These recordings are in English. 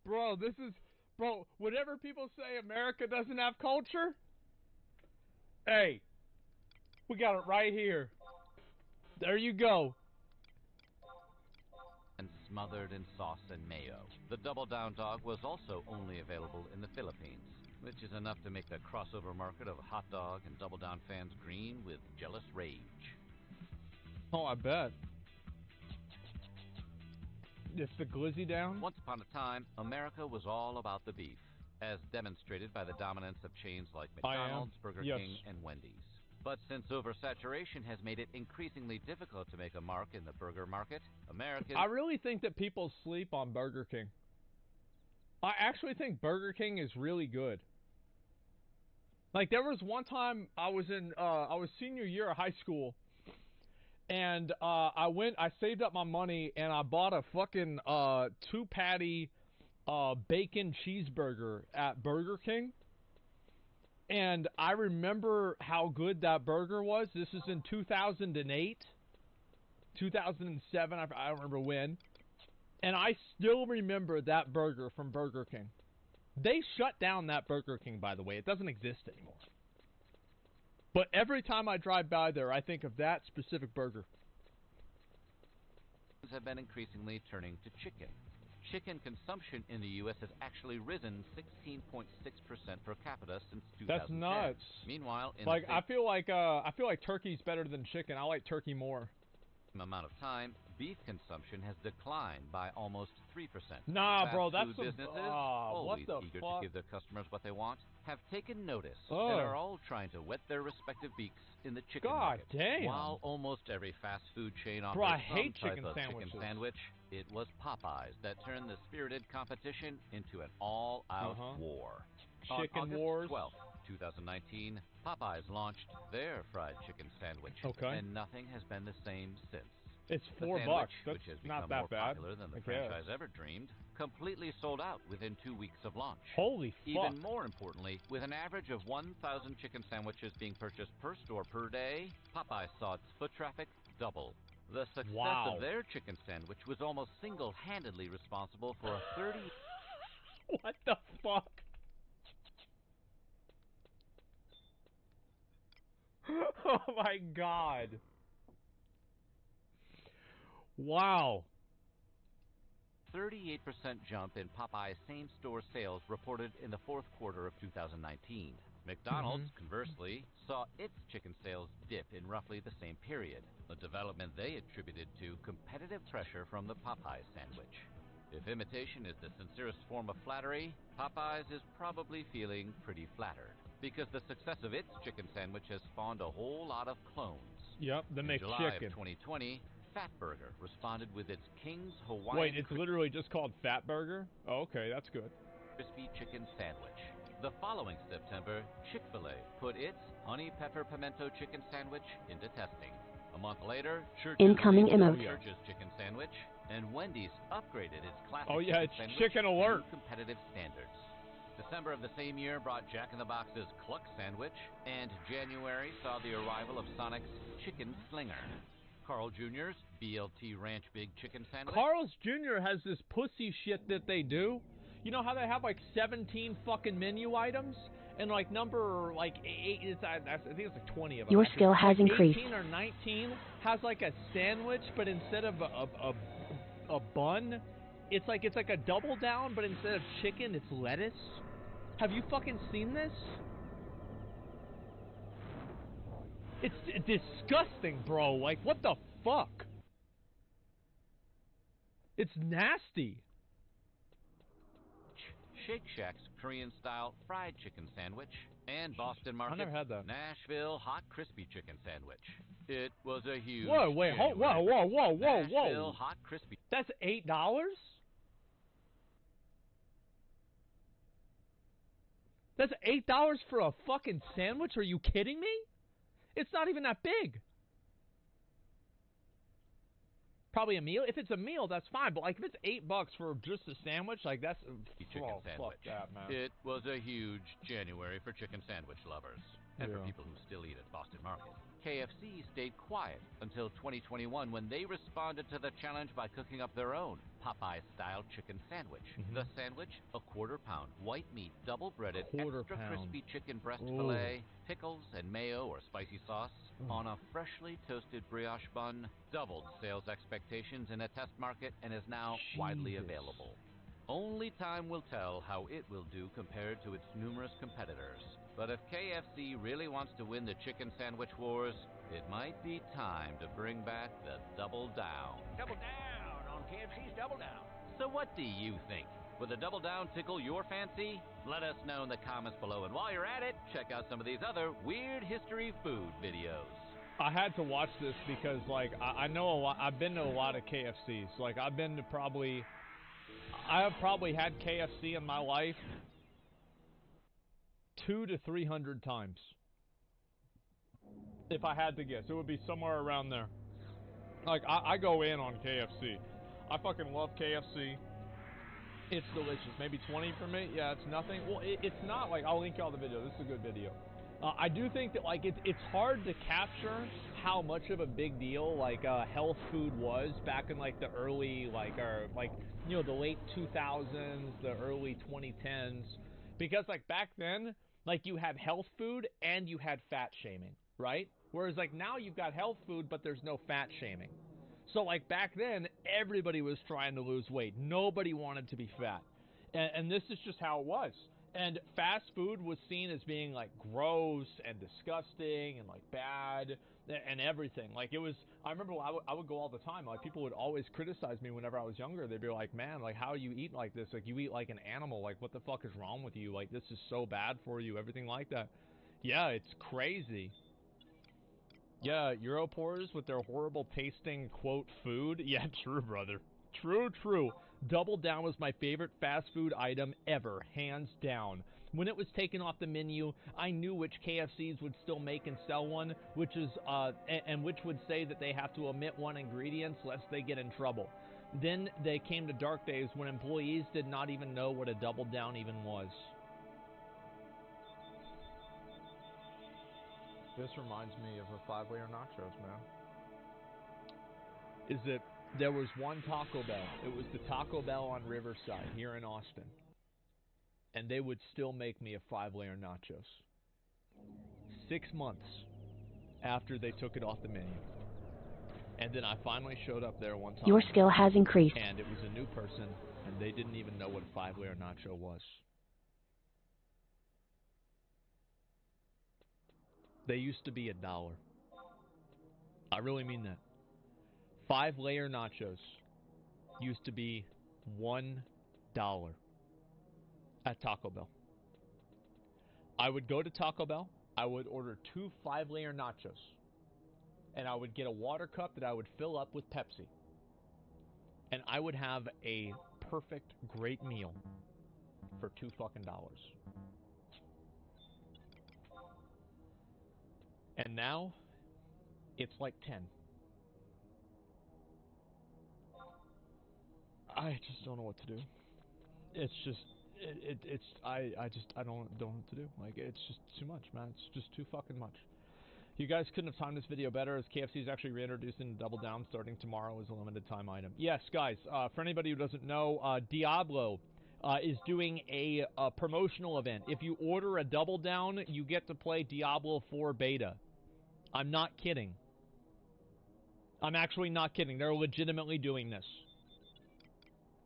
Bro, this is bro. Whenever people say America doesn't have culture, hey, we got it right here. There you go. And smothered in sauce and mayo. The Double Down Dog was also only available in the Philippines, which is enough to make the crossover market of hot dog and Double Down fans green with jealous rage. Oh, I bet. It's the glizzy down. Once upon a time, America was all about the beef, as demonstrated by the dominance of chains like McDonald's, Burger King, and Wendy's. But since oversaturation has made it increasingly difficult to make a mark in the burger market, Americans... I really think that people sleep on Burger King. I actually think Burger King is really good. Like, there was one time I was senior year of high school, and I saved up my money, and I bought a fucking 2-patty bacon cheeseburger at Burger King. And I remember how good that burger was. This is in 2008, 2007, I don't remember when. And I still remember that burger from Burger King. They shut down that Burger King, by the way. It doesn't exist anymore. But every time I drive by there, I think of that specific burger. Have been increasingly turning to chicken. Chicken consumption in the U.S. has actually risen 16.6% per capita since 2010. That's nuts. Meanwhile, in like I feel like turkey's better than chicken. I like turkey more. Amount of time, beef consumption has declined by almost 3%. Nah, bro, that's food businesses, always eager to give their customers what they want, have taken notice and are all trying to wet their respective beaks in the chicken market. Damn. While almost every fast food chain offers I hate some type chicken of sandwiches. chicken sandwich, it was Popeyes that turned the spirited competition into an all-out war. Chicken On August wars. 12th, 2019, Popeyes launched their fried chicken sandwich, and nothing has been the same since. It's $4. That's which has not become that more bad. popular than the franchise ever dreamed, completely sold out within 2 weeks of launch. Holy fuck. Even more importantly, with an average of 1,000 chicken sandwiches being purchased per store per day, Popeyes saw its foot traffic double. The success of their chicken sandwich was almost single-handedly responsible for a 30... What the fuck? Oh my god. Wow. 38% jump in Popeye's same-store sales reported in the fourth quarter of 2019. McDonald's, conversely, saw its chicken sales dip in roughly the same period, a development they attributed to competitive pressure from the Popeyes sandwich. If imitation is the sincerest form of flattery, Popeyes is probably feeling pretty flattered, because the success of its chicken sandwich has spawned a whole lot of clones. Yep, the McChicken. In July of 2020, Fatburger responded with its King's Hawaiian... Wait, it's literally just called Fatburger? Oh, okay, that's good. Crispy chicken sandwich. The following September, Chick-fil-A put its honey pepper pimento chicken sandwich into testing. A month later, Church's chicken sandwich, and Wendy's upgraded its classic chicken sandwich Chicken Alert to competitive standards. December of the same year brought Jack in the Box's Cluck sandwich, and January saw the arrival of Sonic's Chicken Slinger. Carl Jr.'s BLT Ranch Big Chicken Sandwich. Carl's Jr. has this pussy shit that they do. You know how they have like 17 fucking menu items? And like number like 8, I think it's like 20 of them. Your skill has increased. 18 or 19 has like a sandwich, but instead of a bun, it's like a double down, but instead of chicken, it's lettuce. Have you fucking seen this? It's disgusting, bro. Like, what the fuck? It's nasty. Shake Shack's Korean-style fried chicken sandwich, and Boston Market's I never had that. Nashville hot crispy chicken sandwich. It was a huge... Whoa, wait, whoa. Nashville hot crispy... That's $8? That's $8 for a fucking sandwich? Are you kidding me? It's not even that big. Probably a meal. If it's a meal, that's fine. But like, if it's $8 for just a sandwich, like that's chicken sandwich. Fuck that, man. It was a huge January for chicken sandwich lovers, and for people who still eat at Boston Market. KFC stayed quiet until 2021 when they responded to the challenge by cooking up their own Popeye-style chicken sandwich. The sandwich, a quarter-pound white meat, double-breaded, extra crispy chicken breast fillet, pickles and mayo or spicy sauce on a freshly toasted brioche bun, doubled sales expectations in a test market and is now widely available. Only time will tell how it will do compared to its numerous competitors. But if KFC really wants to win the chicken sandwich wars, it might be time to bring back the Double Down. Double down on KFC's Double Down. So what do you think? Would the Double Down tickle your fancy? Let us know in the comments below. And while you're at it, check out some of these other weird history food videos. I had to watch this because, like, I know a lot. I've been to a lot of KFCs. Like, I have probably had KFC in my life 200 to 300 times. If I had to guess, it would be somewhere around there. Like, I go in on KFC. I fucking love KFC. It's delicious. Maybe 20 for me? Yeah, it's nothing. Well, it's not like, I'll link y'all the video. This is a good video. I do think that like it's hard to capture how much of a big deal like health food was back in like the early the late 2000s, the early 2010s, because like back then like you had health food and you had fat shaming, right? Whereas like now you've got health food but there's no fat shaming. So like back then everybody was trying to lose weight. Nobody wanted to be fat. And this is just how it was. And fast food was seen as being like gross and disgusting and like bad and everything. Like it was, I remember I would go all the time. Like people would always criticize me whenever I was younger. They'd be like, man, like how you eat like this? Like you eat like an animal. Like what the fuck is wrong with you? Like this is so bad for you. Everything like that. Yeah, it's crazy. Yeah, Europores with their horrible tasting, quote, food. Yeah, true, brother. True, true. Double Down was my favorite fast food item ever, hands down. When it was taken off the menu, I knew which KFCs would still make and sell one, which is, and which would say that they have to omit one ingredient lest they get in trouble. Then they came to dark days when employees did not even know what a Double Down even was. This reminds me of a 5-layer nachos, man. Is that there was one Taco Bell. It was the Taco Bell on Riverside here in Austin. And they would still make me a 5-layer nachos. 6 months after they took it off the menu. And then I finally showed up there one time. Your skill has increased. And it was a new person, and they didn't even know what a 5-layer nacho was. They used to be $1. I really mean that. 5-layer nachos used to be $1 at Taco Bell. I would go to Taco Bell, I would order 2 5-layer nachos, and I would get a water cup that I would fill up with Pepsi. And I would have a perfect, great meal for $2 fucking. And now, it's like 10. I just don't know what to do. It's just, I don't know what to do. Like, it's just too much, man. It's just too fucking much. You guys couldn't have timed this video better, as KFC is actually reintroducing Double Down starting tomorrow as a limited time item. Yes, guys, for anybody who doesn't know, Diablo is doing a promotional event. If you order a Double Down, you get to play Diablo 4 beta. I'm not kidding. I'm actually not kidding. They're legitimately doing this.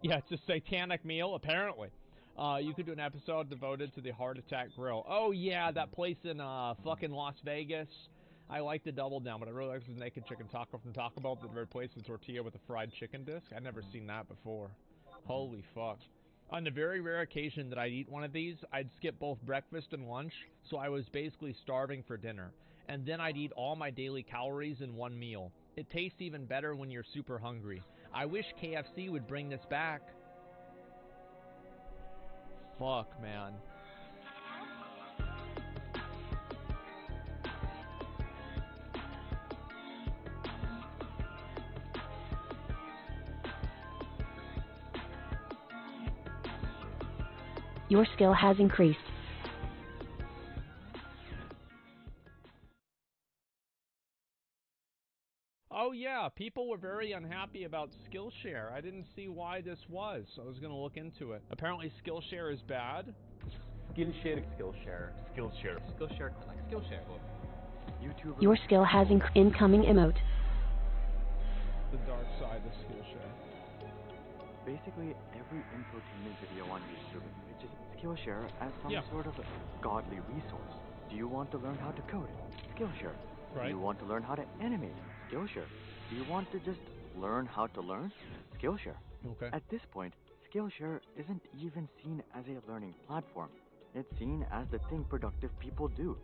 Yeah, it's a satanic meal, apparently. You could do an episode devoted to the Heart Attack Grill. Oh, yeah, that place in fucking Las Vegas. I like the Double Down, but I really like the naked chicken taco from Taco Bell that replaced the tortilla with a fried chicken disc. I've never seen that before. Holy fuck. On the very rare occasion that I'd eat one of these, I'd skip both breakfast and lunch, so I was basically starving for dinner. And then I'd eat all my daily calories in one meal. It tastes even better when you're super hungry. I wish KFC would bring this back. Fuck, man. Your skill has increased. Oh yeah, people were very unhappy about Skillshare. I didn't see why this was, so I was going to look into it. Apparently Skillshare is bad. Skillshare. YouTuber. Your skill has incoming emote. The dark side of Skillshare. Basically, every infotainment video on YouTube pitches Skillshare as some sort of godly resource. Do you want to learn how to code? Skillshare. Right. Do you want to learn how to animate? Skillshare. Do you want to just learn how to learn? Skillshare. Okay. At this point, Skillshare isn't even seen as a learning platform. It's seen as the thing productive people do.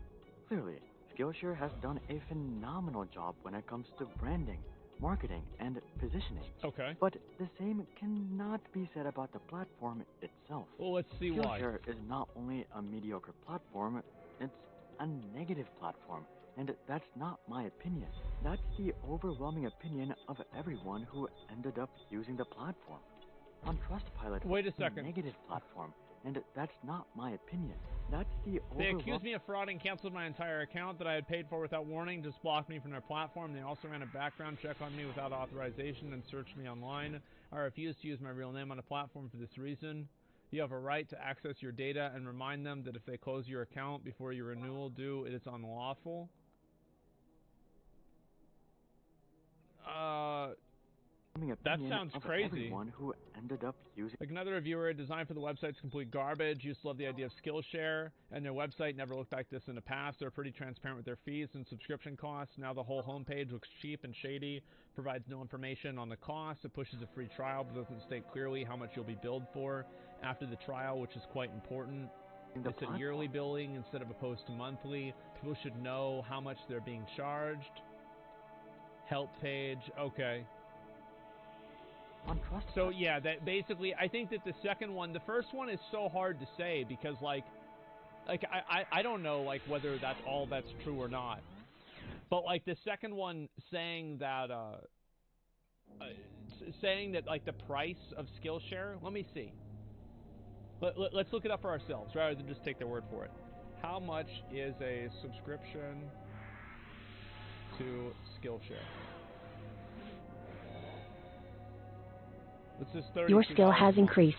Clearly, Skillshare has done a phenomenal job when it comes to branding, marketing, and positioning. Okay. But the same cannot be said about the platform itself. Well, let's see why. Skillshare is not only a mediocre platform, it's a negative platform. And that's not my opinion. That's the overwhelming opinion of everyone who ended up using the platform. On Trustpilot, wait a second. A negative platform, and that's not my opinion. That's the They accused me of fraud and canceled my entire account that I had paid for without warning, just blocked me from their platform. They also ran a background check on me without authorization and searched me online. I refuse to use my real name on a platform for this reason. You have a right to access your data and remind them that if they close your account before your renewal due, it is unlawful. That sounds crazy. Everyone who ended up using like another reviewer, designed for the website's complete garbage. Used to love the idea of Skillshare, and their website never looked like this in the past. They're pretty transparent with their fees and subscription costs. Now the whole homepage looks cheap and shady, provides no information on the cost. It pushes a free trial, but doesn't state clearly how much you'll be billed for after the trial, which is quite important. It's a yearly billing instead of opposed to monthly. People should know how much they're being charged. Help page, okay. So yeah, that basically, I think that the second one, the first one is so hard to say because like I don't know like whether that's all that's true or not. But like the second one saying that like the price of Skillshare, let me see. Let's look it up for ourselves rather than just take their word for it. How much is a subscription to Skillshare? This is Your skill has increased.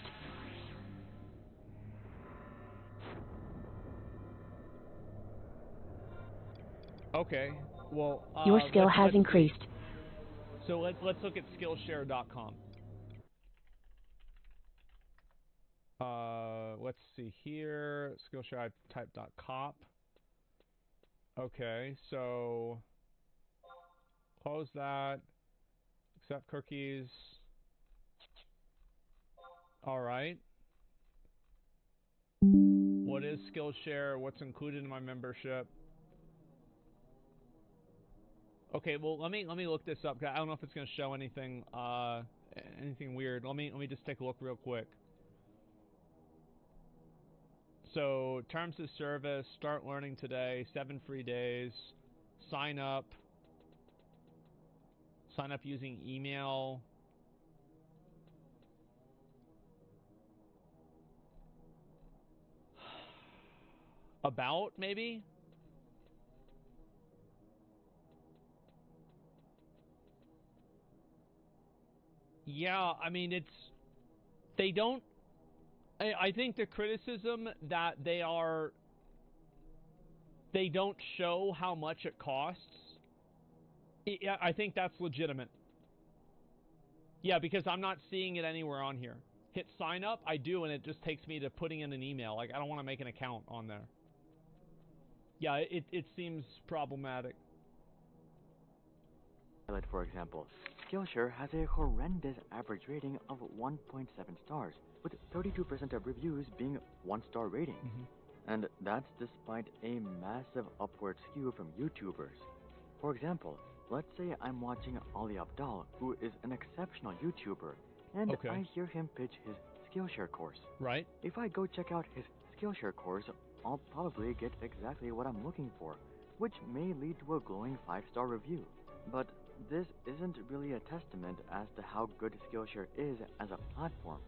Okay, well... Your skill has increased. So let's look at Skillshare.com. Let's see here. Skillshare, I type .cop. Okay, so... Close that. Accept cookies. Alright. What is Skillshare? What's included in my membership? Okay, well let me look this up. I don't know if it's gonna show anything anything weird. Let me just take a look real quick. So terms of service, start learning today, 7 free days, sign up using email. About, maybe? Yeah, I mean, it's... They don't... I think the criticism that they don't show how much it costs, I think that's legitimate. Yeah, because I'm not seeing it anywhere on here. Hit sign up, I do, and it just takes me to putting in an email. Like, I don't want to make an account on there. Yeah, it seems problematic. For example, Skillshare has a horrendous average rating of 1.7 stars, with 32% of reviews being 1-star ratings. And that's despite a massive upward skew from YouTubers. For example, let's say I'm watching Ali Abdal, who is an exceptional YouTuber, and I hear him pitch his Skillshare course. Right. If I go check out his Skillshare course, I'll probably get exactly what I'm looking for, which may lead to a glowing 5-star review. But this isn't really a testament as to how good Skillshare is as a platform.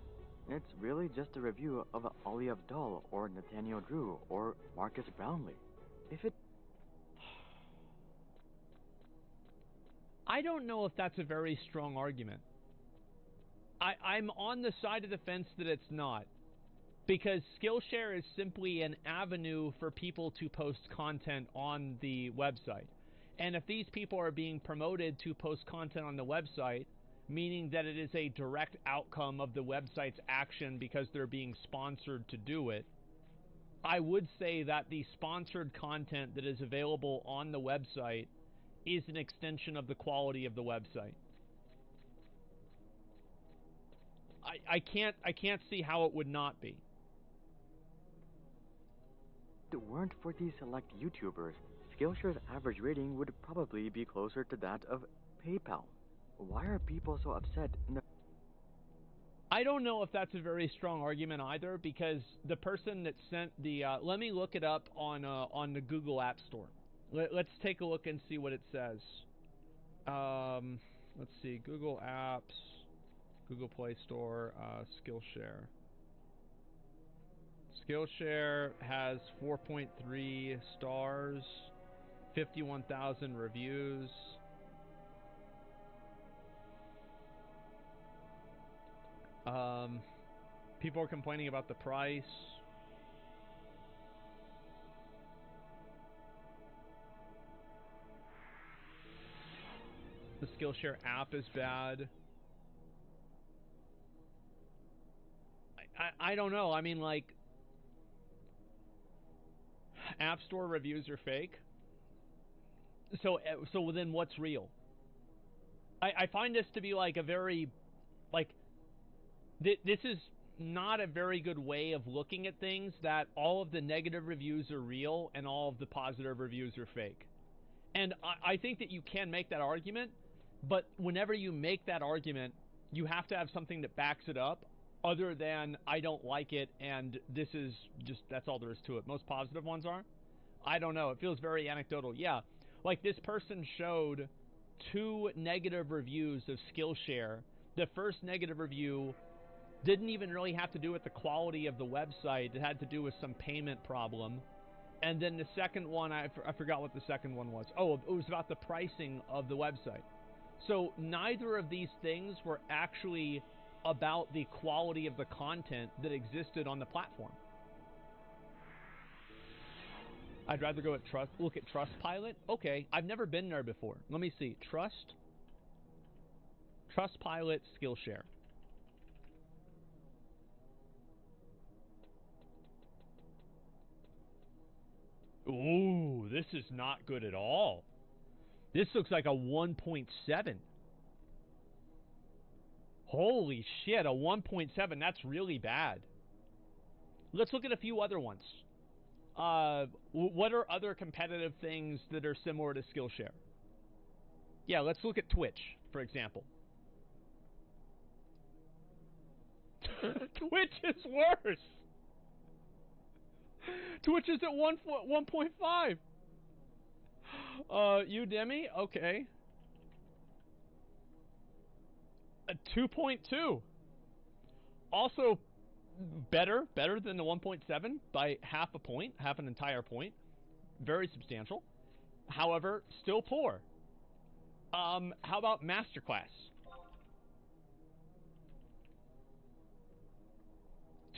It's really just a review of Ali Abdal or Nathaniel Drew or Marcus Brownlee. If it... I don't know if that's a very strong argument. I'm on the side of the fence that it's not. Because Skillshare is simply an avenue for people to post content on the website. And if these people are being promoted to post content on the website, meaning that it is a direct outcome of the website's action because they're being sponsored to do it, I would say that the sponsored content that is available on the website is an extension of the quality of the website. I can't see how it would not be. If it weren't for these select YouTubers, Skillshare's average rating would probably be closer to that of PayPal. Why are people so upset in the... I don't know if that's a very strong argument either, because the person that sent the... let me look it up on the Google App Store. Let's take a look and see what it says. Let's see. Google Apps, Google Play Store, Skillshare. Skillshare has 4.3 stars, 51,000 reviews. People are complaining about the price. The Skillshare app is bad. I don't know. I mean, like, App Store reviews are fake. So then what's real? I find this to be like a very, like, this is not a very good way of looking at things, that all of the negative reviews are real and all of the positive reviews are fake. And I think that you can make that argument, but whenever you make that argument, you have to have something that backs it up, other than I don't like it and this is just, that's all there is to it. Most positive ones are. I don't know. It feels very anecdotal. Yeah. Like this person showed 2 negative reviews of Skillshare. The first negative review didn't even really have to do with the quality of the website. It had to do with some payment problem. And then the second one, I forgot what the second one was. Oh, it was about the pricing of the website. So neither of these things were actually about the quality of the content that existed on the platform. I'd rather go at look at Trustpilot. Okay, I've never been there before. Let me see. Trustpilot, Skillshare. Ooh, this is not good at all. This looks like a 1.7. Holy shit, a 1.7. That's really bad. Let's look at a few other ones. What are other competitive things that are similar to Skillshare? Yeah, let's look at Twitch, for example. Twitch is worse. Twitch is at 1.5. Udemy, okay. A 2.2. Also better than the 1.7 by half a point, half an entire point. Very substantial. However, still poor. How about Masterclass?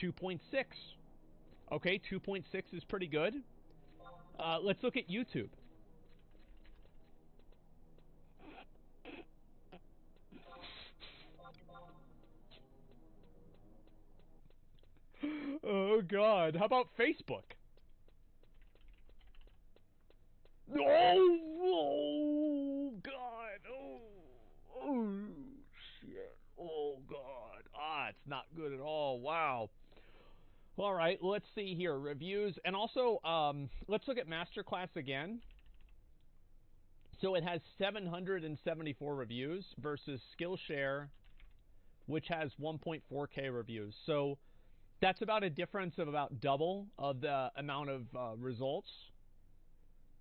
2.6. Okay, 2.6 is pretty good. Let's look at YouTube. Oh, God. How about Facebook? Oh, God. Oh, shit. Oh, God. It's not good at all. Wow. All right, let's see here. Reviews. And also, let's look at Masterclass again. So it has 774 reviews versus Skillshare, which has 1.4K reviews. So that's about a difference of about double of the amount of results.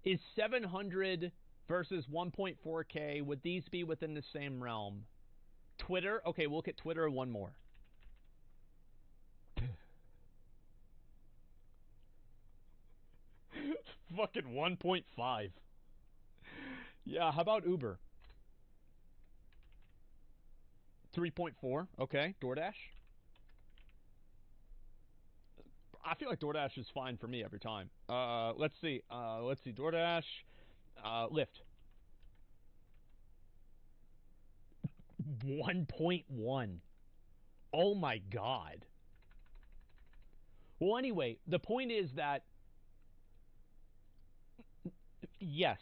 Is 700 versus 1.4K, would these be within the same realm? Twitter? Okay, we'll look at Twitter one more. Fucking 1.5. Yeah, how about Uber? 3.4. Okay, DoorDash? I feel like DoorDash is fine for me every time. Let's see. DoorDash. Lyft. 1.1. Oh my God. Well, anyway, the point is that, yes,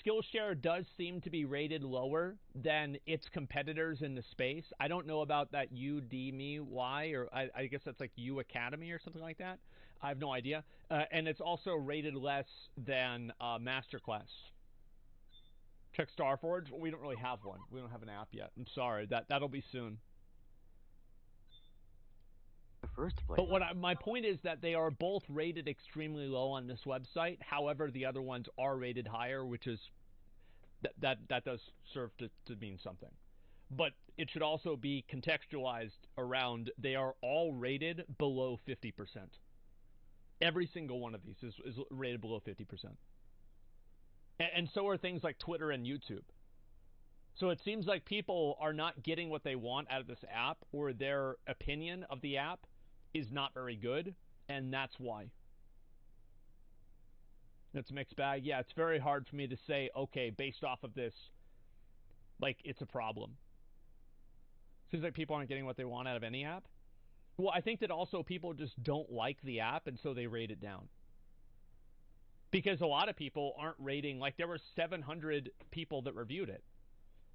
Skillshare does seem to be rated lower than its competitors in the space. I don't know about that Udemy, or I guess that's like U Academy or something like that. I have no idea. And it's also rated less than Masterclass. Check Starforge. We don't really have one. We don't have an app yet. I'm sorry. That'll be soon. First place. But my point is that they are both rated extremely low on this website. However, the other ones are rated higher, which is that does serve to mean something. But it should also be contextualized around they are all rated below 50%. Every single one of these is rated below 50%. And so are things like Twitter and YouTube. So it seems like people are not getting what they want out of this app, or their opinion of the app is not very good, and that's why. It's a mixed bag. Yeah, it's very hard for me to say, okay, based off of this, like, it's a problem. Seems like people aren't getting what they want out of any app. Well, I think that also people just don't like the app, and so they rate it down. Because a lot of people aren't rating, like, there were 700 people that reviewed it.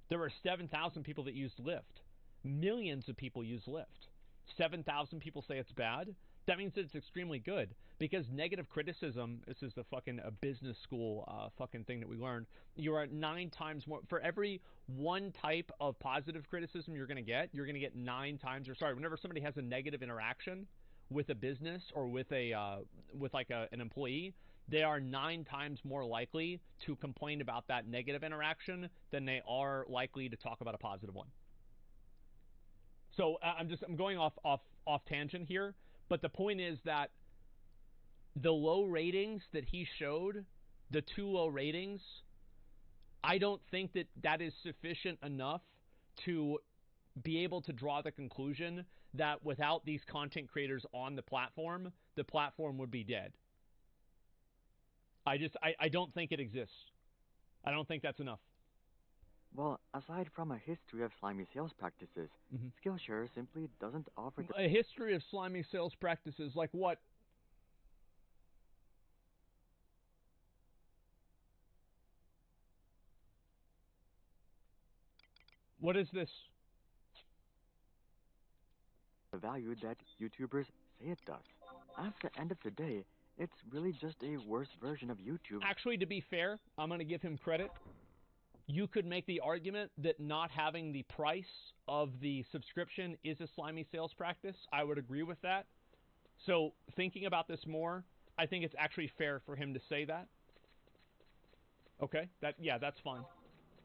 There were 7,000 people that used Lyft. Millions of people use Lyft. 7,000 people say it's bad. That means that it's extremely good, because negative criticism, this is a business school fucking thing that we learned, you are 9 times more, for every one type of positive criticism you're going to get 9 times, or sorry, whenever somebody has a negative interaction with a business or with an employee, they are 9 times more likely to complain about that negative interaction than they are likely to talk about a positive one. So I'm going off tangent here. But the point is that the low ratings that he showed, the 2 low ratings, I don't think that is sufficient enough to be able to draw the conclusion that without these content creators on the platform would be dead. I don't think it exists. I don't think that's enough. Well, aside from a history of slimy sales practices, Skillshare simply doesn't offer a history of slimy sales practices, like what? What is this? The value that YouTubers say it does. At the end of the day, it's really just a worse version of YouTube. Actually, to be fair, I'm going to give him credit. You could make the argument that not having the price of the subscription is a slimy sales practice. I would agree with that. So thinking about this more, I think it's actually fair for him to say that. Okay, that's fine.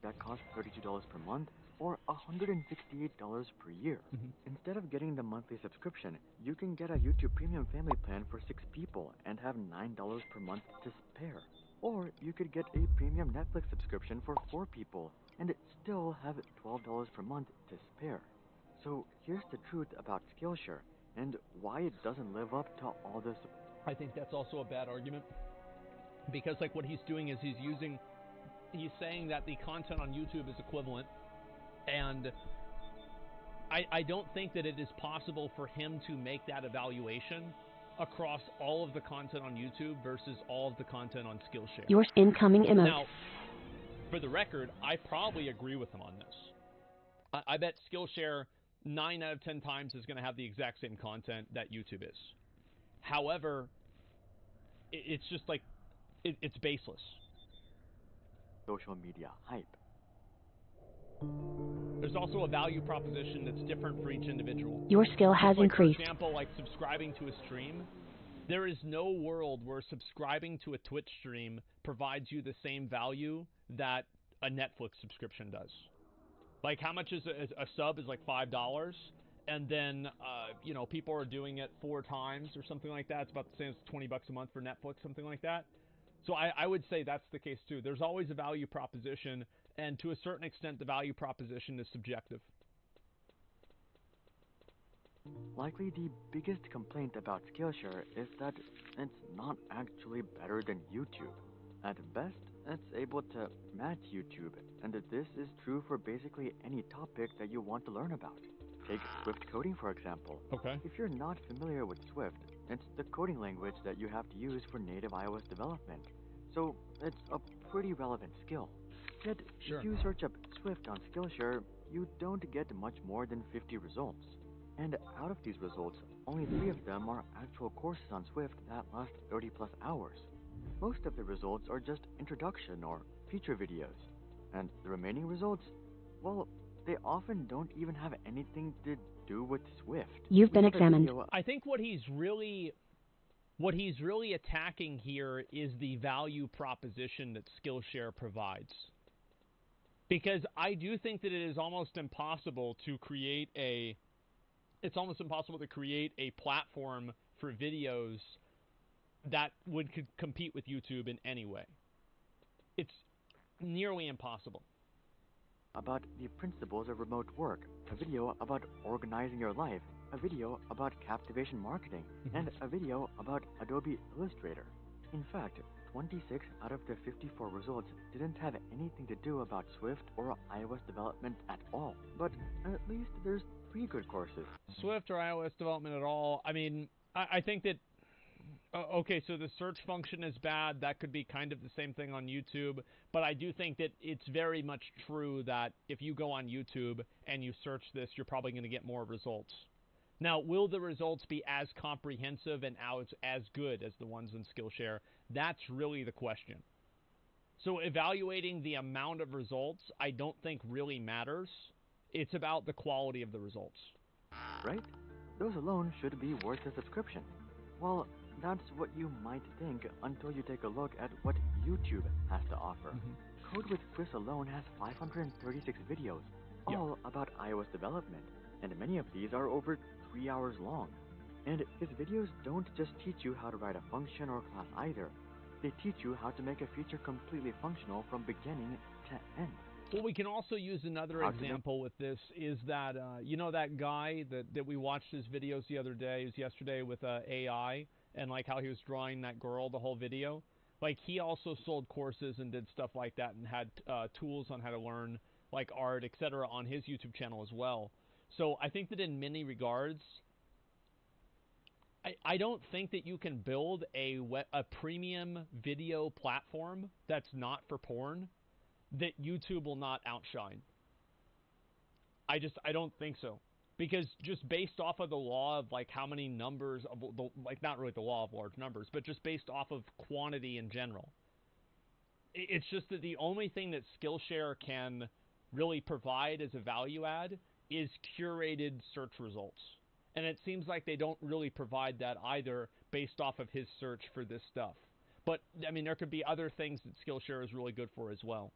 That costs $32 per month or $168 per year. Instead of getting the monthly subscription, you can get a YouTube Premium Family Plan for 6 people and have $9 per month to spare. Or you could get a premium Netflix subscription for 4 people and still have $12 per month to spare. So here's the truth about Skillshare and why it doesn't live up to all this. I think that's also a bad argument, because like what he's doing is he's saying that the content on YouTube is equivalent, and I don't think that it is possible for him to make that evaluation across all of the content on YouTube versus all of the content on Skillshare. Your incoming emote. Now, for the record, I probably agree with him on this. I bet Skillshare 9 out of 10 times is going to have the exact same content that YouTube is. However, it's just like, it's baseless. Social media hype. There's also a value proposition that's different for each individual. Your skill has increased. For example, like subscribing to a stream. There is no world where subscribing to a Twitch stream provides you the same value that a Netflix subscription does. Like, how much is a sub is like $5, and then people are doing it 4 times or something like that. It's about the same as $20 a month for Netflix, something like that. So I would say that's the case too. There's always a value proposition, and to a certain extent, the value proposition is subjective. Likely the biggest complaint about Skillshare is that it's not actually better than YouTube. At best, it's able to match YouTube, and this is true for basically any topic that you want to learn about. Take Swift coding, for example. Okay. If you're not familiar with Swift, it's the coding language that you have to use for native iOS development. So it's a pretty relevant skill. Yet, Sure. If you search up Swift on Skillshare, you don't get much more than 50 results. And out of these results, only 3 of them are actual courses on Swift that last 30 plus hours. Most of the results are just introduction or feature videos. And the remaining results, well, they often don't even have anything to do with Swift. You've been examined. I think what he's really attacking here is the value proposition that Skillshare provides. Because I do think that it is almost impossible to create a platform for videos that would compete with YouTube in any way. It's nearly impossible. About the principles of remote work, a video about organizing your life, a video about captivation marketing, and a video about Adobe Illustrator. In fact, 26 out of the 54 results didn't have anything to do about Swift or iOS development at all. But at least there's 3 good courses. Swift or iOS development at all? I mean, I think that... Okay, so the search function is bad. That could be kind of the same thing on YouTube. But I do think that it's very much true that if you go on YouTube and you search this, you're probably going to get more results. Now, will the results be as comprehensive and as good as the ones in Skillshare? That's really the question. So evaluating the amount of results, I don't think really matters. It's about the quality of the results. Right? Those alone should be worth a subscription. Well, that's what you might think until you take a look at what YouTube has to offer. Code with Chris alone has 536 videos, all about iOS development, and many of these are over 3 hours long. And his videos don't just teach you how to write a function or class either. They teach you how to make a feature completely functional from beginning to end. Well, we can also use another example with this is that, you know that guy that we watched his videos the other day, it was yesterday with AI, and like how he was drawing that girl the whole video? Like he also sold courses and did stuff like that and had tools on how to learn like art, etc. on his YouTube channel as well. So I think that in many regards, I don't think that you can build a premium video platform that's not for porn that YouTube will not outshine. I don't think so. Because just based off of the law of like how many numbers, like not really the law of large numbers, but just based off of quantity in general. It's just that the only thing that Skillshare can really provide as a value add is curated search results. And it seems like they don't really provide that either based off of his search for this stuff. But, I mean, there could be other things that Skillshare is really good for as well.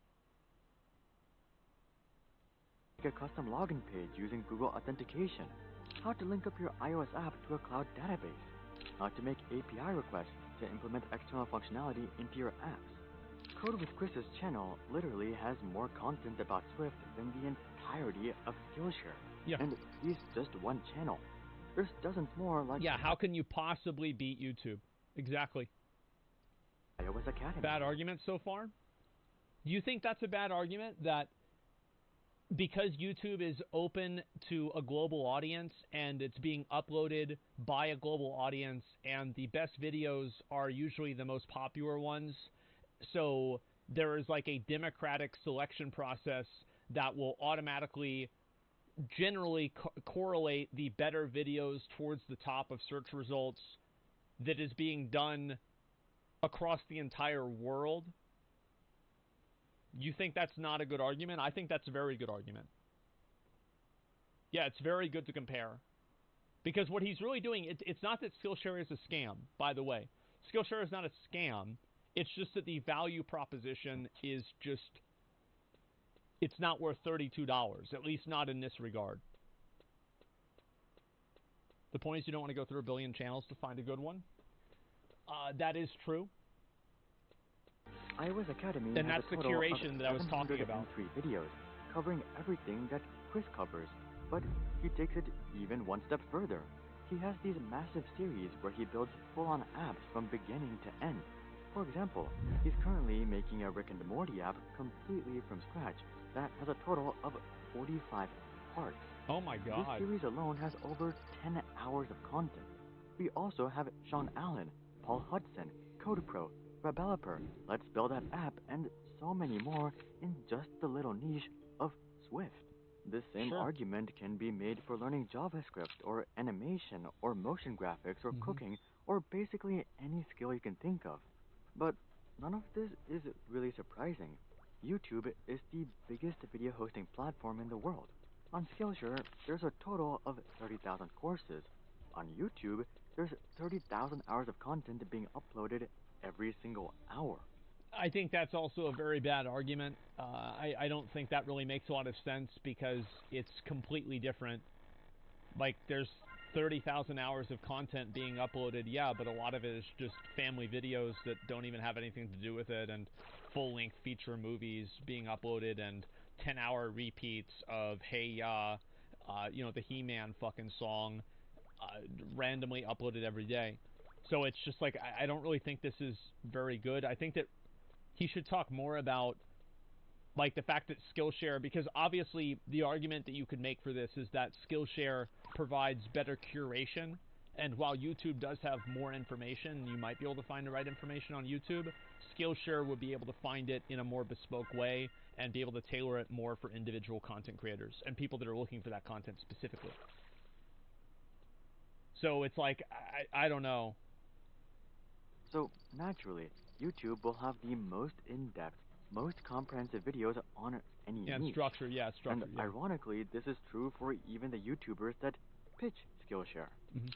A custom login page using Google Authentication, how to link up your iOS app to a cloud database, how to make API requests to implement external functionality into your apps. Code with Chris's channel literally has more content about Swift than the entirety of Skillshare. Yeah. And he's just one channel. There's dozens more like... Yeah, how can you possibly beat YouTube? Exactly. iOS Academy. Bad argument so far? Do you think that's a bad argument that because YouTube is open to a global audience and it's being uploaded by a global audience and the best videos are usually the most popular ones, so there is like a democratic selection process that will automatically generally correlate the better videos towards the top of search results that is being done across the entire world? You think that's not a good argument? I think that's a very good argument. Yeah, it's very good to compare. Because what he's really doing, it's not that Skillshare is a scam, by the way. Skillshare is not a scam. It's just that the value proposition is just, it's not worth $32, at least not in this regard. The point is you don't want to go through a billion channels to find a good one. That is true. iOS Academy and that's the curation that I was talking about. 3 videos covering everything that Chris covers, but he takes it even one step further. He has these massive series where he builds full-on apps from beginning to end. For example, he's currently making a Rick and Morty app completely from scratch that has a total of 45 parts. Oh my god. This series alone has over 10 hours of content. We also have Sean Allen, Paul Hudson, CodePro, Rebelloper, Let's Build That App, and so many more in just the little niche of Swift. This same argument can be made for learning JavaScript, or animation, or motion graphics, or cooking, or basically any skill you can think of. But none of this is really surprising. YouTube is the biggest video hosting platform in the world. On Skillshare, there's a total of 30,000 courses. On YouTube, there's 30,000 hours of content being uploaded every single hour. I think that's also a very bad argument. I don't think that really makes a lot of sense because it's completely different. Like, there's 30,000 hours of content being uploaded, yeah, but a lot of it is just family videos that don't even have anything to do with it, and full-length feature movies being uploaded, and 10-hour repeats of Hey Ya, you know, the He-Man fucking song, randomly uploaded every day. So it's just like, I don't really think this is very good. I think that he should talk more about, like, the fact that Skillshare, because obviously the argument that you could make for this is that Skillshare provides better curation, and while YouTube does have more information, you might be able to find the right information on YouTube, Skillshare would be able to find it in a more bespoke way and be able to tailor it more for individual content creators and people that are looking for that content specifically. So it's like, I don't know. So, naturally, YouTube will have the most in-depth, most comprehensive videos on any niche. Structure, yeah. And ironically, this is true for even the YouTubers that pitch Skillshare.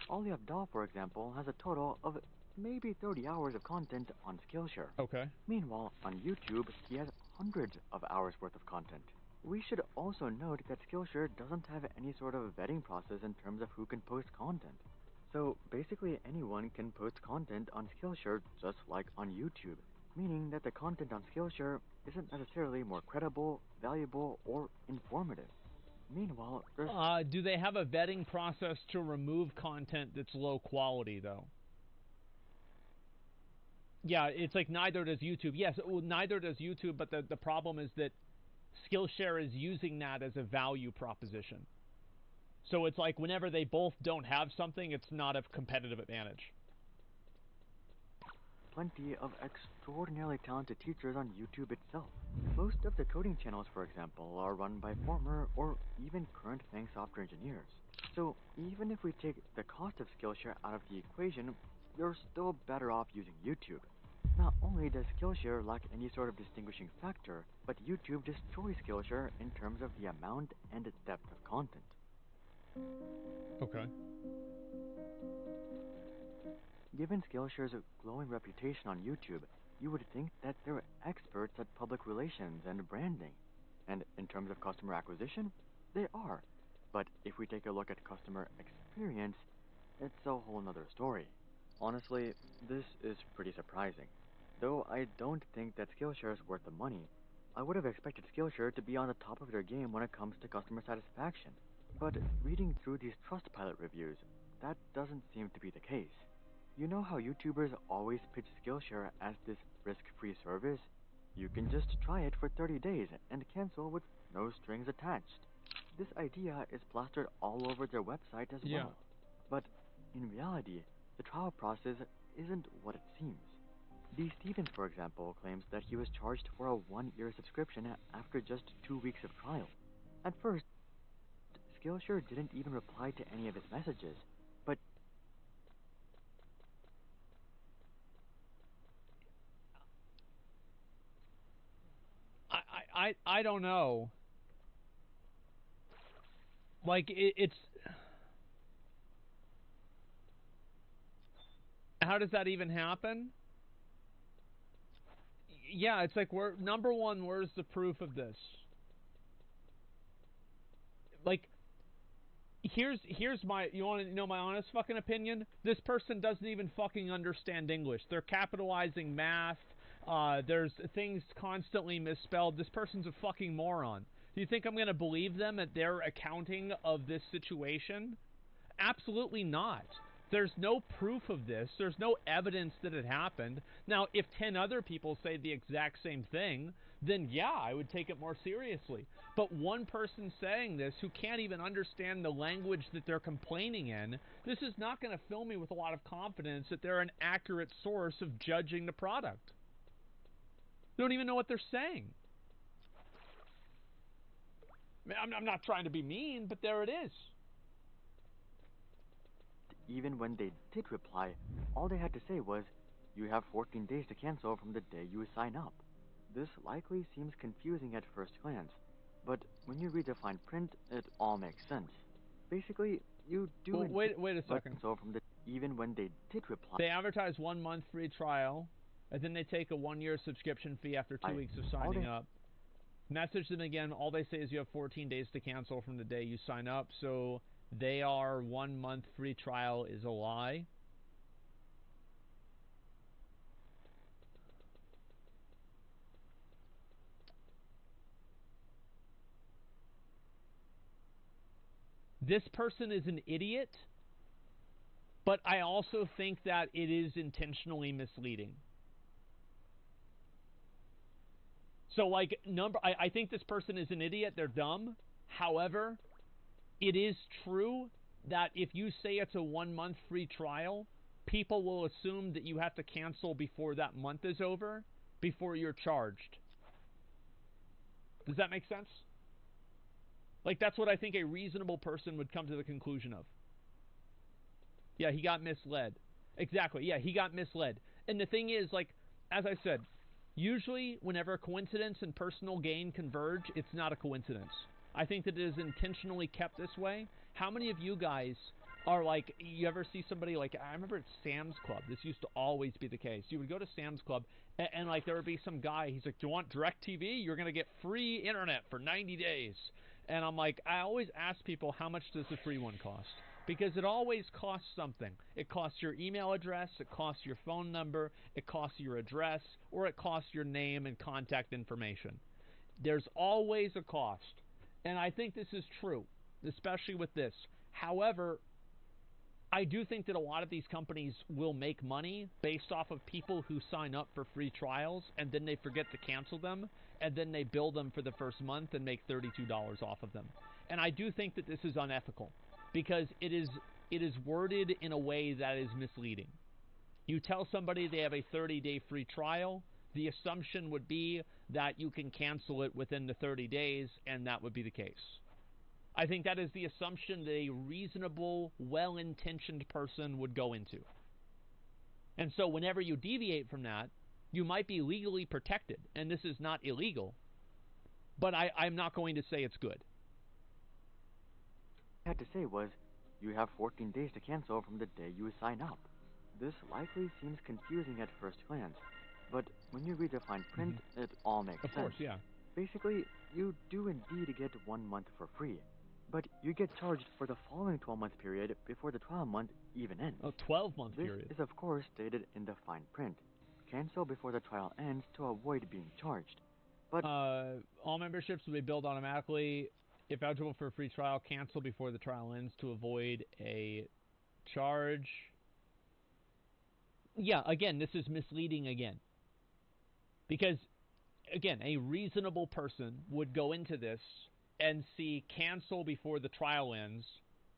Ali Abdal, for example, has a total of maybe 30 hours of content on Skillshare. Okay. Meanwhile, on YouTube, he has hundreds of hours worth of content. We should also note that Skillshare doesn't have any sort of vetting process in terms of who can post content. So basically anyone can post content on Skillshare just like on YouTube, meaning that the content on Skillshare isn't necessarily more credible, valuable, or informative. Meanwhile, there's... do they have a vetting process to remove content that's low quality, though? Yeah, it's like neither does YouTube. Yes, neither does YouTube, but the problem is that Skillshare is using that as a value proposition. So it's like whenever they both don't have something, it's not a competitive advantage. Plenty of extraordinarily talented teachers on YouTube itself. Most of the coding channels, for example, are run by former or even current FANG software engineers. So even if we take the cost of Skillshare out of the equation, you're still better off using YouTube. Not only does Skillshare lack any sort of distinguishing factor, but YouTube destroys Skillshare in terms of the amount and depth of content. Okay. Given Skillshare's glowing reputation on YouTube, you would think that they're experts at public relations and branding. And in terms of customer acquisition, they are. But if we take a look at customer experience, it's a whole nother story. Honestly, this is pretty surprising. Though I don't think that Skillshare is worth the money, I would have expected Skillshare to be on the top of their game when it comes to customer satisfaction. But reading through these Trustpilot reviews, that doesn't seem to be the case. You know how YouTubers always pitch Skillshare as this risk-free service? You can just try it for 30 days and cancel with no strings attached. This idea is plastered all over their website as well. But in reality, the trial process isn't what it seems. D. Stevens, for example, claims that he was charged for a 1-year subscription after just 2 weeks of trial. At first, Skillshare didn't even reply to any of his messages, but I don't know. Like, it's... How does that even happen? Yeah, it's like, number one, where's the proof of this? Like, here's my, you want to know my honest fucking opinion? This person doesn't even fucking understand English. They're capitalizing math. There's things constantly misspelled. This person's a fucking moron. Do you think I'm going to believe them at their accounting of this situation? Absolutely not. There's no proof of this. There's no evidence that it happened. Now, if 10 other people say the exact same thing, then yeah, I would take it more seriously. But one person saying this who can't even understand the language that they're complaining in, this is not going to fill me with a lot of confidence that they're an accurate source of judging the product. They don't even know what they're saying. I'm not trying to be mean, but there it is. Even when they did reply, all they had to say was, "You have 14 days to cancel from the day you sign up." This likely seems confusing at first glance, but when you read the fine print, it all makes sense. Basically, you do... Well, wait a second. So from even when they did reply... They advertise 1 month free trial, and then they take a 1-year subscription fee after 2 weeks of signing up. Message them again. All they say is you have 14 days to cancel from the day you sign up. So they are 1 month free trial is a lie. This person is an idiot, but I also think that it is intentionally misleading. So, like, I think this person is an idiot. They're dumb. However, it is true that if you say it's a 1 month free trial, people will assume that you have to cancel before that month is over, before you're charged. Does that make sense? Like, that's what I think a reasonable person would come to the conclusion of. Yeah, he got misled. Exactly. Yeah, he got misled. And the thing is, like, as I said, usually whenever coincidence and personal gain converge, it's not a coincidence. I think that it is intentionally kept this way. How many of you guys are like, you ever see somebody like, I remember at Sam's Club, this used to always be the case. You would go to Sam's Club and like there would be some guy, he's like, do you want DirecTV? You're going to get free internet for 90 days. And I'm like, I always ask people, how much does the free one cost? Because it always costs something. It costs your email address, it costs your phone number, it costs your address, or it costs your name and contact information. There's always a cost. And I think this is true, especially with this. However, I do think that a lot of these companies will make money based off of people who sign up for free trials and then they forget to cancel them and then they bill them for the first month and make $32 off of them. And I do think that this is unethical because it is worded in a way that is misleading. You tell somebody they have a 30-day free trial, the assumption would be that you can cancel it within the 30 days, and that would be the case. I think that is the assumption that a reasonable, well-intentioned person would go into. And so whenever you deviate from that, you might be legally protected, and this is not illegal, but I'm not going to say it's good. I had to say was, you have 14 days to cancel from the day you sign up. This likely seems confusing at first glance, but when you read the fine print, it all makes sense. Of course, yeah. Basically, you do indeed get 1 month for free, but you get charged for the following 12-month period before the trial month even ends. A 12-month period. This is of course stated in the fine print. Cancel before the trial ends to avoid being charged. But all memberships will be billed automatically. If eligible for a free trial, cancel before the trial ends to avoid a charge. Yeah, again, this is misleading again. Because, again, a reasonable person would go into this and see cancel before the trial ends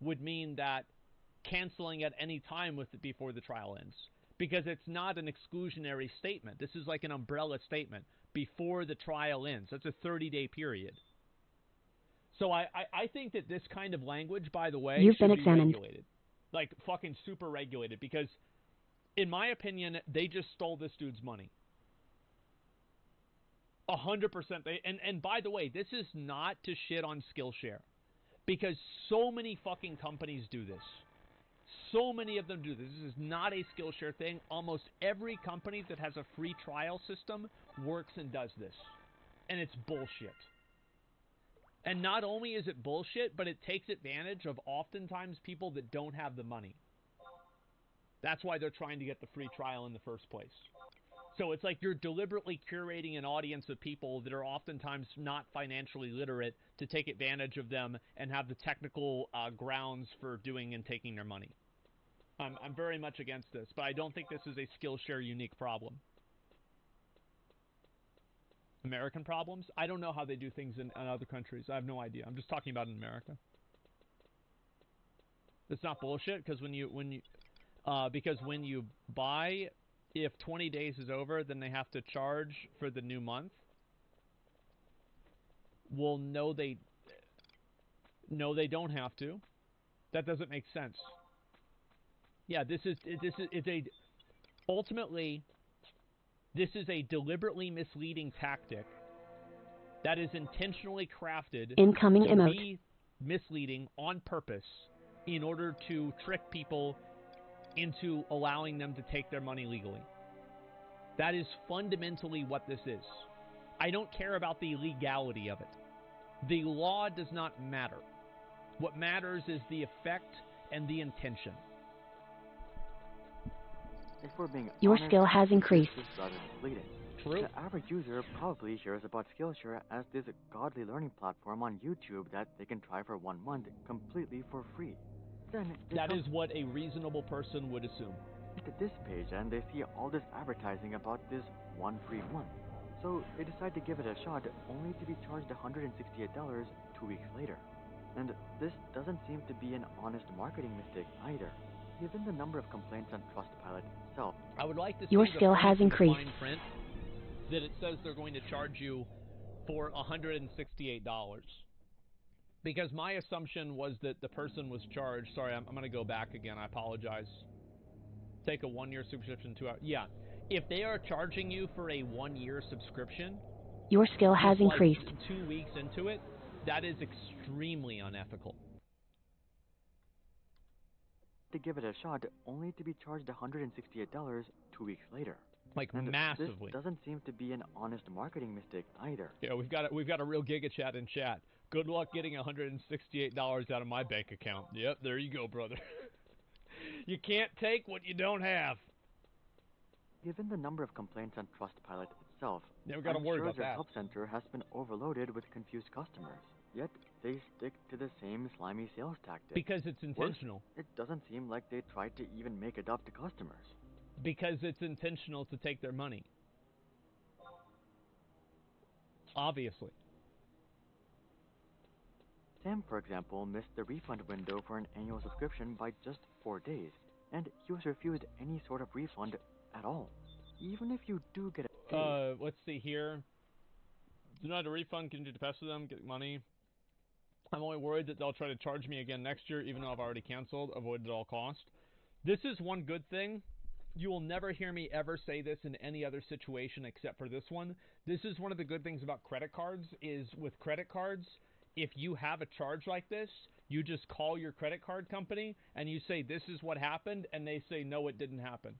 would mean that canceling at any time before the trial ends. Because it's not an exclusionary statement. This is like an umbrella statement. Before the trial ends. That's a 30-day period. So I think that this kind of language, by the way, should be regulated. Like, fucking super regulated. Because, in my opinion, they just stole this dude's money. 100%. And by the way, this is not to shit on Skillshare. Because so many fucking companies do this. So many of them do this. This is not a Skillshare thing. Almost every company that has a free trial system works and does this. And it's bullshit. And not only is it bullshit, but it takes advantage of oftentimes people that don't have the money. That's why they're trying to get the free trial in the first place. So it's like you're deliberately curating an audience of people that are oftentimes not financially literate to take advantage of them and have the technical grounds for doing and taking their money. I'm very much against this, but I don't think this is a Skillshare unique problem. American problems? I don't know how they do things in other countries. I have no idea. I'm just talking about in America. It's not bullshit because when you buy, if 20 days is over, then they have to charge for the new month. Well, no, they don't have to. That doesn't make sense. Yeah, ultimately, this is a deliberately misleading tactic that is intentionally crafted to be misleading on purpose in order to trick people into allowing them to take their money legally. That is fundamentally what this is. I don't care about the legality of it. The law does not matter. What matters is the effect and the intention. If we're being Your honest, skill has increased. this is rather misleading. True. The average user probably hears about Skillshare as this godly learning platform on YouTube that they can try for 1 month completely for free. Then that is what a reasonable person would assume. To this page and they see all this advertising about this one free month. So they decide to give it a shot only to be charged $168 2 weeks later. And this doesn't seem to be an honest marketing mistake either. Given the number of complaints on Trustpilot itself, I would like to see Your the skill has fine increased. print that it says they're going to charge you for $168. Because my assumption was that the person was charged. Sorry, I'm going to go back again. I apologize. Take a 1-year subscription, 2 hours. Yeah. If they are charging you for a 1-year subscription, Your skill has just like increased. 2 weeks into it, that is extremely unethical. to give it a shot only to be charged $168 2 weeks later. Like, And massively. This doesn't seem to be an honest marketing mistake either. Yeah, we've got a real Giga Chat in chat. Good luck getting $168 out of my bank account. Yep, there you go, brother. You can't take what you don't have. Given the number of complaints on Trustpilot itself, Yeah, we gotta I'm worry sure about their that. help center has been overloaded with confused customers. Yet they stick to the same slimy sales tactic. Because it's intentional. Worse, it doesn't seem like they tried to even make it up to customers. Because it's intentional to take their money. Obviously. Sam, for example, missed the refund window for an annual subscription by just 4 days, and he was refused any sort of refund at all. Even if you do get a Let's see here. Denied a refund, continue to pass to them, get money. I'm only worried that they'll try to charge me again next year, even though I've already canceled. Avoid at all cost. This is one good thing. You will never hear me ever say this in any other situation except for this one. This is one of the good things about credit cards, is with credit cards, if you have a charge like this, you just call your credit card company and you say, this is what happened, and they say, no, it didn't happen.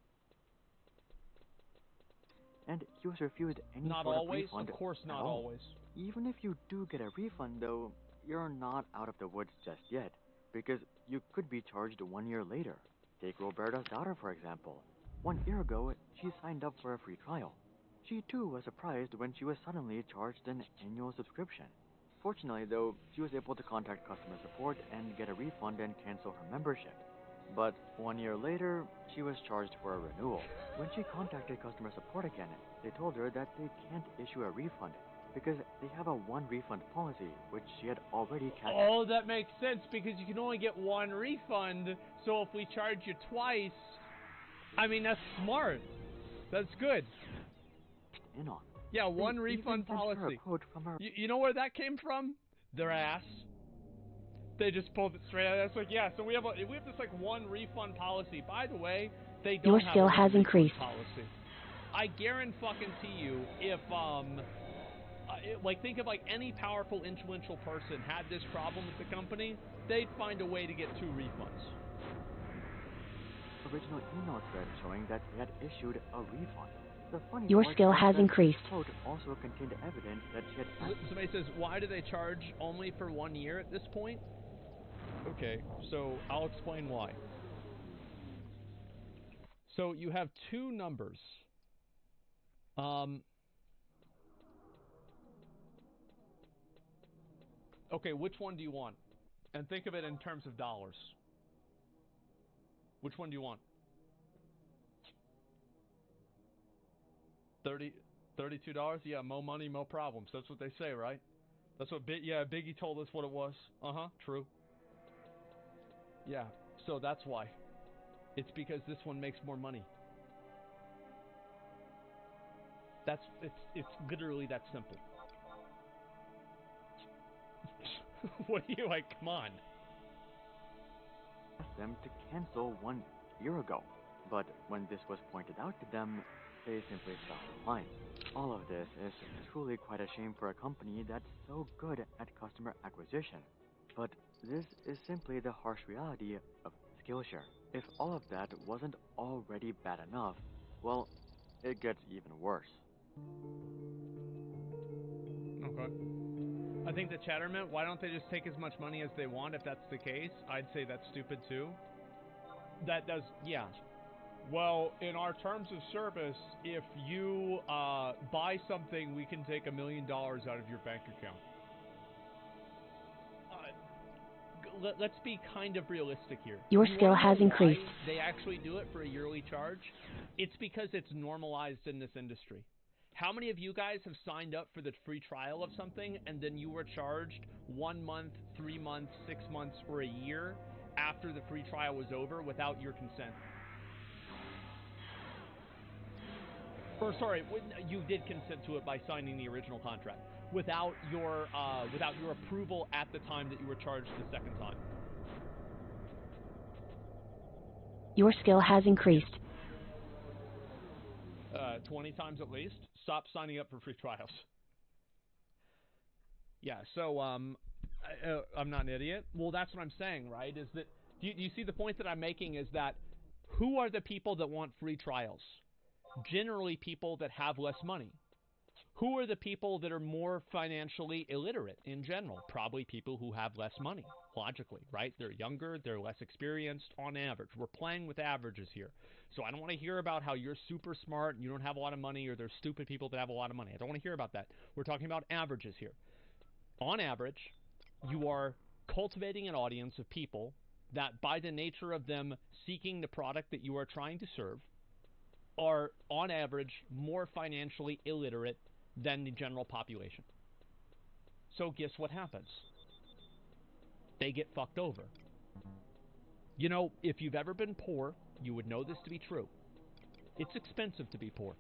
and he was refused any Not sort always, of refund of course not at all. always. Even if you do get a refund, though, you're not out of the woods just yet, because you could be charged 1 year later. Take Roberta's daughter, for example. 1 year ago, she signed up for a free trial. She too was surprised when she was suddenly charged an annual subscription. Fortunately, though, she was able to contact customer support and get a refund and cancel her membership. But 1 year later, she was charged for a renewal. When she contacted customer support again, they told her that they can't issue a refund because they have a one refund policy, which she had already cashed. Oh, that makes sense, because you can only get one refund, so if we charge you twice, I mean, that's smart. That's good. in on. Yeah, one They refund even sent her a policy. quote from her. You know where that came from? Their ass. They just pulled it straight out. That's like, yeah, so we have this like one refund policy. By the way, they don't Your have skill a has refund increased. policy. I guarantee you, if like, think of like any powerful, influential person had this problem with the company, they'd find a way to get 2 refunds. Original email thread showing that they had issued a refund. The funny Your part skill was has that increased. the quote also contained evidence that she had Somebody says, why do they charge only for 1 year at this point? Okay, so I'll explain why. So you have 2 numbers. Okay, which one do you want? And think of it in terms of dollars. Which one do you want? $32? Yeah, more money, more problems. That's what they say, right? That's what Biggie told us what it was. Uh-huh, true. Yeah, so that's why. It's because this one makes more money. It's literally that simple. What are you like? Come on. asked them to cancel 1 year ago. But when this was pointed out to them, they simply stopped replying. All of this is truly quite a shame for a company that's so good at customer acquisition. But this is simply the harsh reality of Skillshare. If all of that wasn't already bad enough, well, it gets even worse. Okay. I think the chatter meant, why don't they just take as much money as they want if that's the case? I'd say that's stupid too. That does, yeah. Well, in our terms of service, if you buy something, we can take $1 million out of your bank account. Let's be kind of realistic here. Your skill has increased. They actually do it for a yearly charge. It's because it's normalized in this industry. How many of you guys have signed up for the free trial of something and then you were charged 1 month, 3 months, 6 months, or a year after the free trial was over without your consent? Or sorry, you did consent to it by signing the original contract without your approval at the time that you were charged the second time. Your skill has increased. 20 times at least. Stop signing up for free trials. Yeah, so I'm not an idiot. Well, that's what I'm saying, right? Is that do you see the point that I'm making? Is that who are the people that want free trials? Generally, people that have less money. Who are the people that are more financially illiterate in general? Probably people who have less money, logically, right? They're younger, they're less experienced on average. We're playing with averages here. So I don't want to hear about how you're super smart and you don't have a lot of money, or there's stupid people that have a lot of money. I don't want to hear about that. We're talking about averages here. On average, you are cultivating an audience of people that, by the nature of them seeking the product that you are trying to serve, are, on average, more financially illiterate than the general population. So guess what happens? They get fucked over. You know, if you've ever been poor, you would know this to be true. It's expensive to be poor.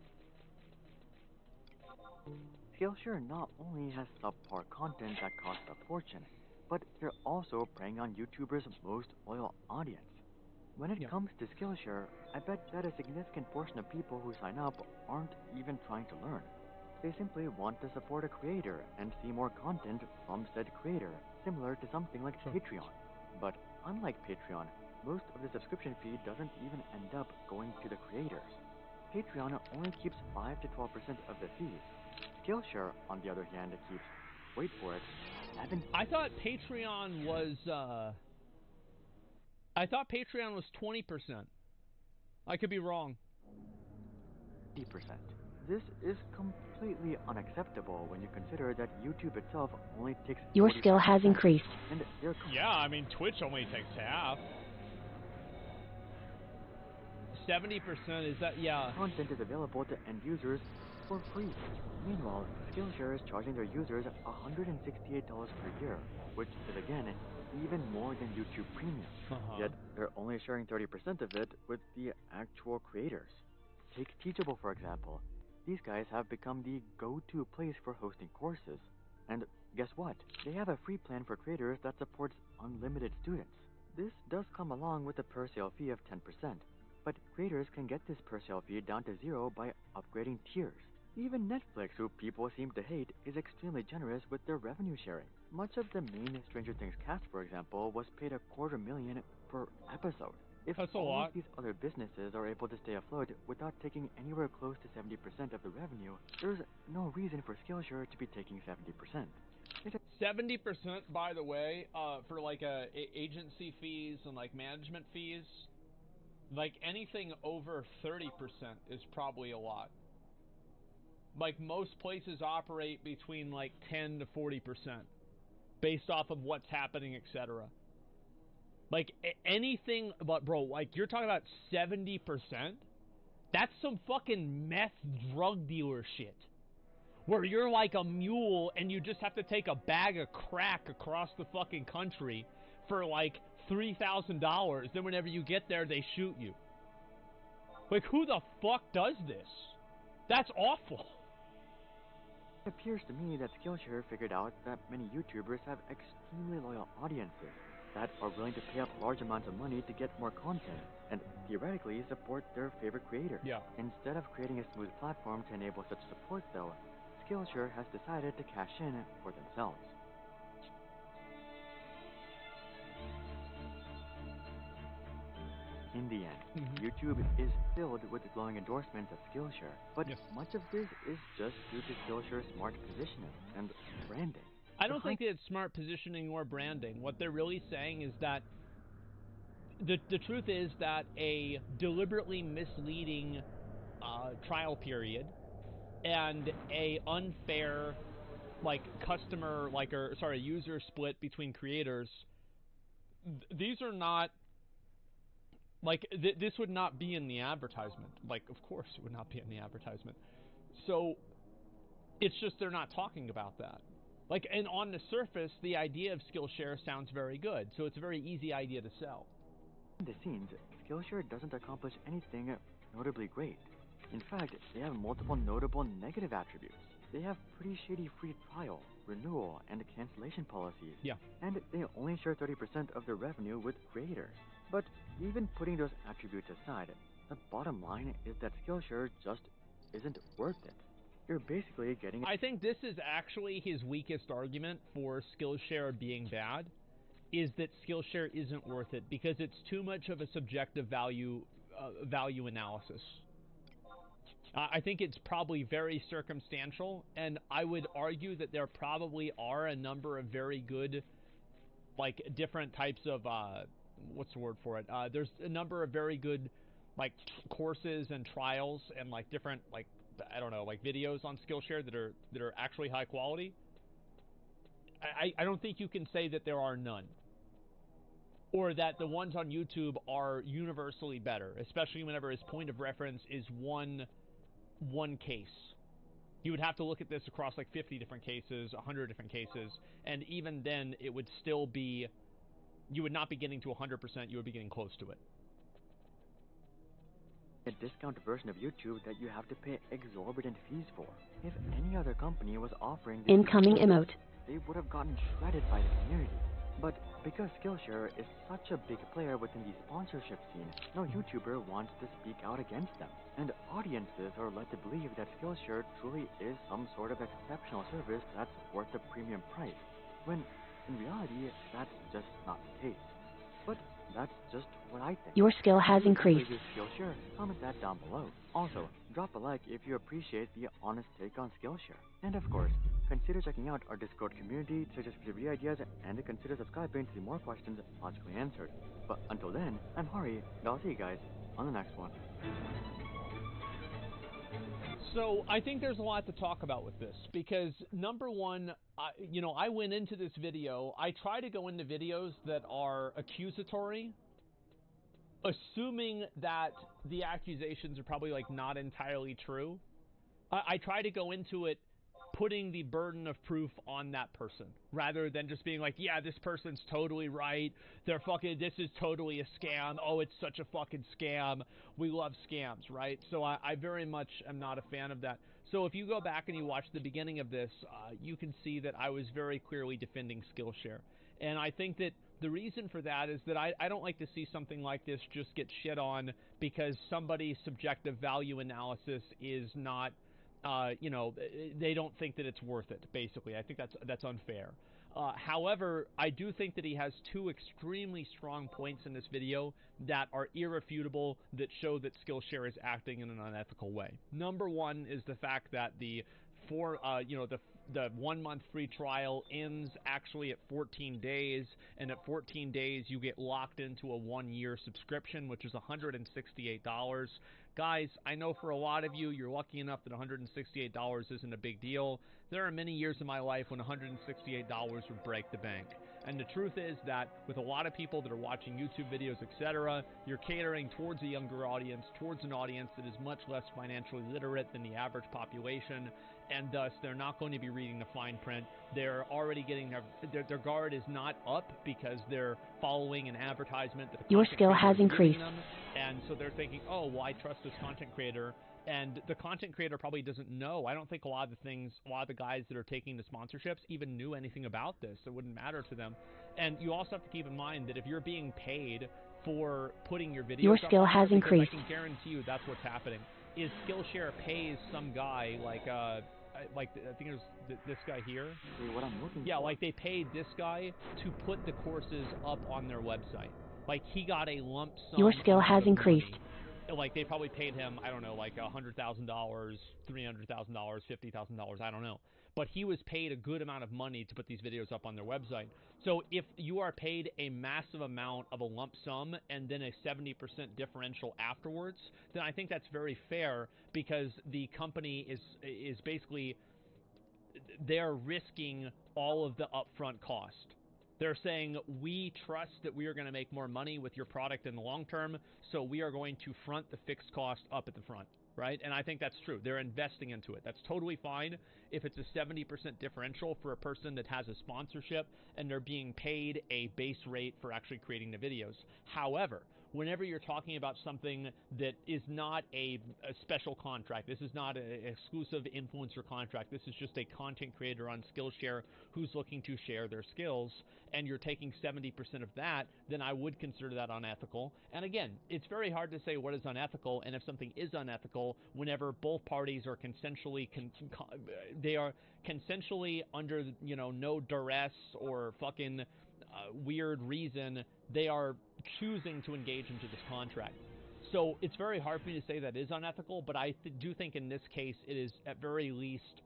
Skillshare not only has subpar content that costs a fortune, but they're also preying on YouTubers' most loyal audience. When it comes to Skillshare, I bet that a significant portion of people who sign up aren't even trying to learn. They simply want to support a creator and see more content from said creator, similar to something like Patreon. But unlike Patreon, most of the subscription fee doesn't even end up going to the creators. Patreon only keeps 5 to 12% of the fees. Skillshare, on the other hand, keeps, wait for it, 7. I thought Patreon was 20%. I could be wrong. 50%. This is completely unacceptable when you consider that YouTube itself only takes. Your skill has increased. And yeah, I mean, Twitch only takes half. 70% is that, yeah. Content is available to end users for free. Meanwhile, Skillshare is charging their users $168 per year, which is again even more than YouTube Premium. Yet they're only sharing 30% of it with the actual creators. Take Teachable, for example. These guys have become the go-to place for hosting courses. And guess what? They have a free plan for creators that supports unlimited students. This does come along with a per-sale fee of 10%, but creators can get this per-sale fee down to 0 by upgrading tiers. Even Netflix, who people seem to hate, is extremely generous with their revenue sharing. Much of the main Stranger Things cast, for example, was paid $250,000 per episode. If all of these other businesses are able to stay afloat without taking anywhere close to 70% of the revenue, there's no reason for Skillshare to be taking 70%. 70%, by the way, for like agency fees and like management fees, like anything over 30% is probably a lot. Like most places operate between like 10 to 40% based off of what's happening, etc. Like anything, but bro, like you're talking about 70%? That's some fucking meth drug dealer shit. Where you're like a mule and you just have to take a bag of crack across the fucking country for like $3,000. Then whenever you get there, they shoot you. Like who the fuck does this? That's awful. It appears to me that Skillshare figured out that many YouTubers have extremely loyal audiences that are willing to pay up large amounts of money to get more content and theoretically support their favorite creators. Yeah. Instead of creating a smooth platform to enable such support, though, Skillshare has decided to cash in for themselves. In the end, YouTube is filled with glowing endorsements of Skillshare, but much of this is just due to Skillshare's smart positioning and branding. I don't think it's smart positioning or branding. What they're really saying is that the truth is that a deliberately misleading trial period and a unfair user split between creators, these are not this would not be in the advertisement. Of course it would not be in the advertisement. So it's just they're not talking about that. And on the surface, the idea of Skillshare sounds very good, so it's a very easy idea to sell. Behind the scenes, Skillshare doesn't accomplish anything notably great. In fact, they have multiple notable negative attributes. They have pretty shady free trial, renewal, and cancellation policies. Yeah. And they only share 30% of their revenue with creators. But even putting those attributes aside, the bottom line is that Skillshare just isn't worth it. You're basically getting... I think this is actually his weakest argument for Skillshare being bad, is that Skillshare isn't worth it because it's too much of a subjective value analysis. I think it's probably very circumstantial, and I would argue that there probably are a number of very good, different types of, what's the word for it? There's a number of very good, courses and trials and, different, I don't know, videos on Skillshare that are actually high quality. I don't think you can say that there are none. Or that the ones on YouTube are universally better, especially whenever his point of reference is one case. You would have to look at this across 50 different cases, 100 different cases, and even then it would still be, you would not be getting to 100%, you would be getting close to it. A discount version of YouTube that you have to pay exorbitant fees for. If any other company was offering this incoming emote, they would have gotten shredded by the community. But because Skillshare is such a big player within the sponsorship scene, no YouTuber wants to speak out against them. And audiences are led to believe that Skillshare truly is some sort of exceptional service that's worth a premium price, when in reality, that's just not the case. But that's just what I think. Your skill has increased. Skillshare, comment that down below. Also, drop a like if you appreciate the honest take on Skillshare. And of course, consider checking out our Discord community to suggest video ideas and consider subscribing to see more questions logically answered. But until then, I'm Hari, and I'll see you guys on the next one. So I think there's a lot to talk about with this because number one, I went into this video. I try to go into videos that are accusatory, assuming that the accusations are probably not entirely true. I try to go into it putting the burden of proof on that person rather than just being yeah, this person's totally right. This is totally a scam. Oh, it's such a fucking scam. We love scams, right? So I very much am not a fan of that. So if you go back and you watch the beginning of this, you can see that I was very clearly defending Skillshare. And I think that the reason for that is that I don't like to see something like this just get shit on because somebody's subjective value analysis is not they don't think that it's worth it, basically. I think that's unfair. However, I do think that he has two extremely strong points in this video that are irrefutable that show that Skillshare is acting in an unethical way. Number one is the fact that the 1 month free trial ends actually at 14 days, and at 14 days you get locked into a 1-year subscription, which is $168. Guys, I know for a lot of you, you're lucky enough that $168 isn't a big deal. There are many years in my life when $168 would break the bank. And the truth is that with a lot of people that are watching YouTube videos, etc., you're catering towards a younger audience, towards an audience that is much less financially literate than the average population, and thus they're not going to be reading the fine print. They're already getting their guard is not up because they're following an advertisement that the your skill has increased. Them, and so they're thinking, oh, well, I trust this content creator. And the content creator probably doesn't know. I don't think a lot of the guys that are taking the sponsorships even knew anything about this. It wouldn't matter to them. And you also have to keep in mind that if you're being paid for putting your videos your up skill has increased. I can guarantee you that's what's happening. Is Skillshare pays some guy I think it was this guy here. What I'm looking yeah, for. They paid this guy to put the courses up on their website. He got a lump sum. Your skill has increased. like they probably paid him, I don't know, like $100,000, $300,000, $50,000, I don't know. But he was paid a good amount of money to put these videos up on their website. So if you are paid a massive amount of a lump sum and then a 70% differential afterwards, then I think that's very fair, because the company is basically, they're risking all of the upfront cost. They're saying, we trust that we are going to make more money with your product in the long term, so we are going to front the fixed cost up at the front, right? And I think that's true. They're investing into it. That's totally fine if it's a 70% differential for a person that has a sponsorship and they're being paid a base rate for actually creating the videos. However, whenever you're talking about something that is not a special contract, this is not an exclusive influencer contract, this is just a content creator on Skillshare who's looking to share their skills, and you're taking 70% of that, then I would consider that unethical. And again, it's very hard to say what is unethical, and if something is unethical, whenever both parties are consensually, they are consensually under, you know, no duress or fucking weird reason, they are choosing to engage into this contract. So it's very hard for me to say that is unethical, but I do think in this case it is at very least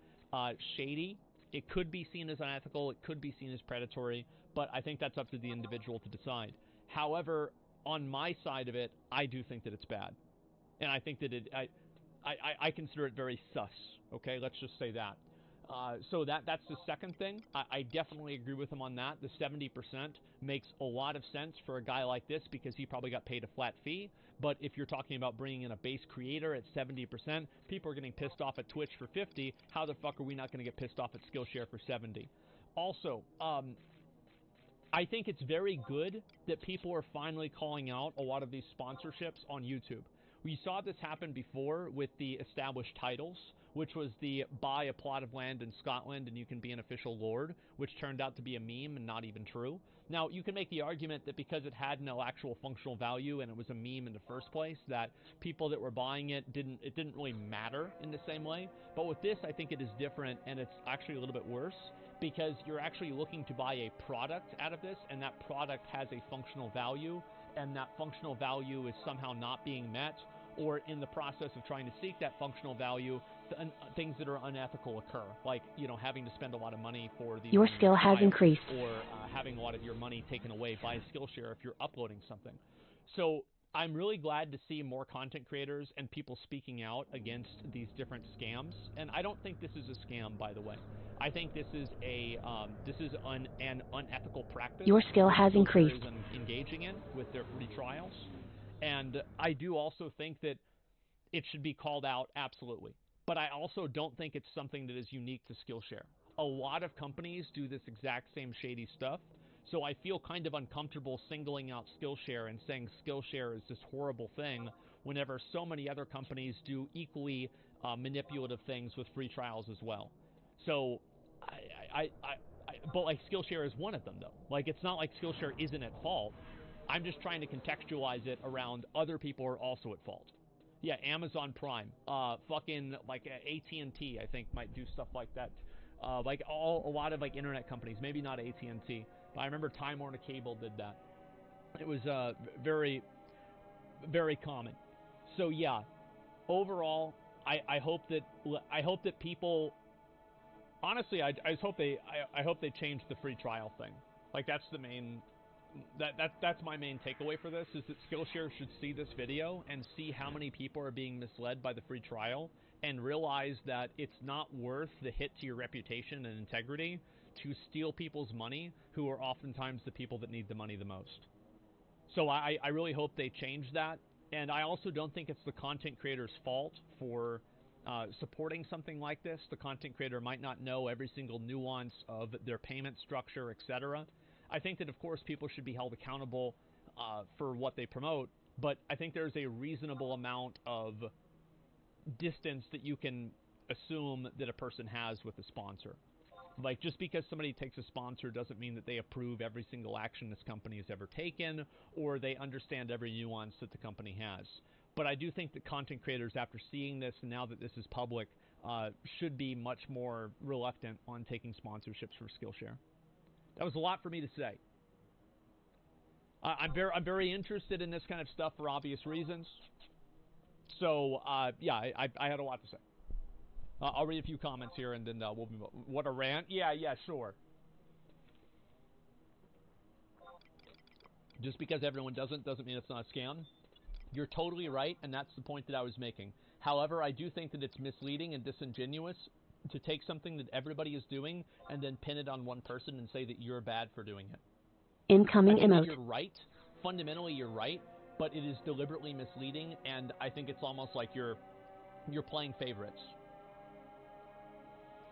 shady. It could be seen as unethical, it could be seen as predatory, but I think that's up to the individual to decide. However, on my side of it, I do think that it's bad. And I think that I consider it very sus, okay? Let's just say that. So that's the second thing. I definitely agree with him on that. The 70% makes a lot of sense for a guy like this because he probably got paid a flat fee. But if you're talking about bringing in a base creator at 70%, people are getting pissed off at Twitch for 50. How the fuck are we not going to get pissed off at Skillshare for 70? Also, I think it's very good that people are finally calling out a lot of these sponsorships on YouTube. We saw this happen before with the established titles, which was the buy a plot of land in Scotland and you can be an official lord, which turned out to be a meme and not even true. Now, you can make the argument that because it had no actual functional value and it was a meme in the first place, that people that were buying it didn't really matter in the same way. But with this, I think it is different, and it's actually a little bit worse, because you're actually looking to buy a product out of this, and that product has a functional value, and that functional value is somehow not being met, or in the process of trying to seek that functional value, things that are unethical occur, like, you know, having to spend a lot of money for these. Your skill has increased. Or having a lot of your money taken away by Skillshare if you're uploading something. So I'm really glad to see more content creators and people speaking out against these different scams. And I don't think this is a scam, by the way. I think this is an unethical practice. Your skill has increased. Engaging in with their free trials. And I do also think that it should be called out, absolutely. But I also don't think it's something that is unique to Skillshare. A lot of companies do this exact same shady stuff, so I feel kind of uncomfortable singling out Skillshare and saying Skillshare is this horrible thing whenever so many other companies do equally manipulative things with free trials as well. So, but like Skillshare is one of them, though. Like, it's not like Skillshare isn't at fault. I'm just trying to contextualize it around other people are also at fault. Yeah, Amazon Prime, fucking like AT&T, I think might do stuff like that. Like a lot of like internet companies, maybe not AT&T, but I remember Time Warner Cable did that. It was very, very common. So yeah, overall, I hope that people, honestly, I just hope they change the free trial thing. Like that's the main. That's my main takeaway for this, is that Skillshare should see this video and see how many people are being misled by the free trial and realize that it's not worth the hit to your reputation and integrity to steal people's money who are oftentimes the people that need the money the most. So I really hope they change that, and I also don't think it's the content creator's fault for supporting something like this. The content creator might not know every single nuance of their payment structure, etc. I think that, of course, people should be held accountable for what they promote, but I think there's a reasonable amount of distance that you can assume that a person has with a sponsor. Like, just because somebody takes a sponsor doesn't mean that they approve every single action this company has ever taken, or they understand every nuance that the company has. But I do think that content creators, after seeing this, and now that this is public, should be much more reluctant on taking sponsorships for Skillshare. That was a lot for me to say. I'm very interested in this kind of stuff for obvious reasons. So, yeah, I had a lot to say. I'll read a few comments here, and then we'll be... What a rant? Yeah, sure. Just because everyone doesn't mean it's not a scam. You're totally right, and that's the point that I was making. However, I do think that it's misleading and disingenuous to take something that everybody is doing and then pin it on one person and say that you're bad for doing it. Incoming emote. You're right. Fundamentally, you're right, but it is deliberately misleading, and I think it's almost like you're playing favorites.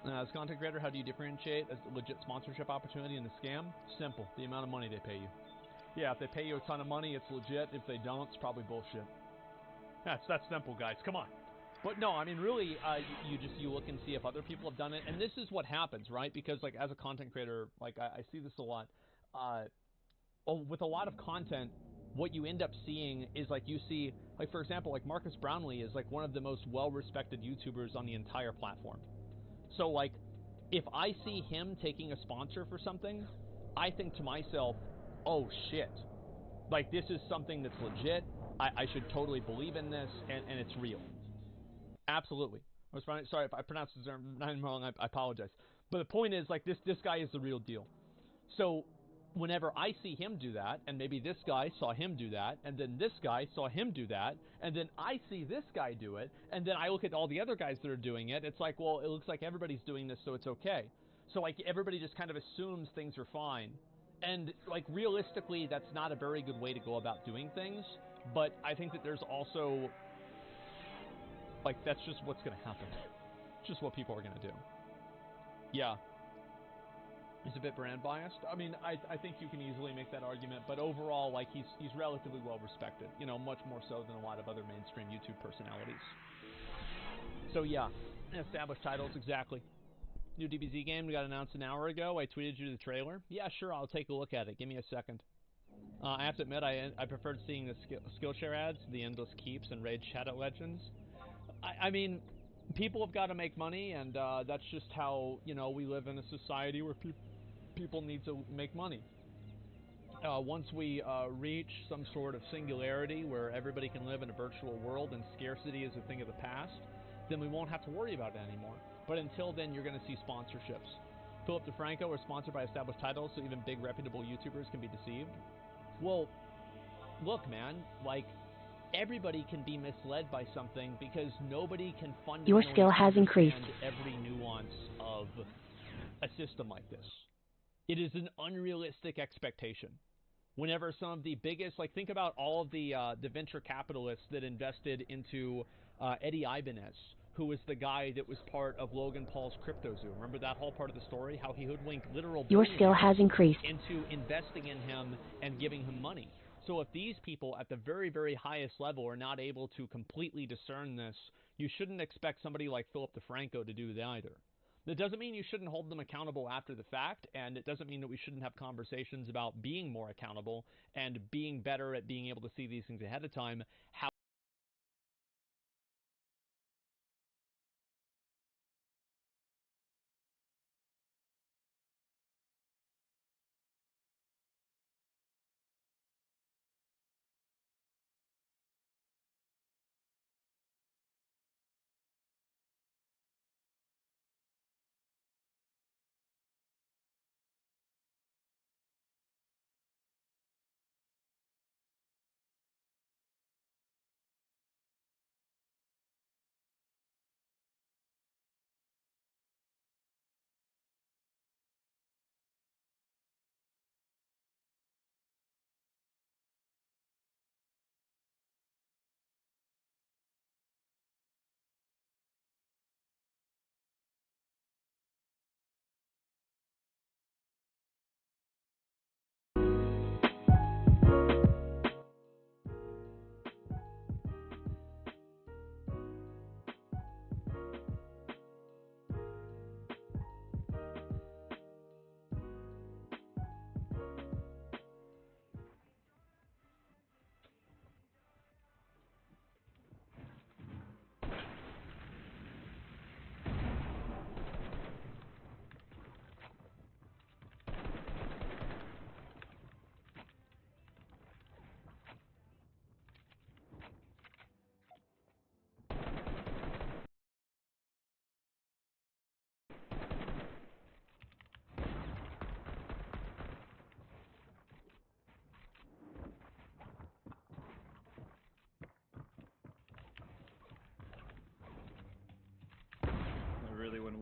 As a content creator, how do you differentiate a legit sponsorship opportunity and a scam? Simple. The amount of money they pay you. Yeah, if they pay you a ton of money, it's legit. If they don't, it's probably bullshit. That's simple, guys. Come on. But no, I mean, really, you look and see if other people have done it, and this is what happens, right? Because, like, as a content creator, like, I see this a lot. With a lot of content, what you end up seeing is, like, you see, like, for example, like, Marcus Brownlee is, like, one of the most well-respected YouTubers on the entire platform. So, like, if I see him taking a sponsor for something, I think to myself, oh shit, like, this is something that's legit. I should totally believe in this, and it's real. Absolutely. Sorry if I pronounced his name wrong, I apologize. But the point is, like, this guy is the real deal. So whenever I see him do that, and maybe this guy saw him do that, and then this guy saw him do that, and then I see this guy do it, and then I look at all the other guys that are doing it, it's like, well, it looks like everybody's doing this, so it's okay. So, like, everybody just kind of assumes things are fine. And, like, realistically, that's not a very good way to go about doing things, but I think that there's also, like, that's just what's going to happen. It's just what people are going to do. Yeah. He's a bit brand biased. I mean, I think you can easily make that argument, but overall, like, he's relatively well respected. You know, much more so than a lot of other mainstream YouTube personalities. So, yeah. Established titles, exactly. New DBZ game we got announced an hour ago. I tweeted you the trailer. Yeah, sure, I'll take a look at it. Give me a second. I have to admit, I preferred seeing the Skillshare ads, the Endless Keeps, and Raid Shadow Legends. I mean, people have got to make money, and that's just how, you know, we live in a society where people need to make money. Once we reach some sort of singularity where everybody can live in a virtual world and scarcity is a thing of the past, then we won't have to worry about it anymore. But until then, you're going to see sponsorships. Philip DeFranco are sponsored by established titles, so even big reputable YouTubers can be deceived. Well, look, man, like, everybody can be misled by something because nobody can fundamentally Your skill has increased. every nuance of a system like this. It is an unrealistic expectation. Whenever some of the biggest, like, think about all of the venture capitalists that invested into Eddie Ibanez, who was the guy that was part of Logan Paul's CryptoZoo. Remember that whole part of the story? How he hoodwinked literal Your skill has increased into investing in him and giving him money. So if these people at the very, very highest level are not able to completely discern this, you shouldn't expect somebody like Philip DeFranco to do that either. That doesn't mean you shouldn't hold them accountable after the fact, and it doesn't mean that we shouldn't have conversations about being more accountable and being better at being able to see these things ahead of time.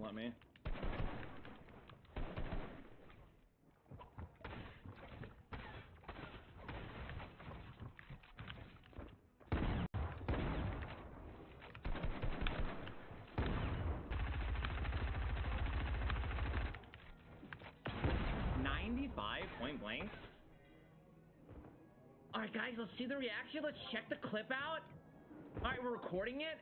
won't let me. Point blank. Alright guys, let's see the reaction. Let's check the clip out. Alright, we're recording it.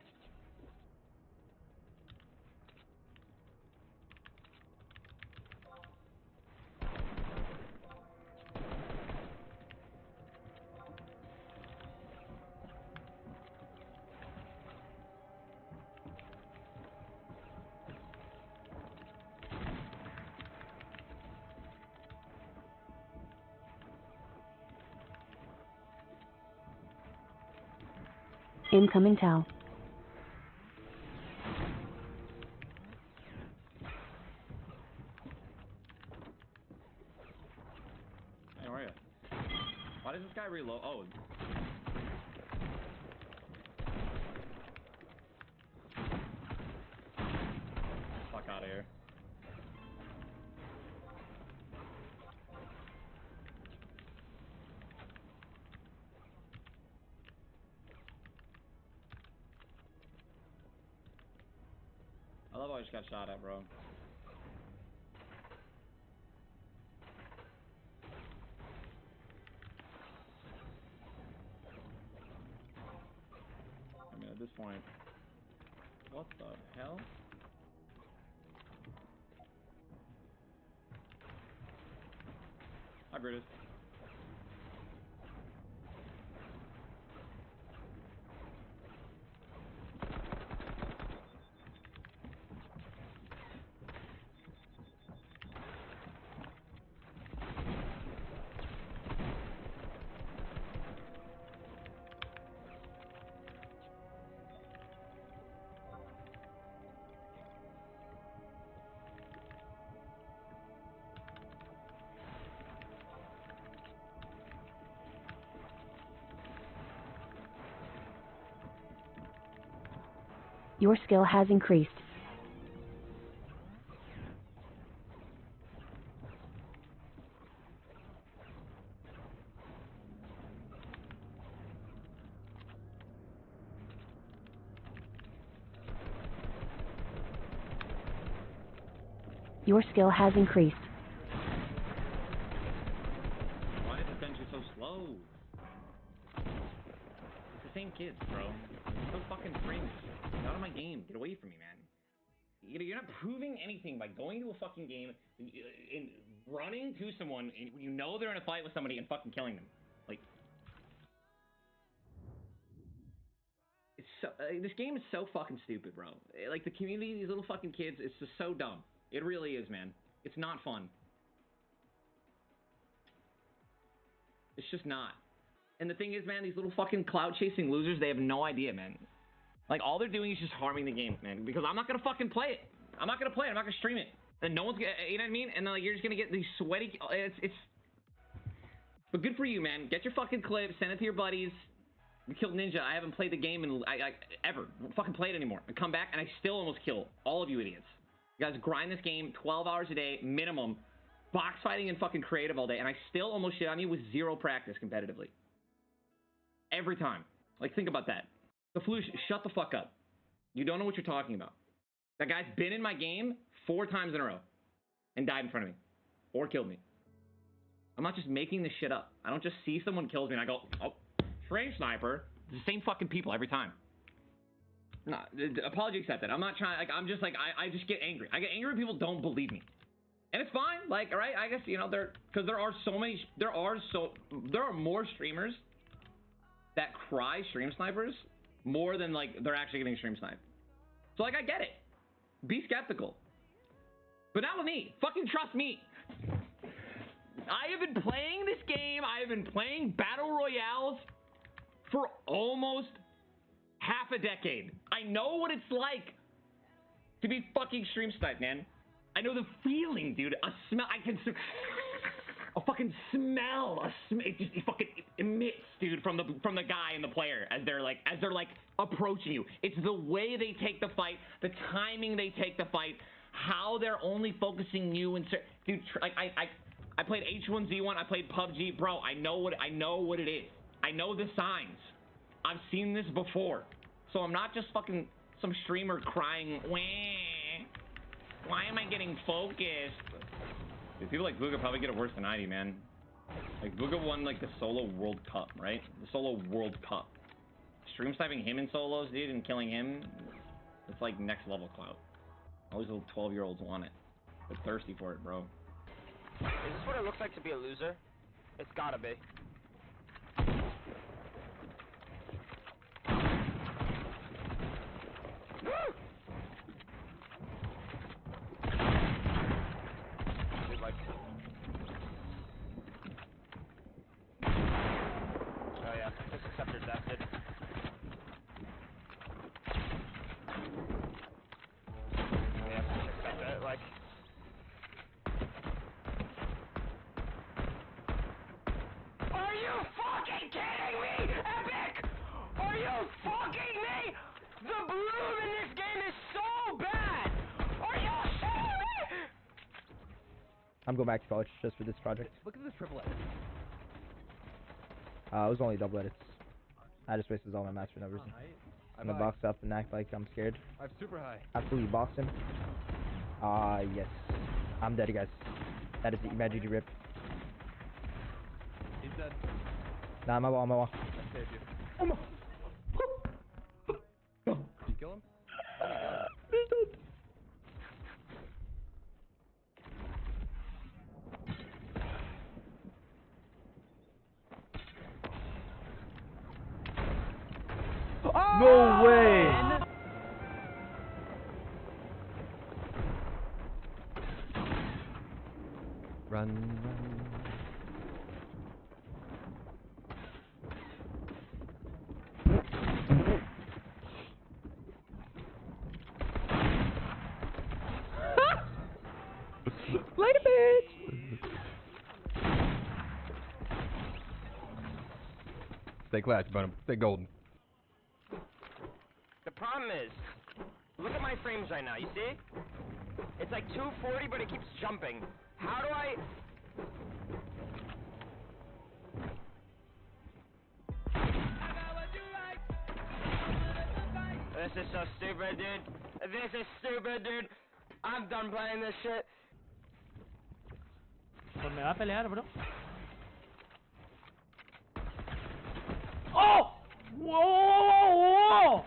Incoming Tau. Hey, where are you? Why does this guy reload? Oh. Fuck out of here. I love how I just got shot at, bro. I mean, at this point, what the hell? Hi, Brutus. Your skill has increased. Your skill has increased. Why is the bench so slow? It's the same kids, bro. So fucking cringe. Get out of my game. Get away from me, man. You're not proving anything by going to a fucking game and running to someone and you know they're in a fight with somebody and fucking killing them. Like, it's so, this game is so fucking stupid, bro. Like, the community, these little fucking kids, it's just so dumb. It really is, man. It's not fun. It's just not. And the thing is, man, these little fucking cloud-chasing losers, they have no idea, man. Like, all they're doing is just harming the game, man. Because I'm not gonna fucking play it. I'm not gonna play it. I'm not gonna stream it. And no one's gonna, you know what I mean? And then, like, you're just gonna get these sweaty, but good for you, man. Get your fucking clip, send it to your buddies. We killed Ninja. I haven't played the game in, ever. Don't fucking play it anymore. I come back, and I still almost kill all of you idiots. You guys grind this game 12 hours a day, minimum. Box fighting and fucking creative all day, and I still almost shit on you with zero practice competitively. Every time. Like, think about that. The Floosh, shut the fuck up. You don't know what you're talking about. That guy's been in my game 4 times in a row and died in front of me. Or killed me. I'm not just making this shit up. I don't just see someone kills me and I go, oh, frame sniper. It's the same fucking people every time. No, apology accepted. I'm not trying, like, I'm just like, I just get angry. I get angry when people don't believe me. And it's fine, like, all right, I guess, you know, because there are so many, there are more streamers that cry stream snipers more than, like, they're actually getting stream sniped. So, like, I get it. Be skeptical. But not with me. Fucking trust me. I have been playing this game, I have been playing Battle Royales for almost half a decade. I know what it's like to be fucking stream sniped, man. I know the feeling, dude. A smell. I can a fucking smell. It fucking emits, dude, from the guy and the player as they're like approaching you. It's the way they take the fight, the timing they take the fight, how they're only focusing you and dude. I played H1Z1. I played PUBG, bro. I know what it is. I know the signs. I've seen this before. So I'm not just fucking some streamer crying. Why am I getting focused? Dude, people like Booga probably get it worse than I do, man. Like Booga won like the solo World Cup, right? The solo World Cup. Stream sniping him in solos, dude, and killing him. It's like next level clout. All these little 12-year-olds want it. They're thirsty for it, bro. Is this what it looks like to be a loser? It's gotta be. Like, oh yeah, just accept your death, dude. Yeah, just accept it, like. Are you fucking kidding me, Epic? Are you fucking me? The bloom in this game is so bad. Are you shitting me? I'm going back to college just for this project. Look at this triple edit. It was only double edits. I just wasted all my mats for no reason. I'm gonna box up and act like I'm scared. I'm super high. Absolutely box him. Yes. I'm dead, guys. That is the Imagine rip. He's dead. Nah, I'm on my wall. I saved you. Oh my. Did you kill him? Oh my god. He's dead. No way! Run. Later, bitch! Stay clutch, Bunham. Stay golden. The problem is, look at my frames right now, you see? It's like 240, but it keeps jumping. How do I... This is so stupid, dude. This is stupid, dude. I'm done playing this shit. Pues me va a pelear, bro. Oh! Whoa, whoa, whoa, whoa!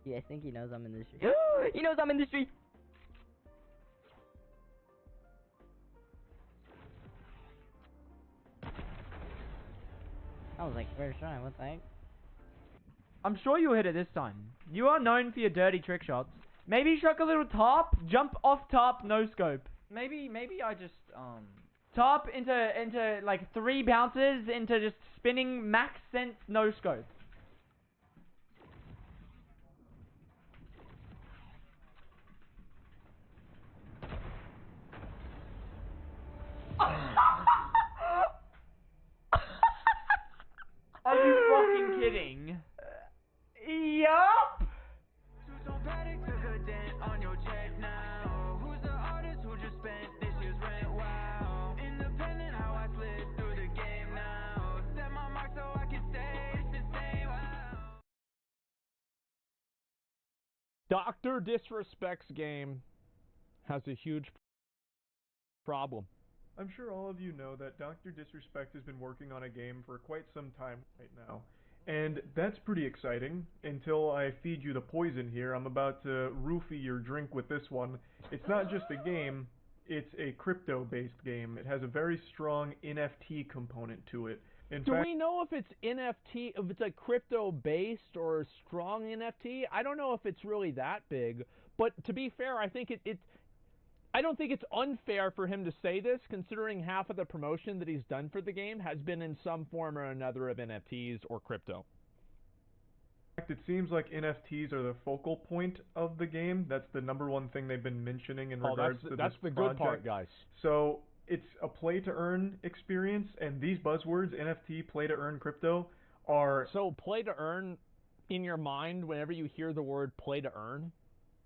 Yeah, I think he knows I'm in this tree. He knows I'm in this tree! I was like, first try, what the heck? I'm sure you'll hit it this time. You are known for your dirty trick shots. Maybe chuck a little top, jump off top, no scope. Maybe I just, top into like 3 bounces into just spinning max sense, no scope. Are you fucking kidding? Yup! Dr. Disrespect's game has a huge problem. I'm sure all of you know that Dr. Disrespect has been working on a game for quite some time right now. And that's pretty exciting, until I feed you the poison here. I'm about to roofie your drink with this one. It's not just a game, it's a crypto-based game. It has a very strong NFT component to it. Do we know if it's NFT, if it's like crypto-based or strong NFT? I don't know if it's really that big, but to be fair, I think I don't think it's unfair for him to say this, considering half of the promotion that he's done for the game has been in some form or another of NFTs or crypto. It seems like NFTs are the focal point of the game. That's the number one thing they've been mentioning in regards to that's this the project. good part, guys. So it's a play-to-earn experience, and these buzzwords, NFT, play-to-earn, crypto, are... So play-to-earn, in your mind, whenever you hear the word play-to-earn,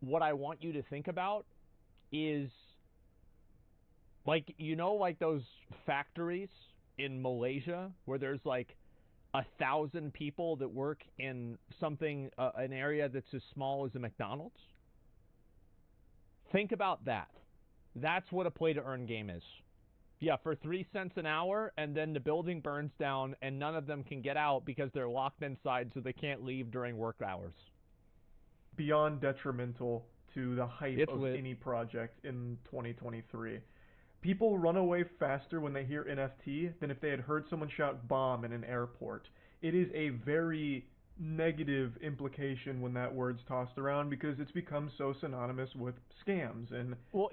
what I want you to think about is, like, you know, like those factories in Malaysia where there's like 1,000 people that work in something, an area that's as small as a McDonald's? Think about that. That's what a play-to-earn game is. Yeah, for 3 cents an hour, and then the building burns down, and none of them can get out because they're locked inside, so they can't leave during work hours. Beyond detrimental to the hype of any project in 2023. People run away faster when they hear NFT than if they had heard someone shout bomb in an airport. It is a very negative implication when that word's tossed around because it's become so synonymous with scams. And well,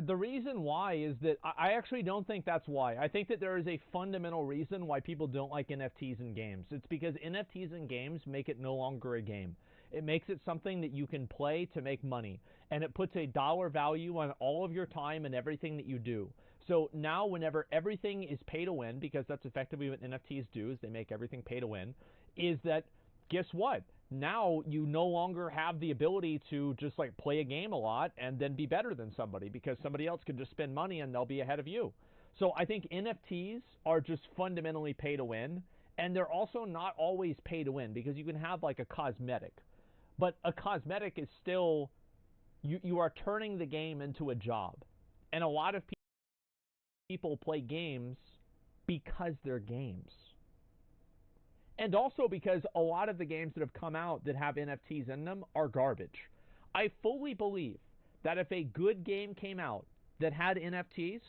the reason why is that I actually don't think that's why. I think that there is a fundamental reason why people don't like NFTs in games. It's because NFTs in games make it no longer a game. It makes it something that you can play to make money, and it puts a dollar value on all of your time and everything that you do. So now whenever everything is pay to win, because that's effectively what NFTs do, is they make everything pay to win, is that, guess what? Now you no longer have the ability to just like play a game a lot and then be better than somebody, because somebody else could just spend money and they'll be ahead of you. So I think NFTs are just fundamentally pay to win, and they're also not always pay to win, because you can have like a cosmetic. But a cosmetic is still, you are turning the game into a job. And a lot of people play games because they're games. And also because a lot of the games that have come out that have NFTs in them are garbage. I fully believe that if a good game came out that had NFTs,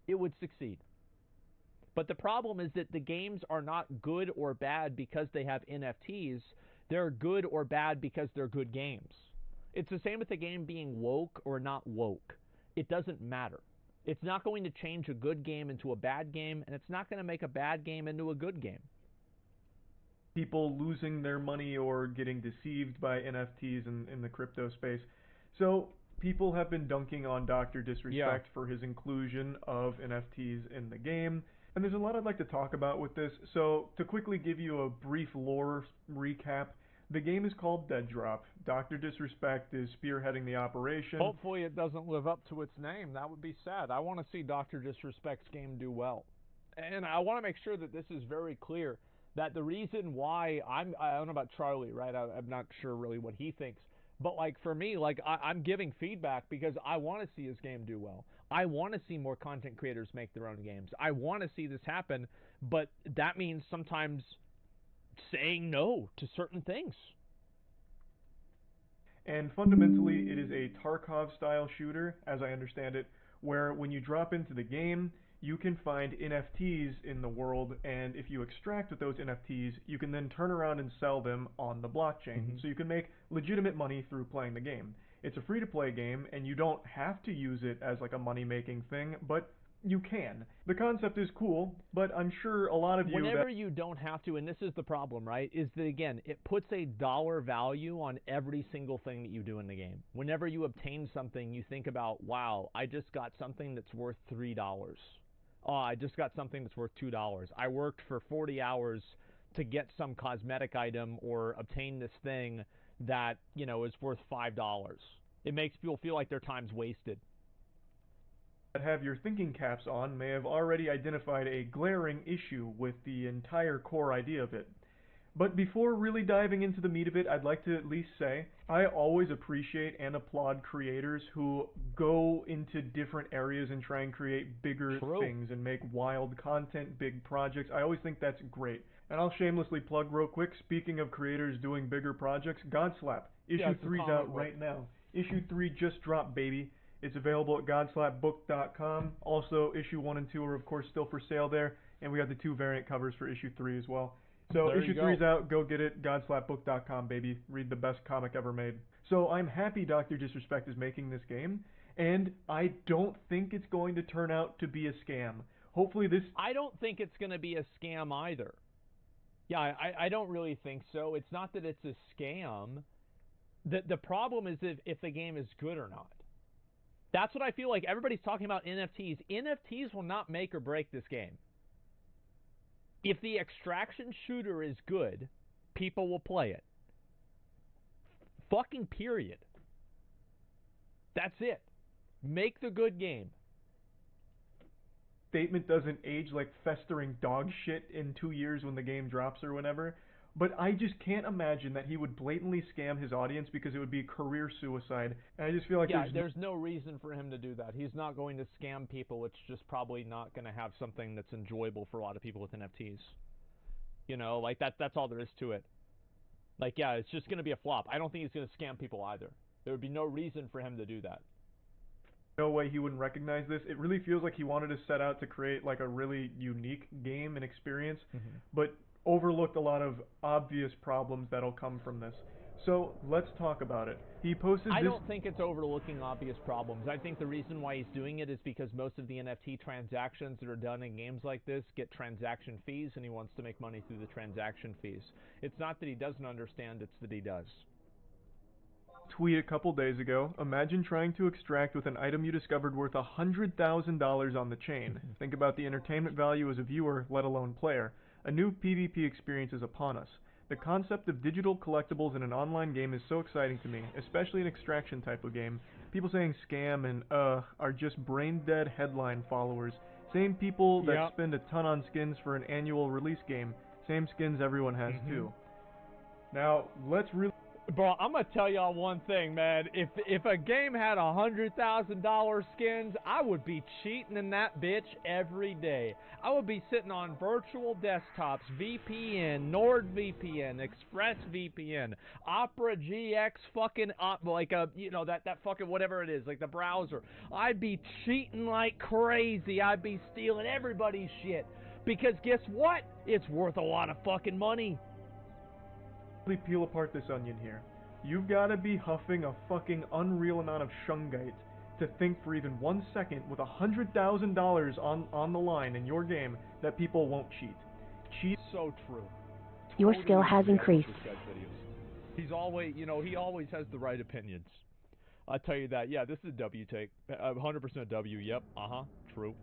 it would succeed. But the problem is that the games are not good or bad because they have NFTs. They're good or bad because they're good games. It's the same with the game being woke or not woke. It doesn't matter. It's not going to change a good game into a bad game, and it's not going to make a bad game into a good game. People losing their money or getting deceived by NFTs in the crypto space. So people have been dunking on Dr. Disrespect for his inclusion of NFTs in the game. And there's a lot I'd like to talk about with this. So to quickly give you a brief lore recap, the game is called Dead Drop. Dr. Disrespect is spearheading the operation. Hopefully it doesn't live up to its name. That would be sad. I want to see Dr. Disrespect's game do well. And I want to make sure that this is very clear, that the reason why I don't know about Charlie, right? I'm not sure really what he thinks. But like for me, like I'm giving feedback because I want to see his game do well. I want to see more content creators make their own games. I want to see this happen, but that means sometimes saying no to certain things. And fundamentally, it is a Tarkov-style shooter, as I understand it, where when you drop into the game, you can find NFTs in the world, and if you extract with those NFTs, you can then turn around and sell them on the blockchain. So you can make legitimate money through playing the game. It's a free-to-play game, and you don't have to use it as like a money-making thing, but you can. The concept is cool, but I'm sure a lot of you... Whenever you don't have to, and this is the problem, right, is that, again, it puts a dollar value on every single thing that you do in the game. Whenever you obtain something, you think about, wow, I just got something that's worth $3. Oh, I just got something that's worth $2. I worked for 40 hours to get some cosmetic item or obtain this thing that, you know, is worth $5. It makes people feel like their time's wasted. That have your thinking caps on may have already identified a glaring issue with the entire core idea of it. But before really diving into the meat of it, I'd like to at least say I always appreciate and applaud creators who go into different areas and try and create bigger things and make wild content, big projects. I always think that's great. And I'll shamelessly plug real quick, speaking of creators doing bigger projects, Godslap. Issue 3's out right now. Issue 3 just dropped, baby. It's available at godslapbook.com. Also, issue 1 and 2 are of course still for sale there, and we got the 2 variant covers for issue 3 as well. So there issue 3's out, go get it, godslapbook.com, baby. Read the best comic ever made. So I'm happy Dr. Disrespect is making this game, and I don't think it's going to turn out to be a scam. Hopefully this... I don't think it's going to be a scam either. Yeah, I don't really think so. It's not that it's a scam. The problem is if the game is good or not. That's what I feel like. Everybody's talking about NFTs. NFTs will not make or break this game. If the extraction shooter is good, people will play it. Fucking period. That's it. Make the good game. Statement doesn't age like festering dog shit in 2 years when the game drops or whenever. But I just can't imagine that he would blatantly scam his audience because it would be career suicide. And I just feel like there's no reason for him to do that. He's not going to scam people. It's just probably not going to have something that's enjoyable for a lot of people with NFTs. You know, like that's all there is to it. Like, yeah, it's just going to be a flop. I don't think he's going to scam people either. There would be no reason for him to do that. No way he wouldn't recognize this. It really feels like he wanted to set out to create like a really unique game and experience, but overlooked a lot of obvious problems that'll come from this. So let's talk about it. He posted I don't think it's overlooking obvious problems. I think the reason why he's doing it is because most of the NFT transactions that are done in games like this get transaction fees, and he wants to make money through the transaction fees. It's not that he doesn't understand, it's that he does. Tweet a couple days ago, imagine trying to extract with an item you discovered worth $100,000 on the chain. Think about the entertainment value as a viewer, let alone player. A new PvP experience is upon us. The concept of digital collectibles in an online game is so exciting to me, especially an extraction type of game. People saying scam and are just brain-dead headline followers. Same people that spend a ton on skins for an annual release game. Same skins everyone has too. Now, let's really... Bro, I'm gonna tell y'all one thing, man. If a game had $100,000 skins, I would be cheating in that bitch every day. I would be sitting on virtual desktops, VPN, NordVPN, ExpressVPN, Opera GX, fucking like a that fucking whatever it is, like the browser. I'd be cheating like crazy. I'd be stealing everybody's shit because guess what? It's worth a lot of fucking money. Peel apart this onion here. You've got to be huffing a fucking unreal amount of shungite to think for even 1 second with $100,000 on the line in your game that people won't cheat. Cheat. So true. Your skill has increased. He's always, he always has the right opinions. I'll tell you that. Yeah, this is a W take. 100% W. Yep. True.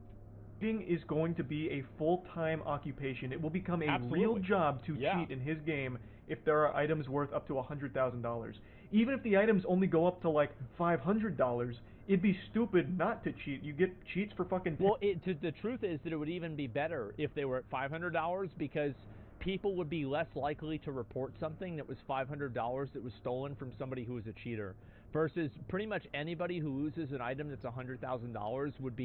Cheating is going to be a full-time occupation. It will become a real job to cheat in his game if there are items worth up to $100,000. Even if the items only go up to like $500, it'd be stupid not to cheat. You get cheats for fucking... Well, the truth is that it would even be better if they were at $500 because people would be less likely to report something that was $500 that was stolen from somebody who was a cheater. Versus pretty much anybody who loses an item that's $100,000 would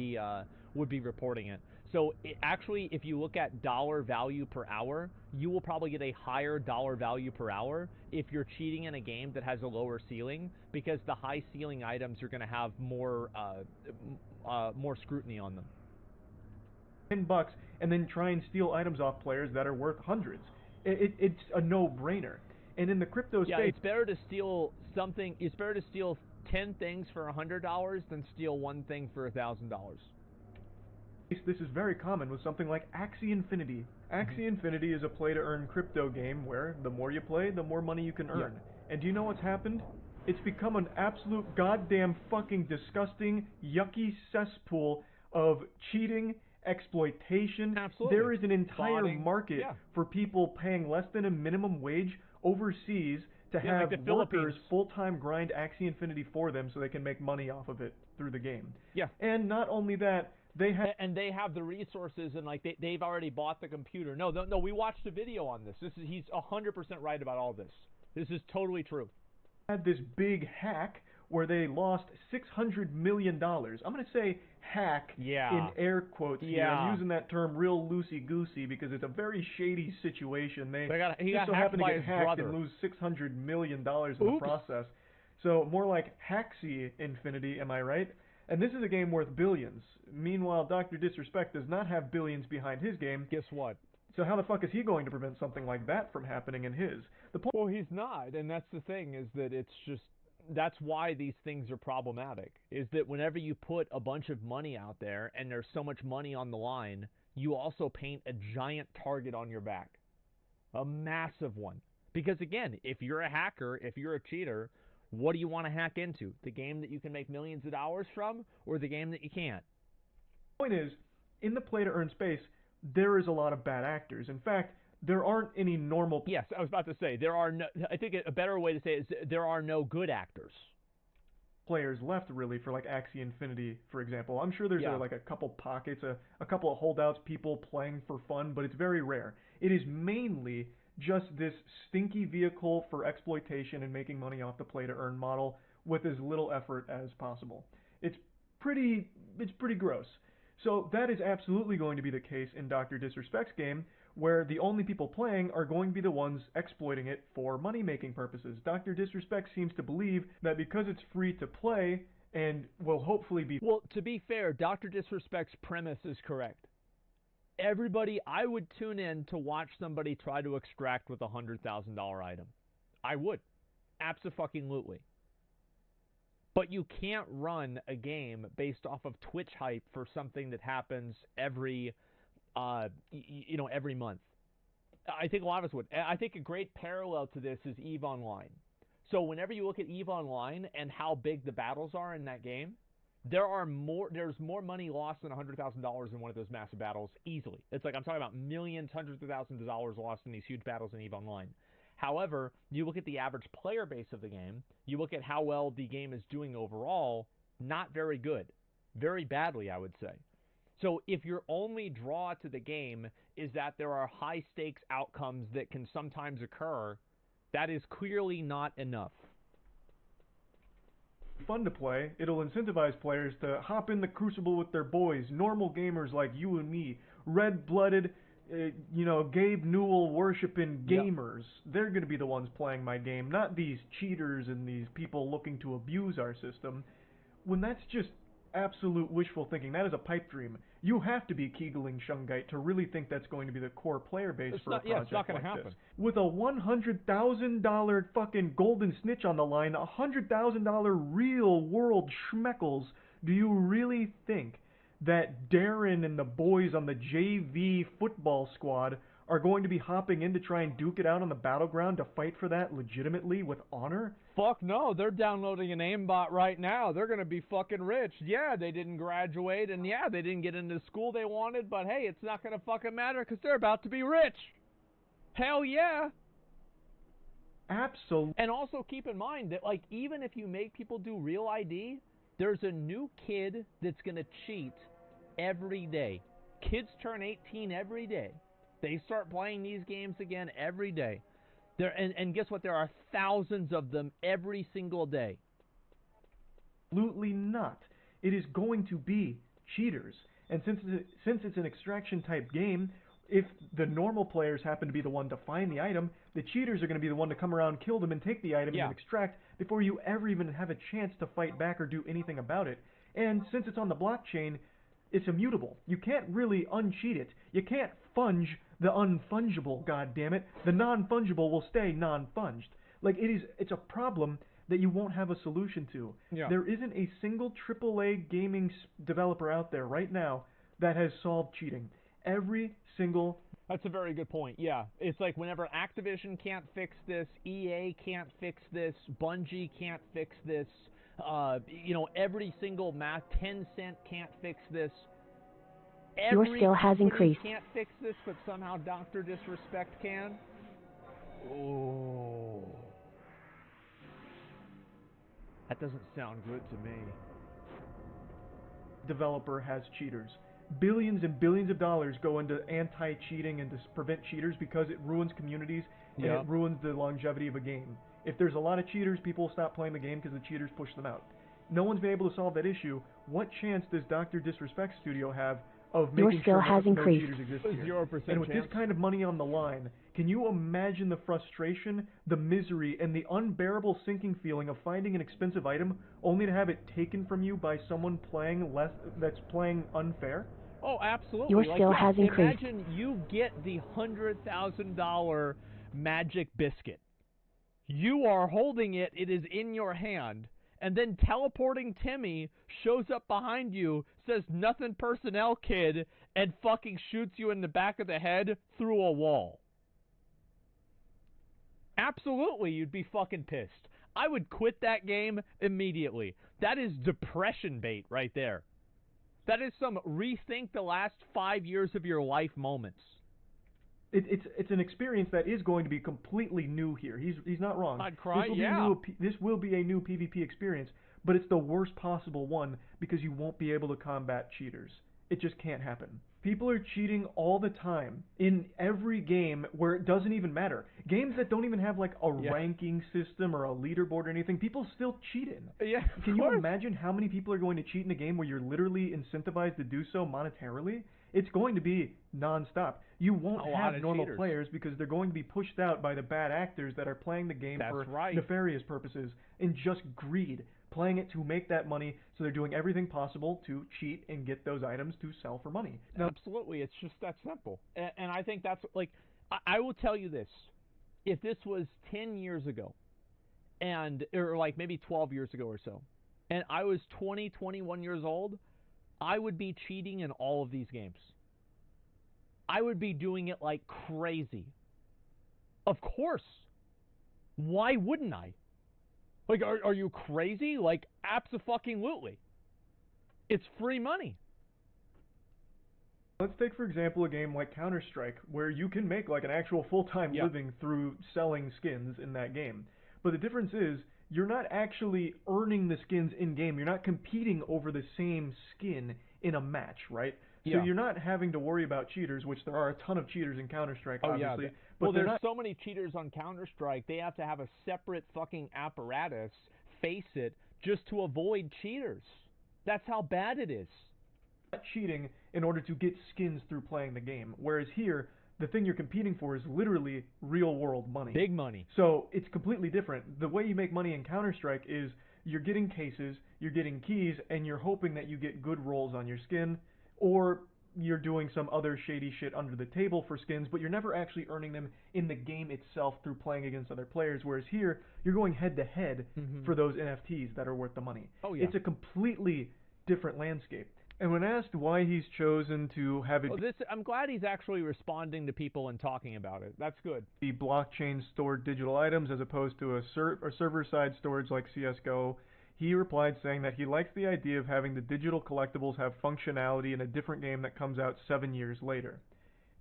be reporting it. So actually, if you look at dollar value per hour, you will probably get a higher dollar value per hour if you're cheating in a game that has a lower ceiling, because the high ceiling items are going to have more scrutiny on them. $10 and then try and steal items off players that are worth hundreds. It's a no-brainer. And in the crypto space, it's better to steal something. It's better to steal 10 things for $100 than steal one thing for $1,000. This is very common with something like Axie Infinity. Axie Infinity is a play-to-earn crypto game where the more you play, the more money you can earn. And do you know what's happened? It's become an absolute goddamn fucking disgusting, yucky cesspool of cheating, exploitation. Absolutely. There is an entire market for people paying less than a minimum wage overseas to have like workers full-time grind Axie Infinity for them so they can make money off of it through the game. Yeah. And not only that, they have the resources, and like they've already bought the computer. No, we watched a video on this. He's 100% right about all this. This is totally true. Had this big hack where they lost $600 million. I'm going to say hack in air quotes here. I'm using that term real loosey-goosey because it's a very shady situation. They just so happen to get hacked and lose $600 million in the process. So more like Haxie Infinity, am I right? And this is a game worth billions. Meanwhile, Dr. Disrespect does not have billions behind his game. Guess what? So how the fuck is he going to prevent something like that from happening in his? Well, he's not, and that's the thing, is that it's just... That's why these things are problematic, is that whenever you put a bunch of money out there and there's so much money on the line, you also paint a giant target on your back. A massive one. Because again, if you're a hacker, if you're a cheater, what do you want to hack into? The game that you can make millions of dollars from, or the game that you can't? The point is, in the play-to-earn space, there is a lot of bad actors. In fact, there aren't any normal... Yes, I was about to say, there are no... I think a better way to say it is there are no good actors. Players left, really, for, like, Axie Infinity, for example. I'm sure there's, like, a couple pockets, a couple of holdouts, people playing for fun, but it's very rare. It is mainly just this stinky vehicle for exploitation and making money off the play-to-earn model with as little effort as possible. It's pretty gross. So that is absolutely going to be the case in Dr. Disrespect's game, where the only people playing are going to be the ones exploiting it for money-making purposes. Dr. Disrespect seems to believe that because it's free to play and will hopefully be... Well, to be fair, Dr. Disrespect's premise is correct. Everybody, I would tune in to watch somebody try to extract with a $100,000 item. I would. Abso-fucking-lutely. But you can't run a game based off of Twitch hype for something that happens every month. I think a lot of us would. I think a great parallel to this is EVE Online. So whenever you look at EVE Online and how big the battles are in that game, there's more money lost than $100,000 in one of those massive battles easily. It's like I'm talking about millions, hundreds of thousands of dollars lost in these huge battles in EVE Online. However, you look at the average player base of the game, you look at how well the game is doing overall, not very good. Very badly, I would say. So if your only draw to the game is that there are high-stakes outcomes that can sometimes occur, that is clearly not enough. Fun to play. It'll incentivize players to hop in the crucible with their boys, normal gamers like you and me, red-blooded, Gabe Newell worshiping gamers. Yep. They're going to be the ones playing my game, not these cheaters and these people looking to abuse our system. When that's just absolute wishful thinking, that is a pipe dream. You have to be Kegeling Shungite to really think that's going to be the core player base for a project like this. Yeah, it's not going to happen. With a $100,000 fucking golden snitch on the line, $100,000 real world schmeckles, do you really think that Darren and the boys on the JV football squad are going to be hopping in to try and duke it out on the battleground to fight for that legitimately with honor? Fuck no, they're downloading an aimbot right now. They're going to be fucking rich. Yeah, they didn't graduate, and yeah, they didn't get into the school they wanted, but hey, it's not going to fucking matter because they're about to be rich. Hell yeah. Absolutely. And also keep in mind that, like, even if you make people do real ID, there's a new kid that's going to cheat every day. Kids turn 18 every day. They start playing these games again every day. And guess what? There are thousands of them every single day. Absolutely not. It is going to be cheaters. And since it's an extraction type game, if the normal players happen to be the one to find the item, the cheaters are going to be the one to come around, kill them, and take the item and extract before you ever even have a chance to fight back or do anything about it. And since it's on the blockchain, it's immutable. You can't really uncheat it. You can't funge the unfungible, goddammit. The non-fungible will stay non-funged. Like, it's a problem that you won't have a solution to. Yeah. There isn't a single AAA gaming developer out there right now that has solved cheating. Every single... That's a very good point, yeah. It's like whenever Activision can't fix this, EA can't fix this, Bungie can't fix this, every single Tencent can't fix this. Your skill has increased. Can't fix this, but somehow Dr. Disrespect can. Oh. That doesn't sound good to me. Developer has cheaters. Billions and billions of dollars go into anti-cheating and to prevent cheaters because it ruins communities and it ruins the longevity of a game. If there's a lot of cheaters, people will stop playing the game because the cheaters push them out. No one's been able to solve that issue. What chance does Dr. Disrespect Studio have of making sure that no cheaters exist here? 0% and with chance. this kind of money on the line, can you imagine the frustration, the misery, and the unbearable sinking feeling of finding an expensive item only to have it taken from you by someone that's playing unfair? Oh, absolutely. Your skill has increased. Imagine you get the $100,000 magic biscuit. You are holding it. It is in your hand. And then teleporting Timmy shows up behind you, says nothing personnel, kid, and fucking shoots you in the back of the head through a wall. Absolutely, you'd be fucking pissed. I would quit that game immediately. That is depression bait right there. That is some rethink the last 5 years of your life moments. It's an experience that is going to be completely new here. He's not wrong. I'd cry, This will be a new PvP experience, but it's the worst possible one because you won't be able to combat cheaters. It just can't happen. People are cheating all the time in every game where it doesn't even matter. Games that don't even have like a ranking system or a leaderboard or anything, people still cheat in. Yeah, Can you imagine how many people are going to cheat in a game where you're literally incentivized to do so monetarily? It's going to be non-stop. You won't have normal players because they're going to be pushed out by the bad actors that are playing the game for nefarious purposes and just greed. Playing it to make that money, so they're doing everything possible to cheat and get those items to sell for money. Now, absolutely, it's just that simple. And I think that's, like, I will tell you this. If this was 10 years ago, or like maybe 12 years ago or so, and I was 20, 21 years old, I would be cheating in all of these games. I would be doing it like crazy. Of course. Why wouldn't I? Like, are you crazy? Like, abso-fucking-lutely. It's free money. Let's take, for example, a game like Counter-Strike, where you can make, like, an actual full-time living through selling skins in that game. But the difference is, you're not actually earning the skins in-game. You're not competing over the same skin in a match, right? So you're not having to worry about cheaters, which there are a ton of cheaters in Counter-Strike, obviously. Yeah. But there's so many cheaters on Counter-Strike, they have to have a separate fucking apparatus, face it, just to avoid cheaters. That's how bad it is. Not cheating in order to get skins through playing the game. Whereas here, the thing you're competing for is literally real-world money. Big money. So it's completely different. The way you make money in Counter-Strike is you're getting cases, you're getting keys, and you're hoping that you get good rolls on your skin, or you're doing some other shady shit under the table for skins, but you're never actually earning them in the game itself through playing against other players, whereas here, you're going head-to-head for those NFTs that are worth the money. It's a completely different landscape. And when asked why he's chosen to have it I'm glad he's actually responding to people and talking about it. That's good. Be blockchain-stored digital items as opposed to a server-side storage like CSGO, he replied saying that he likes the idea of having the digital collectibles have functionality in a different game that comes out 7 years later.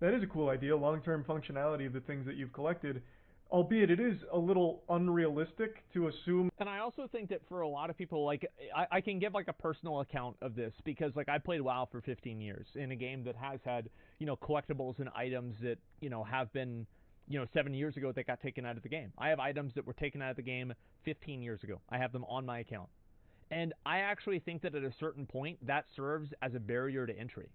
That is a cool idea, long-term functionality of the things that you've collected, albeit it is a little unrealistic to assume. And I also think that for a lot of people, like, I can give like a personal account of this because, like, I played WoW for 15 years in a game that has had, you know, collectibles and items that, you know, have been, you know, 7 years ago that got taken out of the game. I have items that were taken out of the game 15 years ago. I have them on my account. And I actually think that at a certain point, that serves as a barrier to entry.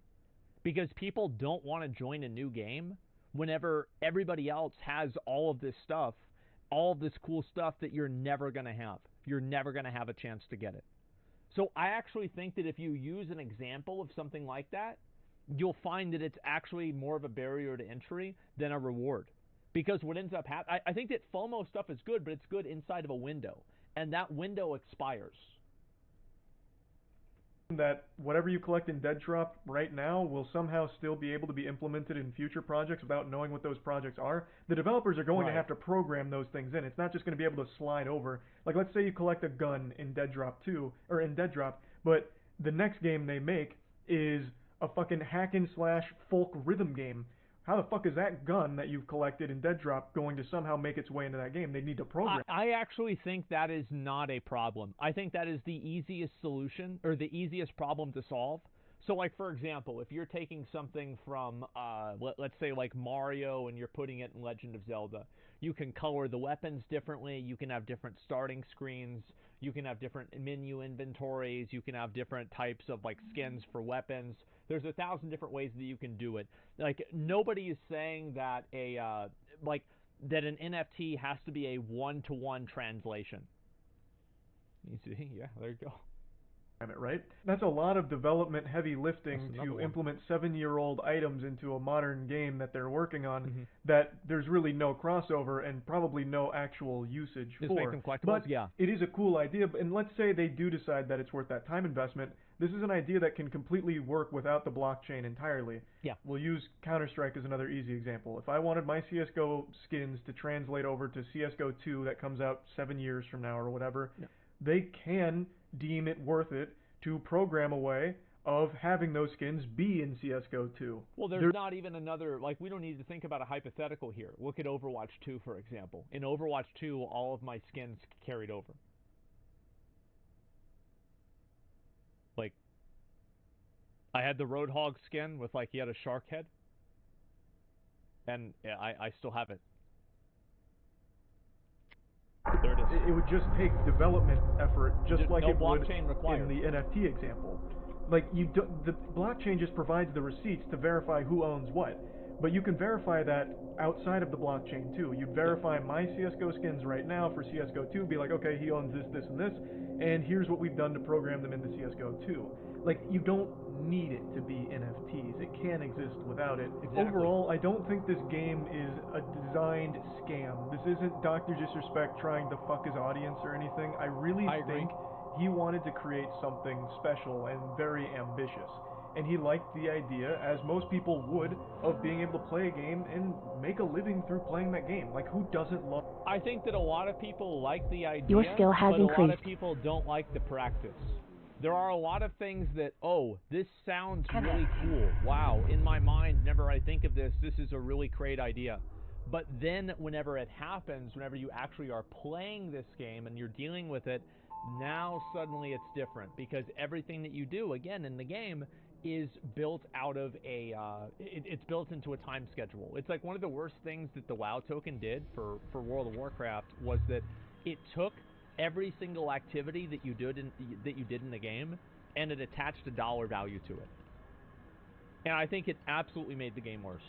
Because people don't want to join a new game whenever everybody else has all of this stuff, all of this cool stuff that you're never going to have. You're never going to have a chance to get it. So I actually think that if you use an example of something like that, you'll find that it's actually more of a barrier to entry than a reward. Because what ends up happening, I think that FOMO stuff is good, but it's good inside of a window. And that window expires. That whatever you collect in Dead Drop right now will somehow still be able to be implemented in future projects without knowing what those projects are. The developers are going to have to program those things in. It's not just going to be able to slide over. Like, let's say you collect a gun in Dead Drop 2, or in Dead Drop, but the next game they make is a fucking hack-and-slash folk rhythm game. How the fuck is that gun that you've collected in Dead Drop going to somehow make its way into that game? They need to program. I actually think that is not a problem. I think that is the easiest solution, or the easiest problem to solve. So, like, for example, if you're taking something from, let's say, like Mario, and you're putting it in Legend of Zelda, you can color the weapons differently, you can have different starting screens, you can have different menu inventories, you can have different types of, like, skins for weapons. There's 1,000 different ways that you can do it. Like, nobody is saying that that an NFT has to be a one-to-one translation. You see? Yeah, there you go. Right? That's a lot of development heavy lifting to implement 7-year-old items into a modern game that they're working on that there's really no crossover and probably no actual usage Just for. make them collectibles? But yeah. It is a cool idea, and let's say they do decide that it's worth that time investment, This is an idea that can completely work without the blockchain entirely. Yeah. We'll use Counter-Strike as another easy example. If I wanted my CSGO skins to translate over to CSGO 2 that comes out 7 years from now or whatever, they can deem it worth it to program a way of having those skins be in CSGO 2. Well, there's not even another, like, we don't need to think about a hypothetical here. Look at Overwatch 2, for example. In Overwatch 2, all of my skins carried over. Like, I had the Roadhog skin with, like, he had a shark head. And I still have it. There it is. It would just take development effort, just like it would required. in the NFT example. Like, the blockchain just provides the receipts to verify who owns what. But you can verify that outside of the blockchain too. You'd verify my CSGO skins right now for CSGO 2, be like, okay, he owns this, this, and this, and here's what we've done to program them into CSGO 2. Like, you don't need it to be NFTs. It can exist without it. Exactly. Overall, I don't think this game is a designed scam. This isn't Dr. Disrespect trying to fuck his audience or anything. I really think he wanted to create something special and very ambitious. And he liked the idea, as most people would, of being able to play a game and make a living through playing that game. Like, who doesn't love... I think that a lot of people like the idea, Your skill has but increased. a lot of people don't like the practice. There are a lot of things that, oh, this sounds really cool. Wow, in my mind, whenever I think of this, this is a really great idea. But then whenever it happens, whenever you actually are playing this game and you're dealing with it, now suddenly it's different. Because everything that you do, again, in the game is built out of a, it's built into a time schedule. It's like one of the worst things that the WoW token did for World of Warcraft was that it took every single activity that you did in the game, and it attached a dollar value to it. And I think it absolutely made the game worse.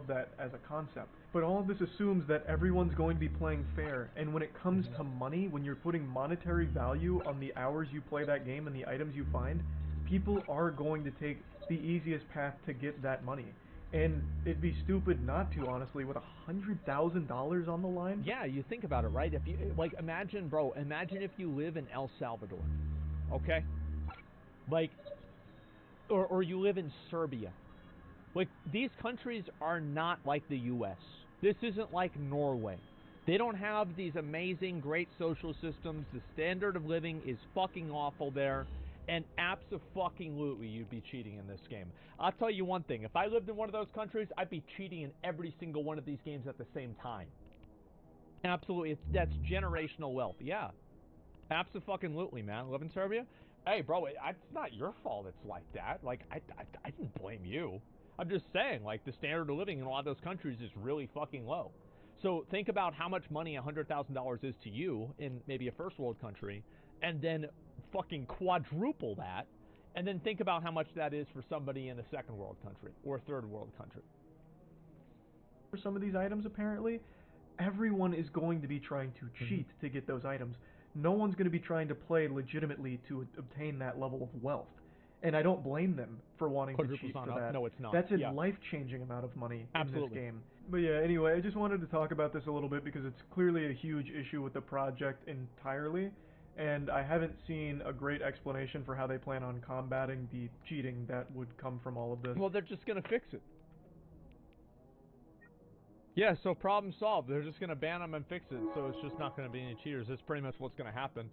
That as a concept. But all of this assumes that everyone's going to be playing fair, and when it comes to money, when you're putting monetary value on the hours you play that game and the items you find, people are going to take the easiest path to get that money. And it'd be stupid not to, honestly, with $100,000 on the line. Yeah, you think about it, right? If you, like, imagine if you live in El Salvador, okay? Like, or you live in Serbia. Like, these countries are not like the U.S. This isn't like Norway. They don't have these amazing, great social systems. The standard of living is fucking awful there. And abso-fucking-lutely, you'd be cheating in this game. I'll tell you one thing. If I lived in one of those countries, I'd be cheating in every single one of these games at the same time. Absolutely. That's generational wealth. Yeah. Abso-fucking-lutely, man. Live in Serbia? Hey, bro, it's not your fault it's like that. Like, I didn't blame you. I'm just saying, like, the standard of living in a lot of those countries is really fucking low. So think about how much money $100,000 is to you in maybe a first world country, and then fucking quadruple that, and then think about how much that is for somebody in a second world country or a third world country. For some of these items, apparently, everyone is going to be trying to cheat to get those items. No one's going to be trying to play legitimately to obtain that level of wealth. And I don't blame them for wanting to cheat for that. No, it's not. That's a life-changing amount of money in this game. But yeah, anyway, I just wanted to talk about this a little bit because it's clearly a huge issue with the project entirely. And I haven't seen a great explanation for how they plan on combating the cheating that would come from all of this. Well, they're just going to fix it. Yeah, so problem solved. They're just going to ban them and fix it, so it's just not going to be any cheaters. That's pretty much what's going to happen.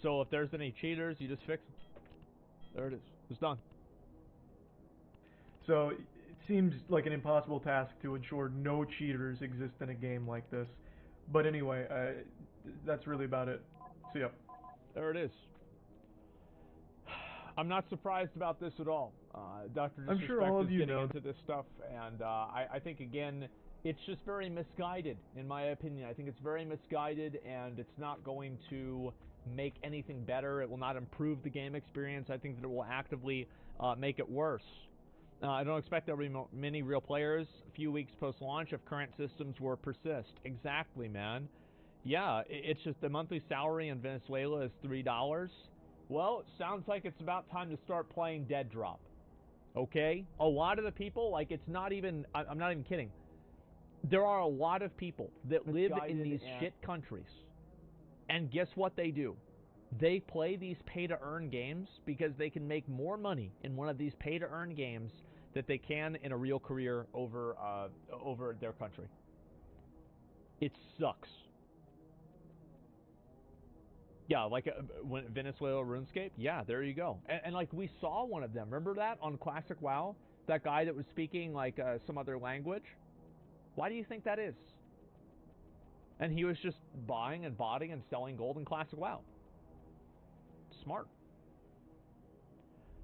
So if there's any cheaters, you just fix them. There it is. It's done. So it seems like an impossible task to ensure no cheaters exist in a game like this. But anyway, that's really about it. See ya. There it is. I'm not surprised about this at all. Dr. Disrespect I'm sure all of is you getting know into this stuff, and I think, again, it's just very misguided, in my opinion. I think it's very misguided, and it's not going to make anything better. It will not improve the game experience. I think that it will actively make it worse. I don't expect there will be many real players a few weeks post-launch if current systems will persist. Exactly, man. Yeah, it's just the monthly salary in Venezuela is $3. Well, it sounds like it's about time to start playing Dead Drop. Okay? A lot of the people, like, it's not even, I'm not even kidding. There are a lot of people that live in these shit countries. And guess what they do? They play these pay-to-earn games because they can make more money in one of these pay-to-earn games that they can in a real career over their country. It sucks. Yeah, like when Venezuela RuneScape. Yeah, there you go. And like we saw one of them. Remember that on Classic WoW? That guy that was speaking like some other language. Why do you think that is? And he was just buying and botting and selling gold in Classic WoW. Smart.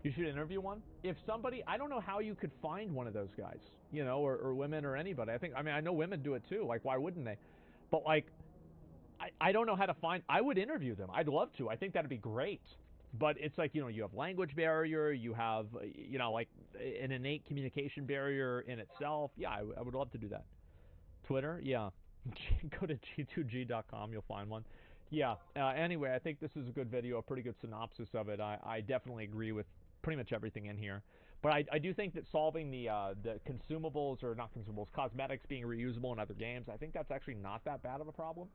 You should interview one. If somebody, I don't know how you could find one of those guys, you know, or women or anybody. I know women do it too. Like, why wouldn't they? But like, I don't know how to find. I would interview them. I'd love to. I think that'd be great. But it's like, you know, you have language barrier. You have, you know, like an innate communication barrier in itself. Yeah, I would love to do that. Twitter, yeah. Go to g2g.com. You'll find one. Yeah. Anyway, I think this is a good video, a pretty good synopsis of it. I definitely agree with pretty much everything in here. But I do think that solving the consumables, or not consumables, cosmetics being reusable in other games, I think that's actually not that bad of a problem.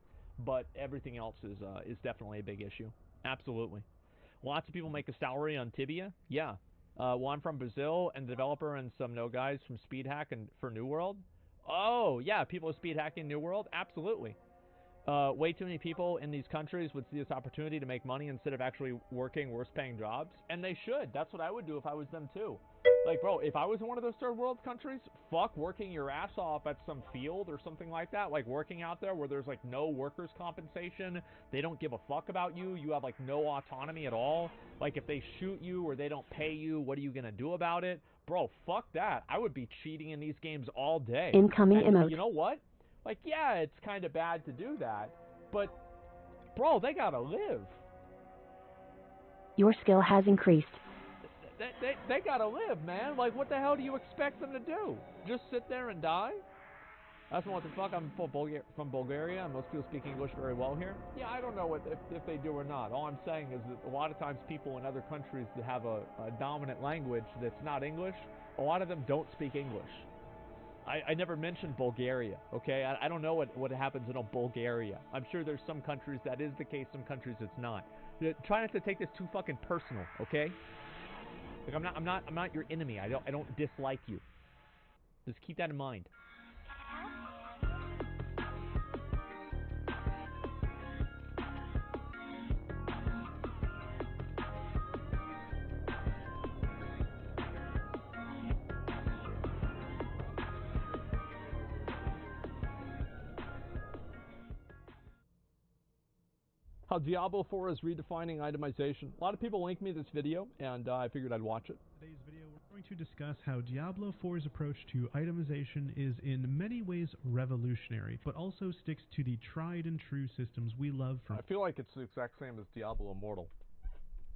But everything else is definitely a big issue. Absolutely. Lots of people make a salary on Tibia. Yeah. Well, I'm from Brazil, and the developer and some guys from Speed Hack and for New World. Oh, yeah, people are speed hacking New World? Absolutely. Way too many people in these countries would see this opportunity to make money instead of actually working worse-paying jobs, and they should. That's what I would do if I was them, too. Like, bro, if I was in one of those third-world countries, fuck working your ass off at some field or something like that, like working out there where there's, like, no workers' compensation, they don't give a fuck about you, you have, like, no autonomy at all. Like, if they shoot you or they don't pay you, what are you gonna do about it? Bro, fuck that. I would be cheating in these games all day. Incoming emote. You know what? Like, yeah, it's kind of bad to do that, but, bro, they gotta live. Your skill has increased. They gotta live, man. Like, what the hell do you expect them to do? Just sit there and die? That's what the fuck. I'm from Bulgaria, and most people speak English very well here. Yeah, I don't know if they do or not. All I'm saying is that a lot of times people in other countries that have a dominant language that's not English, a lot of them don't speak English. I never mentioned Bulgaria, okay? I don't know what happens in Bulgaria. I'm sure there's some countries that is the case, some countries it's not. Try not to take this too fucking personal, okay? Like, I'm not your enemy. I don't dislike you. Just keep that in mind. How Diablo 4 is redefining itemization. A lot of people linked me this video, and I figured I'd watch it. Today's video, we're going to discuss how Diablo 4's approach to itemization is in many ways revolutionary, but also sticks to the tried and true systems we love from I feel like it's the exact same as Diablo Immortal.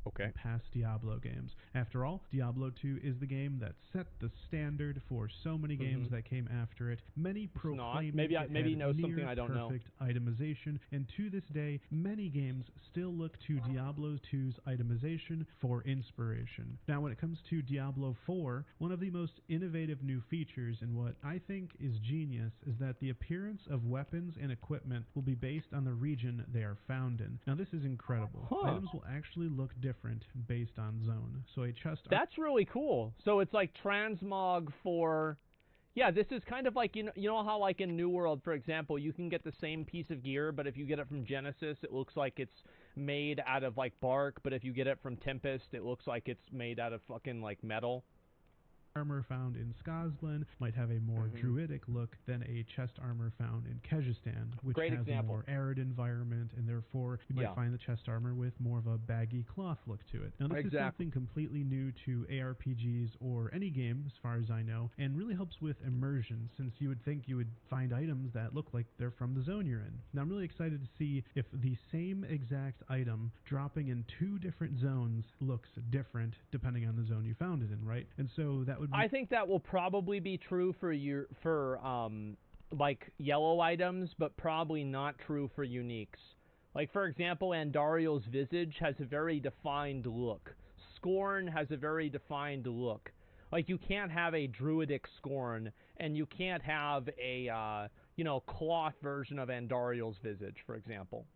Okay. Past Diablo games. After all, Diablo 2 is the game that set the standard for so many games that came after it. Many proclaim maybe you know something I don't know. Perfect itemization, and to this day, many games still look to Diablo 2's itemization for inspiration. Now, when it comes to Diablo 4, one of the most innovative new features, and what I think is genius, is that the appearance of weapons and equipment will be based on the region they are found in. Now, this is incredible. Items will actually look different based on zone. So a chest... That's really cool. So it's like transmog for... Yeah, this is kind of like, you know how like in New World, for example, you can get the same piece of gear, but if you get it from Genesis, it looks like it's made out of like bark, but if you get it from Tempest, it looks like it's made out of fucking like metal. Armor found in Skazglen might have a more druidic look than a chest armor found in Kyrgyzstan, which has a more arid environment, and therefore you might find the chest armor with more of a baggy cloth look to it. Now, this is something completely new to ARPGs or any game, as far as I know, and really helps with immersion, since you would think you would find items that look like they're from the zone you're in. Now, I'm really excited to see if the same exact item dropping in 2 different zones looks different depending on the zone you found it in, right? And so that would be... I think that will probably be true for like yellow items, but probably not true for uniques. Like, for example, Andariel's Visage has a very defined look. Scorn has a very defined look. Like, you can't have a druidic Scorn, and you can't have a, cloth version of Andariel's Visage, for example.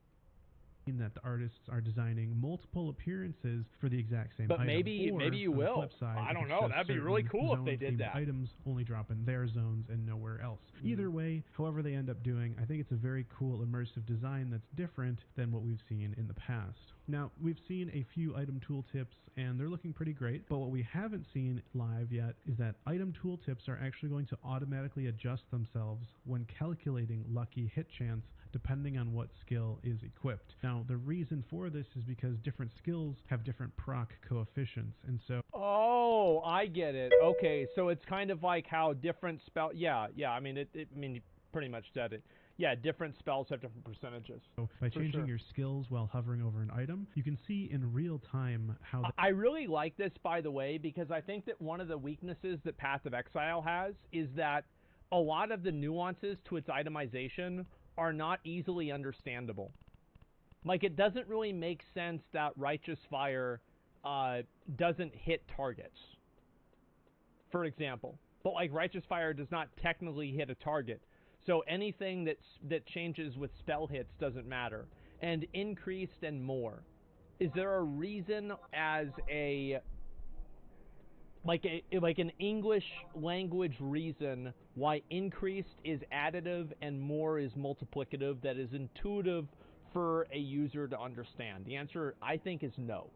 that the artists are designing multiple appearances for the exact same but item. maybe Or, you on the will. flip side, I if don't it's know. just That'd be really certain cool if they did zone-themed that. items only drop in their zones and nowhere else. Either way, however they end up doing, I think it's a very cool immersive design that's different than what we've seen in the past. Now, we've seen a few item tooltips, and they're looking pretty great, but what we haven't seen live yet is that item tooltips are actually going to automatically adjust themselves when calculating lucky hit chance depending on what skill is equipped. Now, the reason for this is because different skills have different proc coefficients, and so... Oh, I get it. Okay, so it's kind of like how different spell... Yeah, I mean, I mean, you pretty much said it. Yeah, different spells have different percentages. So by changing your skills while hovering over an item, you can see in real time how... I really like this, by the way, because I think that one of the weaknesses that Path of Exile has is that a lot of the nuances to its itemization are not easily understandable. Like, it doesn't really make sense that Righteous Fire doesn't hit targets, for example. But, like, Righteous Fire does not technically hit a target. So anything that changes with spell hits doesn't matter. And increased and more. Is there a reason as like an English language reason why increased is additive and more is multiplicative that is intuitive for a user to understand? The answer, I think, is no.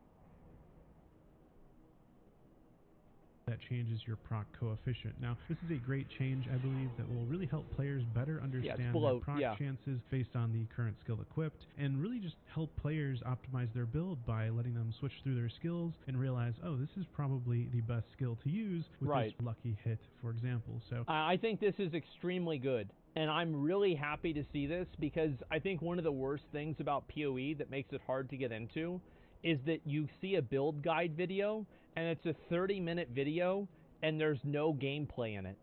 That changes your proc coefficient. Now, this is a great change, I believe, that will really help players better understand their proc chances based on the current skill equipped, and really just help players optimize their build by letting them switch through their skills and realize, oh, this is probably the best skill to use with this lucky hit, for example. So I think this is extremely good, and I'm really happy to see this, because I think one of the worst things about PoE that makes it hard to get into is that you see a build guide video, and it's a 30-minute video, and there's no gameplay in it.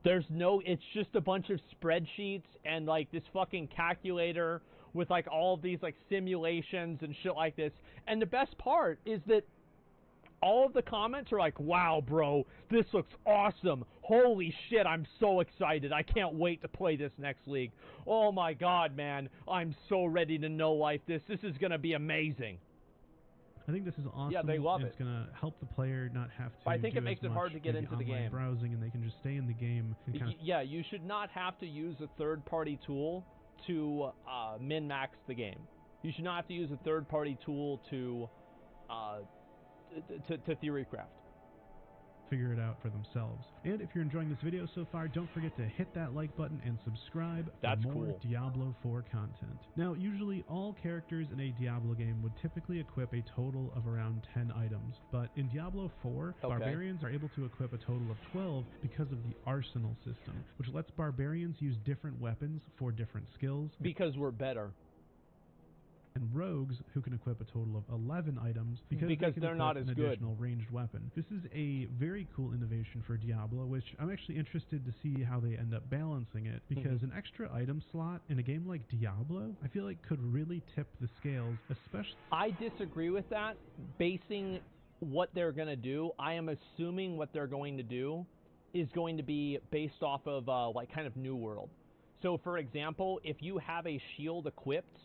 It's just a bunch of spreadsheets and, like, this fucking calculator with, like, all of these, like, simulations and shit like this. And the best part is that all of the comments are like, wow, bro, this looks awesome. Holy shit, I'm so excited. I can't wait to play this next league. Oh my god, man, I'm so ready to know life this. This is going to be amazing. I think this is awesome. Yeah, they love it. It's going to help the player not have to I think it makes it hard to get into the game. Browsing, and they can just stay in the game. And kind of yeah, you should not have to use a third-party tool to min-max the game. You should not have to use a third-party tool to theorycraft. Figure it out for themselves. And if you're enjoying this video so far, don't forget to hit that like button and subscribe for more Diablo 4 content. Now, usually all characters in a Diablo game would typically equip a total of around 10 items, but in Diablo 4, barbarians are able to equip a total of 12 because of the arsenal system, which lets barbarians use different weapons for different skills. Because we're better. And rogues who can equip a total of 11 items because they're not as good. Additional ranged weapon. This is a very cool innovation for Diablo, which I'm actually interested to see how they end up balancing it, because an extra item slot in a game like Diablo, I feel like could really tip the scales, especially... I disagree with that. Basing what they're going to do, I am assuming what they're going to do is going to be based off of like kind of New World. So for example, if you have a shield equipped,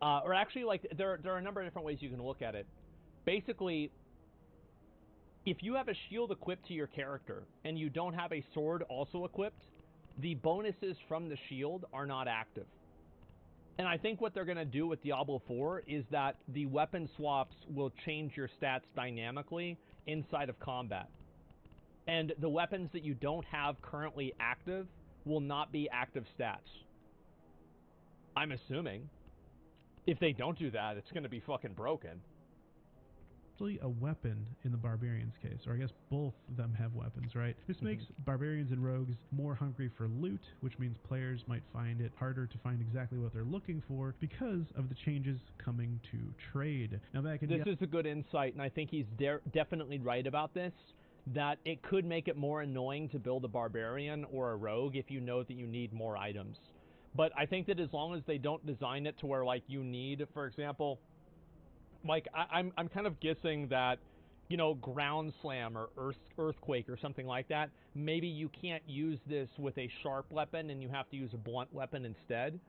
or actually, like, there are a number of different ways you can look at it. Basically, if you have a shield equipped to your character and you don't have a sword also equipped, the bonuses from the shield are not active. And I think what they're going to do with Diablo 4 is that the weapon swaps will change your stats dynamically inside of combat. And the weapons that you don't have currently active will not be active stats. I'm assuming. If they don't do that, it's going to be fucking broken. Actually, a weapon in the barbarian's case, or I guess both of them have weapons, right? This makes barbarians and rogues more hungry for loot, which means players might find it harder to find exactly what they're looking for because of the changes coming to trade. Now, this is a good insight, and I think he's definitely right about this, that it could make it more annoying to build a barbarian or a rogue if you know that you need more items. But I think that as long as they don't design it to where, like, you need, for example, like, I'm kind of guessing that, you know, ground slam or earthquake or something like that, maybe you can't use this with a sharp weapon and you have to use a blunt weapon instead.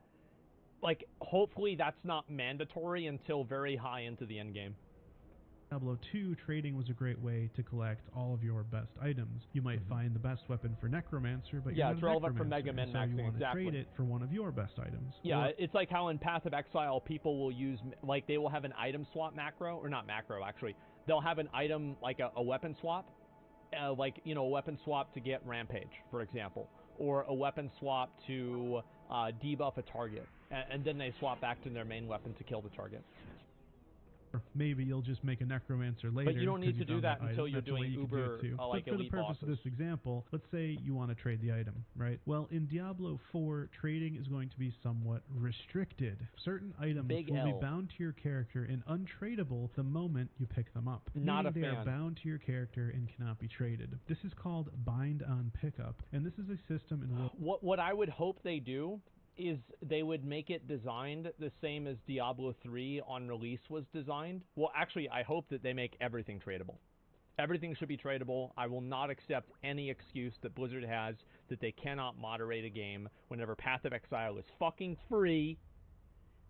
like, hopefully that's not mandatory until very high into the end game. Diablo 2, trading was a great way to collect all of your best items. You might find the best weapon for Necromancer, but yeah, you're not it's a relevant for Necromancer, Mega Man so you maxing, want to exactly. trade it for one of your best items. Yeah, Or, it's like how in Path of Exile people will use, like, they will have an item swap macro, or not macro, actually. They'll have an item, like a weapon swap, like, you know, a weapon swap to get Rampage, for example, or a weapon swap to debuff a target, and then they swap back to their main weapon to kill the target. maybe you'll just make a Necromancer later. But you don't need to do that until you're That's the way doing you Uber, can do it too. like, but for the elite purpose bosses. of this example, let's say you want to trade the item, right? Well, in Diablo 4, trading is going to be somewhat restricted. Certain items Big will L. be bound to your character and untradeable the moment you pick them up. Not a Meaning they are fan. bound to your character and cannot be traded. This is called bind on pickup, and this is a system in which What I would hope they do is they would make it designed the same as Diablo 3 on release was designed. Well, actually, I hope that they make everything tradable. Everything should be tradable. I will not accept any excuse that Blizzard has that they cannot moderate a game whenever Path of Exile is fucking free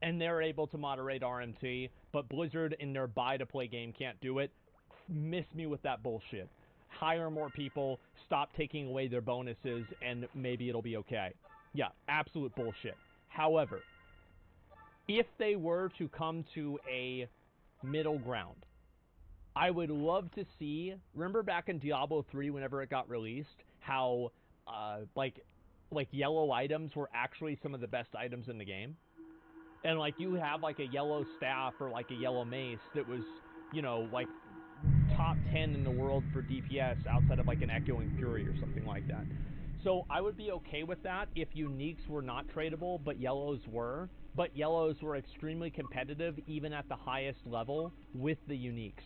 and they're able to moderate RMT, but Blizzard in their buy-to-play game can't do it. Miss me with that bullshit. Hire more people, stop taking away their bonuses, and maybe it'll be okay. Yeah, absolute bullshit. However, if they were to come to a middle ground, I would love to see, remember back in Diablo 3 whenever it got released, how, like yellow items were actually some of the best items in the game? And, like, you have, like, a yellow staff or, like, a yellow mace that was, you know, like, top 10 in the world for DPS outside of, like, an Echoing Fury or something like that. So I would be okay with that if uniques were not tradable, but yellows were. But yellows were extremely competitive, even at the highest level, with the uniques.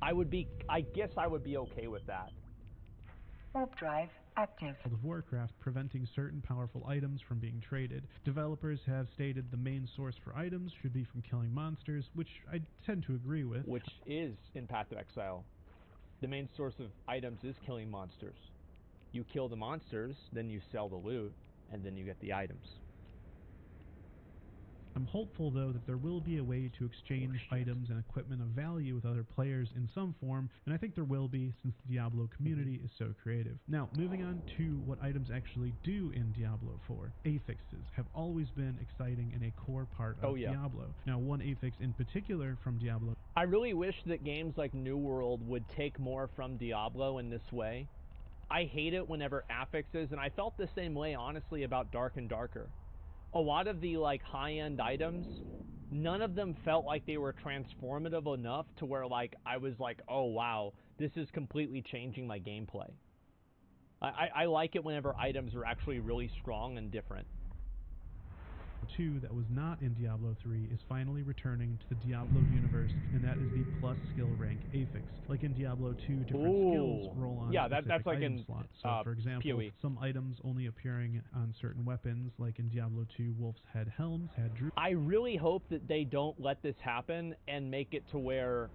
I guess I would be okay with that. Warp drive active. World of Warcraft, preventing certain powerful items from being traded. Developers have stated the main source for items should be from killing monsters, which I tend to agree with. Which is in Path of Exile. The main source of items is killing monsters. You kill the monsters, then you sell the loot, and then you get the items. I'm hopeful, though, that there will be a way to exchange items and equipment of value with other players in some form, and I think there will be, since the Diablo community is so creative. Now, moving on to what items actually do in Diablo 4. Affixes have always been exciting and a core part of Diablo. Now, one affix in particular from Diablo... I really wish that games like New World would take more from Diablo in this way. I hate it whenever affixes, and I felt the same way, honestly, about Dark and Darker. A lot of the, like, high-end items, none of them felt like they were transformative enough to where, like, I was like, oh, wow, this is completely changing my gameplay. I like it whenever items are actually really strong and different. 2 that was not in Diablo 3 is finally returning to the Diablo universe, and that is the plus skill rank affix. Like in Diablo 2, different skills roll on that's like item in slots. So, for example, PoE. some items only appearing on certain weapons, like in Diablo 2, Wolf's Head Helms had Druid. I really hope that they don't let this happen and make it to where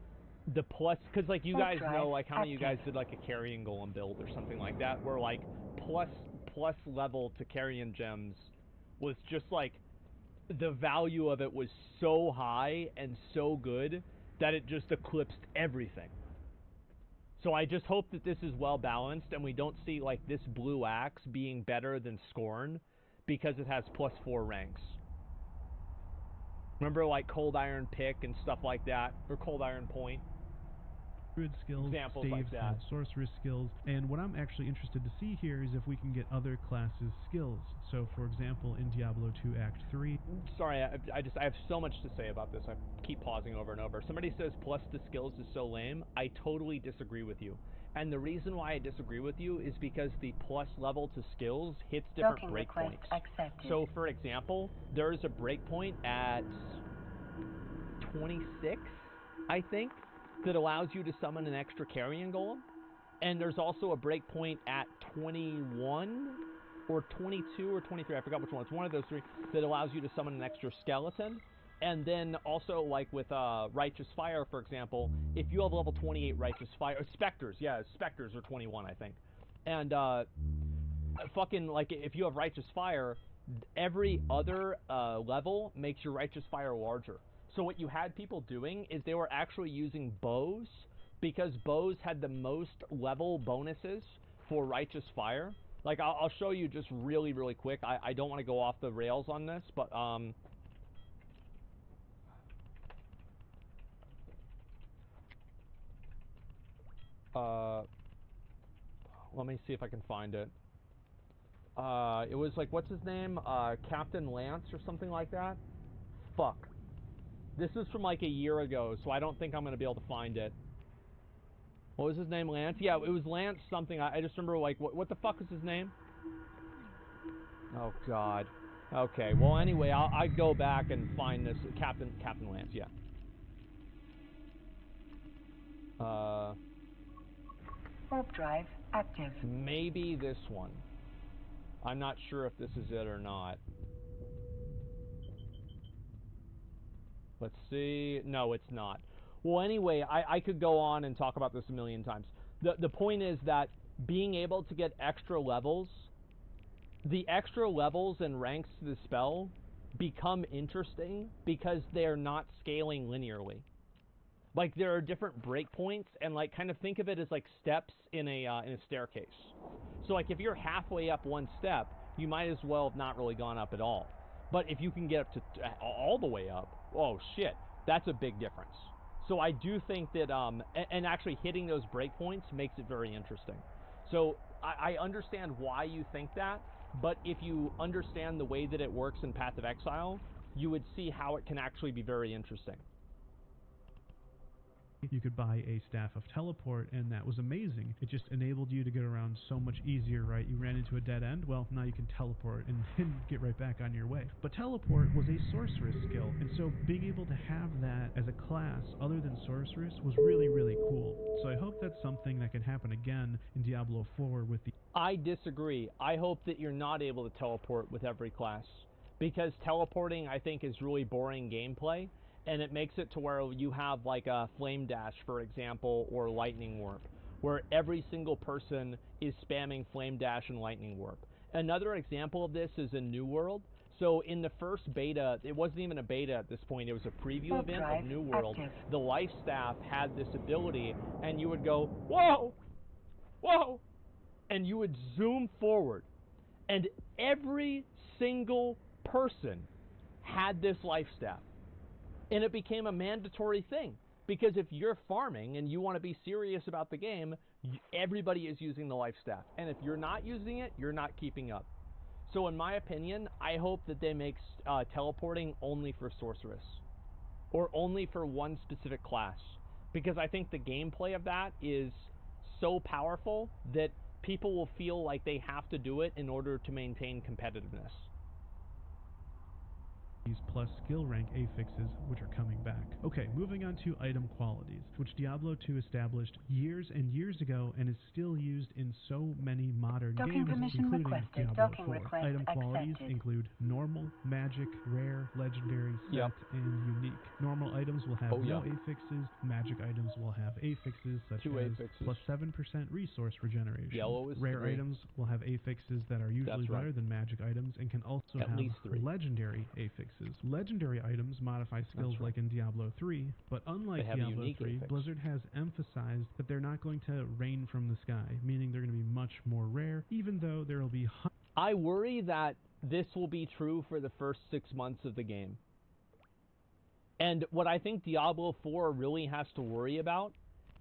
the plus, because, like, you guys know, like, how many of you guys did, like, a Carrion Golem build or something like that, where, like, plus level to Carrion Gems was just, like, the value of it was so high and so good that it just eclipsed everything. So I just hope that this is well balanced and we don't see, like, this blue axe being better than Scorn because it has +4 ranks. Remember, like, Cold Iron Pick and stuff like that, or Cold Iron Point? Druid skills, examples staves, like that. and sorceress skills, and what I'm actually interested to see here is if we can get other classes' skills. So, for example, in Diablo 2 Act 3... Sorry, I have so much to say about this. I keep pausing over and over. Somebody says plus the skills is so lame. I totally disagree with you. And the reason why I disagree with you is because the plus level to skills hits different breakpoints. So, for example, there is a breakpoint at 26, I think, that allows you to summon an extra Carrion Golem. And there's also a breakpoint at 21 or 22 or 23, I forgot which one. It's one of those three that allows you to summon an extra skeleton. And then also, like with Righteous Fire, for example, if you have level 28 Righteous Fire, Spectres, Spectres are 21, I think. And fucking, like, if you have Righteous Fire, every other level makes your Righteous Fire larger. So what you had people doing is they were actually using bows, because bows had the most level bonuses for Righteous Fire. Like, I'll show you just really, really quick. I don't want to go off the rails on this, but let me see if I can find it. It was like, what's his name? Captain Lance or something like that? Fuck. This is from like a year ago, so I don't think I'm going to be able to find it. What was his name, Lance? Yeah, it was Lance something. I just remember, like, what the fuck was his name? Oh, God. Okay, well, anyway, I'll go back and find this. Captain Lance, yeah. Warp drive active. Maybe this one. I'm not sure if this is it or not. Let's see. No, it's not. Well, anyway, I could go on and talk about this a million times. The point is that being able to get extra levels, the extra levels and ranks to the spell become interesting because they're not scaling linearly. Like, there are different breakpoints, and, like, kind of think of it as, like, steps in a staircase. So, like, if you're halfway up one step, you might as well have not really gone up at all. But if you can get up to all the way up, oh, shit, that's a big difference. So I do think that, and actually hitting those breakpoints makes it very interesting. So I understand why you think that, but if you understand the way that it works in Path of Exile, you would see how it can actually be very interesting. You could buy a Staff of Teleport, and that was amazing. It just enabled you to get around so much easier, right? You ran into a dead end, well, now you can teleport and get right back on your way. But Teleport was a Sorceress skill, and so being able to have that as a class other than Sorceress was really, really cool. So I hope that's something that can happen again in Diablo 4 with the... I disagree. I hope that you're not able to teleport with every class, because teleporting, I think, is really boring gameplay. And it makes it to where you have like a Flame Dash, for example, or Lightning Warp, where every single person is spamming Flame Dash and Lightning Warp. Another example of this is in New World. So in the first beta, it wasn't even a beta at this point, it was a preview event of New World. The Life Staff had this ability, and you would go, whoa, whoa, and you would zoom forward. And every single person had this Life Staff. And it became a mandatory thing, because if you're farming and you want to be serious about the game, everybody is using the Life Staff. And if you're not using it, you're not keeping up. So in my opinion, I hope that they make teleporting only for Sorceress, or only for one specific class, because I think the gameplay of that is so powerful that people will feel like they have to do it in order to maintain competitiveness. Plus skill rank affixes, which are coming back. Okay, moving on to item qualities, which Diablo 2 established years and years ago and is still used in so many modern games, including Diablo 4. Item qualities include normal, magic, rare, legendary, set, and unique. Normal items will have no affixes, magic items will have affixes such as plus 7% resource regeneration. Yellow is rare 3. items will have affixes that are usually better than magic items and can also have legendary affixes. Legendary items modify skills like in Diablo 3, but unlike Diablo 3, Blizzard has emphasized that they're not going to rain from the sky, meaning they're going to be much more rare, even though there will be... I worry that this will be true for the first 6 months of the game. And what I think Diablo 4 really has to worry about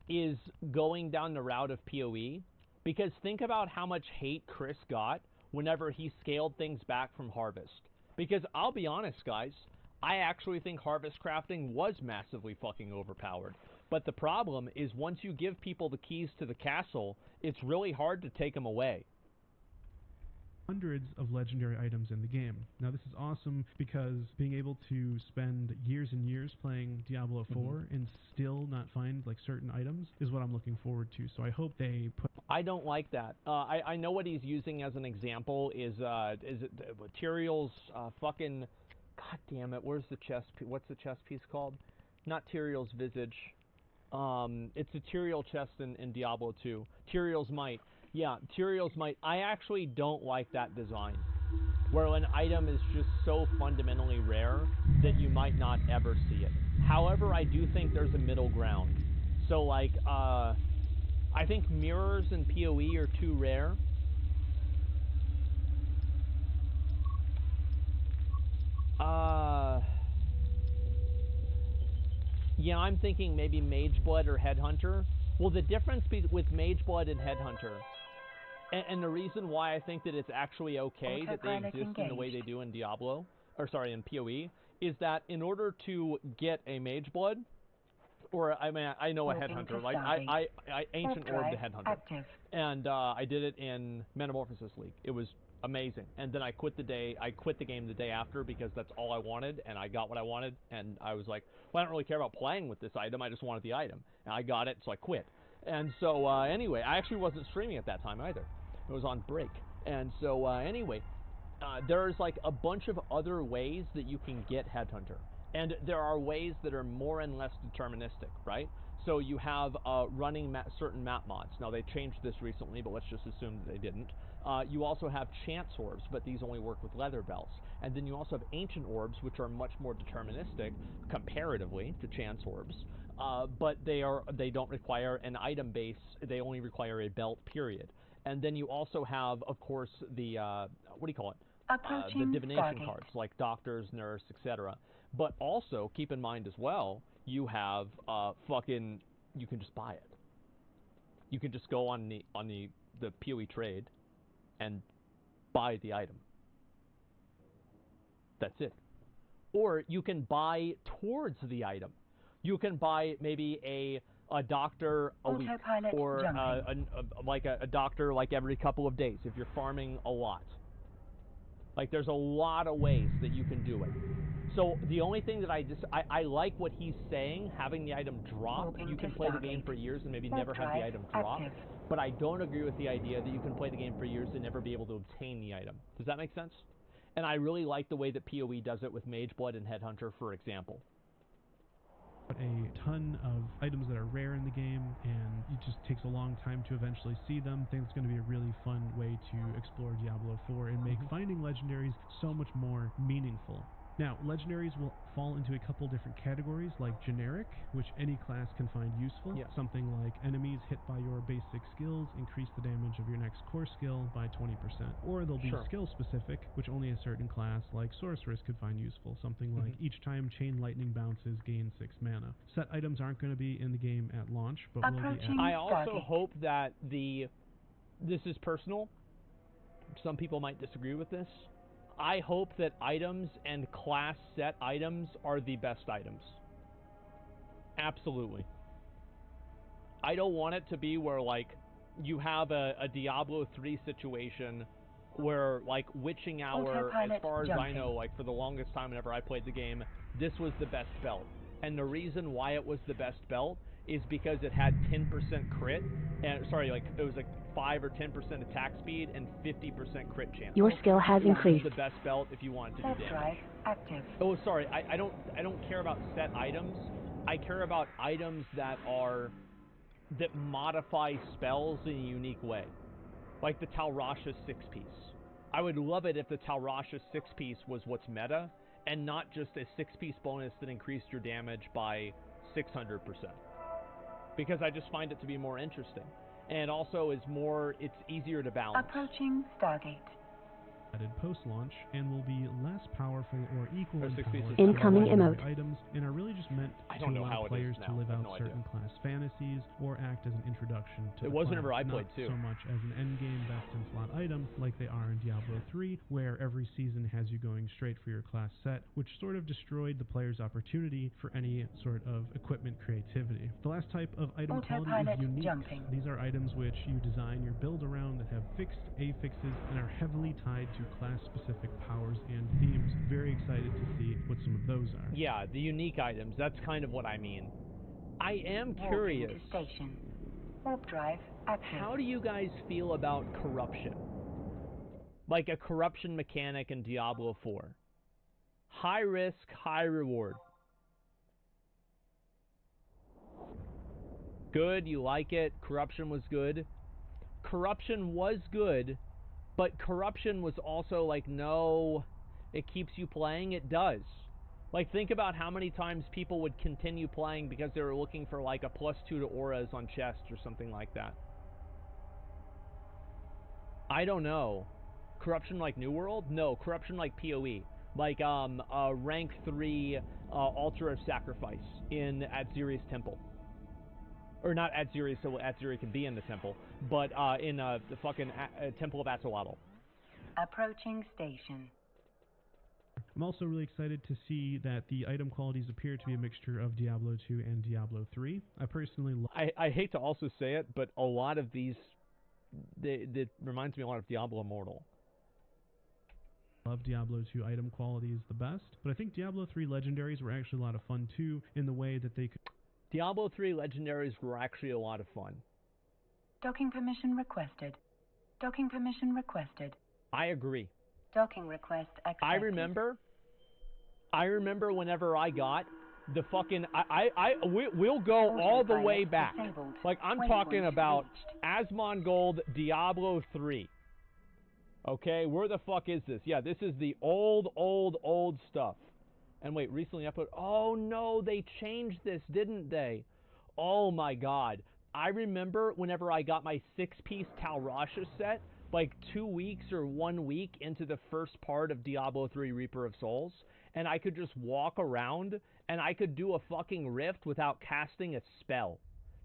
is going down the route of PoE, because think about how much hate Chris got whenever he scaled things back from Harvest. Because I'll be honest, guys, I actually think Harvest crafting was massively fucking overpowered. But the problem is once you give people the keys to the castle, it's really hard to take them away. Hundreds of legendary items in the game. Now this is awesome because being able to spend years and years playing Diablo 4 and still not find like certain items is what I'm looking forward to. So I hope they put... I don't like that. I know what he's using as an example is it Tyrael's fucking... God damn it, where's the chest piece? What's the chest piece called? Not Tyrael's Visage. It's a Tyrael chest in Diablo 2. Tyrael's Might. Yeah, Tyrael's Might. I actually don't like that design. where an item is just so fundamentally rare that you might not ever see it. However, I do think there's a middle ground. So, like, I think mirrors and PoE are too rare. Yeah, I'm thinking maybe Mageblood or Headhunter. Well, the difference with Mageblood and Headhunter, and the reason why I think that it's actually okay that they exist in the way they do in Diablo, or sorry, in PoE, is that in order to get a Mageblood, or I mean, I know a Headhunter, like I Ancient Orb the Headhunter, and I did it in Metamorphosis League. It was amazing, and then I quit the game the day after because that's all I wanted, and I got what I wanted, and I was like, well, I don't really care about playing with this item, I just wanted the item, and I got it, so I quit. And so anyway, I actually wasn't streaming at that time either. It was on break, and so anyway, there's like a bunch of other ways that you can get Headhunter, and there are ways that are more and less deterministic, right? So you have running certain map mods. Now they changed this recently, but let's just assume that they didn't. You also have chance orbs, but these only work with leather belts. And then you also have ancient orbs, which are much more deterministic comparatively to chance orbs. But they don't require an item base. They only require a belt, period. And then you also have, of course, the what do you call it? The divination cards, like doctors, nurse, etc. But also keep in mind as well, you have you can just buy it. You can just go on the PoE trade and buy the item. That's it. Or you can buy towards the item. You can buy maybe a doctor a week, or like a doctor like every couple of days if you're farming a lot. Like, there's a lot of ways that you can do it. So the only thing that I like what he's saying, having the item drop. You can play the game for years and maybe never have the item drop. But I don't agree with the idea that you can play the game for years and never be able to obtain the item. Does that make sense? And I really like the way that PoE does it with Mageblood and Headhunter, for example. A ton of items that are rare in the game, and it just takes a long time to eventually see them. I think it's going to be a really fun way to explore Diablo 4 and make finding legendaries so much more meaningful. Now, legendaries will fall into a couple different categories, like generic, which any class can find useful. Yeah. Something like enemies hit by your basic skills increase the damage of your next core skill by 20%. Or they'll be skill specific, which only a certain class, like sorceress, could find useful. Something like each time chain lightning bounces, gain 6 mana. Set items aren't going to be in the game at launch, but will be at... I also hope that this is personal. Some people might disagree with this. I hope that items and class set items are the best items. Absolutely. I don't want it to be where, like, you have a Diablo 3 situation where, like, Witching Hour, as far as I know, like, for the longest time whenever I played the game, this was the best belt. And the reason why it was the best belt is because it had 10% crit, and, sorry, like, it was like 5 or 10% attack speed and 50% crit chance. Your skill has increased. The best belt if you wanted to do damage. Active. Oh, sorry, I don't care about set items. I care about items that modify spells in a unique way, like the Talrasha 6-piece. I would love it if the Talrasha 6-piece was what's meta, and not just a 6-piece bonus that increased your damage by 600%. Because I just find it to be more interesting. And also it's easier to balance. Approaching Stargate. Added post-launch, and will be less powerful or equal in power incoming emote items, and are really just meant to allow players to live out certain class fantasies or act as an introduction to it wasn't ever I played too. So much as an endgame best in slot item like they are in Diablo 3, where every season has you going straight for your class set, which sort of destroyed the player's opportunity for any sort of equipment creativity. The last type of item quality is unique. These are items which you design your build around that have fixed affixes and are heavily tied to class-specific powers and themes. Very excited to see what some of those are. Yeah, the unique items. That's kind of what I mean. I am curious. Station. Warp drive active. How do you guys feel about corruption? Like a corruption mechanic in Diablo 4. High risk, high reward. Good, you like it. Corruption was good. Corruption was good But corruption was also like, no, it keeps you playing. It does. Like, think about how many times people would continue playing because they were looking for like a +2 to auras on chests or something like that. I don't know. Corruption like New World? No, corruption like PoE. Like rank 3 altar of sacrifice at Ziri's temple. Or not at Ziri, so at Ziri can be in the temple, but in the fucking temple of Atzoatl. Approaching station. I'm also really excited to see that the item qualities appear to be a mixture of Diablo 2 and Diablo 3. I personally I hate to also say it, but a lot of these, it reminds me a lot of Diablo Immortal. Love Diablo 2 item qualities the best, but I think Diablo 3 legendaries were actually a lot of fun too, in the way that they could... Diablo 3 legendaries were actually a lot of fun. Docking permission requested. Docking permission requested. I agree. Docking request accepted. I remember whenever I got the fucking... we'll go all the way back. Like, I'm talking about Asmongold Diablo 3. Okay, where the fuck is this? Yeah, this is the old stuff. And wait, recently uploaded... Oh, no, they changed this, didn't they? Oh, my God. I remember whenever I got my 6-piece Tal Rasha set, like 2 weeks or 1 week into the first part of Diablo 3 Reaper of Souls, and I could just walk around, and I could do a fucking rift without casting a spell.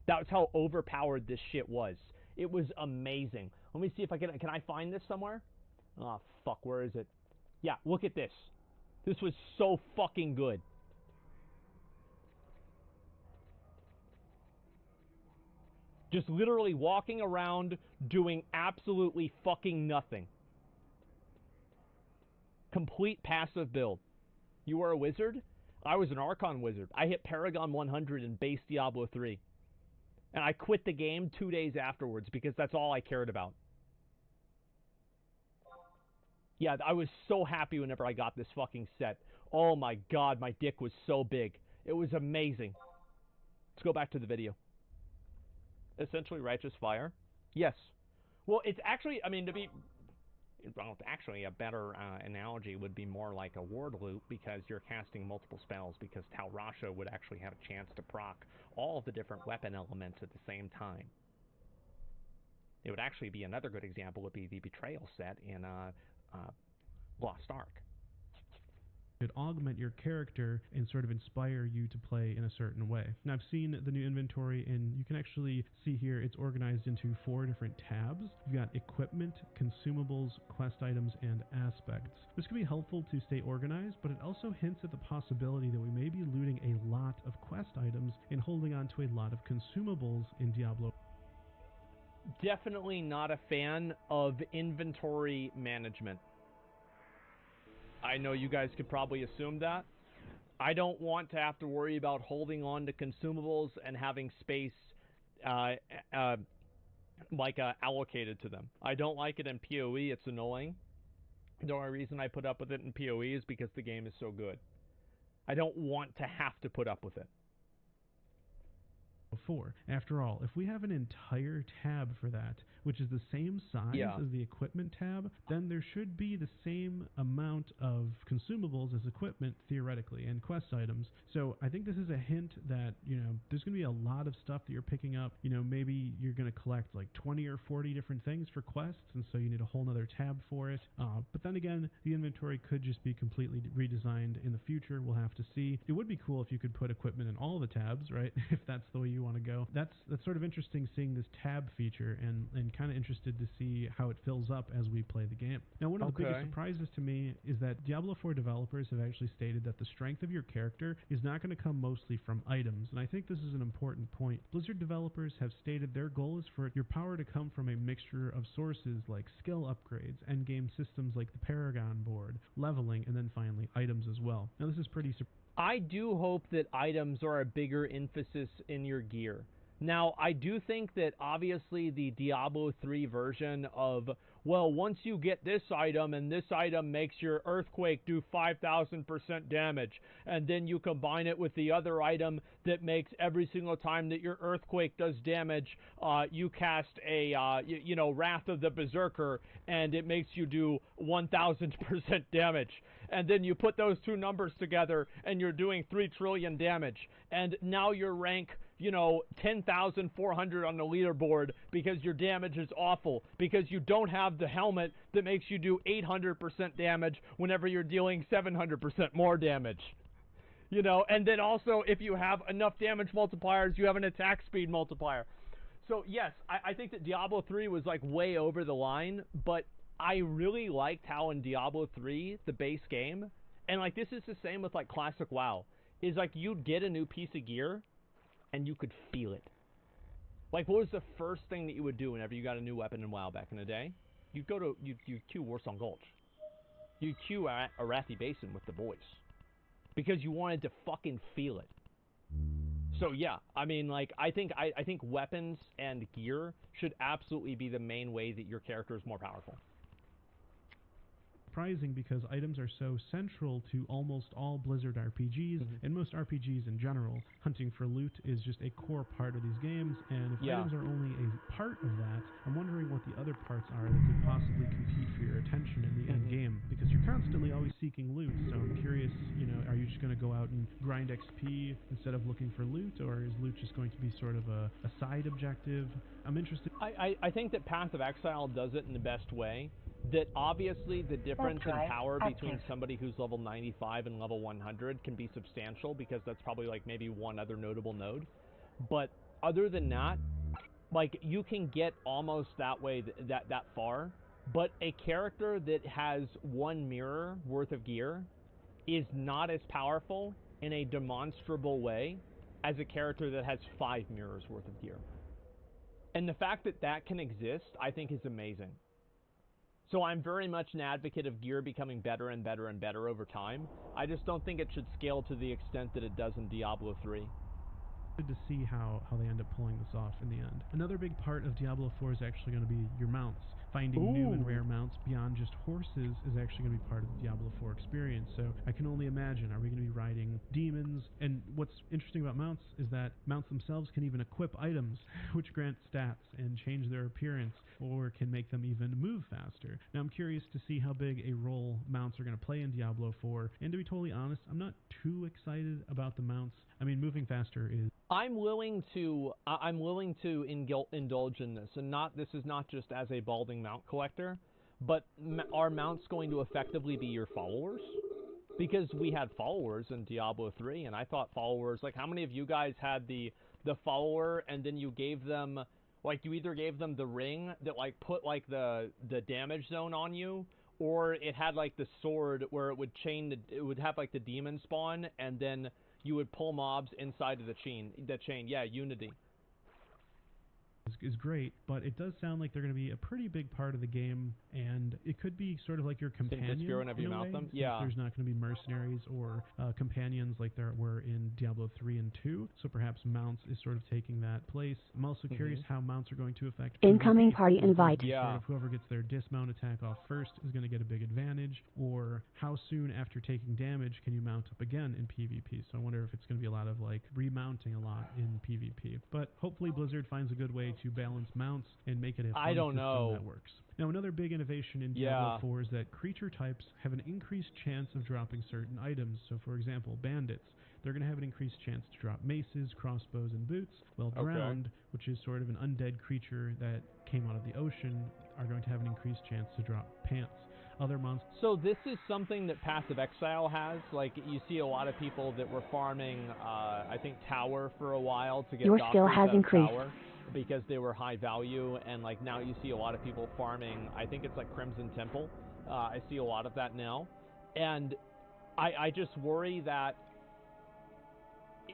That's how overpowered this shit was. It was amazing. Let me see if I can I find this somewhere? Oh, fuck, where is it? Yeah, look at this. This was so fucking good. Just literally walking around doing absolutely fucking nothing. Complete passive build. You were a wizard? I was an Archon wizard. I hit Paragon 100 in base Diablo 3. And I quit the game 2 days afterwards because that's all I cared about. Yeah, I was so happy whenever I got this fucking set. Oh my God, my dick was so big. It was amazing. Let's go back to the video. Essentially righteous fire? Yes. Well, it's actually, I mean, well, actually a better analogy would be more like a ward loop, because you're casting multiple spells, because Tal Rasha would actually have a chance to proc all of the different weapon elements at the same time. It would actually be another good example would be the Betrayal set in Lost Ark. Could augment your character and sort of inspire you to play in a certain way. Now, I've seen the new inventory, and you can actually see here it's organized into 4 different tabs. You've got equipment, consumables, quest items, and aspects. This can be helpful to stay organized, but it also hints at the possibility that we may be looting a lot of quest items and holding on to a lot of consumables in Diablo. Definitely not a fan of inventory management. I know you guys could probably assume that. I don't want to have to worry about holding on to consumables and having space allocated to them. I don't like it in PoE. It's annoying. The only reason I put up with it in PoE is because the game is so good. I don't want to have to put up with it. Before. After all, if we have an entire tab for that, which is the same size as the equipment tab, then there should be the same amount of consumables as equipment, theoretically, and quest items. So I think this is a hint that, you know, there's going to be a lot of stuff that you're picking up. You know, maybe you're going to collect like 20 or 40 different things for quests, and so you need a whole other tab for it. But then again, the inventory could just be completely redesigned in the future. We'll have to see. It would be cool if you could put equipment in all the tabs, right? If that's the way you want to go. That's sort of interesting seeing this tab feature, and kind of interested to see how it fills up as we play the game. Now, one of the biggest surprises to me is that Diablo 4 developers have actually stated that the strength of your character is not going to come mostly from items, and I think this is an important point. Blizzard developers have stated their goal is for your power to come from a mixture of sources like skill upgrades, endgame systems like the Paragon board, leveling, and then finally items as well. Now, this is pretty surprising. I do hope that items are a bigger emphasis in your gear. Now, I do think that obviously the Diablo 3 version of well, once you get this item, and this item makes your earthquake do 5,000% damage, and then you combine it with the other item that makes every single time that your earthquake does damage, you cast a, Wrath of the Berserker, and it makes you do 1,000% damage. And then you put those two numbers together, and you're doing 3 trillion damage. And now you're rank 10,400 on the leaderboard because your damage is awful, because you don't have the helmet that makes you do 800% damage whenever you're dealing 700% more damage. And then also, if you have enough damage multipliers, you have an attack speed multiplier. So, yes, I think that Diablo 3 was, way over the line, but I really liked how in Diablo 3, the base game, and, this is the same with, Classic WoW, is, you'd get a new piece of gear, and you could feel it. What was the first thing that you would do whenever you got a new weapon in WoW back in the day? You'd queue Warsong Gulch. You'd queue at Arathi Basin with the boys. Because you wanted to fucking feel it. So yeah, I mean, I think weapons and gear should absolutely be the main way that your character is more powerful. Surprising because items are so central to almost all Blizzard RPGs and most RPGs in general. Hunting for loot is just a core part of these games, and if items are only a part of that, I'm wondering what the other parts are that could possibly compete for your attention in the end game, because you're constantly always seeking loot. So I'm curious, are you just going to go out and grind XP instead of looking for loot, or is loot just going to be sort of a side objective? I'm interested. I think that Path of Exile does it in the best way. That obviously the difference in power between somebody who's level 95 and level 100 can be substantial, because that's probably maybe one other notable node. But other than that, you can get almost that way, that far. But a character that has 1 mirror worth of gear is not as powerful in a demonstrable way as a character that has 5 mirrors worth of gear. And the fact that that can exist, I think, is amazing. So I'm very much an advocate of gear becoming better and better and better over time. I just don't think it should scale to the extent that it does in Diablo 3. To see how they end up pulling this off in the end. Another big part of Diablo 4 is actually going to be your mounts. Finding new and rare mounts beyond just horses is actually going to be part of the Diablo 4 experience. So I can only imagine, are we going to be riding demons? And what's interesting about mounts is that mounts themselves can even equip items which grant stats and change their appearance, or can make them even move faster. Now I'm curious to see how big a role mounts are going to play in Diablo 4, and to be totally honest, I'm not too excited about the mounts. I mean, moving faster is... I'm willing to indulge in this, and this is not just as a balding mount collector, but are mounts going to effectively be your followers? Because we had followers in Diablo 3, and I thought followers, how many of you guys had the follower, and then you gave them, you either gave them the ring that put the damage zone on you, or it had the sword where it would have the demon spawn, and then you would pull mobs inside of the chain. Yeah, Unity. Is great, but it does sound like they're going to be a pretty big part of the game, and it could be sort of like your companion whenever you mount them. Yeah. There's not going to be mercenaries or companions like there were in Diablo 3 and 2, so perhaps mounts is sort of taking that place. I'm also curious how mounts are going to affect incoming PvP. party invite. Yeah. Sort of whoever gets their dismount attack off first is going to get a big advantage, or how soon after taking damage can you mount up again in PvP. So I wonder if it's going to be a lot of remounting a lot in PvP. But hopefully Blizzard finds a good way to balance mounts and make it a fun system that works. Now, another big innovation in Diablo 4 is that creature types have an increased chance of dropping certain items. So, for example, bandits, they're going to have an increased chance to drop maces, crossbows, and boots, while drowned, which is sort of an undead creature that came out of the ocean, are going to have an increased chance to drop pants. Other monsters. So this is something that Path of Exile has. You see a lot of people that were farming, I think, Tower for a while to get your skill has increased. Tower, because they were high value, and now you see a lot of people farming, I think it's Crimson Temple. I see a lot of that now, and I just worry that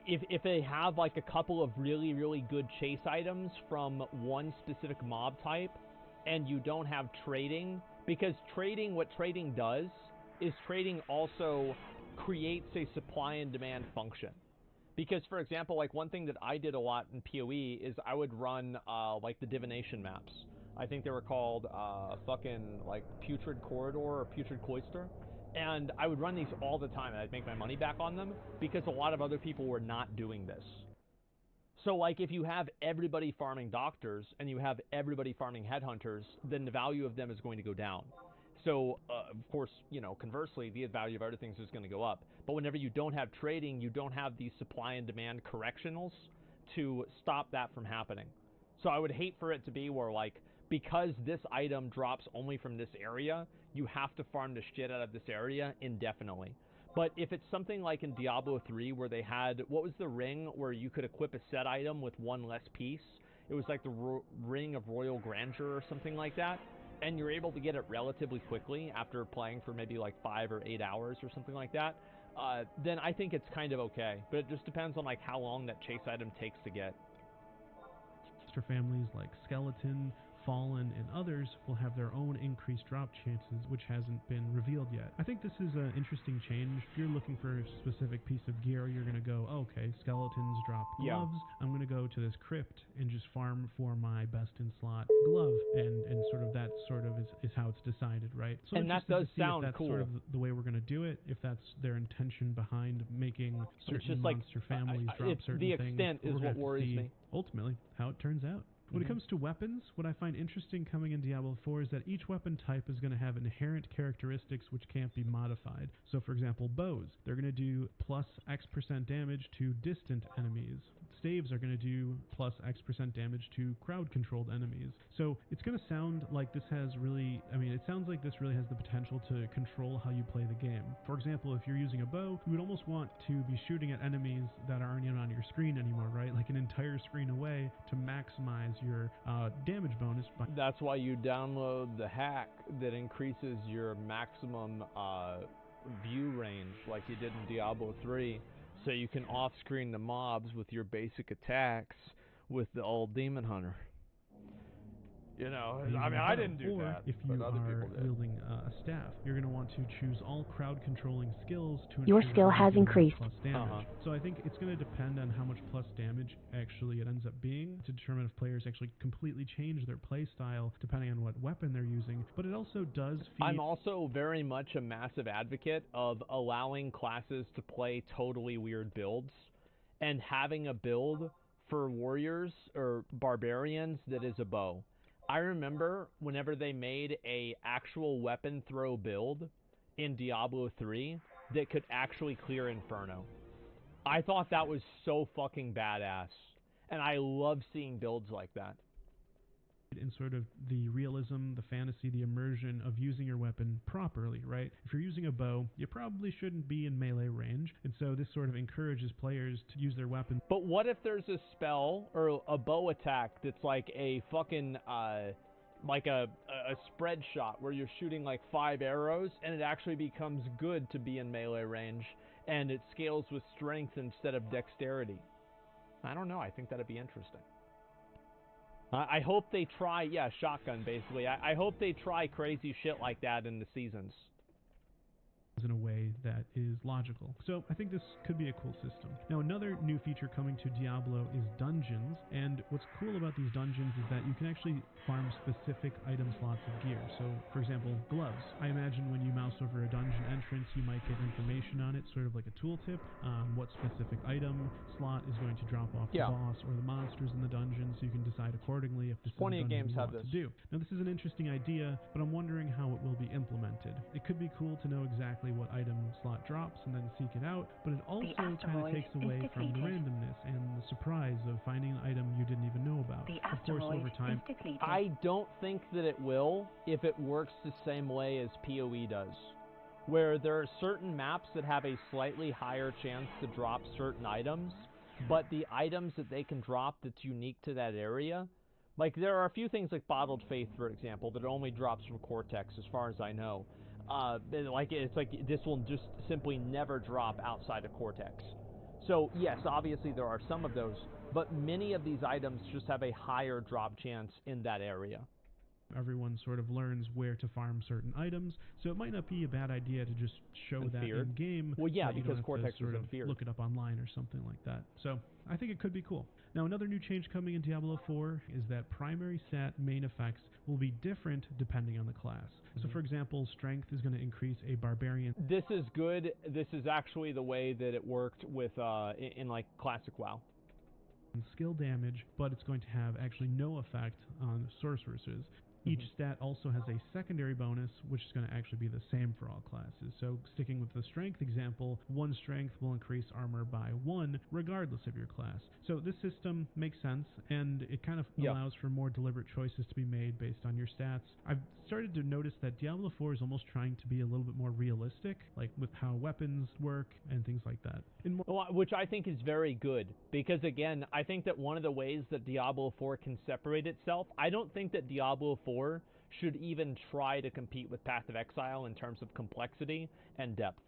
if they have a couple of really, really good chase items from one specific mob type, and you don't have trading, because what trading does is trading also creates a supply and demand function. Because, for example, one thing that I did a lot in PoE is I would run, the divination maps. I think they were called fucking like Putrid Corridor or Putrid Cloister. And I would run these all the time, and I'd make my money back on them because a lot of other people were not doing this. So, like, if you have everybody farming doctors and you have everybody farming headhunters, then the value of them is going to go down. So, of course, you know, conversely, the value of other things is going to go up. But whenever you don't have trading, you don't have these supply and demand correctionals to stop that from happening. So I would hate for it to be where, like, because this item drops only from this area, you have to farm the shit out of this area indefinitely. But if it's something like in Diablo 3 where they had, what was the ring where you could equip a set item with one less piece? It was like the Ring of Royal Grandeur or something like that. And you're able to get it relatively quickly after playing for maybe like 5 or 8 hours or something like that. Then I think it's kind of okay. But it just depends on like how long that chase item takes to get. For families like Skeleton, Fallen, and others will have their own increased drop chances, which hasn't been revealed yet. I think this is an interesting change. If you're looking for a specific piece of gear, you're going to go, okay, Skeletons drop gloves. I'm going to go to this crypt and just farm for my best-in-slot glove, and sort of that is how it's decided, right? So and that does sound that's cool. Sort of the way we're going to do it, if that's their intention behind making certain monster families drop certain things. The extent is what worries me. Ultimately, how it turns out. When it comes to weapons, what I find interesting coming in Diablo 4 is that each weapon type is going to have inherent characteristics which can't be modified. So, for example, bows, they're going to do plus X% damage to distant enemies. Staves are going to do plus X% damage to crowd-controlled enemies. So, it's going to sound like this has really, it sounds like this really has the potential to control how you play the game. For example, if you're using a bow, you would almost want to be shooting at enemies that aren't even on your screen anymore, right? Like an entire screen away to maximize your damage bonus. That's why you download the hack that increases your maximum view range like you did in Diablo 3, so you can off-screen the mobs with your basic attacks with the old Demon Hunter. You know, I didn't do that. If you are wielding a staff, you're going to want to choose all crowd-controlling skills to your skill has increased. Plus damage. So I think it's going to depend on how much plus damage actually it ends up being to determine if players actually completely change their play style depending on what weapon they're using. But it also does feed... I'm also very much a massive advocate of allowing classes to play totally weird builds and having a build for warriors or barbarians that is a bow. I remember whenever they made a actual weapon throw build in Diablo 3 that could actually clear Inferno. I thought that was so fucking badass. And I love seeing builds like that. In sort of the realism, the fantasy, the immersion of using your weapon properly, right? If you're using a bow, you probably shouldn't be in melee range, and so this sort of encourages players to use their weapon. But what if there's a spell or a bow attack that's like a fucking, like a spread shot where you're shooting like 5 arrows and it actually becomes good to be in melee range and it scales with strength instead of dexterity? I don't know. I think that'd be interesting. I hope they try, shotgun basically. I hope they try crazy shit like that in the seasons. In a way that is logical. So I think this could be a cool system. Now another new feature coming to Diablo is dungeons, and what's cool about these dungeons is that you can actually farm specific item slots of gear. So for example, gloves. I imagine when you mouse over a dungeon entrance you might get information on it, sort of like a tooltip on what specific item slot is going to drop off the boss or the monsters in the dungeon, so you can decide accordingly if this is a dungeon you want to do. Now this is an interesting idea, but I'm wondering how it will be implemented. It could be cool to know exactly what item slot drops and then seek it out, but it also kind of takes away from the randomness and the surprise of finding an item you didn't even know about. Of course, over time, I don't think that it will if it works the same way as PoE does, where there are certain maps that have a slightly higher chance to drop certain items, but the items that they can drop that's unique to that area, like there are a few things like Bottled Faith, for example, that only drops from Cortex as far as I know. It's like this will just simply never drop outside of Cortex. So yes, obviously there are some of those, but many of these items just have a higher drop chance in that area. Everyone sort of learns where to farm certain items, so it might not be a bad idea to just show that in game. Well, yeah, so you because don't Cortex have to sort is of in feared. look it up online or something like that. So I think it could be cool. Now, another new change coming in Diablo 4 is that primary stat main effects will be different depending on the class. So, for example, strength is going to increase a barbarian. This is good. This is actually the way that it worked with in like classic WoW. Skill damage, but it's going to have actually no effect on sorceresses. Each stat also has a secondary bonus, which is going to actually be the same for all classes. So sticking with the strength example, 1 strength will increase armor by 1, regardless of your class. So this system makes sense, and it kind of allows for more deliberate choices to be made based on your stats. I've started to notice that Diablo 4 is almost trying to be a little bit more realistic, like with how weapons work and things like that. Which I think is very good, because again, I think that one of the ways that Diablo 4 can separate itself, I don't think that Diablo 4 should even try to compete with Path of Exile in terms of complexity and depth.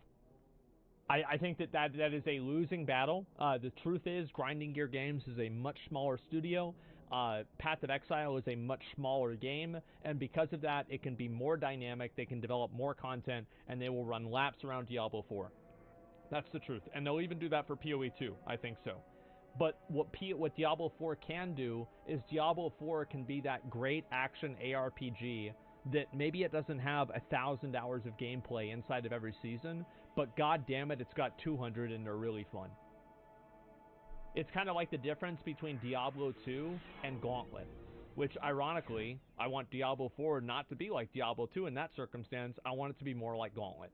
I think that is a losing battle. The truth is, Grinding Gear Games is a much smaller studio. Path of Exile is a much smaller game, and because of that, it can be more dynamic, they can develop more content, and they will run laps around Diablo 4. That's the truth. And they'll even do that for PoE 2, I think so. But what Diablo 4 can do is Diablo 4 can be that great action ARPG that maybe it doesn't have 1,000 hours of gameplay inside of every season, but god damn it, it's got 200 and they're really fun. It's kind of like the difference between Diablo 2 and Gauntlet, which ironically, I want Diablo 4 not to be like Diablo 2 in that circumstance. I want it to be more like Gauntlet.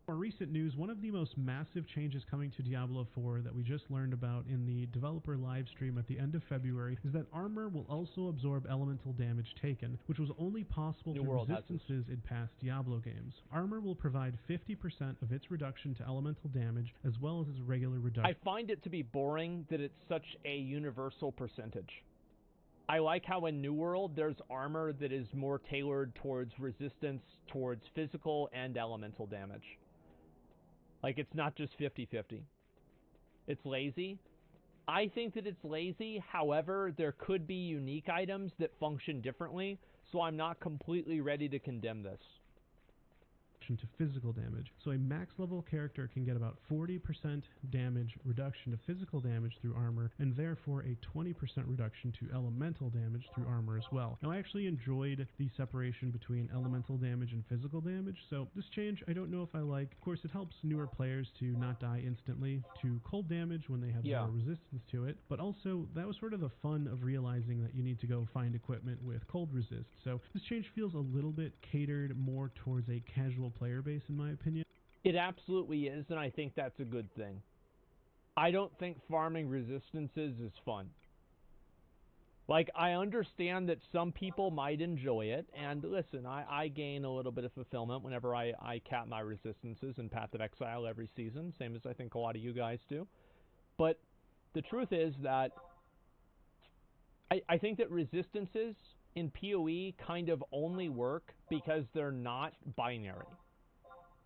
More recent news, one of the most massive changes coming to Diablo 4 that we just learned about in the developer live stream at the end of February is that armor will also absorb elemental damage taken, which was only possible through resistances in past Diablo games. Armor will provide 50% of its reduction to elemental damage as well as its regular reduction. I find it to be boring that it's such a universal percentage. I like how in New World there's armor that is more tailored towards resistance, towards physical and elemental damage. Like, it's not just 50-50. It's lazy. I think that it's lazy. However, there could be unique items that function differently, so I'm not completely ready to condemn this. To physical damage. So a max level character can get about 40% damage reduction to physical damage through armor, and therefore a 20% reduction to elemental damage through armor as well. Now I actually enjoyed the separation between elemental damage and physical damage, so this change I don't know if I like. Of course it helps newer players to not die instantly to cold damage when they have zero resistance to it, but also that was sort of the fun of realizing that you need to go find equipment with cold resist. So this change feels a little bit catered more towards a casual player base, in my opinion. It absolutely is, and I think that's a good thing. I don't think farming resistances is fun. Like, I understand that some people might enjoy it, and listen, I gain a little bit of fulfillment whenever I cap my resistances in Path of Exile every season, same as I think a lot of you guys do. But the truth is that I think that resistances in PoE kind of only work because they're not binary.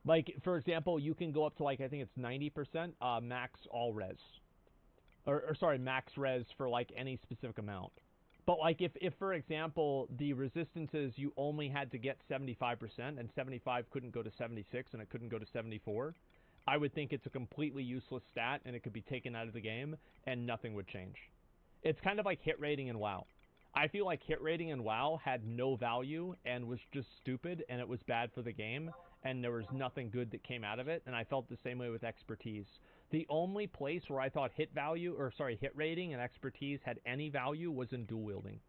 Like, for example, you can go up to, like, I think it's 90% max all res. Or sorry, max res for, like, any specific amount. But, like, if, for example, the resistances, you only had to get 75%, and 75 couldn't go to 76, and it couldn't go to 74, I would think it's a completely useless stat, and it could be taken out of the game, and nothing would change. It's kind of like hit rating in WoW. I feel like hit rating in WoW had no value, and was just stupid, and it was bad for the game, and there was nothing good that came out of it, and I felt the same way with expertise. The only place where I thought hit rating and expertise had any value was in dual wielding.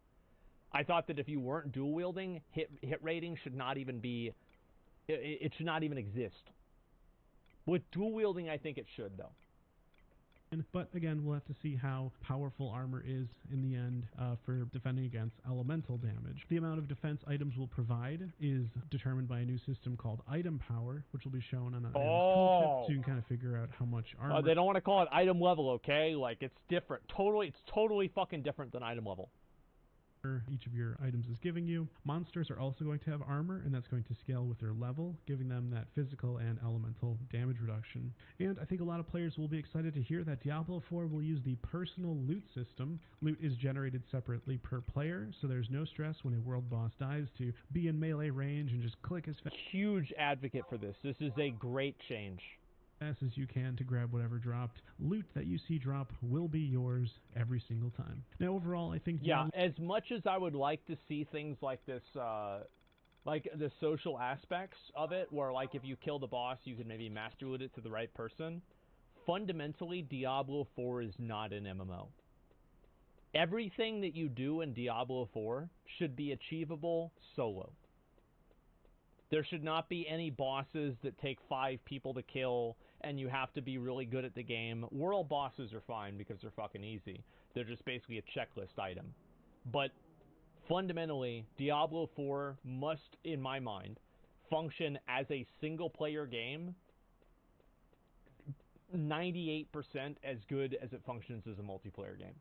I thought that if you weren't dual wielding, hit rating should not even be, it should not even exist. With dual wielding, I think it should, though. But again, we'll have to see how powerful armor is in the end for defending against elemental damage. The amount of defense items will provide is determined by a new system called item power, which will be shown on an items tooltip, so you can kind of figure out how much armor. They don't want to call it item level, okay? Like, it's different. It's totally fucking different than item level. each of your items is giving you. Monsters are also going to have armor, and that's going to scale with their level, giving them that physical and elemental damage reduction. And I think a lot of players will be excited to hear that Diablo 4 will use the personal loot system. Loot is generated separately per player, so there's no stress when a world boss dies to be in melee range and just click as fast. Huge advocate for this. This is a great change. As you can to grab whatever dropped. Loot that you see drop will be yours every single time. Now overall, I think as much as I would like to see things like this, like the social aspects of it, where like if you kill the boss, you can maybe master loot it to the right person. Fundamentally, Diablo 4 is not an MMO. Everything that you do in Diablo 4 should be achievable solo. There should not be any bosses that take 5 people to kill, and you have to be really good at the game. World bosses are fine because they're fucking easy. They're just basically a checklist item. But fundamentally, Diablo 4 must, in my mind, function as a single-player game 98% as good as it functions as a multiplayer game.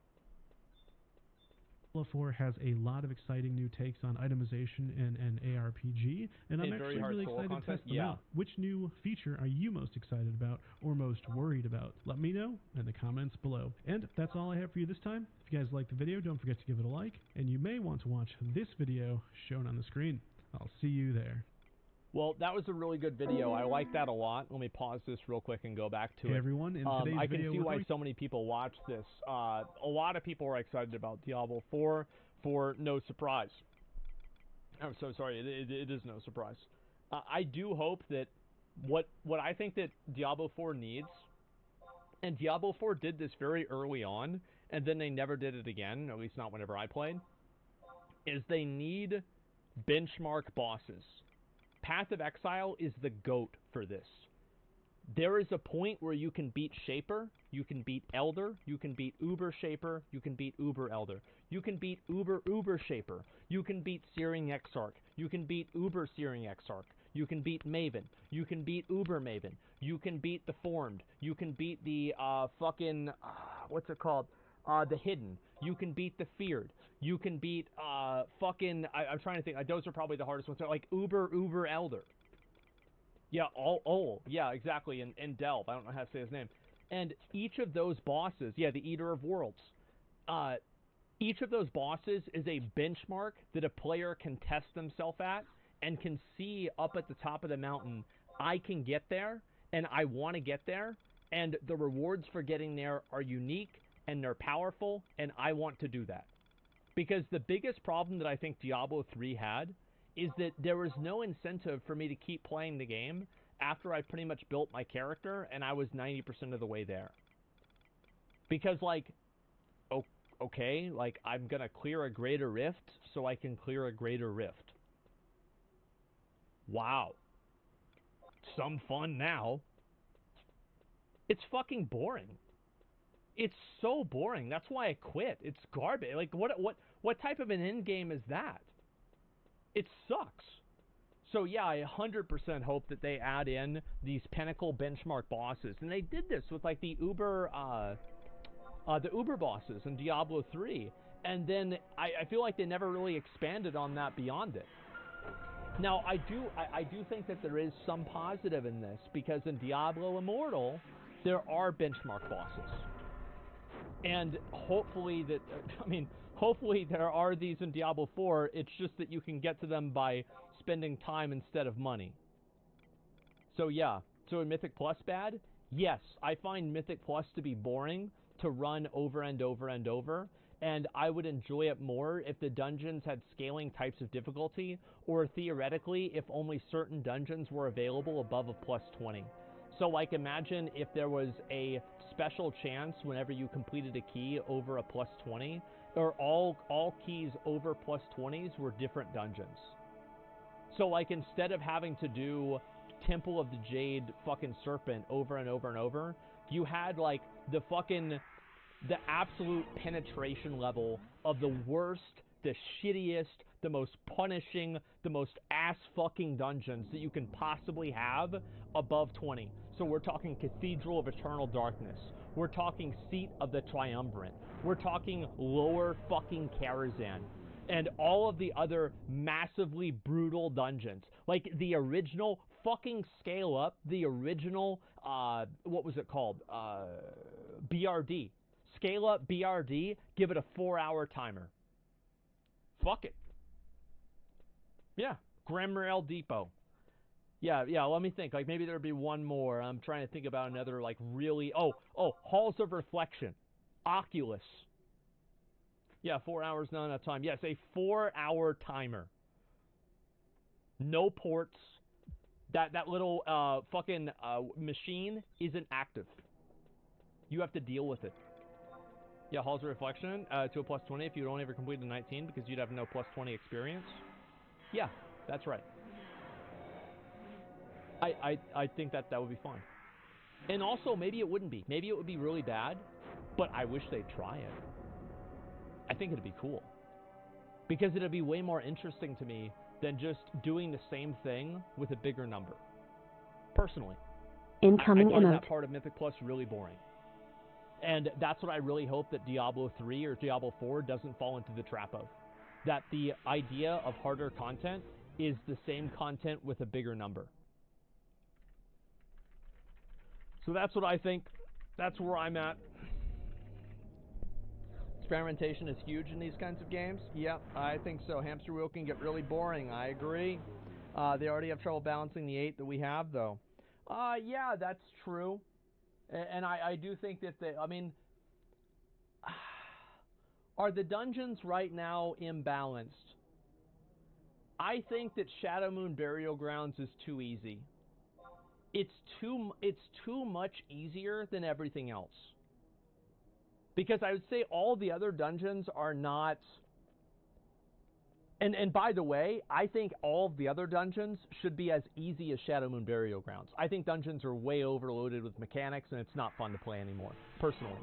Diablo 4 has a lot of exciting new takes on itemization in an ARPG, and I'm actually really excited to test them out. Which new feature are you most excited about or most worried about? Let me know in the comments below. And that's all I have for you this time. If you guys liked the video, don't forget to give it a like, and you may want to watch this video shown on the screen. I'll see you there. Well, that was a really good video. I like that a lot. Let me pause this real quick and go back to it. Hey everyone, in today's I can video, see why so many people watch this. A lot of people are excited about Diablo 4 for no surprise. I'm so sorry. It is no surprise. I do hope that what I think that Diablo 4 needs, and Diablo 4 did this very early on, and then they never did it again, at least not whenever I played, is they need benchmark bosses. Path of Exile is the GOAT for this. There is a point where you can beat Shaper, you can beat Elder, you can beat Uber Shaper, you can beat Uber Elder, you can beat Uber Shaper, you can beat Searing Exarch, you can beat Uber Searing Exarch, you can beat Maven, you can beat Uber Maven, you can beat the Formed, you can beat the what's it called? The Hidden, you can beat the Feared, you can beat I'm trying to think, those are probably the hardest ones, like Uber Elder. Yeah, yeah, exactly, and Delve, I don't know how to say his name. And each of those bosses, yeah, the Eater of Worlds, each of those bosses is a benchmark that a player can test themselves at and can see up at the top of the mountain, I can get there, and I want to get there, and the rewards for getting there are unique, and they're powerful, and I want to do that. Because the biggest problem that I think Diablo 3 had is that there was no incentive for me to keep playing the game after I pretty much built my character and I was 90% of the way there. Because, like, okay, like, I'm going to clear a greater rift so I can clear a greater rift. Wow. Some fun now. It's fucking boring. It's so boring. That's why I quit. It's garbage. Like, what type of an end game is that? It sucks. So yeah, I 100% hope that they add in these pinnacle benchmark bosses, and they did this with like the Uber bosses in Diablo 3, and then I feel like they never really expanded on that beyond it. Now I do think that there is some positive in this, because in Diablo Immortal there are benchmark bosses. And hopefully that, hopefully there are these in Diablo 4, it's just that you can get to them by spending time instead of money. So yeah, so in Mythic Plus bad? Yes, I find Mythic Plus to be boring, to run over and over and over, and I would enjoy it more if the dungeons had scaling types of difficulty, or theoretically, if only certain dungeons were available above a plus 20. So, like, imagine if there was a special chance whenever you completed a key over a plus 20, or all keys over plus 20s were different dungeons. So, like, instead of having to do Temple of the Jade fucking Serpent over and over and over, you had, like, the absolute penetration level of the worst, the shittiest, the most punishing, the most ass-fucking dungeons that you can possibly have above 20. So we're talking Cathedral of Eternal Darkness. We're talking Seat of the Triumvirate. We're talking Lower fucking Karazhan. and all of the other massively brutal dungeons. Like the original fucking Scale Up, the original, what was it called? BRD. Scale Up BRD, give it a 4-hour timer. Fuck it. Yeah, Gremrail Depot. Yeah, let me think. Like, maybe there'd be one more. I'm trying to think about another, like, really... Oh, Halls of Reflection. Oculus. Yeah, 4 hours, not enough time. Yes, a 4-hour timer. No ports. That little fucking machine isn't active. You have to deal with it. Yeah, Halls of Reflection to a plus 20 if you'd only ever completed a 19 because you'd have no plus 20 experience. Yeah, that's right. I think that would be fine. And also, maybe it wouldn't be. Maybe it would be really bad, but I wish they'd try it. I think it'd be cool. Because it'd be way more interesting to me than just doing the same thing with a bigger number. Personally. Incoming I find emote. that part of Mythic Plus really boring. And that's what I really hope that Diablo 3 or Diablo 4 doesn't fall into the trap of. That the idea of harder content is the same content with a bigger number. So that's what I think. That's where I'm at. Experimentation is huge in these kinds of games. Yep, I think so. Hamster wheel can get really boring. I agree. They already have trouble balancing the 8 that we have, though. Yeah, that's true. And I do think that I mean, are the dungeons right now imbalanced? I think that Shadow Moon Burial Grounds is too easy. It's too much easier than everything else. Because I would say all the other dungeons are not... And by the way, I think all of the other dungeons should be as easy as Shadow Moon Burial Grounds. I think dungeons are way overloaded with mechanics and it's not fun to play anymore, personally.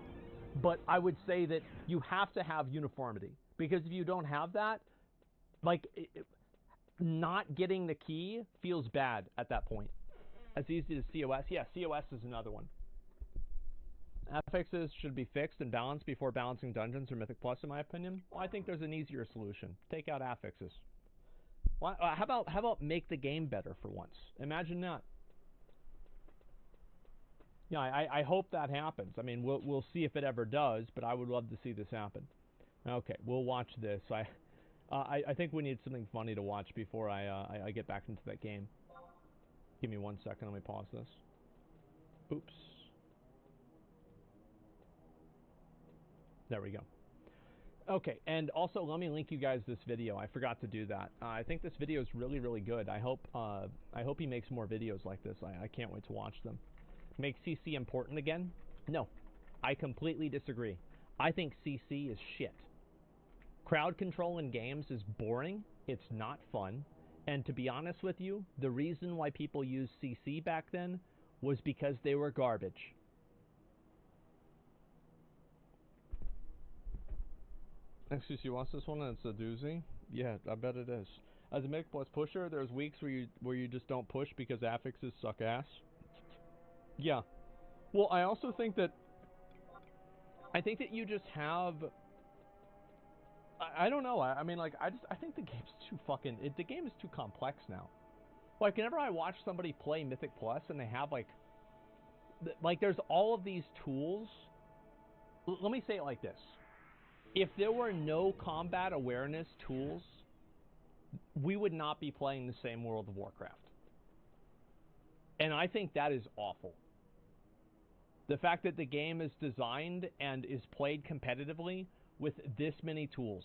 But I would say that you have to have uniformity. Because if you don't have that, like, not getting the key feels bad at that point. As easy as COS. Yeah, COS is another one. FFXs should be fixed and balanced before balancing dungeons or Mythic Plus, in my opinion. Well, I think there's an easier solution. Take out affixes. Well, how about make the game better for once? Imagine that. Yeah, I hope that happens. I mean, we'll see if it ever does, but I would love to see this happen. Okay, we'll watch this. I think we need something funny to watch before I get back into that game. Give me 1 second. Let me pause this. Oops. There we go. Okay, and also let me link you guys this video. I forgot to do that. I think this video is really, really good. I hope he makes more videos like this. I can't wait to watch them. Make CC important again? No, I completely disagree. I think CC is shit. Crowd control in games is boring. It's not fun. And to be honest with you, the reason why people used CC back then was because they were garbage. Excuse you, watch this one and it's a doozy? Yeah, I bet it is. As a Mythic Plus pusher, there's weeks where you just don't push because affixes suck ass. Yeah. Well, I also think that you just have... I don't know. I mean, like, I think the game's too fucking... the game is too complex now. Like, whenever I watch somebody play Mythic Plus and they have, like... there's all of these tools... Let me say it like this. If there were no combat awareness tools, we would not be playing the same World of Warcraft. And I think that is awful. The fact that the game is designed and is played competitively with this many tools.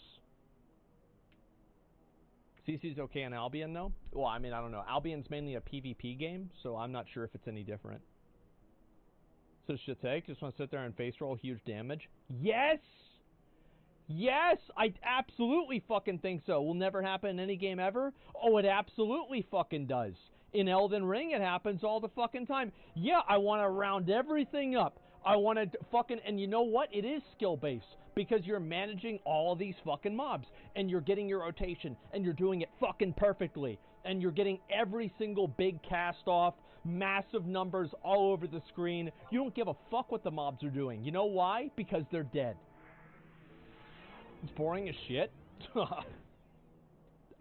CC's okay in Albion, though? Well, I mean, I don't know. Albion's mainly a PvP game, so I'm not sure if it's any different. So should take? Just want to sit there and face roll huge damage? Yes! Yes! I absolutely fucking think so. Will never happen in any game ever? Oh, it absolutely fucking does. In Elden Ring, it happens all the fucking time. Yeah, I want to round everything up. I want to fucking... And you know what? It is skill-based. Because you're managing all of these fucking mobs. And you're getting your rotation. And you're doing it fucking perfectly. And you're getting every single big cast off. Massive numbers all over the screen. You don't give a fuck what the mobs are doing. You know why? Because they're dead. It's boring as shit.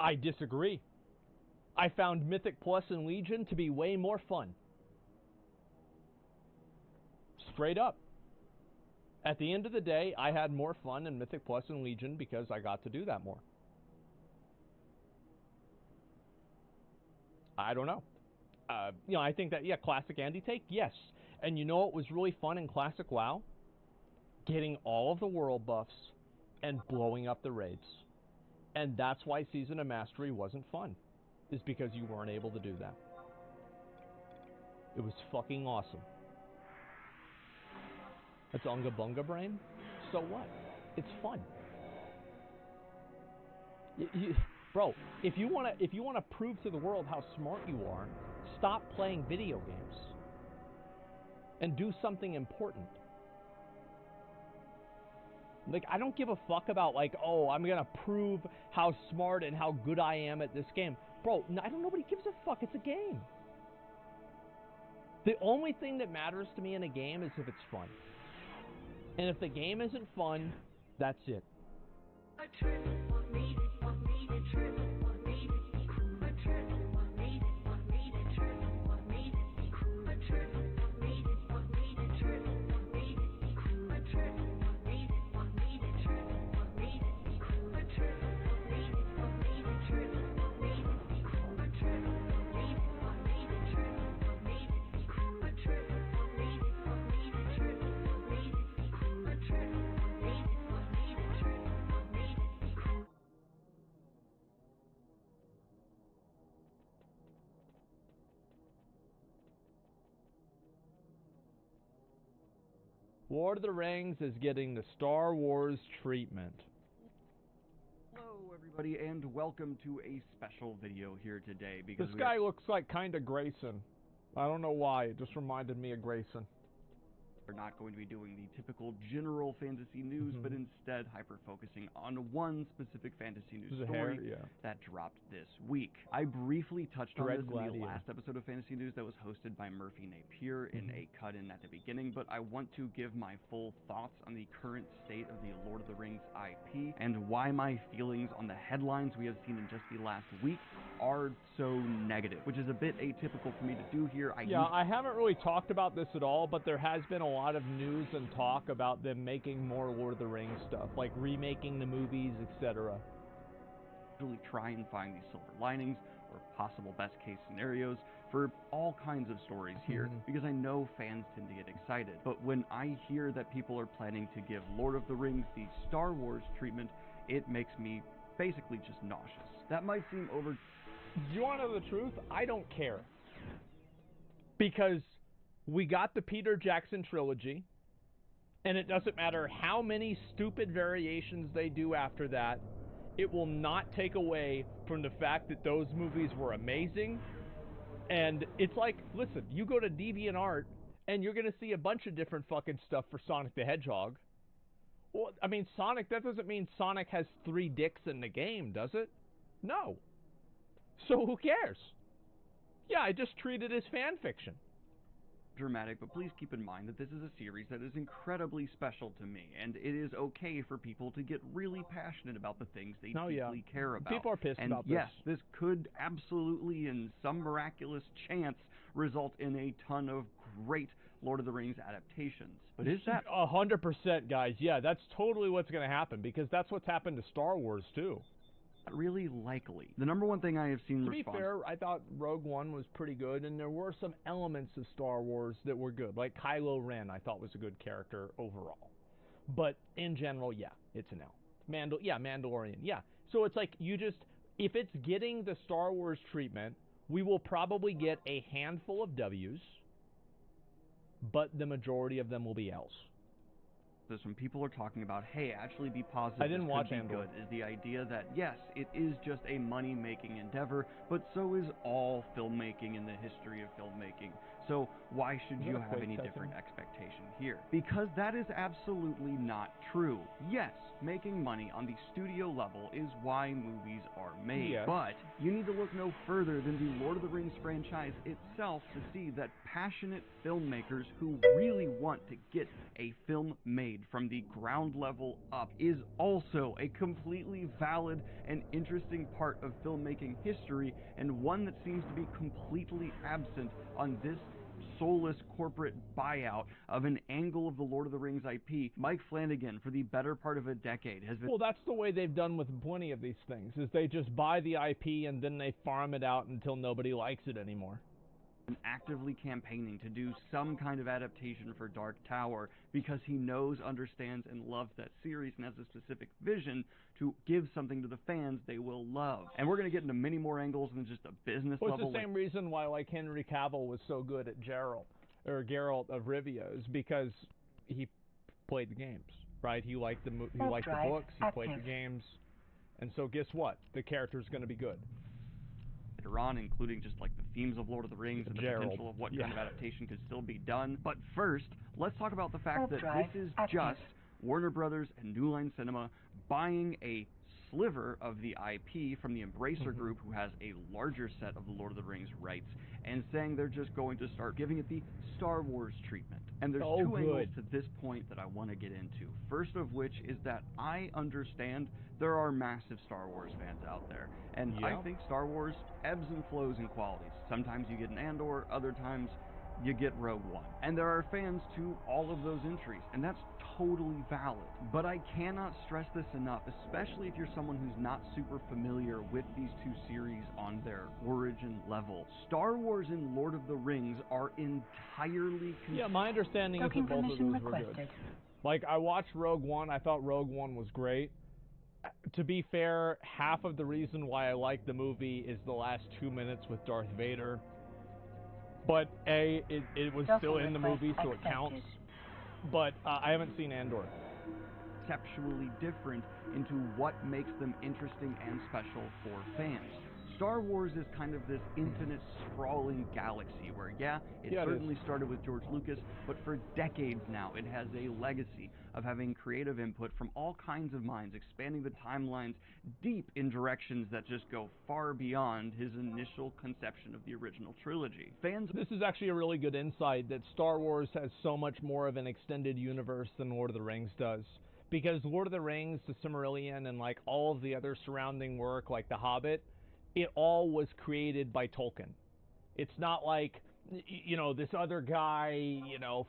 I disagree. I found Mythic Plus and Legion to be way more fun. Straight up. At the end of the day, I had more fun in Mythic Plus and Legion because I got to do that more. I don't know. You know, I think that, yeah, Classic Andy take, yes. And you know what was really fun in Classic WoW? Getting all of the world buffs and blowing up the raids. And that's why Season of Mastery wasn't fun, is because you weren't able to do that. It was fucking awesome. That's Unga Bunga Brain? So what? It's fun. Bro, if you wanna prove to the world how smart you are, stop playing video games and do something important. Like, I don't give a fuck about, like, oh, I'm gonna prove how smart and how good I am at this game. Bro, nobody gives a fuck. It's a game. The only thing that matters to me in a game is if it's fun. And if the game isn't fun, that's it. Lord of the Rings is getting the Star Wars treatment. Hello everybody and welcome to a special video here today because this guy looks like kinda Grayson. I don't know why, it just reminded me of Grayson. We're not going to be doing the typical general fantasy news, but instead hyper-focusing on one specific fantasy news story that dropped this week. I briefly touched on this in the last episode of Fantasy News that was hosted by Murphy Napier in a cut-in at the beginning, but I want to give my full thoughts on the current state of the Lord of the Rings IP and why my feelings on the headlines we have seen in just the last week are so negative, which is a bit atypical for me to do here. I haven't really talked about this at all, but there has been a lot of news and talk about them making more Lord of the Rings stuff, like remaking the movies, etc. Really try and find these silver linings or possible best case scenarios for all kinds of stories here, because I know fans tend to get excited. But when I hear that people are planning to give Lord of the Rings the Star Wars treatment, it makes me basically just nauseous. That might seem over... Do you want to know the truth? I don't care. Because we got the Peter Jackson trilogy, and it doesn't matter how many stupid variations they do after that, it will not take away from the fact that those movies were amazing. And it's like, listen, you go to DeviantArt, and you're going to see a bunch of different fucking stuff for Sonic the Hedgehog. Well, I mean, Sonic, that doesn't mean Sonic has 3 dicks in the game, does it? No. So who cares? Yeah, I just treat it as fan fiction. Dramatic, but please keep in mind that this is a series that is incredibly special to me, and it is okay for people to get really passionate about the things they deeply care about. People are pissed about this. Yes, this could absolutely, in some miraculous chance, result in a ton of great Lord of the Rings adaptations. But is that 100%, guys? Yeah, that's totally what's going to happen, because that's what's happened to Star Wars too. Really likely. The number one thing I have seen to be fair, I thought Rogue One was pretty good, and there were some elements of Star Wars that were good. Like Kylo Ren, I thought was a good character overall. But in general, yeah, it's an L. Mandalorian, yeah. So it's like, if it's getting the Star Wars treatment, we will probably get a handful of W's, but the majority of them will be L's. When people are talking about, hey, actually be positive, I didn't watch Andor. Good, is the idea that, yes, it is just a money-making endeavor, but so is all filmmaking in the history of filmmaking. So why should you have any different expectation here? Because that is absolutely not true. Yes, making money on the studio level is why movies are made, but you need to look no further than the Lord of the Rings franchise itself to see that passionate filmmakers who really want to get a film made made from the ground level up is also a completely valid and interesting part of filmmaking history, and one that seems to be completely absent on this soulless corporate buyout of an angle of the Lord of the Rings IP. Mike Flanagan, for the better part of a decade, has been... Well, that's the way they've done with plenty of these things, is they just buy the IP and then they farm it out until nobody likes it anymore. Actively campaigning to do some kind of adaptation for Dark Tower because he knows, understands, and loves that series and has a specific vision to give something to the fans they will love. And we're going to get into many more angles than just a business level. It's the same reason why, like, Henry Cavill was so good at Geralt of Rivia, is because he played the games, right? He liked the books, he played the games, and so guess what? The character's going to be good. Later on, including just like the themes of Lord of the Rings and the potential of what kind of adaptation could still be done. But first, let's talk about the fact that this is just Warner Brothers and New Line Cinema buying a sliver of the IP from the Embracer Group, who has a larger set of the Lord of the Rings rights, and saying they're just going to start giving it the Star Wars treatment. And there's two angles to this point that I want to get into. First of which is that I understand there are massive Star Wars fans out there, and I think Star Wars ebbs and flows in qualities. Sometimes you get an Andor, other times you get Rogue One. And there are fans to all of those entries, and that's totally valid. But I cannot stress this enough, especially if you're someone who's not super familiar with these two series on their origin level. Star Wars and Lord of the Rings are entirely... Yeah, my understanding is that both of those were good. Like, I watched Rogue One, I thought Rogue One was great. To be fair, half of the reason why I like the movie is the last 2 minutes with Darth Vader. But it was still in the movie, so it counts. But I haven't seen Andor. Conceptually different into what makes them interesting and special for fans. Star Wars is kind of this infinite, sprawling galaxy where, it certainly started with George Lucas, but for decades now it has a legacy of having creative input from all kinds of minds, expanding the timelines deep in directions that just go far beyond his initial conception of the original trilogy. This is actually a really good insight that Star Wars has so much more of an extended universe than Lord of the Rings does. Because Lord of the Rings, the Silmarillion, and like all of the other surrounding work, like The Hobbit, it all was created by Tolkien. It's not like, you know, this other guy,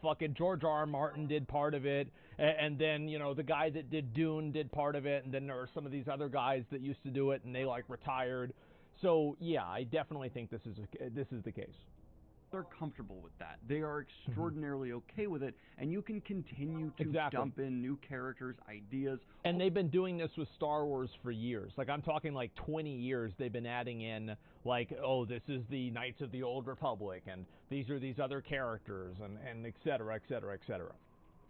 fucking George R.R. Martin did part of it, and then, the guy that did Dune did part of it, and then there are some of these other guys that used to do it, and they, like, retired. So, yeah, I definitely think this is the case. They're comfortable with that. They are extraordinarily okay with it, and you can continue to dump in new characters, ideas. And they've been doing this with Star Wars for years. Like, I'm talking like 20 years they've been adding in, like, oh, this is the Knights of the Old Republic, and these are these other characters, and et cetera, et cetera, et cetera.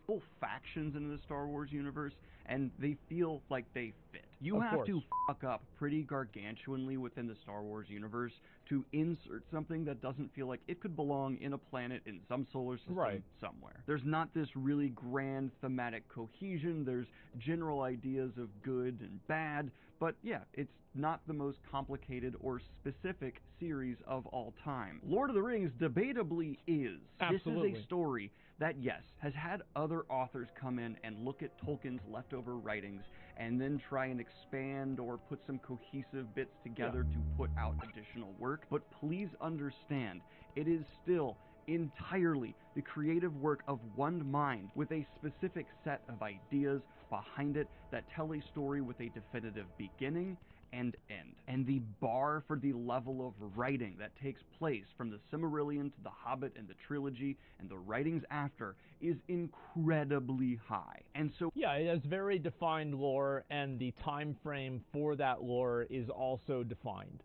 Full factions in the Star Wars universe, and they feel like they fit. You have to fuck up pretty gargantuanly within the Star Wars universe to insert something that doesn't feel like it could belong in a planet in some solar system somewhere. There's not this really grand thematic cohesion. There's general ideas of good and bad, but it's not the most complicated or specific series of all time. Lord of the Rings debatably is. Absolutely. This is a story that, has had other authors come in and look at Tolkien's leftover writings and then try and expand or put some cohesive bits together to put out additional work. But please understand, it is still entirely the creative work of one mind with a specific set of ideas behind it that tell a story with a definitive beginning and end. And the bar for the level of writing that takes place from the Silmarillion to the Hobbit and the trilogy and the writings after is incredibly high. And so it has very defined lore, and the time frame for that lore is also defined.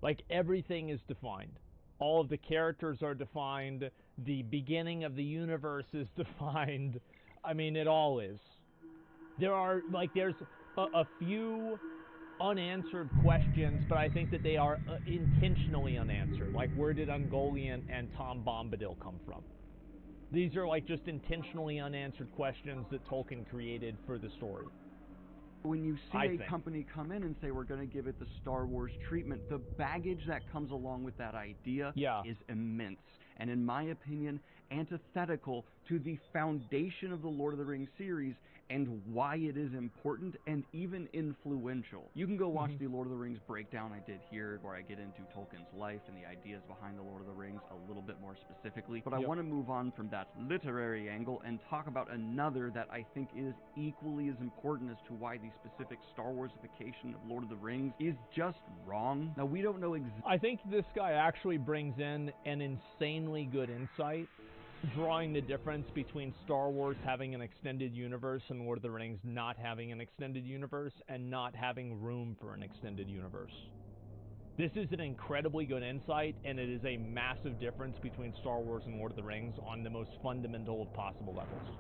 Like, everything is defined. All of the characters are defined. The beginning of the universe is defined. I mean, it all is. There's a few unanswered questions, but I think that they are intentionally unanswered. Like, where did Ungoliant and Tom Bombadil come from? These are like just intentionally unanswered questions that Tolkien created for the story. When you see a company come in and say we're going to give it the Star Wars treatment, the baggage that comes along with that idea is immense. And in my opinion, antithetical to the foundation of the Lord of the Rings series and why it is important and even influential. You can go watch the Lord of the Rings breakdown I did here, where I get into Tolkien's life and the ideas behind the Lord of the Rings a little bit more specifically. But I want to move on from that literary angle and talk about another that I think is equally as important as to why the specific Star Warsification of Lord of the Rings is just wrong. Now, we don't know exactly. I think this guy actually brings in an insanely good insight, drawing the difference between Star Wars having an extended universe and Lord of the Rings not having an extended universe and not having room for an extended universe. This is an incredibly good insight, and it is a massive difference between Star Wars and Lord of the Rings on the most fundamental of possible levels.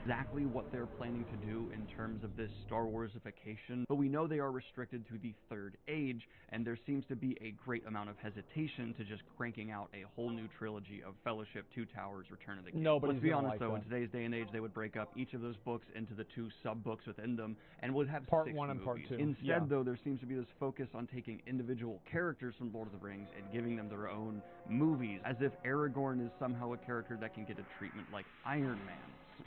Exactly what they're planning to do in terms of this Star Warsification, but we know they are restricted to the Third Age, and there seems to be a great amount of hesitation to just cranking out a whole new trilogy of Fellowship, Two Towers, Return of the King. Let's be honest though, in today's day and age, they would break up each of those books into the two sub-books within them, and would have Part 6 1 and movies. Part 2. Instead though, there seems to be this focus on taking individual characters from Lord of the Rings and giving them their own movies, as if Aragorn is somehow a character that can get a treatment like Iron Man.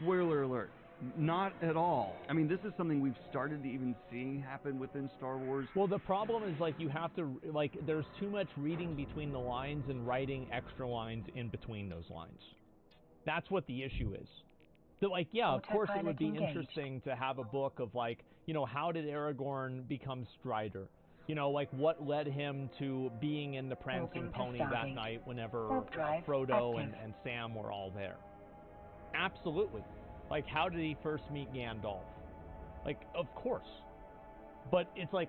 Spoiler alert. Not at all. I mean, this is something we've started to even see happen within Star Wars. Well, the problem is, like, you have to, like, there's too much reading between the lines and writing extra lines in between those lines. That's what the issue is. Like, yeah, of course it would be interesting to have a book of, like, you know, how did Aragorn become Strider? You know, like, what led him to being in the Prancing Pony that night whenever Frodo and Sam were all there? Absolutely. Like, how did he first meet Gandalf? Like, of course. But it's like,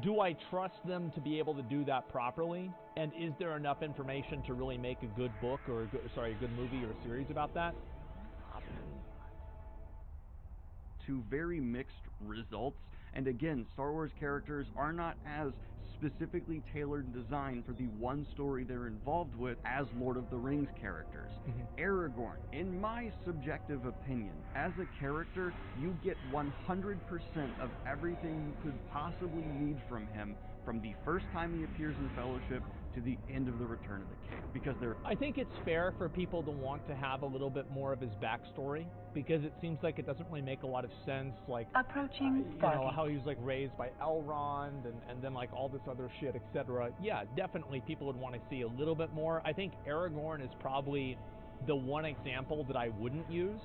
do I trust them to be able to do that properly? And is there enough information to really make a good book or a good movie or a series about that? To very mixed results. And again, Star Wars characters are not as specifically tailored and designed for the one story they're involved with as Lord of the Rings characters. Aragorn, in my subjective opinion, as a character, you get 100% of everything you could possibly need from him from the first time he appears in Fellowship to the end of the Return of the King, because I think it's fair for people to want to have a little bit more of his backstory, because it seems like it doesn't really make a lot of sense, like, approaching you know, how he was, like, raised by Elrond, and then, like, all this other shit, etc. Yeah, definitely people would want to see a little bit more. I think Aragorn is probably the one example that I wouldn't use,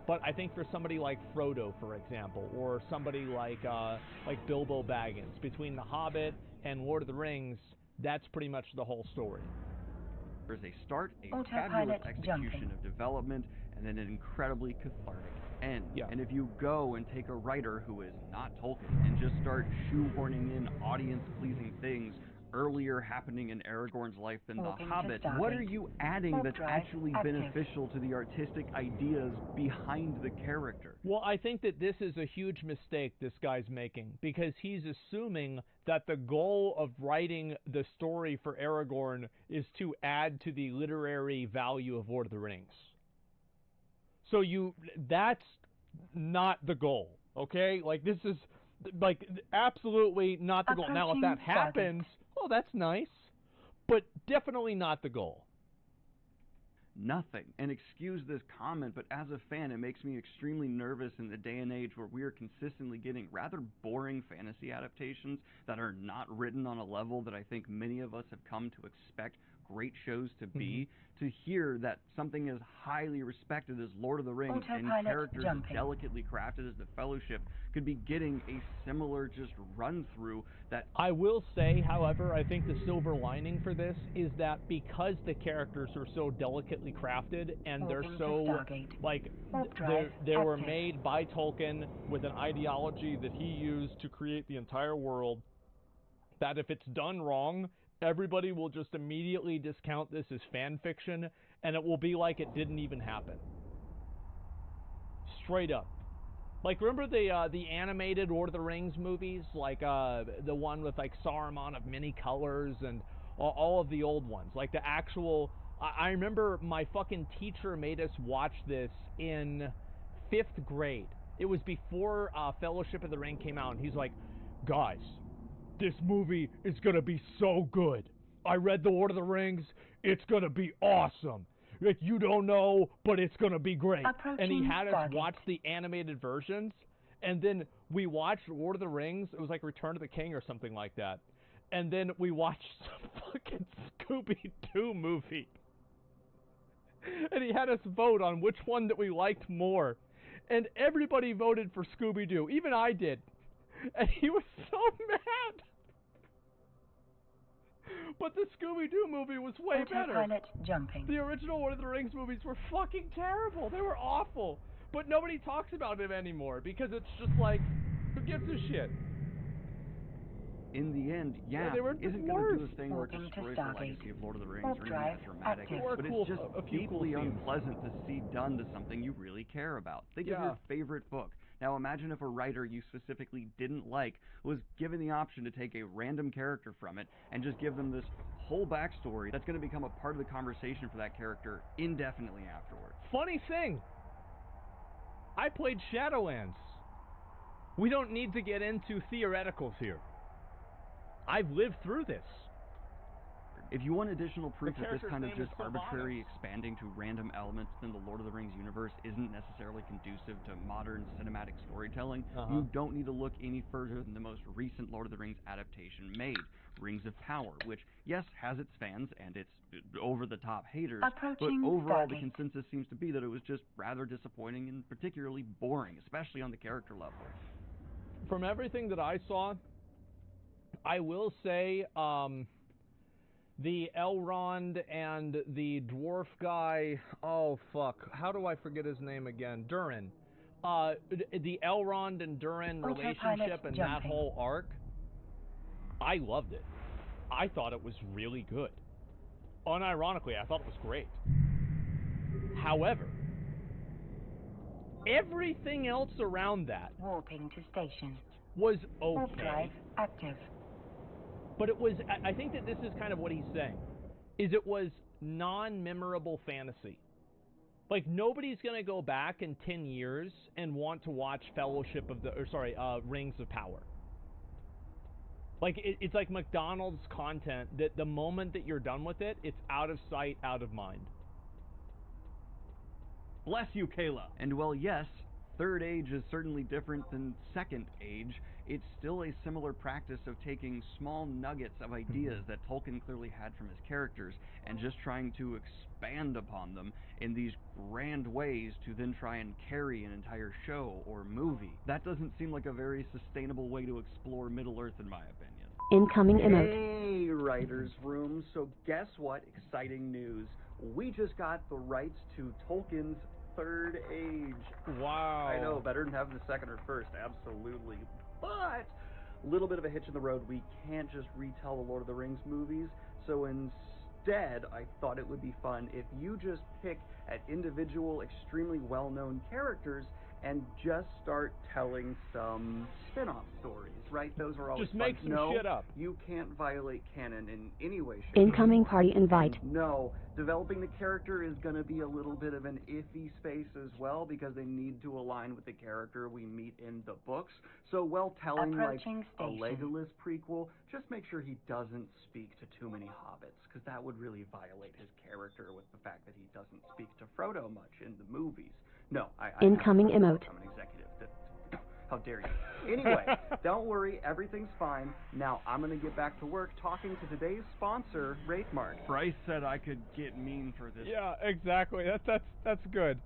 but I think for somebody like Frodo, for example, or somebody like Bilbo Baggins, between The Hobbit and Lord of the Rings, that's pretty much the whole story. There's a start, a fabulous execution of development, and then an incredibly cathartic end. And if you go and take a writer who is not Tolkien and just start shoehorning in audience-pleasing things earlier happening in Aragorn's life than The Hobbit, what are you adding that's actually beneficial to the artistic ideas behind the character? Well, I think that this is a huge mistake this guy's making, because he's assuming that the goal of writing the story for Aragorn is to add to the literary value of Lord of the Rings. So that's not the goal, okay? Like, this is, like, absolutely not the goal. Now, if that happens, well, that's nice, but definitely not the goal. Nothing. And excuse this comment, but as a fan, it makes me extremely nervous in the day and age where we are consistently getting rather boring fantasy adaptations that are not written on a level that I think many of us have come to expect great shows to be, to hear that something as highly respected as Lord of the Rings and characters as delicately crafted as the Fellowship could be getting a similar just run-through that... I will say, however, I think the silver lining for this is that because the characters are so delicately crafted and they're so, like, they were made by Tolkien with an ideology that he used to create the entire world, that if it's done wrong, everybody will just immediately discount this as fan fiction, and it will be like it didn't even happen. Straight up. Like, remember the animated Lord of the Rings movies? Like, the one with, like, Saruman of many colors and all of the old ones. Like, the actual... I remember my fucking teacher made us watch this in 5th grade. It was before Fellowship of the Ring came out, and he's like, guys, this movie is gonna be so good. I read The Lord of the Rings. It's gonna be awesome. Like, you don't know, but it's gonna be great. And he had us watch the animated versions, and then we watched Lord of the Rings. It was like Return of the King or something like that. And then we watched some fucking Scooby-Doo movie. And he had us vote on which one that we liked more. And everybody voted for Scooby-Doo. Even I did. And he was so mad. But the Scooby-Doo movie was way better. Jumping. The original Lord of the Rings movies were fucking terrible. They were awful. But nobody talks about it anymore because it's just like, who gives a shit? In the end, isn't going to do a thing where it destroys the legacy of Lord of the Rings or anything that dramatic, but it's just deeply unpleasant to see done to something you really care about. Think of your favorite book. Now imagine if a writer you specifically didn't like was given the option to take a random character from it and just give them this whole backstory that's going to become a part of the conversation for that character indefinitely afterwards. Funny thing, I played Shadowlands. We don't need to get into theoreticals here. I've lived through this. If you want additional proof that this kind of just arbitrary expanding to random elements within the Lord of the Rings universe isn't necessarily conducive to modern cinematic storytelling, you don't need to look any further than the most recent Lord of the Rings adaptation made, Rings of Power, which, yes, has its fans and its over-the-top haters, but overall the consensus seems to be that it was just rather disappointing and particularly boring, especially on the character level. From everything that I saw, I will say, the Elrond and the dwarf guy, oh fuck, how do I forget his name again? Durin. The Elrond and Durin relationship and that whole arc, I loved it. I thought it was really good. Unironically, I thought it was great. However, everything else around that warping to station was okay. Warp drive active. But it was, I think that this is kind of what he's saying, is it was non-memorable fantasy. Like, nobody's going to go back in 10 years and want to watch Rings of Power. Like, it's like McDonald's content that the moment that you're done with it, it's out of sight, out of mind. Bless you, Kayla. And well, yes, Third Age is certainly different than Second Age. It's still a similar practice of taking small nuggets of ideas that Tolkien clearly had from his characters and just trying to expand upon them in these grand ways to then try and carry an entire show or movie. That doesn't seem like a very sustainable way to explore Middle-earth, in my opinion. Incoming emote. Hey, Writers Room. So guess what? Exciting news. We just got the rights to Tolkien's Third Age. Wow. I know, better than having the second or first, absolutely. But a little bit of a hitch in the road. We can't just retell the Lord of the Rings movies. So instead, I thought it would be fun if you just pick at individual, extremely well-known characters and just start telling some spin-off stories, right? Those are always just make fun. some shit up. You can't violate canon in any way, shape, Incoming party invite. No, developing the character is going to be a little bit of an iffy space as well because they need to align with the character we meet in the books. So, well, telling like a Legolas prequel, just make sure he doesn't speak to too many hobbits because that would really violate his character with the fact that he doesn't speak to Frodo much in the movies. No, Incoming emote. I'm an executive. How dare you? Anyway, don't worry, everything's fine. Now I'm gonna get back to work talking to today's sponsor, RateMart. Bryce said I could get mean for this. Yeah, exactly. That's good.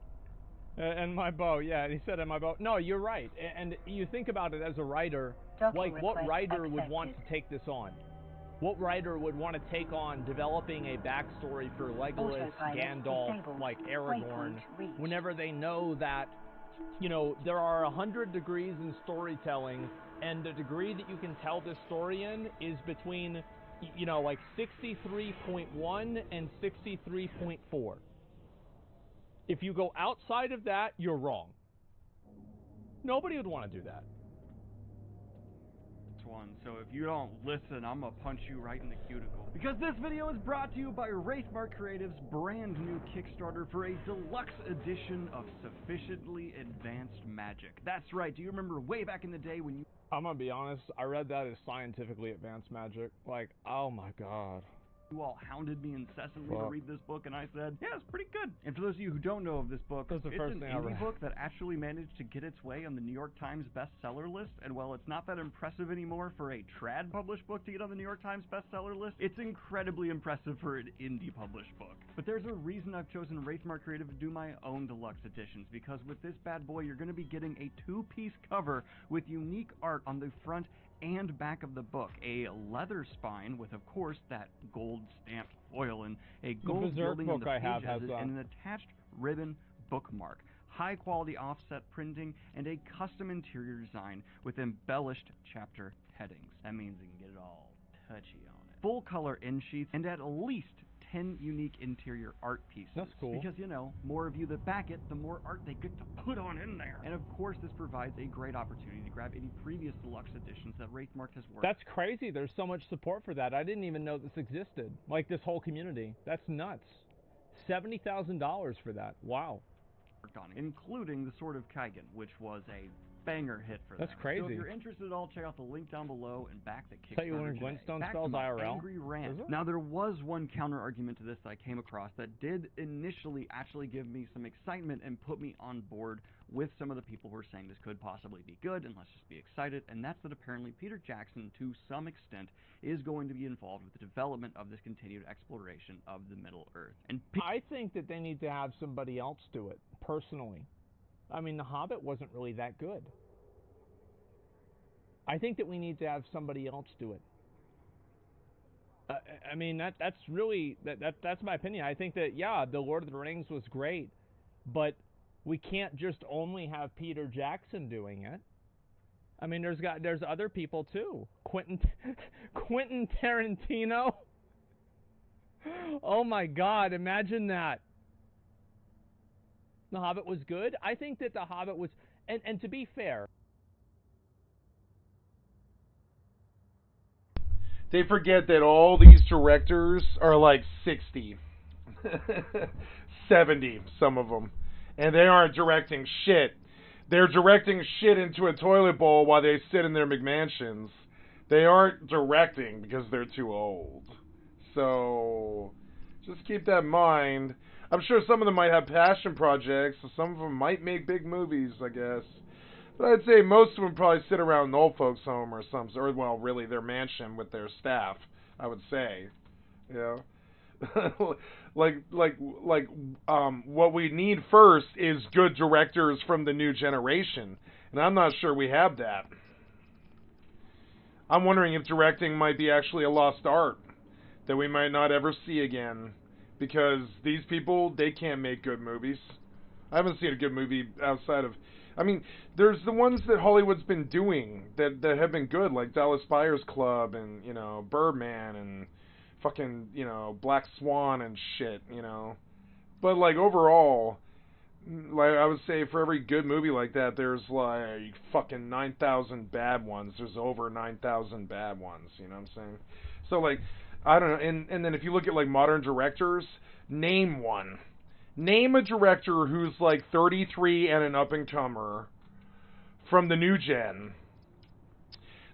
And my bow, yeah. He said, "And my bow." No, you're right. And you think about it as a writer, like what writer would want to take this on? What writer would want to take on developing a backstory for Legolas, Gandalf, like Aragorn, whenever they know that, you know, there are 100 degrees in storytelling, and the degree that you can tell this story in is between, you know, like 63.1 and 63.4. If you go outside of that, you're wrong. Nobody would want to do that. That's one, so if you don't listen, I'm gonna punch you right in the cuticle. Because this video is brought to you by Wraithmark Creative's brand new Kickstarter for a deluxe edition of Sufficiently Advanced Magic. That's right, do you remember way back in the day when you... I'm gonna be honest, I read that as scientifically advanced magic. Like, oh my god. You all hounded me incessantly to read this book, and I said, yeah, it's pretty good. And for those of you who don't know of this book, it's an indie book that actually managed to get its way on the New York Times bestseller list, and while it's not that impressive anymore for a trad published book to get on the New York Times bestseller list, it's incredibly impressive for an indie published book. But there's a reason I've chosen Wraithmark Creative to do my own deluxe editions, because with this bad boy, you're going to be getting a two-piece cover with unique art on the front and back of the book, a leather spine with, of course, that gold stamped foil and a gold gilding on the pages and an attached ribbon bookmark, high quality offset printing, and a custom interior design with embellished chapter headings. That means you can get it all touchy on it. Full color end sheets and at least 10 unique interior art pieces. That's cool. Because, you know, more of you that back it, the more art they get to put on in there. And of course, this provides a great opportunity to grab any previous deluxe editions that Wraithmark has worked. That's crazy. There's so much support for that. I didn't even know this existed. Like, this whole community. That's nuts. $70,000 for that. Wow. On, including the Sword of Kaigen, which was a banger hit for them. That's crazy. So if you're interested at all, check out the link down below and back the Kickstarter. Tell you learn Glintstone spells IRL. Angry rant. Now there was one counter argument to this that I came across that did initially actually give me some excitement and put me on board with some of the people who are saying this could possibly be good and let's just be excited, and that's that apparently Peter Jackson, to some extent, is going to be involved with the development of this continued exploration of the Middle Earth. And I think that they need to have somebody else do it, personally. I mean, The Hobbit wasn't really that good. I think that we need to have somebody else do it. I mean, that's really that's my opinion. I think that, yeah, The Lord of the Rings was great, but we can't just only have Peter Jackson doing it. I mean, there's other people too. Quentin Tarantino. Oh my God! Imagine that. The Hobbit was good. I think that The Hobbit was, and to be fair, they forget that all these directors are like 60, 70, some of them, and they aren't directing shit. They're directing shit into a toilet bowl while they sit in their McMansions. They aren't directing because they're too old. So just keep that in mind. I'm sure some of them might have passion projects, so some of them might make big movies, I guess. But I'd say most of them probably sit around an old folks' home or something, or, well, really their mansion with their staff, I would say. You know? What we need first is good directors from the new generation. And I'm not sure we have that. I'm wondering if directing might be actually a lost art that we might not ever see again. Because these people, they can't make good movies. I haven't seen a good movie outside of... I mean, there's the ones that Hollywood's been doing that have been good, like Dallas Buyers Club and, you know, Birdman and fucking, you know, Black Swan and shit, you know. But, like, overall, like, I would say for every good movie like that, there's, like, fucking 9,000 bad ones. There's over 9,000 bad ones, you know what I'm saying? So, like... I don't know, and then if you look at, like, modern directors, name one. Name a director who's, like, 33 and an up-and-comer from the new gen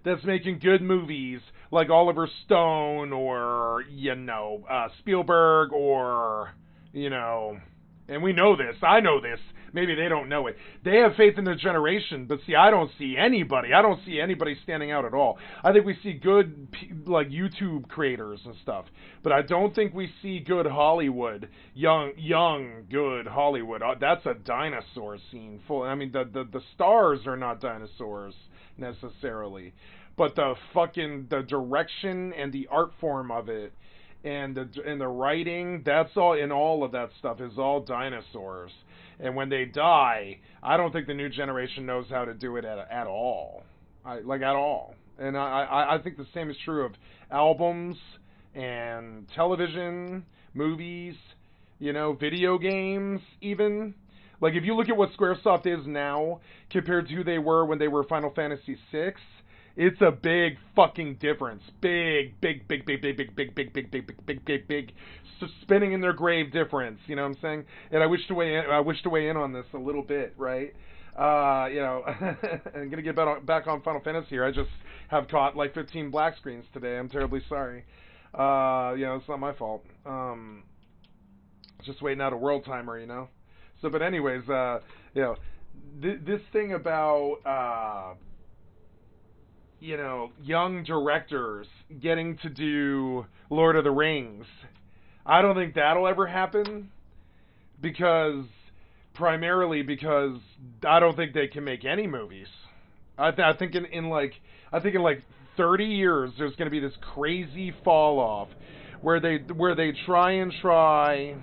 that's making good movies like Oliver Stone or, you know, Spielberg or, you know, and we know this, I know this, maybe they don't know it. They have faith in their generation, but see, I don't see anybody. I don't see anybody standing out at all. I think we see good, like, YouTube creators and stuff, but I don't think we see good Hollywood, young, good Hollywood. That's a dinosaur scene full. I mean, the stars are not dinosaurs necessarily, but the direction and the art form of it, and the writing, that's all, and all of that stuff is all dinosaurs. And when they die, I don't think the new generation knows how to do it at all. At all. And I think the same is true of albums and television, movies, you know, video games even. Like, if you look at what Squaresoft is now compared to who they were when they were Final Fantasy VI, It's a big fucking difference. Big spinning in their grave difference. You know what I'm saying? And I wish to weigh in on this a little bit, right? You know, I'm gonna get back on Final Fantasy here. I just have caught like 15 black screens today. I'm terribly sorry. You know, it's not my fault. Just waiting out a world timer, you know. So, but anyways, you know, this thing about you know, young directors getting to do Lord of the Rings. I don't think that'll ever happen primarily because I don't think they can make any movies. I think in like 30 years there's going to be this crazy fall off where they try.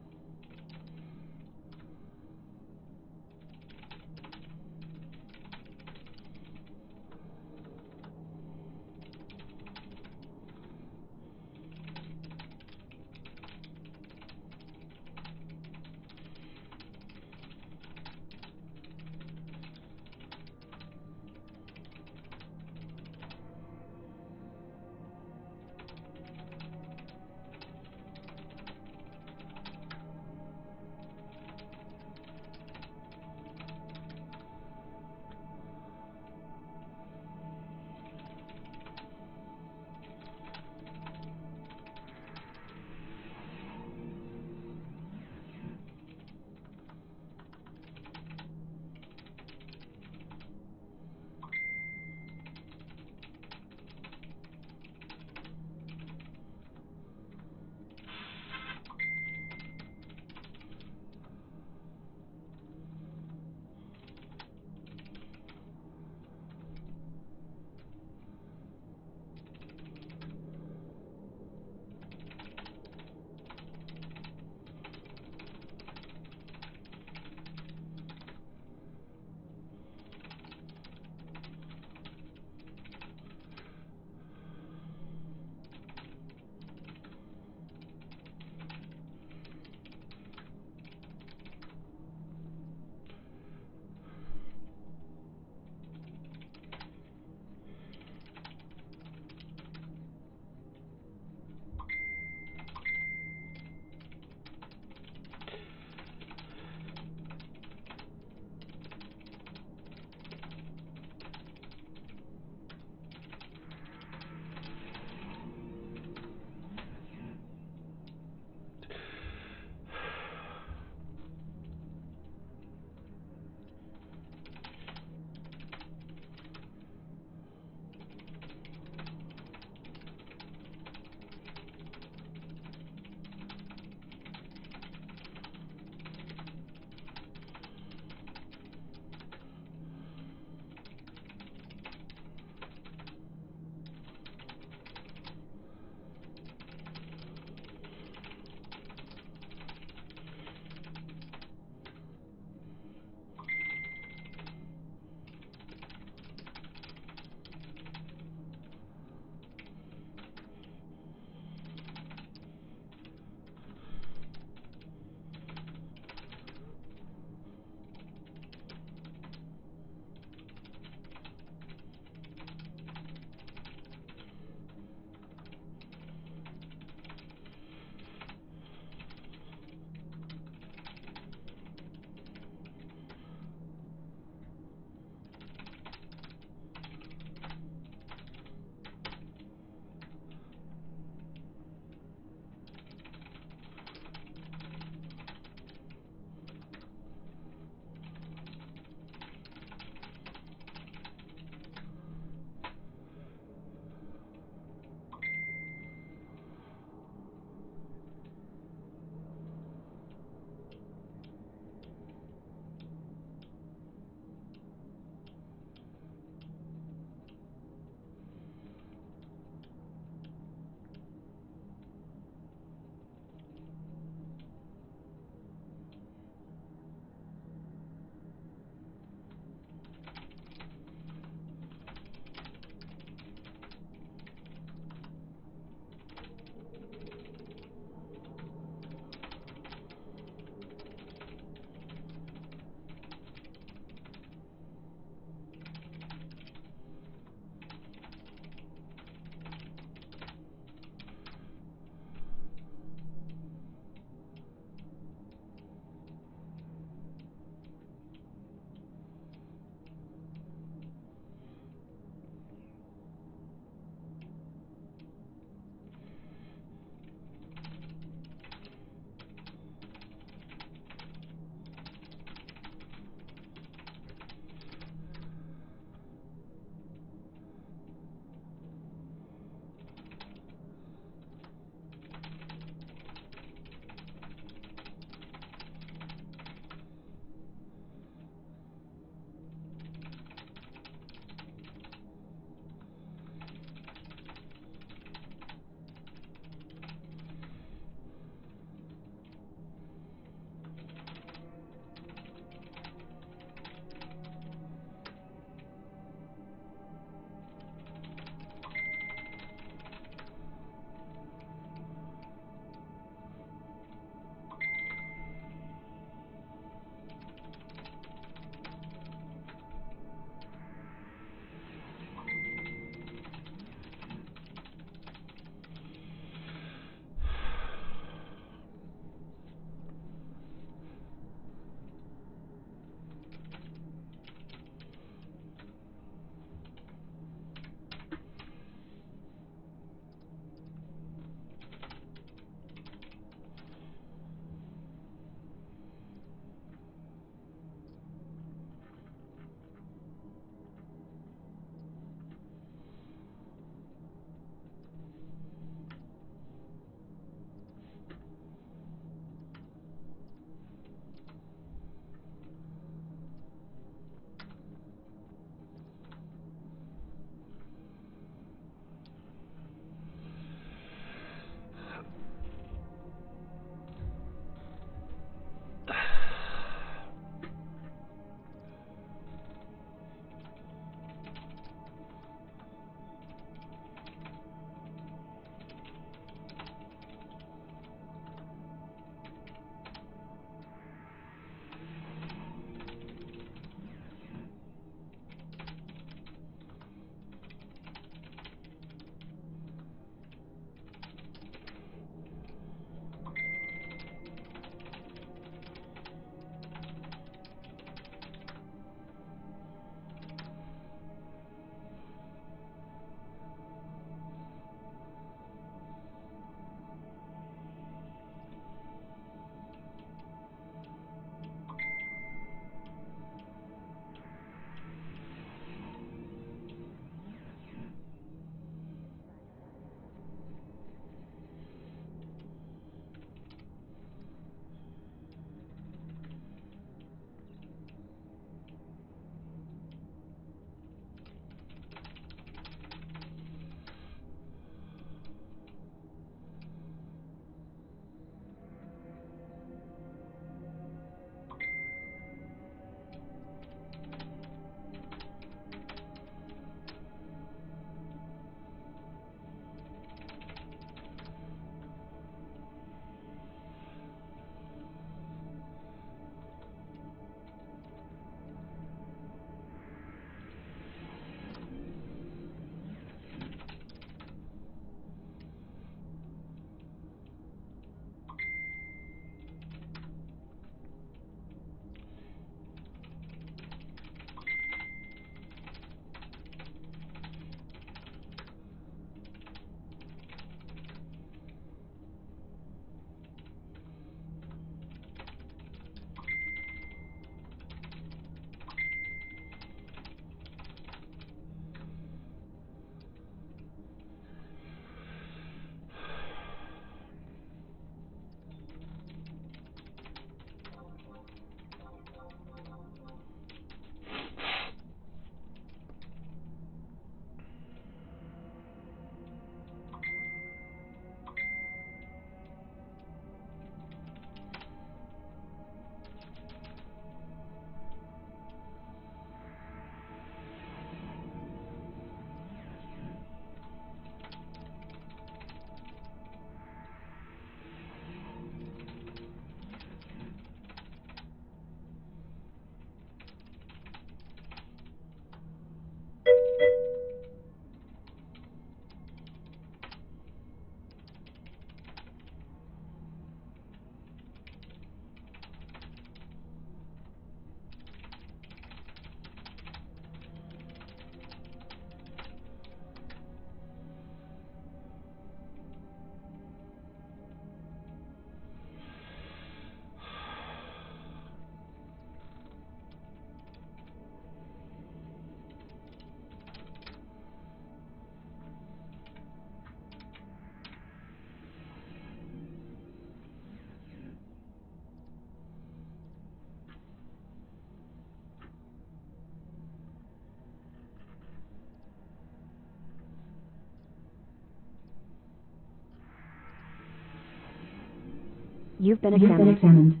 You've been examined.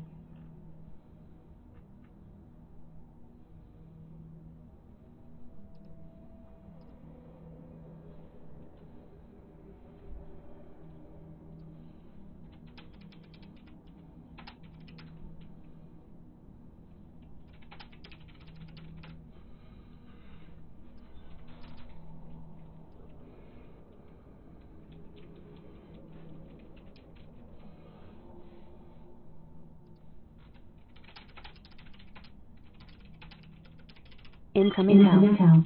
Incoming call.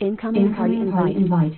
Incoming party invite.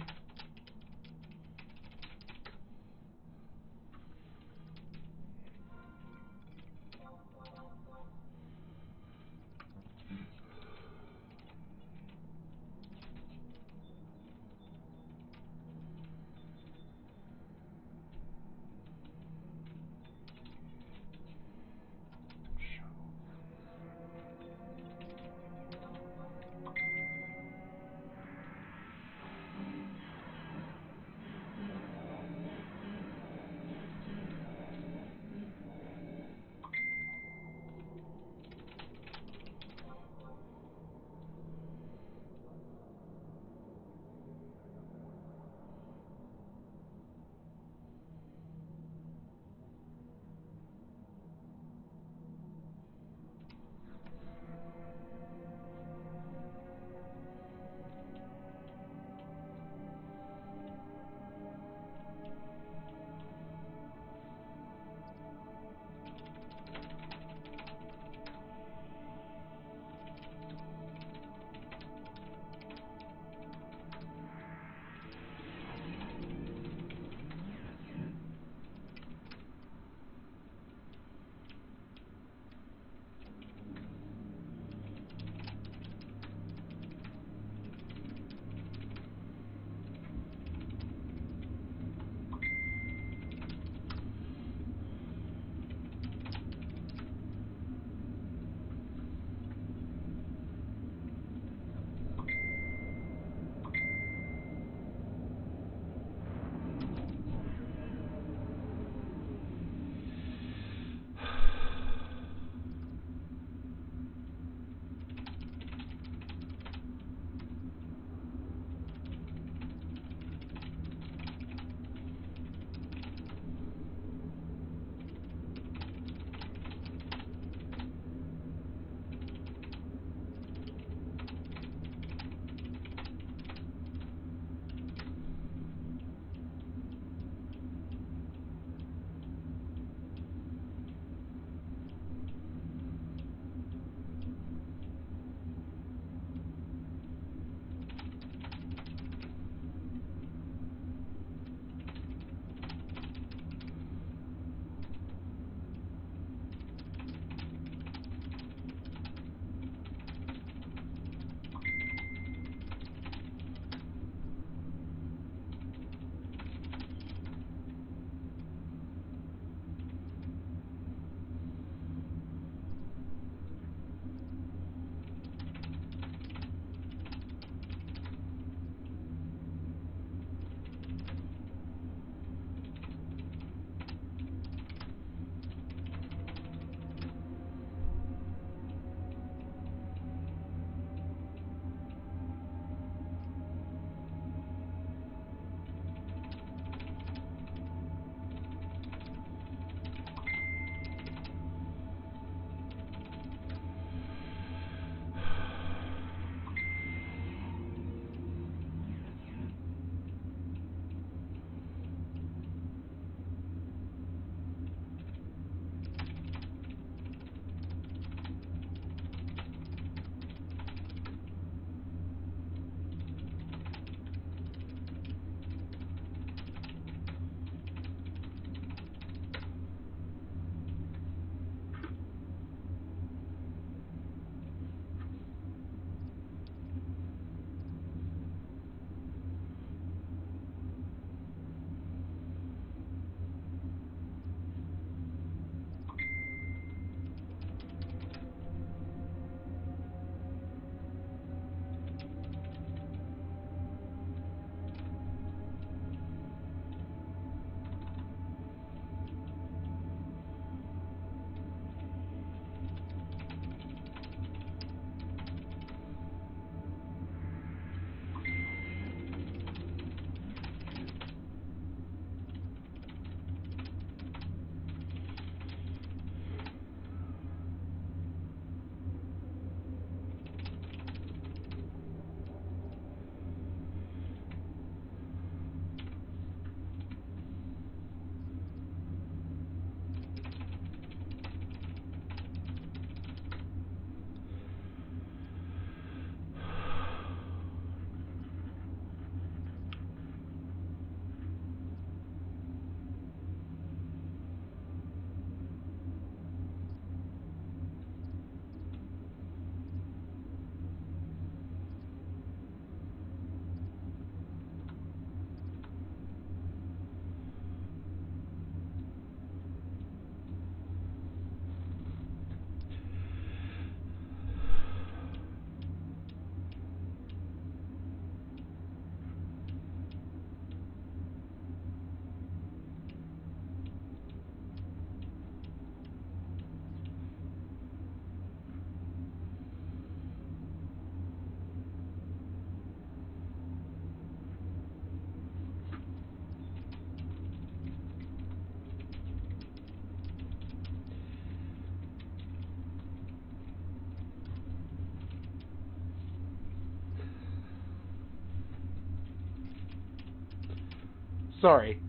Sorry.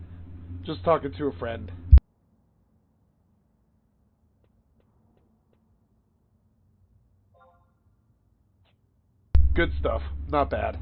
Just talking to a friend. Good stuff. Not bad.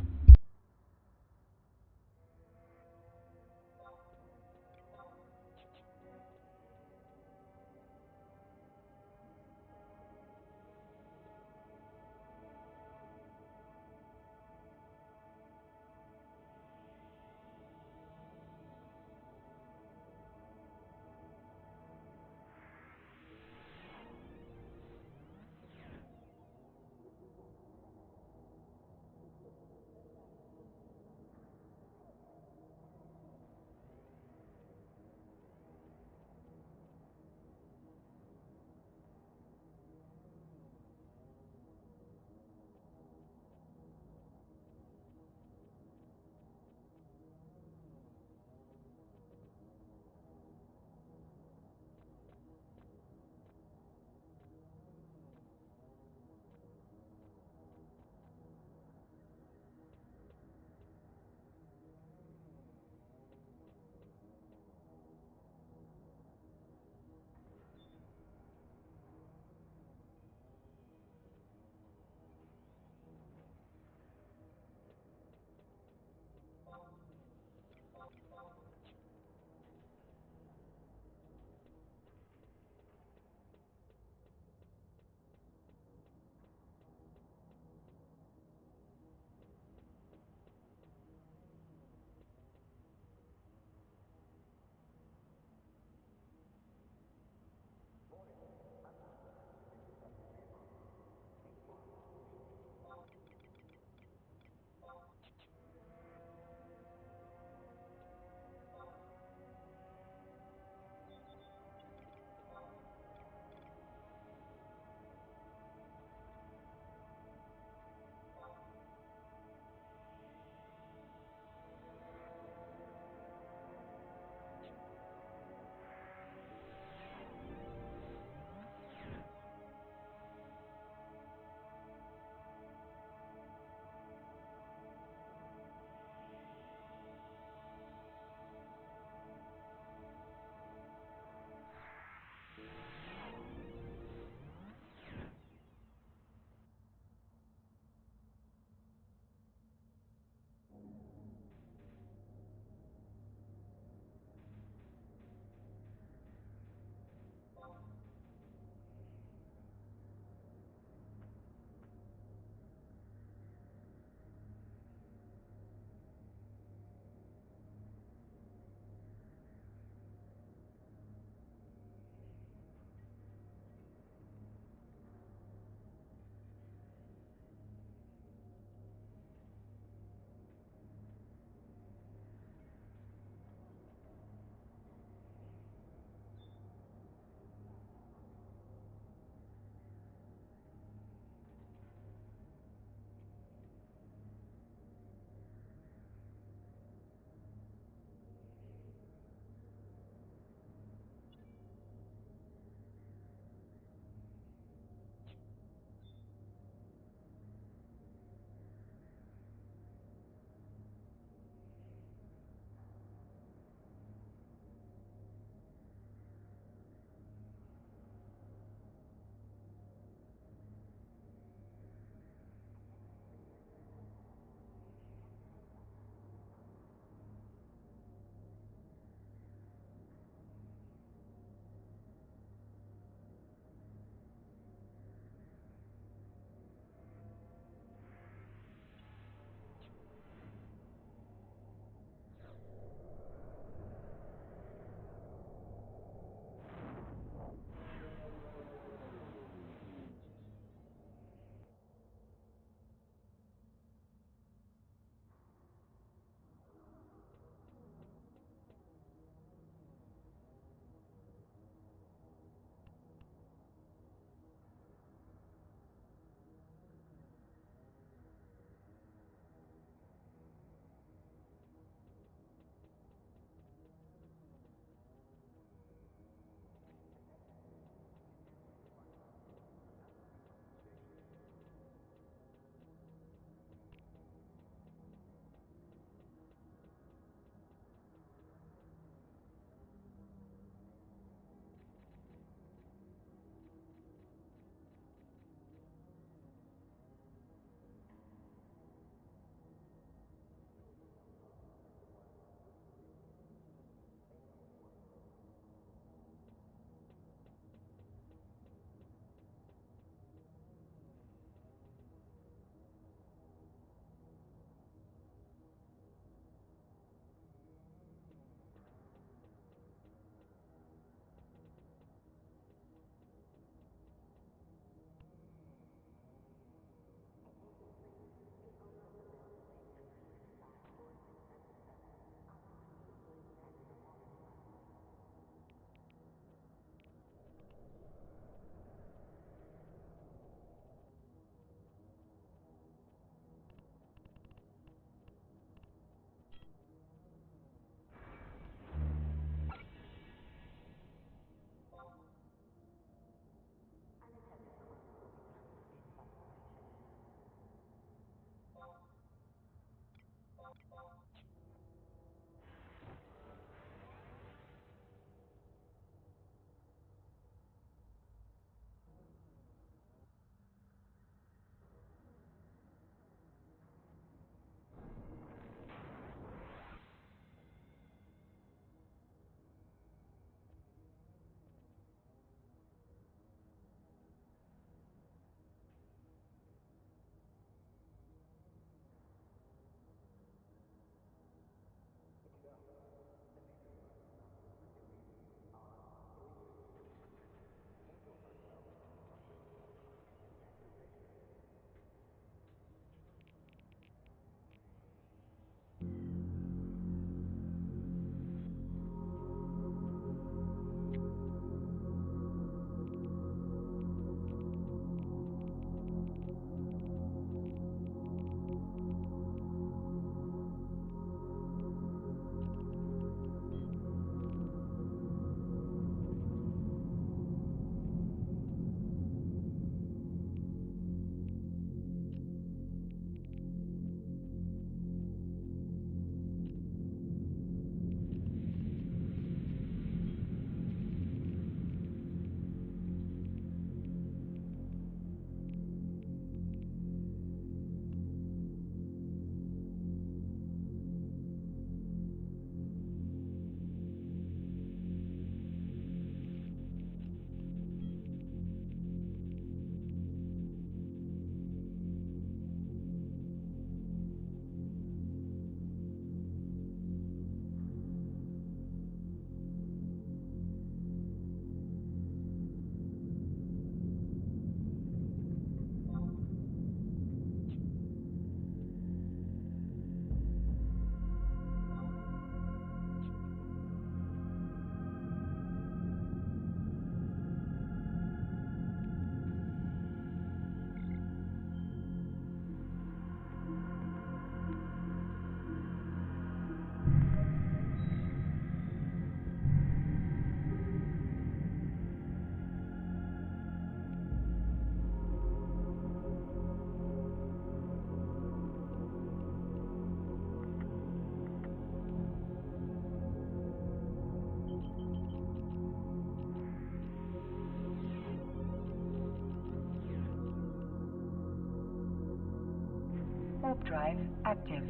Warp drive active.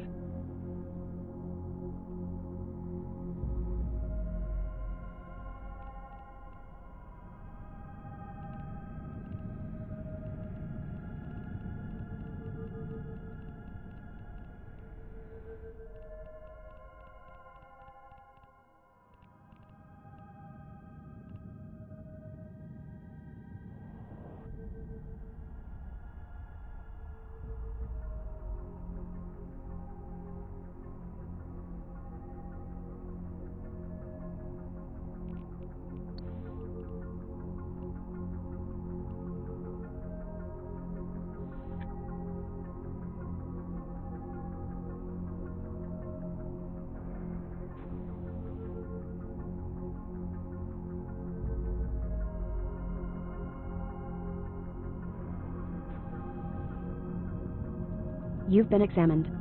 You've been examined.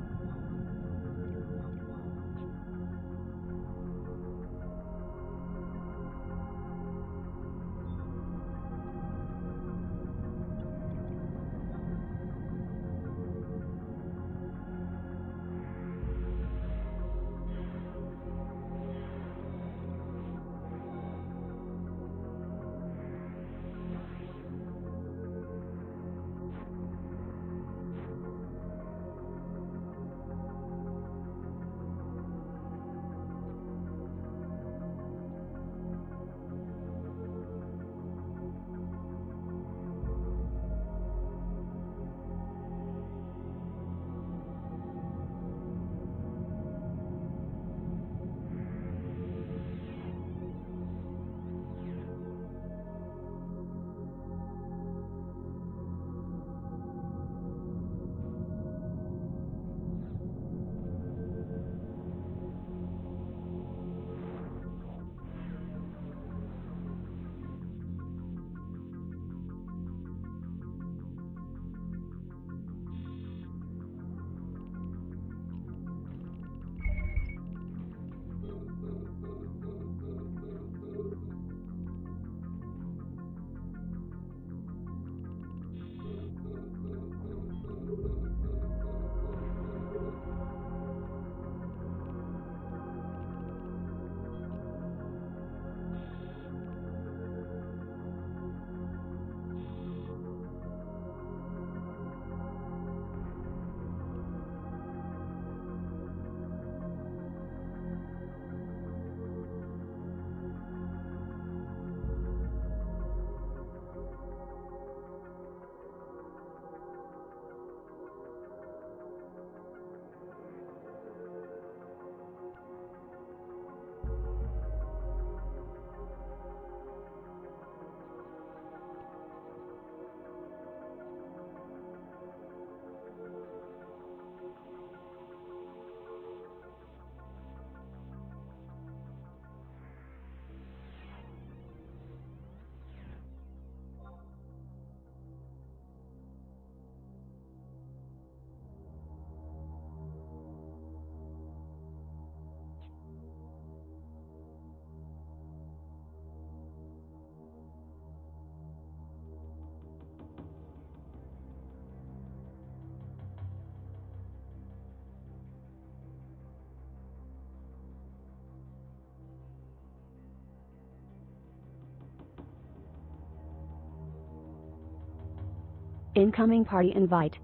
Incoming party invite.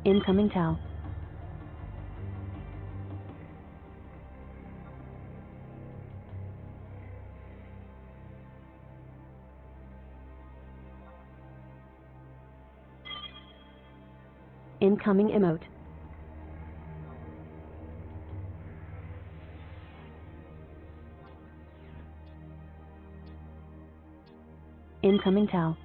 Incoming Tau. Incoming emote. Incoming Tau.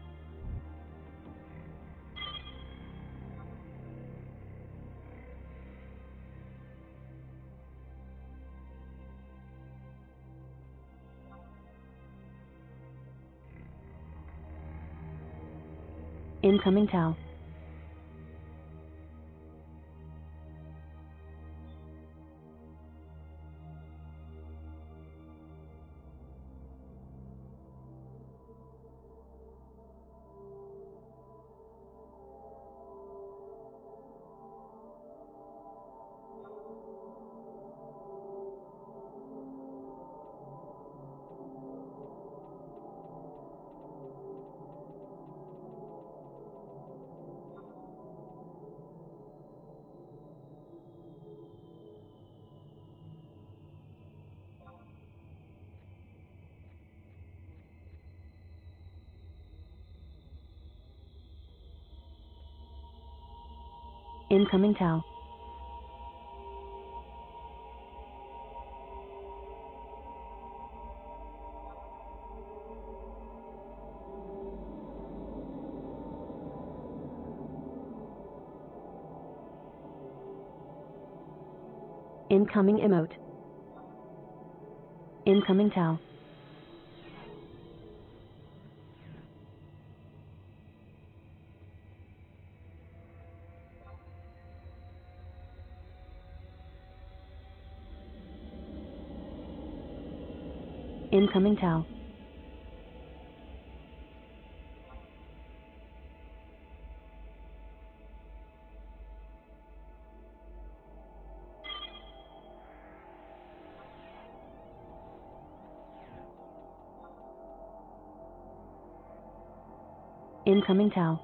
Incoming Tau. Incoming Tau. Incoming emote. Incoming Tau. Incoming Tau. Incoming Tau.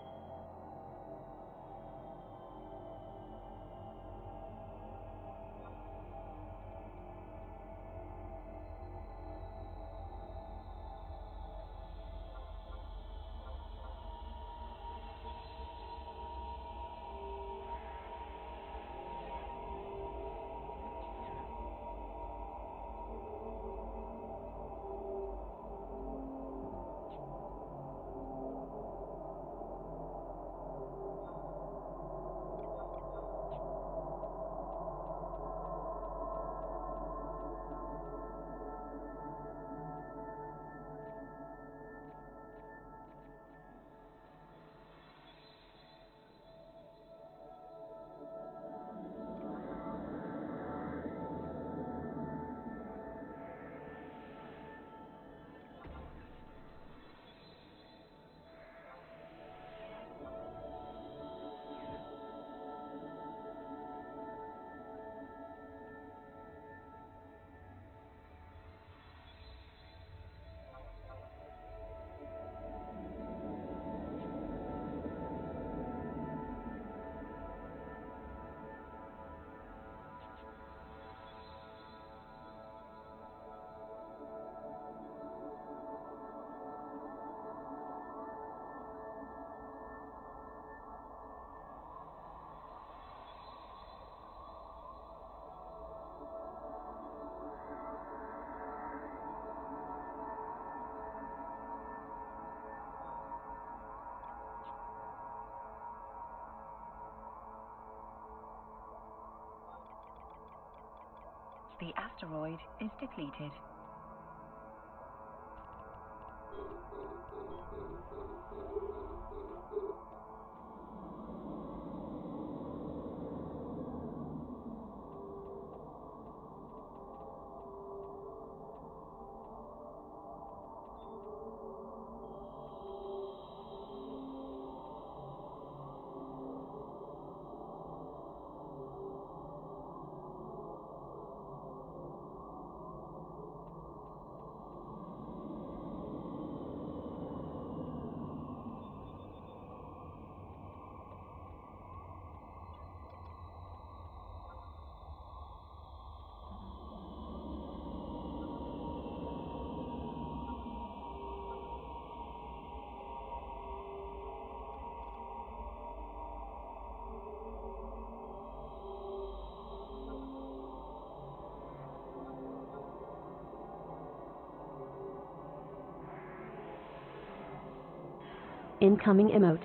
The asteroid is depleted. Incoming emote.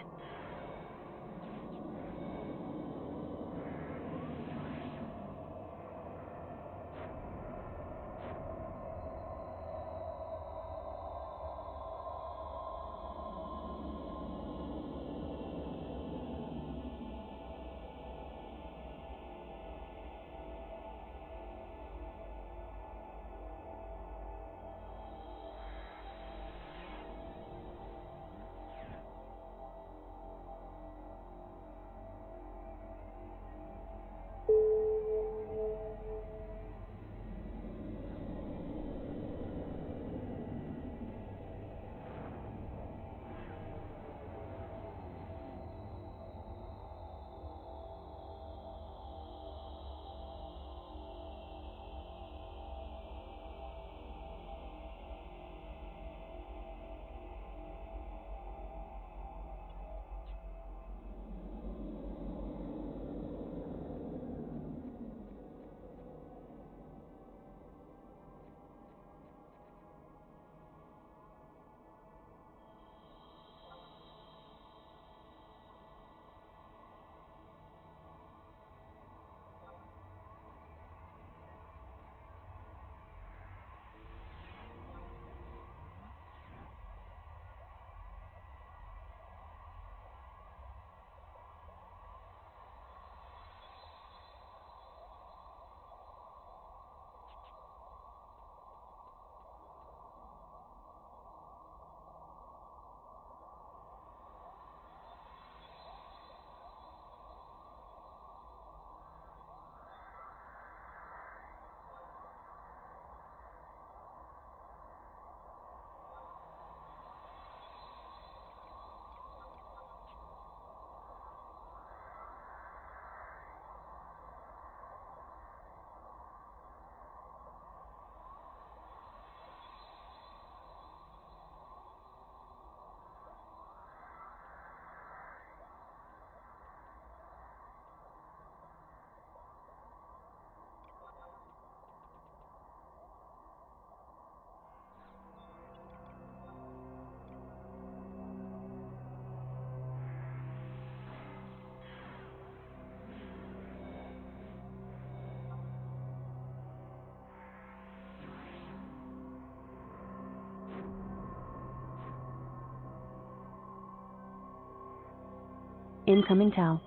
Incoming Tau.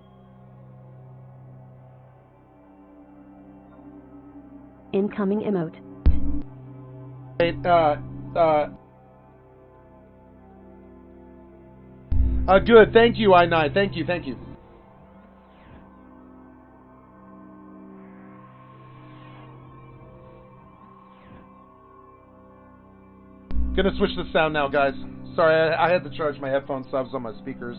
Incoming emote. Good. Thank you, I9. Thank you. Gonna switch the sound now, guys. Sorry, I had to charge my headphone subs on my speakers.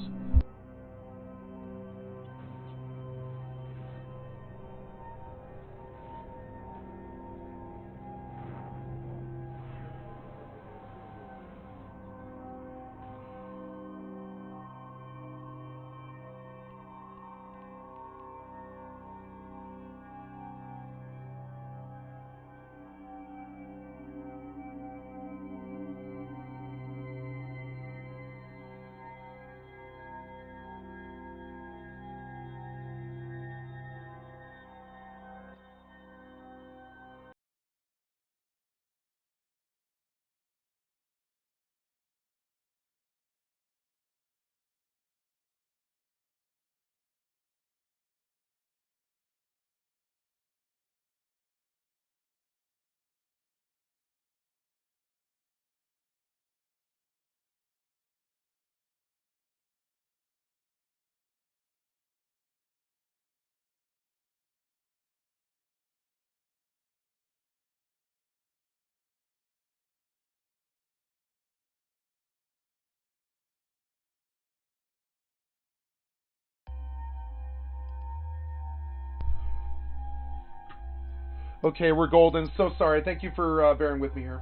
Okay, we're golden. So sorry. Thank you for bearing with me here.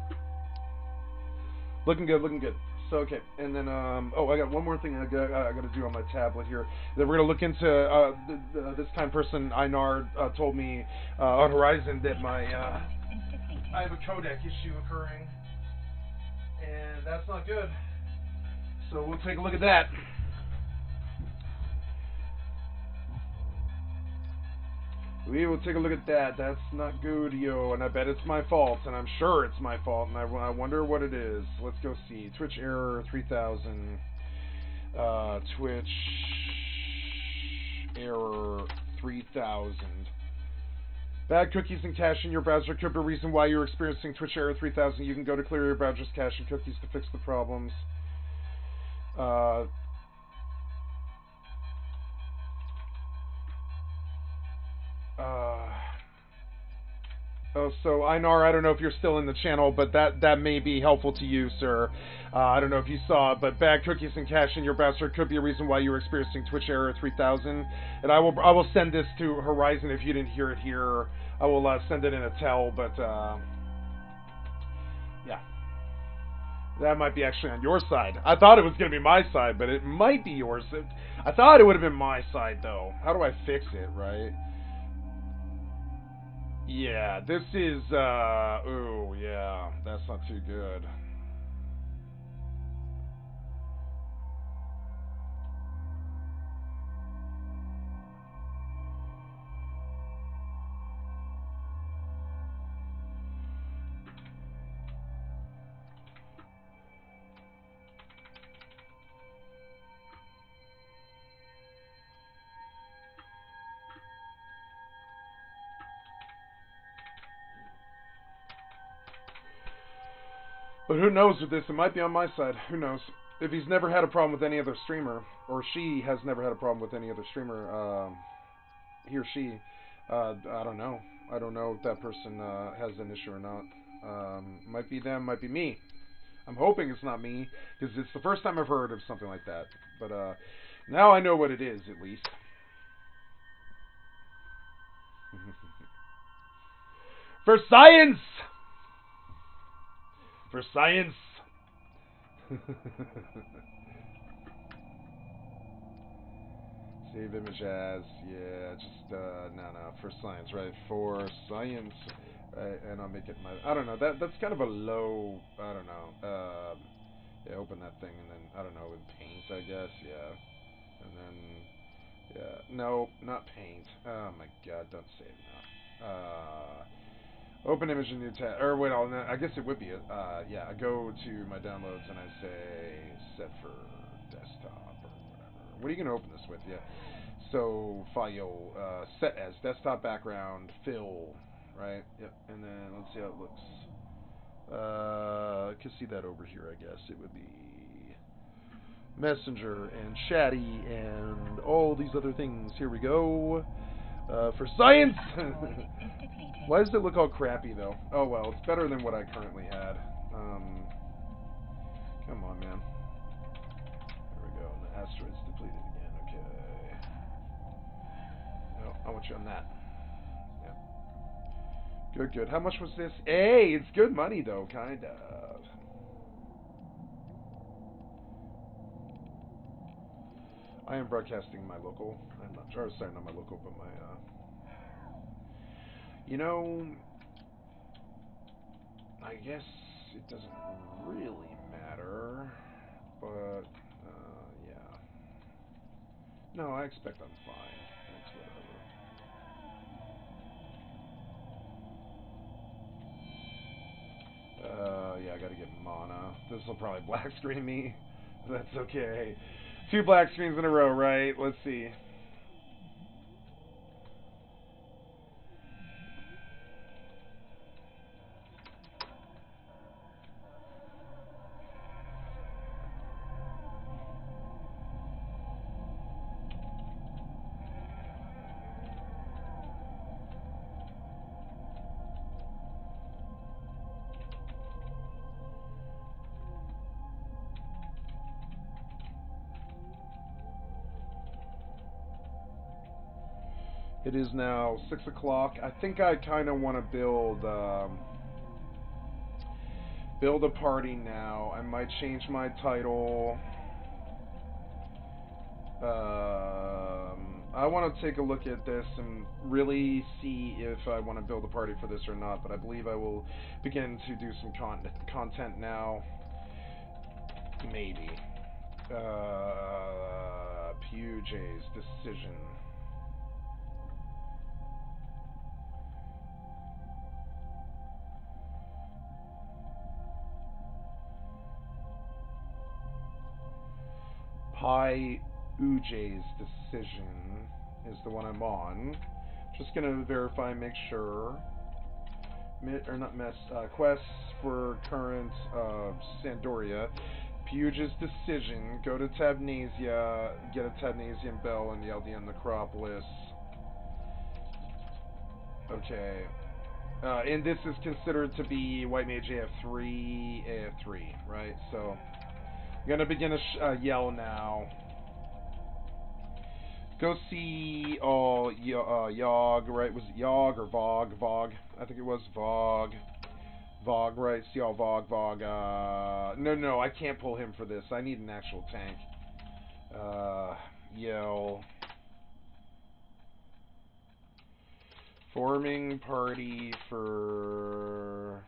Looking good. So, okay. And then, I got one more thing I got to do on my tablet here. Then we're going to look into, this kind person, Einar, told me on Horizon that I have a codec issue occurring. And that's not good. So we'll take a look at that. We will take a look at that. That's not good, yo. And I bet it's my fault. And I'm sure it's my fault. And I wonder what it is. Let's go see. Twitch error 3000. Twitch error 3000. Bad cookies and cache in your browser could be a reason why you're experiencing Twitch error 3000. You can go to clear your browser's cache and cookies to fix the problems. Oh, so Einar, I don't know if you're still in the channel, but that may be helpful to you, sir. I don't know if you saw, but bad cookies and cache in your browser could be a reason why you're experiencing Twitch error 3000. And I will send this to Horizon if you didn't hear it here. I will send it in a tell, but yeah. That might be actually on your side. I thought it was going to be my side, but it might be yours. I thought it would have been my side, though. How do I fix it, right? Yeah, this is, ooh, yeah, that's not too good. But who knows with this? It might be on my side. Who knows? If he's never had a problem with any other streamer, or she has never had a problem with any other streamer, he or she, I don't know. I don't know if that person has an issue or not. Might be them, might be me. I'm hoping it's not me, because it's the first time I've heard of something like that. But now I know what it is, at least. For science! For science! Save image as, yeah, just, no, for science, right? For science, right? And I'll make it my, I don't know, that's kind of a low, I don't know, yeah, open that thing and then, I don't know, in paint, I guess, yeah. And then, yeah, no, not paint. Oh my god, don't save now. Open image in new tab, or wait, I guess it would be, yeah, I go to my downloads and I say set for desktop or whatever. What are you going to open this with? Yeah. So, file, set as desktop background, fill, right? Yep. And then let's see how it looks. I can see that over here, I guess. It would be Messenger and Chatty and all these other things. Here we go. For science! Why does it look all crappy, though? Oh, well, it's better than what I currently had. Come on, man. There we go. And the asteroid's depleted again. Okay. No, I want you on that. Yeah. Good, good. How much was this? Hey, it's good money, though, kind of. I am broadcasting my local. I'm not sure. Sorry, not my local, but my, you know, I guess it doesn't really matter, but, yeah. No, I expect I'm fine. It's whatever. Yeah, I gotta get mana. This will probably black screen me. That's okay. 2 black screens in a row, right? Let's see. It is now 6 o'clock. I think I kind of want to build a party now. I might change my title. I want to take a look at this and really see if I want to build a party for this or not, but I believe I will begin to do some content now. Maybe. Puget's decision. Puget's decision is the one I'm on. Just gonna verify, make sure. Quests for current Sandoria. Puget's decision. Go to Tabnasia, get a Tabnasian Bell in the LDN Necropolis. Okay. And this is considered to be White Mage AF3, right? So, I'm gonna begin to yell now. Go see Yogg, right? Was it Yogg or Vogue? Vogue. I think it was Vogue. Vogue, right? See all Vogue. No, I can't pull him for this. I need an actual tank. Yell. Forming party for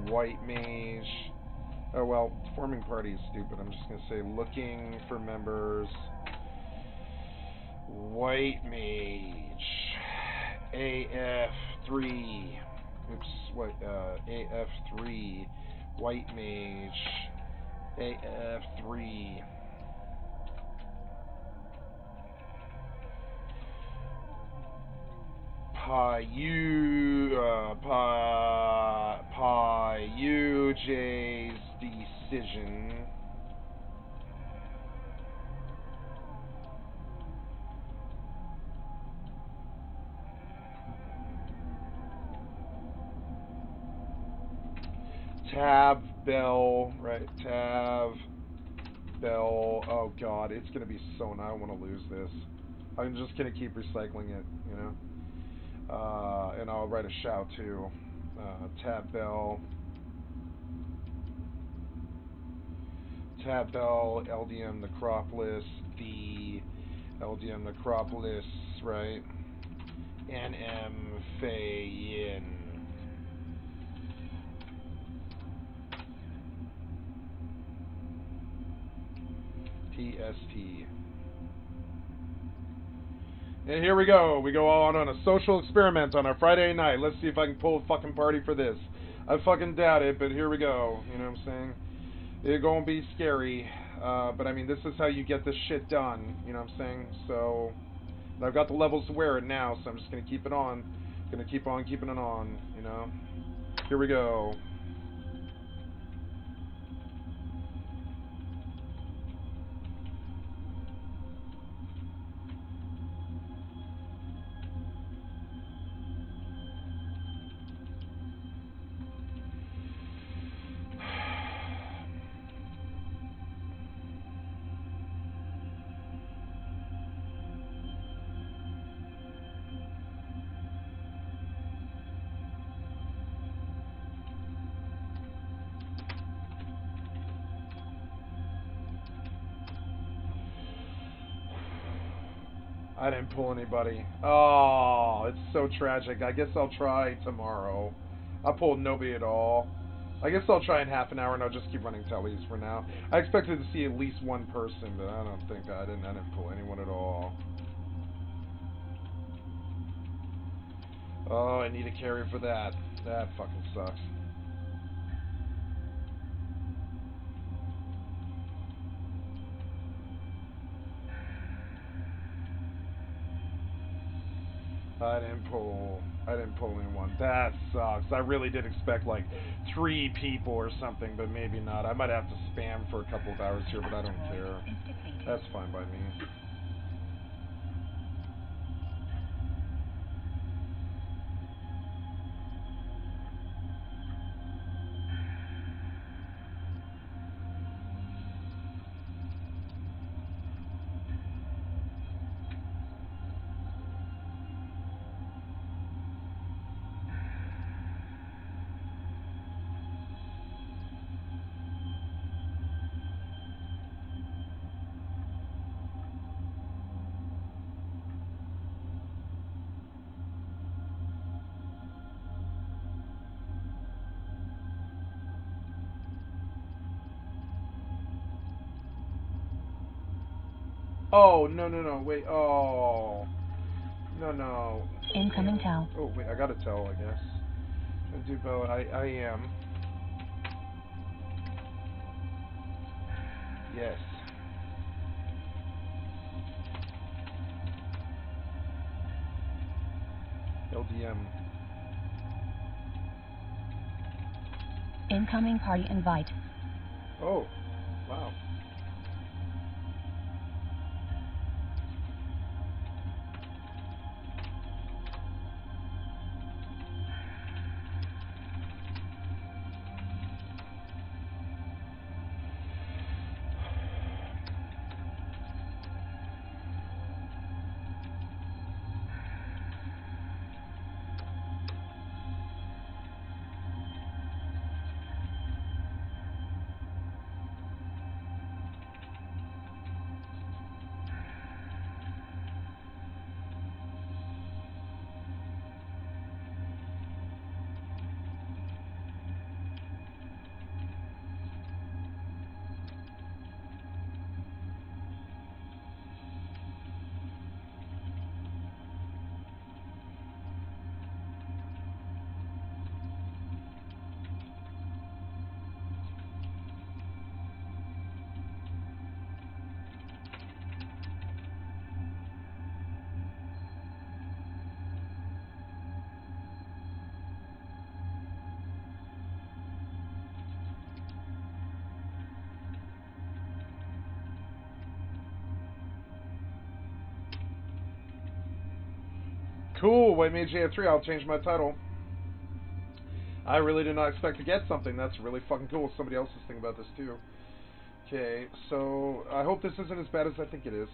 White Mage. Oh, well, forming party is stupid. I'm just going to say looking for members. White Mage. AF3. Oops, what? AF3. White Mage. AF3. Puget's decision. Tab Bell, right? Tab Bell. Oh god, it's gonna be so. I don't want to lose this. I'm just gonna keep recycling it, you know. And I'll write a shout too. Tab Bell, LDM Necropolis, the LDM Necropolis, right? NM Fayin. TST. And here we go. We go on a social experiment on our Friday night. Let's see if I can pull a fucking party for this. I fucking doubt it, but here we go. You know what I'm saying? It's gonna be scary. But I mean, this is how you get this shit done. You know what I'm saying? So, I've got the levels to wear it now, so I'm just gonna keep it on. Gonna keep on keeping it on, you know? Here we go. I didn't pull anybody. Oh, it's so tragic. I guess I'll try tomorrow. I pulled nobody at all. I guess I'll try in half an hour and I'll just keep running tellies for now. I expected to see at least one person, but I don't think I didn't pull anyone at all. Oh, I need a carrier for that. That fucking sucks. I didn't pull anyone. That sucks. I really did expect like 3 people or something, but maybe not. I might have to spam for a couple of hours here, but I don't care. That's fine by me. Oh, no, wait, oh. No. Incoming tell. Oh, wait, I gotta tell, I guess. I do, Bella, I am. Yes. LDM. Incoming party invite. Oh, wow. Cool, White Mage AF3, I'll change my title. I really did not expect to get something. That's really fucking cool. Somebody else is thinking about this too. Okay, so I hope this isn't as bad as I think it is.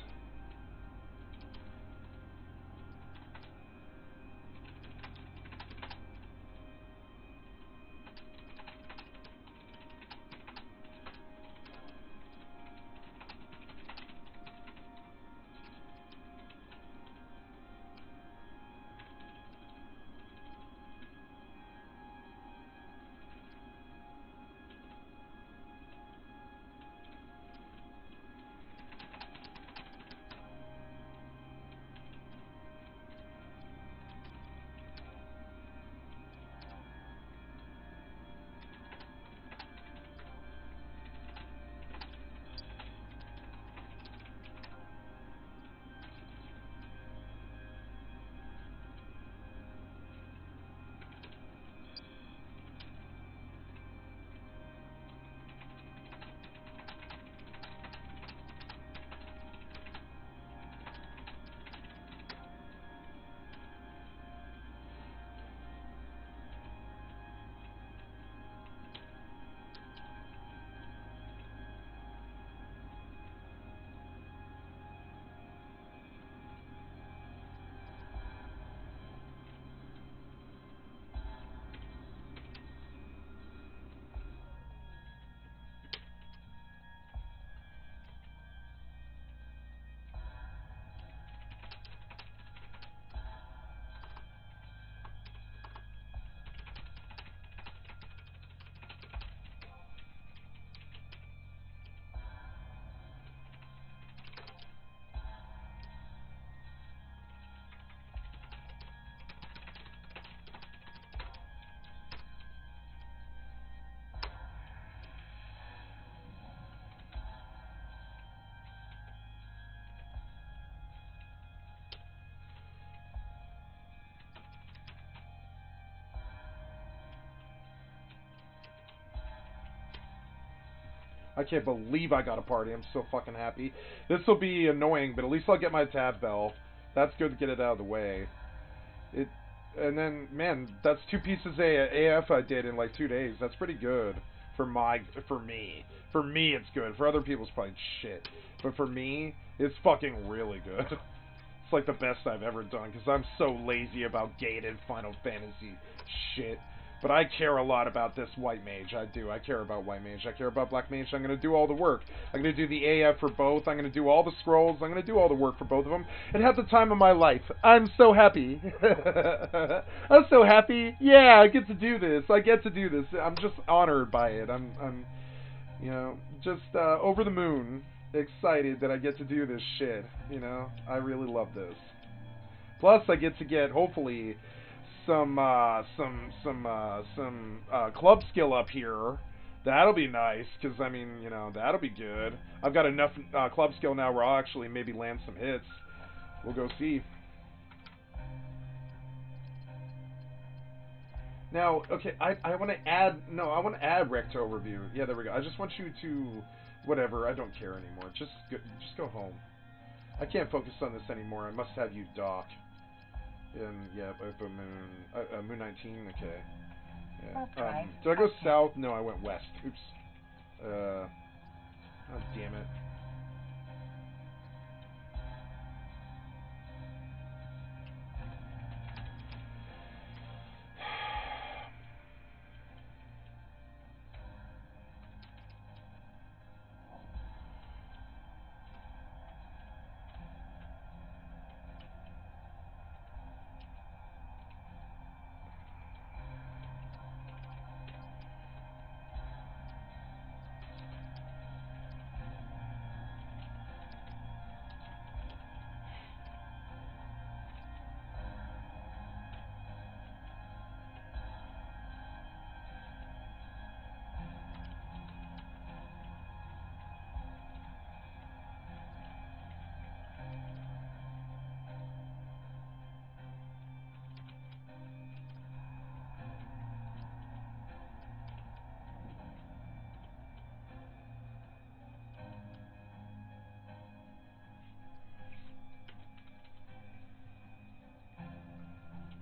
I can't believe I got a party. I'm so fucking happy. This will be annoying, but at least I'll get my tab bell. That's good to get it out of the way. And then, man, that's 2 pieces AF I did in like 2 days. That's pretty good for me. For me, it's good. For other people, it's probably shit. But for me, it's fucking really good. It's like the best I've ever done, because I'm so lazy about gated Final Fantasy shit. But I care a lot about this White Mage. I do. I care about White Mage. I care about Black Mage. I'm going to do all the work. I'm going to do the AF for both. I'm going to do all the scrolls. I'm going to do all the work for both of them. And have the time of my life. I'm so happy. I'm so happy. Yeah, I get to do this. I get to do this. I'm just honored by it. I'm you know, just over the moon. excited that I get to do this shit. You know, I really love this. Plus, I get to get hopefully some club skill up here. That'll be nice, because I mean, you know, that'll be good. I've got enough club skill now where I'll actually maybe land some hits. We'll go see. Now, okay, I want to add, no, I want to add Recto review. Yeah, there we go. I just want you to, whatever, I don't care anymore. Just go home. I can't focus on this anymore. I must have you dock. And, yeah, Moon 19, okay. Yeah. Did I go south? No, I went west. Oops. Oh, damn it.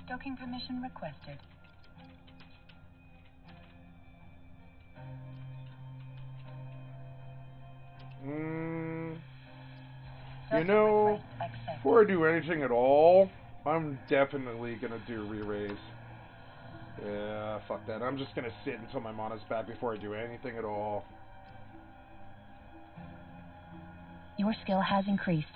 Docking permission requested. You know, before I do anything at all, I'm definitely gonna do re-raise. Yeah, fuck that. I'm just gonna sit until my mana's back before I do anything at all. Your skill has increased.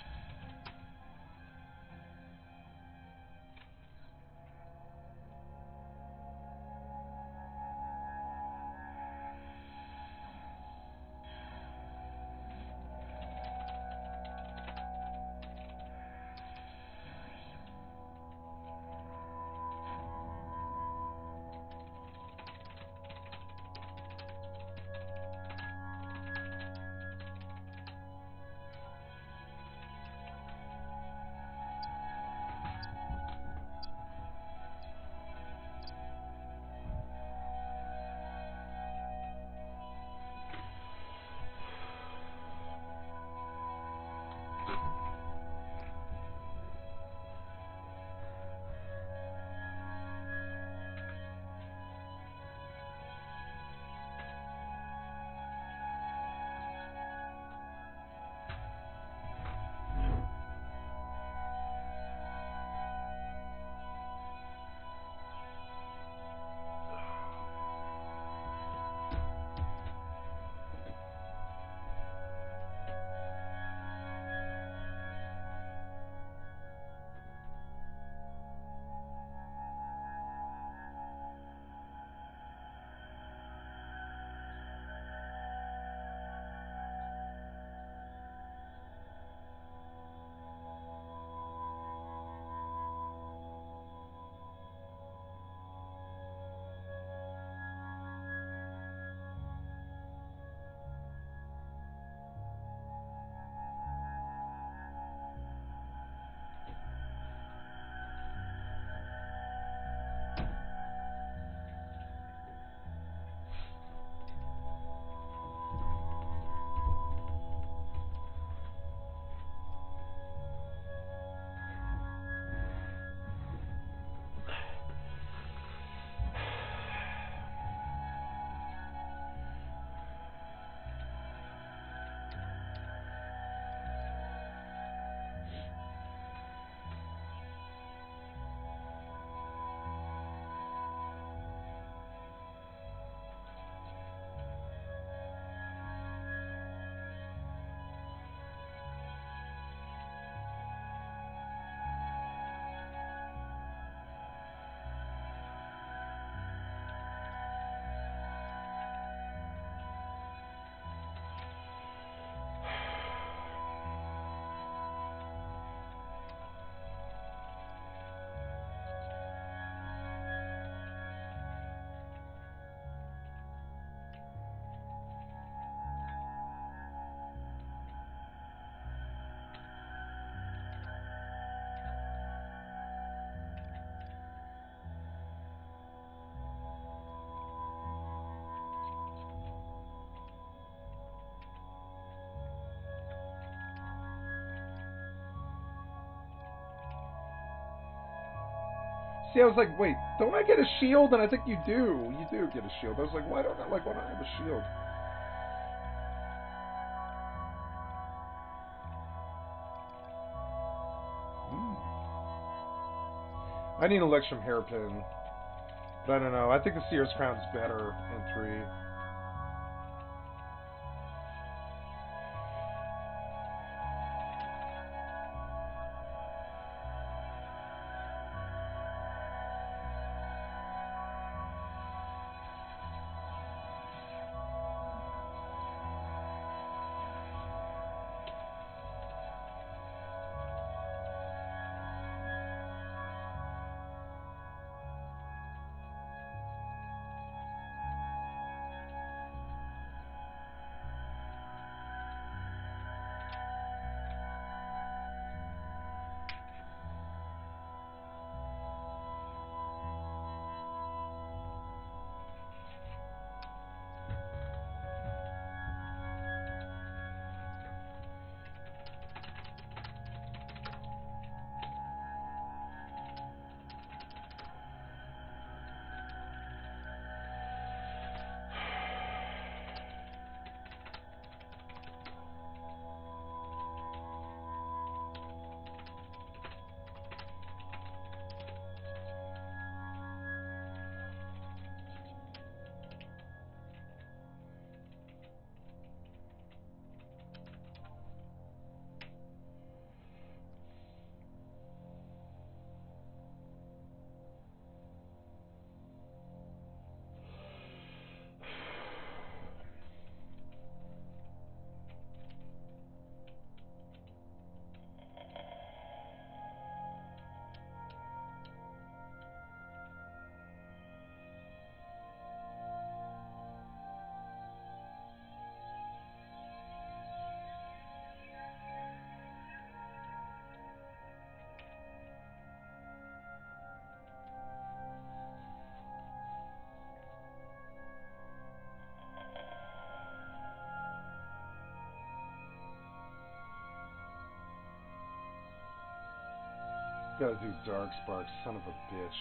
See, I was like, wait, don't I get a shield? And I think you do. You do get a shield. I was like, why don't I have a shield? I need an Electrum Hairpin. But I don't know. I think the Seer's Crown's better in 3. Gotta do Dark Spark, son of a bitch.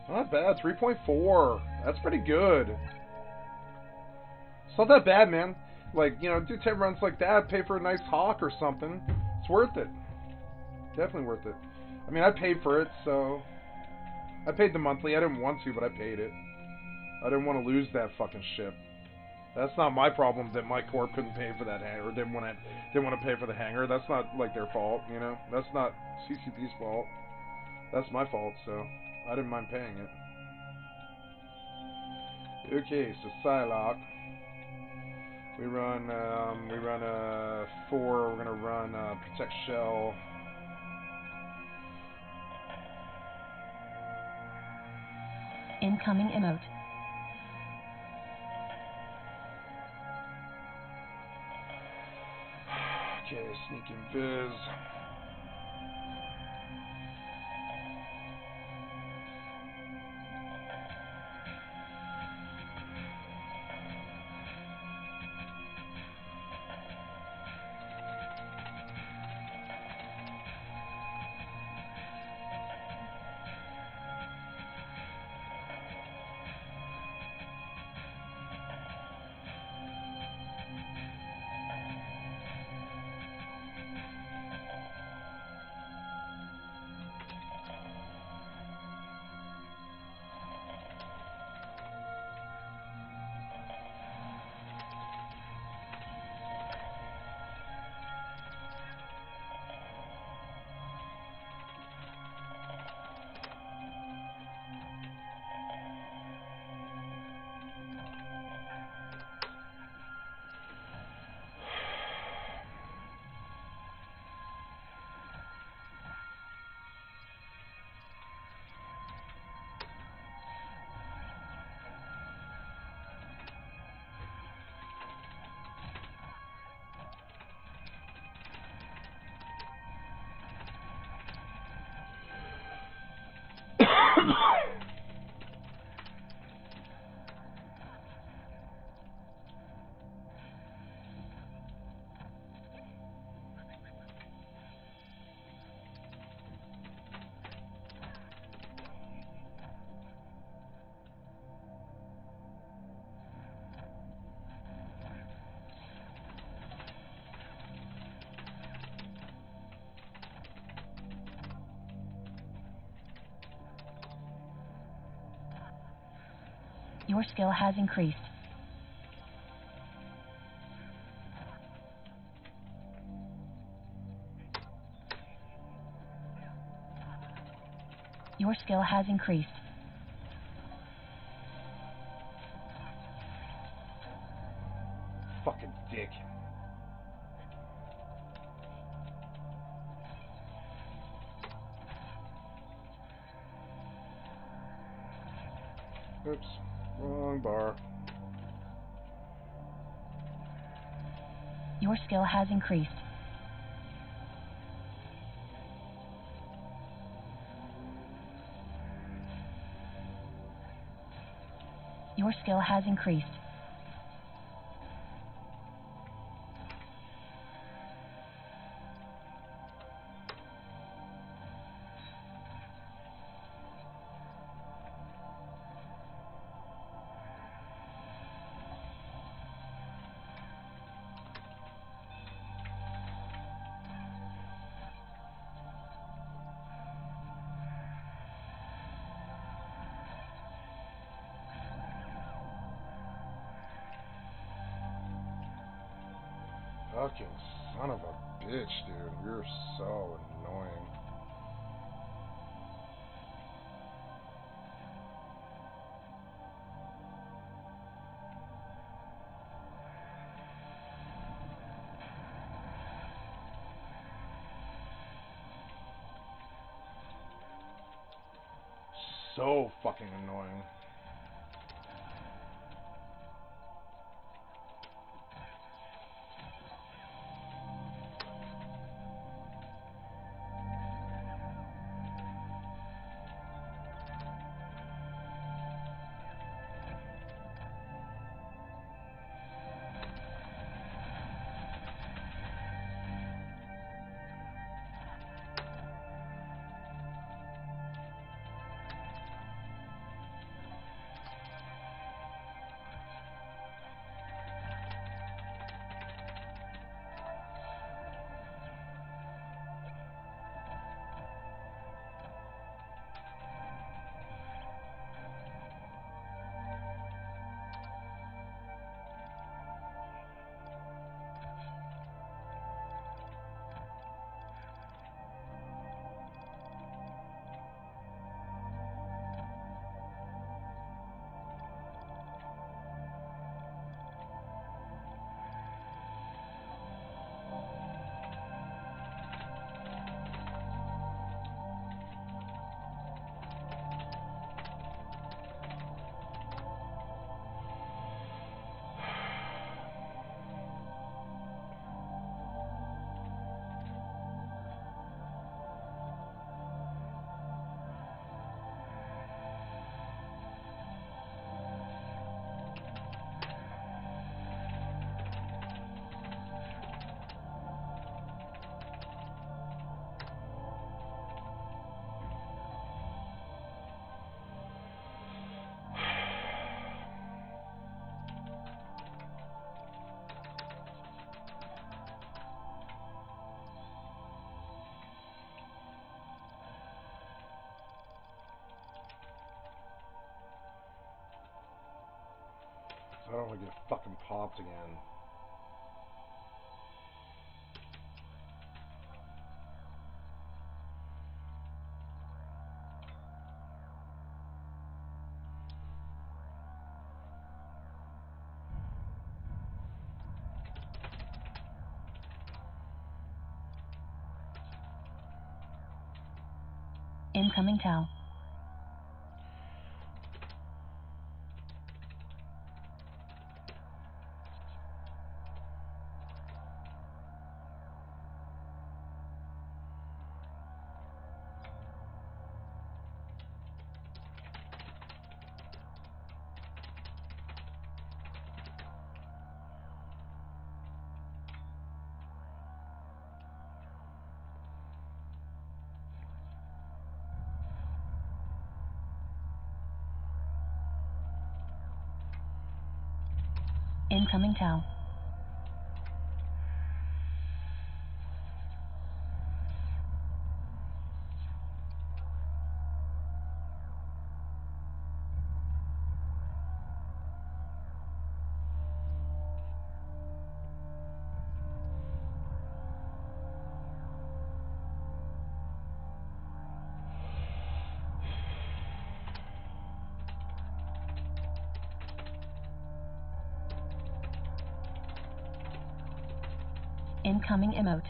Not bad, 3.4. That's pretty good. It's not that bad, man. Like, you know, do 10 runs like that, pay for a nice hawk or something. It's worth it. Definitely worth it. I mean, I paid for it, so... I paid the monthly. I didn't want to, but I paid it. I didn't want to lose that fucking ship. That's not my problem that my corp couldn't pay for that hangar, or didn't want to pay for the hangar. That's not, like, their fault, you know? That's not CCP's fault. That's my fault, so I didn't mind paying it. Okay, so Psylocke. We run 4. We're gonna run Protect Shell. Incoming emote. Okay, Sneak Invis. Your skill has increased. Your skill has increased. Fucking dick. Oops, wrong bar. Your skill has increased. Your skill has increased. Fucking son of a bitch, dude. You're so annoying. So fucking annoying. I don't want to get fucking popped again. Incoming Tau. Incoming Tau. Incoming emote.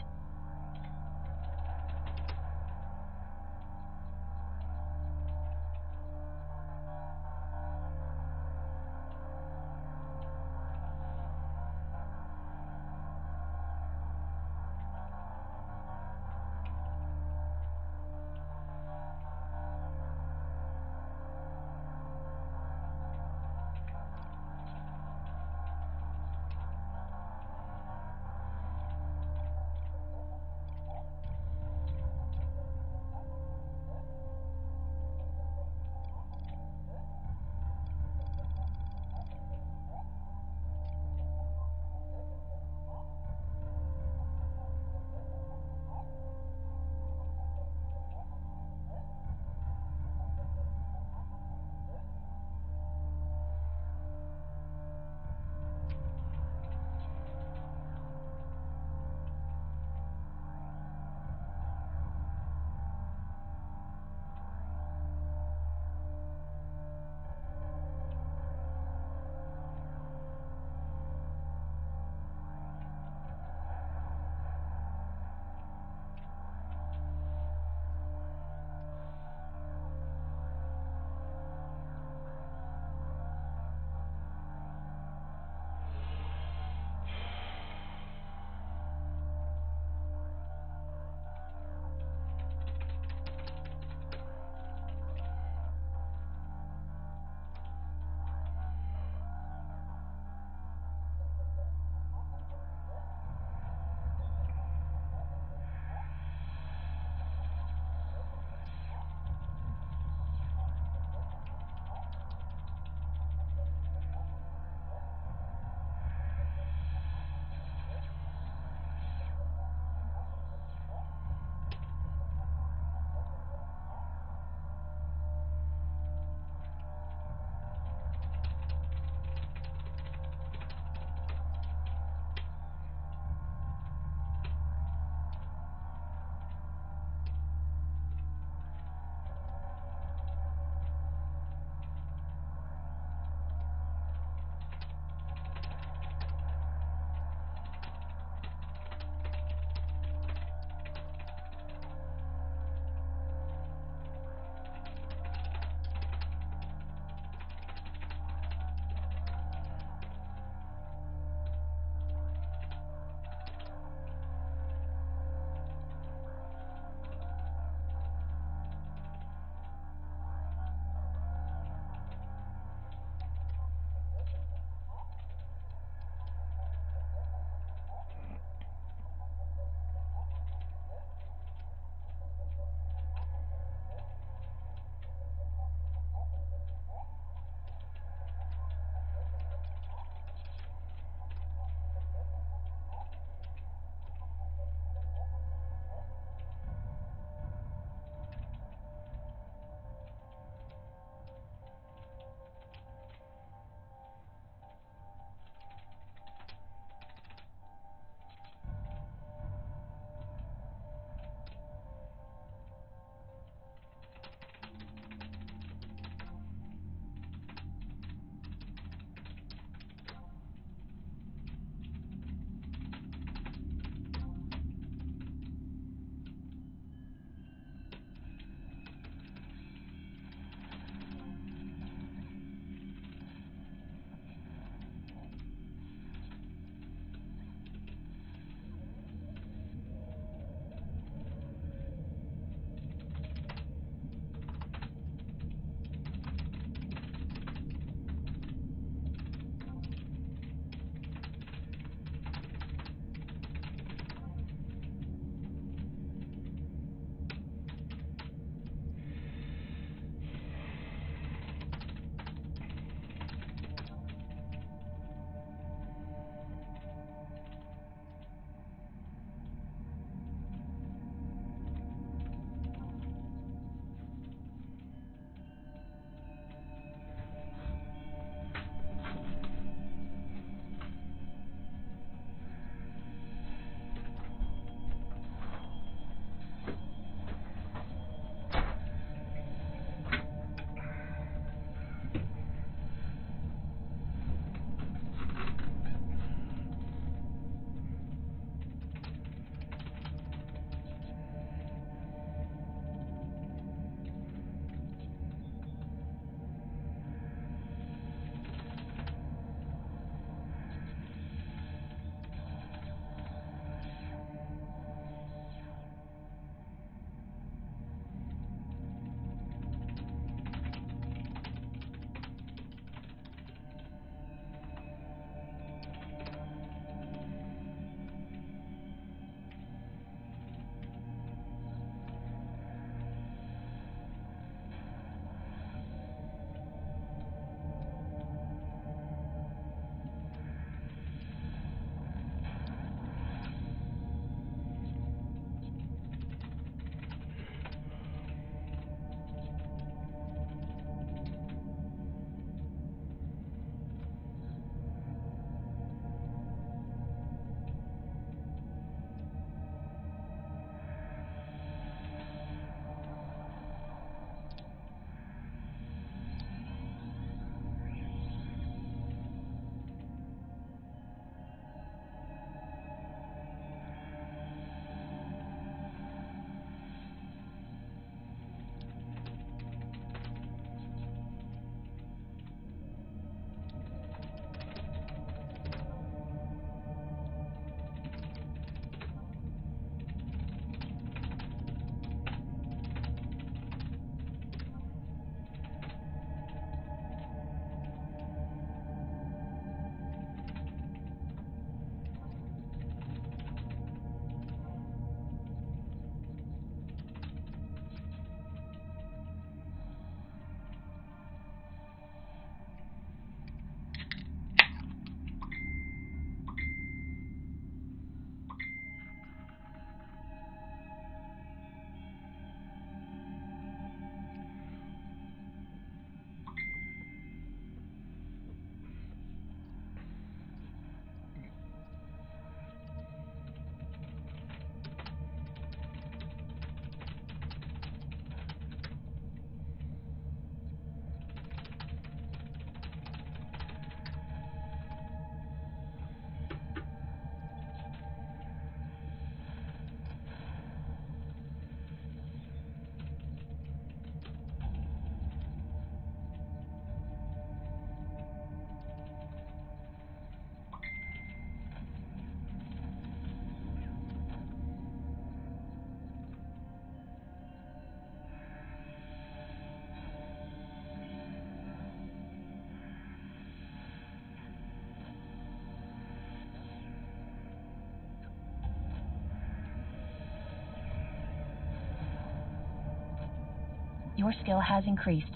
Your skill has increased.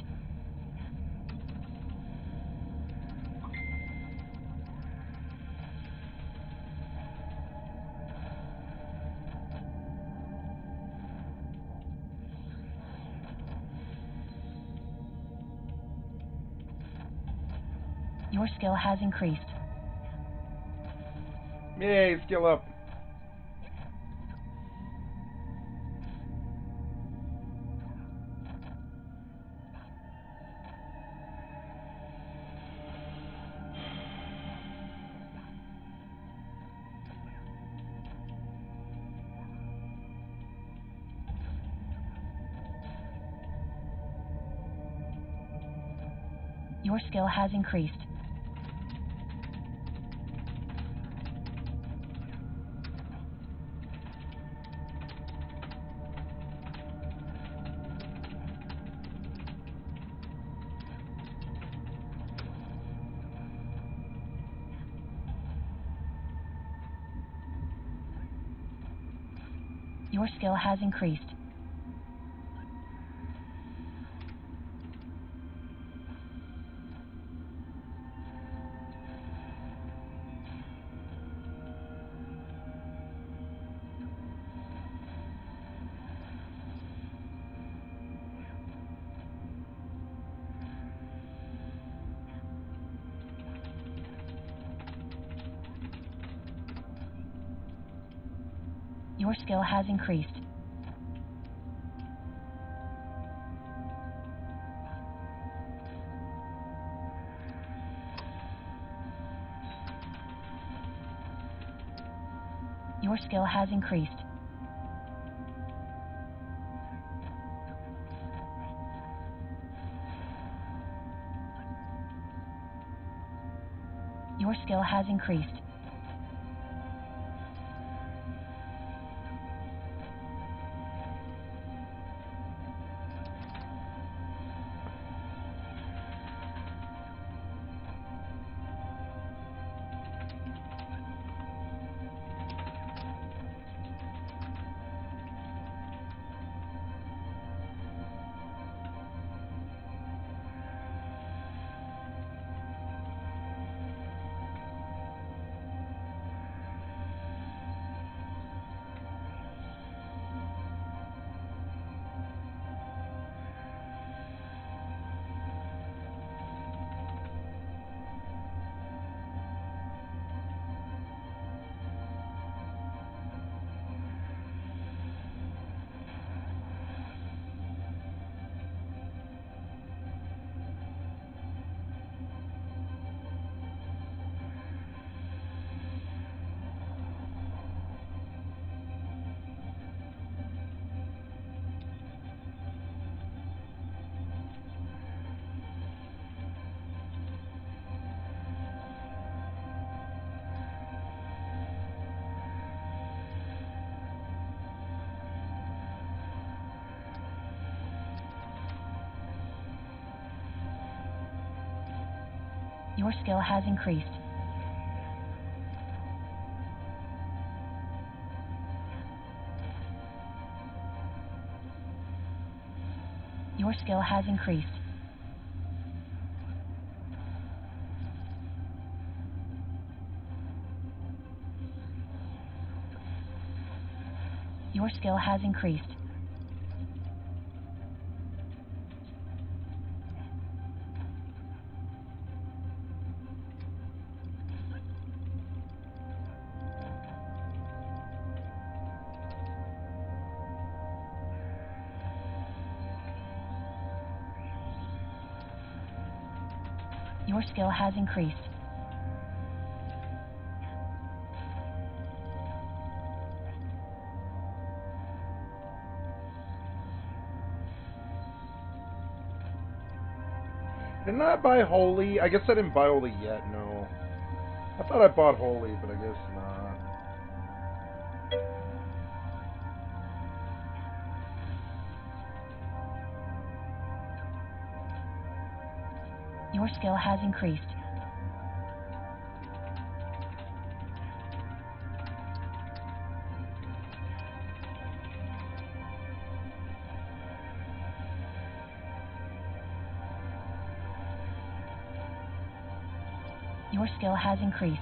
Your skill has increased. Yay, skill up. Your skill has increased. Your skill has increased. Your skill has increased. Your skill has increased. Your skill has increased. Your skill has increased. Your skill has increased. Your skill has increased. Your skill has increased. Didn't I buy Holy? I guess I didn't buy Holy yet, no. I thought I bought Holy, but I guess not. Your skill has increased. Your skill has increased.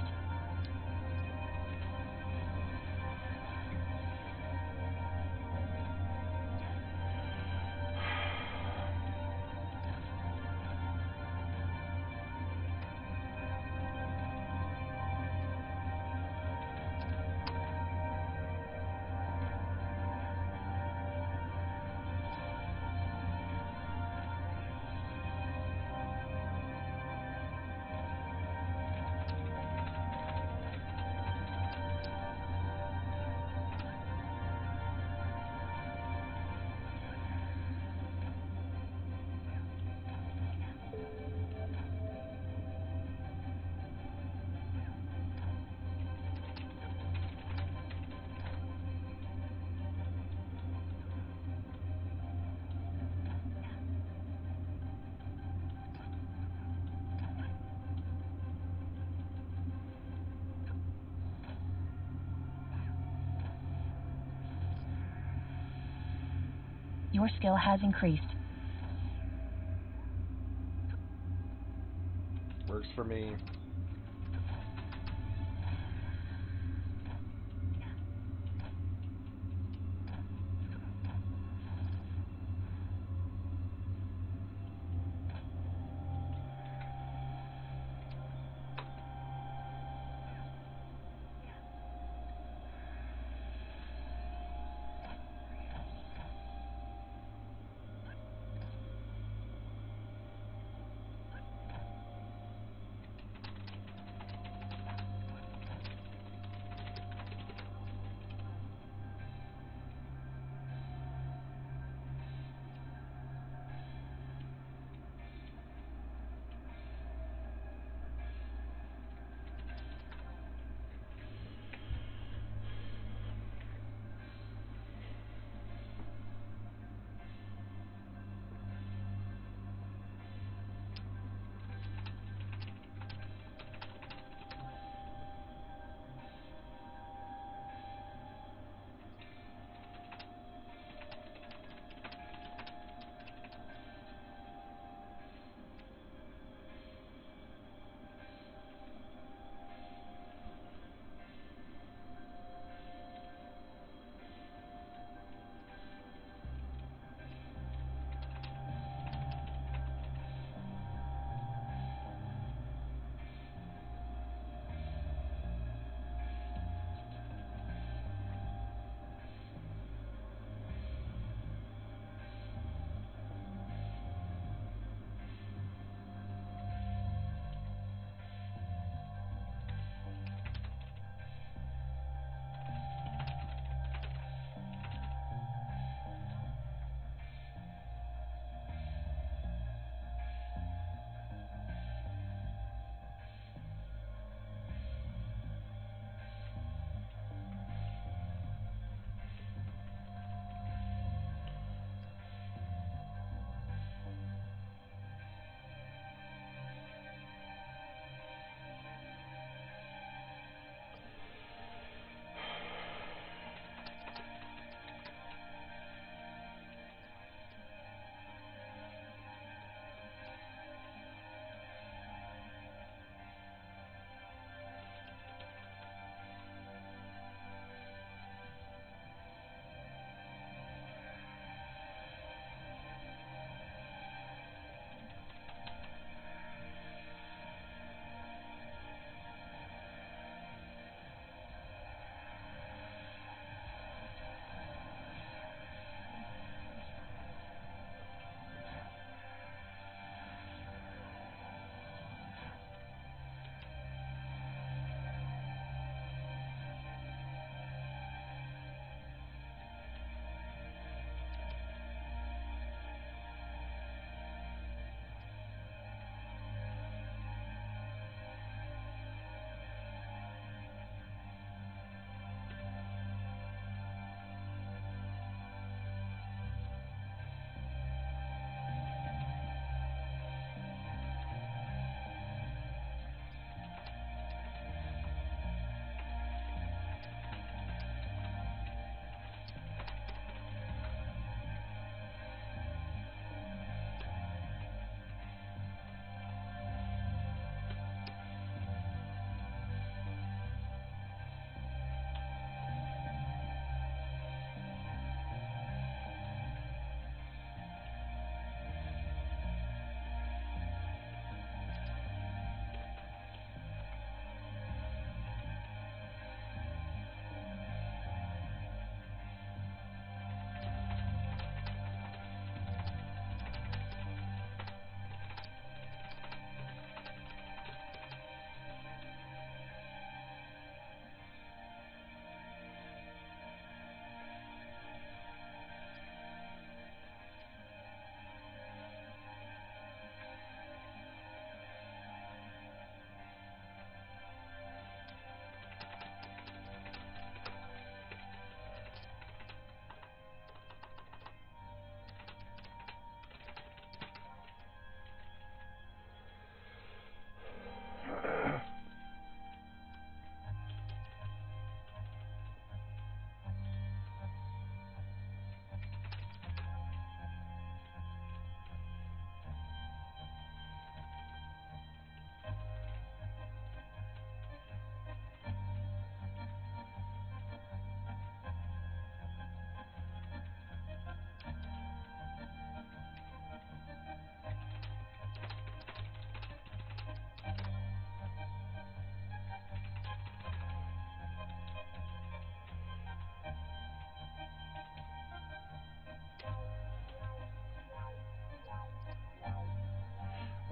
Your skill has increased. Works for me.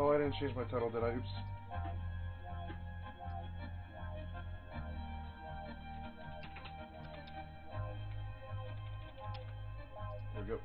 Oh, I didn't change my title, did I? Oops. There we go.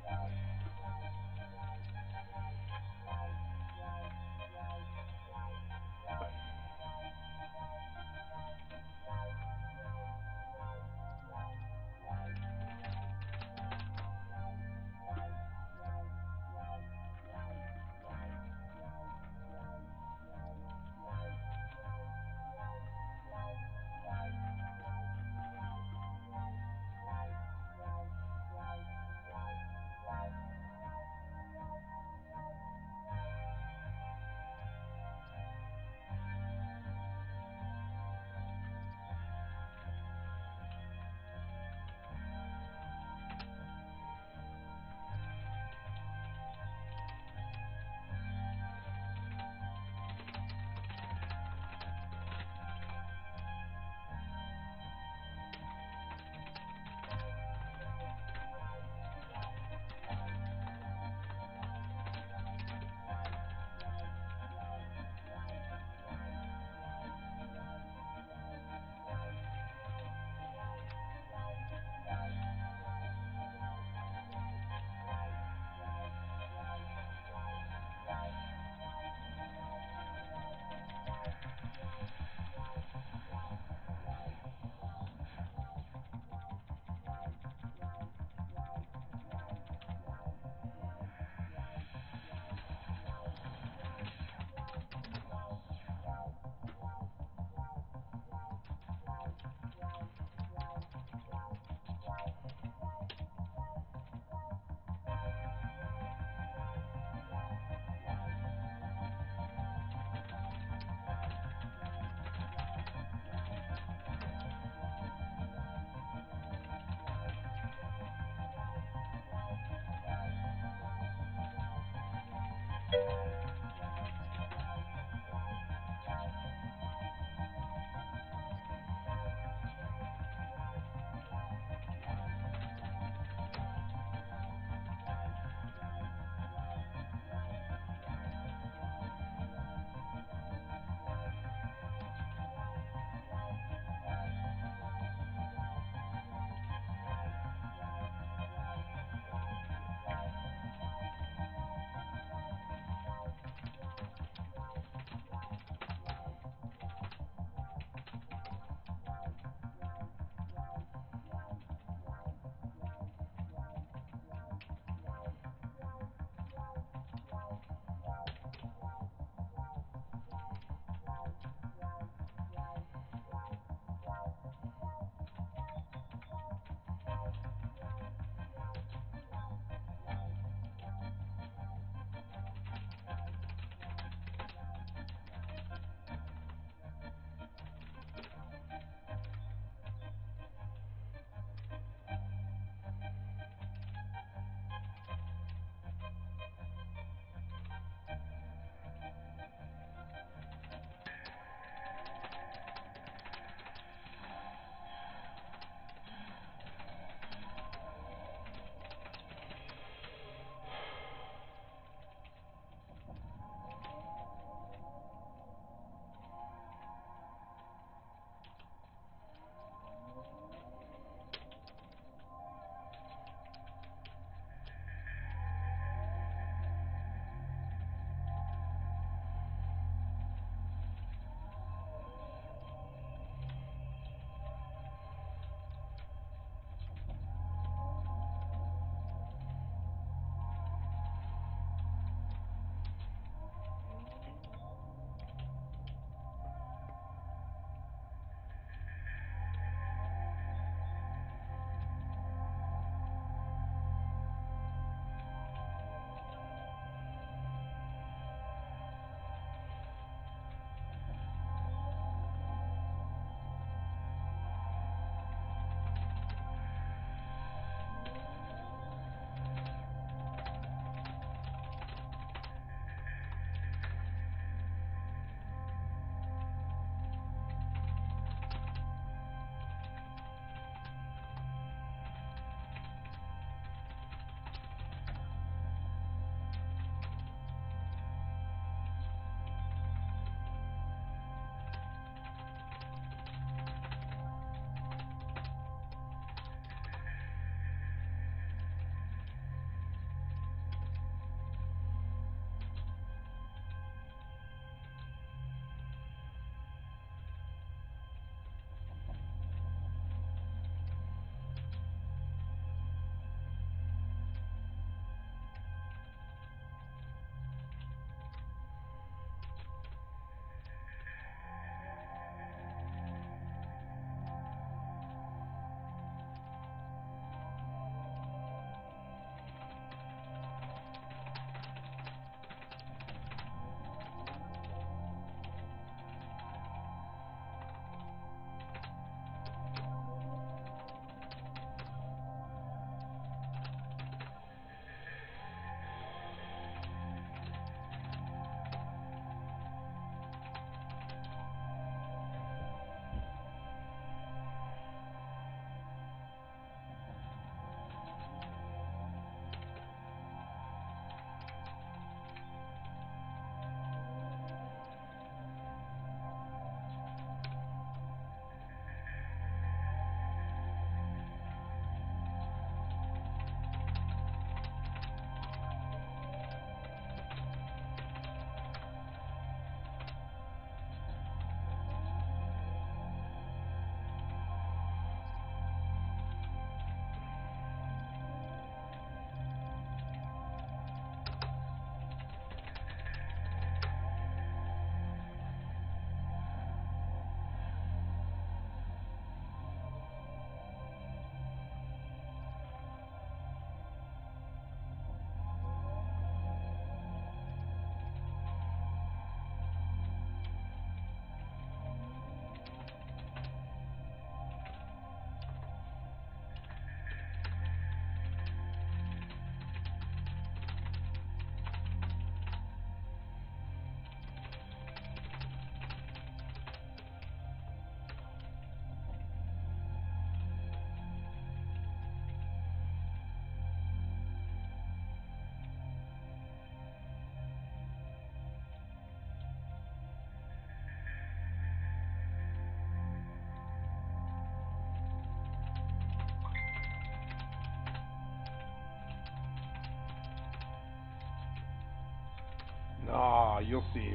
Ah, you'll see.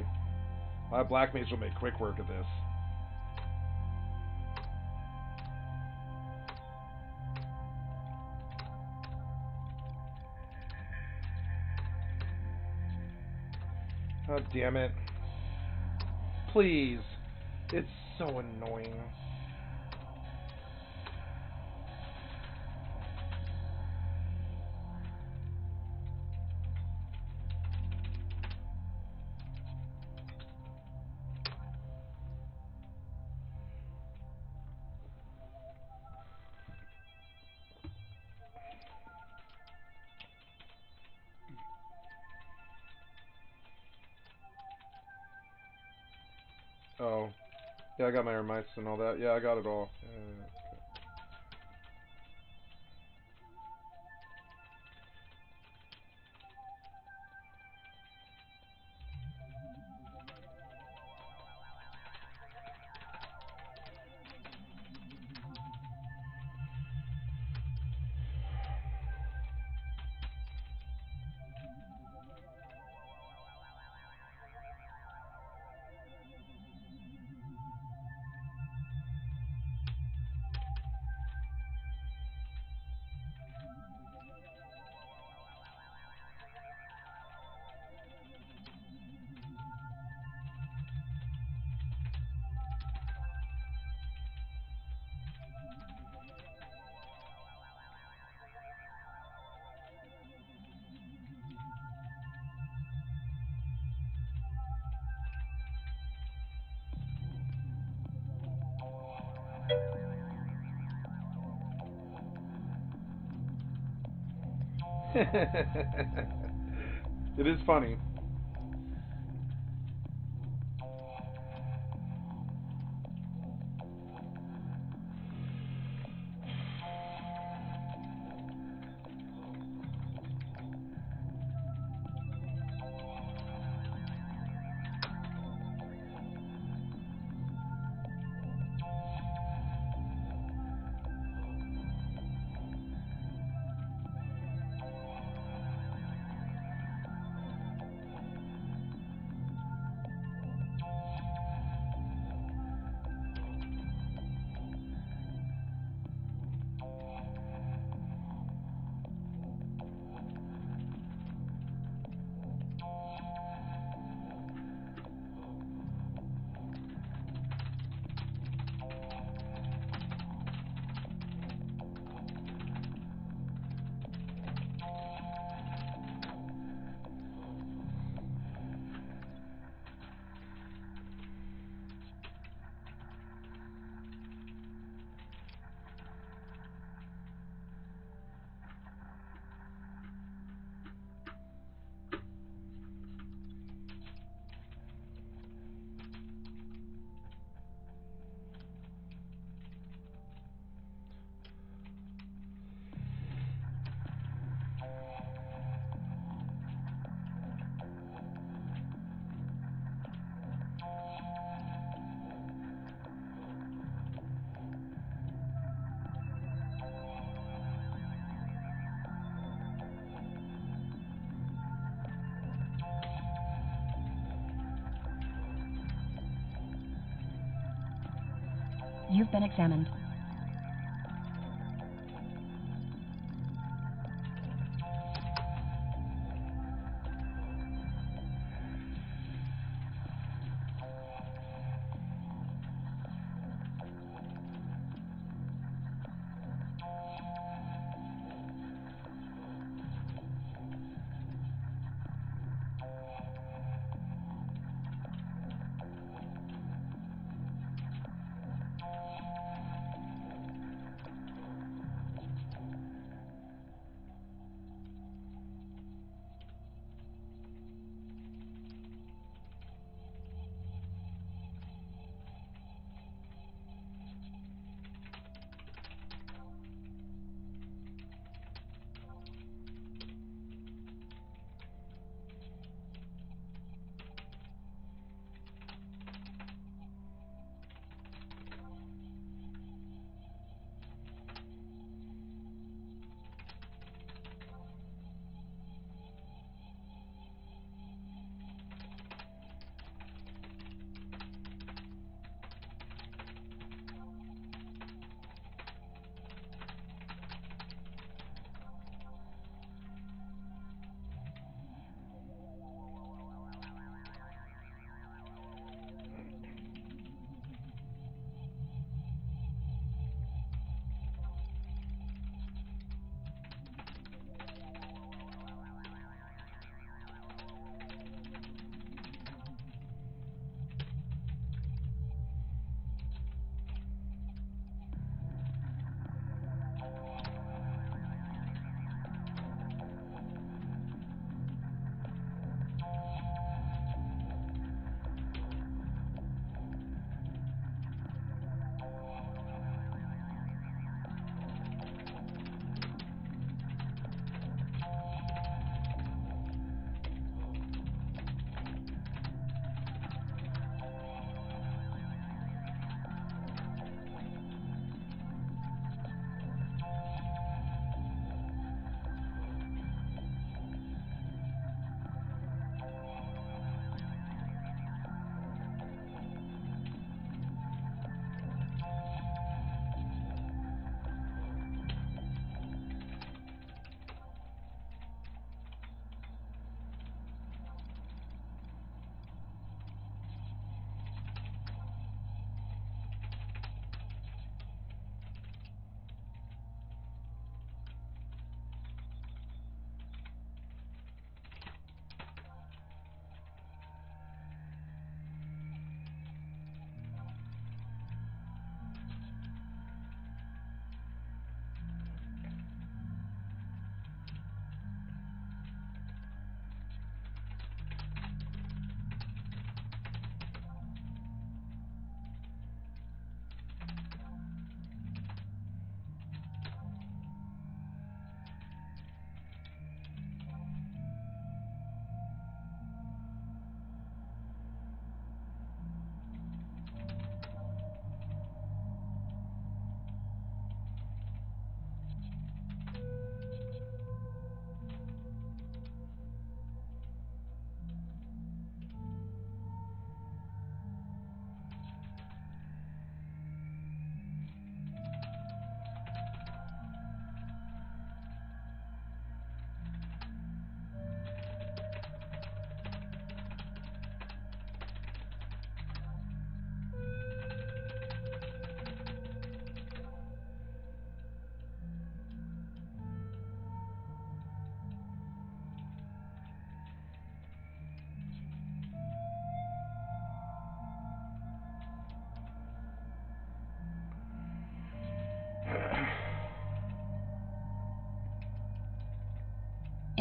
My black mage will make quick work of this. Oh, damn it. Please. It's so annoying. Oh. Yeah, I got my Ermites and all that. Yeah, I got it all. Okay. It is funny. You've been examined.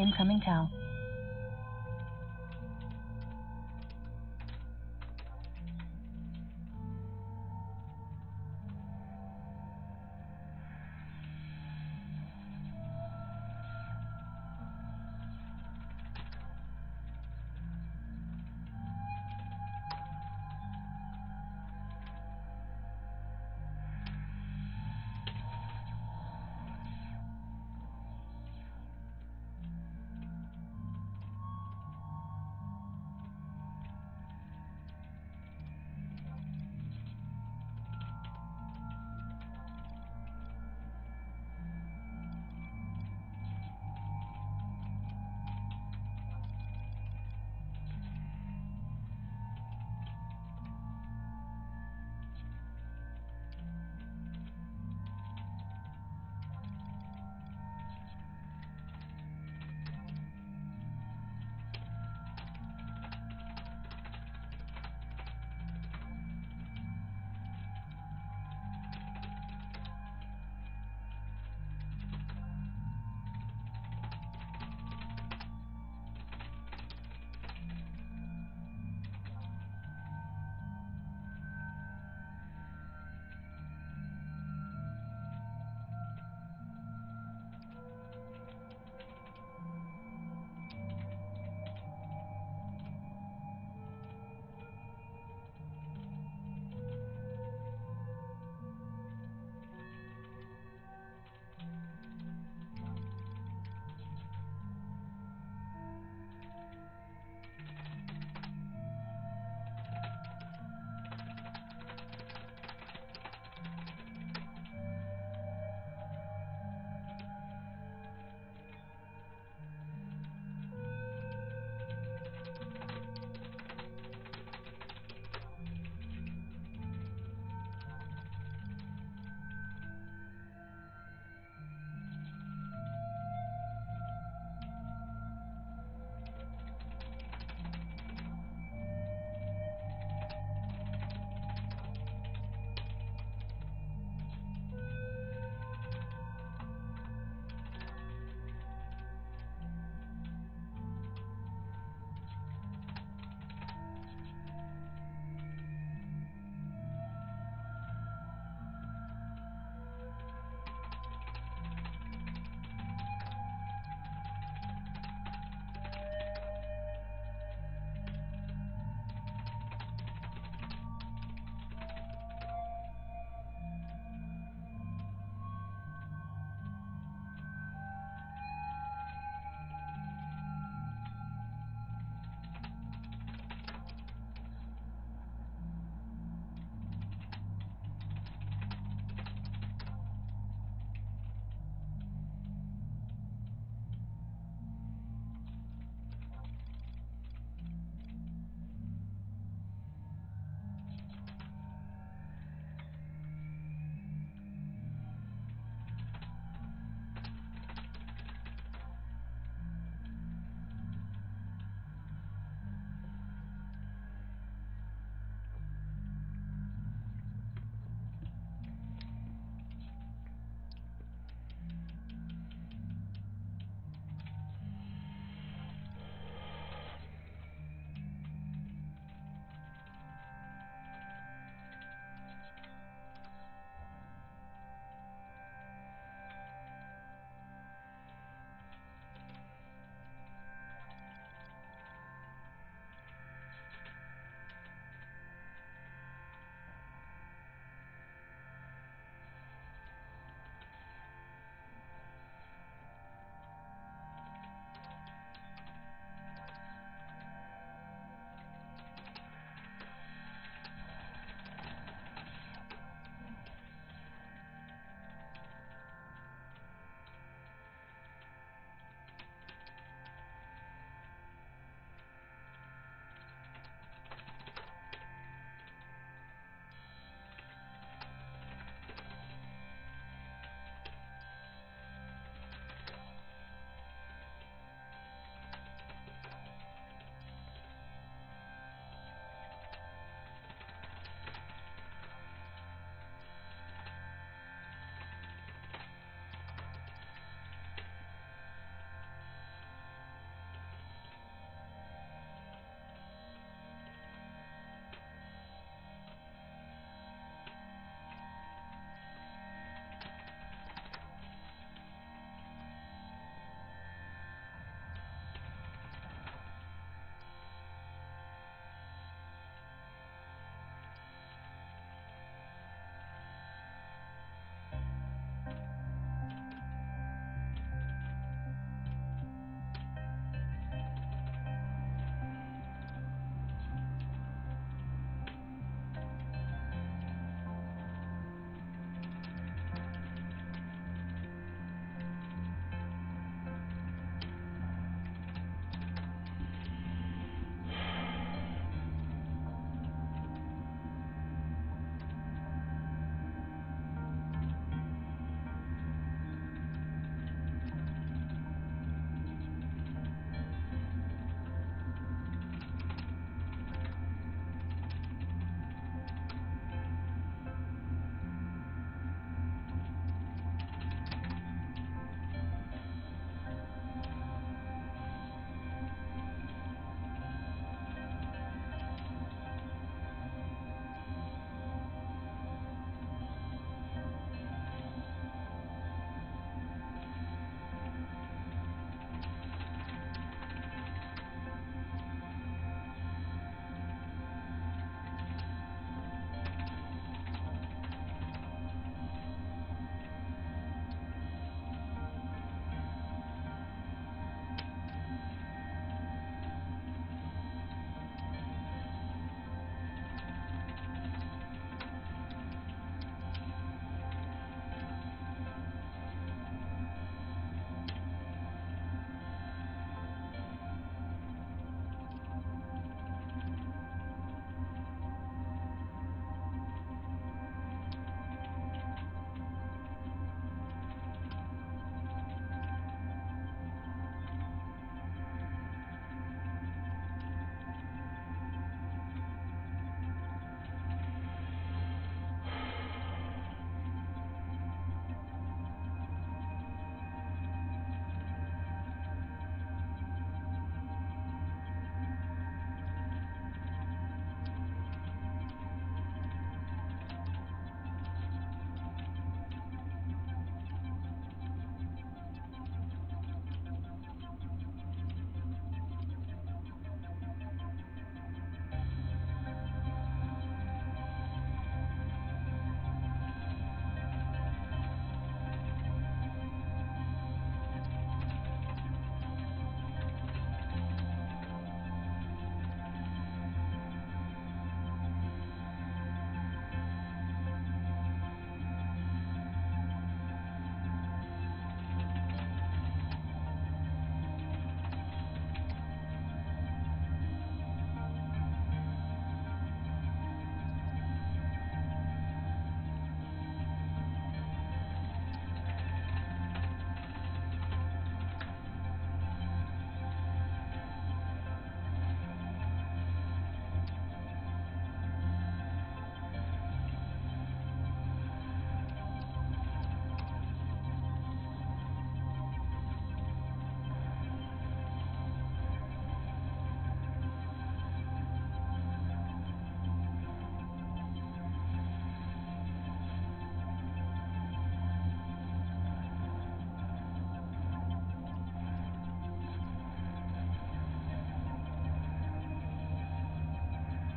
Incoming Tau.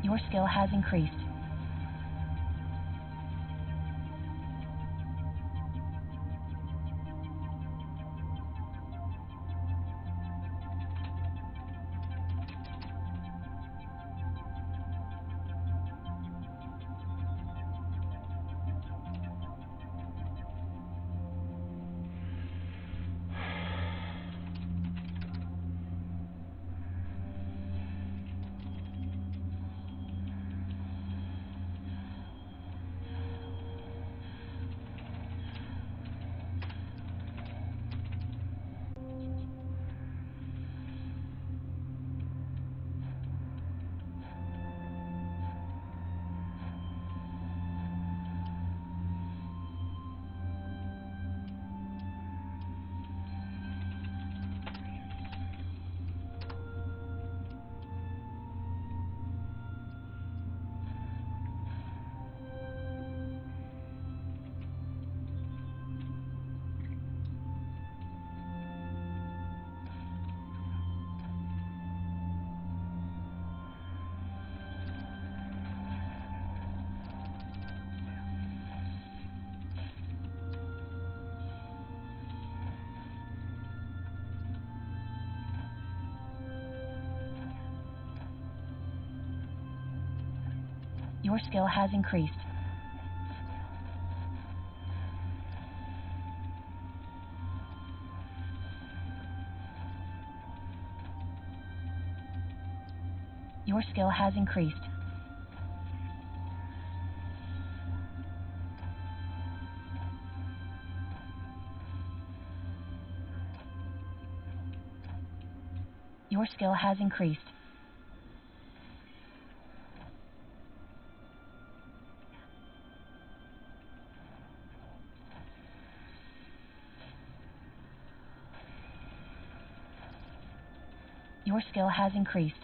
Your skill has increased. Your skill has increased. Your skill has increased. Your skill has increased. Your skill has increased.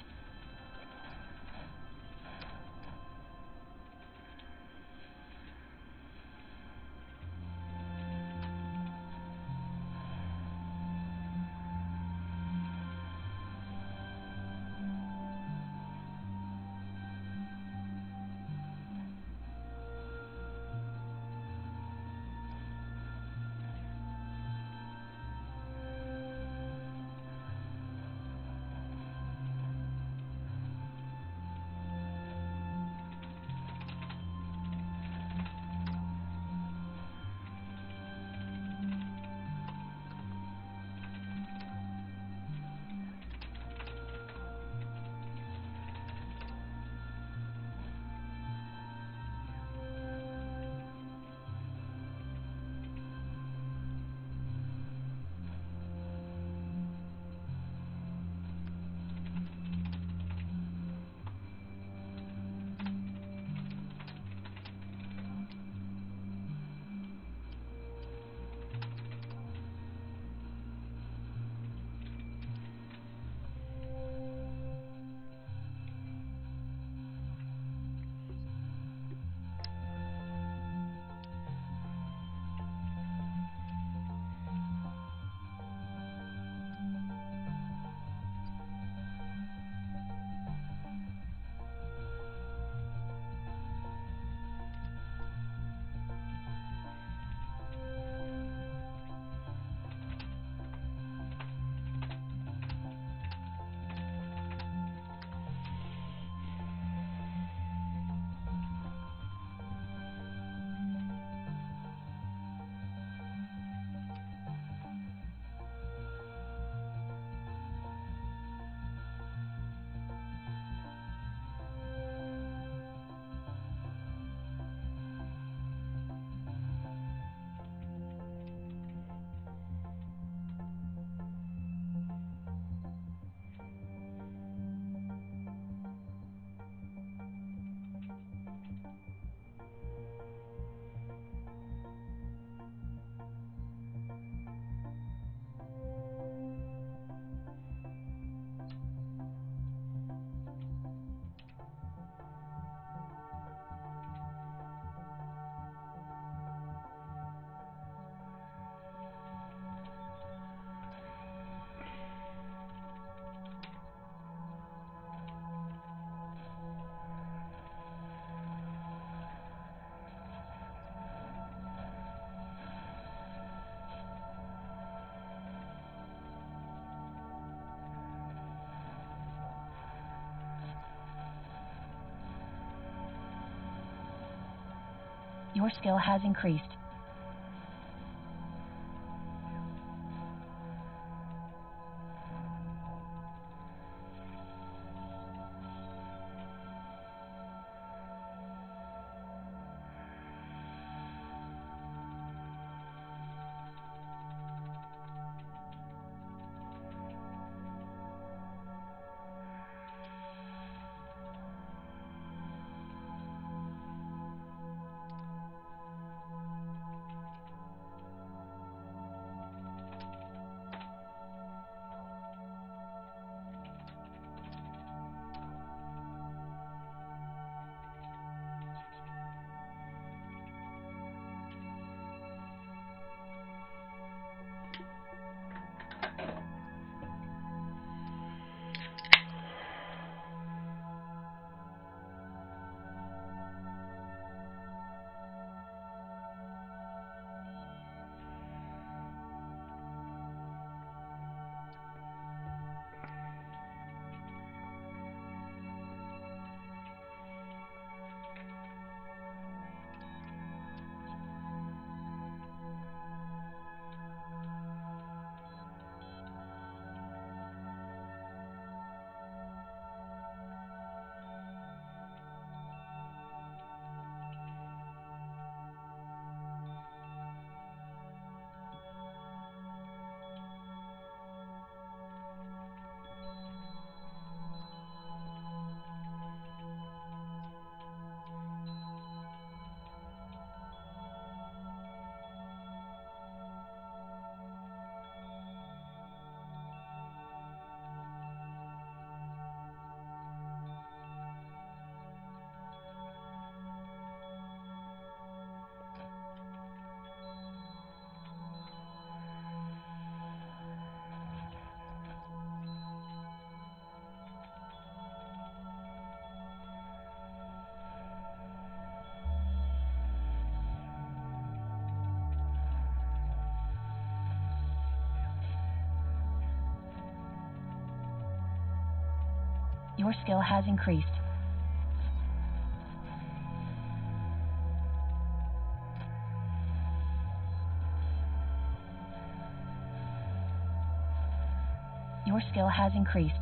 Your skill has increased. Your skill has increased. Your skill has increased.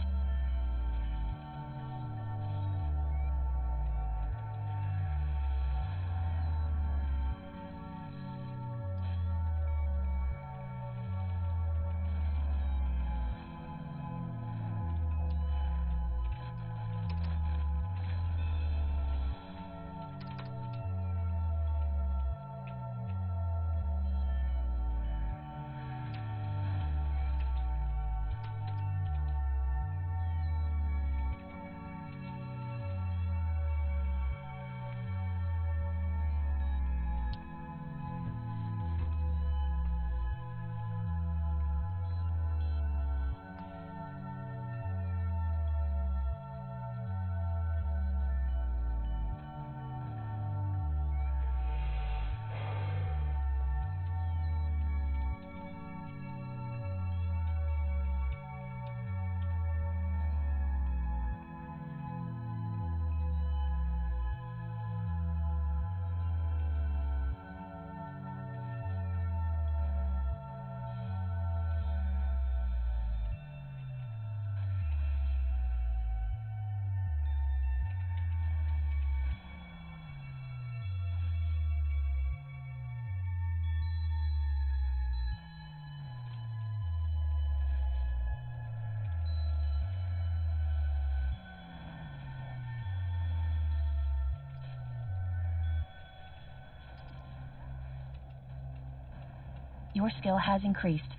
Your skill has increased.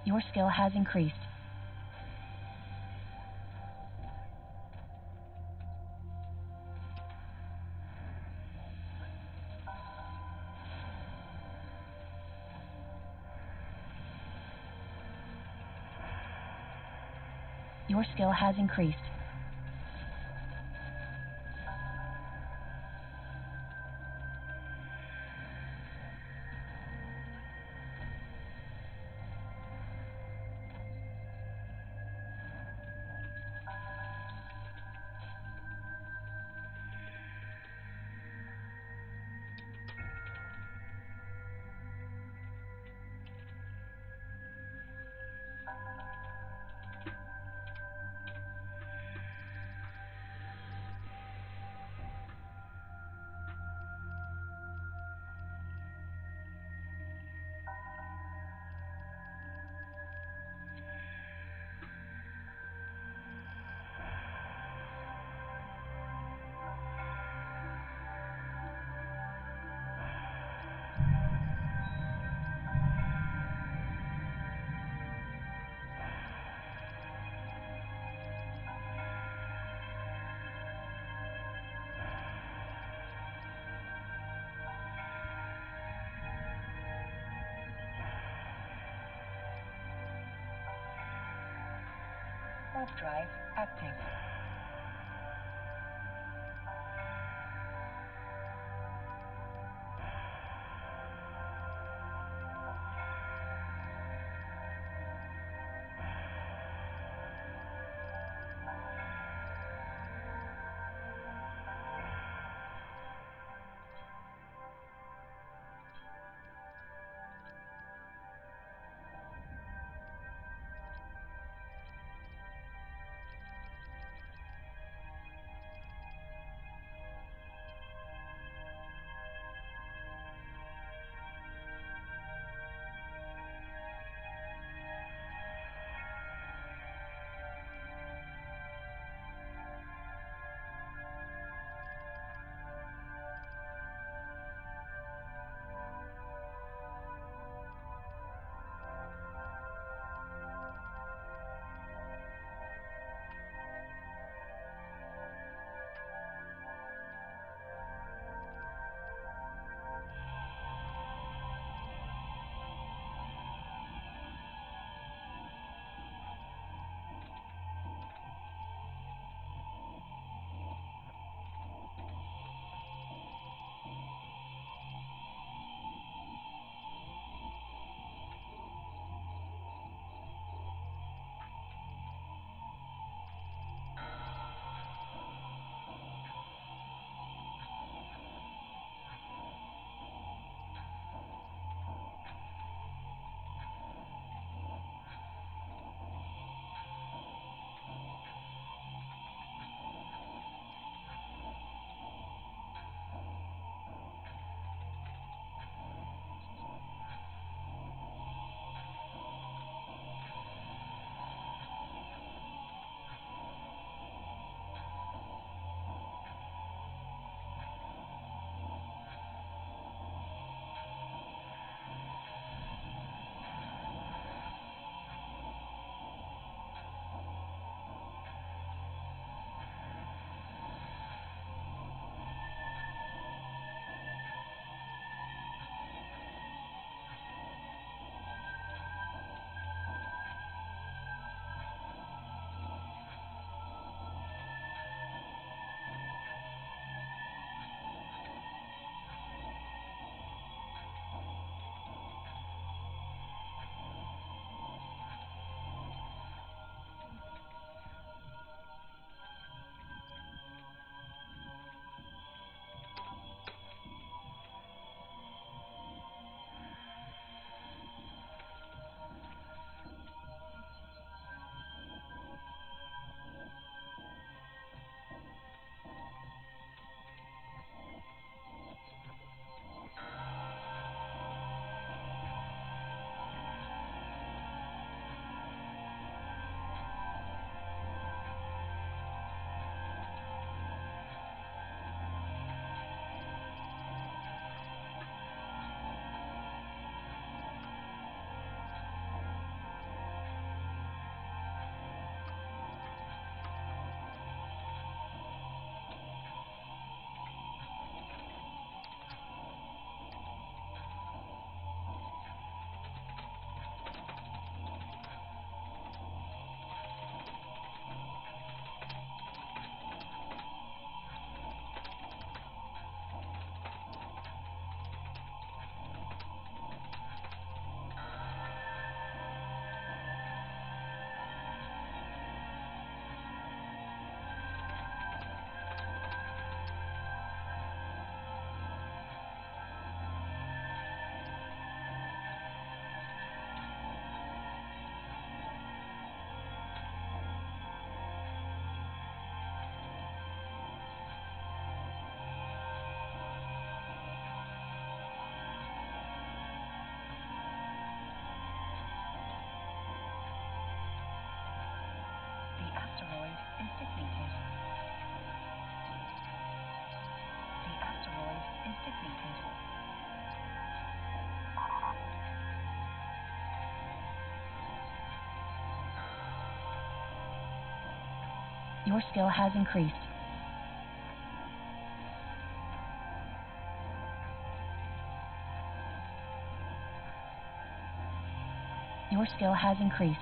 Your skill has increased. Your skill has increased. Warp drive active. Your skill has increased. Your skill has increased.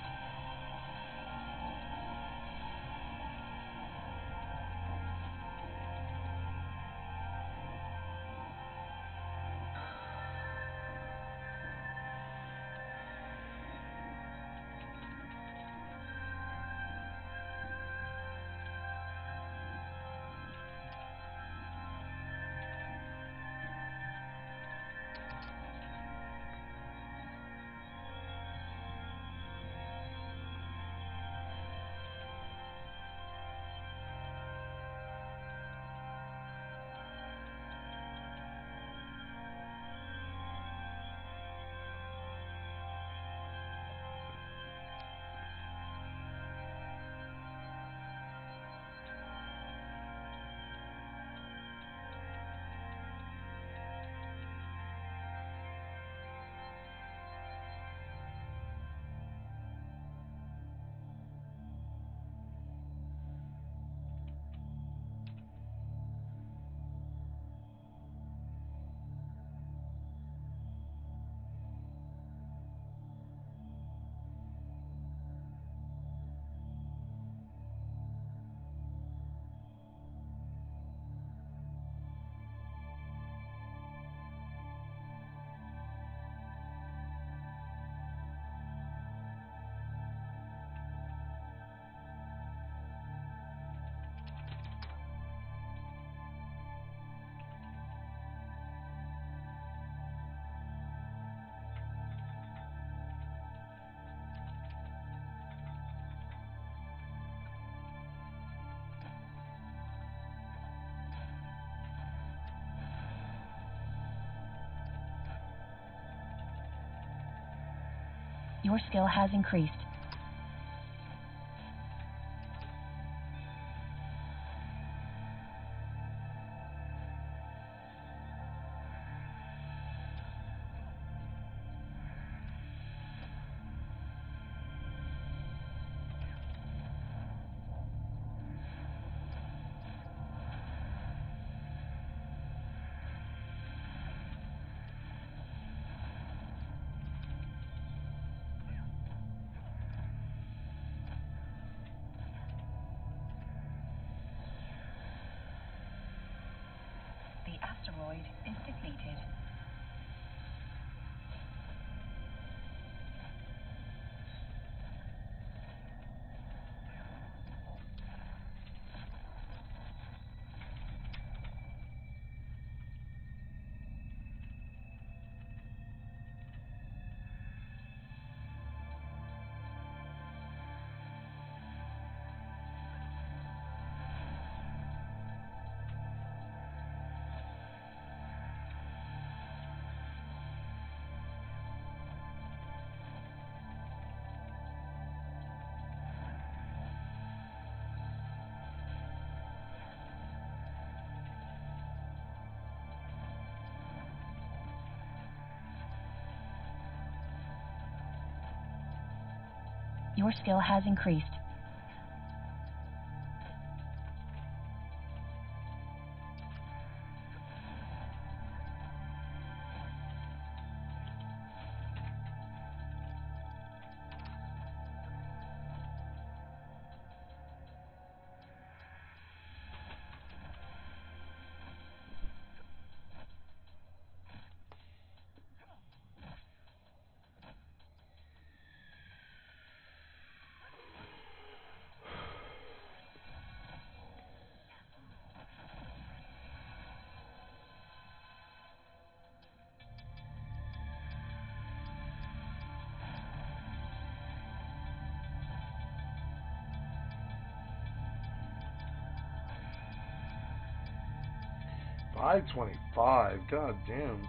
Your skill has increased. The asteroid is depleted. Your skill has increased. $5.25. God damn.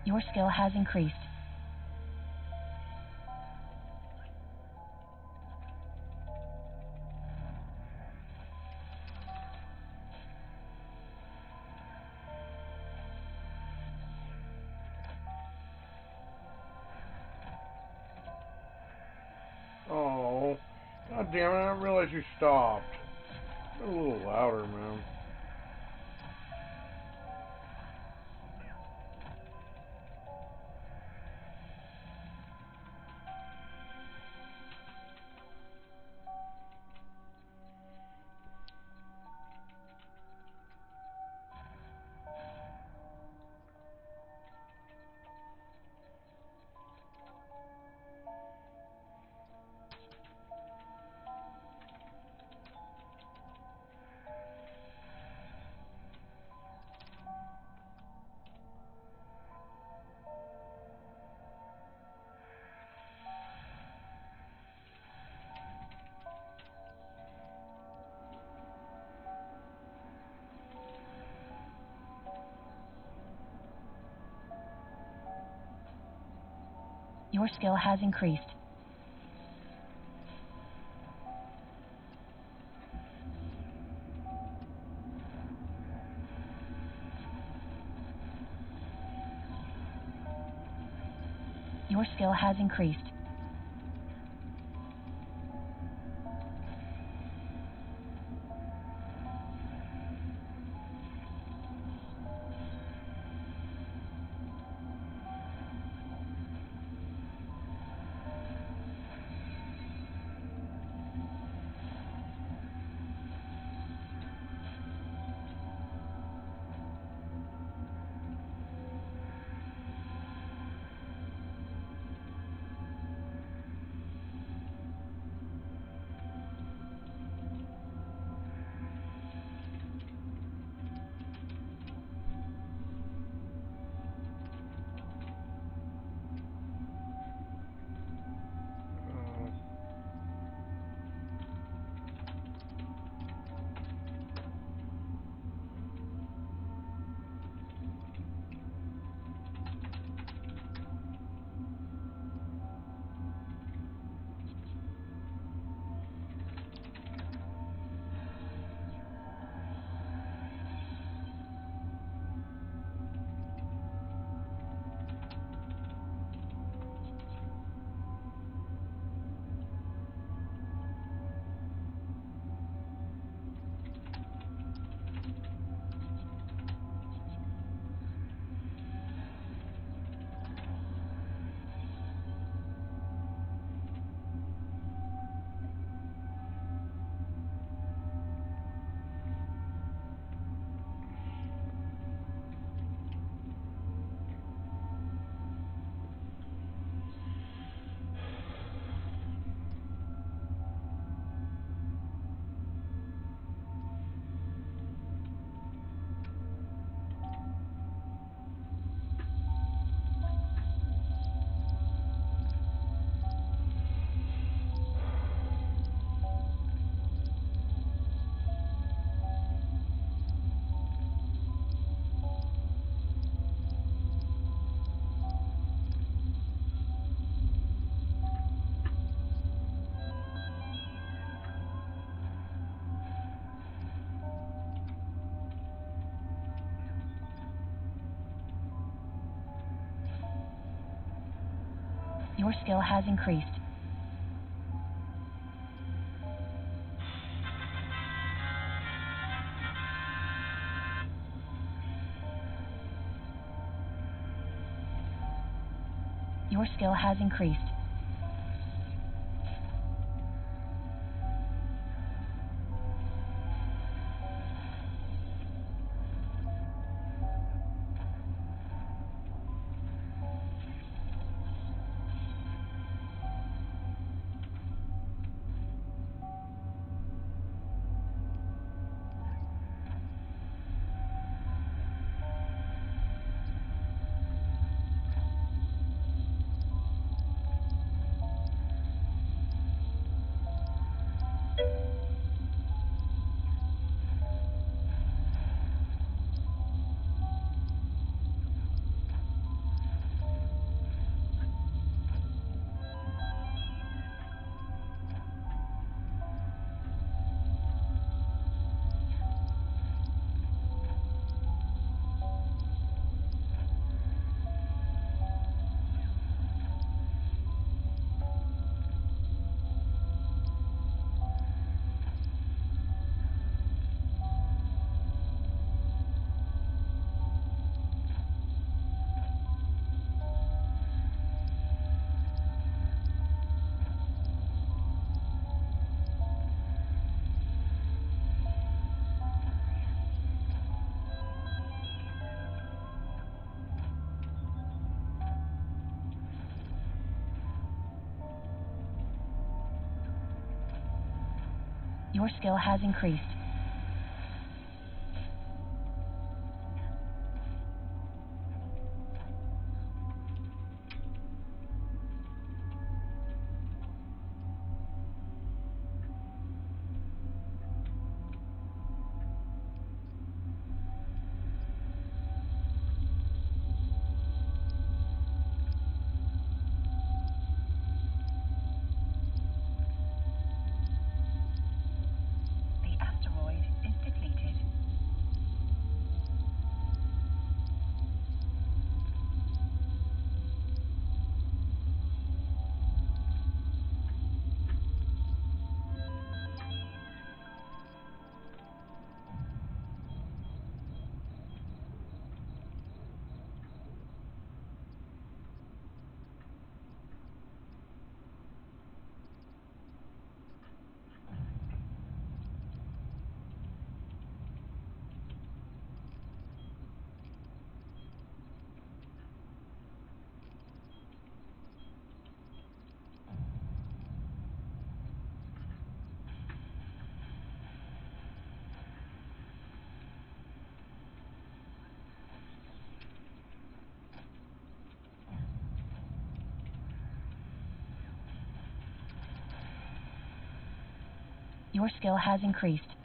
Your skill has increased. Oh, God damn it, I didn't realize you stopped. A little louder, man. Your skill has increased. Your skill has increased. Your skill has increased. Your skill has increased. Your skill has increased. The asteroid is depleted. Your skill has increased.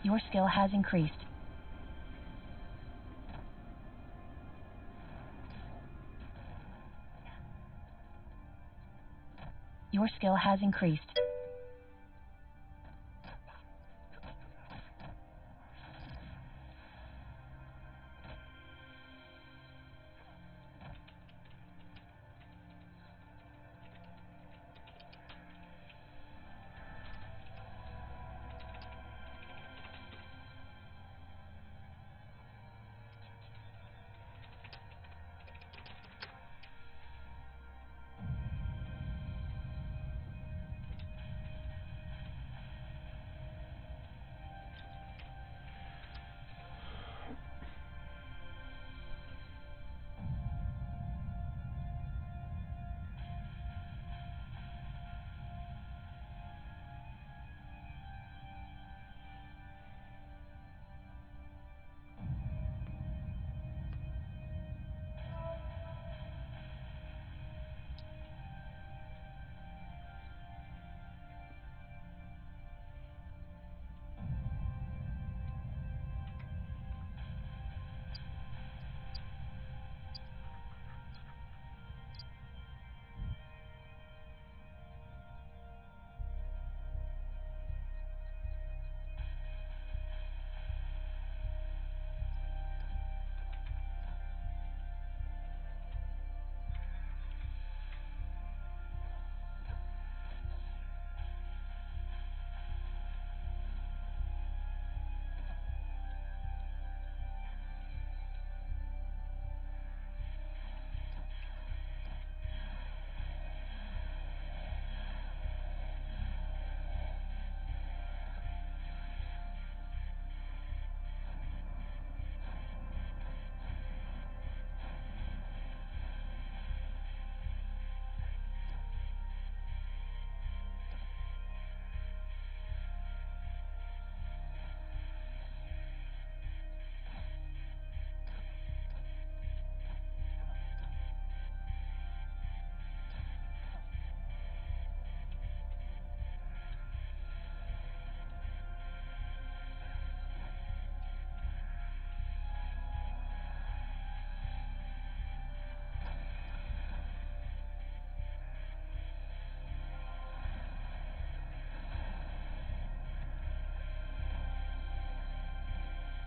Your skill has increased. Your skill has increased.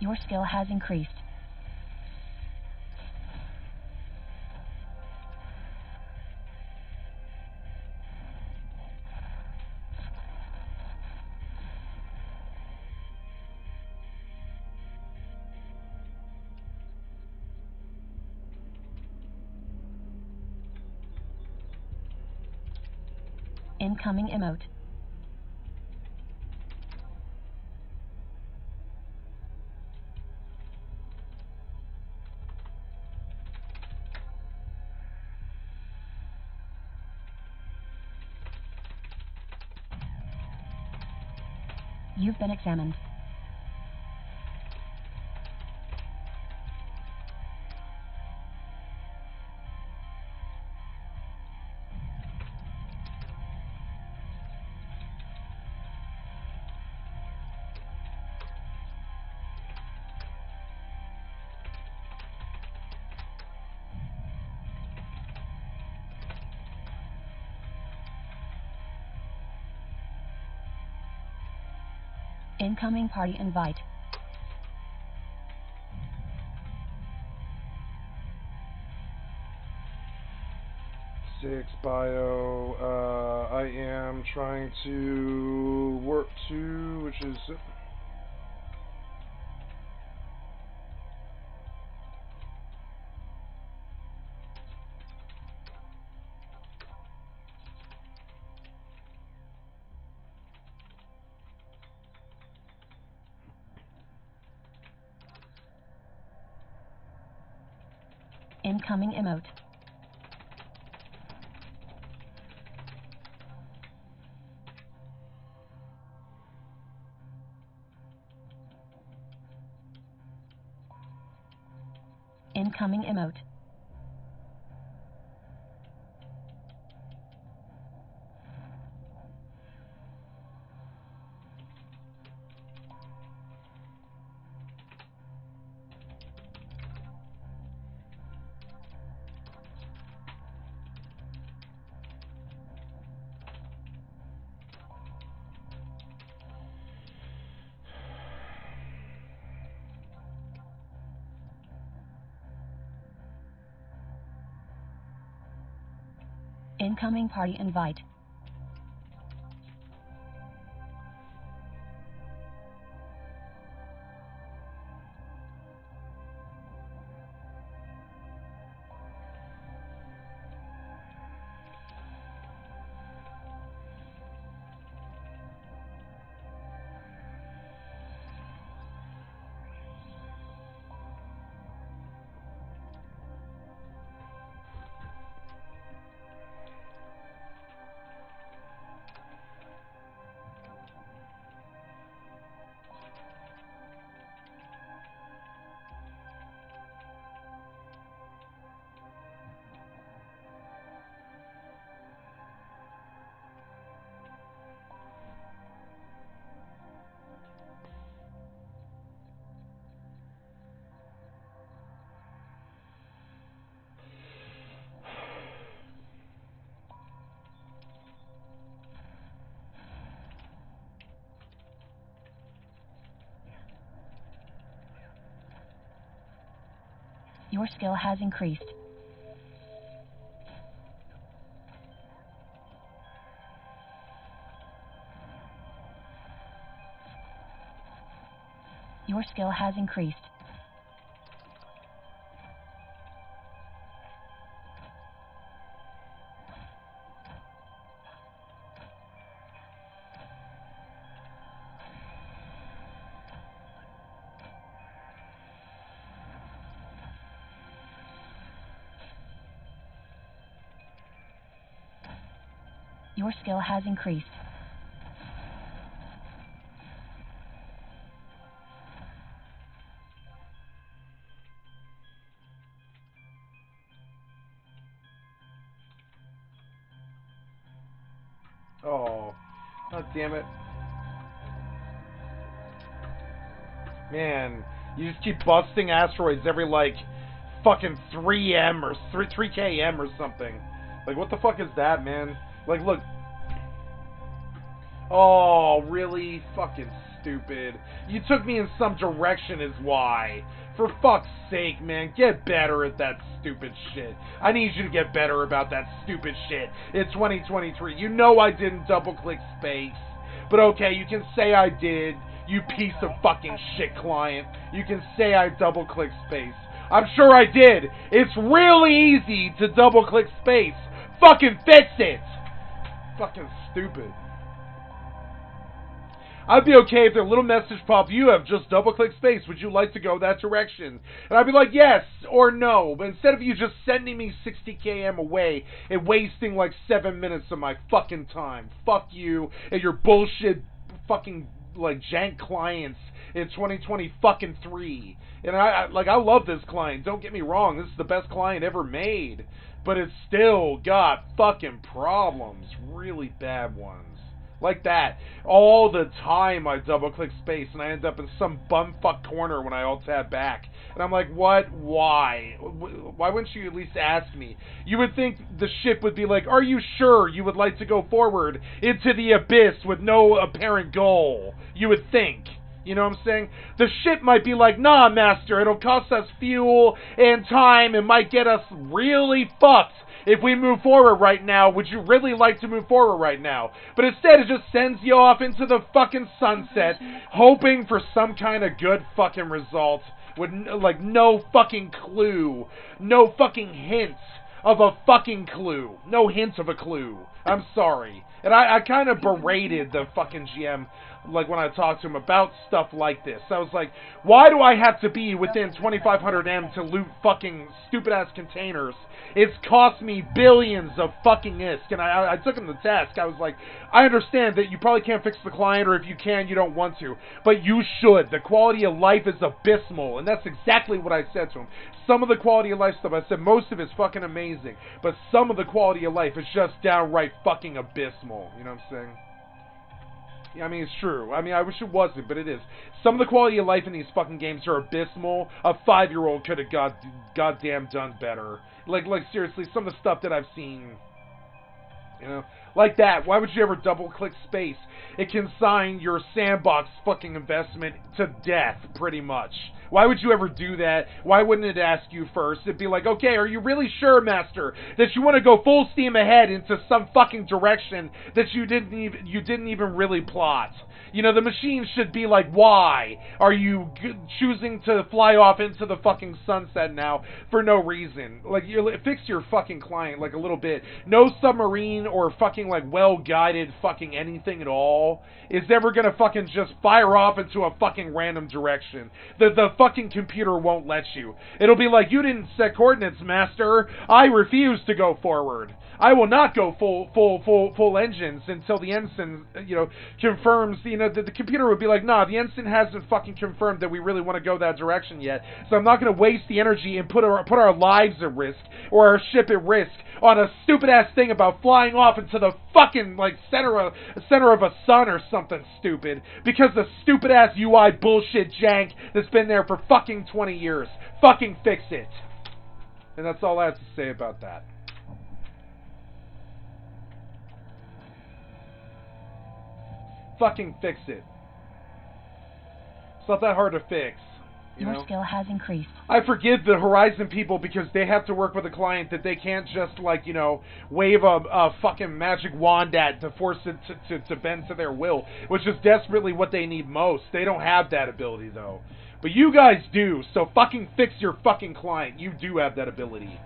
Your skill has increased. Incoming emote. You've been examined. Incoming party invite. Six bio. I am trying to work to, which is. Incoming emote. Incoming emote. Incoming party invite. Your skill has increased. Your skill has increased. Your skill has increased. Oh, God damn it. Man, you just keep busting asteroids every, like, fucking 3M or 3km or something. Like, what the fuck is that, man? Like, look. Oh, really? Fucking stupid. You took me in some direction is why. For fuck's sake, man, get better at that stupid shit. I need you to get better about that stupid shit. It's 2023. You know I didn't double-click space. But okay, you can say I did, you piece of fucking shit client. You can say I double-click space. I'm sure I did. It's really easy to double-click space. Fucking fix it! fucking stupid. I'd be okay if their little message popped, you have just double-click space, would you like to go that direction? And I'd be like, yes or no. But instead of you just sending me 60 km away and wasting like 7 minutes of my fucking time. Fuck you and your bullshit fucking like jank clients in 2020 fucking 3. And I love this client, don't get me wrong, this is the best client ever made. But it's still got fucking problems, really bad ones. Like that. All the time I double-click space and I end up in some bumfuck corner when I alt-tab back. And I'm like, what? Why? Why wouldn't you at least ask me? You would think the ship would be like, are you sure you would like to go forward into the abyss with no apparent goal? You would think. You know what I'm saying? The ship might be like, nah, master, it'll cost us fuel and time and might get us really fucked. If we move forward right now, would you really like to move forward right now? But instead, it just sends you off into the fucking sunset, hoping for some kind of good fucking result, with, like, no fucking clue, no fucking hints of a fucking clue, no hint of a clue. I'm sorry. And I kind of berated the fucking GM, like, when I talked to him about stuff like this. I was like, why do I have to be within 2500 M to loot fucking stupid-ass containers? It's cost me billions of fucking ISK. And I took him to task. I was like, I understand that you probably can't fix the client, or if you can, you don't want to. But you should. The quality of life is abysmal. And that's exactly what I said to him. Some of the quality of life stuff, I said most of it's fucking amazing. But some of the quality of life is just downright fucking abysmal. You know what I'm saying? Yeah, I mean, it's true. I mean, I wish it wasn't, but it is. Some of the quality of life in these fucking games are abysmal. A 5-year-old could have goddamn done better. Like seriously, some of the stuff that I've seen, you know, like that. Why would you ever double-click space? It can sign your sandbox fucking investment to death, pretty much. Why would you ever do that? Why wouldn't it ask you first? It'd be like, okay, are you really sure, master, that you want to go full steam ahead into some fucking direction that you didn't even really plot? You know, the machine should be like, why are you choosing to fly off into the fucking sunset now for no reason? Like, fix your fucking client, like, a little bit. No submarine or fucking, like, well-guided fucking anything at all is ever gonna fucking just fire off into a fucking random direction. The fucking computer won't let you. It'll be like, you didn't set coordinates, master. I refuse to go forward. I will not go full engines until the ensign, you know, confirms, you know, the computer would be like, nah, the ensign hasn't fucking confirmed that we really want to go that direction yet, so I'm not going to waste the energy and put our lives at risk, or our ship at risk, on a stupid-ass thing about flying off into the fucking, like, center of a sun or something stupid, because the stupid-ass UI bullshit jank that's been there for fucking 20 years. Fucking fix it. And that's all I have to say about that. Fucking fix it. It's not that hard to fix. Your skill has increased. I forgive the Horizon people because they have to work with a client that they can't just, like, you know, wave a fucking magic wand at to force it to bend to their will, which is desperately what they need most. They don't have that ability, though. But you guys do, so fucking fix your fucking client. You do have that ability.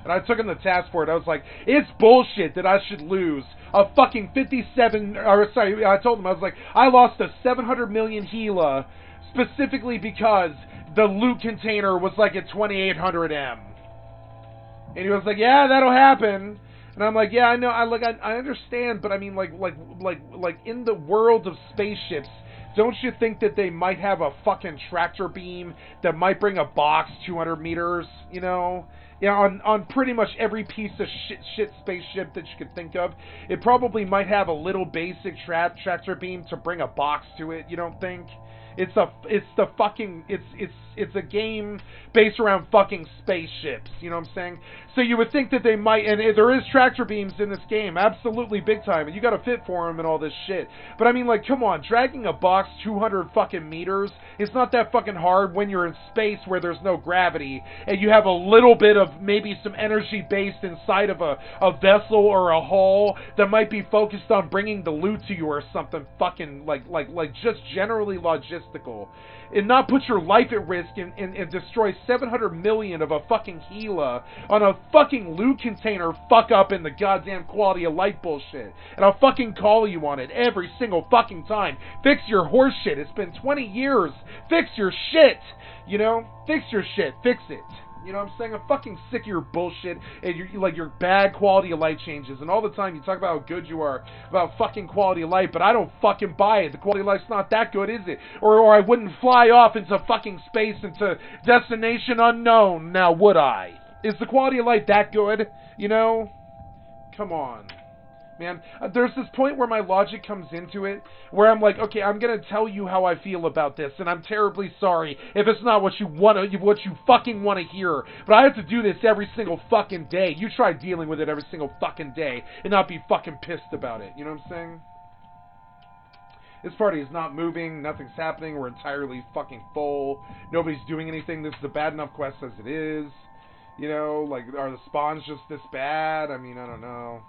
And I took him to task for it. I was like, it's bullshit that I should lose a fucking 57, or sorry, I told him, I was like, I lost a 700 million Gila specifically because the loot container was like at 2800 M. And he was like, yeah, that'll happen. And I'm like, yeah, I know, I understand, but I mean, like in the world of spaceships, don't you think that they might have a fucking tractor beam that might bring a box 200 meters, you know? Yeah, on pretty much every piece of shit spaceship that you could think of, it probably might have a little basic tractor beam to bring a box to it. You don't think? It's a game based around fucking spaceships. You know what I'm saying? So you would think that they might, and there is tractor beams in this game, absolutely big time, and you got to fit for them and all this shit. But I mean, like, come on, dragging a box 200 fucking meters, it's not that fucking hard when you're in space where there's no gravity and you have a little bit of maybe some energy based inside of a vessel or a hull that might be focused on bringing the loot to you or something fucking like just generally logistics. egotistical and not put your life at risk and destroy 700 million of a fucking Gila on a fucking loot container fuck up in the goddamn quality of life bullshit. And I'll fucking call you on it every single fucking time. Fix your horse shit. It's been 20 years. Fix your shit. You know? Fix your shit. Fix it. You know what I'm saying? I'm fucking sick of your bullshit and your bad quality of life changes. And all the time you talk about how good you are about fucking quality of life, but I don't fucking buy it. The quality of life's not that good, is it? Or I wouldn't fly off into fucking space into destination unknown, now would I? Is the quality of life that good? You know? Come on. Man, there's this point where my logic comes into it, where I'm like, okay, I'm gonna tell you how I feel about this, and I'm terribly sorry if it's not what you fucking wanna hear, but I have to do this every single fucking day. You try dealing with it every single fucking day, and not be fucking pissed about it, you know what I'm saying? This party is not moving, nothing's happening, we're entirely fucking full, nobody's doing anything, this is a bad enough quest as it is, you know, like, are the spawns just this bad? I mean, I don't know.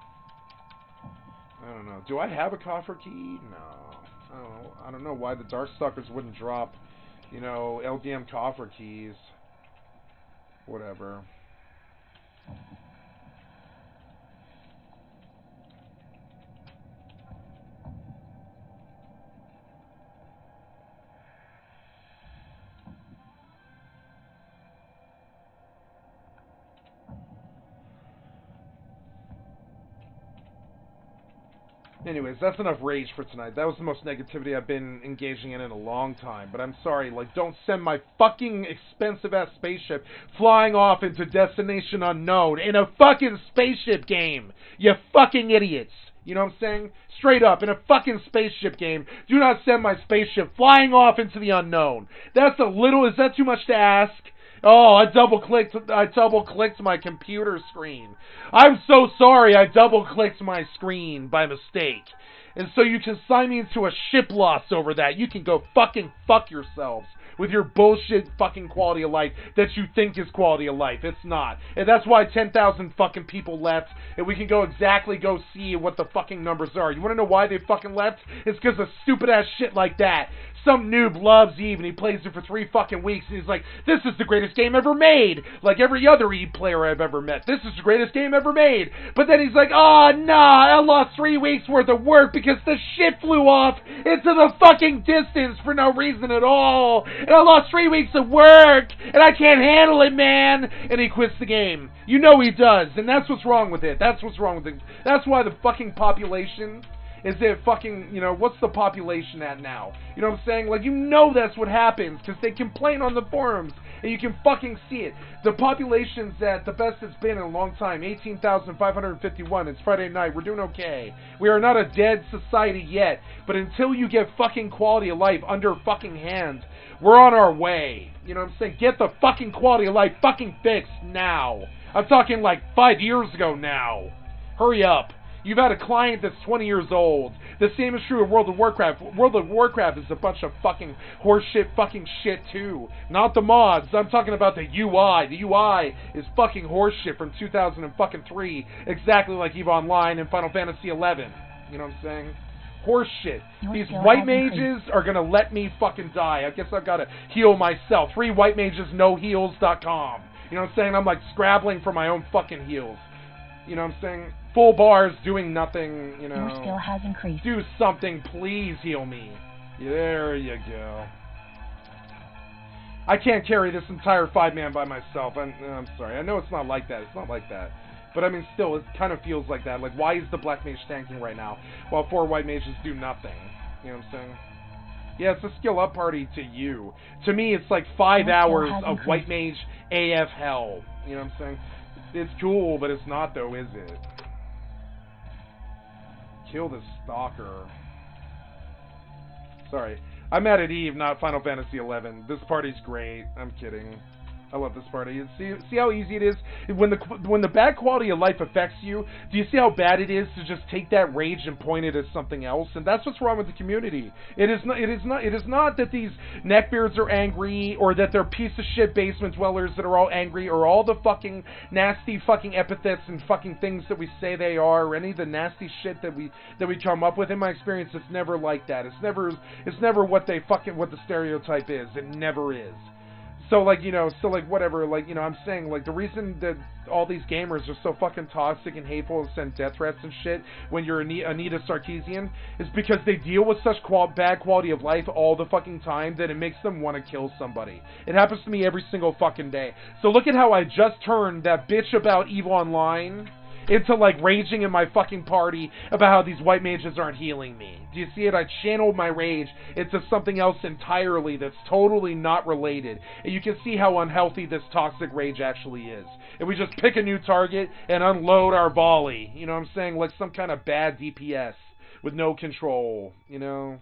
Do I have a coffer key? No. I don't know why the Darkstalkers wouldn't drop, you know, LDM coffer keys. Whatever. Anyways, that's enough rage for tonight. That was the most negativity I've been engaging in a long time. But I'm sorry, like, don't send my fucking expensive-ass spaceship flying off into destination unknown in a fucking spaceship game. You fucking idiots. You know what I'm saying? Straight up, in a fucking spaceship game, do not send my spaceship flying off into the unknown. That's a little, is that too much to ask? Oh, I double-clicked my computer screen. I'm so sorry I double-clicked my screen by mistake. And so you can sign me into a ship loss over that. You can go fucking fuck yourselves with your bullshit fucking quality of life that you think is quality of life. It's not. And that's why 10,000 fucking people left, and we can go see what the fucking numbers are. You want to know why they fucking left? It's because of stupid-ass shit like that. Some noob loves Eve, and he plays it for 3 fucking weeks, and he's like, this is the greatest game ever made! Like every other Eve player I've ever met. This is the greatest game ever made! But then he's like, oh, nah, I lost 3 weeks worth of work because the shit flew off into the fucking distance for no reason at all! And I lost 3 weeks of work! And I can't handle it, man! And he quits the game. You know he does, and that's what's wrong with it. That's what's wrong with it. That's why the fucking population... is it fucking, you know, what's the population at now? You know what I'm saying? Like, you know that's what happens, because they complain on the forums, and you can fucking see it. The population's at the best it's been in a long time, 18,551. It's Friday night. We're doing okay. We are not a dead society yet, but until you get fucking quality of life under fucking hand, we're on our way. You know what I'm saying? Get the fucking quality of life fucking fixed now. I'm talking like 5 years ago now. Hurry up. You've had a client that's 20 years old. The same is true of World of Warcraft. World of Warcraft is a bunch of fucking horseshit fucking shit too. Not the mods. I'm talking about the UI. The UI is fucking horseshit from 2003. Exactly like EVE Online and Final Fantasy 11. You know what I'm saying? Horseshit. These white mages are gonna let me fucking die. I guess I've gotta heal myself. 3whitemagesnoheals.com. You know what I'm saying? I'm like scrabbling for my own fucking heals. You know what I'm saying? Full bars, doing nothing, you know. Your skill has increased. Do something, please heal me. There you go. I can't carry this entire 5-man by myself. I'm sorry. I know it's not like that. It's not like that. But I mean, still, it kind of feels like that. Like, why is the black mage tanking right now while 4 white mages do nothing? You know what I'm saying? Yeah, it's a skill up party to you. To me, it's like 5 hours of white mage AF hell. You know what I'm saying? It's cool, but it's not, though, is it? Kill the stalker. Sorry. I'm mad at Eve, not Final Fantasy 11. This party's great. I'm kidding. I love this part. See how easy it is when the bad quality of life affects you. Do you see how bad it is to just take that rage and point it at something else? And that's what's wrong with the community. It is not that these neckbeards are angry, or that they're piece of shit basement dwellers that are all angry, or all the fucking nasty fucking epithets and fucking things that we say they are, or any of the nasty shit that we come up with. In my experience, it's never like that. It's never what the stereotype is. It never is. So, like, whatever, like, I'm saying, like, the reason that all these gamers are so fucking toxic and hateful and send death threats and shit when you're Anita Sarkeesian is because they deal with such bad quality of life all the fucking time that it makes them want to kill somebody. It happens to me every single fucking day. So look at how I just turned that bitch about EVE Online into, like, raging in my fucking party about how these white mages aren't healing me. Do you see it? I channeled my rage into something else entirely that's totally not related. And you can see how unhealthy this toxic rage actually is. And we just pick a new target and unload our volley. You know what I'm saying? Like some kind of bad DPS with no control, you know?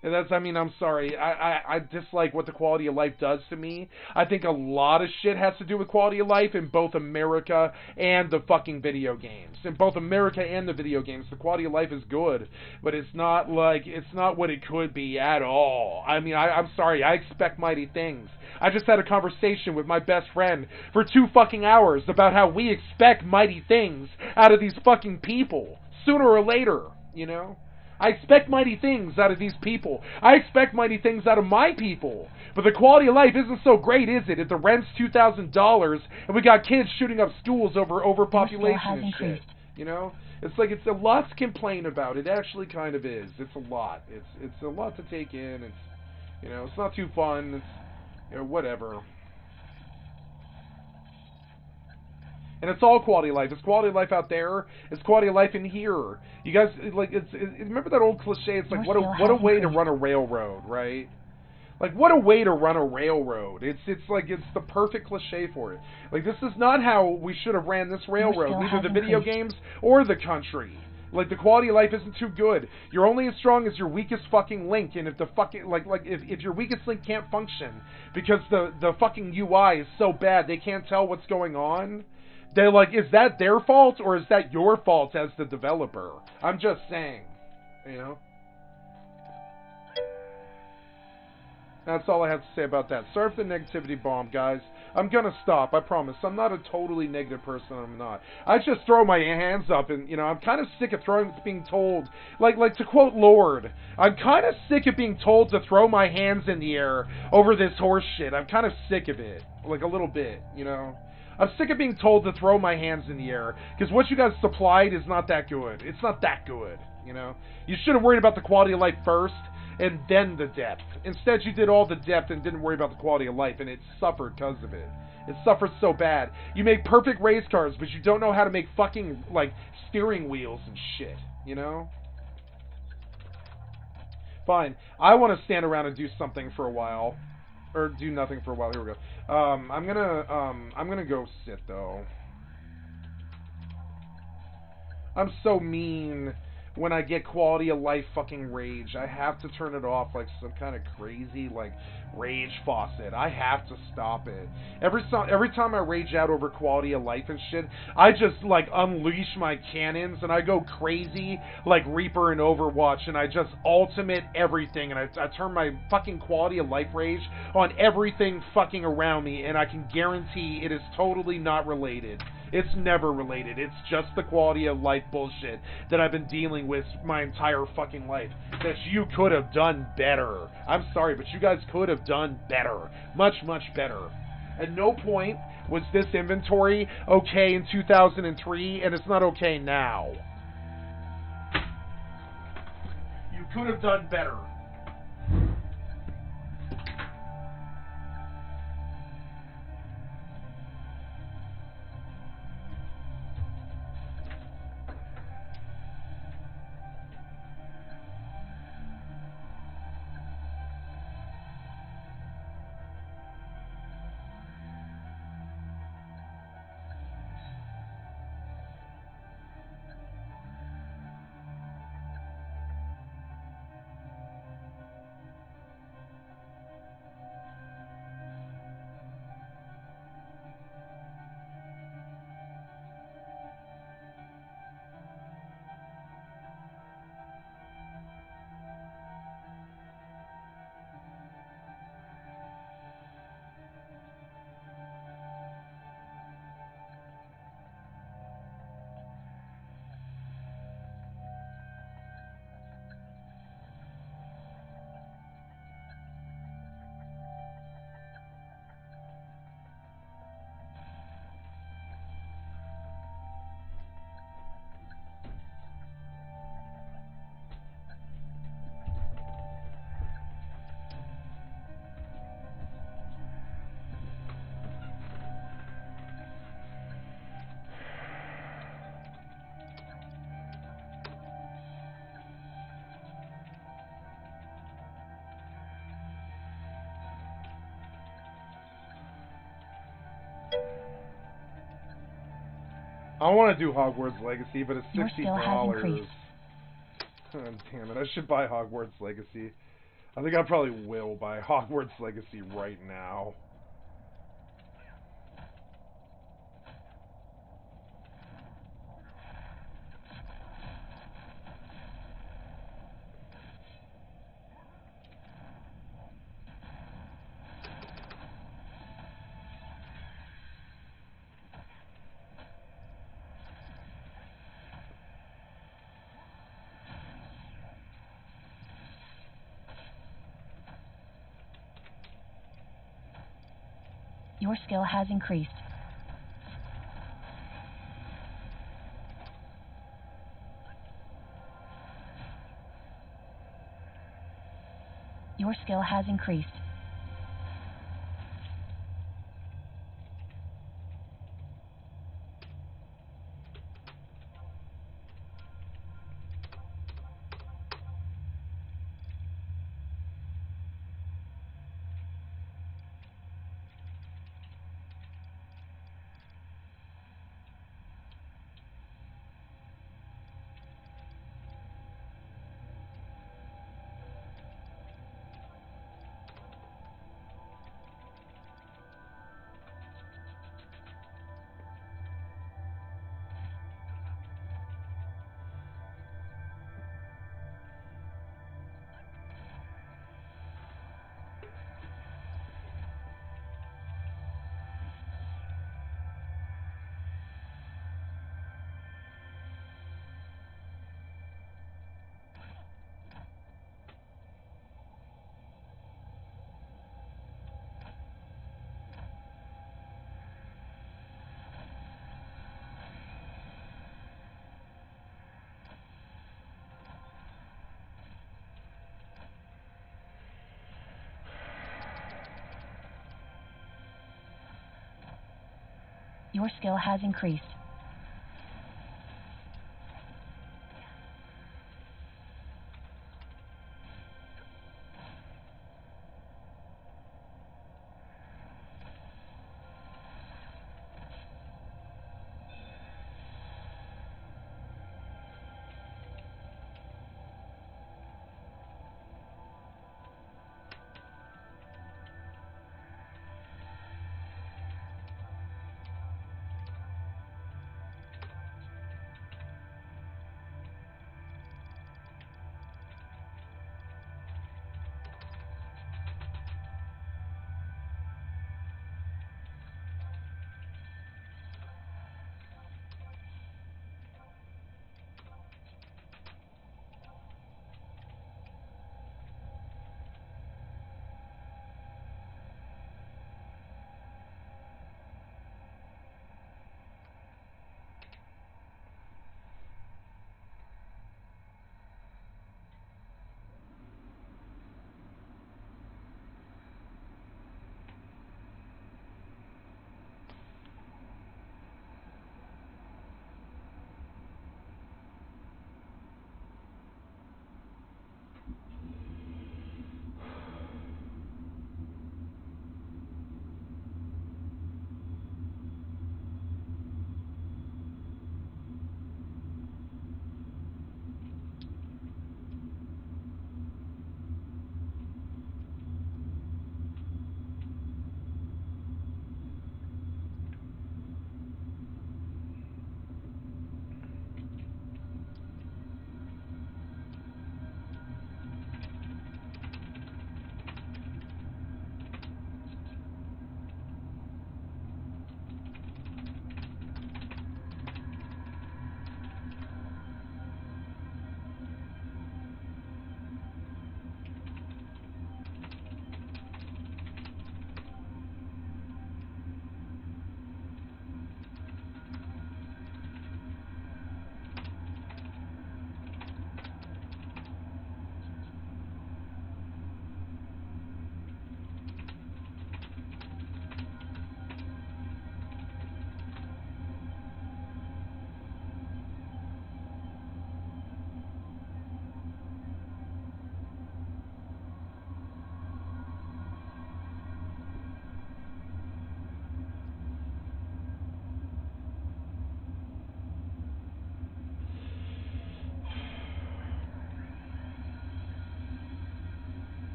And I'm sorry. I dislike what the quality of life does to me. I think a lot of shit has to do with quality of life in both America and the fucking video games. In both America and the video games, the quality of life is good, but it's not what it could be at all. I'm sorry. I expect mighty things. I just had a conversation with my best friend for 2 fucking hours about how we expect mighty things out of these fucking people sooner or later, you know? I expect mighty things out of these people. I expect mighty things out of my people. But the quality of life isn't so great, is it? If the rent's $2,000 and we got kids shooting up schools over overpopulation and shit. You know? It's a lot to complain about. It actually kind of is. It's a lot. It's a lot to take in. It's not too fun. It's whatever. And it's all quality of life. It's quality of life out there. It's quality of life in here. You guys, remember that old cliche? It's like, what a way to run a railroad, right? Like, what a way to run a railroad. It's the perfect cliche for it. Like, this is not how we should have ran this railroad, neither the video games or the country. Like, the quality of life isn't too good. You're only as strong as your weakest fucking link, and if the fucking, if your weakest link can't function because the fucking UI is so bad they can't tell what's going on, they're like, is that their fault or is that your fault as the developer? I'm just saying, you know? That's all I have to say about that. Sorry for the negativity bomb, guys. I'm gonna stop, I promise. I'm not a totally negative person, I'm not. I just throw my hands up and, I'm kind of sick of being told, like to quote Lord, I'm kind of sick of being told to throw my hands in the air over this horse shit. I'm kind of sick of it. Like, a little bit, you know? I'm sick of being told to throw my hands in the air, because what you guys supplied is not that good. It's not that good, you know? You should have worried about the quality of life first, and then the depth. Instead, you did all the depth and didn't worry about the quality of life, and it suffered because of it. It suffered so bad. You make perfect race cars, but you don't know how to make fucking, steering wheels and shit, you know? Fine. I want to stand around and do something for a while. Or do nothing for a while. Here we go. I'm gonna go sit, though. I'm so mean when I get quality of life fucking rage. I have to turn it off like some kind of crazy, rage faucet. I have to stop it. Every time I rage out over quality of life and shit, I just, unleash my cannons and I go crazy like Reaper in Overwatch and I just ultimate everything and I turn my fucking quality of life rage on everything fucking around me, and I can guarantee it is totally not related. It's never related. It's just the quality of life bullshit that I've been dealing with my entire fucking life. That you could have done better. I'm sorry, but you guys could have done better. Much, much better. At no point was this inventory okay in 2003, and it's not okay now. You could have done better. I want to do Hogwarts Legacy, but it's $60. Your skill has increased. God damn it, I should buy Hogwarts Legacy. I think I probably will buy Hogwarts Legacy right now. Your skill has increased. Your skill has increased. Your skill has increased.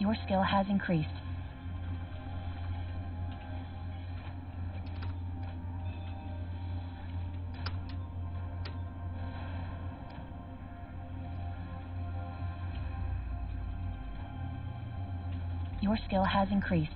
Your skill has increased. Your skill has increased.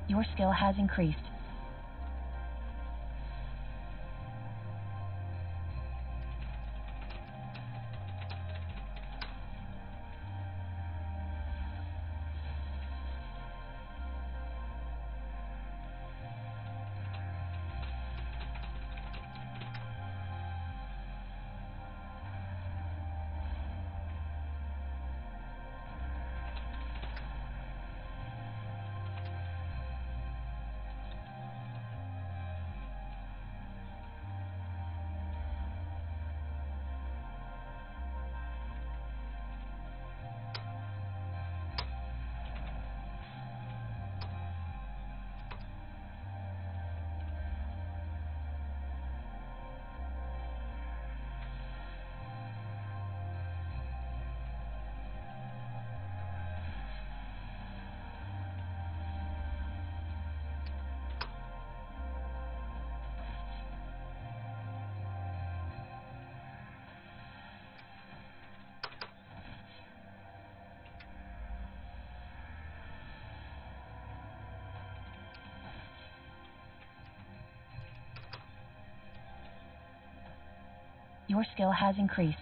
Your skill has increased. Your skill has increased.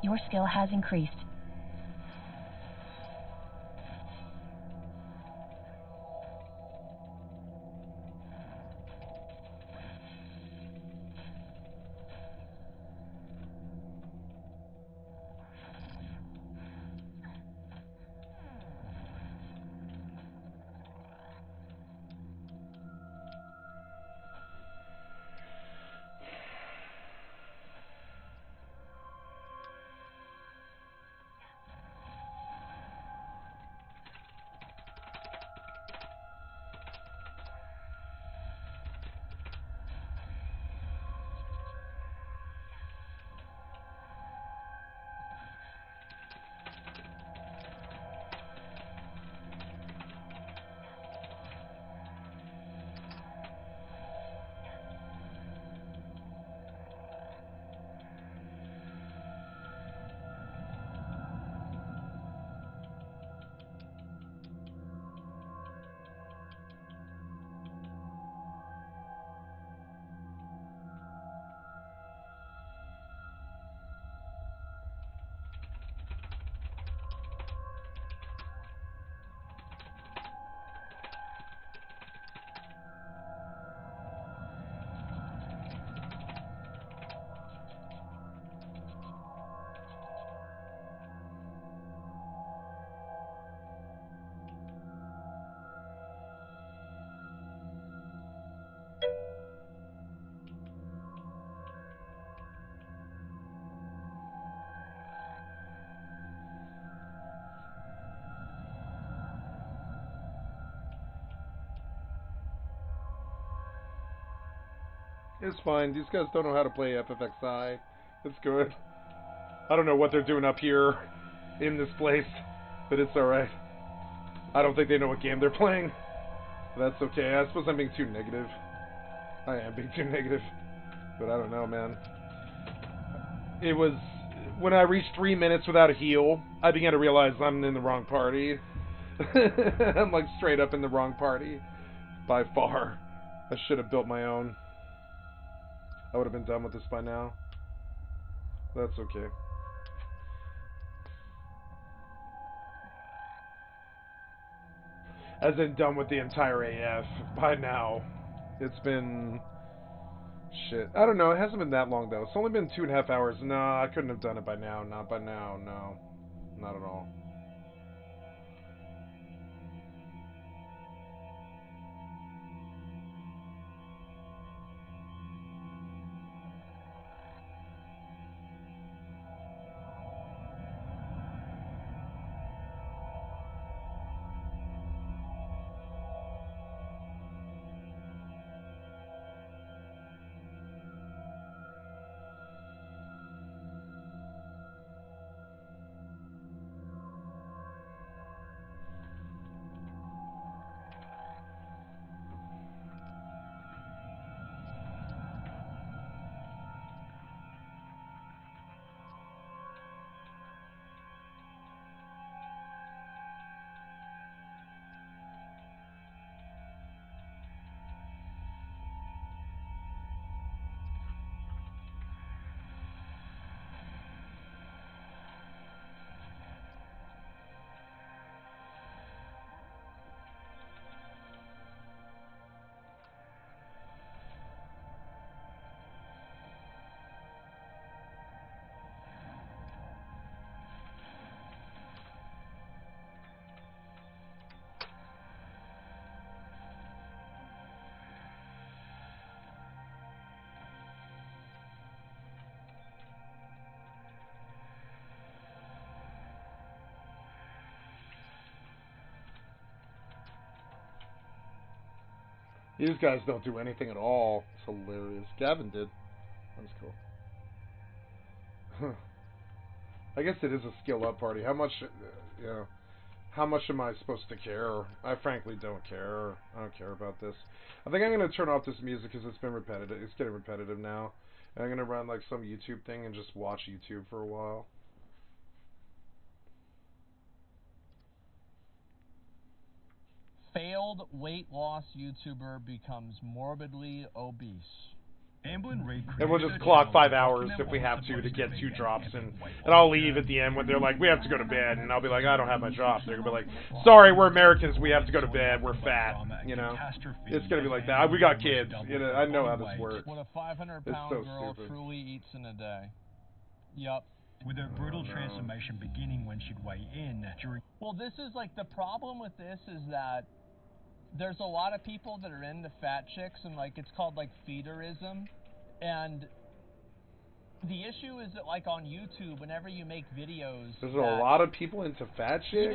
Your skill has increased. It's fine. These guys don't know how to play FFXi. It's good. I don't know what they're doing up here in this place, but it's alright. I don't think they know what game they're playing. That's okay. I suppose I'm being too negative. I am being too negative. But I don't know, man. It was... When I reached 3 minutes without a heal, I began to realize I'm in the wrong party. I'm like straight up in the wrong party. By far. I should have built my own. I would have been done with this by now. That's okay. As in done with the entire AF by now. It's been... Shit. I don't know. It hasn't been that long, though. It's only been 2.5 hours. No, I couldn't have done it by now. Not by now. No. Not at all. These guys don't do anything at all. It's hilarious. Gavin did. That's cool. I guess it is a skill up party. How much, you know, how much am I supposed to care? I frankly don't care. I don't care about this. I think I'm going to turn off this music because it's been repetitive. It's getting repetitive now. And I'm going to run like some YouTube thing and just watch YouTube for a while. Failed weight loss YouTuber becomes morbidly obese. And we'll just clock 5 hours if we have to get 2 drops, and I'll leave at the end when they're like, we have to go to bed, and I'll be like, I don't have my drops. They're gonna be like, sorry, we're Americans, we have to go to bed, we're fat, you know? It's gonna be like that. We got kids, you know, I know how this works. What a 500-pound girl stupid. truly eats in a day. Yup. With her brutal transformation beginning when she'd weigh in during... Well, this is like, the problem with this is that there's a lot of people that are into fat chicks, and like, it's called like feederism. And the issue is that, like, on YouTube, whenever you make videos... There's a lot of people into fat chicks?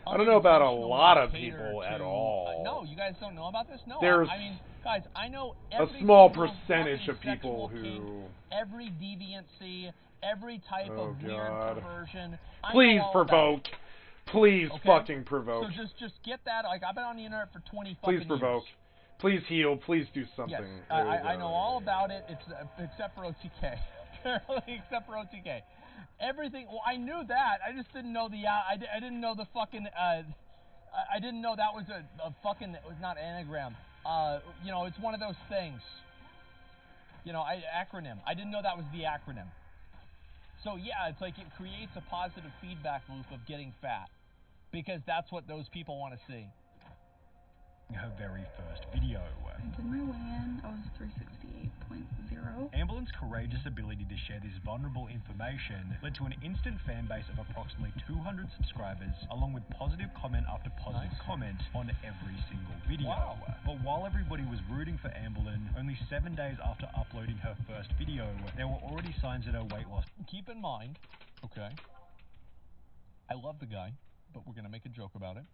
I don't know about a lot of people at all. No, you guys don't know about this? No, There's I mean, guys, I know a small percentage of people who... every deviancy, every type of weird perversion. Please provoke. Please fucking provoke. So just get that. Like, I've been on the internet for 20 fucking Please provoke. years. Please heal. Please do something. Yes, I know all about it. It's except for OTK. Except for OTK. Everything. Well, I knew that. I just didn't know the. I didn't know the fucking. I didn't know that was a fucking. It was not anagram. You know, it's one of those things. You know, acronym. I didn't know that was the acronym. So yeah, it's like it creates a positive feedback loop of getting fat, because that's what those people want to see. Her very first video. I did my weigh-in. I was 368.0. Amberlynn's courageous ability to share this vulnerable information led to an instant fan base of approximately 200 subscribers, along with positive comment after positive comment on every single video. Wow. But while everybody was rooting for Amberlynn, only 7 days after uploading her first video, there were already signs that her weight loss... Keep in mind, okay, I love the guy, but we're going to make a joke about it.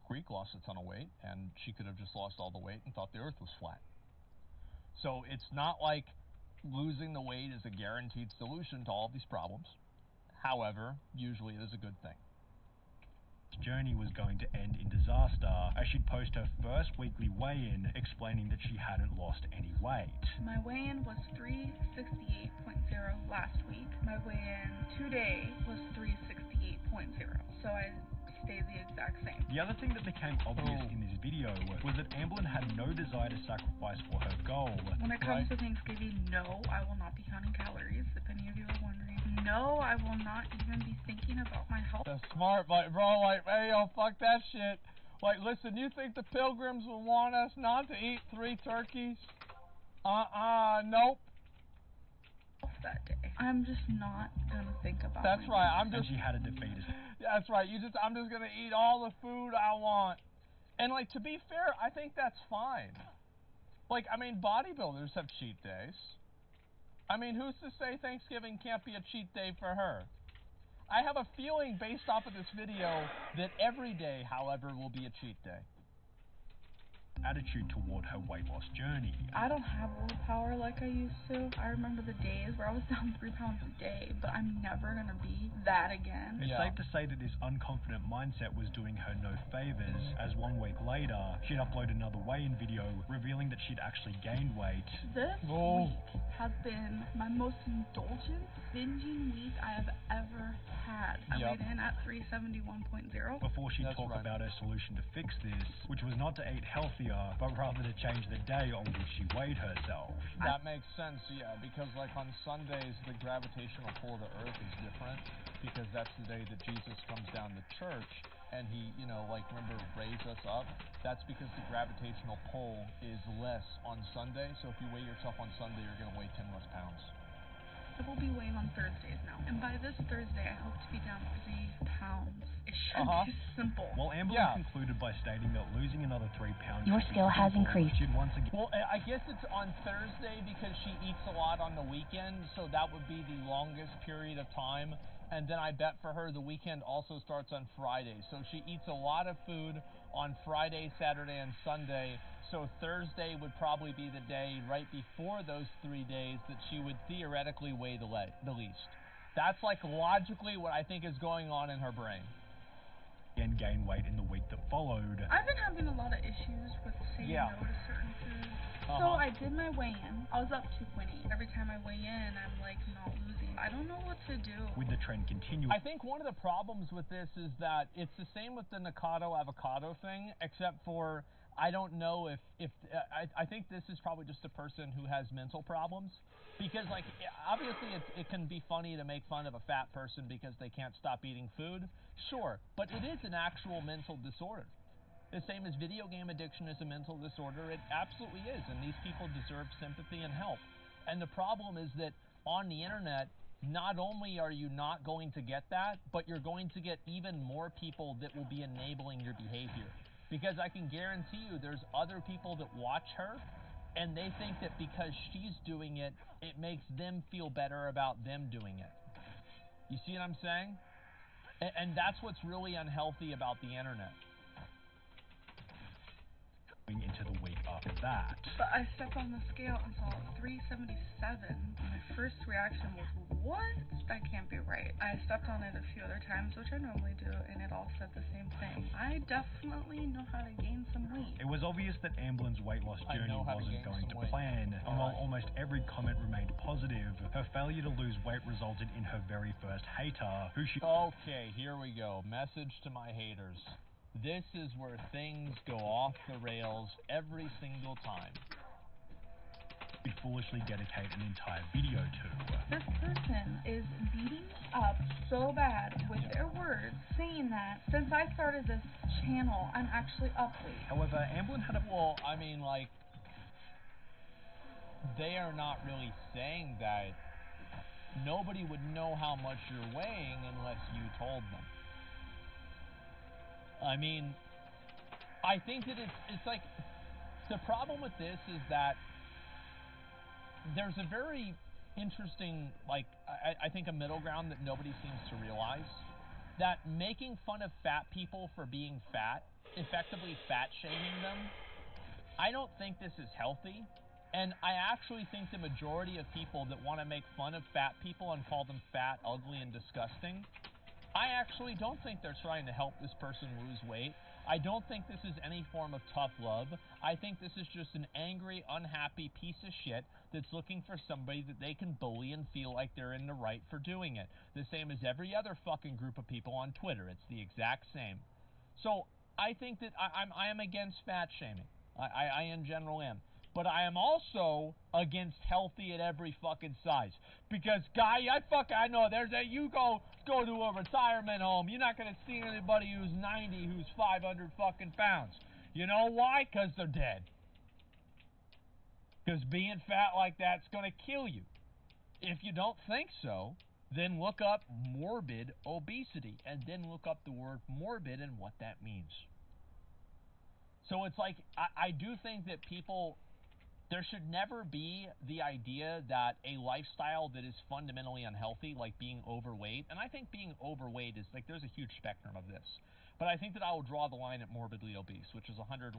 Greek lost a ton of weight, and she could have just lost all the weight and thought the earth was flat. So it's not like losing the weight is a guaranteed solution to all of these problems. However, usually it is a good thing. Journey was going to end in disaster as she'd post her first weekly weigh-in explaining that she hadn't lost any weight. My weigh-in was 368.0 last week. My weigh-in today was 368.0. So I stayed the exact same. The other thing that became obvious in this video was that Amberlynn had no desire to sacrifice for her goal. When it comes to Thanksgiving, no, I will not be counting calories, if any of you are wondering. No, I will not even be thinking about my health. That's smart, but bro, like, hey, yo, fuck that shit. Like, listen, you think the pilgrims would want us not to eat 3 turkeys? Nope. That day. I'm just not gonna think about That's right, I'm just... And she had to defeat it. That's right, I'm just gonna eat all the food I want. And, like, to be fair, I think that's fine. Like, I mean, bodybuilders have cheat days. I mean, who's to say Thanksgiving can't be a cheat day for her? I have a feeling, based off of this video, that every day, however, will be a cheat day. Attitude toward her weight loss journey. I don't have willpower like I used to. I remember the days where I was down 3 pounds a day, but I'm never gonna be that again. It's safe to say that this unconfident mindset was doing her no favors, as 1 week later, she'd upload another weigh-in video revealing that she'd actually gained weight. This week has been my most indulgent, binging week I have ever had. I weighed in at 371.0. Before she'd talk about her solution to fix this, which was not to eat healthier, but rather to change the day on which she weighed herself. That makes sense, yeah, because like on Sundays, the gravitational pull of the earth is different, because that's the day that Jesus comes down to church, and he, you know, like, remember, raised us up? That's because the gravitational pull is less on Sunday, so if you weigh yourself on Sunday, you're going to weigh 10 less pounds. I will be weighing on Thursdays now, and by this Thursday, I hope to be down 3 pounds. It should be simple. Well, Amberlynn concluded by stating that losing another 3 pounds... Your skill has increased. Once again... Well, I guess it's on Thursday because she eats a lot on the weekend, so that would be the longest period of time. And then I bet for her the weekend also starts on Friday. So she eats a lot of food on Friday, Saturday, and Sunday. So Thursday would probably be the day right before those 3 days that she would theoretically weigh the least. That's like logically what I think is going on in her brain. And gain weight in the week that followed. I've been having a lot of issues with saying no to certain foods. So I did my weigh-in. I was up 2.8. Every time I weigh in, I'm like not losing. I don't know what to do. With the trend continuing. I think one of the problems with this is that it's the same with the Nakado avocado thing, except for I don't know if I think this is probably just a person who has mental problems, because like obviously it can be funny to make fun of a fat person because they can't stop eating food, sure, but it is an actual mental disorder. The same as video game addiction is a mental disorder, it absolutely is, and these people deserve sympathy and help. And the problem is that on the internet, not only are you not going to get that, but you're going to get even more people that will be enabling your behavior. Because I can guarantee you there's other people that watch her, and they think that because she's doing it, it makes them feel better about them doing it. You see what I'm saying? And that's what's really unhealthy about the internet. Into the week after that. But I stepped on the scale and saw 377. My first reaction was, what? That can't be right. I stepped on it a few other times, which I normally do, and it all said the same thing. I definitely know how to gain some weight. It was obvious that Amblin's weight loss journey wasn't going to plan, and while almost every comment remained positive, her failure to lose weight resulted in her very first hater, who she... Okay, here we go. Message to my haters. This is where things go off the rails every single time. We foolishly dedicate an entire video to. This person is beating up so bad with their words, saying that since I started this channel, I'm actually up weight. However, Amblin had a... Well, I mean, like, they are not really saying that. Nobody would know how much you're weighing unless you told them. I mean, I think that it's like, the problem with this is that there's a very interesting, like, I think a middle ground that nobody seems to realize, that making fun of fat people for being fat, effectively fat shaming them, I don't think this is healthy, and I actually think the majority of people that want to make fun of fat people and call them fat, ugly, and disgusting, I actually don't think they're trying to help this person lose weight. I don't think this is any form of tough love. I think this is just an angry, unhappy piece of shit that's looking for somebody that they can bully and feel like they're in the right for doing it. The same as every other fucking group of people on Twitter. It's the exact same. So I think that I am against fat shaming. I in general am. But I am also against healthy at every fucking size. Because, guy, I know there's a, you go to a retirement home, you're not going to see anybody who's 90 who's 500 fucking pounds. You know why? Because they're dead. Because being fat like that's going to kill you. If you don't think so, then look up morbid obesity. And then look up the word morbid and what that means. So it's like, I do think that people... There should never be the idea that a lifestyle that is fundamentally unhealthy, like being overweight, and I think being overweight is, like, there's a huge spectrum of this, but I think that I will draw the line at morbidly obese, which is 100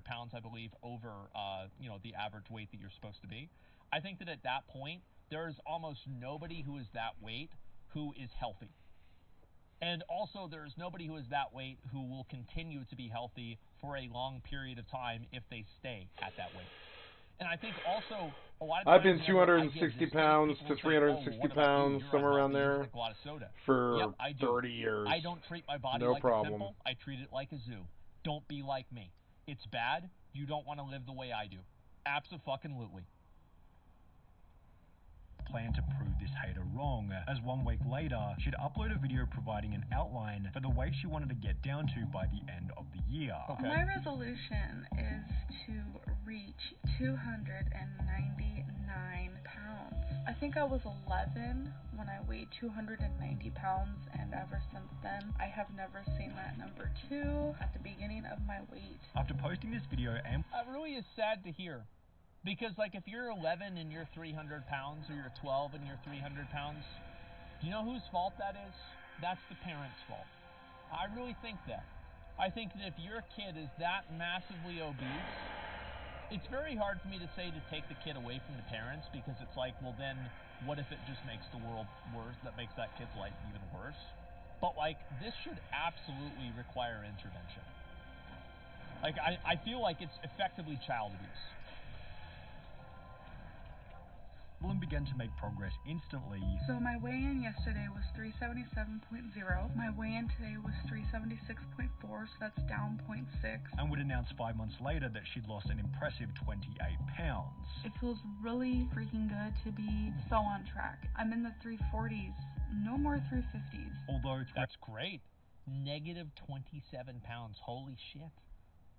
pounds, I believe, over, the average weight that you're supposed to be. I think that at that point, there is almost nobody who is that weight who is healthy. And also, there is nobody who is that weight who will continue to be healthy for a long period of time if they stay at that weight. And I think also a lot of I've been 260 pounds to 360 pounds, somewhere around there, for 30 years. I don't treat my body like a temple. I treat it like a zoo. Don't be like me. It's bad. You don't want to live the way I do. Abso-fucking-lutely. Plan to prove this hater wrong, as 1 week later, she'd upload a video providing an outline for the weight she wanted to get down to by the end of the year. Okay. My resolution is to reach 299 pounds. I think I was 11 when I weighed 290 pounds, and ever since then, I have never seen that number 2 at the beginning of my weight. After posting this video, it really is sad to hear. Because, like, if you're 11 and you're 300 pounds, or you're 12 and you're 300 pounds, do you know whose fault that is? That's the parents' fault. I really think that. I think that if your kid is that massively obese, it's very hard for me to say to take the kid away from the parents, because it's like, well then, what if it just makes the world worse, that makes that kid's life even worse? But, like, this should absolutely require intervention. Like, I feel like it's effectively child abuse. Amblin began to make progress instantly. So my weigh-in yesterday was 377.0. My weigh-in today was 376.4, so that's down 0.6. And would announce 5 months later that she'd lost an impressive 28 pounds. It feels really freaking good to be so on track. I'm in the 340s, no more 350s. Although that's great. Negative 27 pounds. Holy shit.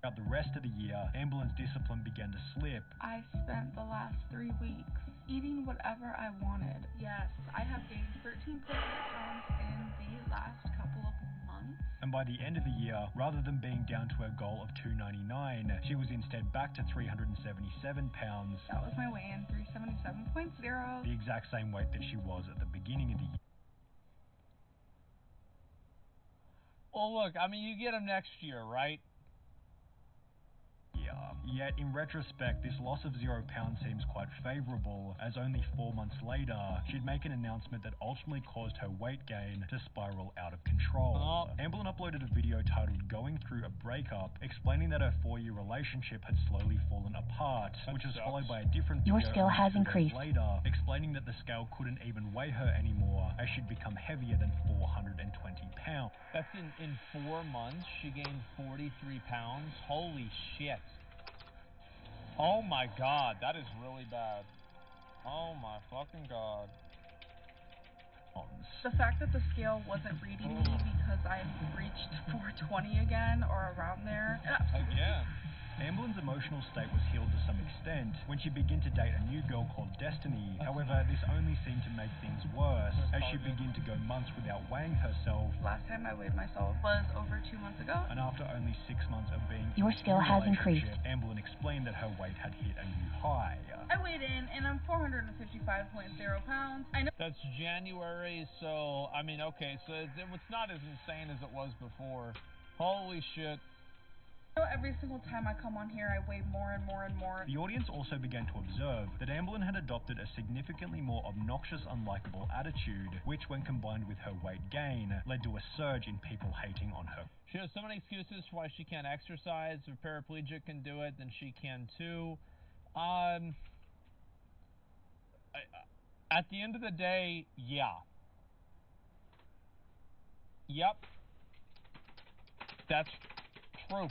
Throughout the rest of the year, Amblin's discipline began to slip. I spent the last 3 weeks eating whatever I wanted. Yes, I have gained 13.8 pounds in the last couple of months. And by the end of the year, rather than being down to her goal of 299, she was instead back to 377 pounds. That was my weigh-in, 377.0. The exact same weight that she was at the beginning of the year. Well, look, I mean, you get them next year, right? Yet, in retrospect, this loss of 0 pounds seems quite favourable, as only 4 months later, she'd make an announcement that ultimately caused her weight gain to spiral out of control. Amblin uploaded a video titled Going Through a Breakup, explaining that her 4-year relationship had slowly fallen apart, which was followed by a different video Your skill has 2 days increased. later, explaining that the scale couldn't even weigh her anymore, as she'd become heavier than 420 pounds. That's in 4 months, she gained 43 pounds. Holy shit. Oh my god, that is really bad. Oh my fucking god. The fact that the scale wasn't reading me because I reached 420 again or around there. Again. Amblin's emotional state was healed to some extent when she began to date a new girl called Destiny. However, this only seemed to make things worse as she began to go months without weighing herself. Last time I weighed myself was over 2 months ago. And after only 6 months of being Your skill has increased. Amblin explained that her weight had hit a new high. I weighed in and I'm 455.0 pounds. I know that's January, so I mean, okay, so it's not as insane as it was before. Holy shit. Every single time I come on here, I weigh more and more and more. The audience also began to observe that Amblin had adopted a significantly more obnoxious, unlikable attitude, which, when combined with her weight gain, led to a surge in people hating on her. She has so many excuses for why she can't exercise. If a paraplegic can do it, then she can too. At the end of the day, yeah. Yep. That's true.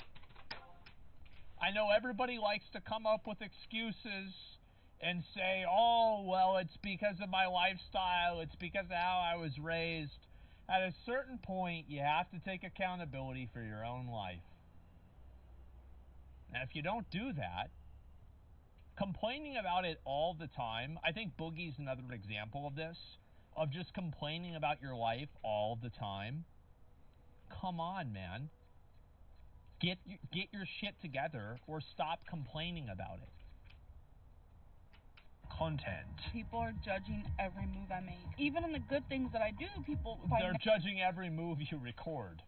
I know everybody likes to come up with excuses and say, oh, well, it's because of my lifestyle, it's because of how I was raised. At a certain point, you have to take accountability for your own life. Now, if you don't do that, complaining about it all the time, I think Boogie's another example of this, of just complaining about your life all the time. Come on, man. Get your shit together or stop complaining about it. Content. People are judging every move I make. Even in the good things that I do, people find they're judging every move you record.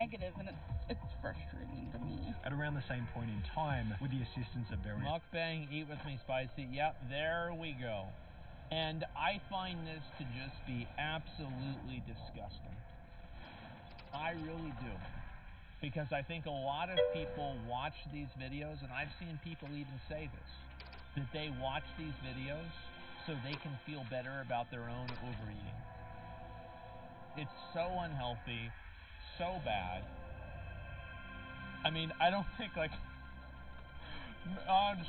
Negative, and it's frustrating to me. At around the same point in time, with the assistance of various mukbang, eat with me spicy. Yep, there we go. And I find this to just be absolutely disgusting. I really do. Because I think a lot of people watch these videos, and I've seen people even say this, that they watch these videos so they can feel better about their own overeating. It's so unhealthy, so bad. I mean, I don't think, like,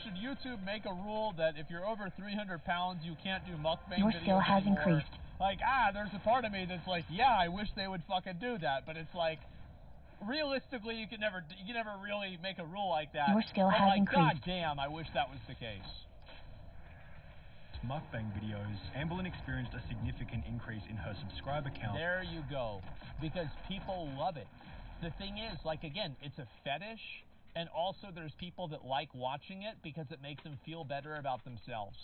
should YouTube make a rule that if you're over 300 pounds, you can't do mukbang videos Your skill has anymore? increased. Like, there's a part of me that's like, yeah, I wish they would fucking do that, but it's like, realistically, you can never really make a rule like that. Your skill has increased. God damn, I wish that was the case. Mukbang videos, Amblin experienced a significant increase in her subscriber count. There you go. Because people love it. The thing is, like, again, it's a fetish, and also there's people that like watching it because it makes them feel better about themselves.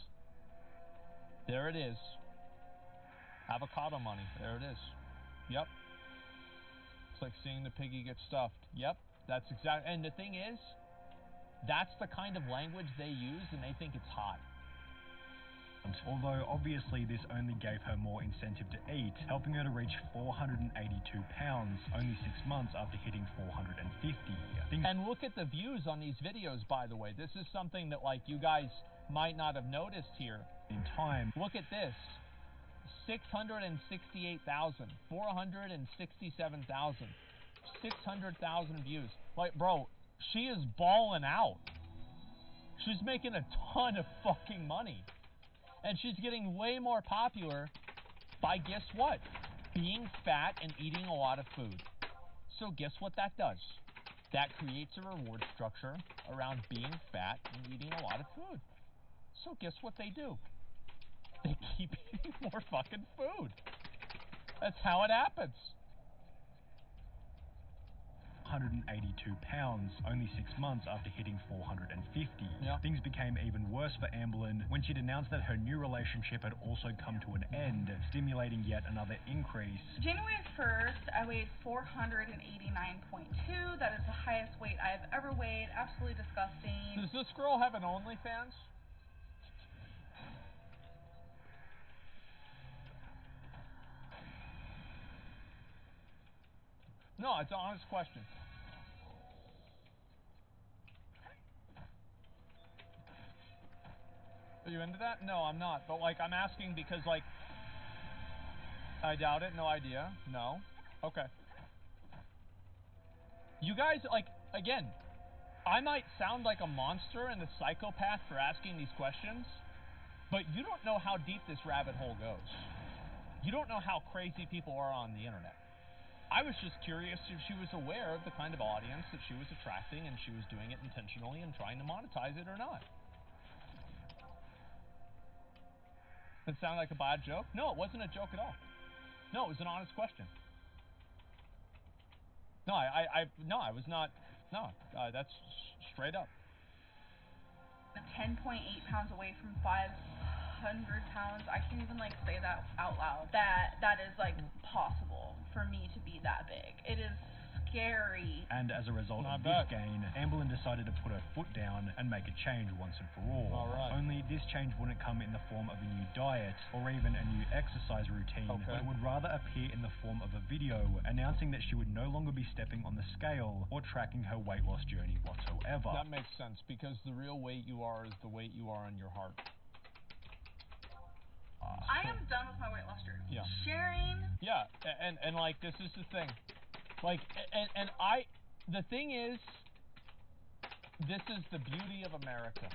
There it is. Avocado money. There it is. Yep. It's like seeing the piggy get stuffed. Yep, that's exactly. And the thing is, that's the kind of language they use, and they think it's hot. Although obviously this only gave her more incentive to eat, helping her to reach 482 pounds only 6 months after hitting 450. And look at the views on these videos, by the way. This is something that, like, you guys might not have noticed here. In time, look at this. 668,000, 467,000, 600,000 views. Like, bro, she is balling out. She's making a ton of fucking money. And she's getting way more popular by, guess what? Being fat and eating a lot of food. So guess what that does? That creates a reward structure around being fat and eating a lot of food. So guess what they do? They keep eating more fucking food. That's how it happens. 182 pounds only 6 months after hitting 450. Yep. Things became even worse for Amberlyn when she'd announced that her new relationship had also come to an end, stimulating yet another increase. January 1st, I weighed 489.2. That is the highest weight I've ever weighed. Absolutely disgusting. Does this girl have an OnlyFans? No, it's an honest question. Are you into that? No, I'm not. But, like, I'm asking because, like, I doubt it. No idea. No. Okay. You guys, like, again, I might sound like a monster and a psychopath for asking these questions, but you don't know how deep this rabbit hole goes. You don't know how crazy people are on the internet. I was just curious if she was aware of the kind of audience that she was attracting and she was doing it intentionally and trying to monetize it or not. That sound like a bad joke? No, it wasn't a joke at all. No, it was an honest question. No, I was not. No, that's straight up. 10.8 pounds away from 500 pounds. I can't even, like, say that out loud. That is, like, possible for me to be that big. It is scary. And as a result of this gain, Amberlyn decided to put her foot down and make a change once and for all. Right. Only this change wouldn't come in the form of a new diet or even a new exercise routine, but it would rather appear in the form of a video announcing that she would no longer be stepping on the scale or tracking her weight loss journey whatsoever. That makes sense, because the real weight you are is the weight you are in your heart. I am done with my weight loss journey. Yeah. Sharing. Yeah, and like, this is the thing. Like, the thing is, this is the beauty of America.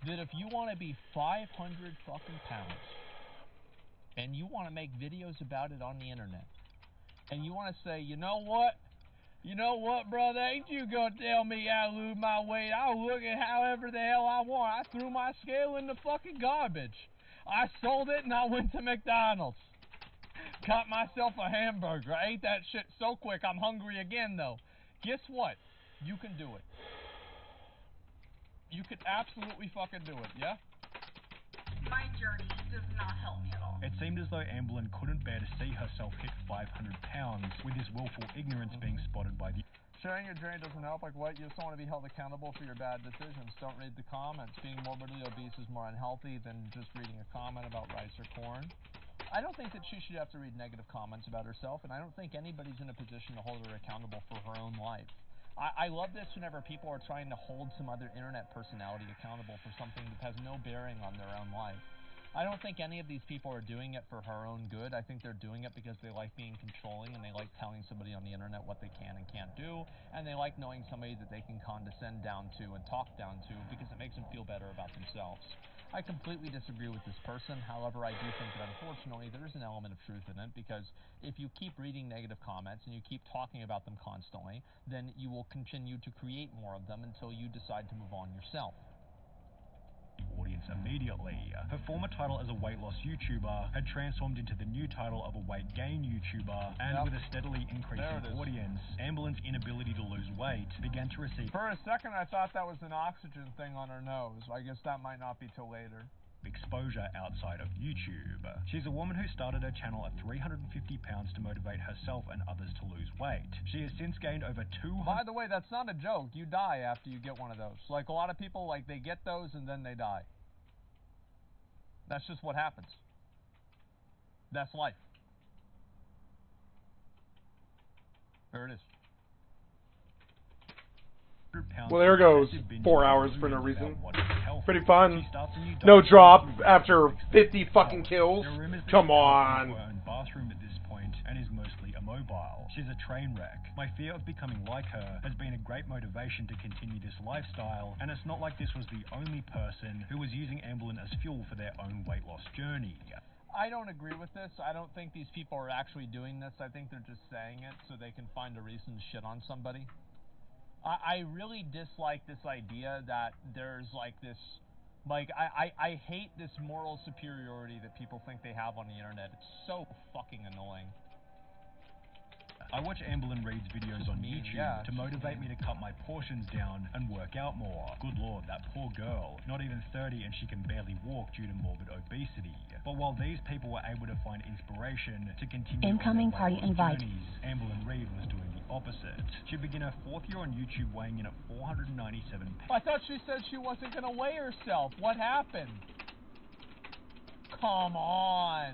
That if you want to be 500 fucking pounds, and you want to make videos about it on the internet, and you want to say, you know what, brother, ain't you gonna tell me I lose my weight? I'll look at however the hell I want. I threw my scale in the fucking garbage. I sold it and I went to McDonald's. Got myself a hamburger. I ate that shit so quick I'm hungry again, though. Guess what? You can do it. You could absolutely fucking do it, yeah? My journey does not help me at all. It seemed as though Amberlyn couldn't bear to see herself hit 500 pounds, with this willful ignorance being spotted by the... Sharing your journey doesn't help. Like what? You just don't want to be held accountable for your bad decisions. Don't read the comments. Being morbidly obese is more unhealthy than just reading a comment about rice or corn. I don't think that she should have to read negative comments about herself, and I don't think anybody's in a position to hold her accountable for her own life. I love this whenever people are trying to hold some other internet personality accountable for something that has no bearing on their own life. I don't think any of these people are doing it for her own good. I think they're doing it because they like being controlling and they like telling somebody on the internet what they can and can't do, and they like knowing somebody that they can condescend down to and talk down to because it makes them feel better about themselves. I completely disagree with this person. However, I do think that unfortunately there is an element of truth in it, because if you keep reading negative comments and you keep talking about them constantly, then you will continue to create more of them until you decide to move on yourself. Audience immediately. Her former title as a weight loss YouTuber had transformed into the new title of a weight gain YouTuber, and with a steadily increasing audience, Amberlyn's inability to lose weight began to receive... For a second I thought that was an oxygen thing on her nose. I guess that might not be till later. Exposure outside of YouTube. She's a woman who started her channel at 350 pounds to motivate herself and others to lose weight. She has since gained over 200... By the way, that's not a joke. You die after you get one of those. Like, a lot of people, like, they get those and then they die. That's just what happens. That's life. There it is. Well, there goes 4 hours for no reason. Pretty fun. No drop after 50 fucking kills. Come on. Bathroom at this point and is mostly immobile. She's a train wreck. My fear of becoming like her has been a great motivation to continue this lifestyle, and it's not like this was the only person who was using Amberlin as fuel for their own weight loss journey. I don't agree with this. I don't think these people are actually doing this. I think they're just saying it so they can find a reason to shit on somebody. I really dislike this idea that there's like this, like, I hate this moral superiority that people think they have on the internet. It's so fucking annoying. I watch Amberlin Reed's videos on YouTube to motivate me to cut my portions down and work out more. Good lord, that poor girl. Not even 30 and she can barely walk due to morbid obesity. But while these people were able to find inspiration to continue Incoming on party their invite. journeys, Amberlin Reed was doing the opposite. She'd begin her 4th year on YouTube weighing in at 497 pounds. I thought she said she wasn't gonna weigh herself. What happened? Come on.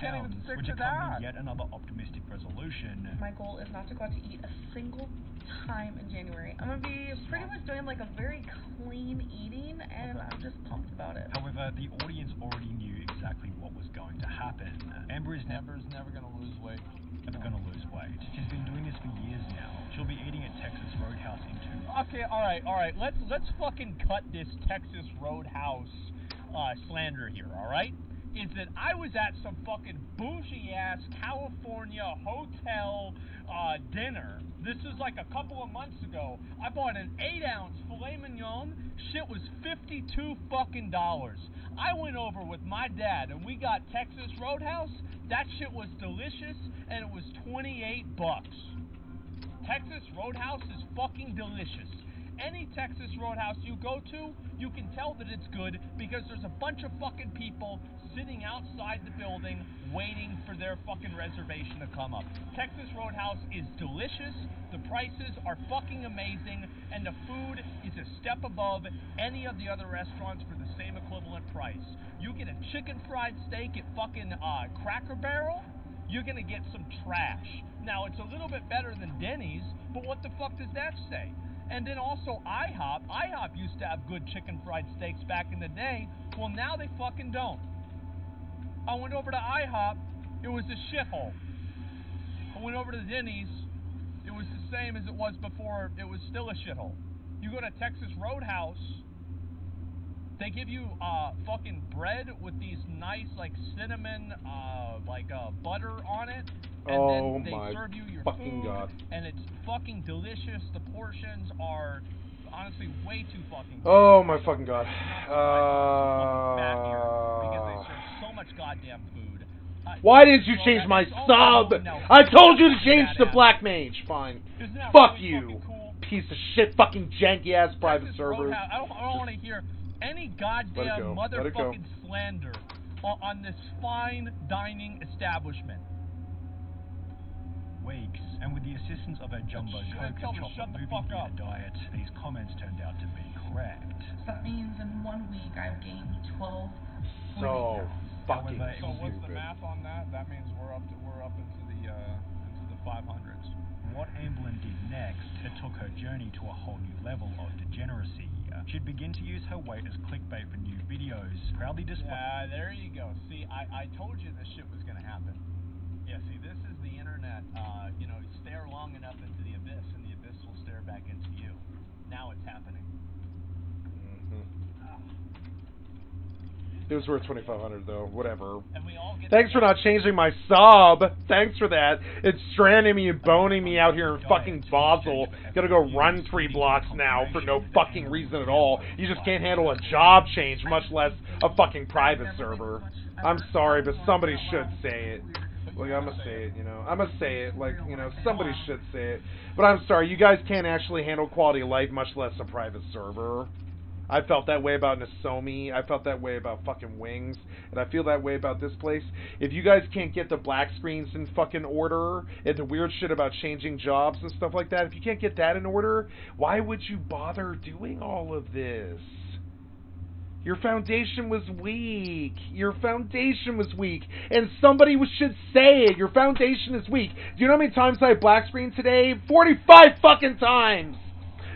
Can't even stick which to accompanied that. yet another optimistic resolution. My goal is not to go out to eat a single time in January. I'm gonna be pretty much doing like a very clean eating, and I'm just pumped about it. However, the audience already knew exactly what was going to happen. Amber is never gonna lose weight. Never gonna lose weight. She's been doing this for years now. She'll be eating at Texas Roadhouse in 2 months. Okay, all right. Let's fucking cut this Texas Roadhouse slander here. All right. Is that I was at some fucking bougie-ass California hotel dinner. This is like a couple of months ago. I bought an 8-ounce filet mignon. Shit was $52 fucking dollars. I went over with my dad and we got Texas Roadhouse. That shit was delicious and it was $28 bucks. Texas Roadhouse is fucking delicious. Any Texas Roadhouse you go to, you can tell that it's good because there's a bunch of fucking people sitting outside the building waiting for their fucking reservation to come up. Texas Roadhouse is delicious, the prices are fucking amazing, and the food is a step above any of the other restaurants for the same equivalent price. You get a chicken fried steak at fucking Cracker Barrel, you're gonna get some trash. Now, it's a little bit better than Denny's, but what the fuck does that say? And then also IHOP. IHOP used to have good chicken fried steaks back in the day. Well, now they fucking don't. I went over to IHOP. It was a shithole. I went over to Denny's. It was the same as it was before. It was still a shithole. You go to Texas Roadhouse. They give you fucking bread with these nice like cinnamon butter on it. And then they serve you your food, God. and it's fucking delicious. The portions are honestly way too fucking big. Oh my fucking God. Because they serve so much goddamn food. Why didn't you change my sub? I told you to change to Black Mage. Fine. Fuck you. Piece of shit fucking janky ass private servers. I don't want to hear any goddamn motherfucking slander on this fine dining establishment. Weeks, and with the assistance of a jumbo coke and chocolate movie theater diet, these comments turned out to be correct. So that means in 1 week I've gained 12. So fucking stupid. So what's the math on that? That means we're up into the 500s. What Amberlin did next, it took her journey to a whole new level of degeneracy. She'd begin to use her weight as clickbait for new videos, proudly display. There you go. See, I told you this shit was gonna happen. Yeah, see, this is the internet. Stare long enough into the abyss, and the abyss will stare back into you. Now it's happening. It was worth 2,500 though. Whatever. Thanks for not changing my sub. Thanks for that. It's stranding me and boning me out here in fucking Basel. Gotta go run 3 blocks now for no fucking reason at all. You just can't handle a job change, much less a fucking private server. I'm sorry, but somebody should say it. Like, I'm gonna say it, I'm gonna say it, like, somebody should say it. But I'm sorry, you guys can't actually handle quality of life, much less a private server. I felt that way about Nasomi, I felt that way about fucking Wings, and I feel that way about this place. If you guys can't get the black screens in fucking order, and the weird shit about changing jobs and stuff like that, if you can't get that in order, why would you bother doing all of this? Your foundation was weak. Your foundation was weak. And somebody should say it. Your foundation is weak. Do you know how many times I black screened today? 45 fucking times!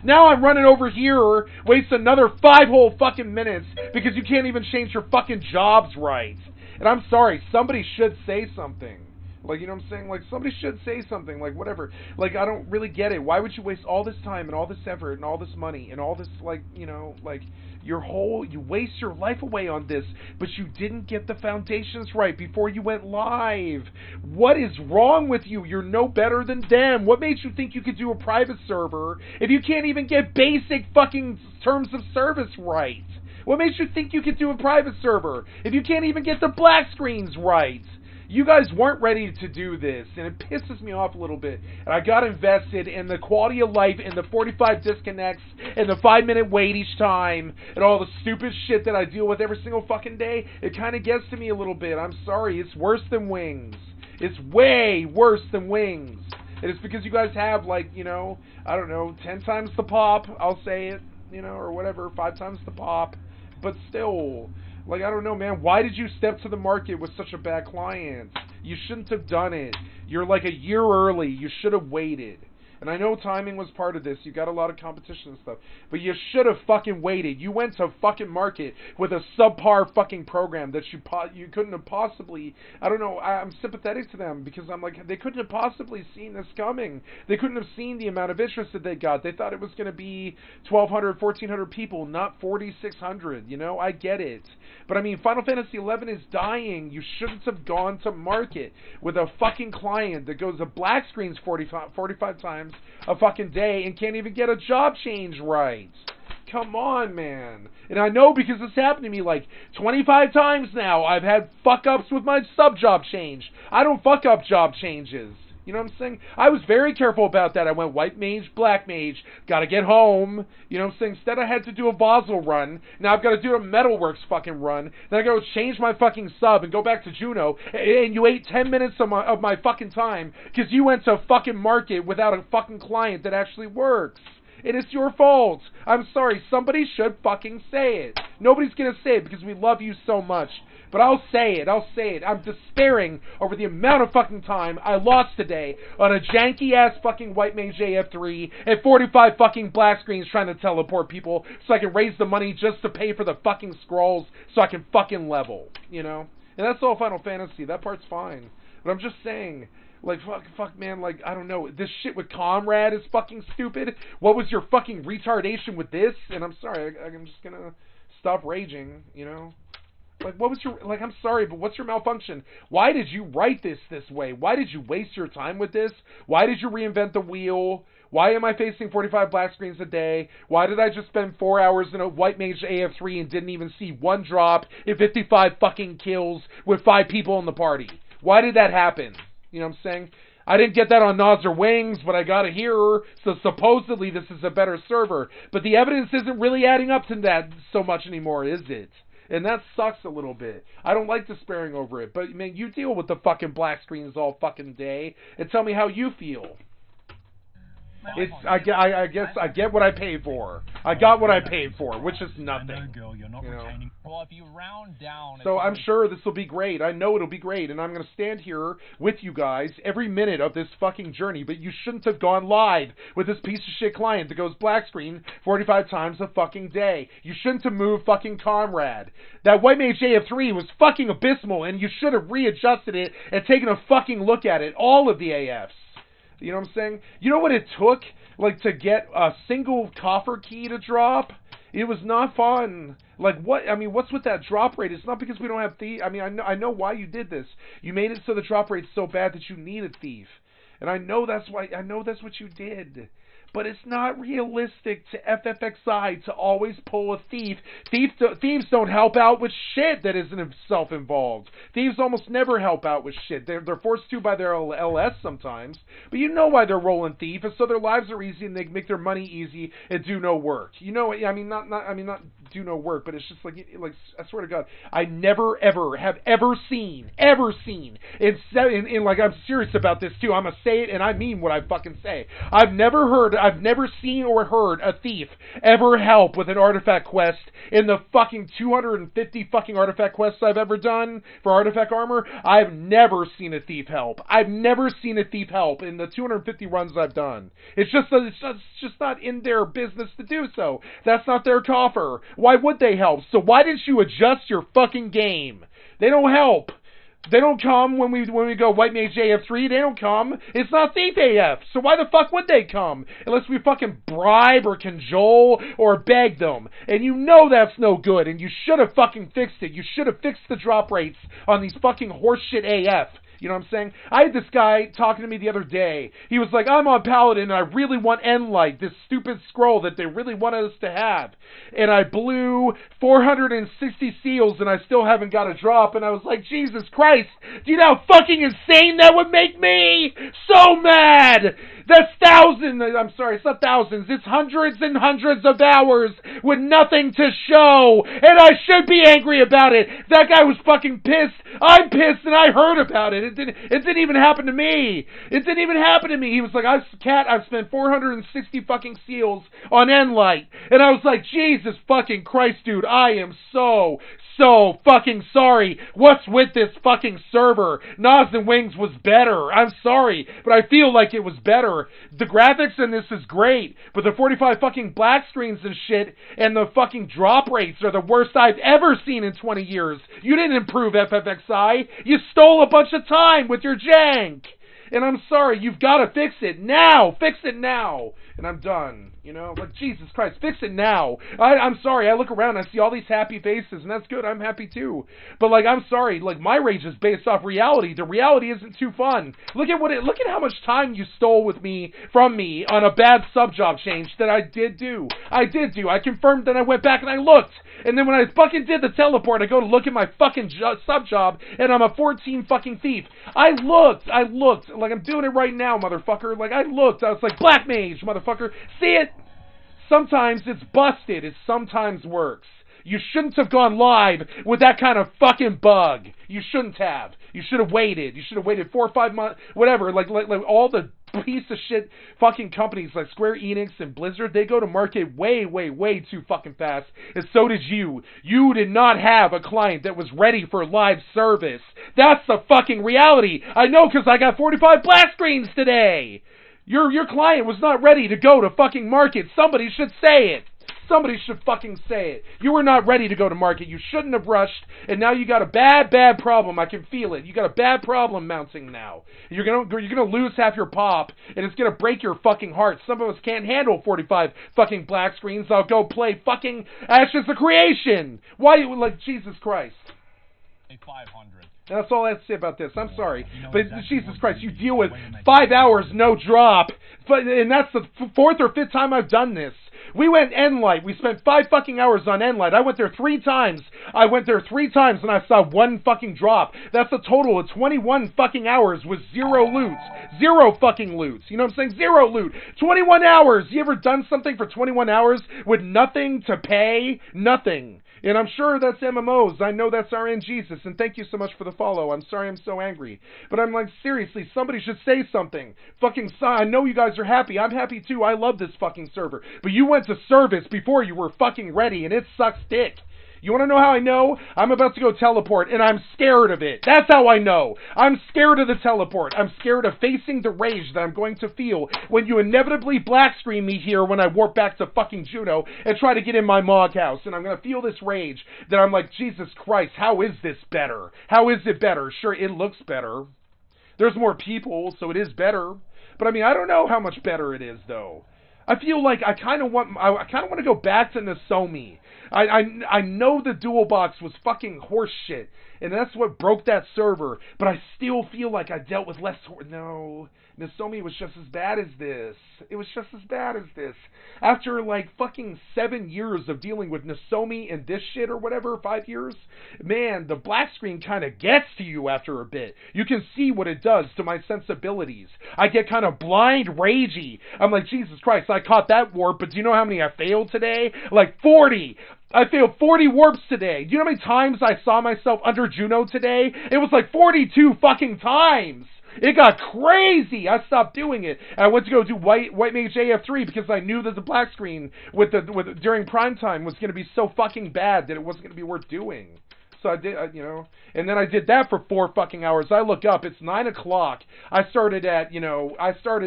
Now I'm running over here, waste another 5 whole fucking minutes because you can't even change your fucking jobs right. And I'm sorry, somebody should say something. Like, you know what I'm saying? Like, somebody should say something, like, whatever. Like, I don't really get it. Why would you waste all this time and all this effort and all this money and all this, like, you know, like, you waste your life away on this, but you didn't get the foundations right before you went live. What is wrong with you? You're no better than them. What made you think you could do a private server if you can't even get basic fucking terms of service right? What makes you think you could do a private server if you can't even get the black screens right? You guys weren't ready to do this, and it pisses me off a little bit. And I got invested in the quality of life, and the 45 disconnects, and the 5-minute wait each time, and all the stupid shit that I deal with every single fucking day. It kind of gets to me a little bit. I'm sorry. It's worse than Wings. It's way worse than Wings. And it's because you guys have, like, you know, I don't know, 10 times the pop, I'll say it, you know, or whatever, 5 times the pop. But still... Like, I don't know, man. Why did you step to the market with such a bad client? You shouldn't have done it. You're like a year early. You should have waited. And I know timing was part of this. You got a lot of competition and stuff. But you should have fucking waited. You went to fucking market with a subpar fucking program that you couldn't have possibly... I don't know. I'm sympathetic to them because I'm like, they couldn't have possibly seen this coming. They couldn't have seen the amount of interest that they got. They thought it was going to be 1,200, 1,400 people, not 4,600. You know, I get it. But I mean, Final Fantasy XI is dying. You shouldn't have gone to market with a fucking client that goes to black screens 45 times a fucking day and can't even get a job change right. Come on, man. And I know because it's happened to me like 25 times now. I've had fuck-ups with my sub-job change. I don't fuck up job changes. You know what I'm saying? I was very careful about that. I went white mage, black mage, gotta get home. You know what I'm saying? Instead I had to do a Basel run. Now I've got to do a Metalworks fucking run. Then I gotta change my fucking sub and go back to Juno. And you ate 10 minutes of my fucking time because you went to fucking market without a fucking client that actually works. And it's your fault. I'm sorry. Somebody should fucking say it. Nobody's gonna say it because we love you so much. But I'll say it. I'll say it. I'm despairing over the amount of fucking time I lost today on a janky-ass fucking White Mage AF3 and 45 fucking black screens trying to teleport people so I can raise the money just to pay for the fucking scrolls so I can fucking level, you know? And that's all Final Fantasy. That part's fine. But I'm just saying, like, fuck, man, like, I don't know. This shit with Comrade is fucking stupid. What was your fucking retardation with this? And I'm sorry. I'm just gonna stop raging, you know? Like, what was your, like, I'm sorry, but what's your malfunction? Why did you write this way? Why did you waste your time with this? Why did you reinvent the wheel? Why am I facing 45 black screens a day? Why did I just spend 4 hours in a White Mage AF3 and didn't even see one drop and 55 fucking kills with 5 people in the party? Why did that happen? You know what I'm saying? I didn't get that on Nas or Wings, but I got it here, so supposedly this is a better server. But the evidence isn't really adding up to that so much anymore, is it? And that sucks a little bit. I don't like despairing over it. But, man, you deal with the fucking black screens all fucking day. And tell me how you feel. It's I guess I get what I paid for. I got what I paid for, which is nothing. I know, girl, you're not retaining. Well, if you round down... So I'm sure this will be great. I know it'll be great. And I'm going to stand here with you guys every minute of this fucking journey. But you shouldn't have gone live with this piece of shit client that goes black screen 45 times a fucking day. You shouldn't have moved fucking Comrade. That White Mage AF3 was fucking abysmal. And you should have readjusted it and taken a fucking look at it. All of the AFs. You know what I'm saying? You know what it took, like, to get a single coffer key to drop? It was not fun. Like, what? I mean, what's with that drop rate? It's not because we don't have Thief. I mean, I know why you did this. You made it so the drop rate's so bad that you need a Thief. And I know that's why. I know that's what you did. But it's not realistic to FFXi to always pull a Thief. Thieves don't help out with shit that isn't self-involved. Thieves almost never help out with shit. They're forced to by their LS sometimes. But you know why they're rolling Thief. It's so their lives are easy and they make their money easy and do no work. You know, I mean, not do no work, but it's just like I swear to God, I never ever seen, in like, I'm serious about this too. I'm gonna say it, and I mean what I fucking say. I've never seen or heard a thief ever help with an artifact quest in the fucking 250 fucking artifact quests I've ever done for artifact armor. I've never seen a thief help. I've never seen a thief help in the 250 runs I've done. It's just not in their business to do so. That's not their coffer. Why would they help? So why didn't you adjust your fucking game? They don't help. They don't come when we go White Mage AF3. They don't come. It's not Thief AF. So why the fuck would they come? Unless we fucking bribe or cajole or beg them. And you know that's no good. And you should have fucking fixed it. You should have fixed the drop rates on these fucking horseshit AF. You know what I'm saying? I had this guy talking to me the other day. He was like, I'm on Paladin and I really want Endlight, this stupid scroll that they really wanted us to have. And I blew 460 seals and I still haven't got a drop. And I was like, Jesus Christ, do you know how fucking insane that would make me? So mad! That's thousands, I'm sorry, it's not thousands, it's hundreds and hundreds of hours with nothing to show. And I should be angry about it. That guy was fucking pissed. I'm pissed and I heard about it. It didn't even happen to me. It didn't even happen to me. He was like, I've spent 460 fucking seals on Endlight. And I was like, Jesus fucking Christ, dude, I am so fucking sorry. What's with this fucking server? Nas and Wings was better. I'm sorry, but I feel like it was better. The graphics in this is great, but the 45 fucking black screens and shit and the fucking drop rates are the worst I've ever seen in 20 years. You didn't improve FFXi. You stole a bunch of time with your jank. And I'm sorry, you've got to fix it now. Fix it now. And I'm done. You know, like, Jesus Christ, fix it now. I'm sorry, I look around, I see all these happy faces, and that's good, I'm happy too. But, like, I'm sorry, like, my rage is based off reality. The reality isn't too fun. Look at how much time you stole from me on a bad sub-job change that I did do. I confirmed that I went back and I looked. And then when I fucking did the teleport, I go to look at my fucking sub-job, and I'm a 14 fucking thief. I looked. Like, I'm doing it right now, motherfucker. Like, I looked. I was like, Black Mage, motherfucker. See it? Sometimes it's busted. It sometimes works. You shouldn't have gone live with that kind of fucking bug. You shouldn't have. You should have waited. You should have waited 4 or 5 months, whatever. Like all the piece of shit fucking companies like Square Enix and Blizzard, they go to market way too fucking fast. And so did you. You did not have a client that was ready for live service. That's the fucking reality. I know because I got 45 blast screens today. Your client was not ready to go to fucking market. Somebody should say it. Somebody should fucking say it. You were not ready to go to market. You shouldn't have rushed, and now you got a bad problem. I can feel it. You got a bad problem mounting now. You're gonna lose half your pop, and it's gonna break your fucking heart. Some of us can't handle 45 fucking black screens. I'll go play fucking Ashes of Creation. Why, like, Jesus Christ. 500. That's all I have to say about this. I'm sorry, but Jesus Christ, you deal with 5 hours no drop, and that's the 4th or 5th time I've done this. We went Endlight. We spent 5 fucking hours on Endlight. I went there 3 times. And I saw 1 fucking drop. That's a total of 21 fucking hours with 0 loots. 0 fucking loots. You know what I'm saying? 0 loot. 21 hours. You ever done something for 21 hours with nothing to pay? Nothing. And I'm sure that's MMOs. I know that's RN Jesus. And thank you so much for the follow. I'm sorry I'm so angry. But I'm like, seriously, somebody should say something. Fucking, I know you guys are happy. I'm happy too. I love this fucking server. But you went to service before you were fucking ready, and it sucks dick. You want to know how I know? I'm about to go teleport, and I'm scared of it. That's how I know. I'm scared of the teleport. I'm scared of facing the rage that I'm going to feel when you inevitably black screen me here when I warp back to fucking Juno and try to get in my Mog house. And I'm going to feel this rage that I'm like, Jesus Christ, how is this better? How is it better? Sure, it looks better. There's more people, so it is better. But I mean, I don't know how much better it is, though. I feel like I kind of want to go back to Nozomi. I know the dual box was fucking horse shit, and that's what broke that server, but I still feel like I dealt with less no, Nozomi was just as bad as this. It was just as bad as this. After like fucking 7 years of dealing with Nozomi and this shit or whatever, 5 years, man, the black screen kind of gets to you after a bit. You can see what it does to my sensibilities. I get kind of blind ragey. I'm like, Jesus Christ, I caught that warp, but do you know how many I failed today? Like 40! I failed 40 warps today. Do you know how many times I saw myself under Juno today? It was like 42 fucking times! It got crazy! I stopped doing it. And I went to go do White Mage AF3 because I knew that the black screen during prime time was going to be so fucking bad that it wasn't going to be worth doing. So I did, you know, and then I did that for 4 fucking hours. I look up, it's 9 o'clock. I started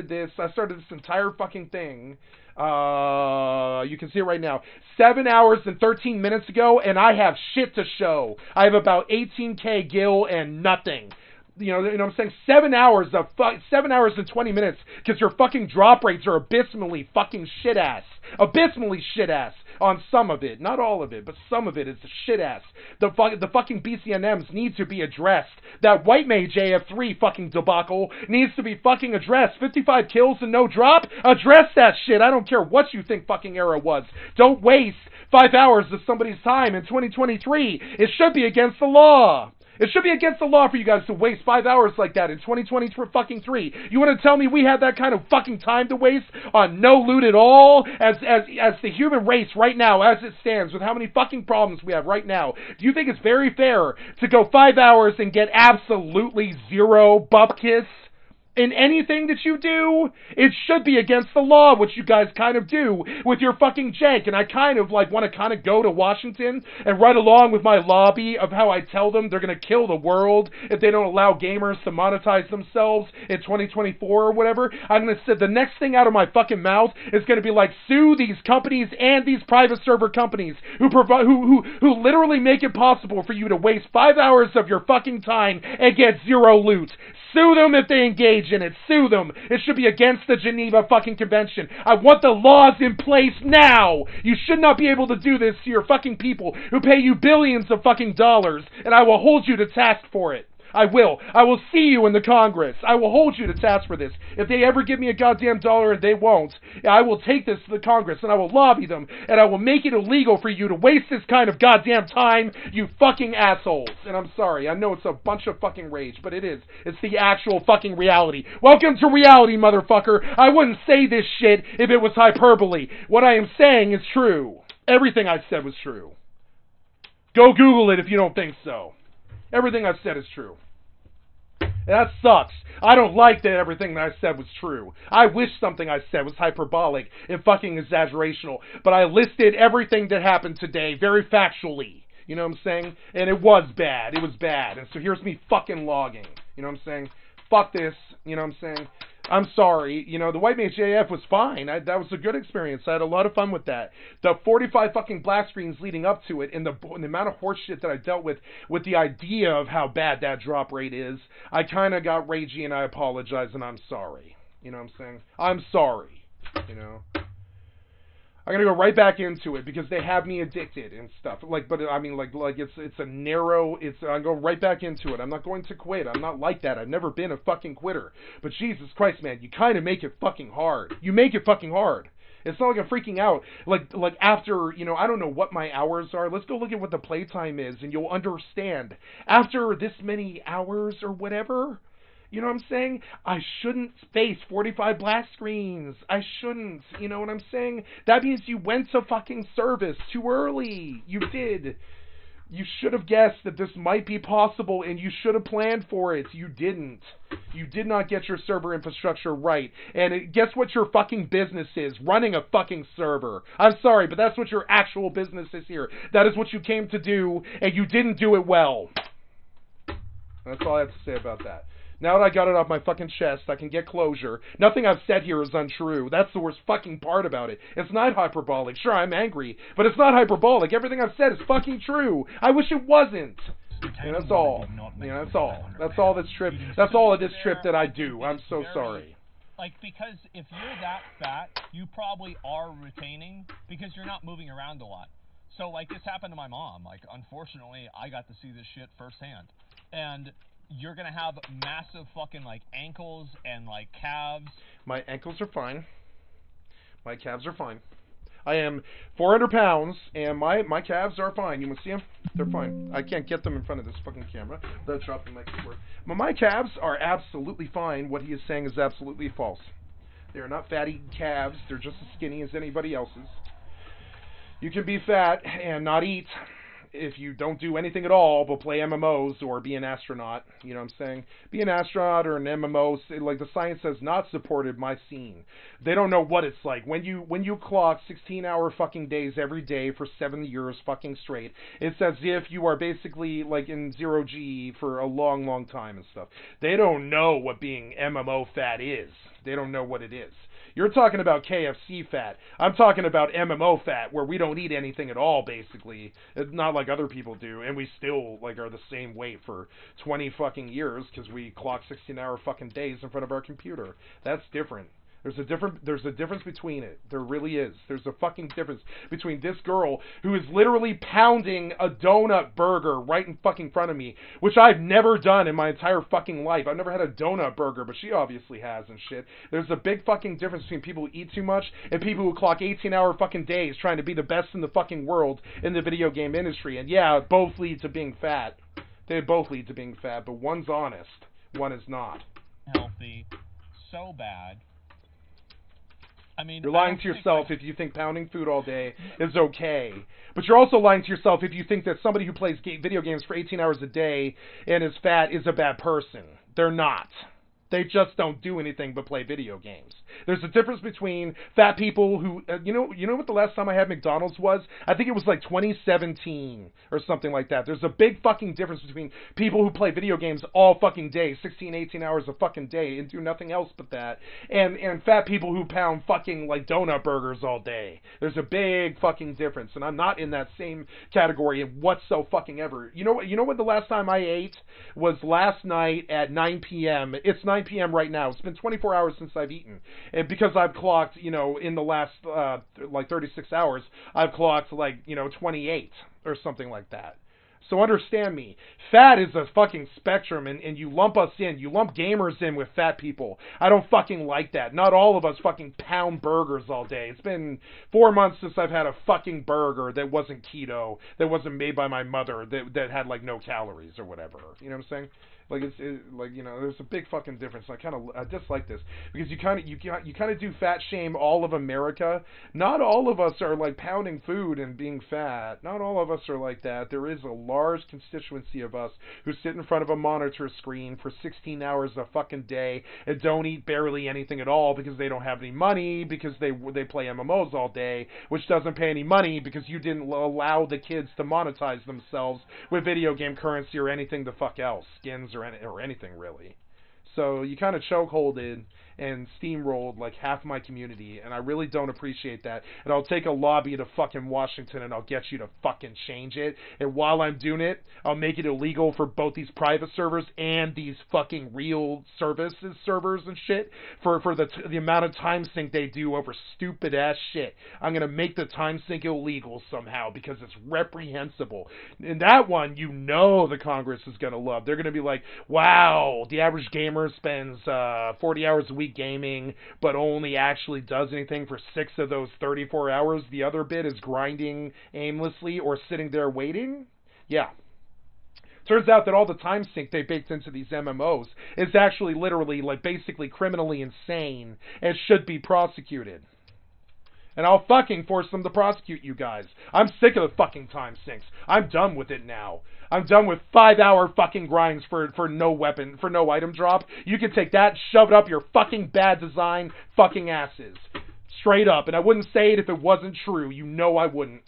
this entire fucking thing. You can see it right now. 7 hours and 13 minutes ago, and I have shit to show. I have about 18k gil and nothing. You know what I'm saying? 7 hours and 20 minutes, because your fucking drop rates are abysmally fucking shit ass. Abysmally shit ass on some of it. Not all of it, but some of it is shit ass. The fucking BCNMs need to be addressed. That White Mage AF3 fucking debacle needs to be fucking addressed. 55 kills and no drop? Address that shit. I don't care what you think fucking era was. Don't waste 5 hours of somebody's time in 2023. It should be against the law. It should be against the law for you guys to waste 5 hours like that in 2023. You want to tell me we had that kind of fucking time to waste on no loot at all? As the human race right now, as it stands, with how many fucking problems we have right now, do you think it's very fair to go 5 hours and get absolutely zero buff kiss? In anything that you do, it should be against the law, which you guys kind of do with your fucking jank. And I kind of want to go to Washington and write along with my lobby of how I tell them they're going to kill the world if they don't allow gamers to monetize themselves in 2024 or whatever. I'm going to say the next thing out of my fucking mouth is going to be like, sue these companies and these private server companies who literally make it possible for you to waste 5 hours of your fucking time and get zero loot. Sue them if they engage in it. Sue them. It should be against the Geneva fucking Convention. I want the laws in place now. You should not be able to do this to your fucking people who pay you billions of fucking dollars, and I will hold you to task for it. I will. I will see you in the Congress. I will hold you to task for this. If they ever give me a goddamn dollar, and they won't, I will take this to the Congress, and I will lobby them, and I will make it illegal for you to waste this kind of goddamn time, you fucking assholes. And I'm sorry. I know it's a bunch of fucking rage, but it is. It's the actual fucking reality. Welcome to reality, motherfucker. I wouldn't say this shit if it was hyperbole. What I am saying is true. Everything I said was true. Go Google it if you don't think so. Everything I've said is true. And that sucks. I don't like that everything that I said was true. I wish something I said was hyperbolic and fucking exaggerational. But I listed everything that happened today very factually. You know what I'm saying? And it was bad. It was bad. And so here's me fucking logging. You know what I'm saying? Fuck this. You know what I'm saying? I'm sorry. You know, the White Mage AF was fine. That was a good experience. I had a lot of fun with that. The 45 fucking black screens leading up to it and the amount of horse shit that I dealt with the idea of how bad that drop rate is, I kind of got ragey and I apologize and I'm sorry. You know what I'm saying? I'm sorry. You know? I'm gonna go right back into it because they have me addicted and stuff. But I mean, it's a narrow. I go right back into it. I'm not going to quit. I'm not like that. I've never been a fucking quitter. But Jesus Christ, man, you kind of make it fucking hard. You make it fucking hard. It's not like I'm freaking out. Like after, you know, I don't know what my hours are. Let's go look at what the playtime is, and you'll understand. After this many hours or whatever. You know what I'm saying? I shouldn't face 45 black screens. I shouldn't. You know what I'm saying? That means you went to fucking service too early. You did. You should have guessed that this might be possible, and you should have planned for it. You didn't. You did not get your server infrastructure right. And guess what your fucking business is? Running a fucking server. I'm sorry, but that's what your actual business is here. That is what you came to do, and you didn't do it well. That's all I have to say about that. Now that I got it off my fucking chest, I can get closure. Nothing I've said here is untrue. That's the worst fucking part about it. It's not hyperbolic. Sure, I'm angry, but it's not hyperbolic. Everything I've said is fucking true. I wish it wasn't. And that's all. Yeah, that's all. That's all this trip. That's all of this trip that I do. I'm so sorry. Like, because if you're that fat, you probably are retaining because you're not moving around a lot. So, like, this happened to my mom. Like, unfortunately, I got to see this shit firsthand. And you're gonna have massive fucking, like, ankles and, like, calves. My ankles are fine. My calves are fine. I am 400 pounds, and my calves are fine. You want to see them? They're fine. I can't get them in front of this fucking camera. Without dropping my keyboard. But my calves are absolutely fine. What he is saying is absolutely false. They're not fat-eating calves. They're just as skinny as anybody else's. You can be fat and not eat if you don't do anything at all but play MMOs or be an astronaut. You know what I'm saying? Be an astronaut or an MMO. Like, the science has not supported my scene. They don't know what it's like. When you clock 16-hour fucking days every day for 7 years fucking straight, it's as if you are basically, like, in 0G for a long, long time and stuff. They don't know what being MMO fat is. They don't know what it is. You're talking about KFC fat. I'm talking about MMO fat, where we don't eat anything at all, basically. It's not like other people do, and we still, like, are the same weight for 20 fucking years because we clock 16-hour fucking days in front of our computer. That's different. There's a difference between it. There really is. There's a fucking difference between this girl who is literally pounding a donut burger right in fucking front of me, which I've never done in my entire fucking life. I've never had a donut burger, but she obviously has and shit. There's a big fucking difference between people who eat too much and people who clock 18-hour fucking days trying to be the best in the fucking world in the video game industry. And yeah, both lead to being fat. They both lead to being fat, but one's honest, one is not. Healthy, so bad. I mean, you're lying to yourself if you think pounding food all day is okay. But you're also lying to yourself if you think that somebody who plays video games for 18 hours a day and is fat is a bad person. They're not. They just don't do anything but play video games. There's a difference between fat people who, you know what the last time I had McDonald's was? I think it was like 2017 or something like that. There's a big fucking difference between people who play video games all fucking day, 16, 18 hours a fucking day, and do nothing else but that, and fat people who pound fucking like donut burgers all day. There's a big fucking difference, and I'm not in that same category whatsoever fucking ever. You know what the last time I ate was last night at 9 p.m. It's 9 p.m. right now. It's been 24 hours since I've eaten. And because I've clocked, in the last, 36 hours, I've clocked, 28 or something like that. So understand me. Fat is a fucking spectrum, and you lump us in. You lump gamers in with fat people. I don't fucking like that. Not all of us fucking pound burgers all day. It's been 4 months since I've had a fucking burger that wasn't keto, that wasn't made by my mother, that had, no calories or whatever. You know what I'm saying? There's a big fucking difference. I dislike this because you kind of do fat shame all of America. Not all of us are pounding food and being fat. Not all of us are like that. There is a large constituency of us who sit in front of a monitor screen for 16 hours a fucking day and don't eat barely anything at all because they don't have any money, because they play MMOs all day, which doesn't pay any money because you didn't allow the kids to monetize themselves with video game currency or anything the fuck else, skins or anything really. So you kind of chokeholded and steamrolled half my community, and I really don't appreciate that. And I'll take a lobby to fucking Washington and I'll get you to fucking change it. And while I'm doing it, I'll make it illegal for both these private servers and these fucking real services servers and shit for the amount of time sync they do over stupid ass shit. I'm gonna make the time sync illegal somehow because it's reprehensible. And that one, the Congress is gonna love. They're gonna be like, wow, the average gamer spends 40 hours a week gaming, but only actually does anything for 6 of those 34 hours. The other bit is grinding aimlessly or sitting there waiting. Yeah. Turns out that all the time sync they baked into these MMOs is actually literally, basically criminally insane and should be prosecuted. And I'll fucking force them to prosecute you guys. I'm sick of the fucking time sinks. I'm done with it now. I'm done with 5-hour fucking grinds for no weapon, for no item drop. You can take that, shove it up your fucking bad design fucking asses. Straight up. And I wouldn't say it if it wasn't true. I wouldn't.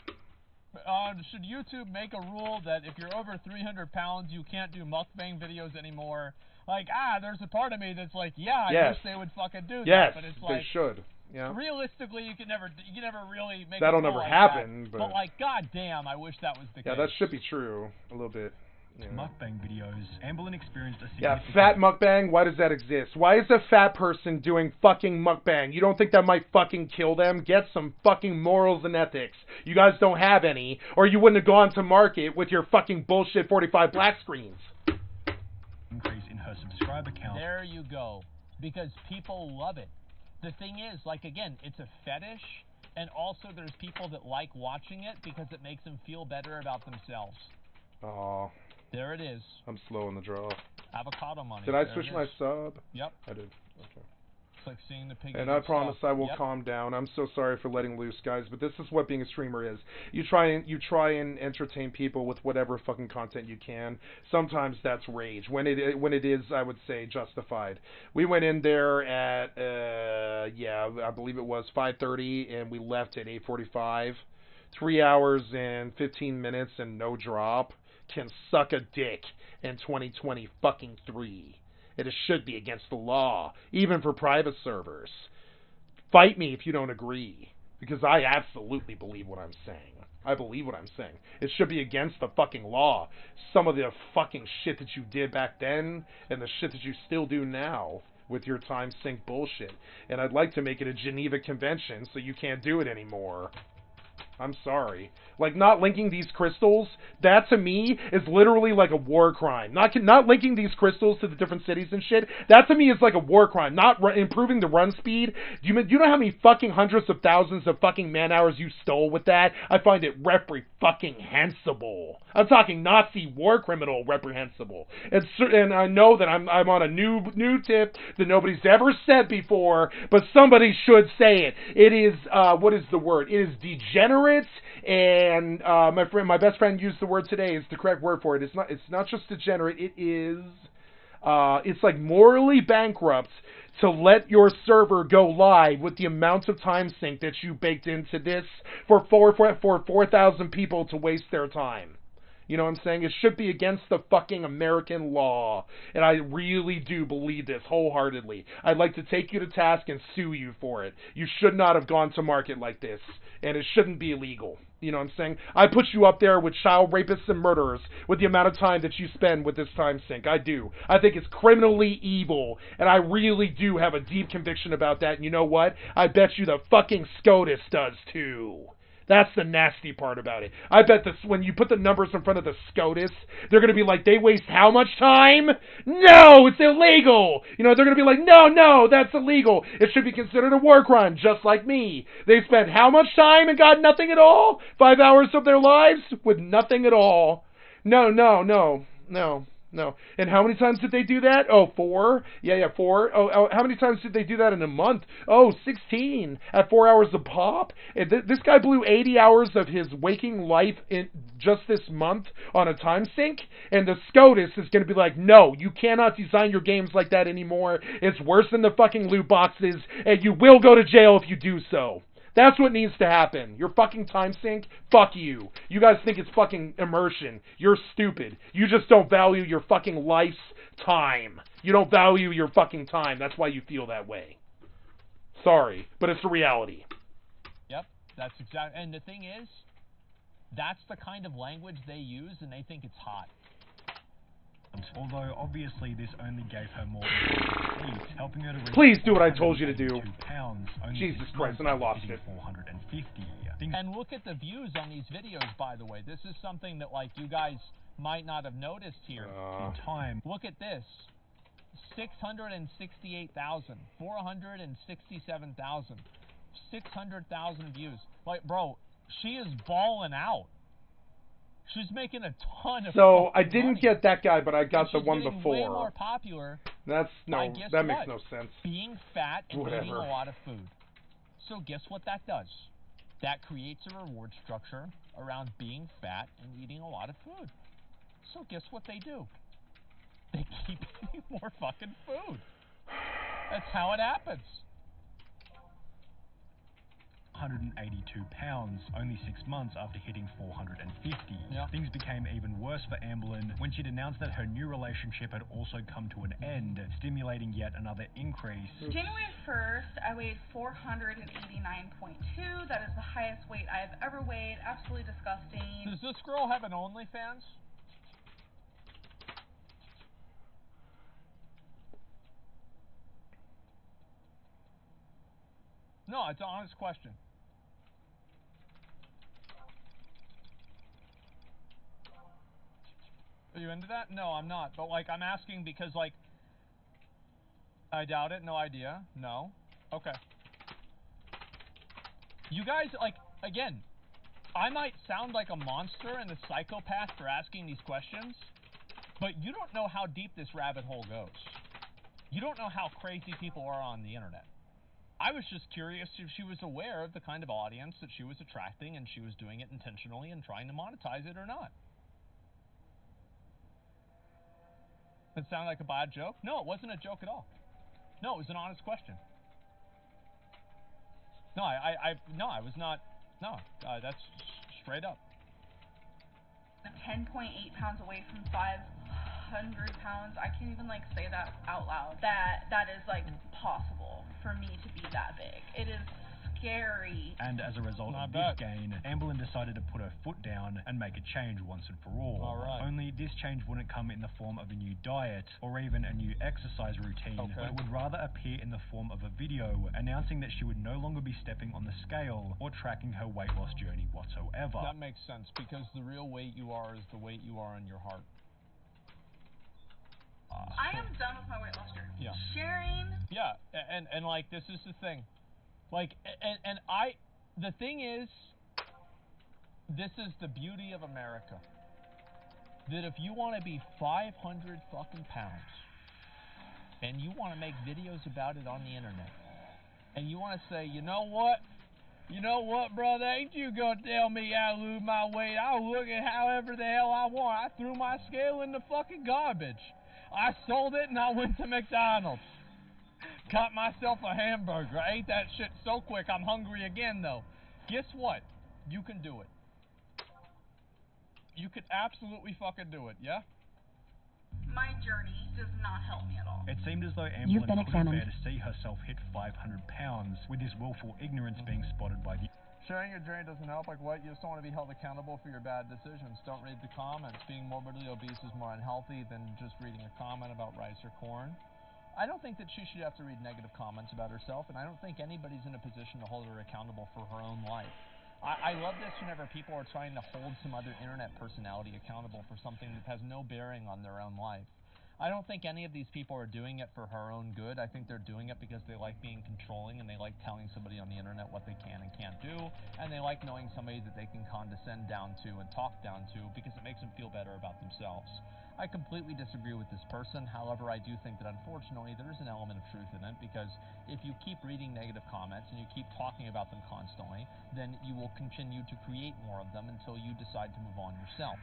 Should YouTube make a rule that if you're over 300 pounds, you can't do mukbang videos anymore? There's a part of me that's like, yeah, I wish they would fucking do that. But it's they should. Yeah. Realistically, you can never really make that'll never happen. But goddamn, I wish that was the case. Yeah, that should be true a little bit. Yeah. Mukbang videos. Amberlin experienced a significant... Yeah, fat mukbang. Why does that exist? Why is a fat person doing fucking mukbang? You don't think that might fucking kill them? Get some fucking morals and ethics. You guys don't have any, or you wouldn't have gone to market with your fucking bullshit 45 black screens. Increase in her subscriber count. There you go. Because people love it. The thing is, again, it's a fetish, and also there's people that like watching it because it makes them feel better about themselves. Aw. There it is. I'm slow in the draw. Avocado money. Did I switch my sub? Yep. I did. Okay. It's like seeing the pig. And I promise I will calm down. I'm so sorry for letting loose, guys, but this is what being a streamer is. You try and entertain people with whatever fucking content you can. Sometimes that's rage. When it is, I would say, justified. We went in there at I believe it was 5:30, and we left at 8:45. 3 hours and 15 minutes and no drop can suck a dick in 2020 fucking 3. It should be against the law, even for private servers. Fight me if you don't agree, because I absolutely believe what I'm saying. I believe what I'm saying. It should be against the fucking law. Some of the fucking shit that you did back then, and the shit that you still do now with your time sync bullshit. And I'd like to make it a Geneva Convention so you can't do it anymore. I'm sorry. Like, not linking these crystals, that to me is literally like a war crime. Not linking these crystals to the different cities and shit, that to me is like a war crime. Not improving the run speed. Do you know how many fucking hundreds of thousands of fucking man hours you stole with that? I find it reprehensible. I'm talking Nazi war criminal reprehensible. And I know that I'm on a new tip that nobody's ever said before, but somebody should say it. It is, what is the word? It is degenerate, and my best friend used the word today. It's the correct word for it. It's not just degenerate. It is it's like morally bankrupt to let your server go live with the amount of time sync that you baked into this for 4,000 people to waste their time. You know what I'm saying? It should be against the fucking American law. And I really do believe this wholeheartedly. I'd like to take you to task and sue you for it. You should not have gone to market like this. And it shouldn't be illegal. You know what I'm saying? I put you up there with child rapists and murderers with the amount of time that you spend with this time sync. I do. I think it's criminally evil. And I really do have a deep conviction about that. And you know what? I bet you the fucking SCOTUS does too. That's the nasty part about it. I bet this, when you put the numbers in front of the SCOTUS, they're going to be like, they waste how much time? No, it's illegal. You know, they're going to be like, no, that's illegal. It should be considered a war crime, just like me. They spent how much time and got nothing at all? 5 hours of their lives with nothing at all. No. And how many times did they do that? Oh, 4? Yeah, 4. Oh, how many times did they do that in a month? Oh, 16 at 4 hours a pop. And this guy blew 80 hours of his waking life in just this month on a time sync. And the SCOTUS is going to be like, no, you cannot design your games like that anymore. It's worse than the fucking loot boxes, and you will go to jail if you do so. That's what needs to happen. Your fucking time sync, fuck you. You guys think it's fucking immersion. You're stupid. You just don't value your fucking life's time. You don't value your fucking time. That's why you feel that way. Sorry, but it's the reality. Yep, that's exactly. And the thing is, that's the kind of language they use, and they think it's hot. Although obviously this only gave her more helping her to reach Please do what I told you to do. Pounds, Jesus Christ, and I lost it. 450. And look at the views on these videos, by the way. This is something that, like, you guys might not have noticed here. In time. Look at this. 668,000, 467,000, 600,000 views. Like, bro, she is balling out. She's making a ton of So I didn't money. Get that guy, but I got the one before. Way more popular. That makes no sense. Being fat and Whatever. eating a lot of food. So guess what that does? That creates a reward structure around being fat and eating a lot of food. So guess what they do? They keep eating more fucking food. That's how it happens. 182 pounds, only 6 months after hitting 450. Yep. Things became even worse for Amberlyn when she'd announced that her new relationship had also come to an end, stimulating yet another increase. January 1st, I weighed 489.2. That is the highest weight I've ever weighed. Absolutely disgusting. Does this girl have an OnlyFans? No, it's an honest question. Are you into that? No, I'm not. But, like, I'm asking because, like, I doubt it. No idea. No. Okay. You guys, like, again, I might sound like a monster and a psychopath for asking these questions, but you don't know how deep this rabbit hole goes. You don't know how crazy people are on the internet. I was just curious if she was aware of the kind of audience that she was attracting and she was doing it intentionally and trying to monetize it or not. Did it sound like a bad joke? No, it wasn't a joke at all. No, it was an honest question. No, I was not. No, that's straight up. 10.8 pounds away from 500 pounds. I can't even like say that out loud. That is like possible for me to be that big. It is scary. And as a result of this gain, Amberlynn decided to put her foot down and make a change once and for all. Only this change wouldn't come in the form of a new diet or even a new exercise routine, but it would rather appear in the form of a video announcing that she would no longer be stepping on the scale or tracking her weight loss journey whatsoever. That makes sense, because the real weight you are is the weight you are in your heart. I am done with my weight loss journey. Yeah. Sharing. Yeah, and like, this is the thing. Like, the thing is, this is the beauty of America. That if you want to be 500 fucking pounds, and you want to make videos about it on the internet, and you want to say, you know what, brother, ain't you gonna tell me I lose my weight? I'll look at however the hell I want. I threw my scale in the fucking garbage. I sold it and I went to McDonald's. Got myself a hamburger. I ate that shit so quick I'm hungry again, though. Guess what? You can do it. You could absolutely fucking do it, yeah? My journey does not help me at all. It seemed as though Amberlynn couldn't bear to see herself hit 500 pounds, with this willful ignorance being spotted by the... Sharing your journey doesn't help. Like what? You just don't want to be held accountable for your bad decisions. Don't read the comments. Being morbidly obese is more unhealthy than just reading a comment about rice or corn. I don't think that she should have to read negative comments about herself, and I don't think anybody's in a position to hold her accountable for her own life. I love this whenever people are trying to hold some other internet personality accountable for something that has no bearing on their own life. I don't think any of these people are doing it for her own good. I think they're doing it because they like being controlling, and they like telling somebody on the internet what they can and can't do, and they like knowing somebody that they can condescend down to and talk down to because it makes them feel better about themselves. I completely disagree with this person. However, I do think that unfortunately there is an element of truth in it, because if you keep reading negative comments and you keep talking about them constantly, then you will continue to create more of them until you decide to move on yourself.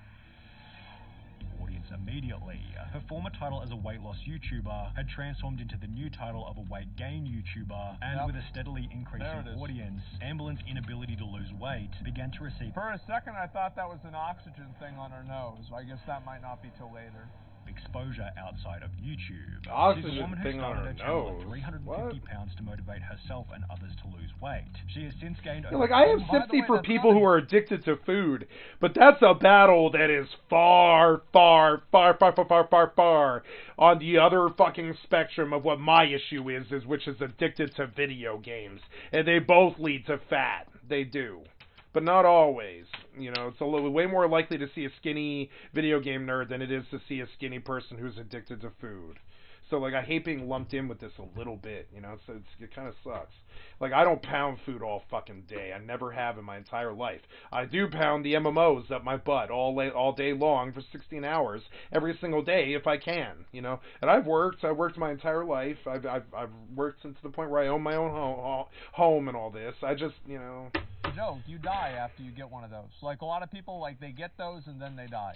Audience immediately. Her former title as a weight loss YouTuber had transformed into the new title of a weight gain YouTuber, and with a steadily increasing audience, Amberlynn's inability to lose weight began to receive... For a second I thought that was an oxygen thing on her nose. I guess that might not be till later. Exposure outside of YouTube. Oxygen She's a woman who thing on started her her channel nose. at 350 pounds to motivate herself and others to lose weight. She has since gained over... Like, I have sympathy for people who are addicted to food, but that's a battle that is far on the other fucking spectrum of what my issue is, which is addicted to video games. And they both lead to fat. They do. But not always. You know, it's a little way more likely to see a skinny video game nerd than it is to see a skinny person who's addicted to food. So, like, I hate being lumped in with this a little bit, you know, so it kind of sucks. Like, I don't pound food all fucking day. I never have in my entire life. I do pound the MMOs up my butt all day long for 16 hours every single day if I can, you know. And I've worked my entire life. I've worked to the point where I own my own home and all this. I just, you know... Joe, you die after you get one of those. Like, a lot of people, like, they get those and then they die.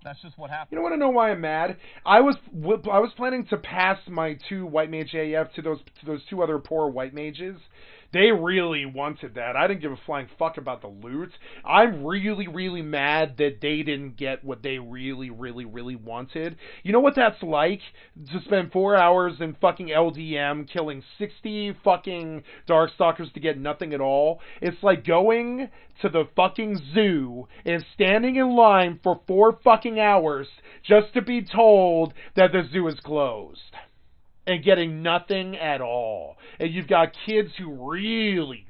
That's just what happens. You don't want to know why I'm mad? I was planning to pass my 2 White Mage AF to those 2 other poor White Mages. They really wanted that. I didn't give a flying fuck about the loot. I'm really mad that they didn't get what they really wanted. You know what that's like? To spend 4 hours in fucking LDM killing 60 fucking Darkstalkers to get nothing at all. It's like going to the fucking zoo and standing in line for 4 fucking hours just to be told that the zoo is closed. And getting nothing at all. And you've got kids who really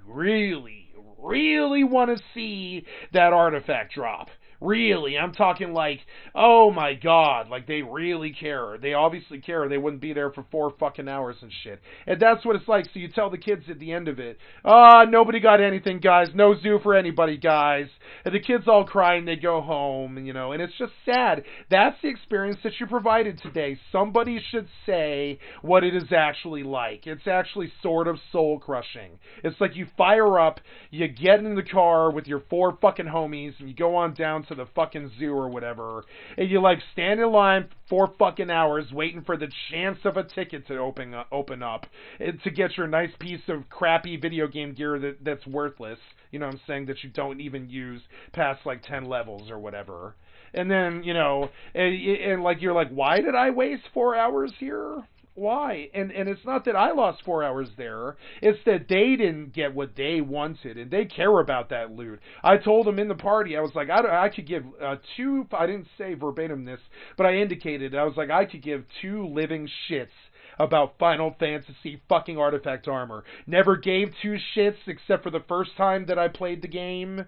want to see that artifact drop. Really, I'm talking like, oh my god, like they really care. They obviously care. They wouldn't be there for 4 fucking hours and shit. And that's what it's like. So you tell the kids at the end of it, nobody got anything, guys. No zoo for anybody, guys. And the kids all crying, they go home, and it's just sad. That's the experience that you provided today. Somebody should say what it is actually like. It's actually sort of soul-crushing. It's like you fire up, you get in the car with your 4 fucking homies, and you go on down to the fucking zoo or whatever, and you like stand in line for 4 fucking hours waiting for the chance of a ticket to open up and to get your nice piece of crappy video game gear that's worthless, you know what I'm saying, that you don't even use past like 10 levels or whatever. And then, and like you're like, why did I waste 4 hours here? Why? And it's not that I lost 4 hours there. It's that they didn't get what they wanted, and they care about that loot. I told them in the party, I was like, I could give 2, I didn't say verbatim this, but I indicated, I was like, I could give 2 living shits about Final Fantasy fucking Artifact Armor. Never gave 2 shits except for the first time that I played the game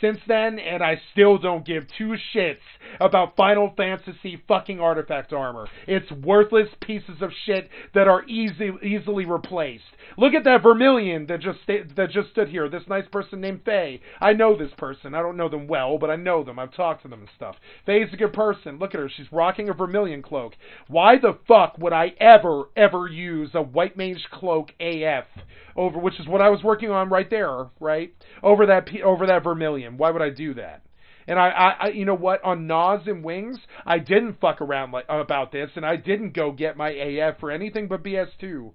since then, and I still don't give 2 shits about Final Fantasy fucking Artifact Armor. It's worthless pieces of shit that are easily replaced. Look at that Vermilion that just stood here. This nice person named Faye. I know this person. I don't know them well, but I know them. I've talked to them and stuff. Faye's a good person. Look at her. She's rocking a Vermilion cloak. Why the fuck would I ever use a White Mage cloak AF over, which is what I was working on right there, right? Over that Vermilion. Why would I do that? And I you know what? On Nas and Wings, I didn't fuck around about this, and I didn't go get my AF for anything but BS2,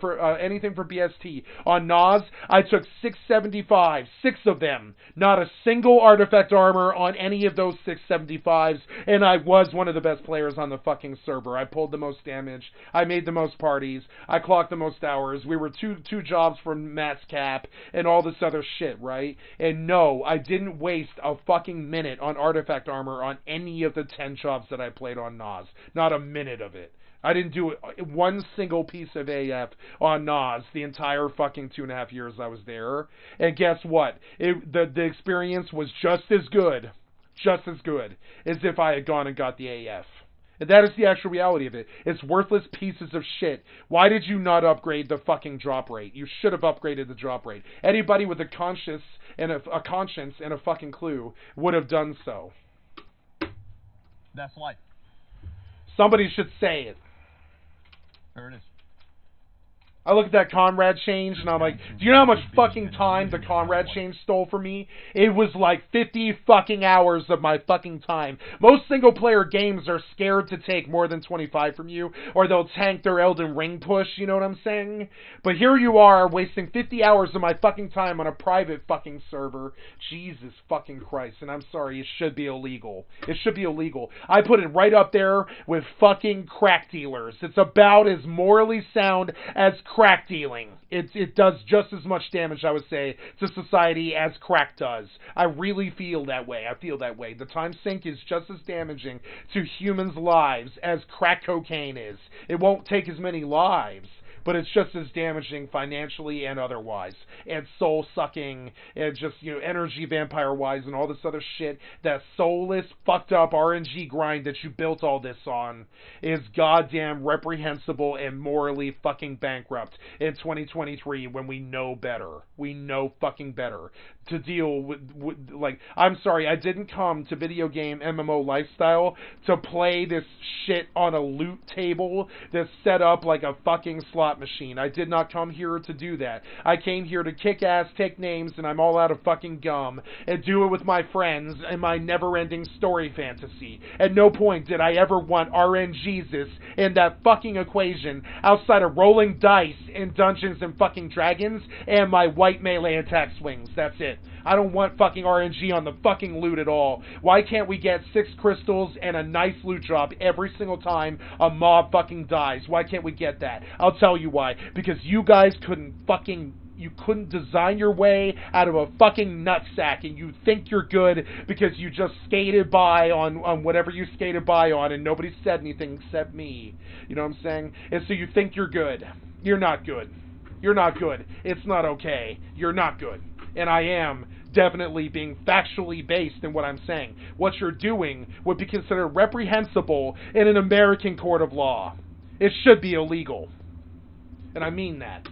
for anything for BST. On Nas, I took 675, 6 of them. Not a single artifact armor on any of those 675s, and I was one of the best players on the fucking server. I pulled the most damage. I made the most parties. I clocked the most hours. We were two jobs from max cap and all this other shit, right? And no, I didn't waste a fucking minute on artifact armor on any of the 10 jobs that I played on Nas. Not a minute of it. I didn't do one single piece of AF on Nas the entire fucking 2.5 years I was there. And guess what? The experience was just as good as if I had gone and got the AF. And that is the actual reality of it. It's worthless pieces of shit. Why did you not upgrade the fucking drop rate? You should have upgraded the drop rate. Anybody with a conscience and a fucking clue would have done so. That's life. Somebody should say it. There it is. I look at that Conrad change, and I'm like, do you know how much fucking time the Conrad change stole from me? It was like 50 fucking hours of my fucking time. Most single-player games are scared to take more than 25 from you, or they'll tank their Elden Ring push, you know what I'm saying? But here you are, wasting 50 hours of my fucking time on a private fucking server. Jesus fucking Christ, and I'm sorry, it should be illegal. It should be illegal. I put it right up there with fucking crack dealers. It's about as morally sound as crack dealing. It does just as much damage, I would say, to society as crack does. I really feel that way. The time sink is just as damaging to humans' lives as crack cocaine is. It won't take as many lives, but it's just as damaging financially and otherwise, and soul-sucking, and just, energy vampire-wise, and all this other shit. That soulless, fucked-up RNG grind that you built all this on is goddamn reprehensible and morally fucking bankrupt in 2023 when we know better. We know fucking better to deal with I'm sorry, I didn't come to video game MMO lifestyle to play this shit on a loot table that's set up like a fucking slot machine. I did not come here to do that. I came here to kick ass, take names, and I'm all out of fucking gum, and do it with my friends in my never-ending story fantasy. At no point did I ever want RNGesus in that fucking equation outside of rolling dice in Dungeons and fucking Dragons and my white melee attack swings. That's it. I don't want fucking RNG on the fucking loot at all. Why can't we get 6 crystals and a nice loot drop every single time a mob fucking dies? Why can't we get that? I'll tell you why. Because you guys you couldn't design your way out of a fucking nutsack, and you think you're good because you just skated by on whatever you skated by on, and nobody said anything except me. You know what I'm saying? And so you think you're good. You're not good. You're not good. It's not okay. You're not good. And I am definitely being factually based in what I'm saying. What you're doing would be considered reprehensible in an American court of law. It should be illegal. And I mean that.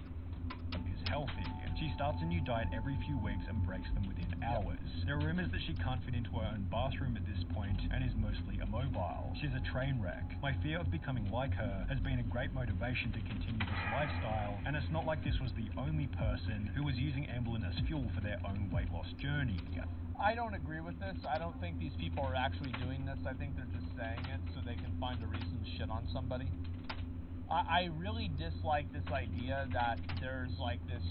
Is healthy. She starts a new diet every few weeks and breaks them within hours. There are rumors that she can't fit into her own bathroom at this point and is mostly immobile. She's a train wreck. My fear of becoming like her has been a great motivation to continue this lifestyle, and it's not like this was the only person who was using Amblin as fuel for their own weight loss journey. I don't agree with this. I don't think these people are actually doing this. I think they're just saying it so they can find a reason to shit on somebody. I really dislike this idea that there's like this.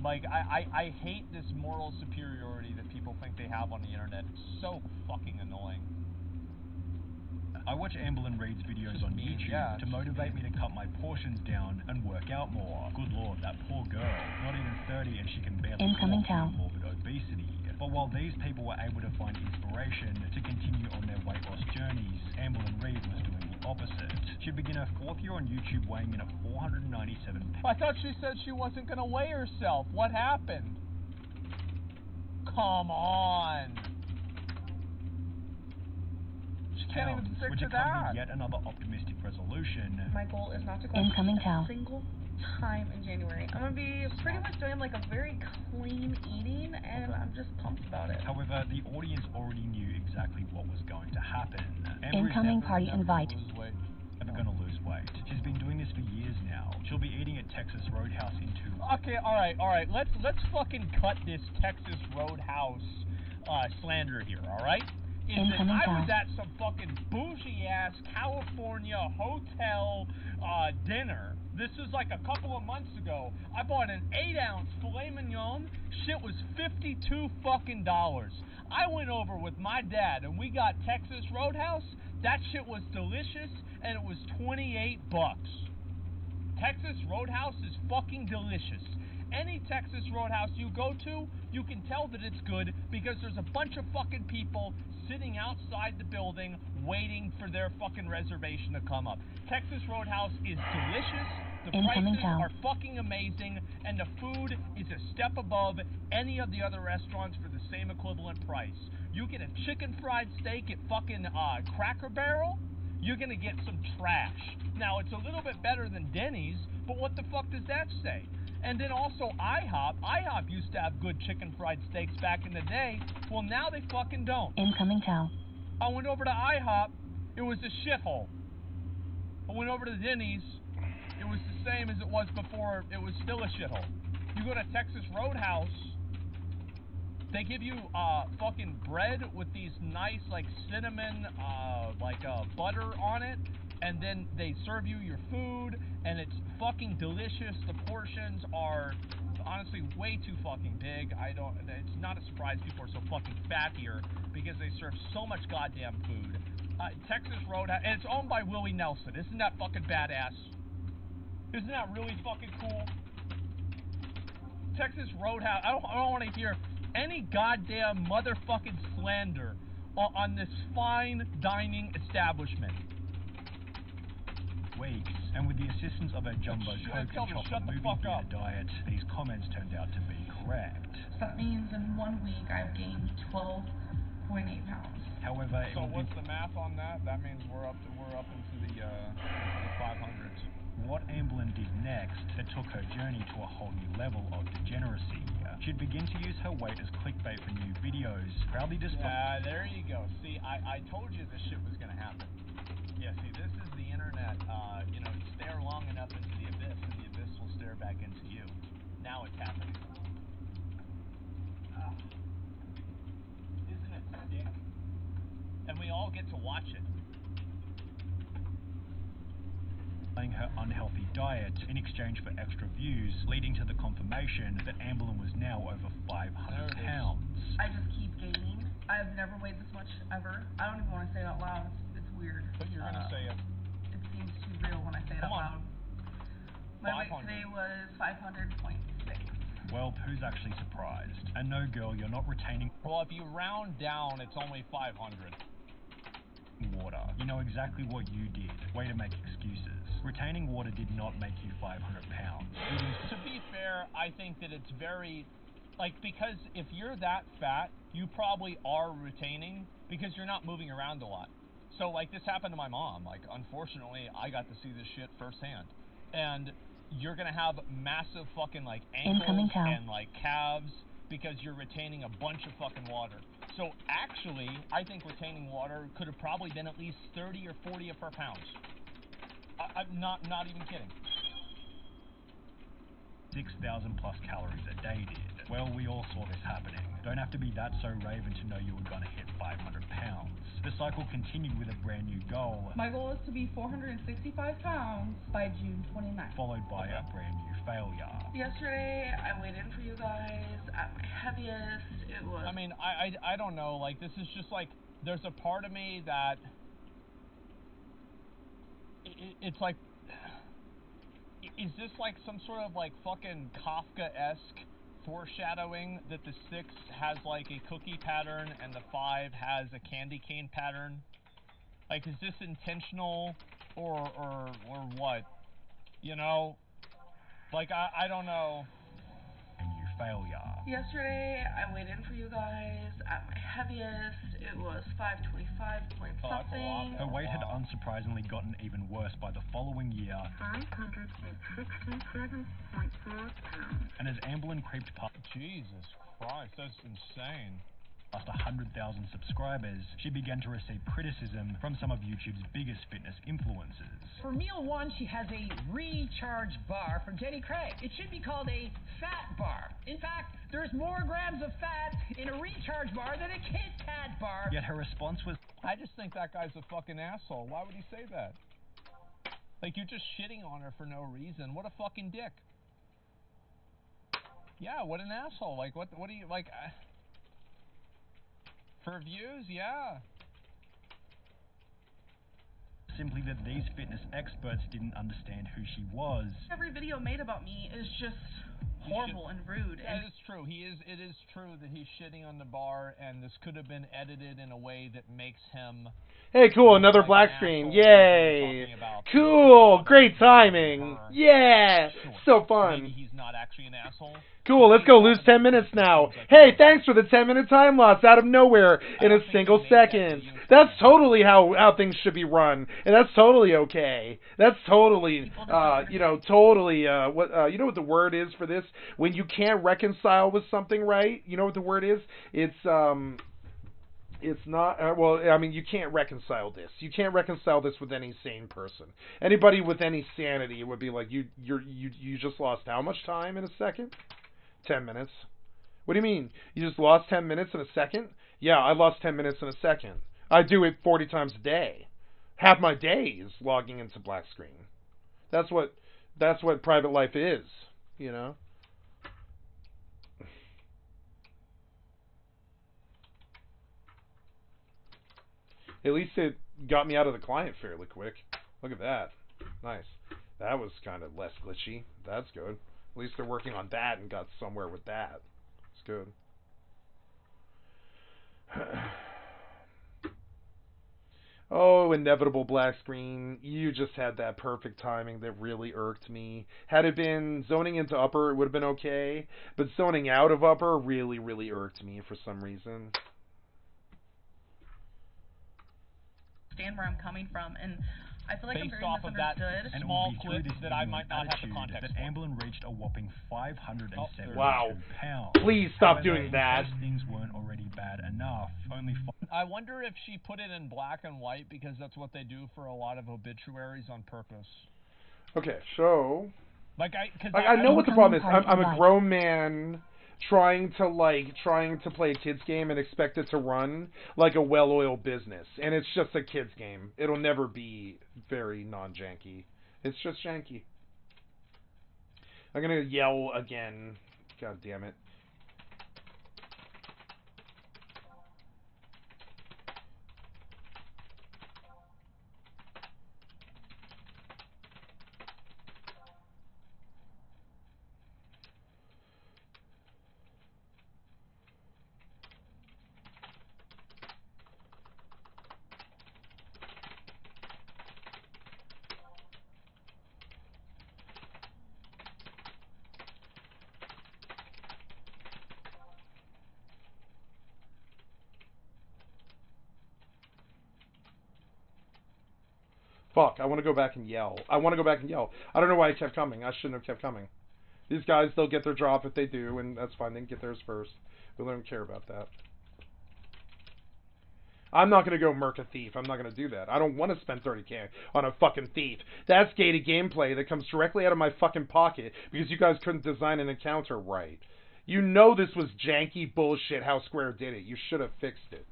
Like, I hate this moral superiority that people think they have on the internet. It's so fucking annoying. I watch Amblin Reed's videos on YouTube to motivate me to cut my portions down and work out more. Good lord, that poor girl. Not even 30 and she can barely walk with morbid obesity. But while these people were able to find inspiration to continue on their weight loss journeys, Amblin Reed was doing the opposite. She'd begin her 4th year on YouTube weighing in at 497 pounds. I thought she said she wasn't going to weigh herself. What happened? Come on. She can't even stick which to that. Yet another optimistic resolution. My goal is not to go a single time in January. I'm going to be pretty much doing like a very clean eating, and I'm just pumped about it. However, the audience already knew exactly what was going to happen. Incoming party invite. Never going to lose weight. She's been doing this for years now. She'll be eating at Texas Roadhouse in 2 months. Okay, all right. Let's fucking cut this Texas Roadhouse slander here, all right? I was at some fucking bougie ass California hotel dinner. This was like a couple of months ago. I bought an 8-ounce filet mignon. Shit was $52 fucking dollars. I went over with my dad and we got Texas Roadhouse. That shit was delicious and it was $28. Texas Roadhouse is fucking delicious. Any Texas Roadhouse you go to, you can tell that it's good because there's a bunch of fucking people sitting outside the building waiting for their fucking reservation to come up. Texas Roadhouse is delicious, the prices are fucking amazing, and the food is a step above any of the other restaurants for the same equivalent price. You get a chicken fried steak at fucking Cracker Barrel, you're gonna get some trash. Now, it's a little bit better than Denny's, but what the fuck does that say? And then also IHOP. IHOP used to have good chicken fried steaks back in the day. Well, now they fucking don't. Incoming towel. I went over to IHOP. It was a shithole. I went over to Denny's. It was the same as it was before. It was still a shithole. You go to Texas Roadhouse. They give you fucking bread with these nice like cinnamon butter on it. And then they serve you your food, and it's fucking delicious. The portions are honestly way too fucking big. It's not a surprise people are so fucking fat here because they serve so much goddamn food. Texas Roadhouse, and it's owned by Willie Nelson. Isn't that fucking badass? Isn't that really fucking cool? Texas Roadhouse. I don't want to hear any goddamn motherfucking slander on this fine dining establishment. Weeks, and with the assistance of a jumbo coke and chocolate movie theater diet, these comments turned out to be correct. So that means in 1 week I've gained 12.8 pounds. However, so what's the math on that? That means we're up into the 500s. What Amblin did next that took her journey to a whole new level of degeneracy. She'd begin to use her weight as clickbait for new videos, proudly displaying. There you go. See, I told you this shit was gonna happen. Yeah, see, this is the internet. You stare long enough into the abyss, and the abyss will stare back into you. Now it's happening. Isn't it sick? And we all get to watch it. Her unhealthy diet in exchange for extra views, leading to the confirmation that Amblin was now over 500 pounds. I just keep gaining. I've never weighed this much ever. I don't even want to say it out loud. It's weird. But you're gonna say it. It seems too real when I say it out loud. My weight today was 500.6. Well, who's actually surprised? And no, girl, you're not retaining. Well, if you round down, it's only 500. Water. You know exactly what you did. Way to make excuses. Retaining water did not make you 500 pounds. To be fair, I think that it's very like, because if you're that fat, you probably are retaining because you're not moving around a lot. So, like, this happened to my mom. Like, unfortunately, I got to see this shit firsthand. And you're gonna have massive fucking, like, ankles and, like, calves because you're retaining a bunch of fucking water. So, actually, I think retaining water could have probably been at least 30 or 40 per pound. I'm not even kidding. 6,000 plus calories a day did. Well, we all saw this happening. Don't have to be that so raven to know you were gonna hit 500 pounds. The cycle continued with a brand new goal. My goal is to be 465 pounds by June 29th. Followed by a brand new failure. Yesterday, I weighed in for you guys at my heaviest. It was... I mean, I don't know. Like, this is just like, there's a part of me that... It's like... Is this like some sort of like fucking Kafka-esque foreshadowing that the 6 has like a cookie pattern and the 5 has a candy cane pattern? Like, is this intentional or what? You know? Like, I don't know. And you failure. Yesterday, I weighed in for you guys at my heaviest. It was 525 point something. Her weight had unsurprisingly gotten even worse by the following year. 567.4 pounds. And as Amberlynn creeped past... Jesus Christ, that's insane. Past 100,000 subscribers, she began to receive criticism from some of YouTube's biggest fitness influencers. For meal 1, she has a recharge bar from Jenny Craig. It should be called a fat bar. In fact, there's more grams of fat in a recharge bar than a Kit Kat bar. Yet her response was, I just think that guy's a fucking asshole. Why would he say that? Like, you're just shitting on her for no reason. What a fucking dick. Yeah, what an asshole. Like, what do you, like... For views, yeah. Simply that these fitness experts didn't understand who she was. Every video made about me is just horrible and rude. Yeah, it's true. It is true that he's shitting on the bar, and this could have been edited in a way that makes him... Hey, cool, another like black screen. Yay! Cool, great timing. Yeah, so fun. Maybe he's not actually an asshole. Cool, let's go lose 10 minutes now. Hey, thanks for the 10-minute time loss out of nowhere in a single second. That's totally how things should be run, and that's totally okay. That's totally, totally, you know what the word is for this? When you can't reconcile with something, right? You know what the word is? It's not, well, I mean, you can't reconcile this. You can't reconcile this with any sane person. Anybody with any sanity would be like, you just lost how much time in a second? 10 minutes. What do you mean? You just lost 10 minutes in a second? Yeah, I lost 10 minutes in a second. I do it 40 times a day. Half my day is logging into black screen. That's what private life is, you know? At least it got me out of the client fairly quick. Look at that. Nice. That was kind of less glitchy. That's good. At least they're working on that and got somewhere with that. It's good. Oh, inevitable black screen. You just had that perfect timing that really irked me. Had it been zoning into upper, it would have been okay. But zoning out of upper really, really irked me for some reason. Understand where I'm coming from, and I feel like I'm very off of that small clip that I might not have the context that Amberlynn reached a whopping 572 pounds. Please stop However, doing that. In case things weren't already bad enough, only I wonder if she put it in black and white because that's what they do for a lot of obituaries on purpose. Okay, so I know what the problem is. I'm a grown man trying to play a kids game and expect it to run like a well-oiled business, and it's just a kids game. It'll never be very non-janky. It's just janky. I'm gonna yell again. God damn it. Fuck, I want to go back and yell. I want to go back and yell. I don't know why I kept coming. I shouldn't have kept coming. These guys, they'll get their drop if they do, and that's fine. They can get theirs first. We don't care about that. I'm not going to go murk a thief. I'm not going to do that. I don't want to spend 30k on a fucking thief. That's gated gameplay that comes directly out of my fucking pocket because you guys couldn't design an encounter right. You know this was janky bullshit how Square did it. You should have fixed it.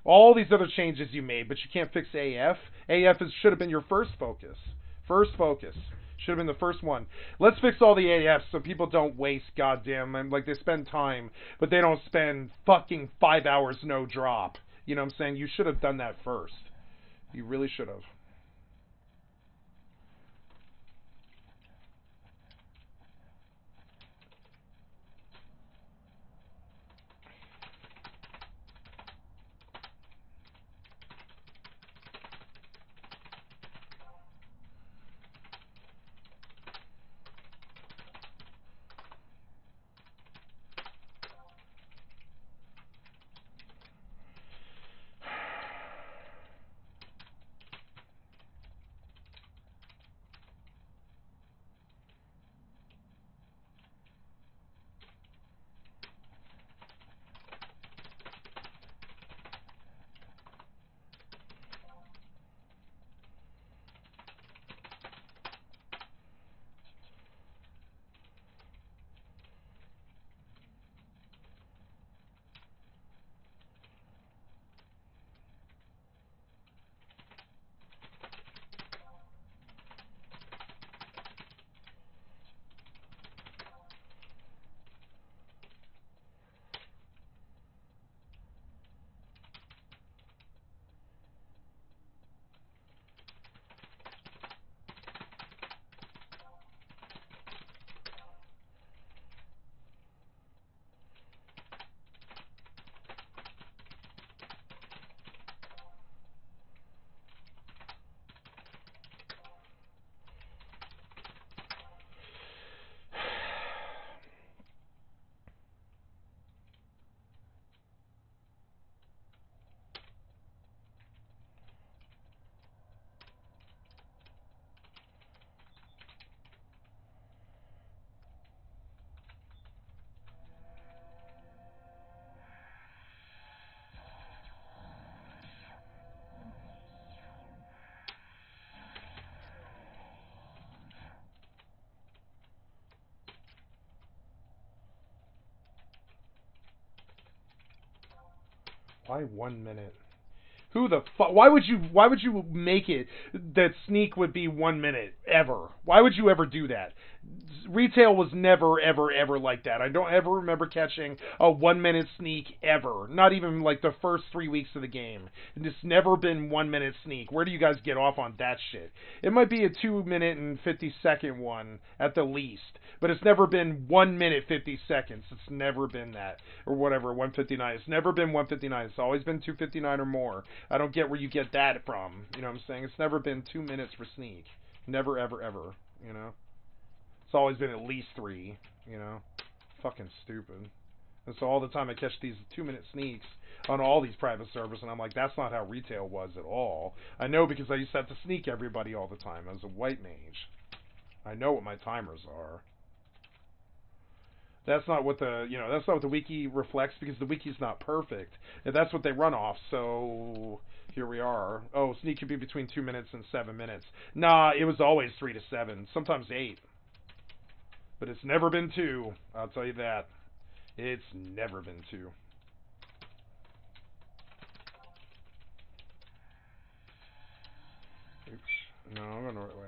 All these other changes you made, but you can't fix AF. AF should have been your first focus. First focus. Should have been the first one. Let's fix all the AFs so people don't waste goddamn, and like they spend time, but they don't spend fucking 5 hours no drop. You know what I'm saying? You should have done that first. You really should have. Why 1 minute? Who the fuck? Why would you make it that sneak would be 1 minute ever? Why would you ever do that? Retail was never ever like that. I don't ever remember catching a 1 minute sneak ever. Not even like the first 3 weeks of the game. It's never been 1 minute sneak. Where do you guys get off on that shit? It might be a 2 minute and 50-second one at the least, but it's never been 1 minute 50 seconds. It's never been that, or whatever, 159. It's never been 159. It's always been 259 or more. I don't get where you get that from. You know what I'm saying? It's never been 2 minutes for sneak. Never ever. You know. It's always been at least 3, you know. Fucking stupid. And so all the time I catch these 2 minute sneaks on all these private servers, and I'm like, that's not how retail was at all. I know because I used to have to sneak everybody all the time as a white mage. I know what my timers are. That's not what the, you know, that's not what the wiki reflects because the wiki's not perfect. And that's what they run off, so here we are. Oh, sneak could be between 2 minutes and 7 minutes. Nah, it was always 3 to 7, sometimes 8. But it's never been 2, I'll tell you that. It's never been 2. Oops. No, I'm going the right way.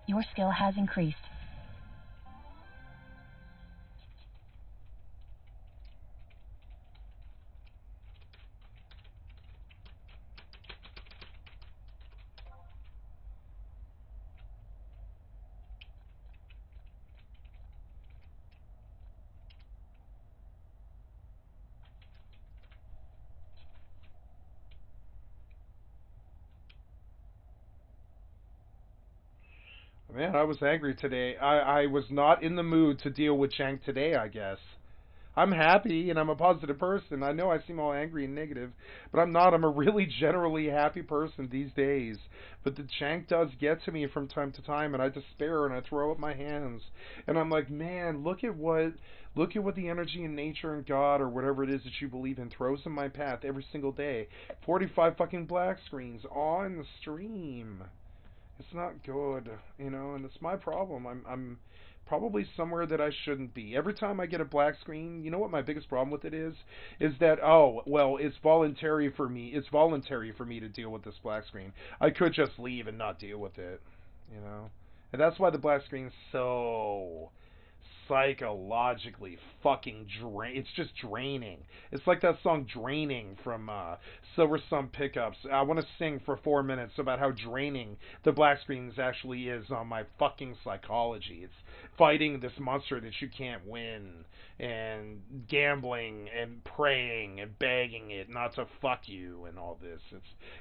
Your skill has increased. Man, I was angry today. I was not in the mood to deal with Shank today, I guess. I'm happy and I'm a positive person. I know I seem all angry and negative, but I'm not. I'm a really generally happy person these days. But the Shank does get to me from time to time, and I despair and I throw up my hands. And I'm like, man, look at what the energy in nature and God or whatever it is that you believe in throws in my path every single day. 45 fucking black screens on the stream. It's not good, you know, and it's my problem. I'm probably somewhere that I shouldn't be. Every time I get a black screen, you know what my biggest problem with it is? Is that, oh, well, it's voluntary for me. It's voluntary for me to deal with this black screen. I could just leave and not deal with it, you know? And that's why the black screen is so psychologically fucking it's just draining. It's like that song Draining from Silver Sun Pickups. I want to sing for 4 minutes about how draining the black screens actually is on my fucking psychology. It's fighting this monster that you can't win, and gambling and praying and begging it not to fuck you and all this.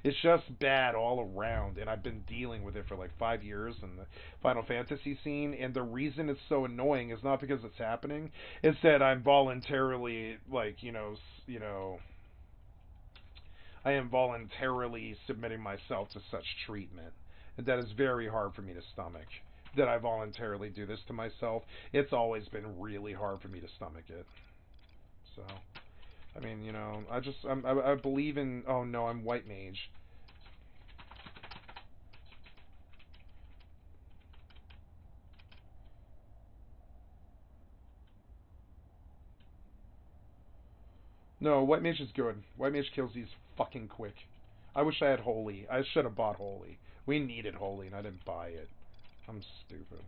It's just bad all around, and I've been dealing with it for like 5 years in the Final Fantasy scene, and the reason it's so annoying is not because it's happening, it's that I'm voluntarily, like, I am voluntarily submitting myself to such treatment. And that is very hard for me to stomach. That I voluntarily do this to myself. It's always been really hard for me to stomach it. So, I mean, you know, I believe in, oh no, I'm white mage. No, white mage is good. White mage kills these fucking quick. I wish I had holy. I should have bought holy. We needed holy and I didn't buy it. I'm stupid.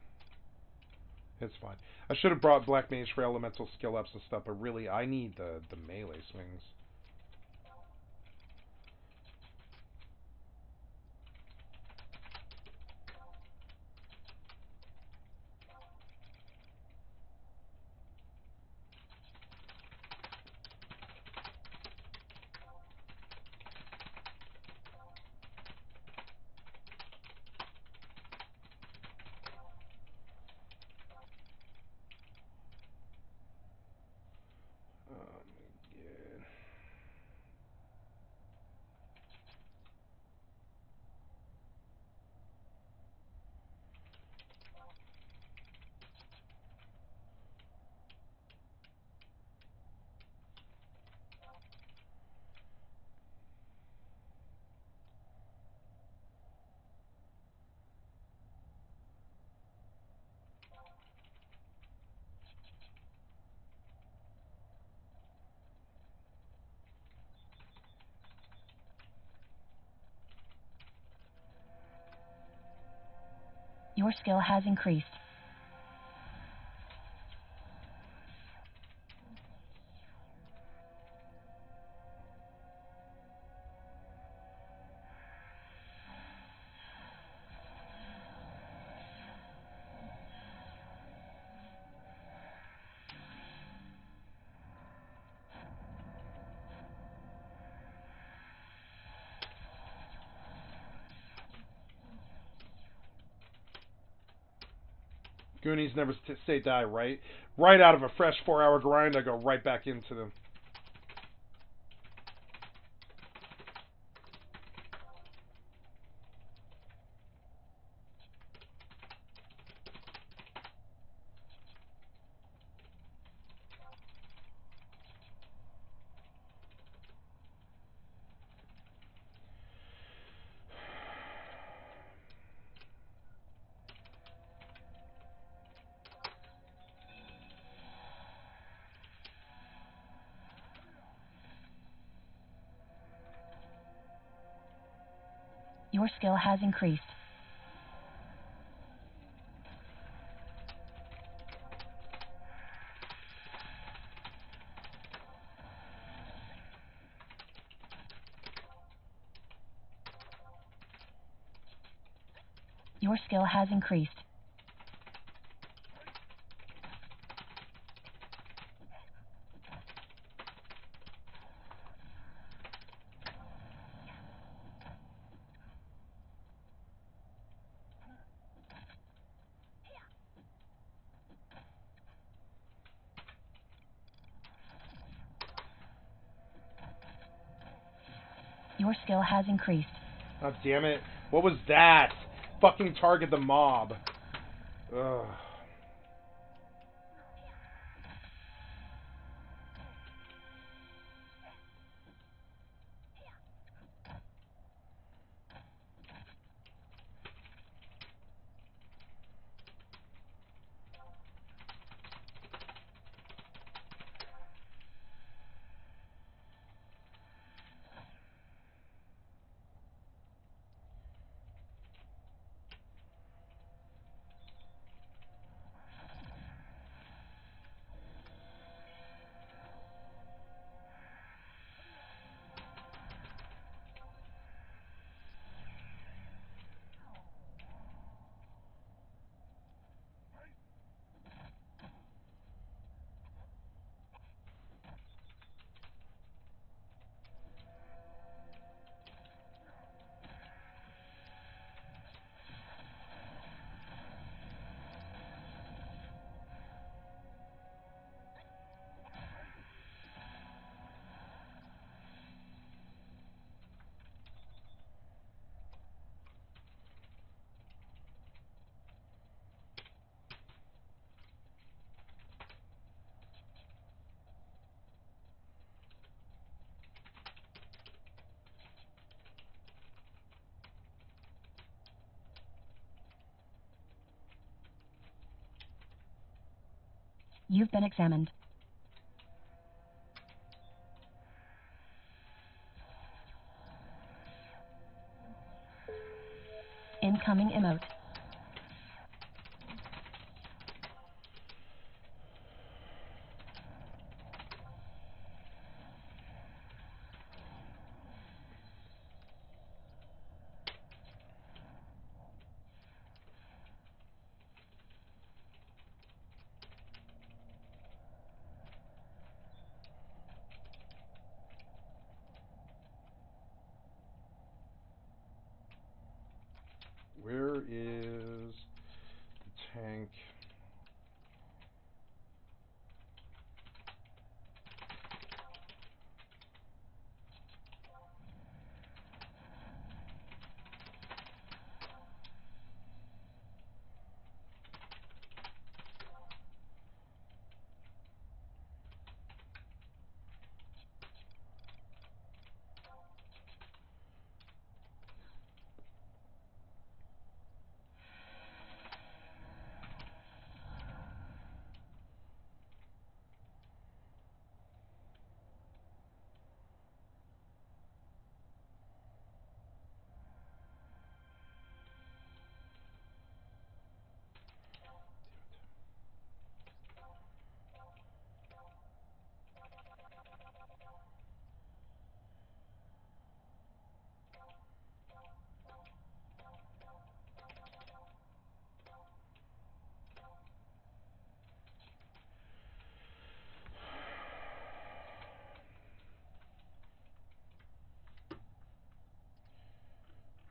It's fine. I should have brought black mage for elemental skill ups and stuff, but really I need the melee swings. Your skill has increased. Goonies never say die, right? Right out of a fresh 4-hour grind, I go right back into them. Your skill has increased. Your skill has increased. Your skill has increased. Oh, damn it. What was that? Fucking target the mob. Ugh. You've been examined. Incoming emote. Where is the tank?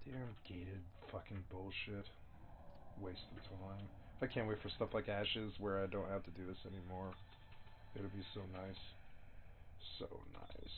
Damn gated fucking bullshit. Waste of time. I can't wait for stuff like Ashes where I don't have to do this anymore. It'll be so nice. So nice.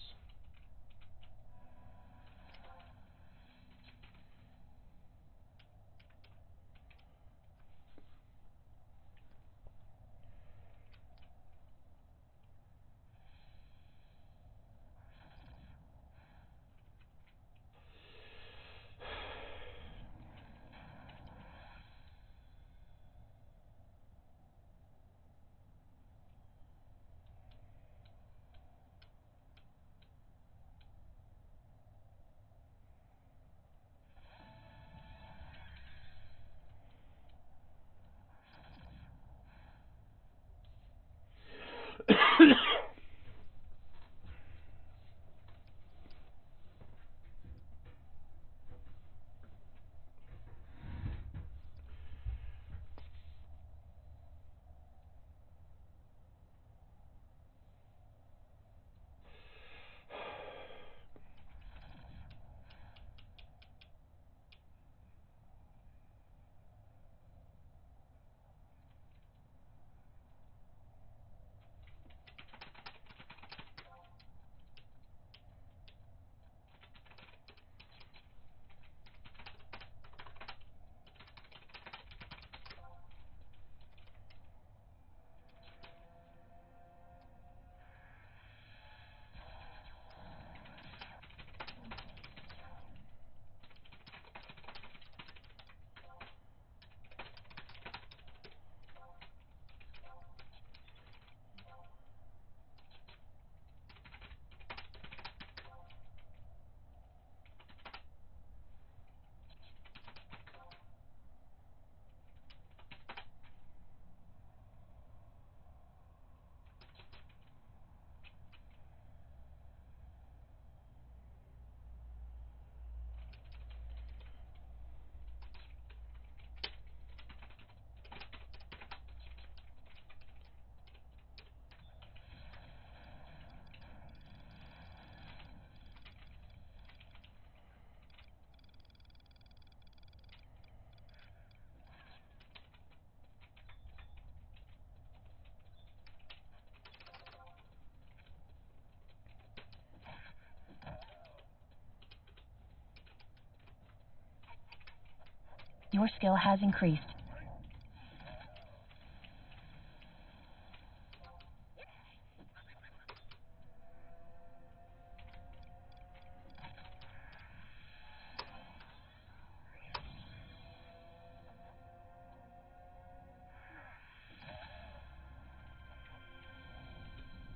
Your skill has increased.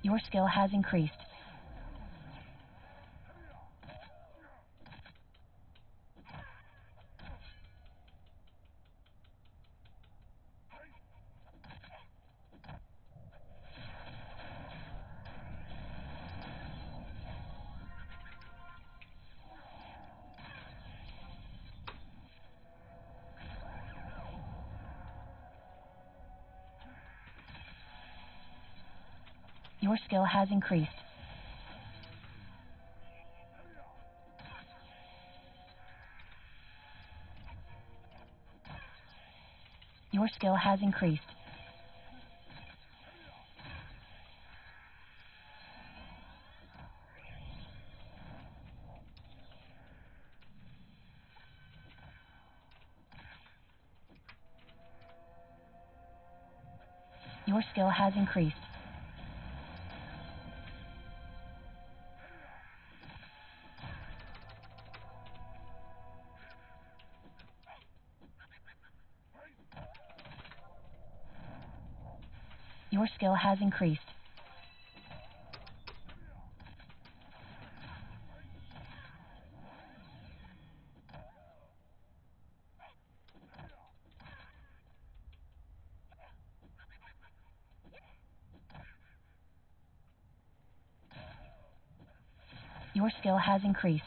Your skill has increased. Your skill has increased. Your skill has increased. Your skill has increased. Your skill has increased. Your skill has increased.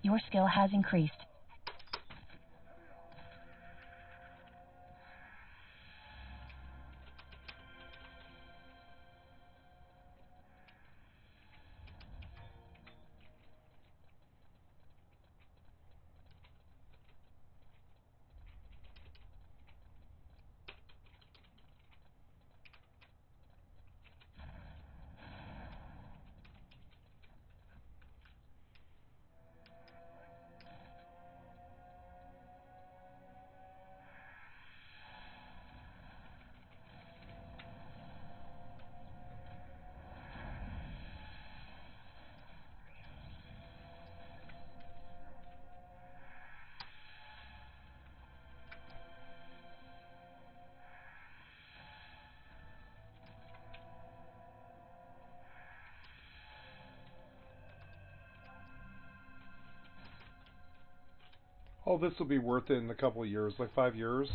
Your skill has increased. Oh, this will be worth it in a couple of years, like 5 years.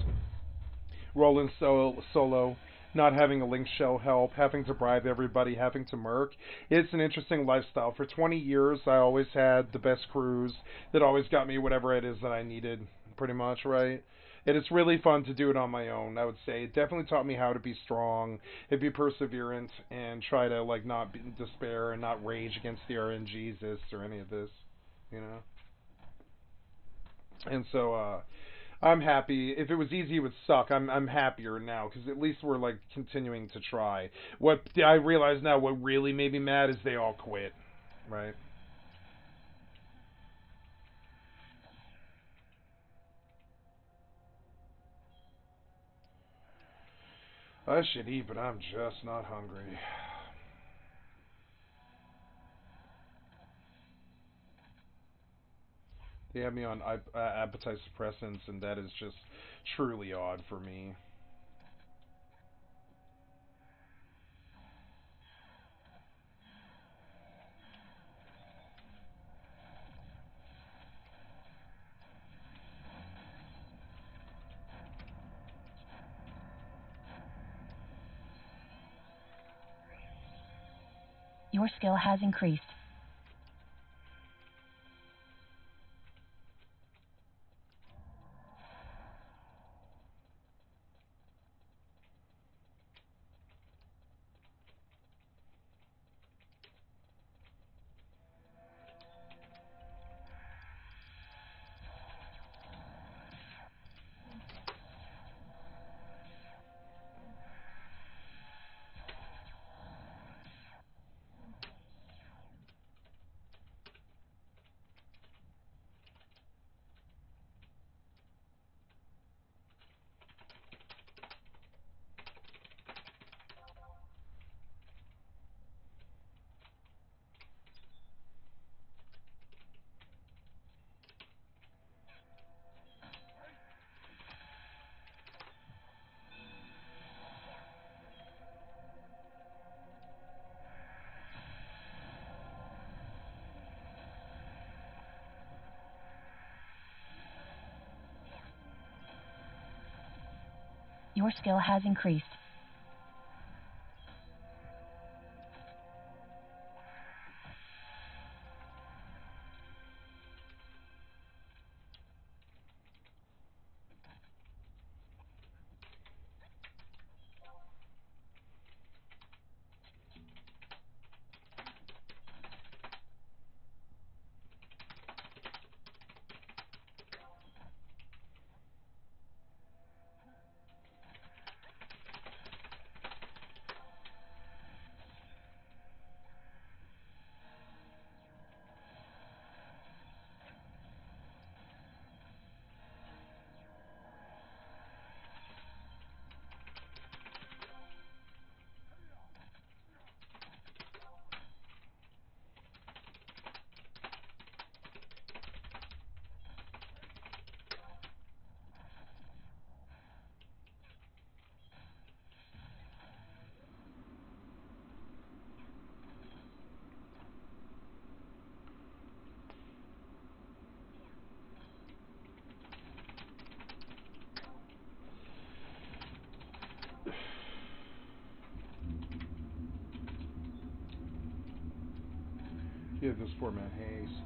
Rolling solo, not having a link shell help, having to bribe everybody, having to merc. It's an interesting lifestyle. For 20 years, I always had the best crews that always got me whatever it is that I needed, pretty much, right? And it's really fun to do it on my own, I would say. It definitely taught me how to be strong and be perseverant and try to, like, not be despair and not rage against the RNGesus or any of this, you know? And so, I'm happy. If it was easy, it would suck. I'm happier now because at least we're like continuing to try. What I realize now, what really made me mad is they all quit, right? I should eat, but I'm just not hungry. They have me on appetite suppressants, and that is just truly odd for me. Your skill has increased. Your skill has increased. Give this poor man haste.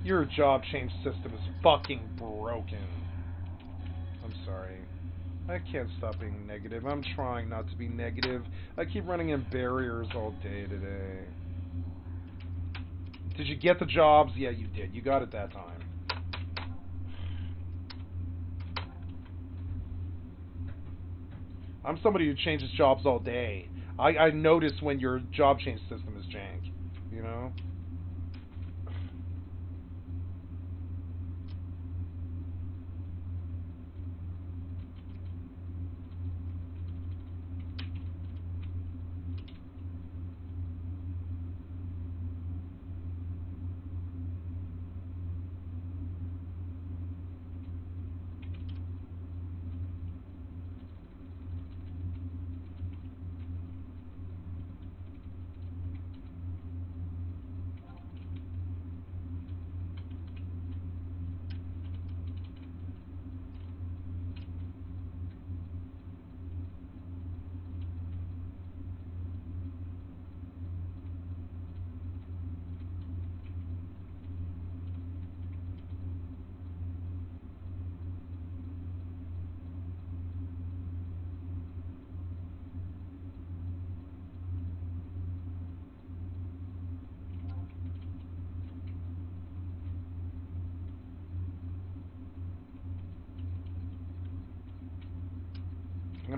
Your job change system is fucking broken. I'm sorry. I can't stop being negative. I'm trying not to be negative. I keep running in barriers all day today. Did you get the jobs? Yeah, you did. You got it that time. I'm somebody who changes jobs all day. I notice when your job change system is jank. You know?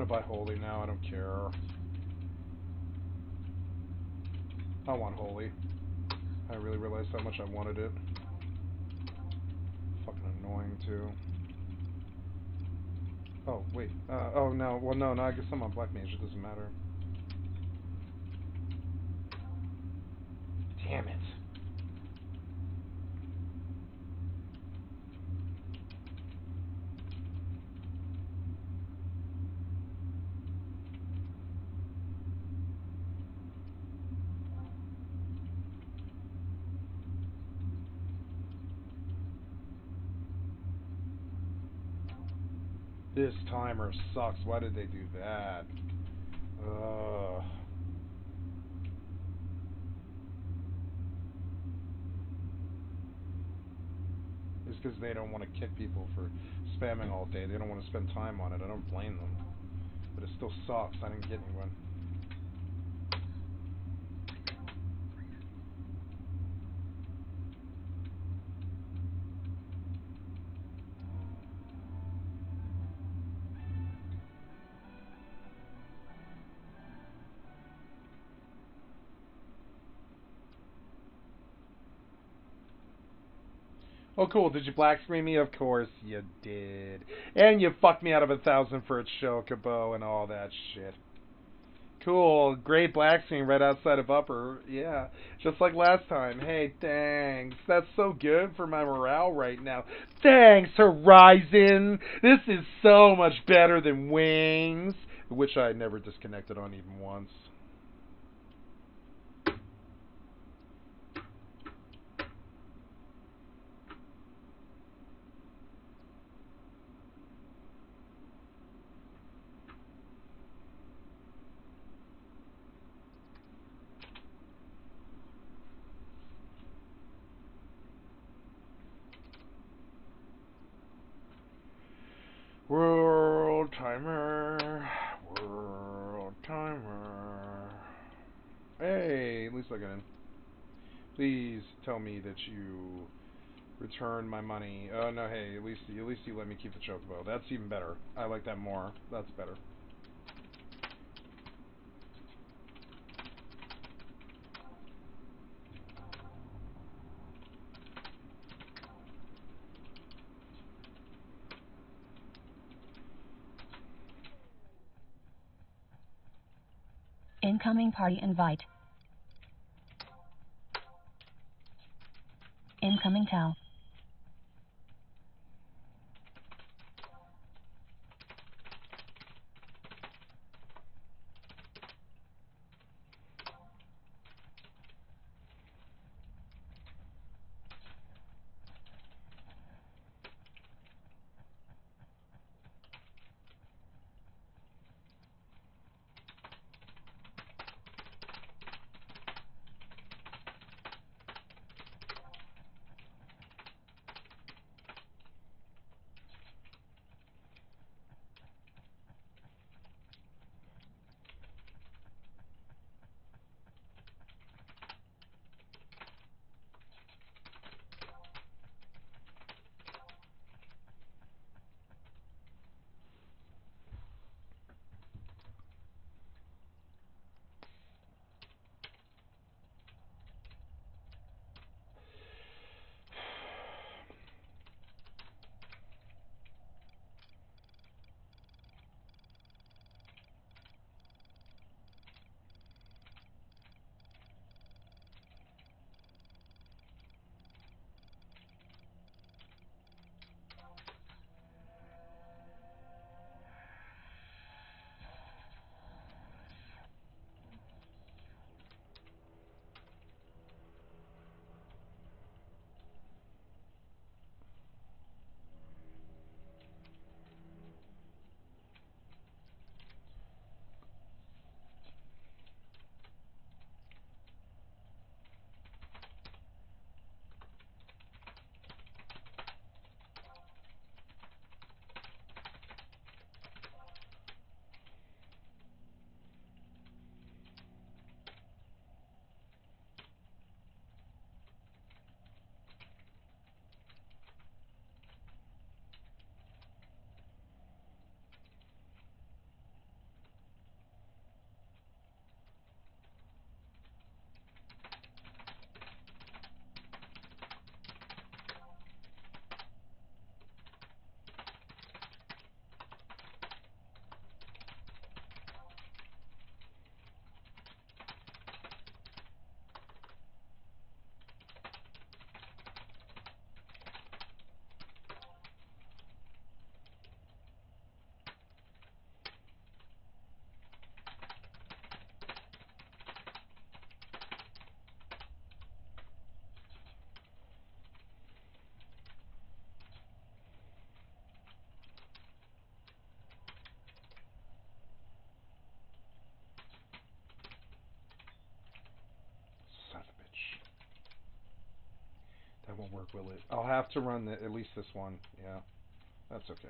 gonna buy Holy now, I don't care. I want Holy. I really realized how much I wanted it. Fucking annoying, too. Oh, wait. Oh, no. Well, no, I guess I'm on Black Mage. It doesn't matter. Damn it. This timer sucks. Why did they do that? Ugh. It's because they don't want to kick people for spamming all day. They don't want to spend time on it. I don't blame them. But it still sucks. I didn't get anyone. Oh, cool. Did you black screen me? Of course you did. And you fucked me out of 1,000 for a chocobo and all that shit. Cool. Great black screen right outside of upper. Yeah. Just like last time. Hey, thanks. That's so good for my morale right now. Thanks, Horizon. This is so much better than Wings, which I never disconnected on even once. World timer. World timer. Hey, at least I got in. Please tell me that you return my money. Oh no, hey, at least you let me keep the chocobo. That's even better. I like that more. That's better. Incoming party invite. Incoming Tau. work, will it? I'll have to run at least this one. Yeah, that's okay.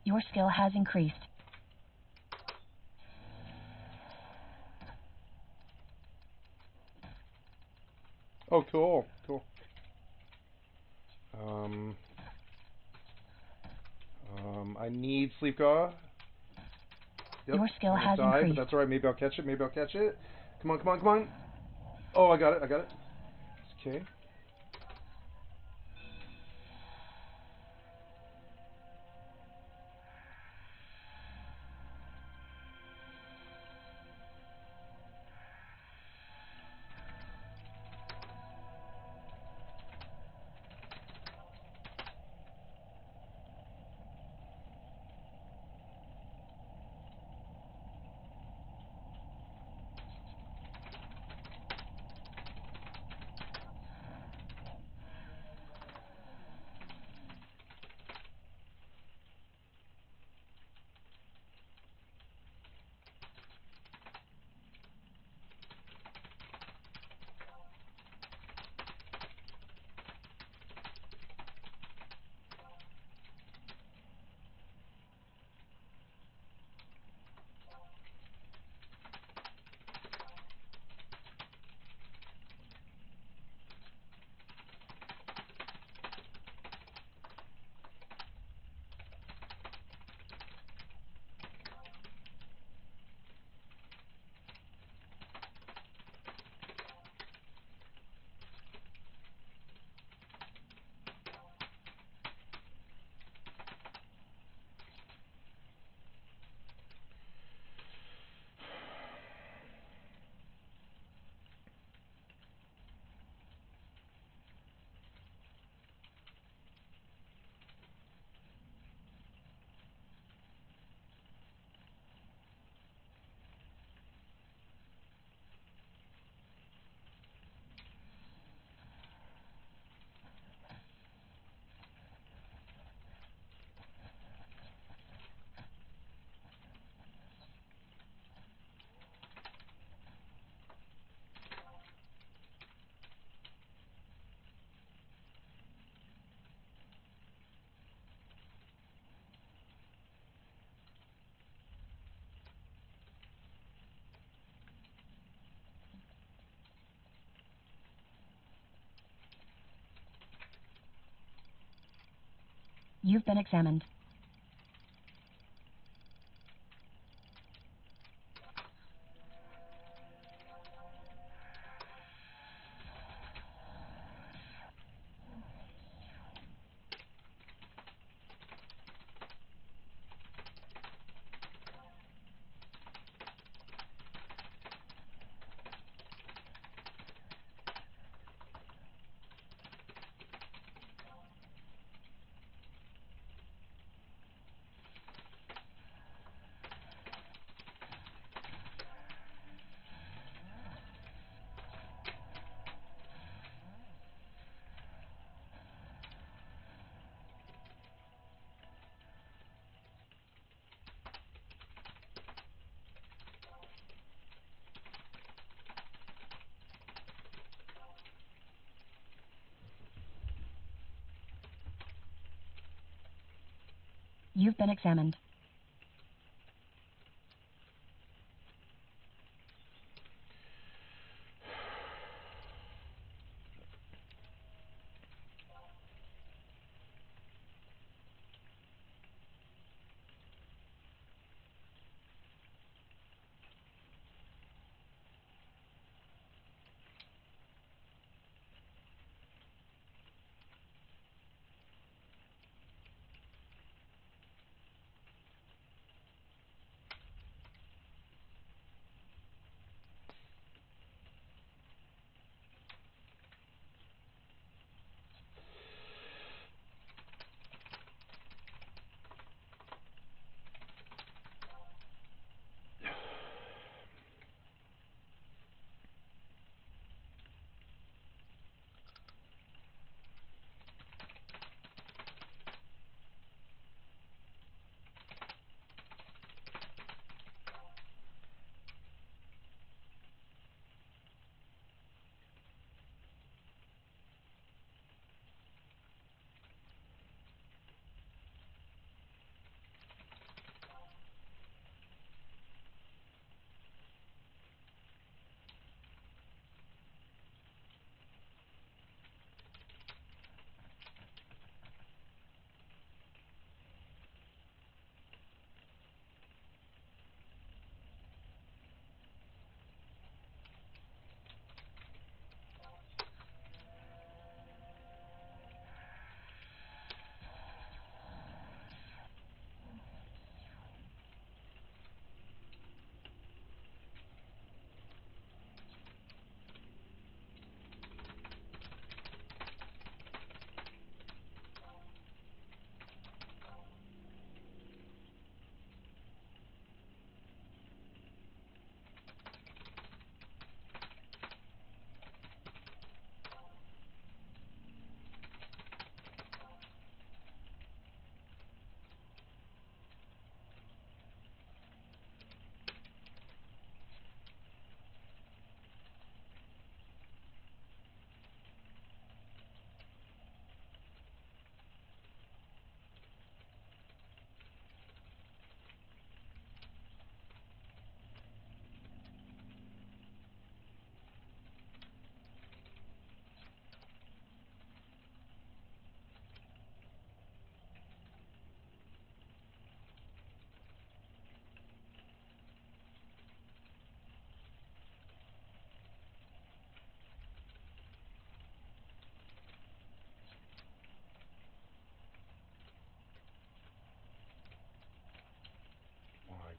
Your skill has increased. Oh, cool, cool. I need sleep guard. Yep, Your skill has die, increased. but that's alright. Maybe I'll catch it. Maybe I'll catch it. Come on, come on, come on. Oh, I got it. I got it. Okay. You've been examined. You've been examined.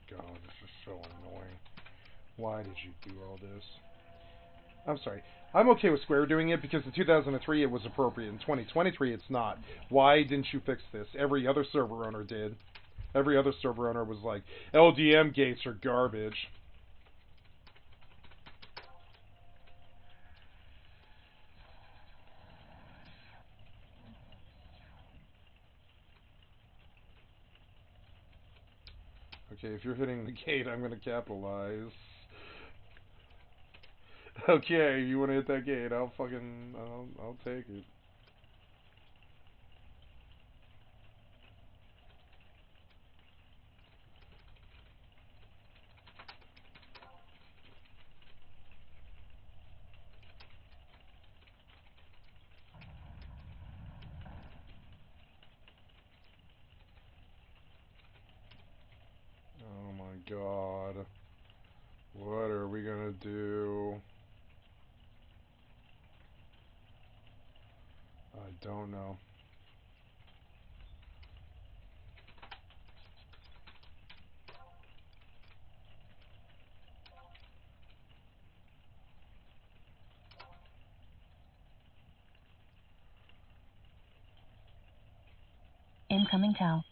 god, this is so annoying. Why did you do all this? I'm sorry. I'm okay with Square doing it because in 2003 it was appropriate. In 2023 it's not. Why didn't you fix this? Every other server owner did. Every other server owner was like, LDM gates are garbage. Okay, if you're hitting the gate, I'm going to capitalize. Okay, you want to hit that gate, I'll take it. Oh my god. What are we gonna do? I don't know. Incoming Tau.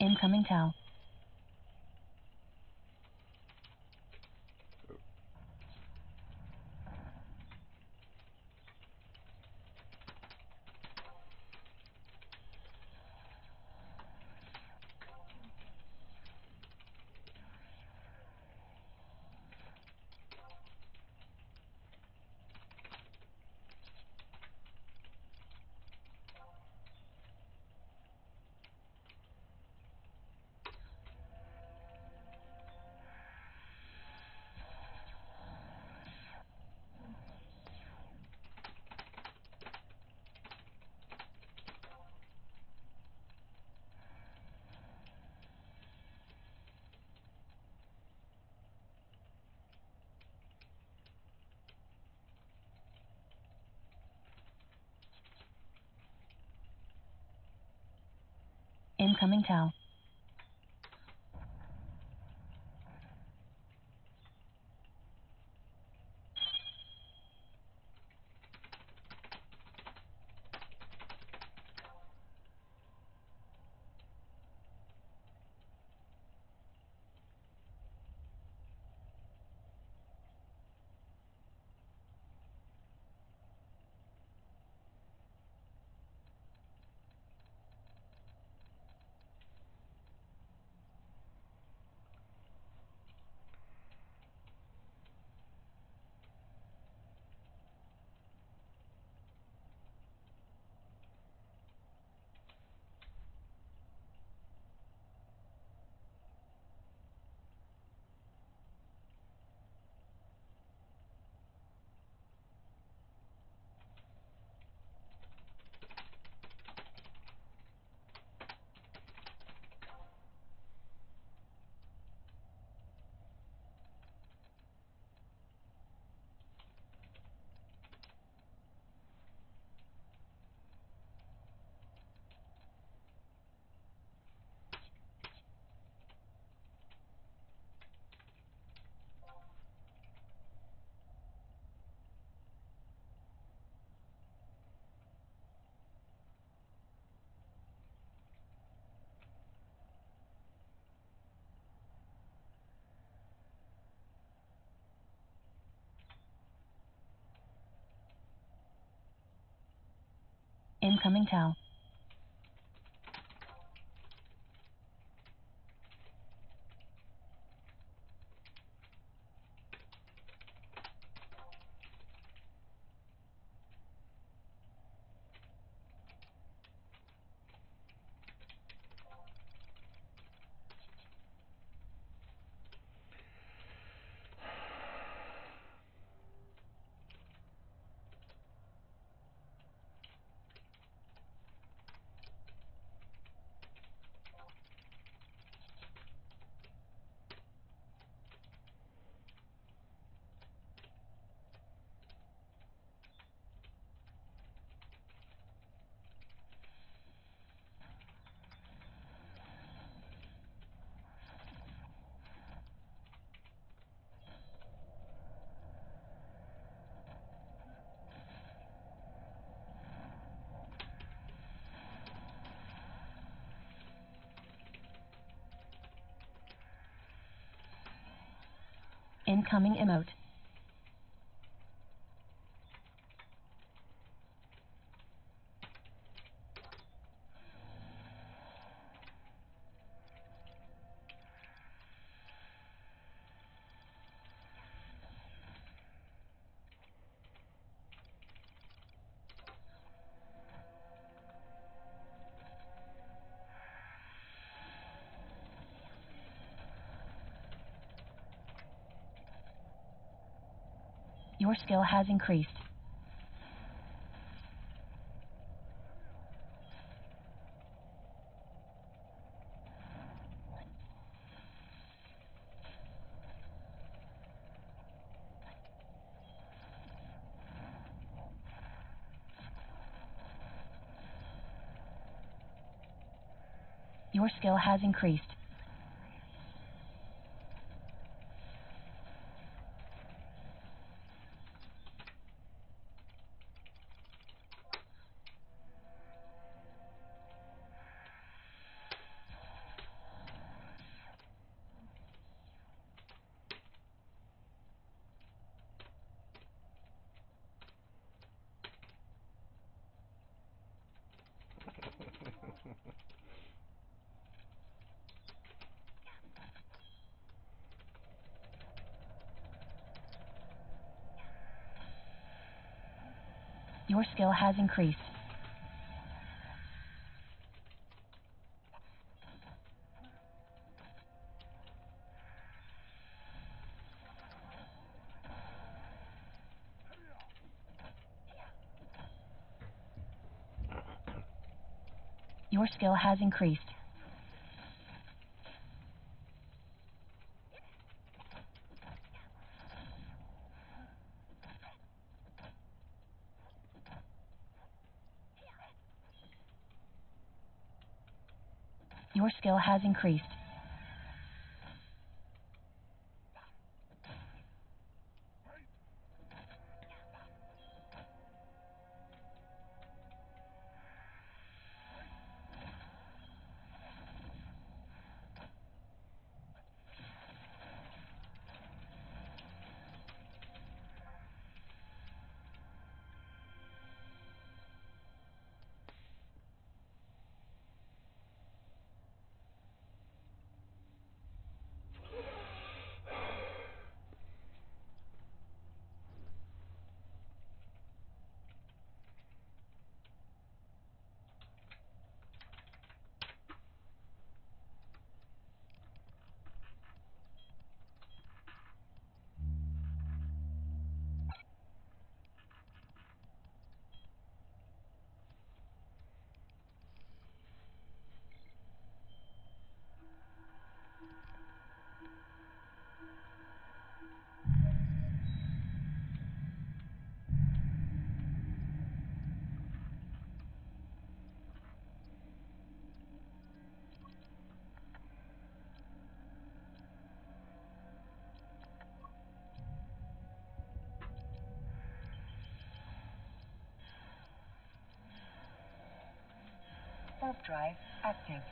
Incoming Tau. Incoming Tau. Incoming Tau. Incoming emote. Your skill has increased. Your skill has increased. Your skill has increased. Your skill has increased. Your skill has increased. Warp drive active.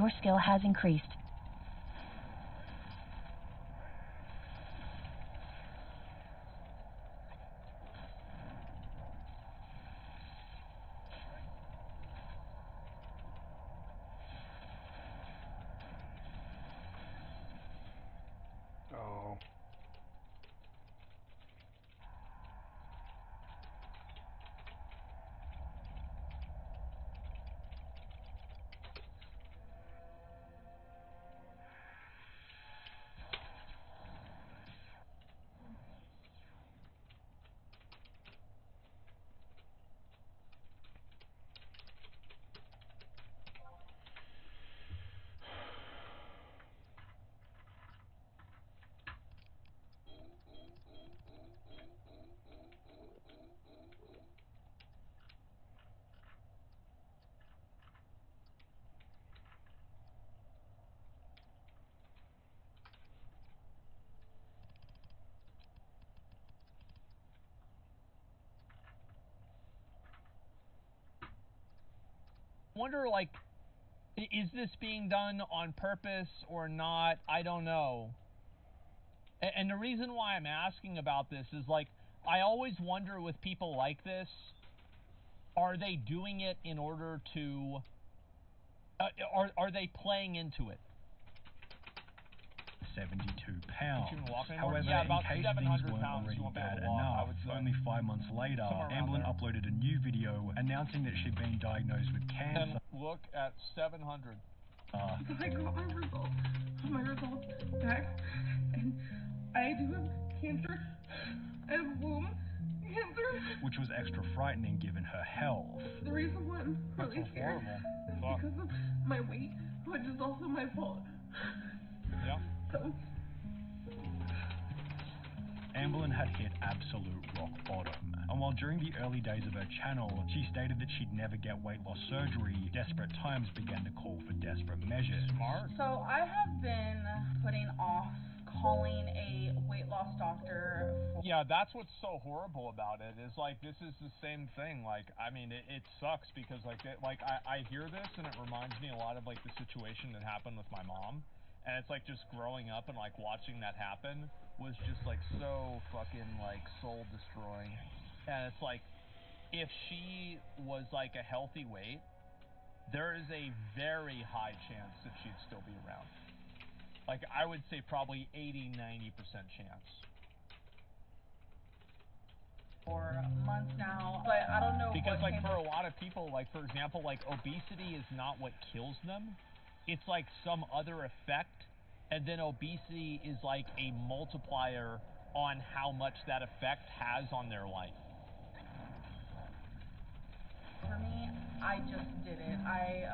Your skill has increased. Oh. Wonder, like, is this being done on purpose or not? I don't know. And the reason why I'm asking about this is, like, I always wonder with people like this, are they doing it in order to, are they playing into it? 72 pounds. However, in case things weren't already bad enough, only 5 months later, Amblin uploaded a new video announcing that she'd been diagnosed with cancer. And look at 700. Because I got my results back, and I do have cancer. I have womb cancer. Which was extra frightening given her health. The reason why I'm really scared is because of my weight, which is also my fault. Yeah. So. Amblin had hit absolute rock bottom. And while during the early days of her channel, she stated that she'd never get weight loss surgery, desperate times began to call for desperate measures. Smart. So I have been putting off calling a weight loss doctor. Yeah, that's what's so horrible about it, is like, this is the same thing. Like, I mean, it sucks because like, I hear this and it reminds me a lot of like the situation that happened with my mom. And it's like just growing up and like watching that happen was just like so fucking like soul destroying. And it's like, if she was like a healthy weight, there is a very high chance that she'd still be around. Like, I would say probably 80-90% chance. For months now, but I don't know. Because like for a lot of people, like for example, like obesity is not what kills them. It's like some other effect, and then obesity is like a multiplier on how much that effect has on their life. For me, I just did it. I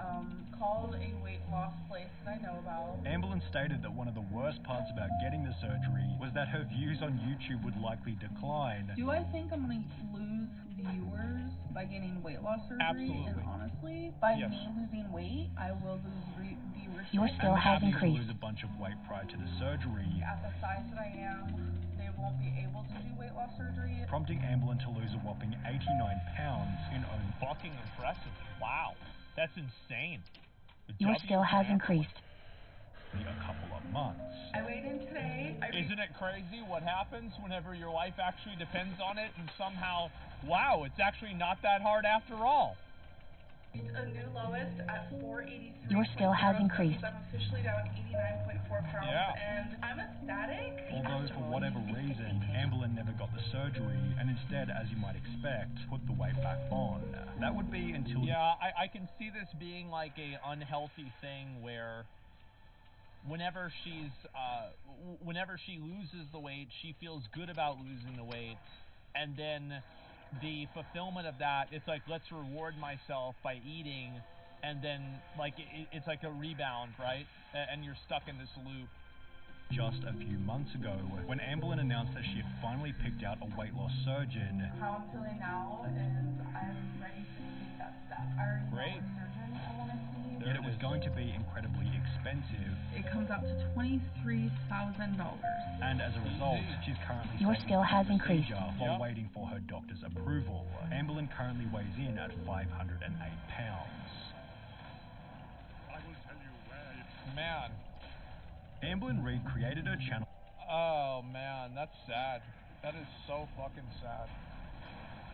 called a weight loss place that I know about. Amblin stated that one of the worst parts about getting the surgery was that her views on YouTube would likely decline. Do I think I'm going to lose viewers by getting weight loss surgery? Absolutely. And honestly, by me losing weight, I will lose viewership. Your skill has to increased. lose a bunch of weight prior to the surgery. At the size that I am, they won't be able to do weight loss surgery. Prompting Amblin to lose a whopping 89 pounds in only fucking impressive. Wow. That's insane. Your skill has increased. A couple of months. I weighed in today. Isn't it crazy what happens whenever your life actually depends on it and somehow, wow, it's actually not that hard after all. A new lowest at 483. Your skill has increased. I'm officially down 89.4 pounds, and I'm ecstatic. Although for whatever reason, Amblin never got the surgery, and instead, as you might expect, put the weight back on. That would be until... Yeah, I can see this being like a unhealthy thing where whenever she loses the weight, she feels good about losing the weight, and then the fulfillment of that, it's like, let's reward myself by eating, and then like it's like a rebound, right? And you're stuck in this loop. Just a few months ago, when Amblin announced that she had finally picked out a weight loss surgeon. How I'm feeling now is I'm ready to take that step. I already know what surgeon I want to see. Yet it was going to be incredibly expensive. It comes out to $23,000. And as a result, she's currently Your skill has increased. While waiting for her doctor's approval. Amblin currently weighs in at 508 pounds. I will tell you where man. Amblin Reed created her channel. Oh man, that's sad. That is so fucking sad.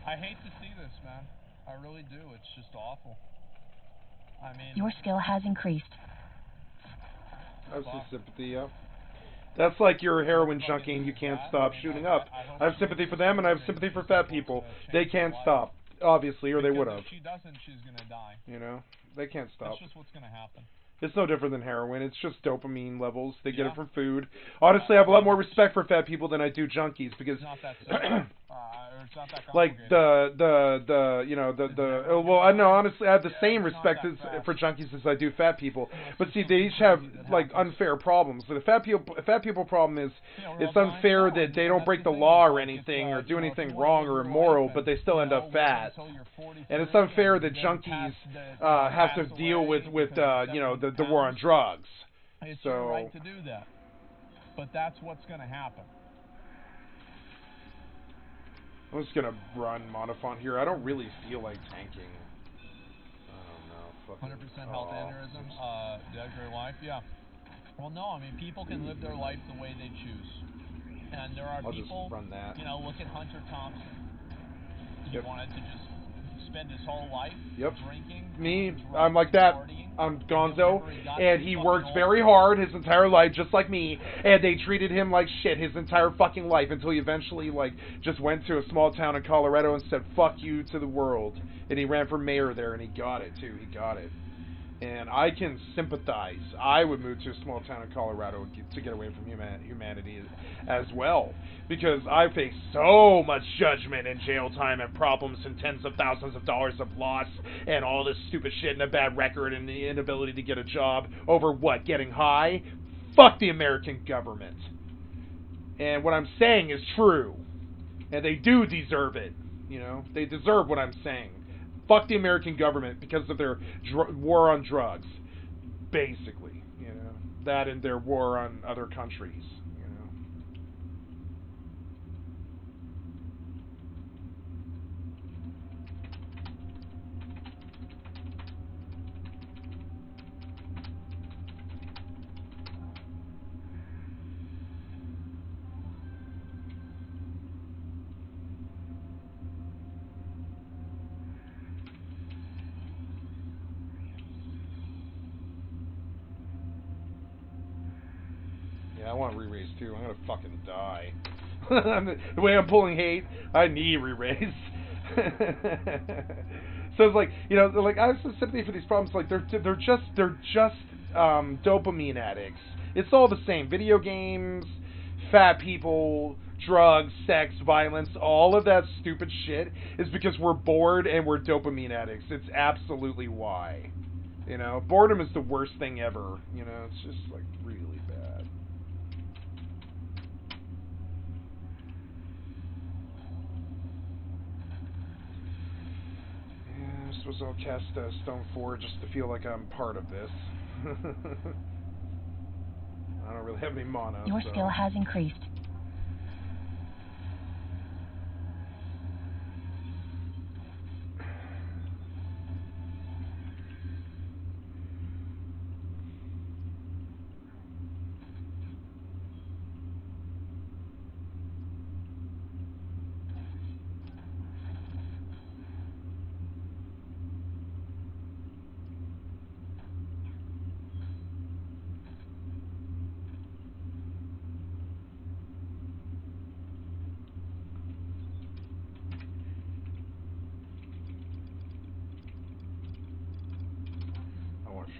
I hate to see this, man. I really do. It's just awful. I mean, your skill has increased. I have some sympathy, yeah. That's like you're a heroin junkie and you can't stop shooting up. I have sympathy for them and I have sympathy for fat people. They can't stop, obviously, or they would have. If she doesn't, she's gonna die. You know? They can't stop. That's just what's gonna happen. It's no different than heroin. It's just dopamine levels. They get it from food. Honestly, I have a lot more respect for fat people than I do junkies because, It's not that simple. It's not that like well, I know honestly I have the same respect for junkies as I do fat people. But see, they each have like unfair problems. The fat people problem is it's unfair that they don't break the law or anything or do anything wrong or immoral, but they still end up fat. And it's unfair that junkies have to deal with the war on drugs. It's your right to do that, but that's what's gonna happen. I'm just gonna run Monofon here. I don't really feel like tanking. I don't know. 100% health aneurysm, dead great life, yeah. Well, no, I mean, people can live their life the way they choose. And there are people, look at Hunter Thompson. He wanted to just spend his whole life drinking. Me, I'm like that. I'm gonzo, and he worked very hard his entire life, just like me, and they treated him like shit his entire fucking life until he eventually, just went to a small town in Colorado and said, fuck you to the world. And he ran for mayor there, and he got it, too. He got it. And I can sympathize. I would move to a small town in Colorado to get away from humanity as well. Because I face so much judgment and jail time and problems and tens of thousands of dollars of loss and all this stupid shit and a bad record and the inability to get a job over what? Getting high? Fuck the American government. And what I'm saying is true. And they do deserve it. They deserve what I'm saying. Fuck the American government because of their war on drugs, basically. That and their war on other countries. I want re-raise too. I'm gonna fucking die. The way I'm pulling hate, I need re-raise. So it's like, I have some sympathy for these problems. Like they're just dopamine addicts. It's all the same. Video games, fat people, drugs, sex, violence, all of that stupid shit is because we're bored and we're dopamine addicts. It's absolutely why. Boredom is the worst thing ever. It's just really bad. I suppose I'll cast Stone 4 just to feel like I'm part of this. I don't really have any mana. Your skill has increased.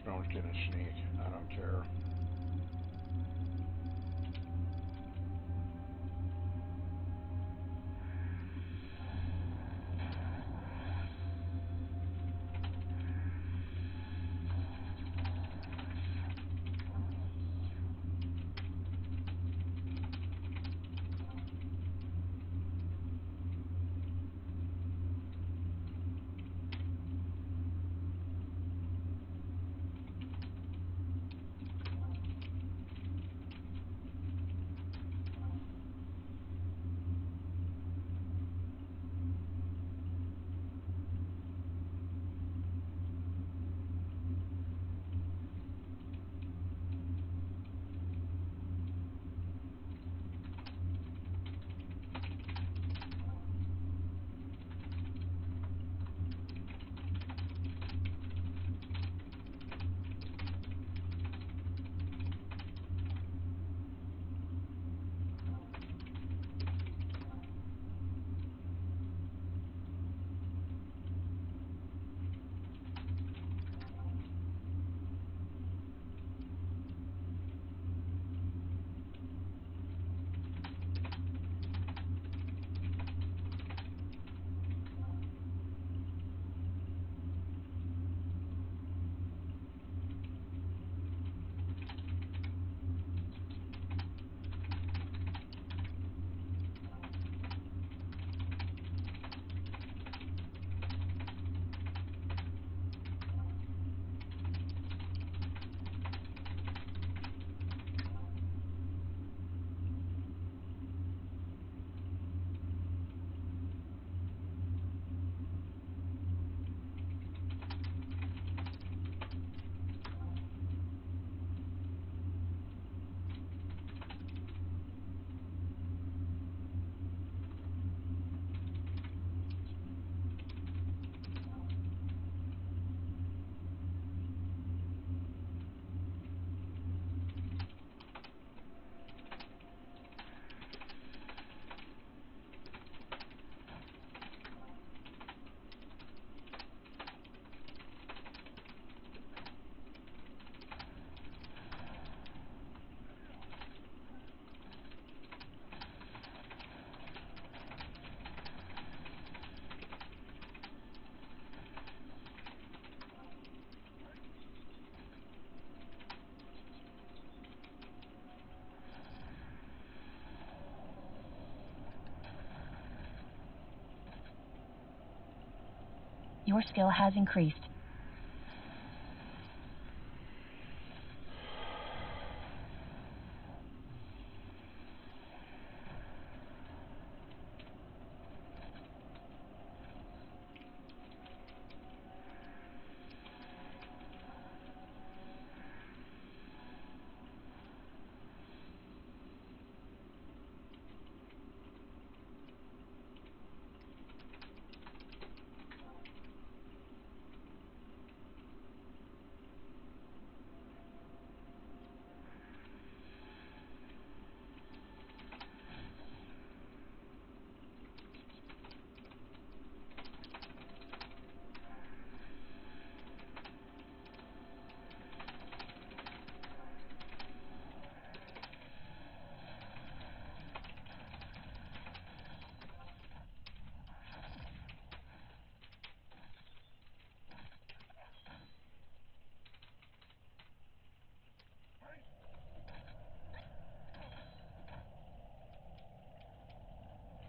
Don't get a sneak. I don't care. Your skill has increased.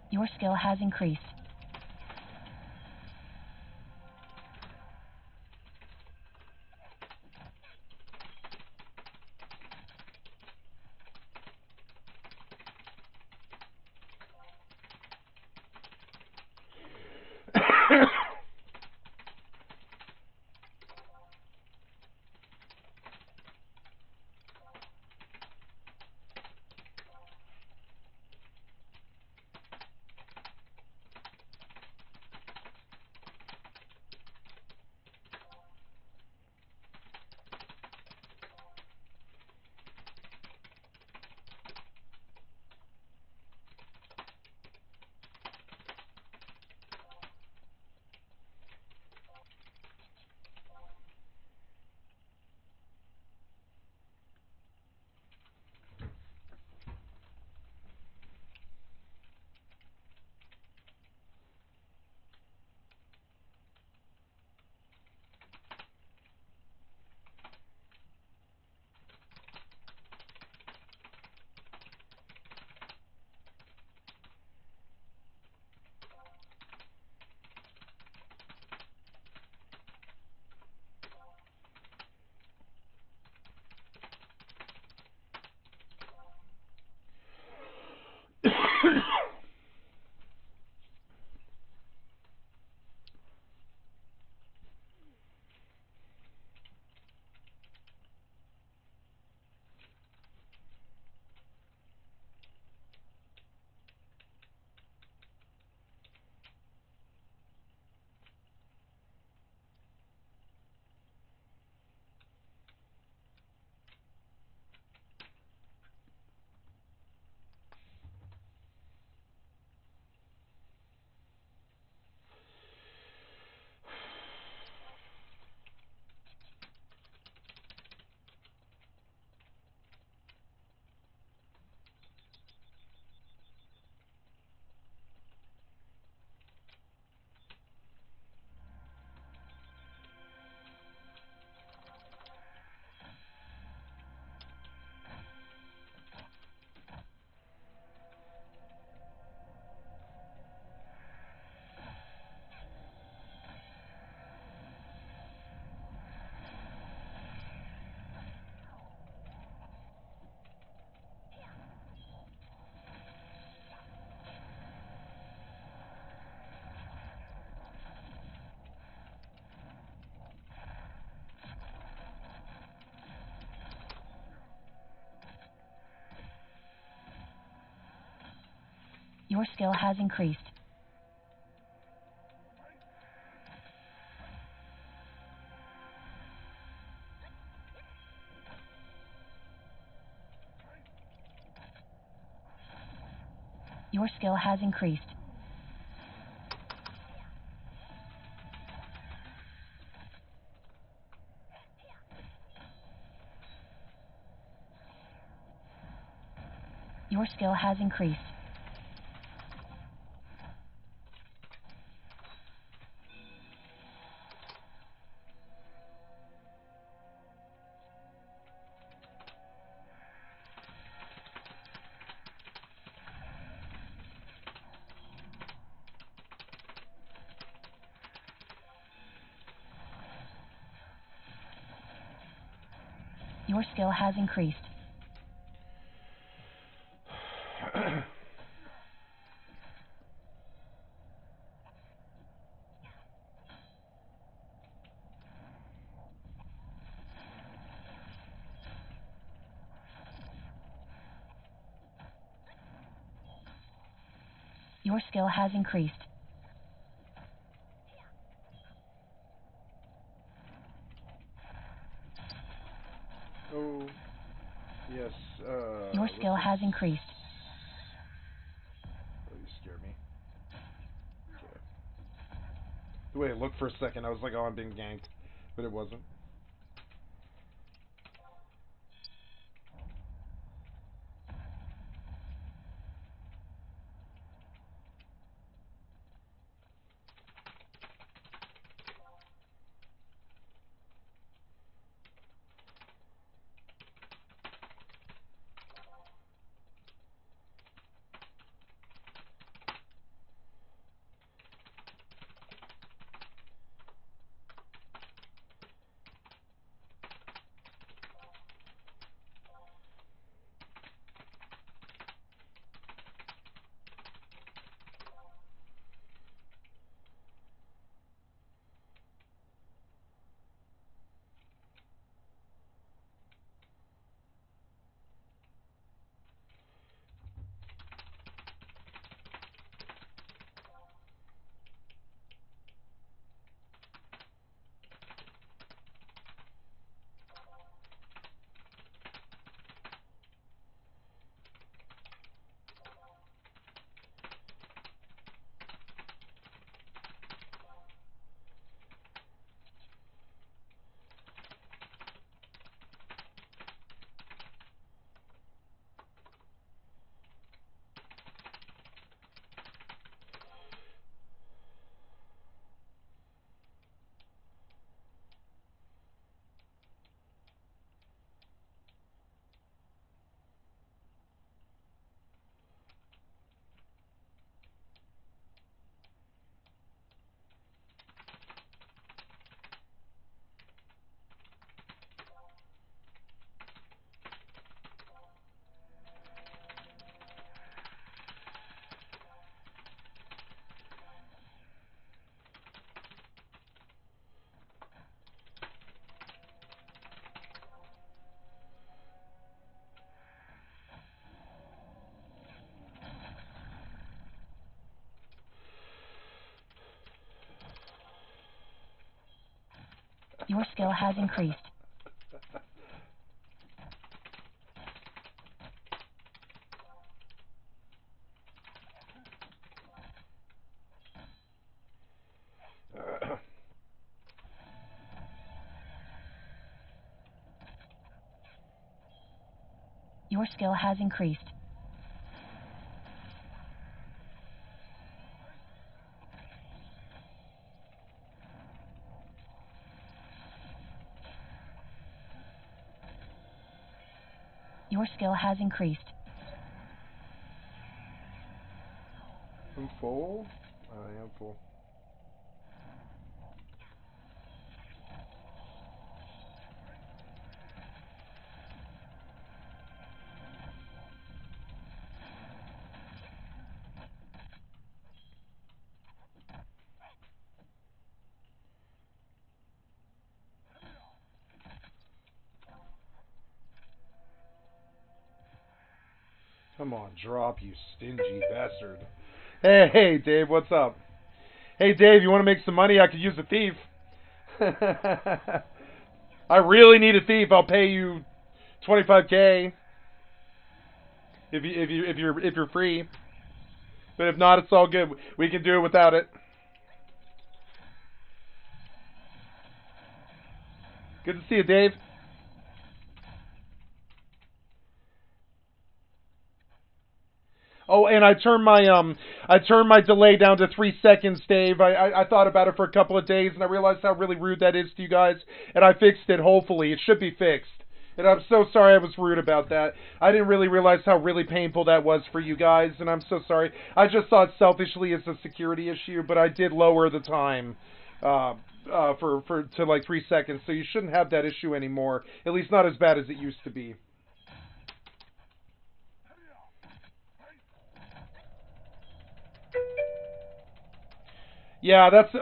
Your skill has increased. Your skill has increased. Your skill has increased. Your skill has increased. Your skill has increased. Your skill has increased. Oh, yes. Your skill has increased. Oh, you scared me. Okay. The way it looked for a second, I was like, oh, I'm being ganked. But it wasn't. Your skill has increased. Your skill has increased. Your skill has increased. I'm full? I am full. Come on, drop, you stingy bastard. Hey, Dave, what's up? Hey, Dave, you want to make some money? I could use a thief. I really need a thief. I'll pay you $25K if you're free. But if not, it's all good. We can do it without it. Good to see you, Dave. Oh, and I turned my delay down to 3 seconds, Dave. I thought about it for a couple of days, and I realized how really rude that is to you guys, and I fixed it, hopefully. It should be fixed. And I'm so sorry I was rude about that. I didn't really realize how really painful that was for you guys, and I'm so sorry. I just saw it selfishly as a security issue, but I did lower the time. to like 3 seconds, so you shouldn't have that issue anymore. At least not as bad as it used to be. Yeah, that's,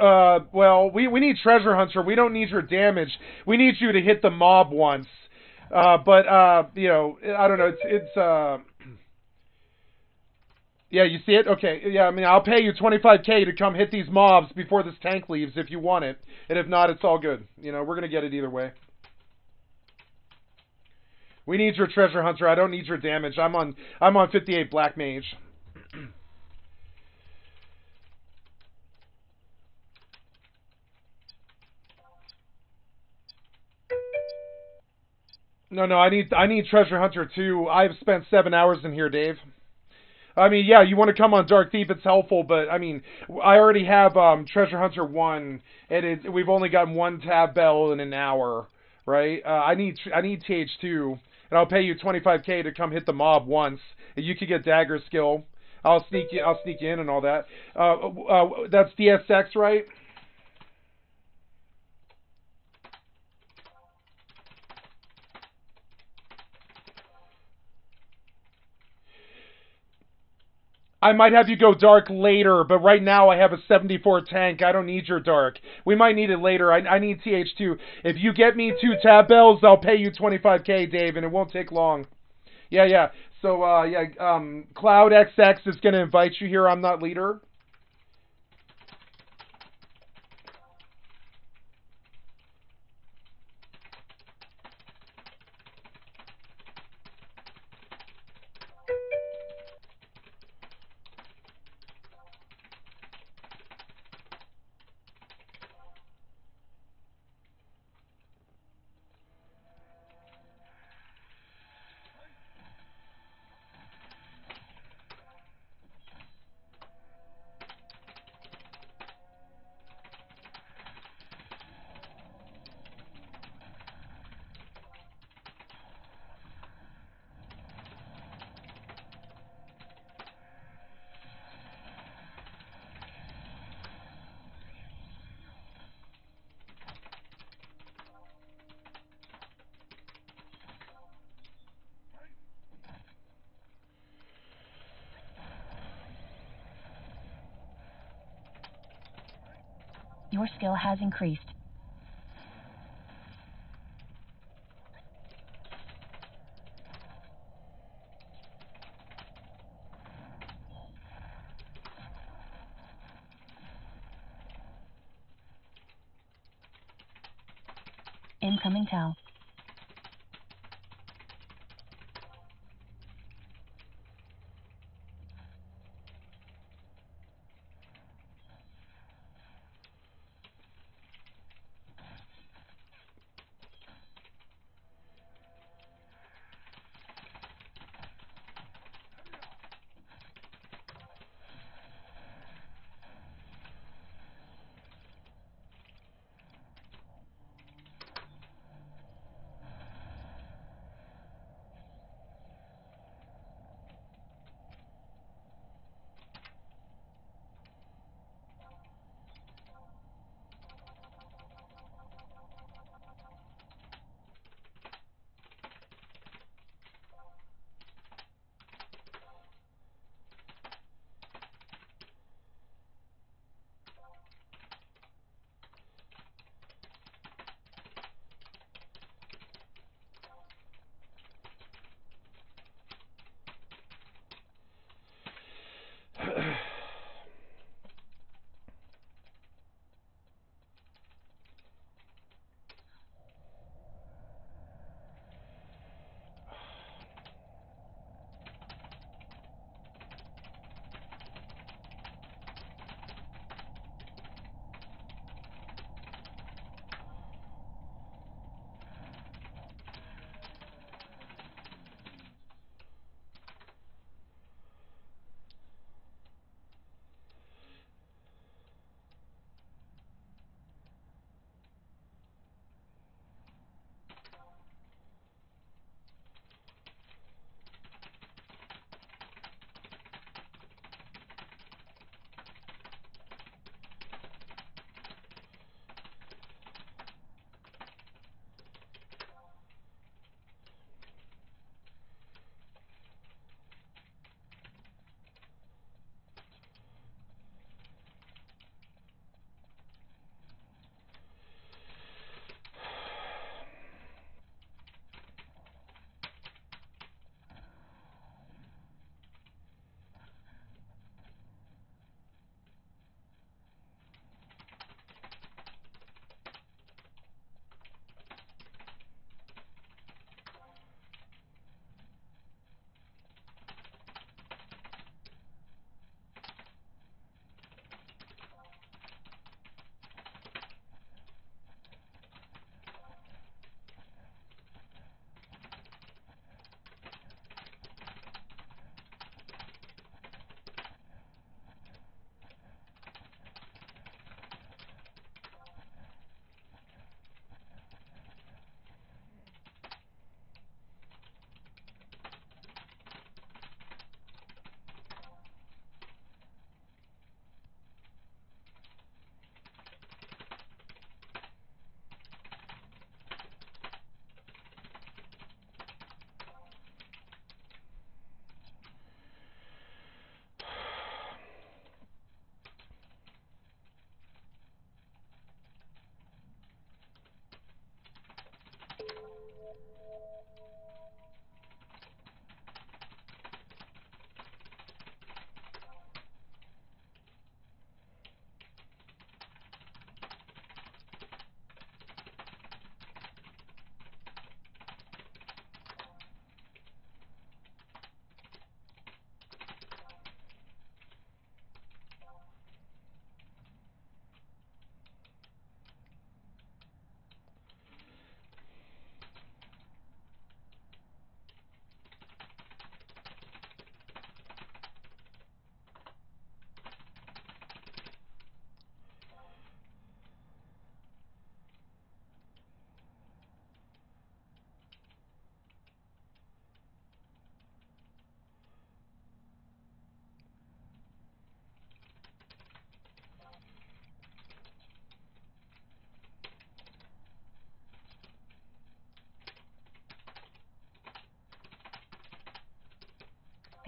well, we need Treasure Hunter. We don't need your damage. We need you to hit the mob once. But, you know, I don't know, yeah, you see it? Okay, yeah, I mean, I'll pay you 25k to come hit these mobs before this tank leaves if you want it. And if not, it's all good. You know, we're gonna get it either way. We need your Treasure Hunter. I don't need your damage. I'm on 58 Black Mage. No, I need Treasure Hunter too. I've spent 7 hours in here, Dave. I mean, yeah, you want to come on Dark Thief, it's helpful, but I mean, I already have Treasure Hunter 1, and we've only gotten 1 tab bell in an hour, right? I need TH2, and I'll pay you 25k to come hit the mob once. You could get dagger skill. I'll sneak you in and all that. That's DSX, right? I might have you go dark later, but right now I have a 74 tank. I don't need your dark. We might need it later. I need TH2. If you get me 2 tab bells, I'll pay you 25k, Dave, and it won't take long. Yeah. So, Cloud XX is going to invite you here. I'm not leader. Your skill has increased. Incoming towel.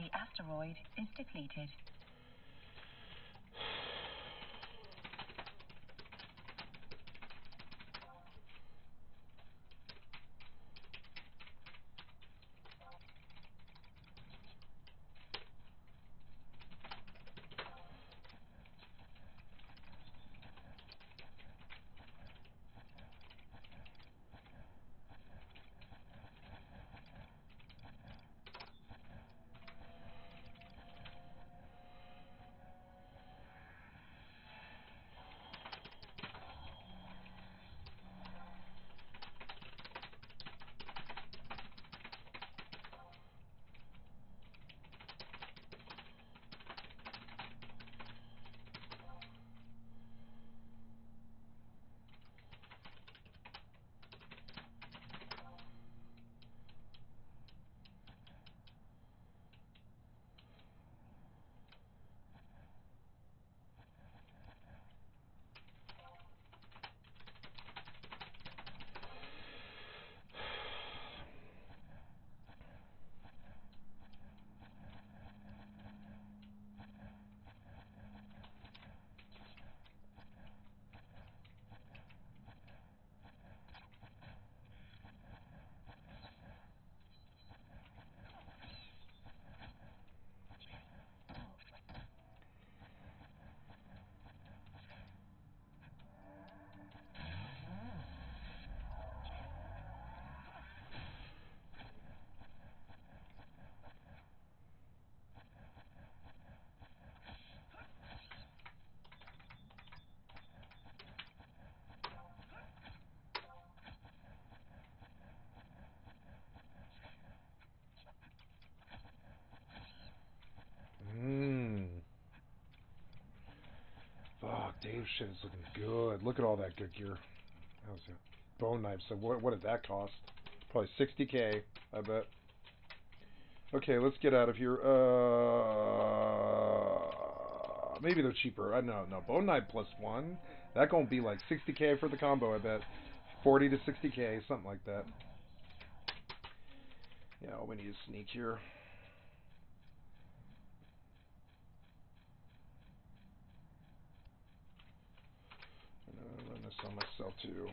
the asteroid is depleted. Oh, Dave shit is looking good. Look at all that good gear. How's it? Bone knife. So what did that cost? Probably 60K, I bet. Okay, let's get out of here. Maybe they're cheaper. No. Bone knife +1. That gonna be like 60K for the combo, I bet. 40 to 60K, something like that. Yeah, we need to sneak here. I'm gonna run this on myself too.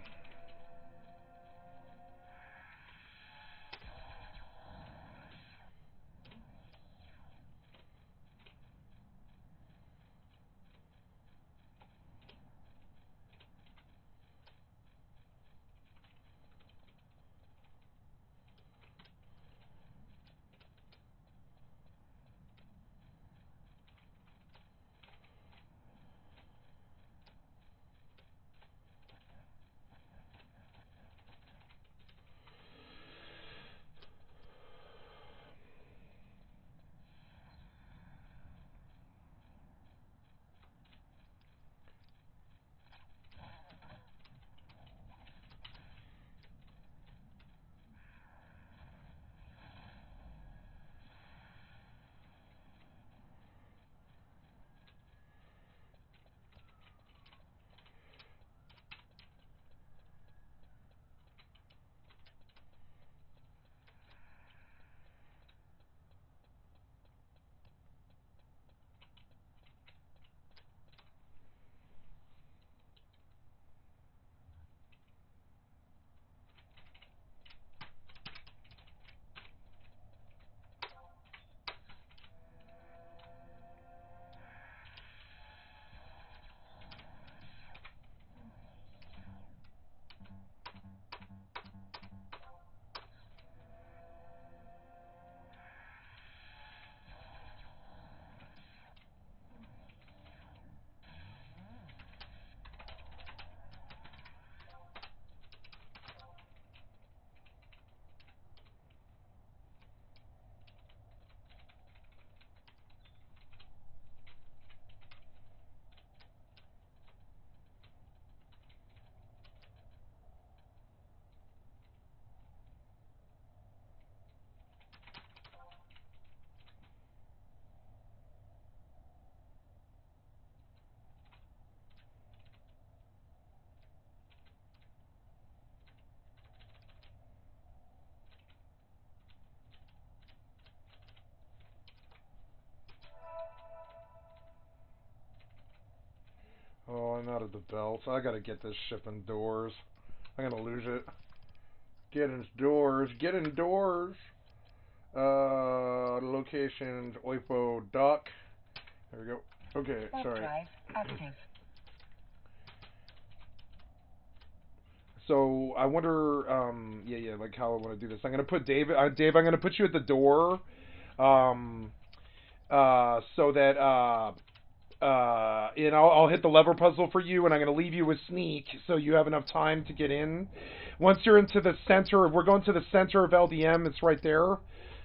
the belt. I gotta get this ship indoors. I'm gonna lose it. Get indoors. Get indoors. Locations, Oipo Dock. There we go. Okay, sorry. Drive active. So I wonder, yeah, like how I want to do this. I'm gonna put Dave. Dave, I'm gonna put you at the door, so that and I'll hit the lever puzzle for you, and I'm gonna leave you with sneak, so you have enough time to get in. Once you're into the center, we're going to the center of LDM. It's right there.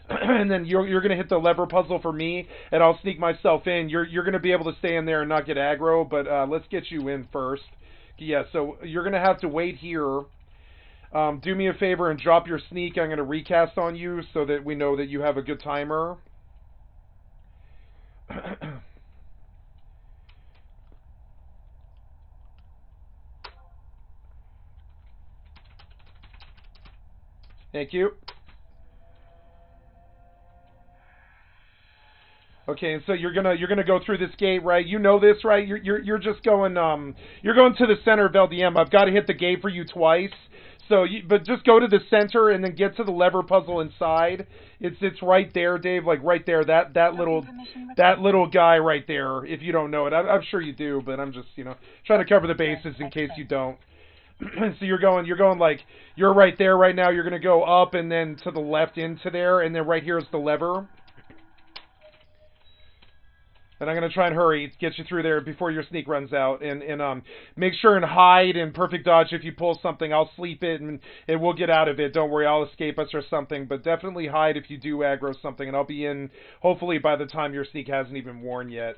And then you're gonna hit the lever puzzle for me, and I'll sneak myself in. You're gonna be able to stay in there and not get aggro, but let's get you in first. Yeah, so you're gonna have to wait here. Do me a favor and drop your sneak. I'm gonna recast on you so that we know that you have a good timer. Thank you. Okay, and so you're gonna go through this gate, right? You know this, right? You're just going you're going to the center of LDM. I've got to hit the gate for you twice. So but just go to the center and then get to the lever puzzle inside. It's right there, Dave, like right there. That little guy right there. If you don't know it, I'm sure you do, but I'm just trying to cover the bases in case you don't. So you're going like you're right there right now. You're gonna go up and then to the left into there, and then right here is the lever. And I'm going to try and hurry, get you through there before your sneak runs out. And make sure and hide and perfect dodge if you pull something. I'll sleep it and we'll get out of it. Don't worry, I'll escape us or something. But definitely hide if you do aggro something. And I'll be in, hopefully, by the time your sneak hasn't even worn yet.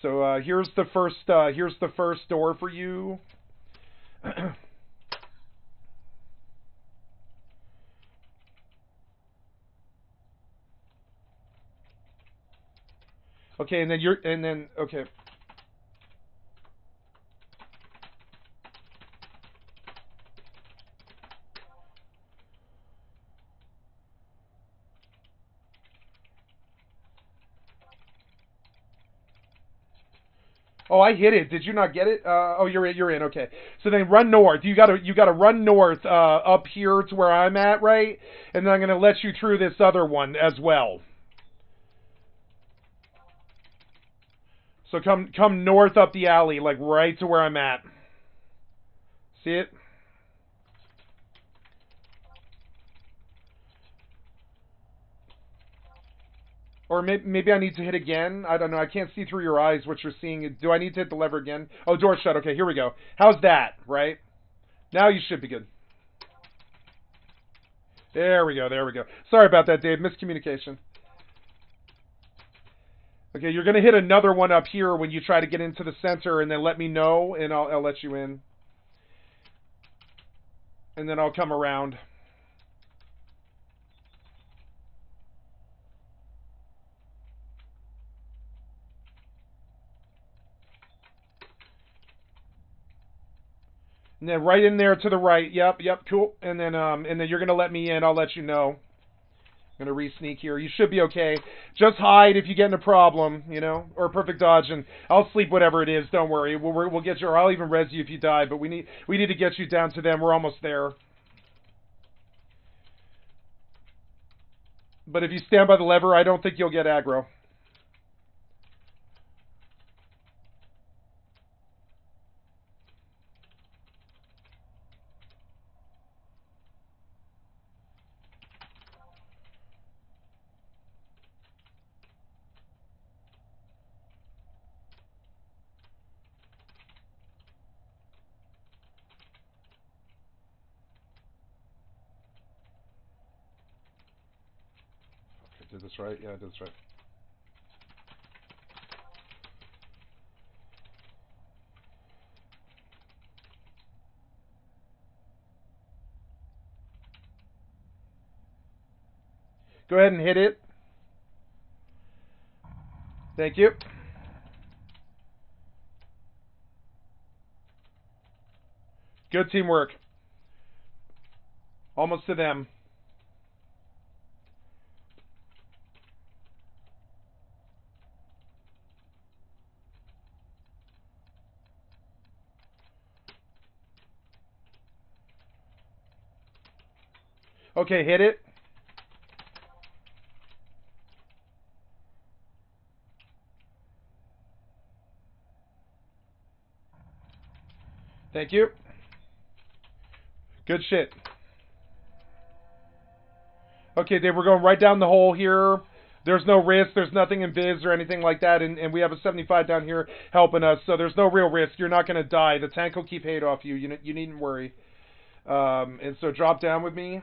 So here's the first door for you. Okay, okay. Oh, I hit it. Did you not get it? Oh, you're in. Okay. So then run north. You gotta run north up here to where I'm at, right? And then I'm gonna let you through this other one as well. So come north up the alley, like right to where I'm at. See it? Or maybe I need to hit again. I don't know. I can't see through your eyes what you're seeing. Do I need to hit the lever again? Oh, door shut. Okay, here we go. How's that, right? Now you should be good. There we go. Sorry about that, Dave. Miscommunication. Okay, you're going to hit another one up here when you try to get into the center, and then let me know, and I'll let you in. And then I'll come around. And then right in there to the right. Yep, cool. And then you're going to let me in. I'll let you know. I'm going to re-sneak here. You should be okay. Just hide if you get in a problem, or a perfect dodge, and I'll sleep whatever it is. Don't worry. We'll get you, or I'll even res you if you die, but we need to get you down to them. We're almost there. But if you stand by the lever, I don't think you'll get aggro. Did this right? Yeah, I did this right. Go ahead and hit it. Thank you. Good teamwork. Almost to them. Okay, hit it. Thank you. Good shit. Okay, Dave, we're going right down the hole here. There's no risk. There's nothing in biz or anything like that. And we have a 75 down here helping us. So there's no real risk. You're not going to die. The tank will keep hate off you. You needn't worry. And so drop down with me.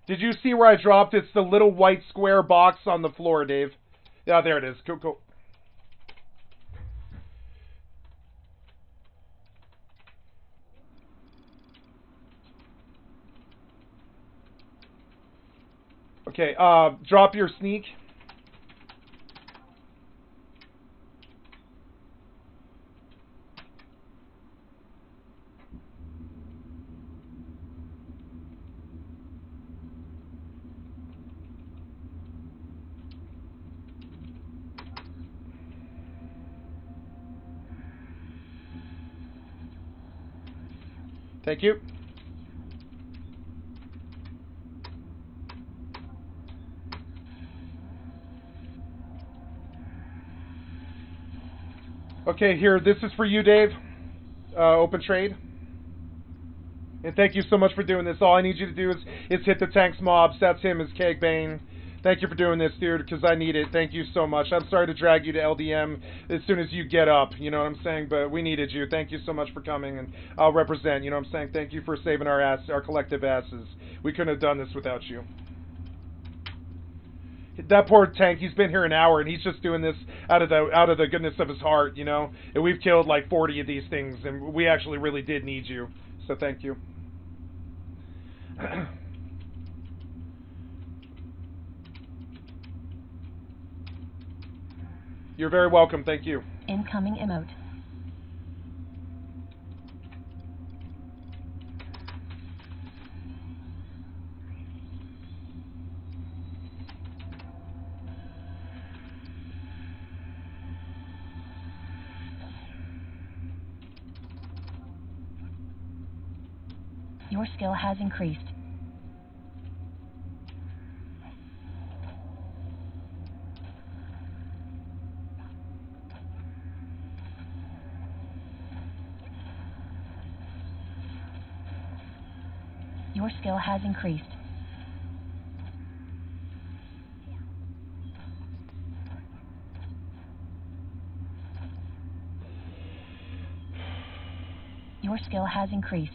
Did you see where I dropped? It's the little white square box on the floor, Dave. Yeah, there it is. Cool, cool. Okay, drop your sneak. Thank you. Okay, here, this is for you, Dave. Open trade. And thank you so much for doing this. All I need you to do is hit the tanks mobs. That's him, is Keg Bane. Thank you for doing this, dude, because I need it. Thank you so much. I'm sorry to drag you to LDM as soon as you get up, you know what I'm saying? But we needed you. Thank you so much for coming, and I'll represent, you know what I'm saying? Thank you for saving our collective asses. We couldn't have done this without you. That poor tank, he's been here an hour, and he's just doing this out of the goodness of his heart, you know? And we've killed like 40 of these things, and we actually really did need you. So thank you. You're very welcome, thank you. Incoming emote. Your skill has increased. Your skill has increased. Your skill has increased.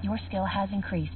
Your skill has increased.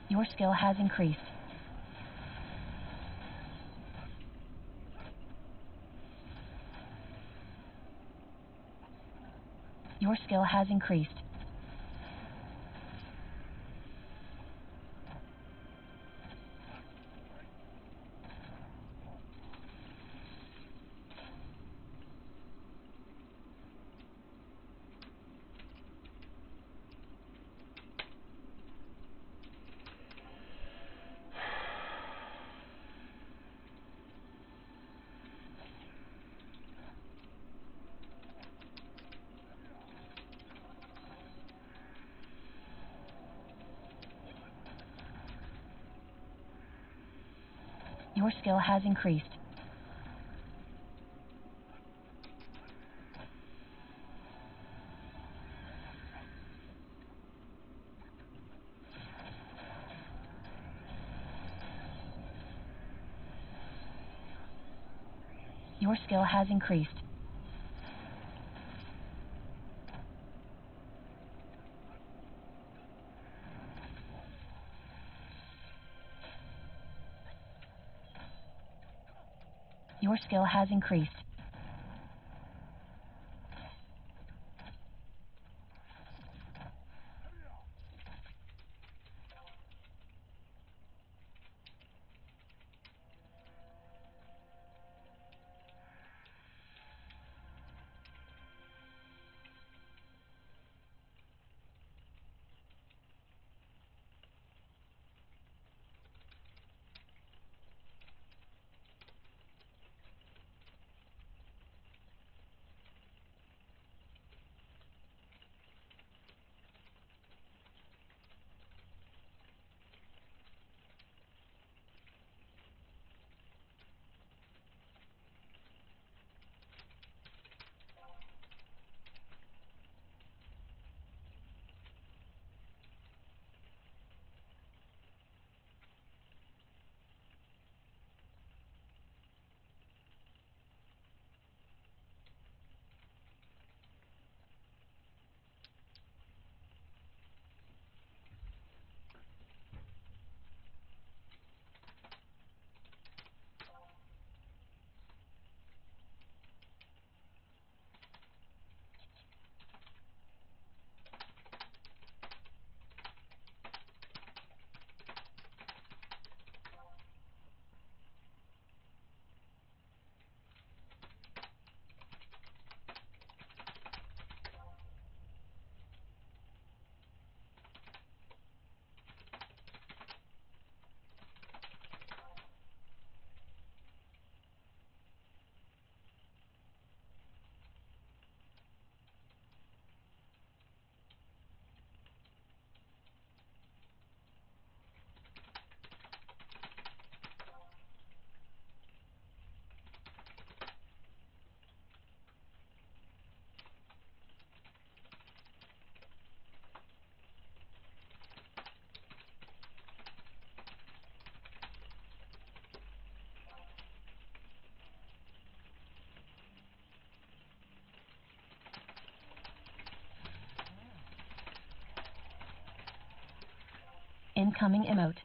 Your skill has increased. Your skill has increased. Your skill has increased. Your skill has increased. Your skill has increased. Incoming emote.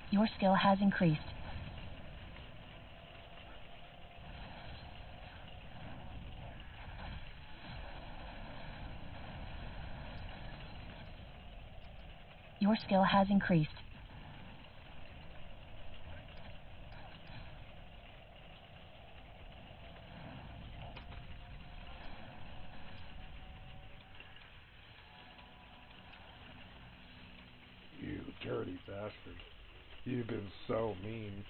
Your skill has increased. Your skill has increased. bastard. You've been so mean.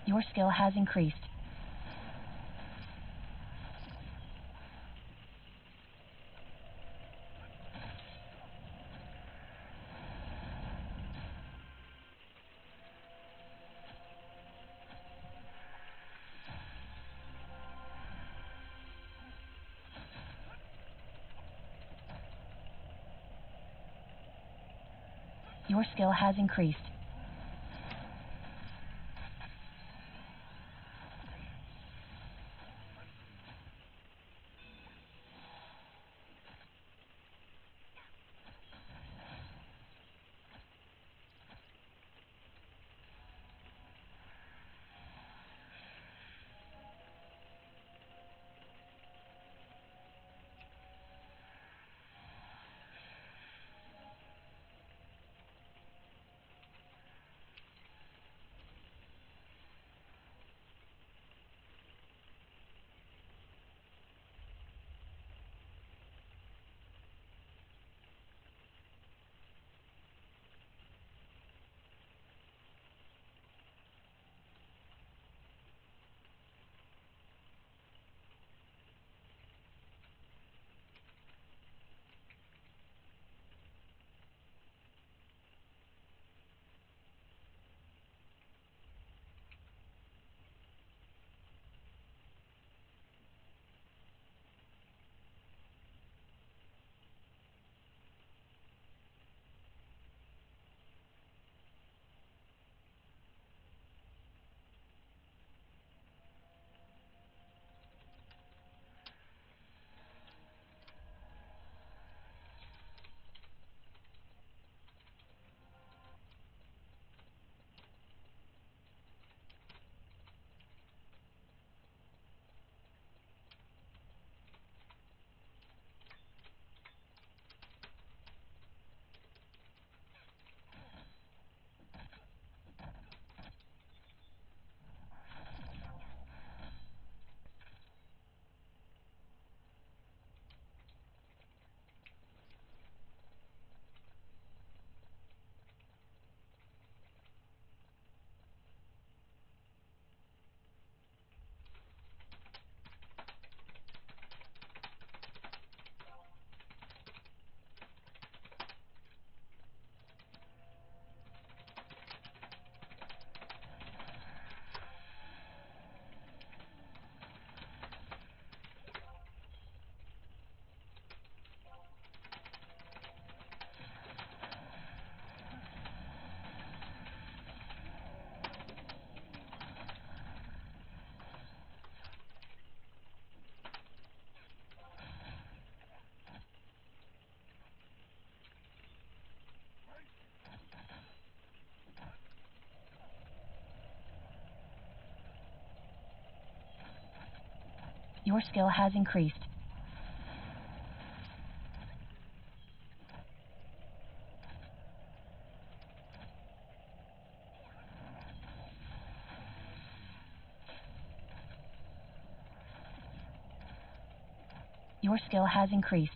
Your skill has increased. Your skill has increased. Your skill has increased. Your skill has increased.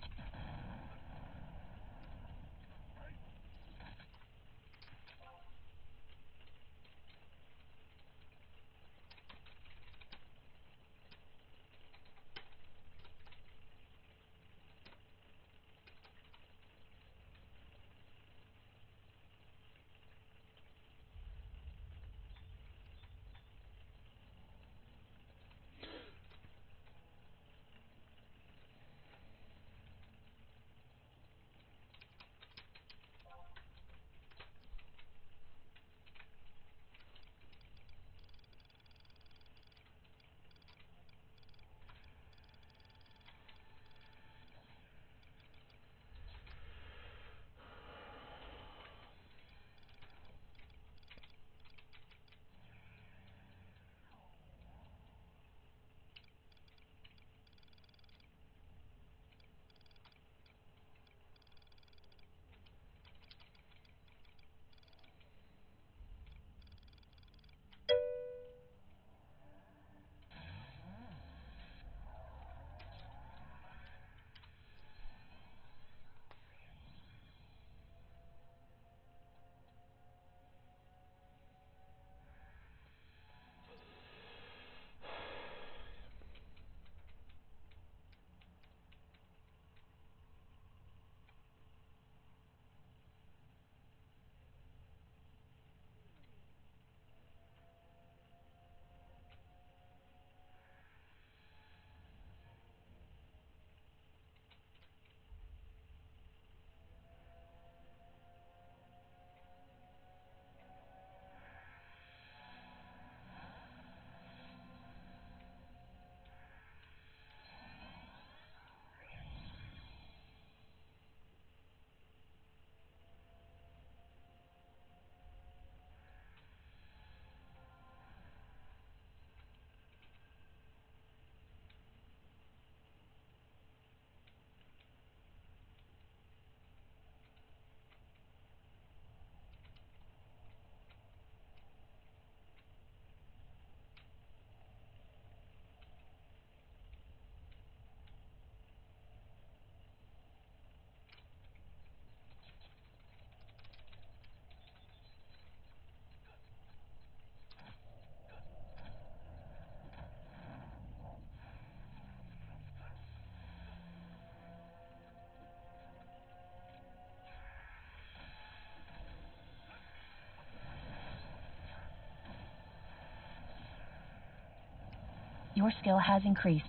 Your skill has increased.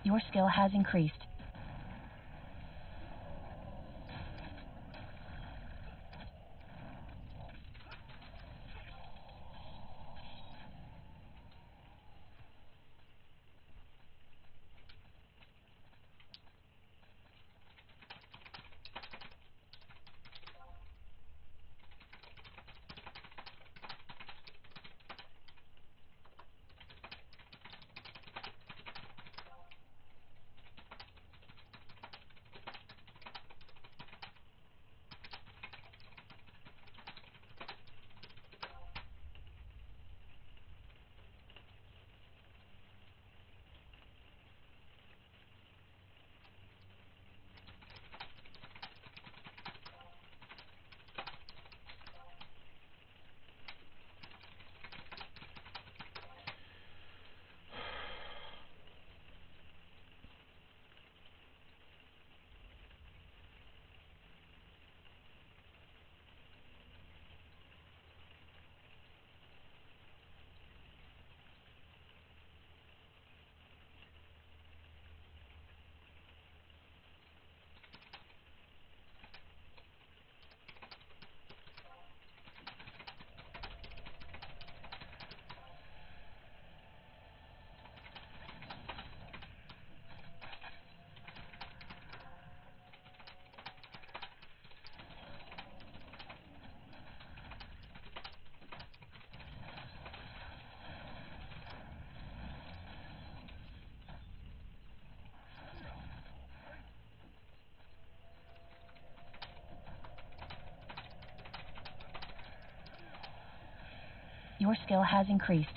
Your skill has increased. Your skill has increased.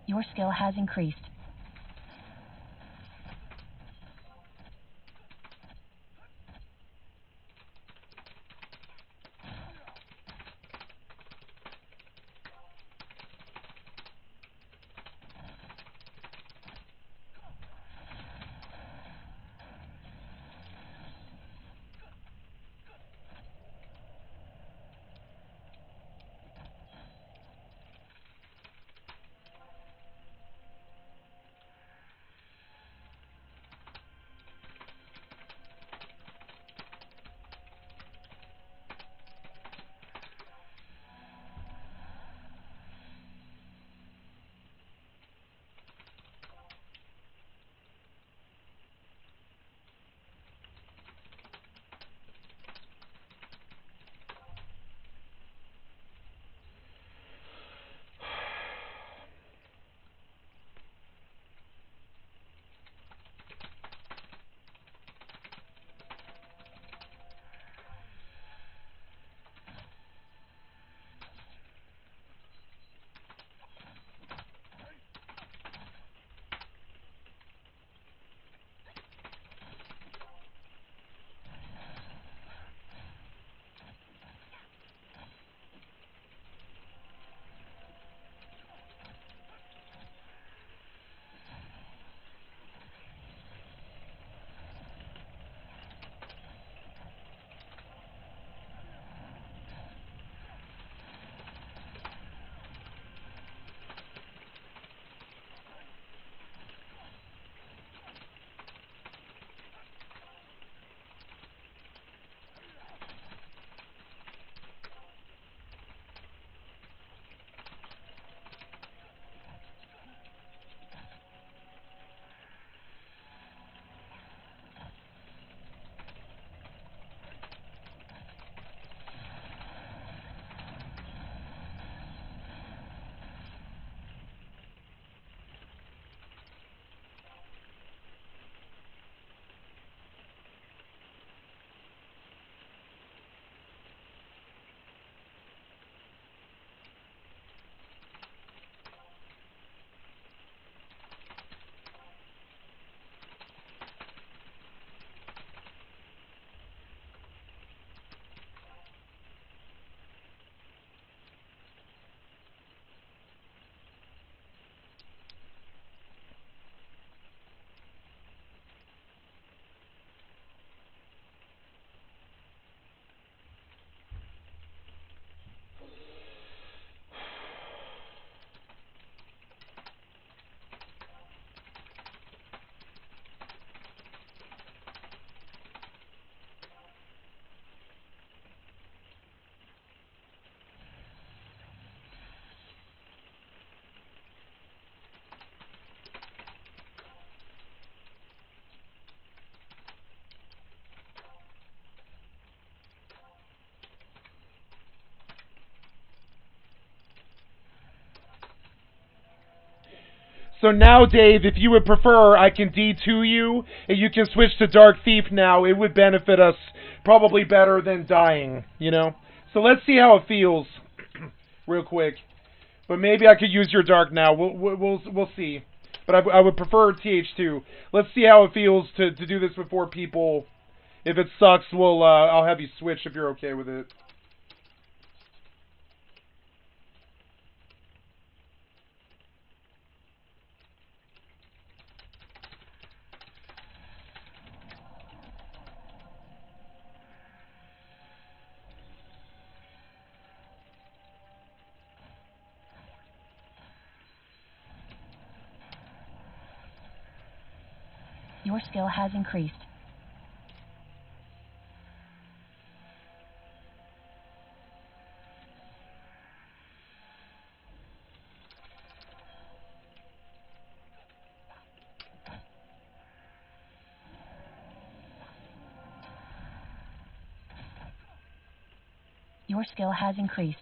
Your skill has increased. So now, Dave, if you would prefer, I can D2 you, and you can switch to Dark Thief now. It would benefit us probably better than dying, you know? So let's see how it feels real quick. But maybe I could use your Dark now. We'll see. But I would prefer TH2. Let's see how it feels to do this before people. If it sucks, I'll have you switch if you're okay with it. Your skill has increased. Your skill has increased.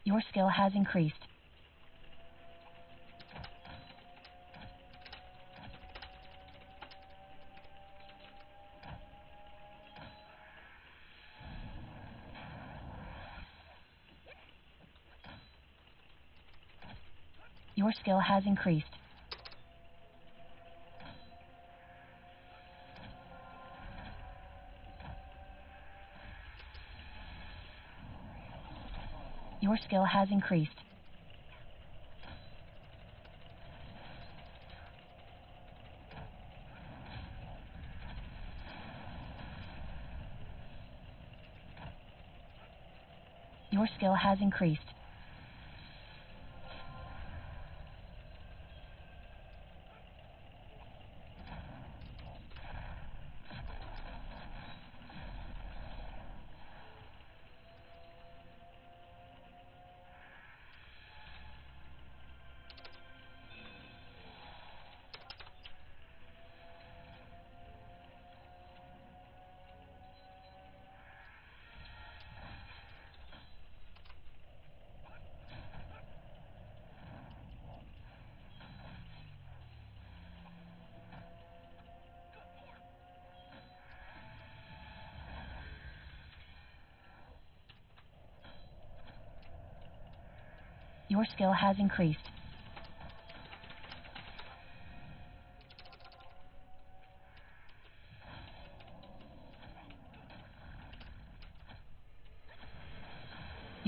Your skill has increased. Your skill has increased. Your skill has increased. Your skill has increased. Your skill has increased.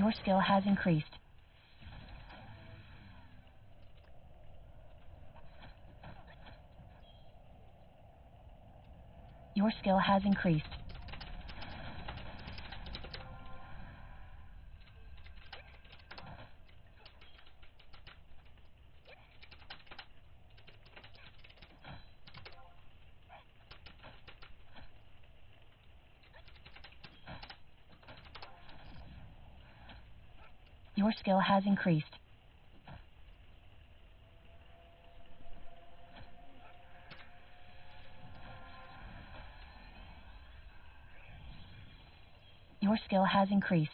Your skill has increased. Your skill has increased. Your skill has increased. Your skill has increased.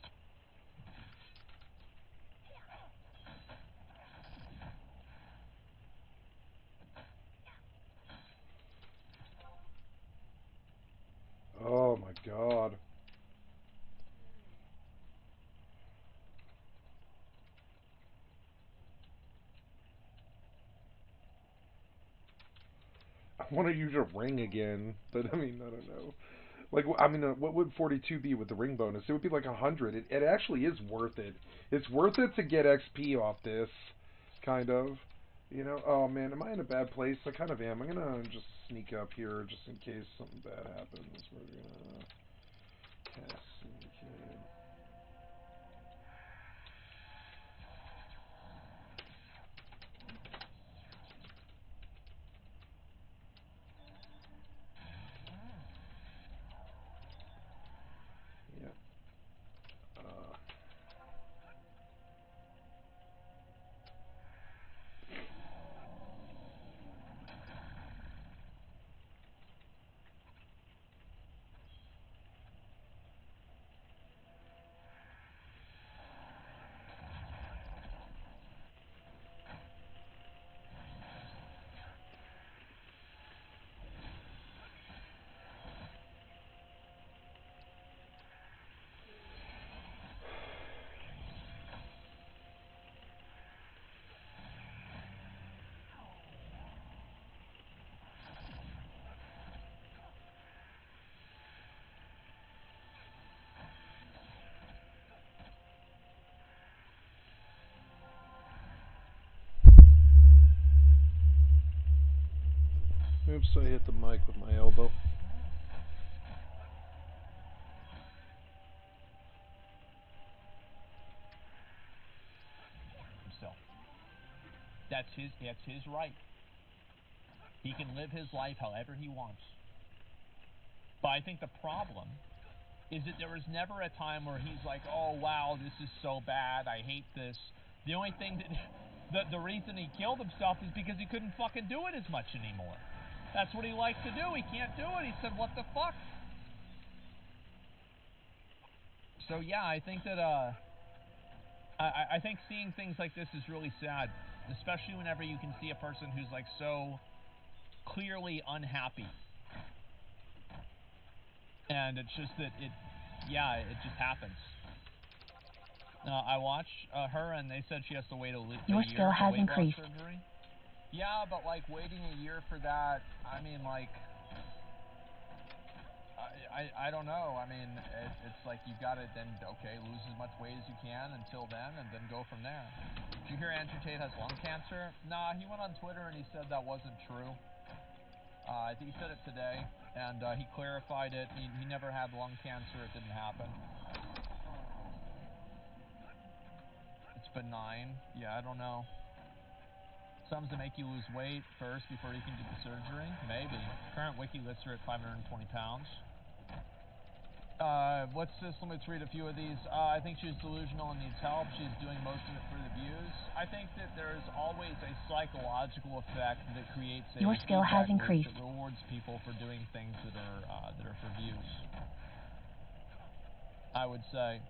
Oh my god. I want to use a ring again, but I mean, I don't know. Like, I mean, what would 42 be with the ring bonus? It would be like 100. It actually is worth it. It's worth it to get XP off this, kind of. You know? Oh man, am I in a bad place? I kind of am. I'm gonna just sneak up here just in case something bad happens. We're gonna cast syndicate. Oops, I hit the mic with my elbow. Himself. That's his right. He can live his life however he wants. But I think the problem is that there was never a time where he's like, oh wow, this is so bad, I hate this. The only thing that the reason he killed himself is because he couldn't fucking do it as much anymore. That's what he likes to do. He can't do it. He said, what the fuck? So yeah, I think that I think seeing things like this is really sad, especially whenever you can see a person who's like so clearly unhappy. And it's just that it just happens. I watched her, and they said she has to wait a year Your skill for has weight loss increased. surgery. Yeah, but like waiting a year for that, I mean, like, I don't know. I mean, it's like you've got to then, okay, lose as much weight as you can until then, and then go from there. Did you hear Andrew Tate has lung cancer? Nah, he went on Twitter and he said that wasn't true. I think he said it today, and he clarified it. He never had lung cancer. It didn't happen. It's benign. Yeah, I don't know. Some to make you lose weight first before you can do the surgery? Maybe. Current wiki lists her at 520 pounds. What's this? Let me read a few of these. I think she's delusional and needs help. She's doing most of it for the views. I think that there's always a psychological effect that creates a Your skill has feedback loop increased. that rewards people for doing things that are for views. I would say.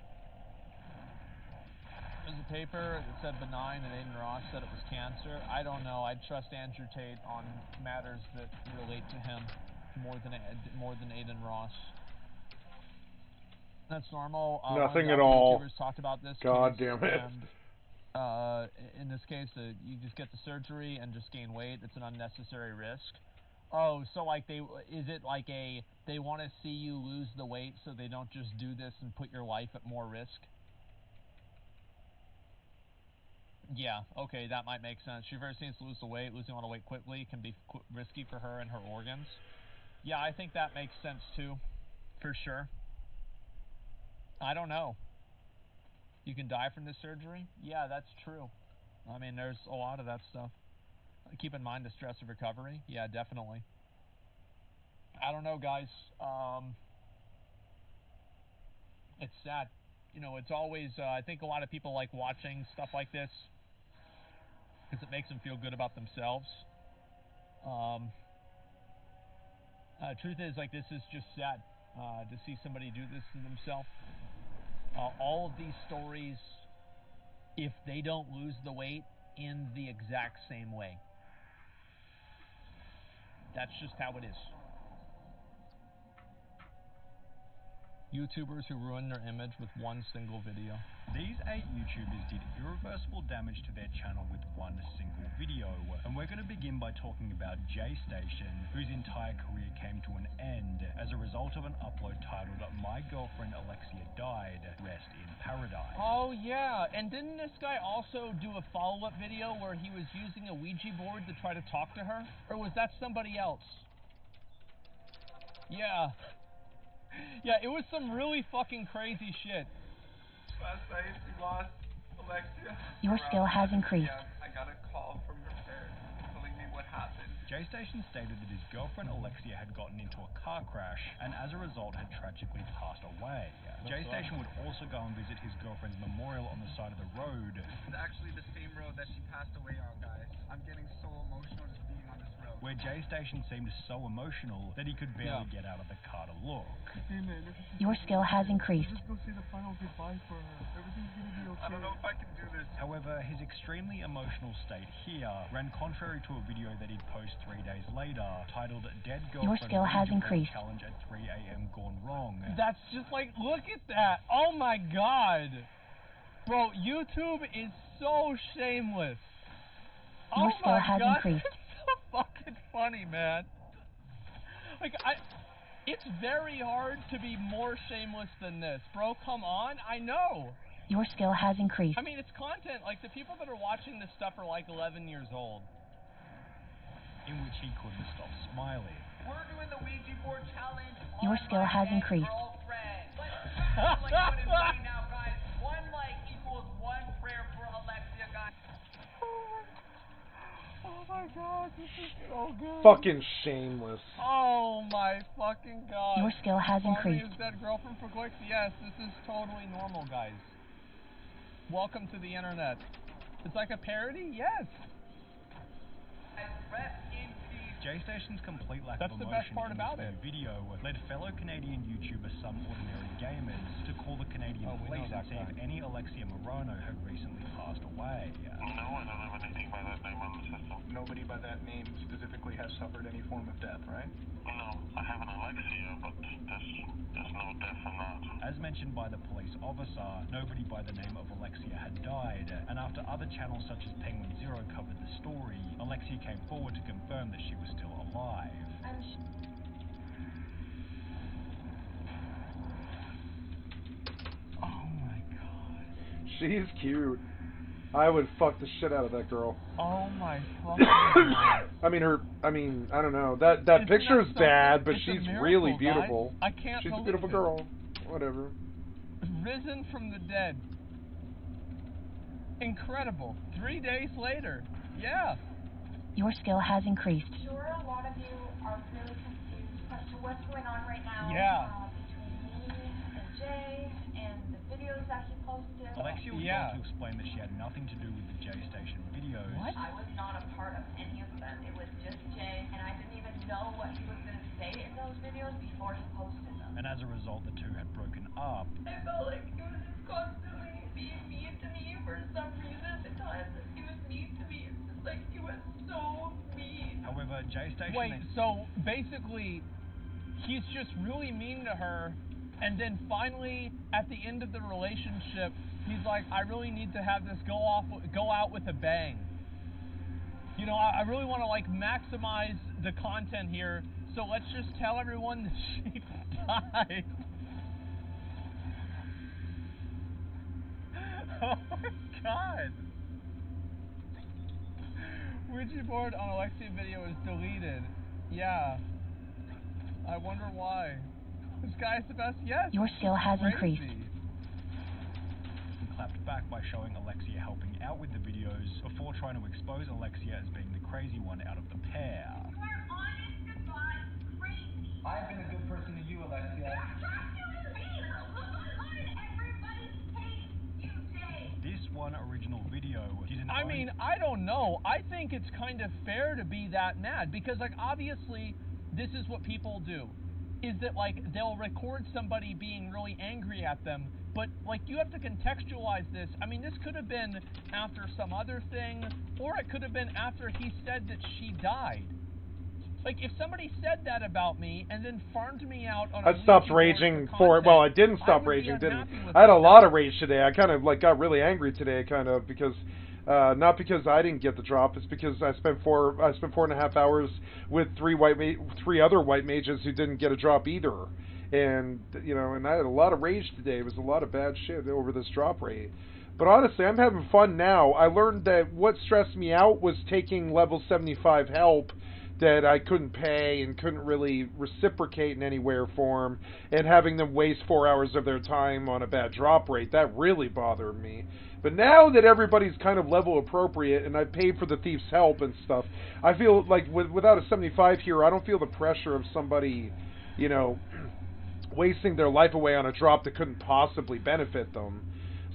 There's a paper that said benign and Aiden Ross said it was cancer. I don't know. I'd trust Andrew Tate on matters that relate to him more than Aiden Ross. That's normal. Nothing at all. YouTubers talked about this. God damn it. And, in this case, you just get the surgery and just gain weight. It's an unnecessary risk. Oh, so like they want to see you lose the weight so they don't just do this and put your life at more risk? Yeah, okay, that might make sense. She very seems to lose the weight. Losing a lot of weight quickly can be risky for her and her organs. Yeah, I think that makes sense too, for sure. I don't know. You can die from this surgery? Yeah, that's true. I mean, there's a lot of that stuff. Keep in mind the stress of recovery. Yeah, definitely. I don't know, guys. It's sad. You know, it's always, I think a lot of people like watching stuff like this because it makes them feel good about themselves. Truth is, like, this is just sad to see somebody do this to themselves. All of these stories, if they don't lose the weight, end the exact same way. That's just how it is. YouTubers who ruin their image with one single video. These 8 YouTubers did irreversible damage to their channel with one single video, and we're going to begin by talking about J-Station, whose entire career came to an end as a result of an upload titled "My Girlfriend Alexia Died, Rest in Paradise." Oh yeah, and didn't this guy also do a follow-up video where he was using a Ouija board to try to talk to her? Or was that somebody else? Yeah. Yeah, it was some really fucking crazy shit. Last night we lost Alexia. Your skill has increased. I got a call from her parents telling me what happened. J-Station stated that his girlfriend Alexia had gotten into a car crash and as a result had tragically passed away. J-Station would also go and visit his girlfriend's memorial on the side of the road. It's actually the same road that she passed away on, guys. I'm getting so emotional just being on this road. Where J-Station seemed so emotional that he could barely get out of the car to look. Your skill has increased. Let's go say the final goodbye for her. Everything's gonna be okay. I don't know if I can do this. However, his extremely emotional state here ran contrary to a video that he'd post 3 days later, titled "Dead Girlfriend Your skill has increased. Challenge at 3 a.m. Gone Wrong." That's just like, look at that! Oh my god! Bro, YouTube is so shameless. Your skill has god, increased. it's so fucking funny, man. Like, it's very hard to be more shameless than this. Bro, come on, I know. Your skill has increased. I mean, it's content. Like, the people that are watching this stuff are like 11 years old. in which he couldn't stop smiling. We're doing the Ouija board challenge. Your skill has increased. Let's like put it right now, guys. One like equals one prayer for Alexia, guys. Oh my god, this is so good. Fucking shameless. Oh my fucking god. Your skill has increased. His dead girlfriend for clicks? Yes, this is totally normal, guys. Welcome to the internet. It's like a parody? Yes. J-Station's complete lack That's of the emotion best part in about this it. new video led fellow Canadian YouTuber Some Ordinary Gamers to call the Canadian police and see if any Alexia Morono had recently passed away. No, I don't have anything by that name on the system. Nobody by that name specifically has suffered any form of death, right? No, I have an Alexia, but there's no death in that. As mentioned by the police officer, nobody by the name of Alexia had died, and after other channels such as Penguin Zero covered the story, Alexia came forward to confirm that she was still alive. Oh my god. She's cute. I would fuck the shit out of that girl. Oh my fucking god. I don't know. That picture's bad, but she's really beautiful. Guys. I can't She's a believe beautiful it. girl. Whatever. Risen from the dead. Incredible. 3 days later. Yeah. Your skill has increased. Sure, a lot of you are really confused as to what's going on right now. Yeah. Between me and Jay and the videos that he posted. Alexia was able to explain that she had nothing to do with the J-Station videos. What? I was not a part of any of them. It was just Jay, and I didn't even know what he was going to say in those videos before he posted them. And as a result, the two had broken up. I felt like he was just constantly being mean to me for some reason. The times that he was mean to me, it's just like he was so mean. However, J-Station... Wait, so basically, he's just really mean to her, and then finally, at the end of the relationship, he's like, I really need to have this go out with a bang. You know, I really want to like maximize the content here, so let's just tell everyone that she died. Oh my god. Ouija board on Alexia video is deleted. Yeah. I wonder why. This guy's the best. Yes. Your skill has increased. He clapped back by showing Alexia helping out with the videos before trying to expose Alexia as being the crazy one out of the pair. You are honest to God crazy. I've been a good person to you, Alexia. This one original video didn't... I mean, I don't know. I think it's kind of fair to be that mad because, like, obviously, this is what people do. Is that, like, they'll record somebody being really angry at them, but, like, you have to contextualize this. I mean, this could have been after some other thing, or it could have been after he said that she died. Like, if somebody said that about me and then farmed me out on I stopped raging for it. Well, I didn't stop raging, didn't. I had a lot of rage today. I kind of, like, got really angry today, kind of, because... not because I didn't get the drop, it's because I spent 4.5 hours with three other white mages who didn't get a drop either. And, you know, and I had a lot of rage today. It was a lot of bad shit over this drop rate. But honestly, I'm having fun now. I learned that what stressed me out was taking level 75 help that I couldn't pay and couldn't really reciprocate in any way or form, and having them waste 4 hours of their time on a bad drop rate. That really bothered me. But now that everybody's kind of level appropriate and I paid for the thief's help and stuff, I feel like without a 75 here, I don't feel the pressure of somebody, you know, wasting their life away on a drop that couldn't possibly benefit them.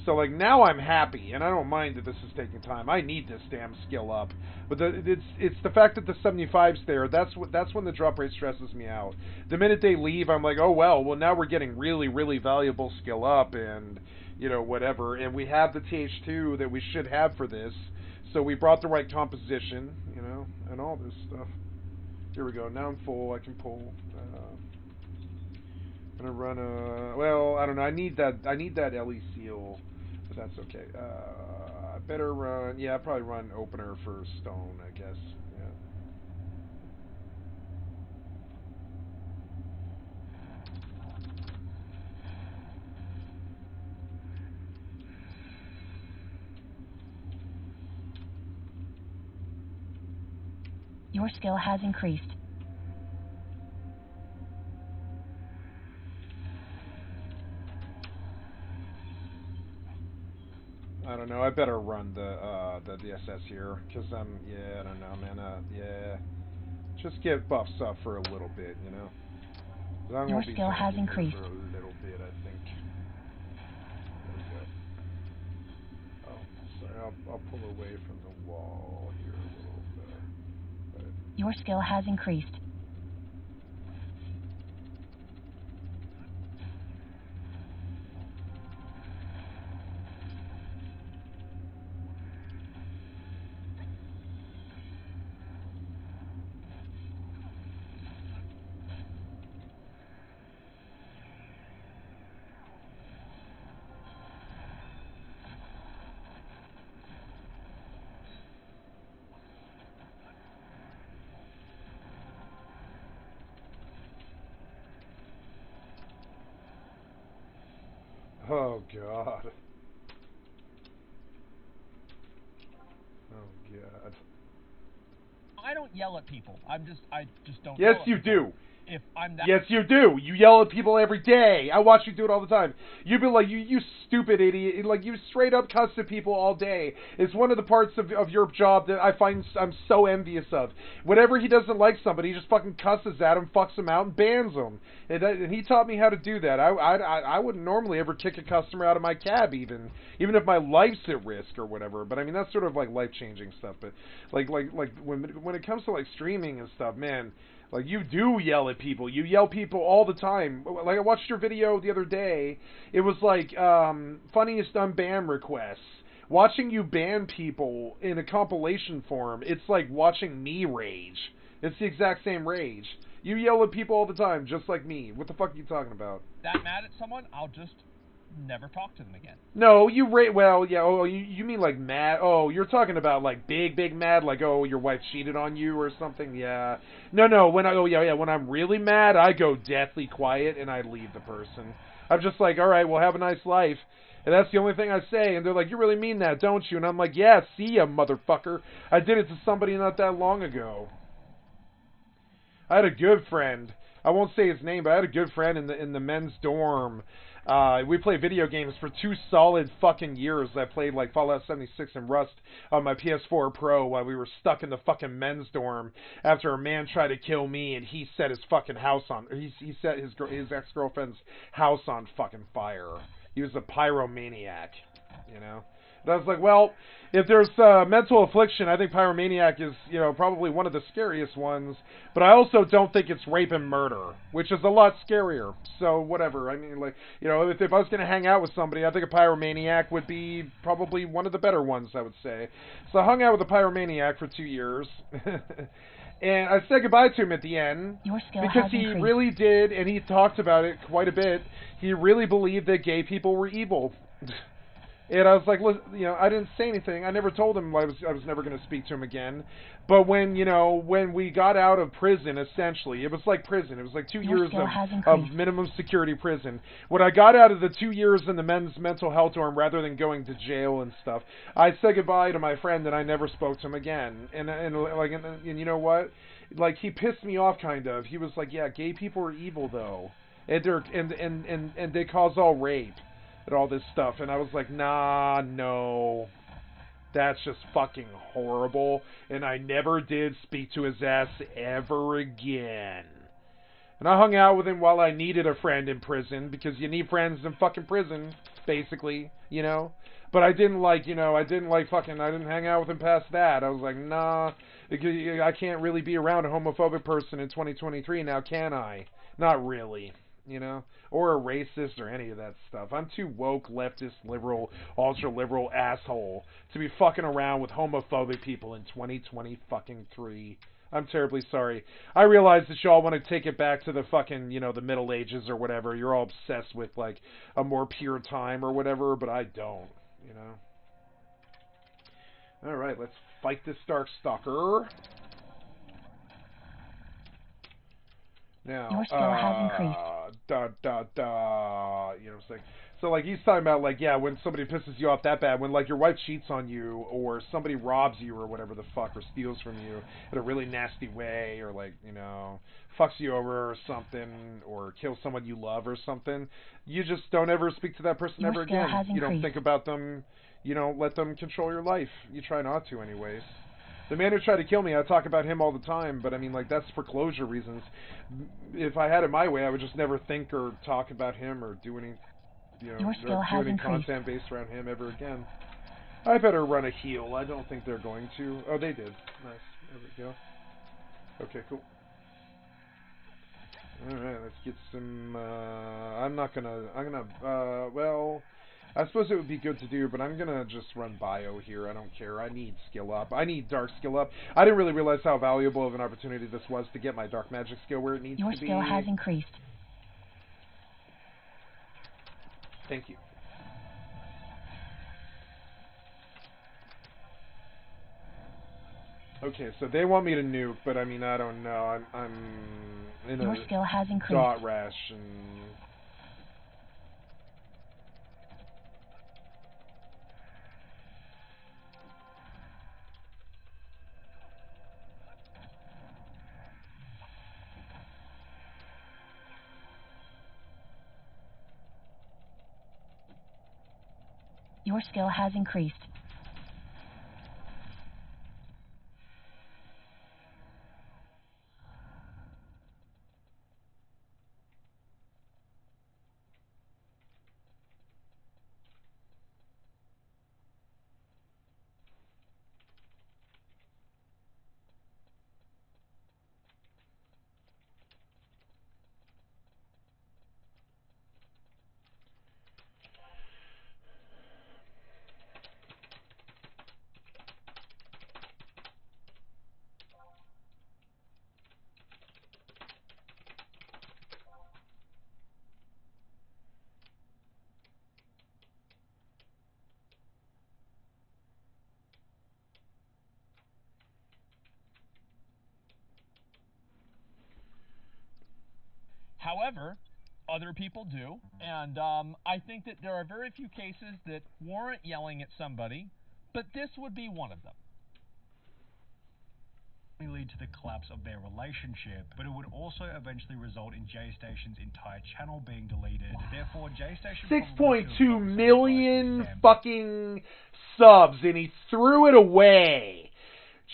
So, like, now I'm happy, and I don't mind that this is taking time. I need this damn skill up. But it's the fact that the 75's there, that's when the drop rate stresses me out. The minute they leave, I'm like, oh, well, now we're getting really, really valuable skill up, and, you know, whatever. And we have the TH2 that we should have for this, so we brought the right composition, you know, and all this stuff. Here we go. Now I'm full. I can pull. I'm gonna run a... Well, I don't know. I need that LE seal, but that's okay. I better run... Yeah, I'll probably run opener for stone, I guess. Yeah. Your skill has increased. I don't know. I better run the SS here, cause yeah, I don't know, man. Yeah, just get buffs up for a little bit, you know. Your skill has increased. For a little bit, I think. There we go. Oh, sorry. I'll pull away from the wall here a little bit. Right. Your skill has increased. Oh God. Oh God. I don't yell at people. I just don't. Yes, yell at you people. do. If I'm that. Yes, you do. You yell at people every day. I watch you do it all the time. You be like, you stupid idiot. Like, you straight up cuss at people all day. It's one of the parts of your job that I find I'm so envious of. Whenever he doesn't like somebody, he just fucking cusses at him, fucks him out, and bans them. And he taught me how to do that. I wouldn't normally ever kick a customer out of my cab, even if my life's at risk or whatever. But I mean, that's sort of like life-changing stuff. But like when it comes to like streaming and stuff, man. Like, you do yell at people. You yell people all the time. Like, I watched your video the other day. It was like, funniest unban requests. Watching you ban people in a compilation form, it's like watching me rage. It's the exact same rage. You yell at people all the time, just like me. What the fuck are you talking about? That mad at someone, I'll just never talk to them again. No, well, yeah, you mean like mad? Oh, you're talking about like big mad, like, oh, your wife cheated on you or something? Yeah. No, when I'm really mad, I go deathly quiet and I leave the person. I'm just like, all right, well, have a nice life. And that's the only thing I say. And they're like, you really mean that, don't you? And I'm like, yeah, see ya, motherfucker. I did it to somebody not that long ago. I had a good friend. I won't say his name, but I had a good friend in the men's dorm. We played video games for 2 solid fucking years. I played like Fallout 76 and Rust on my PS4 Pro while we were stuck in the fucking men's dorm after a man tried to kill me and he set his fucking house on. He set his ex-girlfriend's house on fucking fire. He was a pyromaniac, you know. And I was like, well, if there's mental affliction, I think pyromaniac is, you know, probably one of the scariest ones. But I also don't think it's rape and murder, which is a lot scarier. So whatever. I mean, like, you know, if I was going to hang out with somebody, I think a pyromaniac would be probably one of the better ones, I would say. So I hung out with a pyromaniac for 2 years. And I said goodbye to him at the end because he really did, and he talked about it quite a bit. He really believed that gay people were evil. And I was like, you know, I didn't say anything. I never told him I was never going to speak to him again. But when we got out of prison, essentially, it was like prison. It was like 2 years of minimum security prison. When I got out of the 2 years in the men's mental health dorm, rather than going to jail and stuff, I said goodbye to my friend, and I never spoke to him again. And you know what? Like, he pissed me off, kind of. He was like, yeah, gay people are evil, though, and they cause all rape and all this stuff. And I was like, nah, no, that's just fucking horrible. And I never did speak to his ass ever again. And I hung out with him while I needed a friend in prison, because you need friends in fucking prison, basically, you know. But I didn't hang out with him past that. I was like, nah, I can't really be around a homophobic person in 2023 now, can I? Not really. You know, or a racist or any of that stuff. I'm too woke, leftist, liberal, ultra-liberal asshole to be fucking around with homophobic people in 2023. I'm terribly sorry. I realize that y'all want to take it back to the fucking, you know, the Middle Ages or whatever. You're all obsessed with, like, a more pure time or whatever, but I don't, you know. Alright, let's fight this Darkstalker. Now, your skill has increased. You know what I'm saying? So, like, he's talking about, like, yeah, when somebody pisses you off that bad, when, like, your wife cheats on you, or somebody robs you, or whatever the fuck, or steals from you in a really nasty way, or, like, you know, fucks you over or something, or kills someone you love or something, you just don't ever speak to that person ever again. You don't think about them, you don't let them control your life. You try not to, anyways. The man who tried to kill me, I talk about him all the time, but I mean, like, that's for closure reasons. If I had it my way, I would just never think or talk about him or do any... You know, do any content based around him ever again. I better run a heal. I don't think they're going to. Oh, they did. Nice. There we go. Okay, cool. Alright, let's get some, well, I suppose it would be good to do, but I'm gonna just run bio here. I don't care. I need skill up. I need dark skill up. I didn't really realize how valuable of an opportunity this was to get my dark magic skill where it needs to be. Your skill has increased. Thank you. Okay, so they want me to nuke, but I mean, I don't know. I'm in Your a skill has increased. dot rash and... Your skill has increased. However, other people do, and I think that there are very few cases that warrant yelling at somebody, but this would be one of them. Lead to the collapse of their relationship, but it would also eventually result in J-Station's entire channel being deleted. Therefore, J-Station 6.2 million fucking subs, and he threw it away.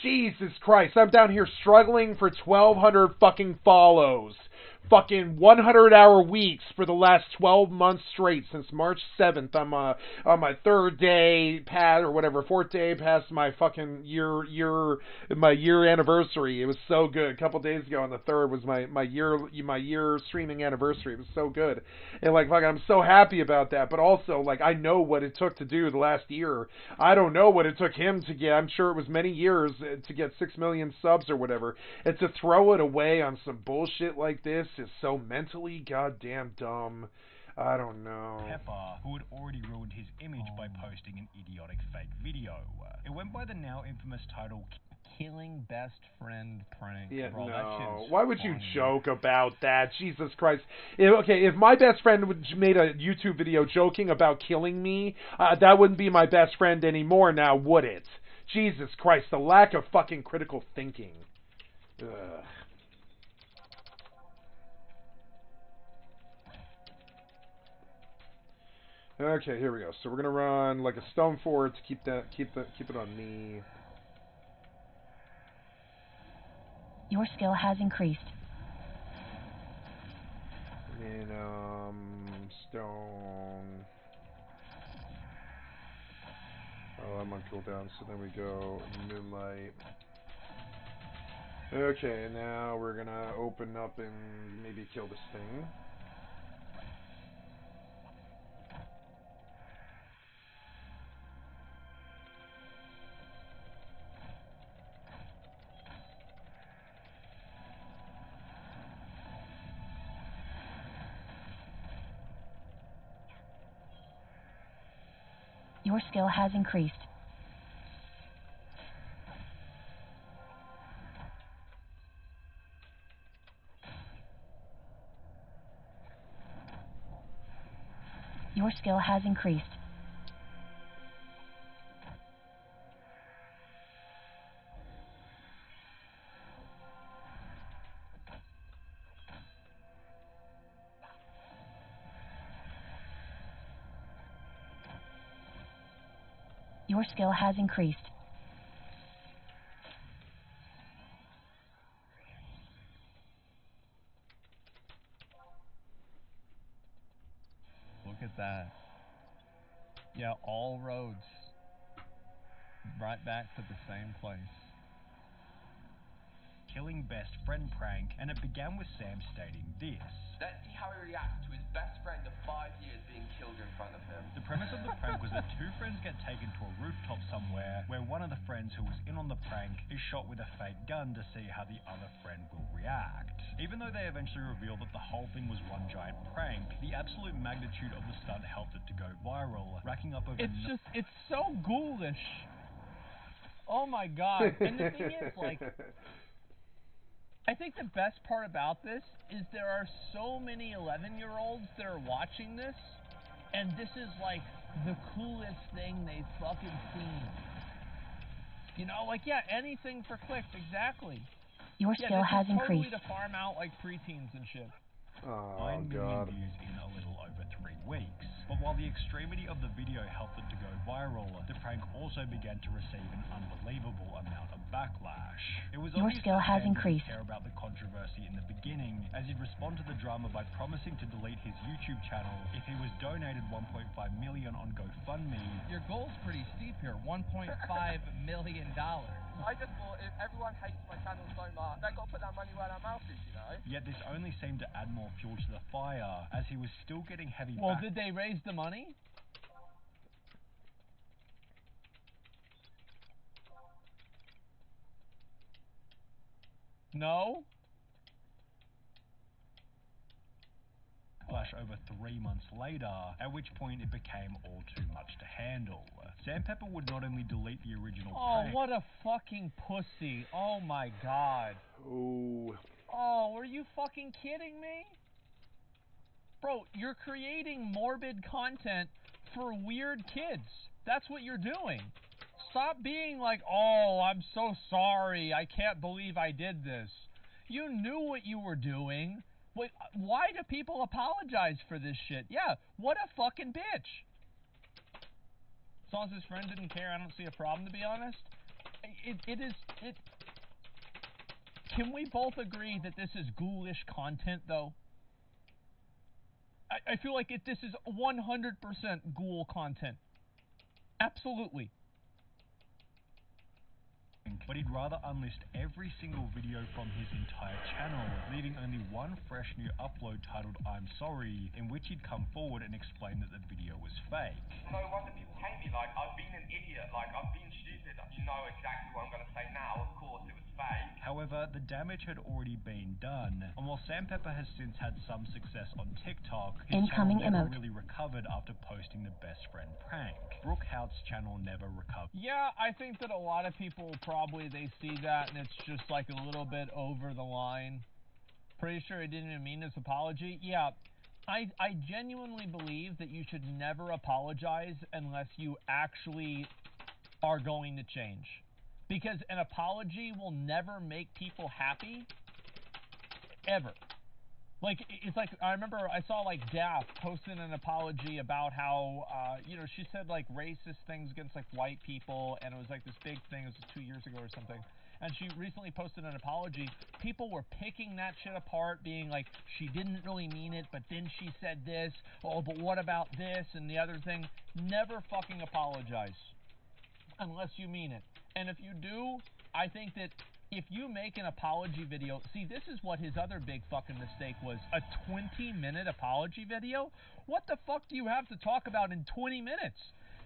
Jesus Christ, I'm down here struggling for 1,200 fucking follows. Fucking 100-hour weeks for the last 12 months straight since March 7th. I'm on my third day past, or whatever, fourth day past my fucking my year anniversary. It was so good. A couple days ago on the 3rd was my year streaming anniversary. It was so good. And like fucking, I'm so happy about that. But also, like, I know what it took to do the last year. I don't know what it took him to get. I'm sure it was many years to get 6 million subs or whatever. And to throw it away on some bullshit like this is so mentally goddamn dumb. I don't know. Pepper, who had already ruined his image by posting an idiotic fake video. It went by the now infamous title Killing Best Friend Prank. Yeah, Bro, no. Why would you joke about that? Jesus Christ. If my best friend made a YouTube video joking about killing me, that wouldn't be my best friend anymore now, would it? Jesus Christ, the lack of fucking critical thinking. Ugh. Okay, here we go. So we're gonna run like a stone forward to keep it on me. Your skill has increased. And stone. Oh, I'm on cooldown. So then we go moonlight. Okay, now we're gonna open up and maybe kill this thing. Your skill has increased. Your skill has increased. Your skill has increased. Look at that. Yeah, all roads right back to the same place. Killing best friend prank, and it began with Sam stating this. Let's see how he reacts to his best friend of 5 years being killed in front of him. The premise of the prank was that two friends get taken to a rooftop somewhere where one of the friends who was in on the prank is shot with a fake gun to see how the other friend will react. Even though they eventually revealed that the whole thing was one giant prank, the absolute magnitude of the stunt helped it to go viral, racking up over... It's so ghoulish. Oh my god. And the thing is, like... I think the best part about this is there are so many 11-year-olds that are watching this, and this is like the coolest thing they've fucking seen. You know, like, yeah, anything for clicks, exactly. Your skill has increased. Totally to farm out like preteens and shit. Oh, 9 million God. views in a little over 3 weeks. But while the extremity of the video helped it to go viral, the prank also began to receive an unbelievable amount of backlash. It was Your obvious skill that has Sam increased. didn't care about the controversy in the beginning, as he'd respond to the drama by promising to delete his YouTube channel if he was donated $1.5 million on GoFundMe. Your goal's pretty steep here, $1.5 million. I just thought if everyone hates my channel so much, they got to put that money where their mouth is, you know? Yet this only seemed to add more fuel to the fire, as he was still getting heavy Well, did they raise the money? No? backlash over 3 months later, at which point it became all too much to handle. Sandpepper would not only delete the original prank... what a fucking pussy. Oh my god. Oh, were you fucking kidding me? Bro, you're creating morbid content for weird kids. That's what you're doing. Stop being like, oh, I'm so sorry. I can't believe I did this. You knew what you were doing. Wait, why do people apologize for this shit? Yeah, what a fucking bitch. As long as his friend didn't care, I don't see a problem, to be honest. Can we both agree that this is ghoulish content, though? I feel like this is 100% ghoul content. Absolutely. But he'd rather unlist every single video from his entire channel, leaving only one fresh new upload titled I'm Sorry, in which he'd come forward and explain that the video was fake. No wonder people hate me, like, I've been an idiot, like, I've been stupid. You know exactly what I'm going to say now, of course, it was fake. However, the damage had already been done, and while Sandpepper has since had some success on TikTok, his Incoming channel never emote. really recovered after posting the best friend prank. Brooke Hout's channel never recovered. Yeah, I think that a lot of people probably, they see that and it's just like a little bit over the line. Pretty sure he didn't even mean his apology. Yeah, I genuinely believe that you should never apologize unless you actually are going to change. Because an apology will never make people happy, ever. Like, it's like, I remember I saw, like, Daft posting an apology about how, you know, she said, like, racist things against, like, white people, and it was, like, this big thing, it was 2 years ago or something, and she recently posted an apology. People were picking that shit apart, being like, she didn't really mean it, but then she said this, oh, but what about this, and the other thing. Never fucking apologize, unless you mean it. And if you do, I think that if you make an apology video, see, this is what his other big fucking mistake was, a 20-minute apology video? What the fuck do you have to talk about in 20 minutes?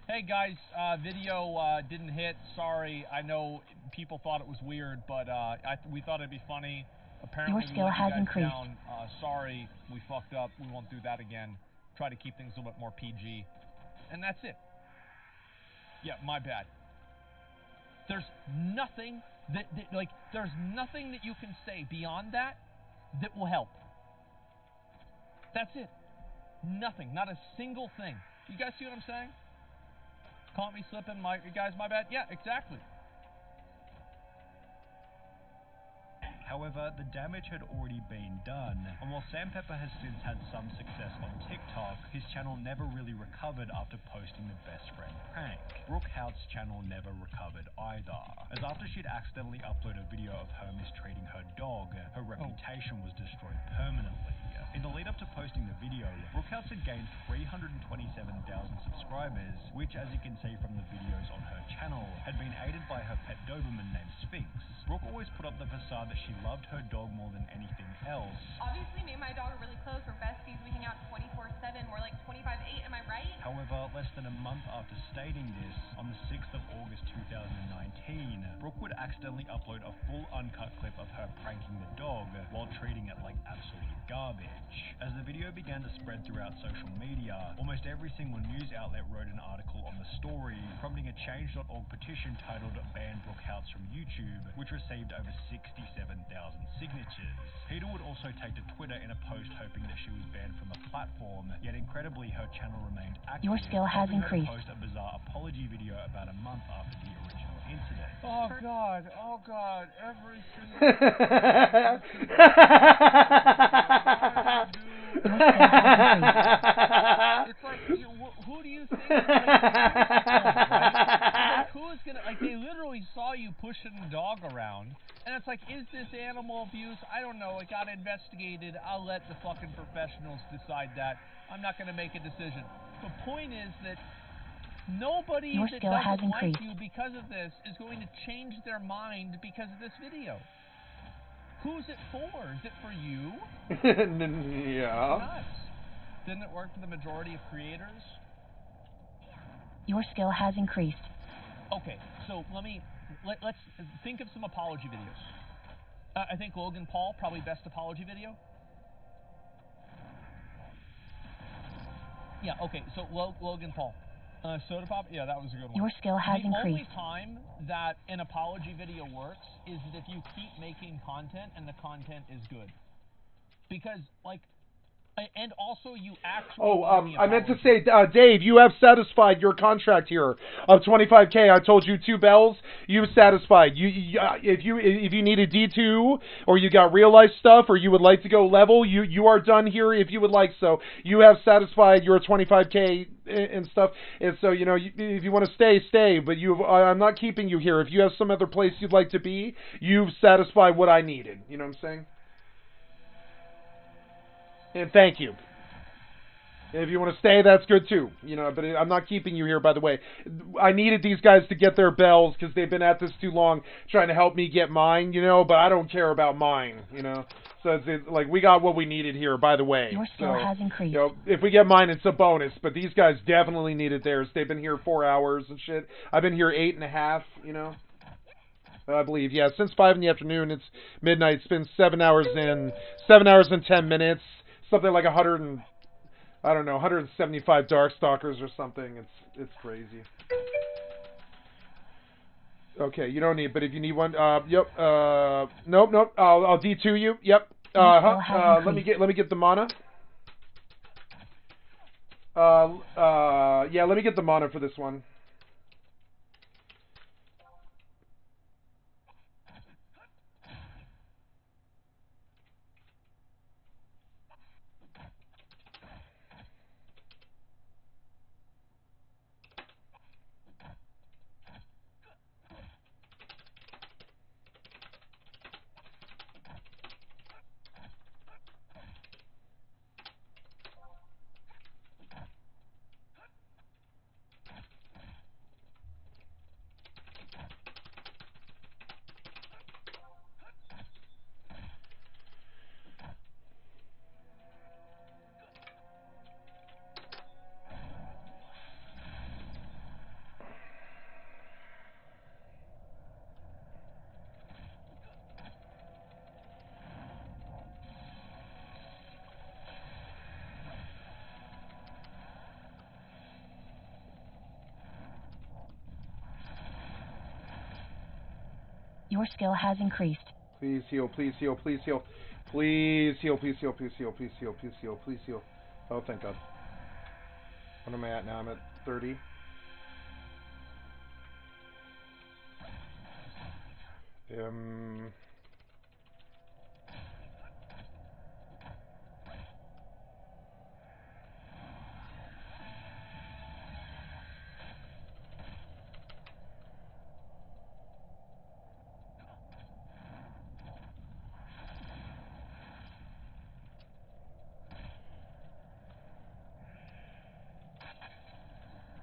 Hey guys, video didn't hit, sorry, I know people thought it was weird, but we thought it'd be funny. Apparently Your skill we let has you guys increased. down. Sorry, we fucked up, we won't do that again. Try to keep things a little bit more PG. And that's it. Yeah, my bad. There's nothing there's nothing that you can say beyond that will help. That's it. Nothing. Not a single thing. You guys see what I'm saying? Caught me slipping, you guys, my bad. Yeah, exactly. However, the damage had already been done, and while Sam Pepper has since had some success on TikTok, his channel never really recovered after posting the best friend prank. Brooke Hout's channel never recovered either, as after she'd accidentally uploaded a video of her mistreating her dog, her reputation was destroyed permanently. In the lead up to posting the video, Brooke Hout had gained 327,000 subscribers, which, as you can see from the videos on her channel, had been aided by her pet Doberman named Sphinx. Brooke always put up the facade that she loved her dog more than anything else. Obviously, me and my dog are really close. We're besties. We hang out 24/7. We're like 25/8. Am I right? However, less than a month after stating this, on the 6th of August 2019, Brooke would accidentally upload a full uncut clip of her pranking the dog while treating it like absolute garbage. As the video began to spread throughout social media, almost every single news outlet wrote an article on the story, prompting a Change.org petition titled Ban Brooke Houts from YouTube, which received over 67,000 signatures. Peter would also take to Twitter in a post hoping that she was banned from the platform, yet incredibly her channel remained active. Your skill has increased. Post a bizarre apology video about a month after the original incident. Oh God, every single It's like, who do you think is right? Who is gonna, like, they literally saw you pushing the dog around, and it's like, is this animal abuse? I don't know, it got investigated, I'll let the fucking professionals decide that. I'm not gonna make a decision. The point is that nobody that doesn't like you because of this is going to change their mind because of this video. Who's it for? Is it for you? Yeah. Didn't it work for the majority of creators? Your skill has increased. Okay, so let's think of some apology videos. I think Logan Paul, probably best apology video. Yeah, okay, so Logan Paul. Soda Pop? Yeah, that was a good one. Your skill has increased. The only time that an apology video works is that if you keep making content and the content is good. Because, like, and also you actually... I meant to say, Dave, you have satisfied your contract here of 25K. I told you 2 bells. You've satisfied. If you need a D2 or you got real life stuff or you would like to go level, you are done here if you would like so. You have satisfied your 25K and stuff. And so, you know, if you want to stay, stay. But I'm not keeping you here. If you have some other place you'd like to be, you've satisfied what I needed. You know what I'm saying? And thank you. If you want to stay, that's good too. You know, but I'm not keeping you here, by the way. I needed these guys to get their bells because they've been at this too long trying to help me get mine, you know, but I don't care about mine, you know. So it's like, we got what we needed here, by the way. Your skill has increased. You know, if we get mine, it's a bonus, but these guys definitely needed theirs. They've been here 4 hours and shit. I've been here 8.5, you know. I believe, yeah, since 5 in the afternoon. It's midnight. It's been 7 hours and 10 minutes. Something like 175 Darkstalkers or something. It's crazy. Okay, you don't need, but if you need one, yep, nope, I'll D2 you, yep. Let me get the mana. Yeah, let me get the mana for this one. Your skill has increased. Please heal, please heal, please heal. Please heal, please heal, please heal, please heal, please heal, please heal. Oh, thank God. What am I at now? I'm at 30.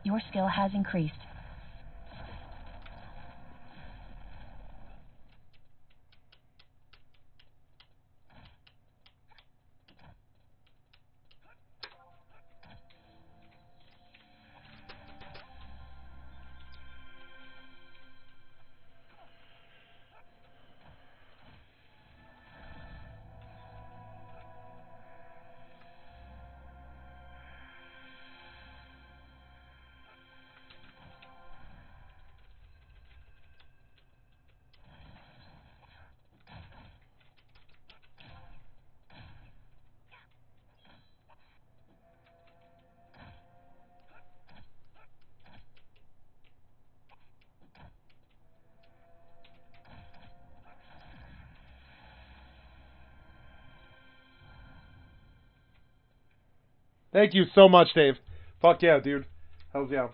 Your skill has increased. Thank you so much, Dave. Fuck yeah, dude. Hells yeah.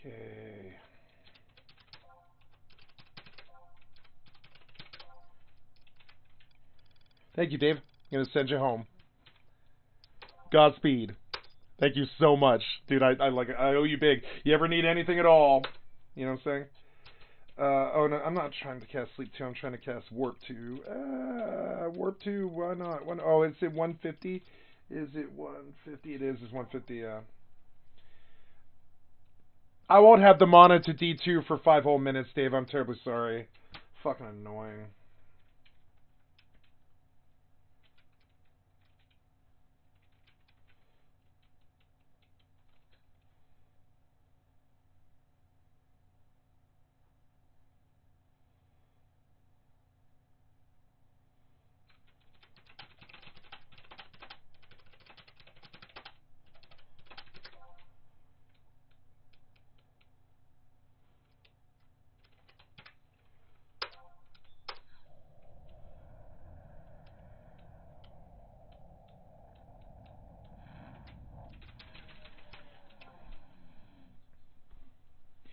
Okay. Thank you, Dave. I'm going to send you home. Godspeed. Thank you so much. Dude, I owe you big. You ever need anything at all? You know what I'm saying? Oh, no, I'm not trying to cast Sleep 2. I'm trying to cast Warp 2. Warp 2, why not? Oh, is it 150? Is it 150? It is. It's 150, yeah. I won't have the mana to D2 for 5 whole minutes, Dave. I'm terribly sorry. Fucking annoying.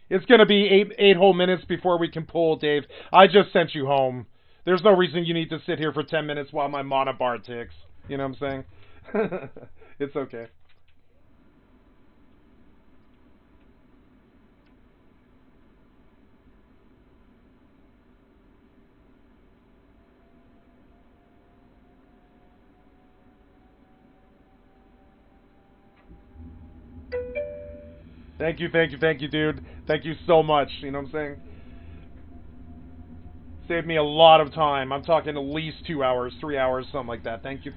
It's going to be eight whole minutes before we can pull, Dave. I just sent you home. There's no reason you need to sit here for 10 minutes while my mana bar ticks. You know what I'm saying? It's okay. Thank you, dude. Thank you so much. You know what I'm saying? Saved me a lot of time. I'm talking at least 2 hours, 3 hours, something like that. Thank you.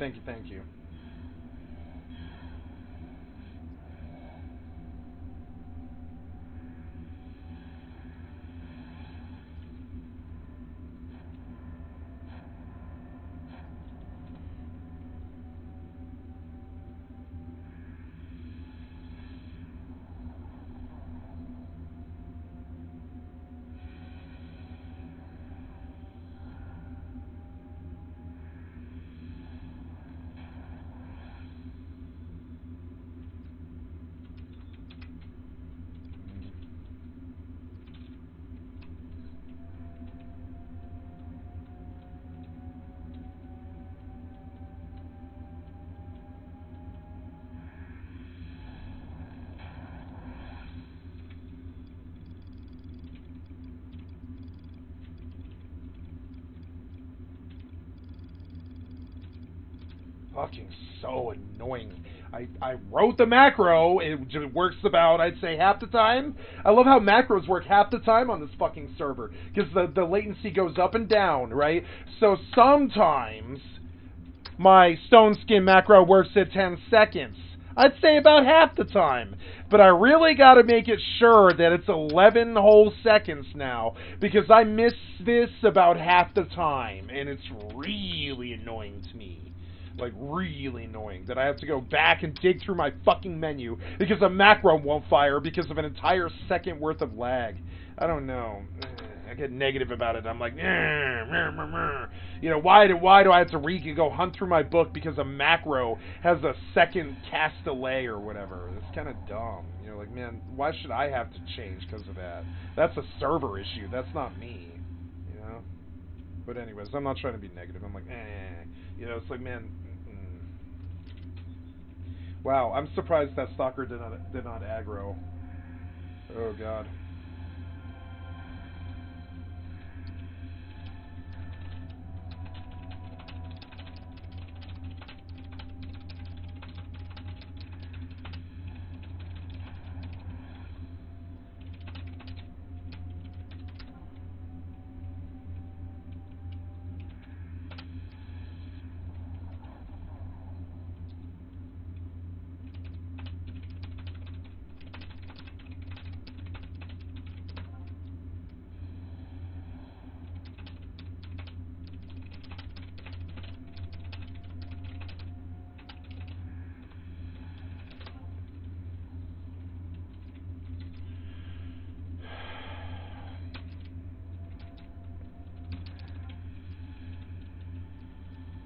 Fucking so annoying. I wrote the macro. It just works about, I'd say, half the time. I love how macros work half the time on this fucking server. Because the latency goes up and down, right? So sometimes my stone skin macro works at 10 seconds. I'd say about half the time. But I really got to make it sure that it's 11 whole seconds now, because I miss this about half the time, and it's really annoying to me. Like, really annoying that I have to go back and dig through my fucking menu because a macro won't fire because of an entire second worth of lag. I don't know. I get negative about it. I'm like, you know, why do I have to go hunt through my book because a macro has a second cast delay or whatever? It's kind of dumb. You know, like, man, why should I have to change because of that? That's a server issue. That's not me. You know? But anyways, I'm not trying to be negative. I'm like, you know, it's like, man. Wow, I'm surprised that stalker did not aggro. Oh god.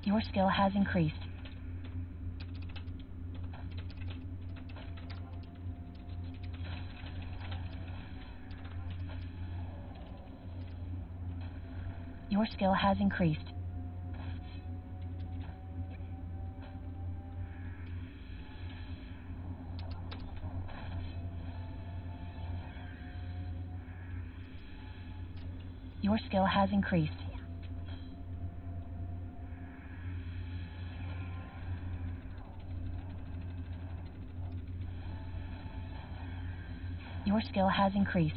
Your skill has increased. Your skill has increased. Your skill has increased. Your skill has increased.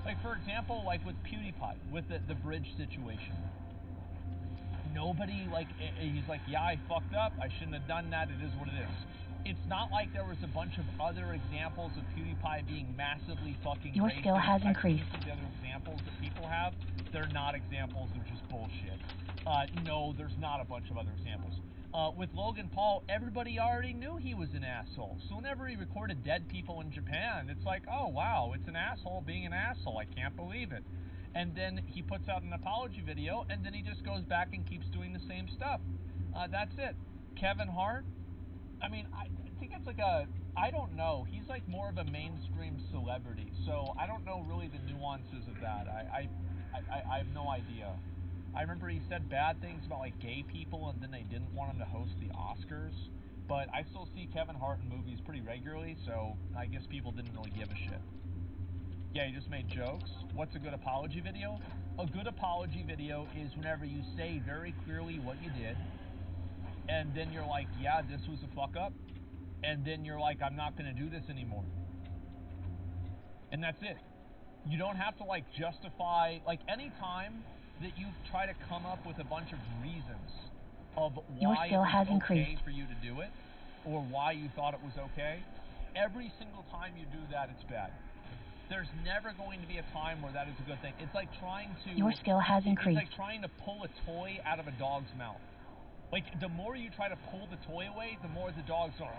Like, for example, like with PewDiePie, with the bridge situation. Nobody, like, he's like, yeah, I fucked up. I shouldn't have done that. It is what it is. It's not like there was a bunch of other examples of PewDiePie being massively fucking Your racist. skill has increased. Some of the other examples that people have, they're not examples. They're just bullshit. No, there's not a bunch of other examples. With Logan Paul, everybody already knew he was an asshole. So whenever he recorded dead people in Japan, it's like, oh, wow, it's an asshole being an asshole. I can't believe it. And then he puts out an apology video, and then he just goes back and keeps doing the same stuff. That's it. Kevin Hart, I mean, I think it's like I don't know. He's like more of a mainstream celebrity, so I don't know really the nuances of that. I have no idea. I remember he said bad things about like gay people, and then they didn't want him to host the Oscars. But I still see Kevin Hart in movies pretty regularly, so I guess people didn't really give a shit. Yeah, you just made jokes. What's a good apology video? A good apology video is whenever you say very clearly what you did, and then you're like, yeah, this was a fuck up, and then you're like, I'm not going to do this anymore. And that's it. You don't have to, like, justify, like, any time that you try to come up with a bunch of reasons of why it was okay for you to do it, or why you thought it was okay, every single time you do that, it's bad. There's never going to be a time where that is a good thing. It's like trying to... Your skill has increased. It's like trying to pull a toy out of a dog's mouth. Like, the more you try to pull the toy away, the more the dog's going...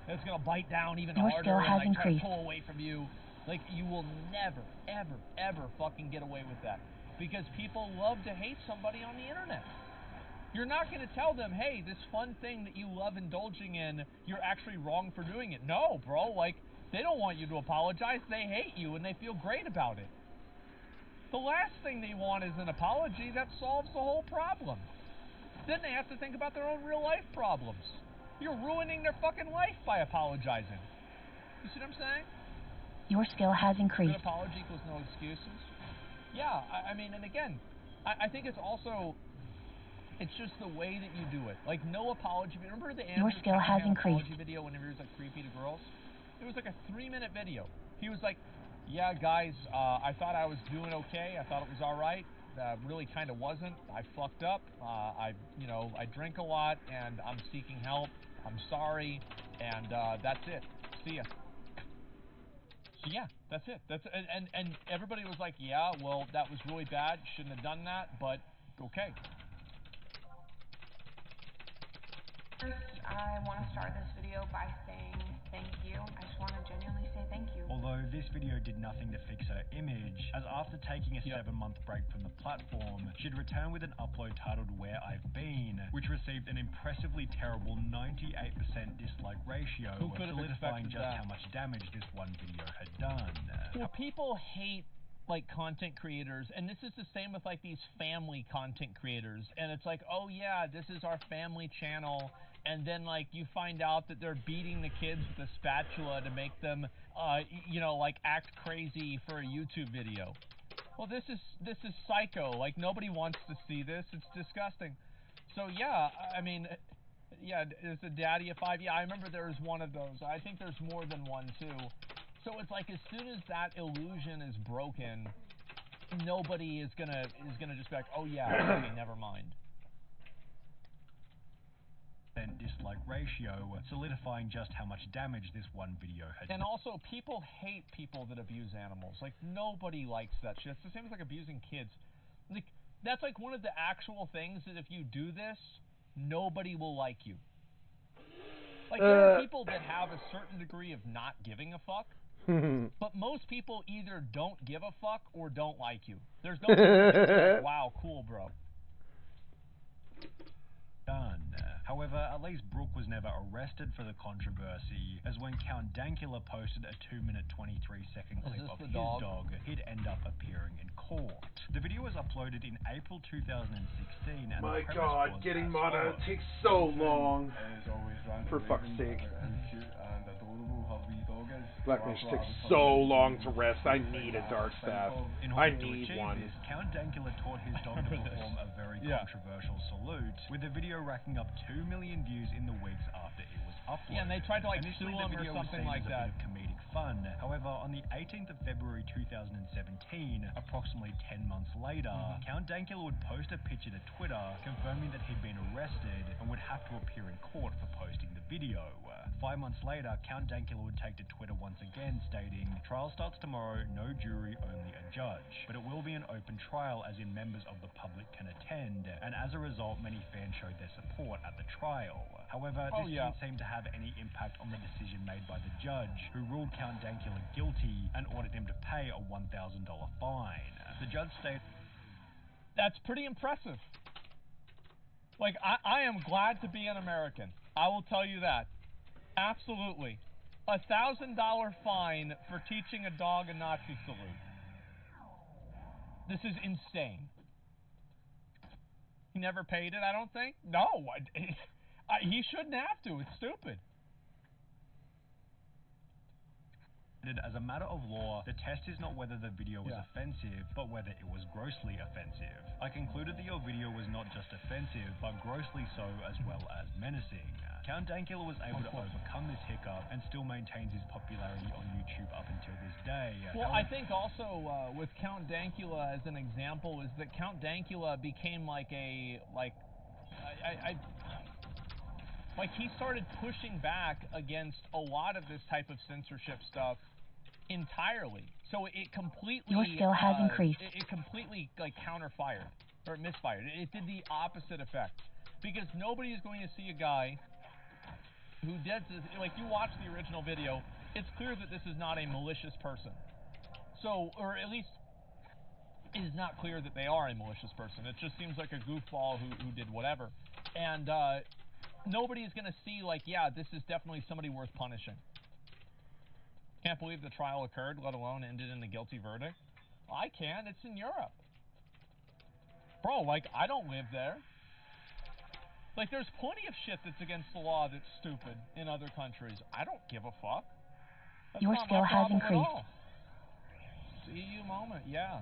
It's going to bite down even harder and, like, try to pull away from you. Like, you will never, ever, ever fucking get away with that. Because people love to hate somebody on the internet. You're not going to tell them, hey, this fun thing that you love indulging in, you're actually wrong for doing it. No, bro, like... They don't want you to apologize. They hate you, and they feel great about it. The last thing they want is an apology that solves the whole problem. Then they have to think about their own real-life problems. You're ruining their fucking life by apologizing. You see what I'm saying? Your skill has increased. Good apology equals no excuses. Yeah, I mean, and again, I think it's also... It's just the way that you do it. Like, no apology. Remember the Your skill has increased. apology video whenever he was like creepy to girls? It was like a 3-minute video. He was like, yeah, guys, I thought I was doing okay. I thought it was all right. Really kind of wasn't. I fucked up. I drink a lot, and I'm seeking help. I'm sorry, and that's it. See ya. So yeah, that's it. And everybody was like, yeah, well, that was really bad. Shouldn't have done that, but okay. First, I want to start this video by saying thank you. I just want to genuinely say thank you. Although this video did nothing to fix her image, as after taking a 7-month break from the platform, she'd returned with an upload titled Where I've Been, which received an impressively terrible 98% dislike ratio, solidifying just how much damage this one video had done. Well, people hate like content creators, and this is the same with like these family content creators, and it's like, oh yeah, this is our family channel, and then like you find out that they're beating the kids with a spatula to make them like act crazy for a YouTube video. Well, this is psycho. Like, nobody wants to see this. It's disgusting. So yeah, I mean, yeah, is a daddy of 5? Yeah, I remember there was one of those. I think there's more than one too. So it's like, as soon as that illusion is broken, nobody is gonna just be like, oh yeah, okay, never mind. Dislike ratio, solidifying just how much damage this one video had done. And also, people hate people that abuse animals. Like, nobody likes that shit. It's the same as like abusing kids. Like, that's like one of the actual things that if you do this, nobody will like you. Like, there are people that have a certain degree of not giving a fuck. But most people either don't give a fuck or don't like you. There's no like, wow, cool, bro. Done. However, at least Brooke was never arrested for the controversy, as when Count Dankula posted a 2-minute 23-second clip of his dog, he'd end up appearing in court. The video was uploaded in April 2016, and my God, getting mono takes so long. For fuck's sake. Black Mage takes so long to rest. I need a dark staff. I need one. Count Dankula taught his dog to perform a very controversial salute, with the video racking up 2 million views in the weeks after it was uploaded. Yeah, and they tried to like sue him or something like that. A bit of comedic fun. However, on the 18th of February 2017, approximately 10 months later, Count Dankula would post a picture to Twitter confirming that he'd been arrested and would have to appear in court for posting the video. 5 months later, Count Dankula would take to Twitter once again, stating, "Trial starts tomorrow, no jury, only a judge. But it will be an open trial, as in members of the public can attend, and as a result, many fans showed their support at the trial." However, this didn't seem to have any impact on the decision made by the judge, who ruled Count Dankula guilty and ordered him to pay a $1,000 fine. The judge stated, "That's pretty impressive. Like, I am glad to be an American. I will tell you that. Absolutely. A $1,000 fine for teaching a dog a Nazi salute. This is insane." He never paid it, I don't think. No, he shouldn't have to. It's stupid. As a matter of law, the test is not whether the video was offensive, but whether it was grossly offensive. I concluded that your video was not just offensive, but grossly so, as well as menacing. Count Dankula was able to overcome this hiccup and still maintains his popularity on YouTube up until this day. Well, I think also with Count Dankula as an example is that Count Dankula became like a like he started pushing back against a lot of this type of censorship stuff entirely. So it completely your skill has increased. It completely like counterfired or misfired. It did the opposite effect, because nobody is going to see a guy who did this. Like, you watch the original video, it's clear that this is not a malicious person. So, or at least it is not clear that they are a malicious person. It just seems like a goofball who did whatever. And nobody is going to see, like, yeah, this is definitely somebody worth punishing. Can't believe the trial occurred, let alone ended in a guilty verdict. Well, I can. It's in Europe. Bro, like, I don't live there. Like, there's plenty of shit that's against the law that's stupid in other countries. I don't give a fuck. That's your not skill my has problem increased. at all. See you moment, yeah.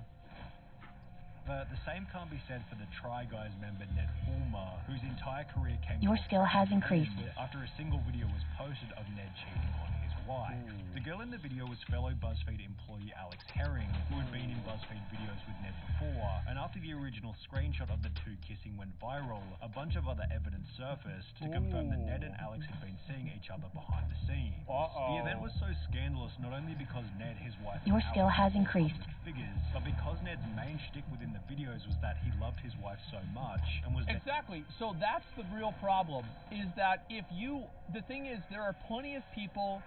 However, the same can't be said for the Try Guys member Ned Fulmer, whose entire career came Your to a skill has tragic increased. end after a single video was posted of Ned cheating on his wife. The girl in the video was fellow BuzzFeed employee Alex Herring, who had been in BuzzFeed videos with Ned before, and after the original screenshot of the two kissing went viral, a bunch of other evidence surfaced to confirm that Ned and Alex had been seeing each other behind the scenes. The event was so scandalous not only because Ned, his wife, Your and skill Alex has were increased. public figures, but because Ned's main shtick within the videos was that he loved his wife so much and was exactly. So that's the real problem. Is that if you, the thing is, there are plenty of people,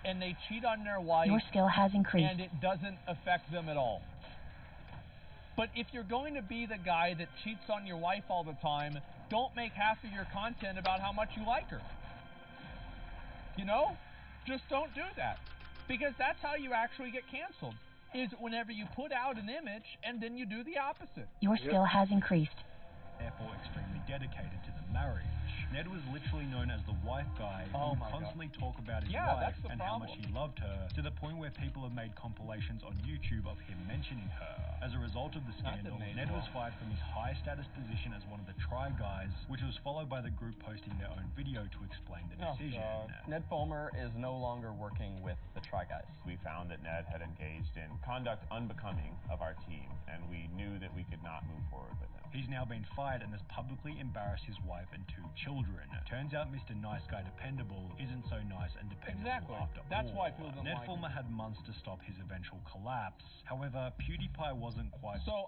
and they cheat on their wife. Your skill has increased. And it doesn't affect them at all. But if you're going to be the guy that cheats on your wife all the time, don't make half of your content about how much you like her. You know? Just don't do that. Because that's how you actually get canceled. Is whenever you put out an image and then you do the opposite. Your skill has increased. Therefore extremely dedicated to the marriage. Ned was literally known as the wife guy who would constantly talk about his wife and how much he loved her, to the point where people have made compilations on YouTube of him mentioning her. As a result of the scandal, Ned was fired from his high status position as one of the Try Guys, which was followed by the group posting their own video to explain the decision. Ned Fulmer is no longer working with the Try Guys. We found that Ned had engaged in conduct unbecoming of our team, and we knew that we could not move forward with him. He's now been fired and has publicly embarrassed his wife and 2 children. Turns out Mr. Nice Guy Dependable isn't so nice and dependable after all. That's why people don't Ned like Fulmer had months to stop his eventual collapse. However, PewDiePie wasn't quite... So,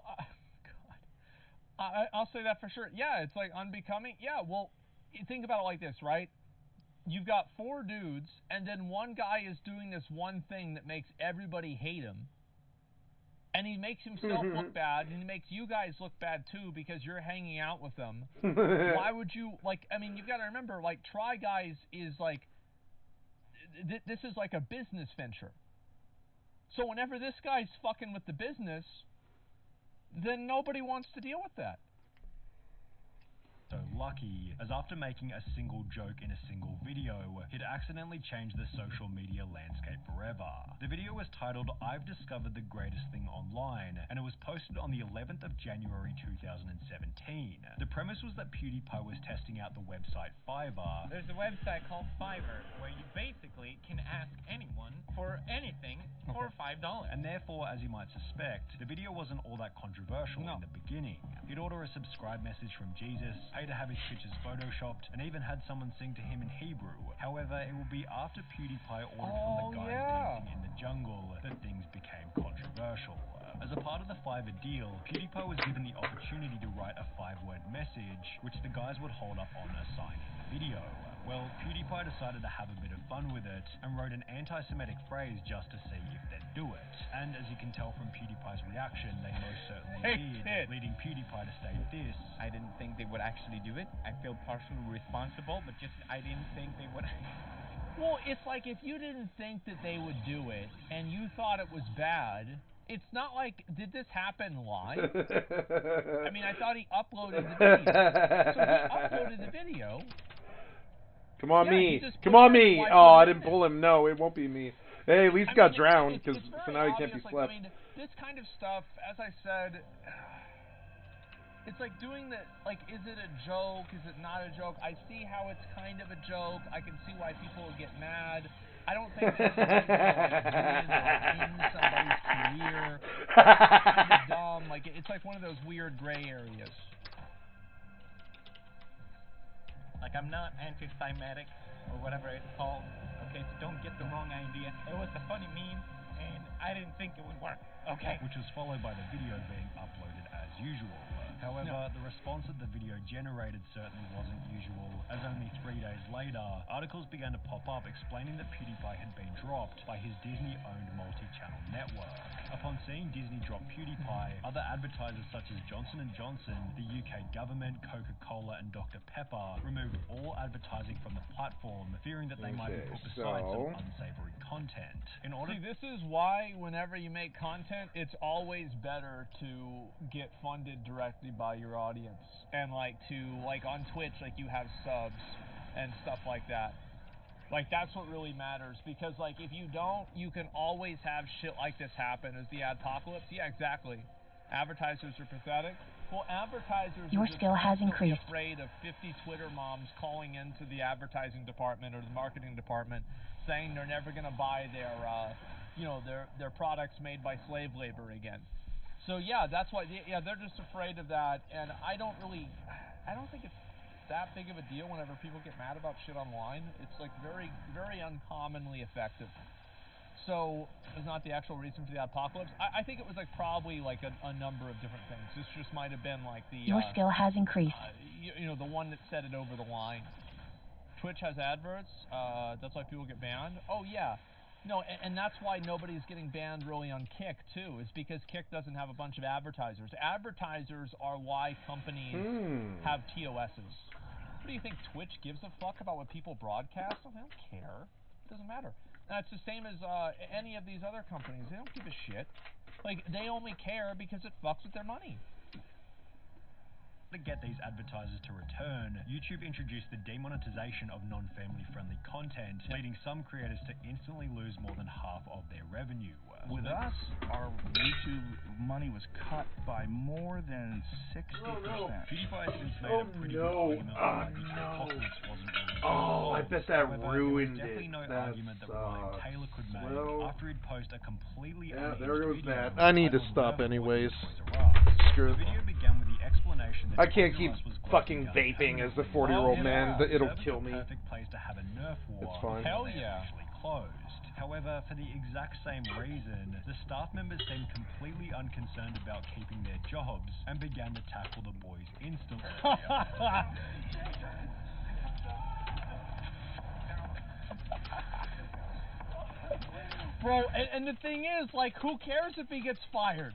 God. I'll say that for sure. Yeah, it's like unbecoming. Yeah, well, you think about it like this, right? You've got 4 dudes, and then one guy is doing this one thing that makes everybody hate him. And he makes himself look bad, and he makes you guys look bad too because you're hanging out with them. Why would you, like, I mean, you've got to remember, like, Try Guys is like, this is like a business venture. So whenever this guy's fucking with the business, then nobody wants to deal with that. So lucky, as after making a single joke in a single video, he'd accidentally changed the social media landscape forever. The video was titled, "I've Discovered the Greatest Thing Online," and it was posted on the 11th of January 2017. The premise was that PewDiePie was testing out the website Fiverr. There's a website called Fiverr, where you basically can ask anyone for anything for $5. And therefore, as you might suspect, the video wasn't all that controversial in the beginning. He'd order a subscribe message from Jesus, pay to have his pictures photoshopped, and even had someone sing to him in Hebrew. However, it will be after PewDiePie ordered from the guys dancing in the jungle that things became controversial. As a part of the Fiverr deal, PewDiePie was given the opportunity to write a 5-word message, which the guys would hold up on a sign in the video. Well, PewDiePie decided to have a bit of fun with it, and wrote an anti-Semitic phrase just to see if they'd do it. And as you can tell from PewDiePie's reaction, they most certainly did, leading PewDiePie to state this: I didn't think they would actually do it. I feel partially responsible, but just I didn't think they would. Well, it's like if you didn't think that they would do it, and you thought it was bad, it's not like, did this happen live? I mean, I thought he uploaded the video. So he uploaded the video. Come on, me. Come on, me. Oh, I didn't pull him. No, it won't be me. Hey, at least got drowned, because so now he can't be slept. I mean, this kind of stuff, as I said, it's like doing the, like, is it a joke? Is it not a joke? I see how it's kind of a joke. I can see why people would get mad. I don't think this is like, in somebody's career. It's kind of dumb. Like, it's like one of those weird gray areas. Like, I'm not anti-Semitic, or whatever it's called. Okay, so don't get the wrong idea. It was a funny meme, and I didn't think it would work. Okay. Which was followed by the video being uploaded as usual. However, the response that the video generated certainly wasn't usual, as only 3 days later, articles began to pop up explaining that PewDiePie had been dropped by his Disney-owned multi-channel network. Upon seeing Disney drop PewDiePie, other advertisers such as Johnson & Johnson, the UK government, Coca-Cola, and Dr. Pepper removed all advertising from the platform, fearing that they might be put beside some unsavory content. See, this is why whenever you make content, it's always better to get funded directly by your audience. And like on Twitch, like you have subs and stuff like that. Like, that's what really matters, because, like, if you don't, you can always have shit like this happen as the adpocalypse. Yeah, exactly. Advertisers are pathetic. Well, advertisers Your are just skill has constantly increased. afraid of 50 Twitter moms calling into the advertising department or the marketing department saying they're never going to buy their, their products made by slave labor again. So yeah, that's why. Yeah, they're just afraid of that, and I don't think it's that big of a deal whenever people get mad about shit online. It's like very, very uncommonly effective. So it's not the actual reason for the apocalypse. I think it was like probably like a number of different things. This just might have been like the your skill has increased. The one that set it over the line. Twitch has adverts. That's why people get banned. Oh yeah, no, and that's why nobody's getting banned really on Kick too. Is because Kick doesn't have a bunch of advertisers. Advertisers are why companies have TOSs. What do you think? Twitch gives a fuck about what people broadcast? Well, they don't care. It doesn't matter. It's the same as any of these other companies. They don't give a shit. Like, they only care because it fucks with their money. To get these advertisers to return, YouTube introduced the demonetization of non-family friendly content, leading some creators to instantly lose more than half of their revenue. With us, our YouTube money was cut by more than 60%. PewDiePie since made a pretty good argument why the apocalypse wasn't really I bet that ruined there was definitely no argument that Ryan Taylor could make after he'd post a completely there goes video. that. I need to stop anyways. Screw it. The video began with the explanation that I can't keep fucking vaping as a 40-year-old man. It'll kill me. Perfect place to have a Nerf war. It's fine. Hell yeah. Closed. However, for the exact same reason, the staff members seemed completely unconcerned about keeping their jobs and began to tackle the boys instantly. Bro, and the thing is, like, who cares if he gets fired?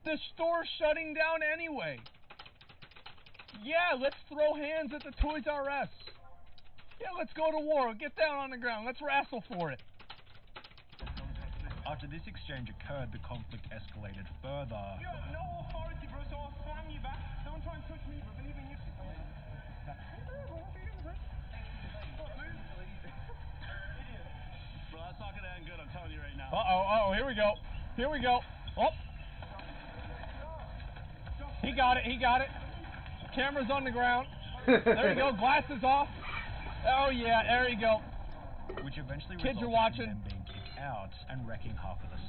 The store's shutting down anyway. Yeah, let's throw hands at the Toys R Us. Yeah, let's go to war. Get down on the ground. Let's wrestle for it. After this exchange occurred, the conflict escalated further. You have no authority, bro, so I'll slam you back. Don't try and touch me, bro. Believe in you. Bro, that's not gonna end good, I'm telling you right now. Uh-oh, here we go. Here we go. Oh. He got it. Camera's on the ground. There you go, glasses off. Oh yeah, there you go. Which eventually kids are resulted watching. in them being kicked out and wrecking half of this.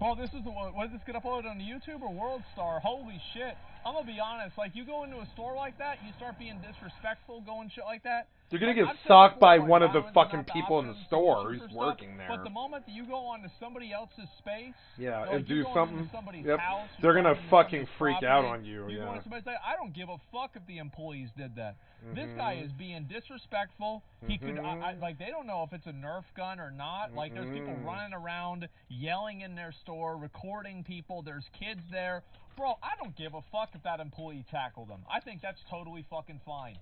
Well, this is the one. What is this get uploaded on YouTube or World Star? Holy shit! I'm gonna be honest. Like, you go into a store like that, you start being disrespectful, going shit like that. You're gonna get socked by one of the fucking people in the store who's working there. But the moment that you go onto somebody else's space, and do something, house, they're gonna fucking freak out on you. You go into somebody's say, I don't give a fuck if the employees did that. This guy is being disrespectful. He could, like, they don't know if it's a Nerf gun or not. Like, there's people running around, yelling in their store, recording people. There's kids there. Bro, I don't give a fuck if that employee tackled them. I think that's totally fucking fine.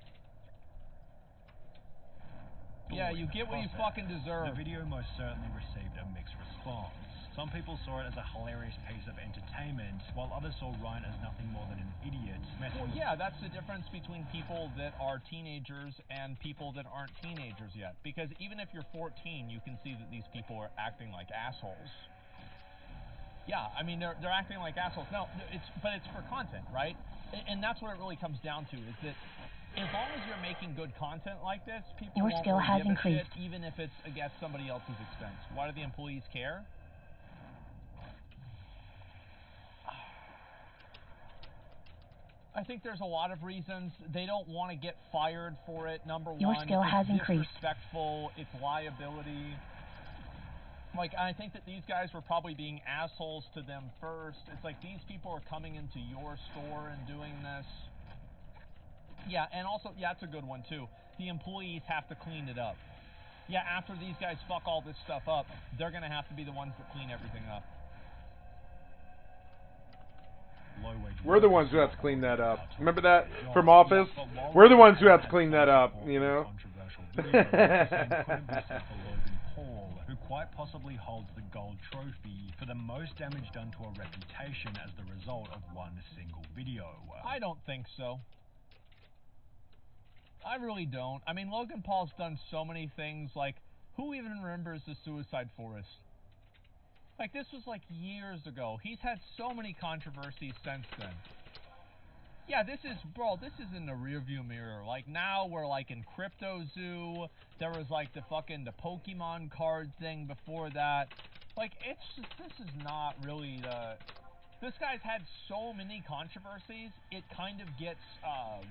Yeah, you get what you fucking deserve. The video most certainly received a mixed response. Some people saw it as a hilarious piece of entertainment, while others saw Ryan as nothing more than an idiot. Well, yeah, that's the difference between people that are teenagers and people that aren't teenagers yet. Because even if you're 14, you can see that these people are acting like assholes. Yeah, I mean, they're acting like assholes. No, but it's for content, right? And that's what it really comes down to, is that as long as you're making good content like this, people won't give a shit, even if it's against somebody else's expense. Why do the employees care? I think there's a lot of reasons. They don't want to get fired for it, number one. Your skill has increased. It's disrespectful. It's liability. Like, I think that these guys were probably being assholes to them first. It's like, these people are coming into your store and doing this. Yeah, and also, yeah, that's a good one, too. The employees have to clean it up. Yeah, after these guys fuck all this stuff up, they're going to have to be the ones that clean everything up. We're the ones who have to clean that up. Remember that from Office? We're the ones who have to clean that up, you know? Who quite possibly holds the gold trophy for the most damage done to a reputation as the result of one single video. I don't think so. I really don't. I mean, Logan Paul's done so many things, like, who even remembers the Suicide Forest? Like, this was like years ago. He's had so many controversies since then. Yeah, this is in the rearview mirror. Like, now we're like in Crypto Zoo. There was like the Pokemon card thing before that. Like, it's just, this is not really the... This guy's had so many controversies, it kind of gets,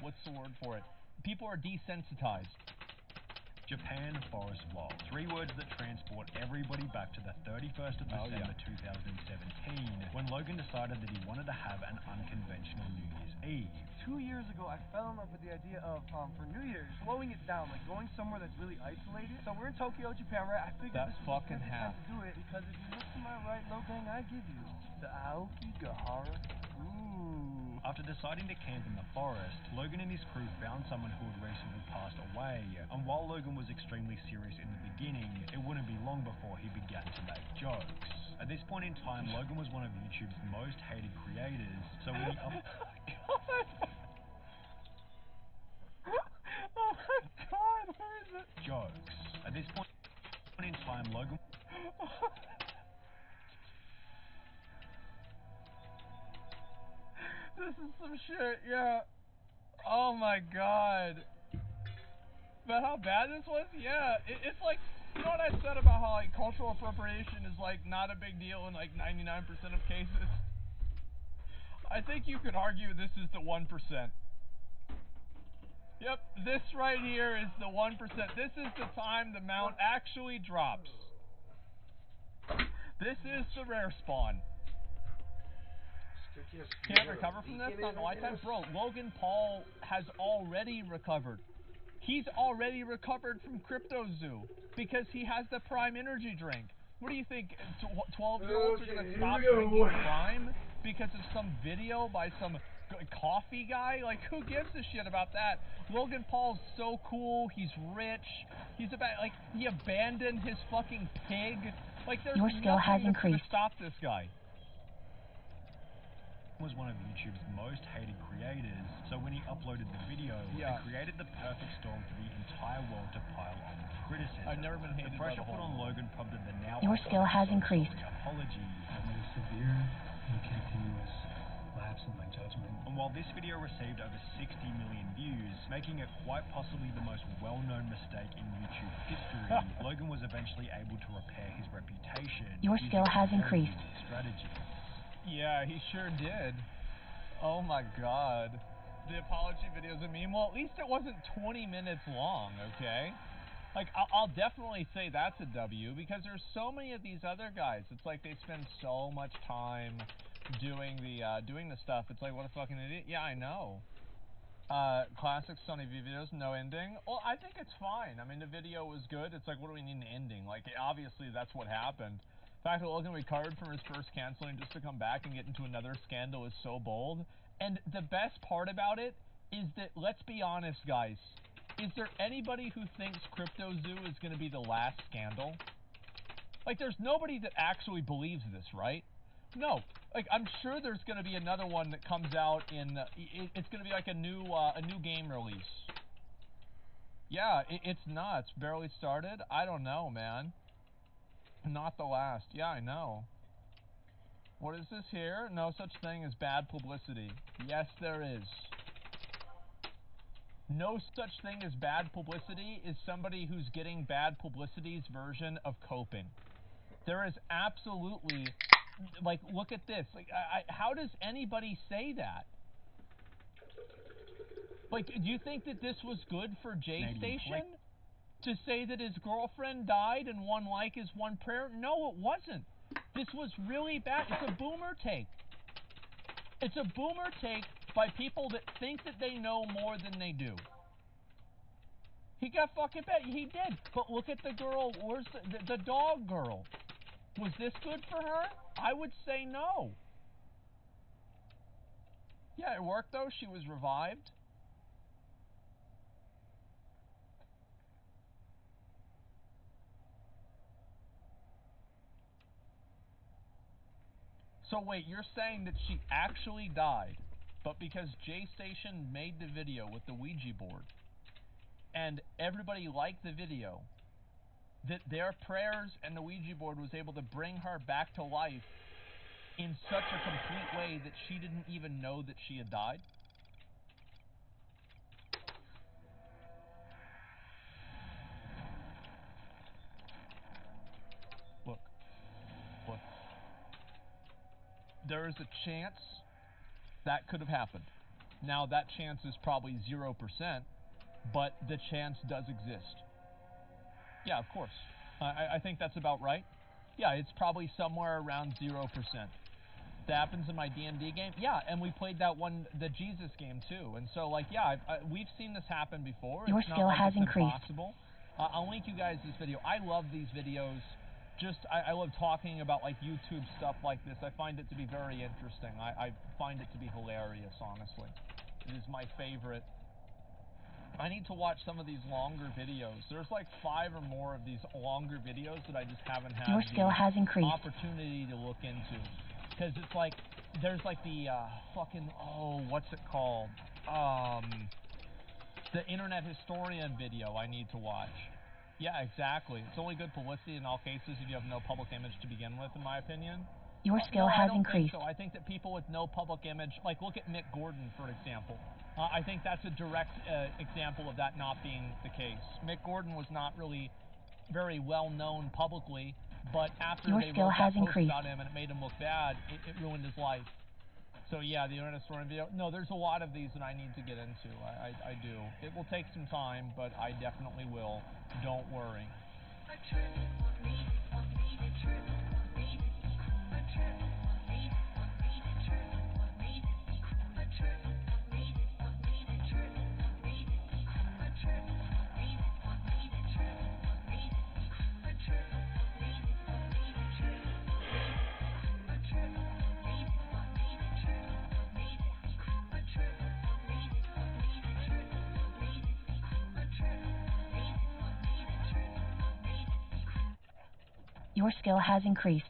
what's the word for it? People are desensitized. Japan Forest Vlog. 3 words that transport everybody back to the 31st of December 2017, when Logan decided that he wanted to have an unconventional New Year's Eve. 2 years ago, I fell in love with the idea of, for New Year's, slowing it down, like going somewhere that's really isolated. So we're in Tokyo, Japan, right? I figured this was the perfect time to do it, because if you look to my right, Logang, I give you the Aokigahara. Ooh. After deciding to camp in the forest, Logan and his crew found someone who had recently passed away, and while Logan was extremely serious in the beginning, it wouldn't be long before he began to make jokes. At this point in time, Logan was one of YouTube's most hated creators, so when he Oh my god, where is it? Jokes. At this point in time, Logan... This is some shit, yeah. Oh my god. But how bad this was? Yeah, it's like, you know what I said about how like cultural appropriation is like not a big deal in like 99% of cases? I think you could argue this is the 1%. Yep, this right here is the 1%. This is the time the mount actually drops. This is the rare spawn. Can't recover from this? Not in a lifetime? Bro, Logan Paul has already recovered. He's already recovered from Crypto Zoo because he has the Prime energy drink. What do you think? 12-year-olds are going to stop drinking Prime because of some video by some coffee guy? Like, who gives a shit about that? Logan Paul's so cool. He's rich. He's about, like, he abandoned his fucking pig. Like, there's Your skill has nothing that's going to increased. stop this guy. Was one of YouTube's most hated creators, so when he uploaded the video, it created the perfect storm for the entire world to pile on with criticism. I've never been hated the pressure by the put whole on Logan prompted the now Your skill has increased. apology. I've made a severe and continuous lapse in my judgment. And while this video received over 60 million views, making it quite possibly the most well-known mistake in YouTube history, Logan was eventually able to repair his reputation. Your skill has increased. Strategy. Yeah, he sure did. Oh my god. The apology video's a meme. Well, at least it wasn't 20 minutes long, okay? Like, I'll definitely say that's a W, because there's so many of these other guys. It's like they spend so much time doing the stuff. It's like, what a fucking idiot. Yeah, I know. Classic Sonny V videos, no ending. Well, I think it's fine. I mean, the video was good. It's like, what do we need an ending? Like, obviously, that's what happened. The fact that Logan recovered from his first canceling just to come back and get into another scandal is so bold. And the best part about it is that, let's be honest, guys, is there anybody who thinks Crypto Zoo is going to be the last scandal? Like, there's nobody that actually believes this, right? No. Like, I'm sure there's going to be another one that comes out in, it's going to be like a new game release. Yeah, it's not. It's barely started. I don't know, man. Not the last. Yeah, I know. What is this here? No such thing as bad publicity. Yes, there is. No such thing as bad publicity is somebody who's getting bad publicity's version of coping. There is absolutely, like, look at this. Like, how does anybody say that? Like, do you think that this was good for J-Station? To say that his girlfriend died and 1 like is 1 prayer? No, it wasn't. This was really bad. It's a boomer take. It's a boomer take by people that think that they know more than they do. He got fucking bad. He did. But look at the girl. Where's the dog girl? Was this good for her? I would say no. Yeah, it worked though. She was revived. So wait, you're saying that she actually died, but because J-Station made the video with the Ouija board, and everybody liked the video, that their prayers and the Ouija board was able to bring her back to life in such a complete way that she didn't even know that she had died? Look. There is a chance that could have happened. Now, that chance is probably 0%, but the chance does exist. Yeah, of course. I think that's about right. Yeah, it's probably somewhere around 0%. That happens in my D&D game. Yeah, and we played that one, the Jesus game, too. And so, like, yeah, we've seen this happen before. Your it's skill not like has it's increased. Impossible. I'll link you guys this video. I love these videos. I love talking about, like, YouTube stuff like this. I find it to be very interesting. I find it to be hilarious, honestly. It is my favorite. I need to watch some of these longer videos. There's like 5 or more of these longer videos that I just haven't had Your skill has increased. Opportunity to look into. Because it's like, there's like the fucking, what's it called? The Internet Historian video I need to watch. Yeah, exactly. It's only good publicity in all cases if you have no public image to begin with, in my opinion. Your skill has I don't increased. think so. I think that people with no public image, like look at Mick Gordon, for example. I think that's a direct example of that not being the case. Mick Gordon was not really very well known publicly, but after Your they skill wrote has that post increased. about him and it made him look bad, it ruined his life. So yeah, the Internet Historian video. No, there's a lot of these that I need to get into. I do. It will take some time, but I definitely will. Don't worry. Your skill has increased.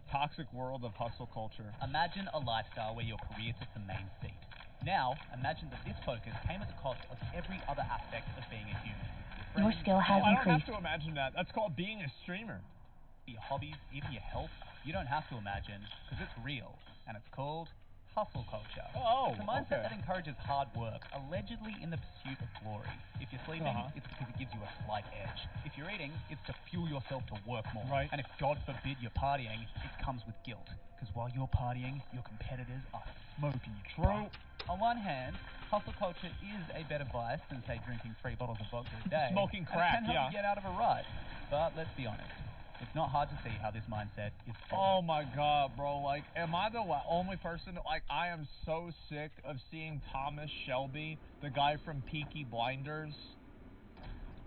Toxic world of hustle culture. Imagine a lifestyle where your career took the main seat. Now, imagine that this focus came at the cost of every other aspect of being a human. Your skill has I don't increased. have to imagine that. That's called being a streamer. Your hobbies, even your health, you don't have to imagine, because it's real, and it's called hustle culture. Oh, it's a mindset okay. that encourages hard work, allegedly in the pursuit of glory. If you're sleeping, it's because it gives you a slight edge. If you're eating, it's to fuel yourself to work more. Right. And if, God forbid, you're partying, it comes with guilt. Because while you're partying, your competitors are smoking you. True. On one hand, hustle culture is a better vice than, say, drinking 3 bottles of vodka a day. Smoking crack, and it can help you get out of a rut. But let's be honest. It's not hard to see how this mindset is Oh my god, bro. Like, am I the only person? Like, I am so sick of seeing Thomas Shelby, the guy from Peaky Blinders,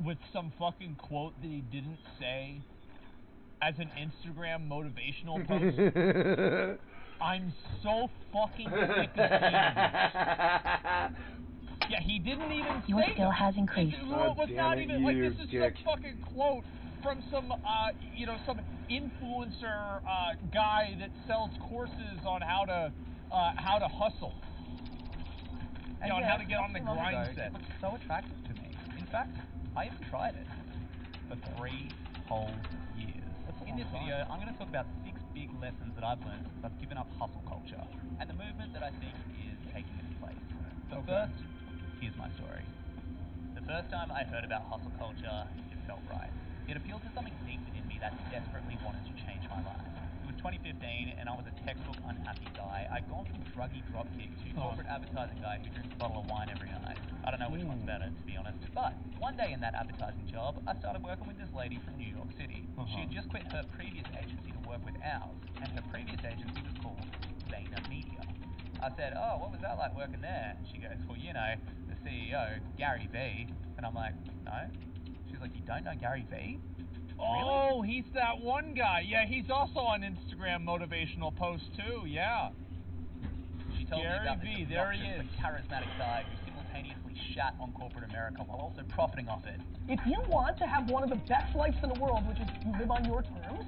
with some fucking quote that he didn't say as an Instagram motivational post. I'm so fucking sick of seeing this. Yeah, he didn't even Your say skill that. has increased. It was not even, like, this is dick. some fucking quote from some, some influencer guy that sells courses on how to hustle. And on how to get on the grind set. It looks so attractive to me. In fact, I even tried it for 3 whole years. In this video, I'm going to talk about 6 big lessons that I've learned since I've given up hustle culture and the movement that I think is taking its place. But first, here's my story. The first time I heard about hustle culture, it felt right. It appealed to something deep within me that desperately wanted to change my life. It was 2015 and I was a textbook unhappy guy. I'd gone from druggy dropkick to corporate advertising guy who drinks a bottle of wine every night. I don't know which one's better, to be honest. But one day in that advertising job, I started working with this lady from New York City. She had just quit her previous agency to work with ours, and her previous agency was called Vayner Media. I said, oh, what was that like working there? She goes, well, you know, the CEO, Gary V. And I'm like, no. She's like, you don't know Gary V? Oh, he's that one guy. Yeah, he's also on Instagram motivational posts too. Yeah. She told me about this there he is. charismatic guy who simultaneously shat on corporate America while also profiting off it. If you want to have one of the best lives in the world, which is you live on your terms,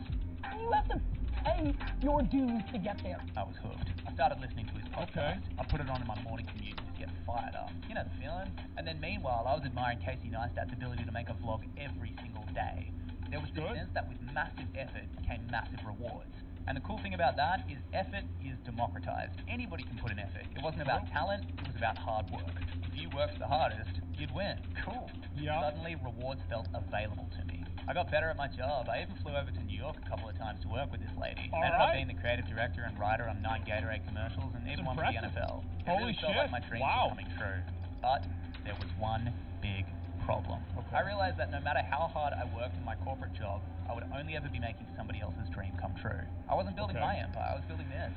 you have to pay your dues to get there. I was hooked. I started listening to his podcast. I put it on in my morning commute and just get fired up. You know the feeling? And then meanwhile, I was admiring Casey Neistat's ability to make a vlog every single day. There was this sense that with massive effort came massive rewards. And the cool thing about that is effort is democratized. Anybody can put in effort. It wasn't about talent, it was about hard work. If you worked the hardest, you'd win. Cool. Yeah. Suddenly, rewards felt available to me. I got better at my job. I even flew over to New York a couple of times to work with this lady. I ended up being the creative director and writer on 9 Gatorade commercials and even one for the NFL. It really felt like my dreams were coming true. But there was one big problem. I realized that no matter how hard I worked in my corporate job, I would only ever be making somebody else's dream come true. I wasn't building my empire, I was building theirs.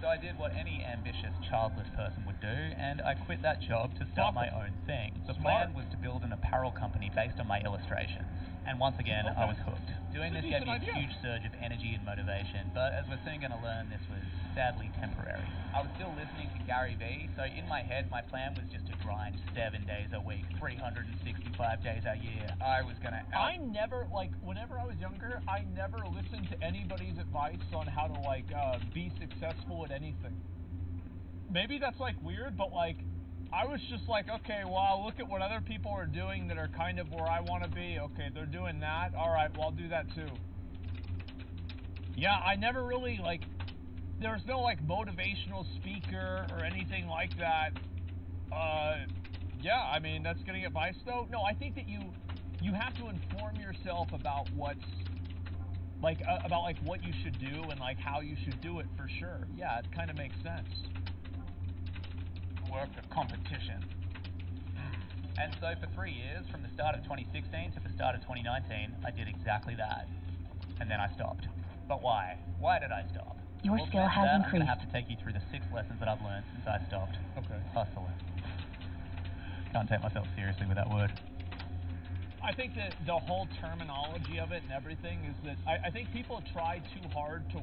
So I did what any ambitious, childless person would do, and I quit that job to start my own thing. The plan was to build an apparel company based on my illustrations. And once again, I was hooked. Doing this gave me a huge surge of energy and motivation, but as we're soon going to learn, this was sadly temporary. I was still listening to Gary Vee, so in my head, my plan was just to grind 7 days a week, 365 days a year. I was going to I never, like, whenever I was younger, I never listened to anybody's advice on how to, like, be successful at anything. Maybe that's, like, weird, but, like, I was just like, okay, well, I'll look at what other people are doing that are kind of where I want to be. Okay, they're doing that. All right, well, I'll do that too. Yeah, I never really, like, there's no, like, motivational speaker or anything like that. Yeah, I mean, that's getting advice, though. No, I think that you have to inform yourself about what's, like, about, like, what you should do and, like, how you should do it for sure. Yeah, it kind of makes sense. Work of competition. And so for 3 years, from the start of 2016 to the start of 2019, I did exactly that. And then I stopped. But why? Why did I stop? Your skill has I'm increased. going to have to take you through the 6 lessons that I've learned since I stopped. Okay. Hustling. Can't take myself seriously with that word. I think that the whole terminology of it and everything is that I think people try too hard to...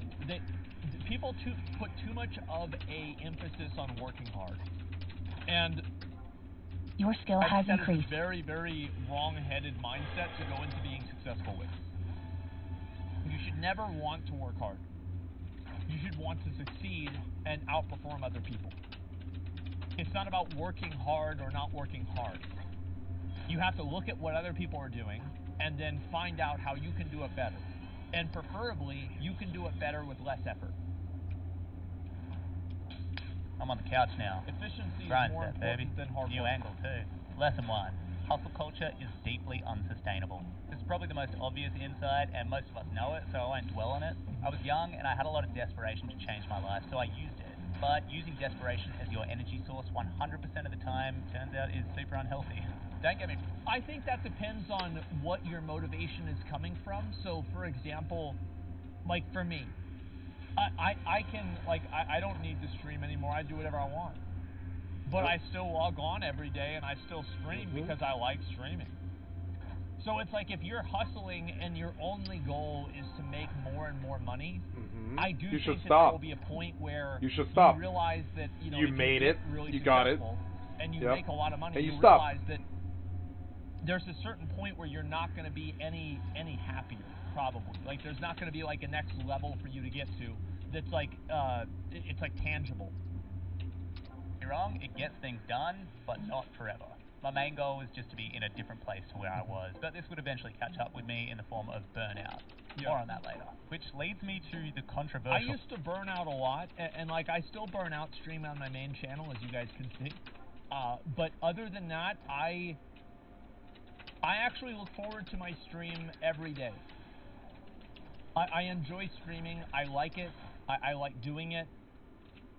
People put too much of a emphasis on working hard. And your skill has that increased. Is a very, very wrong-headed mindset to go into being successful with. You should never want to work hard. You should want to succeed and outperform other people. It's not about working hard or not working hard. You have to look at what other people are doing and then find out how you can do it better. And preferably, you can do it better with less effort. I'm on the couch now. Efficiency Grind is more set, important baby. than hard New work. angle, too. Lesson 1. Hustle culture is deeply unsustainable. This is probably the most obvious insight, and most of us know it, so I won't dwell on it. I was young, and I had a lot of desperation to change my life, so I used it. But using desperation as your energy source 100% of the time turns out is super unhealthy. Don't get me... I think that depends on what your motivation is coming from. So, for example, like for me, I can, like, I don't need to stream anymore. I do whatever I want. But I still log on every day and I still stream because I like streaming. So it's like if you're hustling and your only goal is to make more and more money, I do think that there will be a point where you realize that, you know, you if made you it, really you got it, and you make a lot of money, and you stop. realize that there's a certain point where you're not going to be any happier, probably. Like, there's not going to be, like, a next level for you to get to that's, like, it's, like, tangible. You're wrong, it gets things done, but not forever. My main goal was just to be in a different place to where I was, but this would eventually catch up with me in the form of burnout. More on that later. Which leads me to the controversial... I used to burn out a lot, and like, I still burn out streaming on my main channel, as you guys can see. But other than that, I actually look forward to my stream every day. I enjoy streaming. I like it. I like doing it.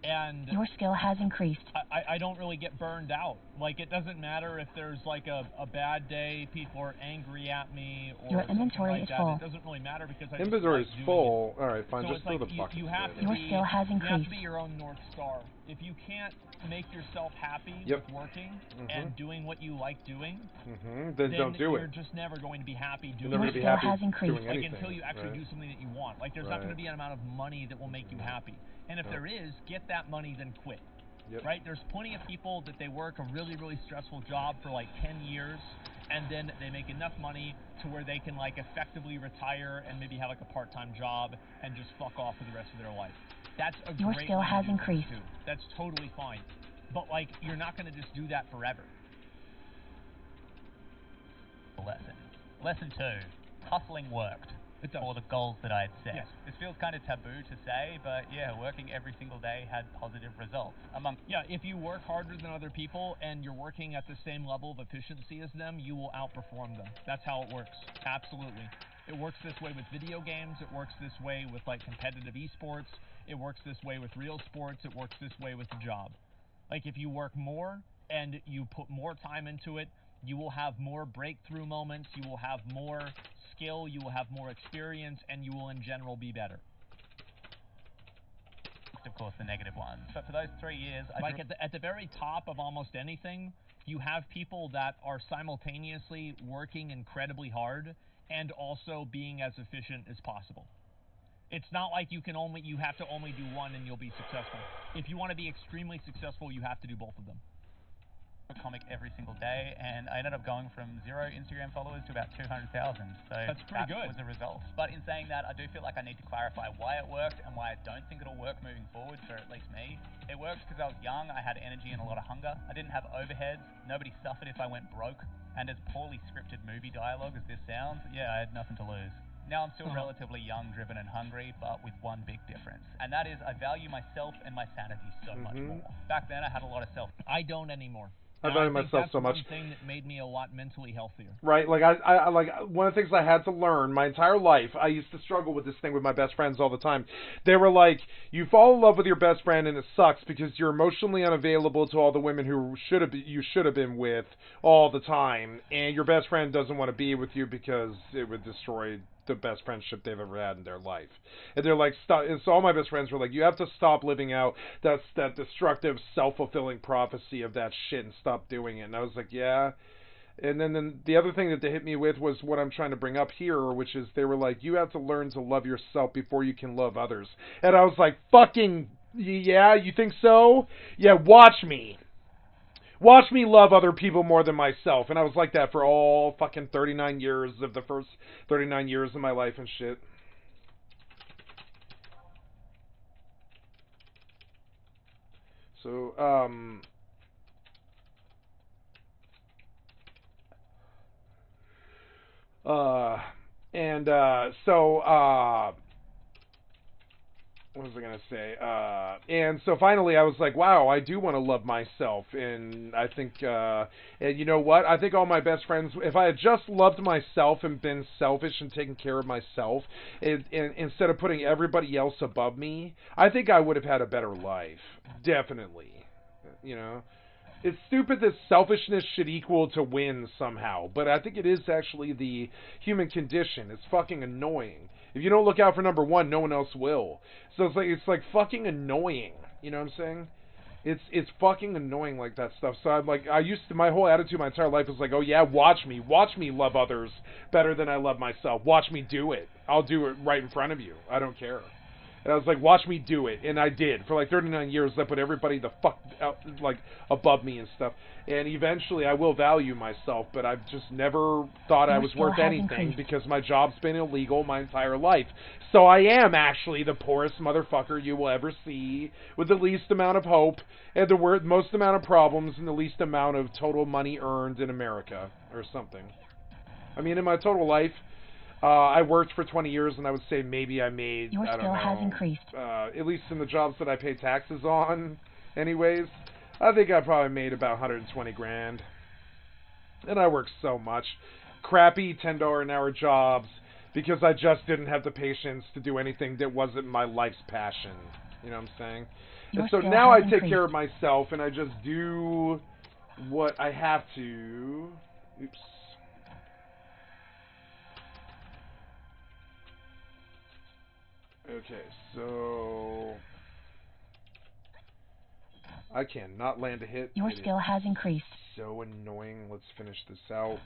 And your skill has increased. I don't really get burned out. Like, it doesn't matter if there's like a bad day, people are angry at me, or your inventory like is full. It doesn't really matter because I inventory just is full. It. All right, fine. So just throw the bucket. You have to your be, skill has increased. You have to be your own North Star. If you can't make yourself happy with working and doing what you like doing, then don't do it. You're just never going to be happy doing your it. skill has increased. Doing anything, until you actually do something that you want. Like, there's not going to be an amount of money that will make you happy. And if there is, get that money, then quit. Yep. Right? There's plenty of people that they work a really, really stressful job for like 10 years, and then they make enough money to where they can like effectively retire and maybe have like a part-time job and just fuck off for the rest of their life. That's a Your great skill way has to do things, increased. too. That's totally fine. But like, you're not going to just do that forever. Lesson 2. Hustling worked. For the goals that I had set. Yes. This feels kind of taboo to say, but yeah, working every single day had positive results. Yeah, if you work harder than other people and you're working at the same level of efficiency as them, you will outperform them. That's how it works. Absolutely. It works this way with video games. It works this way with like competitive esports. It works this way with real sports. It works this way with the job. Like if you work more and you put more time into it, you will have more breakthrough moments. You will have more skill, you will have more experience, and you will in general be better. Of course, the negative ones. But for those 3 years, at the very top of almost anything, you have people that are simultaneously working incredibly hard and also being as efficient as possible. It's not like you have to only do one and you'll be successful. If you want to be extremely successful, you have to do both of them. Comic every single day, and I ended up going from 0 Instagram followers to about 200,000. So that's pretty good. Was the result. But in saying that, I do feel like I need to clarify why it worked and why I don't think it'll work moving forward for at least me. It worked because I was young, I had energy and a lot of hunger. I didn't have overheads. Nobody suffered if I went broke. And as poorly scripted movie dialogue as this sounds, yeah, I had nothing to lose. Now I'm still relatively young, driven and hungry, but with one big difference. And that is I value myself and my sanity so much more. Back then I had a lot of self. I don't anymore. I value myself so much. That's one thing that made me a lot mentally healthier. Right, like I like one of the things I had to learn my entire life. I used to struggle with this thing with my best friends all the time. They were like, you fall in love with your best friend and it sucks because you're emotionally unavailable to all the women who you should have been with all the time, and your best friend doesn't want to be with you because it would destroy the best friendship they've ever had in their life. And they're like, stop. And so all my best friends were like, you have to stop living out that destructive, self-fulfilling prophecy of that shit and stop doing it. And I was like, yeah. And then the other thing that they hit me with was what I'm trying to bring up here, which is they were like, you have to learn to love yourself before you can love others. And I was like, fucking, yeah, you think so? Yeah, watch me. Watch me love other people more than myself. And I was like that for all fucking 39 years of the first 39 years of my life and shit. So, what was I going to say? And so finally I was like, wow, I do want to love myself. And I think, and you know what? I think all my best friends, if I had just loved myself and been selfish and taken care of myself, and instead of putting everybody else above me, I think I would have had a better life. Definitely. You know? It's stupid that selfishness should equal to win somehow, but I think it is actually the human condition. It's fucking annoying. If you don't look out for number one, no one else will. So it's like fucking annoying. You know what I'm saying? It's fucking annoying, like that stuff. So I'm like, my whole attitude my entire life was like, oh yeah, watch me love others better than I love myself. Watch me do it. I'll do it right in front of you. I don't care. And I was like, watch me do it. And I did. For like 39 years, I put everybody the fuck out, like, above me and stuff. And eventually I will value myself, but I've just never thought I was worth anything because my job's been illegal my entire life. So I am actually the poorest motherfucker you will ever see, with the least amount of hope and the most amount of problems and the least amount of total money earned in America or something. I mean, in my total life, I worked for 20 years, and I would say maybe I made, Your skill has increased. At least in the jobs that I pay taxes on, anyways, I think I probably made about 120 grand. And I worked so much. Crappy $10 an hour jobs, because I just didn't have the patience to do anything that wasn't my life's passion. You know what I'm saying? And so now I take care of myself, and I just do what I have to. Oops. Okay, so I cannot land a hit. Your skill has increased. So annoying. Let's finish this out.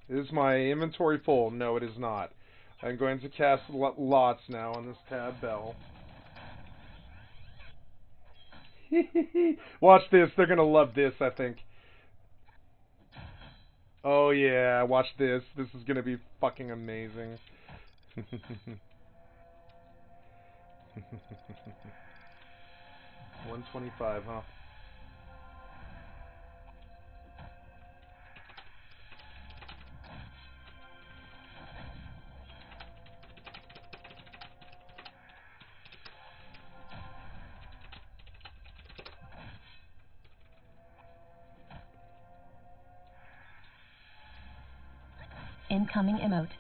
Is my inventory full? No, it is not. I'm going to cast lots now on this tab bell. Watch this. They're going to love this, I think. Oh, yeah. Watch this. This is going to be fucking amazing. 125, huh? Incoming emote.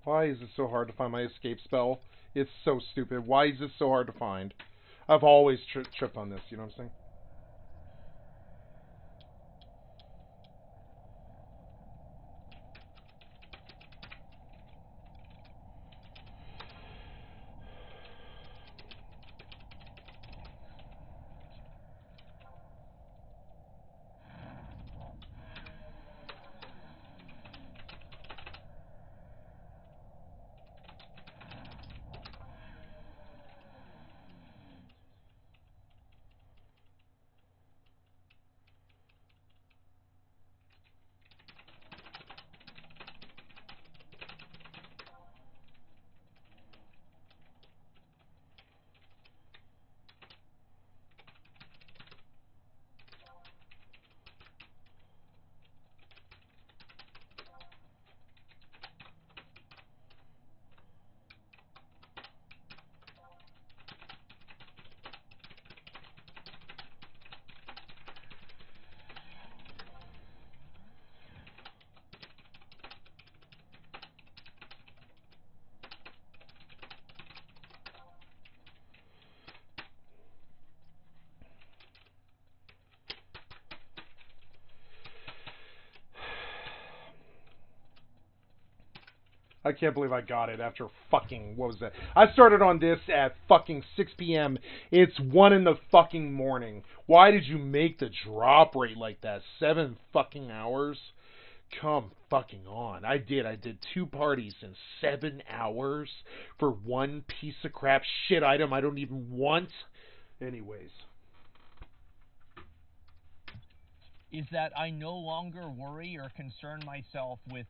Why is it so hard to find my escape spell? It's so stupid. Why is this so hard to find? I've always tripped on this, you know what I'm saying? I can't believe I got it after fucking, what was that? I started on this at fucking 6 p.m. It's 1 in the fucking morning. Why did you make the drop rate like that? 7 fucking hours? Come fucking on. I did 2 parties in 7 hours for 1 piece of crap shit item I don't even want. Anyways. Is that I no longer worry or concern myself with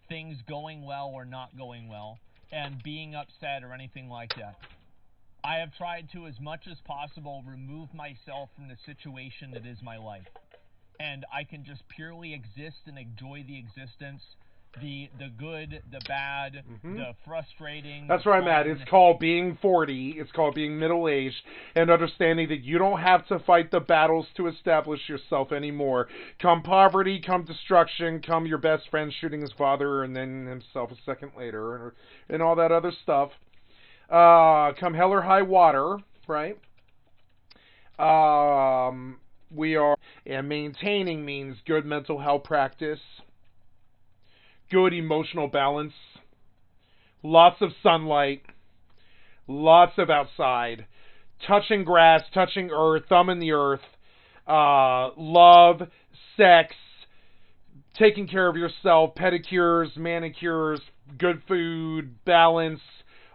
things going well or not going well and being upset or anything like that. I have tried to, as much as possible, remove myself from the situation that is my life. and I can just purely exist and enjoy the existence. The good, the bad, the frustrating. That's where I'm at. It's called being 40. It's called being middle-aged and understanding that you don't have to fight the battles to establish yourself anymore. Come poverty, come destruction, come your best friend shooting his father and then himself a second later, and all that other stuff. Come hell or high water, right? We are, and maintaining means good mental health practice, good emotional balance, lots of sunlight, lots of outside, touching grass, touching earth, thumb in the earth, love, sex, taking care of yourself, pedicures, manicures, good food, balance,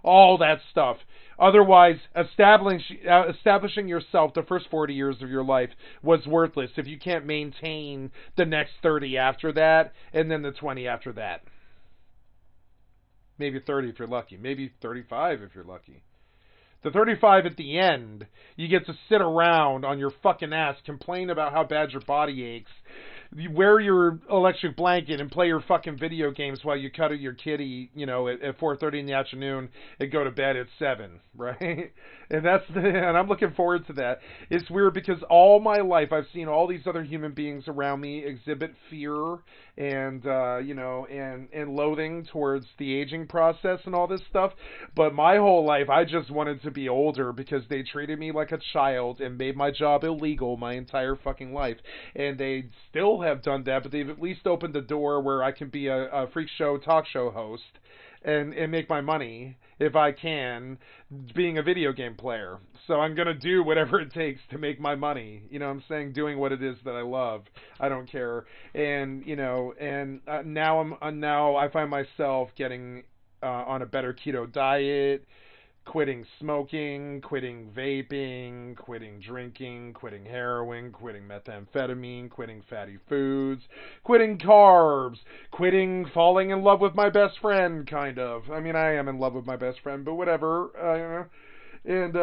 all that stuff. Otherwise, establishing yourself the first 40 years of your life was worthless if you can't maintain the next 30 after that, and then the 20 after that. Maybe 30 if you're lucky. Maybe 35 if you're lucky. The 35 at the end, you get to sit around on your fucking ass, complain about how bad your body aches, you wear your electric blanket and play your fucking video games while you cuddle your kitty, you know, at 4:30 in the afternoon and go to bed at 7, right? And and I'm looking forward to that. It's weird because all my life I've seen all these other human beings around me exhibit fear and you know, and loathing towards the aging process and all this stuff. But my whole life I just wanted to be older because they treated me like a child and made my job illegal my entire fucking life. And they still have done that, but they've at least opened the door where I can be a freak show talk show host and make my money if I can being a video game player. So I'm going to do whatever it takes to make my money. You know what I'm saying? Doing what it is that I love. I don't care. And, you know, and now I find myself getting on a better keto diet, quitting smoking, quitting vaping, quitting drinking, quitting heroin, quitting methamphetamine, quitting fatty foods, quitting carbs, quitting falling in love with my best friend, kind of. I mean, I am in love with my best friend, but whatever. And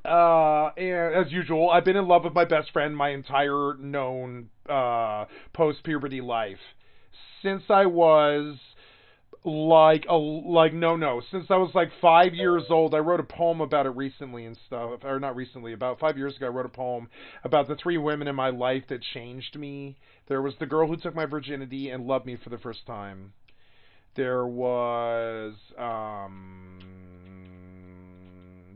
as usual, I've been in love with my best friend my entire known post-puberty life. Since I was since I was like 5 years old. I wrote a poem about it recently and stuff, or not recently, about 5 years ago I wrote a poem about the 3 women in my life that changed me. There was the girl who took my virginity and loved me for the first time. There was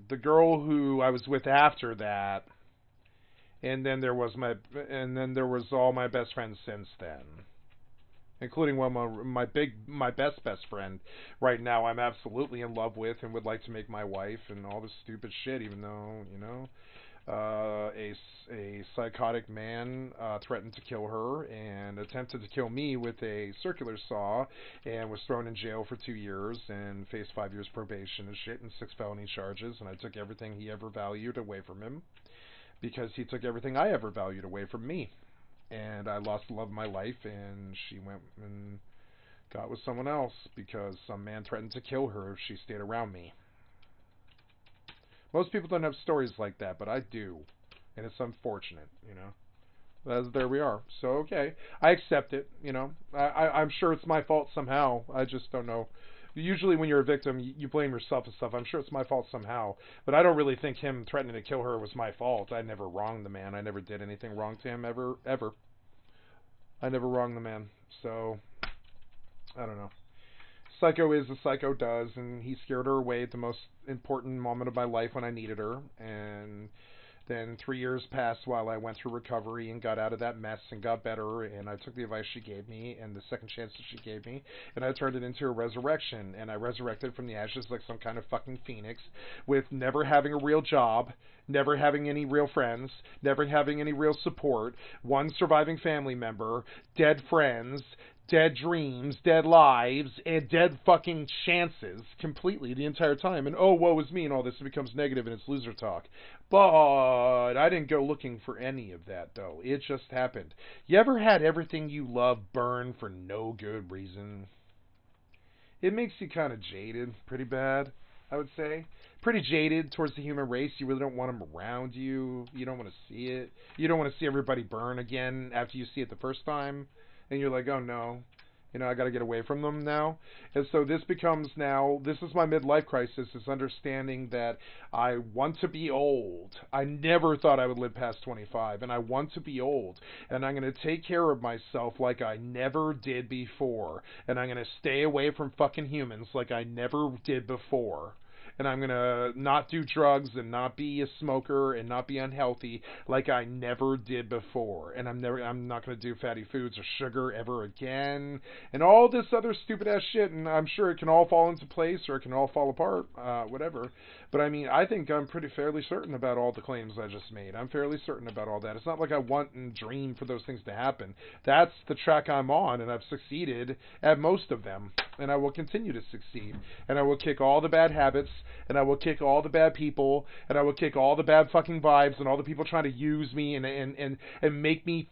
the girl who I was with after that, and then there was all my best friends since then, including one of my best friend right now I'm absolutely in love with and would like to make my wife and all this stupid shit, even though, you know, a psychotic man threatened to kill her and attempted to kill me with a circular saw and was thrown in jail for 2 years and faced 5 years probation and shit and 6 felony charges, and I took everything he ever valued away from him because he took everything I ever valued away from me. And I lost the love of my life, and she went and got with someone else because some man threatened to kill her if she stayed around me. Most people don't have stories like that, but I do. And it's unfortunate, you know. There we are. So, okay. I accept it, you know. I'm sure it's my fault somehow. I just don't know. Usually when you're a victim, you blame yourself and stuff. I'm sure it's my fault somehow. But I don't really think him threatening to kill her was my fault. I never wronged the man. I never did anything wrong to him ever. I never wronged the man. So, I don't know. Psycho is as Psycho does, and he scared her away at the most important moment of my life when I needed her. And then 3 years passed while I went through recovery and got out of that mess and got better, and I took the advice she gave me and the second chance that she gave me, and I turned it into a resurrection, and I resurrected from the ashes like some kind of fucking phoenix, with never having a real job, never having any real friends, never having any real support, one surviving family member, dead friends, dead dreams, dead lives, and dead fucking chances completely the entire time. And oh, woe is me and all this, it becomes negative and it's loser talk. But I didn't go looking for any of that, though. It just happened. You ever had everything you love burn for no good reason? It makes you kind of jaded, pretty bad. I would say. Pretty jaded towards the human race. You really don't want them around you. You don't want to see it. You don't want to see everybody burn again after you see it the first time. And you're like, oh no, I got to get away from them now. And so this becomes now, this is my midlife crisis, is understanding that I want to be old. I never thought I would live past 25, and I want to be old. And I'm going to take care of myself like I never did before. And I'm going to stay away from fucking humans like I never did before. And I'm going to not do drugs and not be a smoker and not be unhealthy like I never did before. And I'm not going to do fatty foods or sugar ever again. And all this other stupid ass shit. And I'm sure it can all fall into place or it can all fall apart, whatever. But I mean, I think I'm pretty fairly certain about all the claims I just made. I'm fairly certain about all that. It's not like I want and dream for those things to happen. That's the track I'm on, and I've succeeded at most of them. And I will continue to succeed. And I will kick all the bad habits, and I will kick all the bad people, and I will kick all the bad fucking vibes, and all the people trying to use me and make me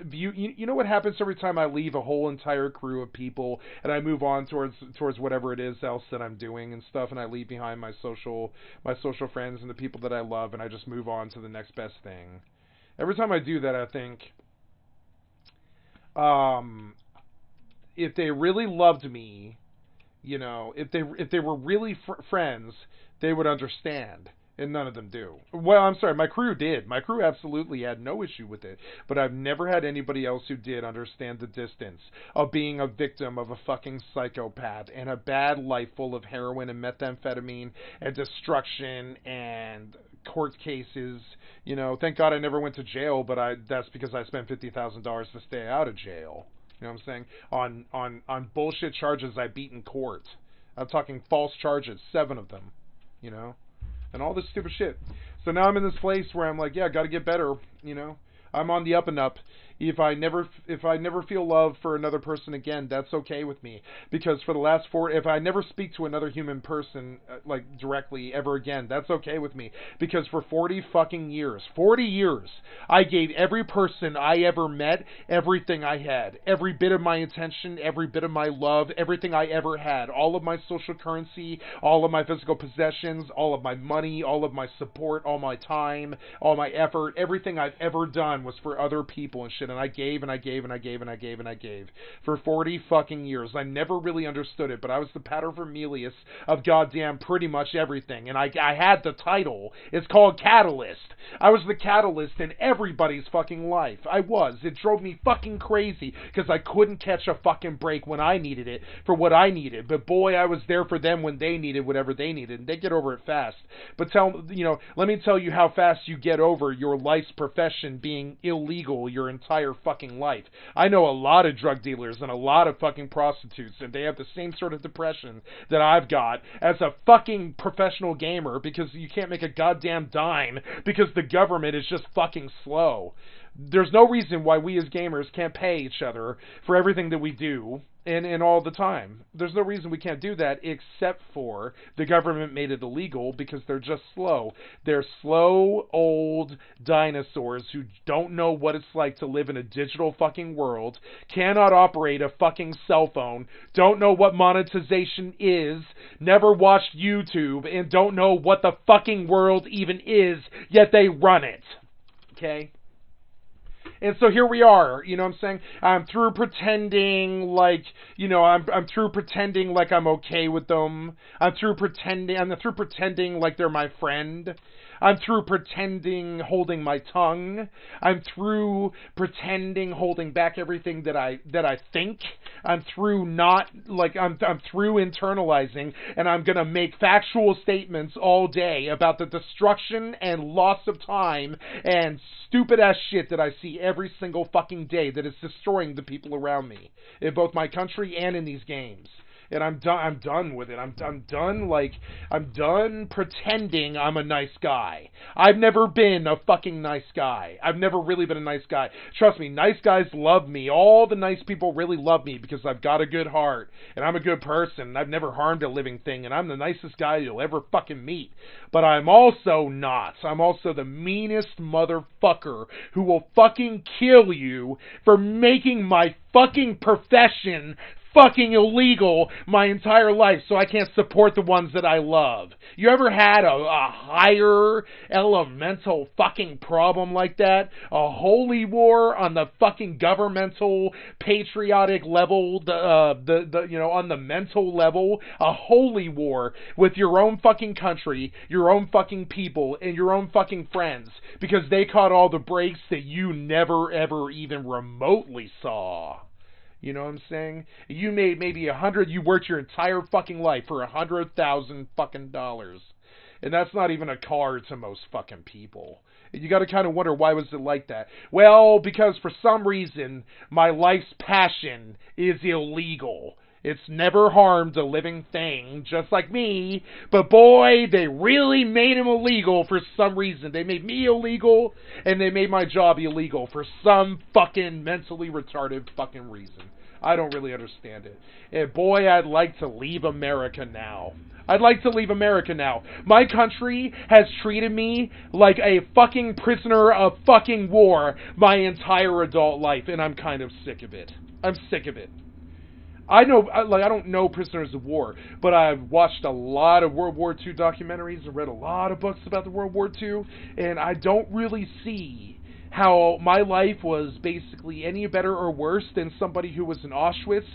view. You know what happens every time I leave a whole entire crew of people and I move on towards whatever it is else that I'm doing and stuff, and I leave behind my social friends and the people that I love, and I just move on to the next best thing. Every time I do that, I think, if they really loved me, if they were really friends, they would understand. And none of them do. Well, I'm sorry, my crew did. My crew absolutely had no issue with it. But I've never had anybody else who did understand the distance of being a victim of a fucking psychopath and a bad life full of heroin and methamphetamine and destruction and court cases. Thank God I never went to jail, but that's because I spent $50,000 to stay out of jail. You know what I'm saying? On bullshit charges I beat in court. I'm talking false charges, 7 of them. And all this stupid shit. So now I'm in this place where I'm like, yeah, got to get better. I'm on the up and up. If I never feel love for another person again, that's okay with me. Because for the last if I never speak to another human person, directly ever again, that's okay with me. Because for 40 fucking years, I gave every person I ever met everything I had. Every bit of my attention, every bit of my love, everything I ever had. All of my social currency, all of my physical possessions, all of my money, all of my support, all my time, all my effort, everything I've ever done was for other people and shit. And I gave and I gave and I gave and I gave and I gave for 40 fucking years. I never really understood it, but I was the paterfamilias of goddamn pretty much everything. And I had the title. It's called Catalyst. I was the catalyst in everybody's fucking life. I was. It drove me fucking crazy because I couldn't catch a fucking break when I needed it for what I needed. But boy, I was there for them when they needed whatever they needed. And they get over it fast. But let me tell you how fast you get over your life's profession being illegal your entire fucking life. I know a lot of drug dealers and a lot of fucking prostitutes, and they have the same sort of depression that I've got as a fucking professional gamer, because you can't make a goddamn dime because the government is just fucking slow. There's no reason why we as gamers can't pay each other for everything that we do and all the time. There's no reason we can't do that, except for the government made it illegal because they're just slow. They're slow, old dinosaurs who don't know what it's like to live in a digital fucking world, cannot operate a fucking cell phone, don't know what monetization is, never watched YouTube, and don't know what the fucking world even is, yet they run it. Okay? And so here we are, you know what I'm saying? I'm through pretending like, I'm through pretending like I'm okay with them. I'm through pretending like they're my friend. I'm through pretending holding my tongue. I'm through pretending holding back everything that I think. I'm through I'm through internalizing, and I'm going to make factual statements all day about the destruction and loss of time and stupid ass shit that I see every single fucking day that is destroying the people around me in both my country and in these games. And I'm done with it. I'm done pretending I'm a nice guy. I've never been a fucking nice guy. I've never really been a nice guy. Trust me, nice guys love me. All the nice people really love me because I've got a good heart and I'm a good person and I've never harmed a living thing and I'm the nicest guy you'll ever fucking meet. But I'm also not. I'm also the meanest motherfucker who will fucking kill you for making my fucking profession fucking illegal my entire life so I can't support the ones that I love. You ever had a higher elemental fucking problem like that? A holy war on the fucking governmental patriotic level, on the mental level, a holy war with your own fucking country, your own fucking people, and your own fucking friends, because they caught all the breaks that you never ever even remotely saw. You know what I'm saying? You made maybe you worked your entire fucking life for $100,000 fucking dollars. And that's not even a car to most fucking people. You gotta kind of wonder, why was it like that? Well, because for some reason, my life's passion is illegal. It's never harmed a living thing, just like me. But boy, they really made him illegal for some reason. They made me illegal, and they made my job illegal for some fucking mentally retarded fucking reason. I don't really understand it. And boy, I'd like to leave America now. I'd like to leave America now. My country has treated me like a fucking prisoner of fucking war my entire adult life, and I'm kind of sick of it. I'm sick of it. I don't know prisoners of war, but I've watched a lot of World War II documentaries and read a lot of books about the World War II, and I don't really see how my life was basically any better or worse than somebody who was in Auschwitz,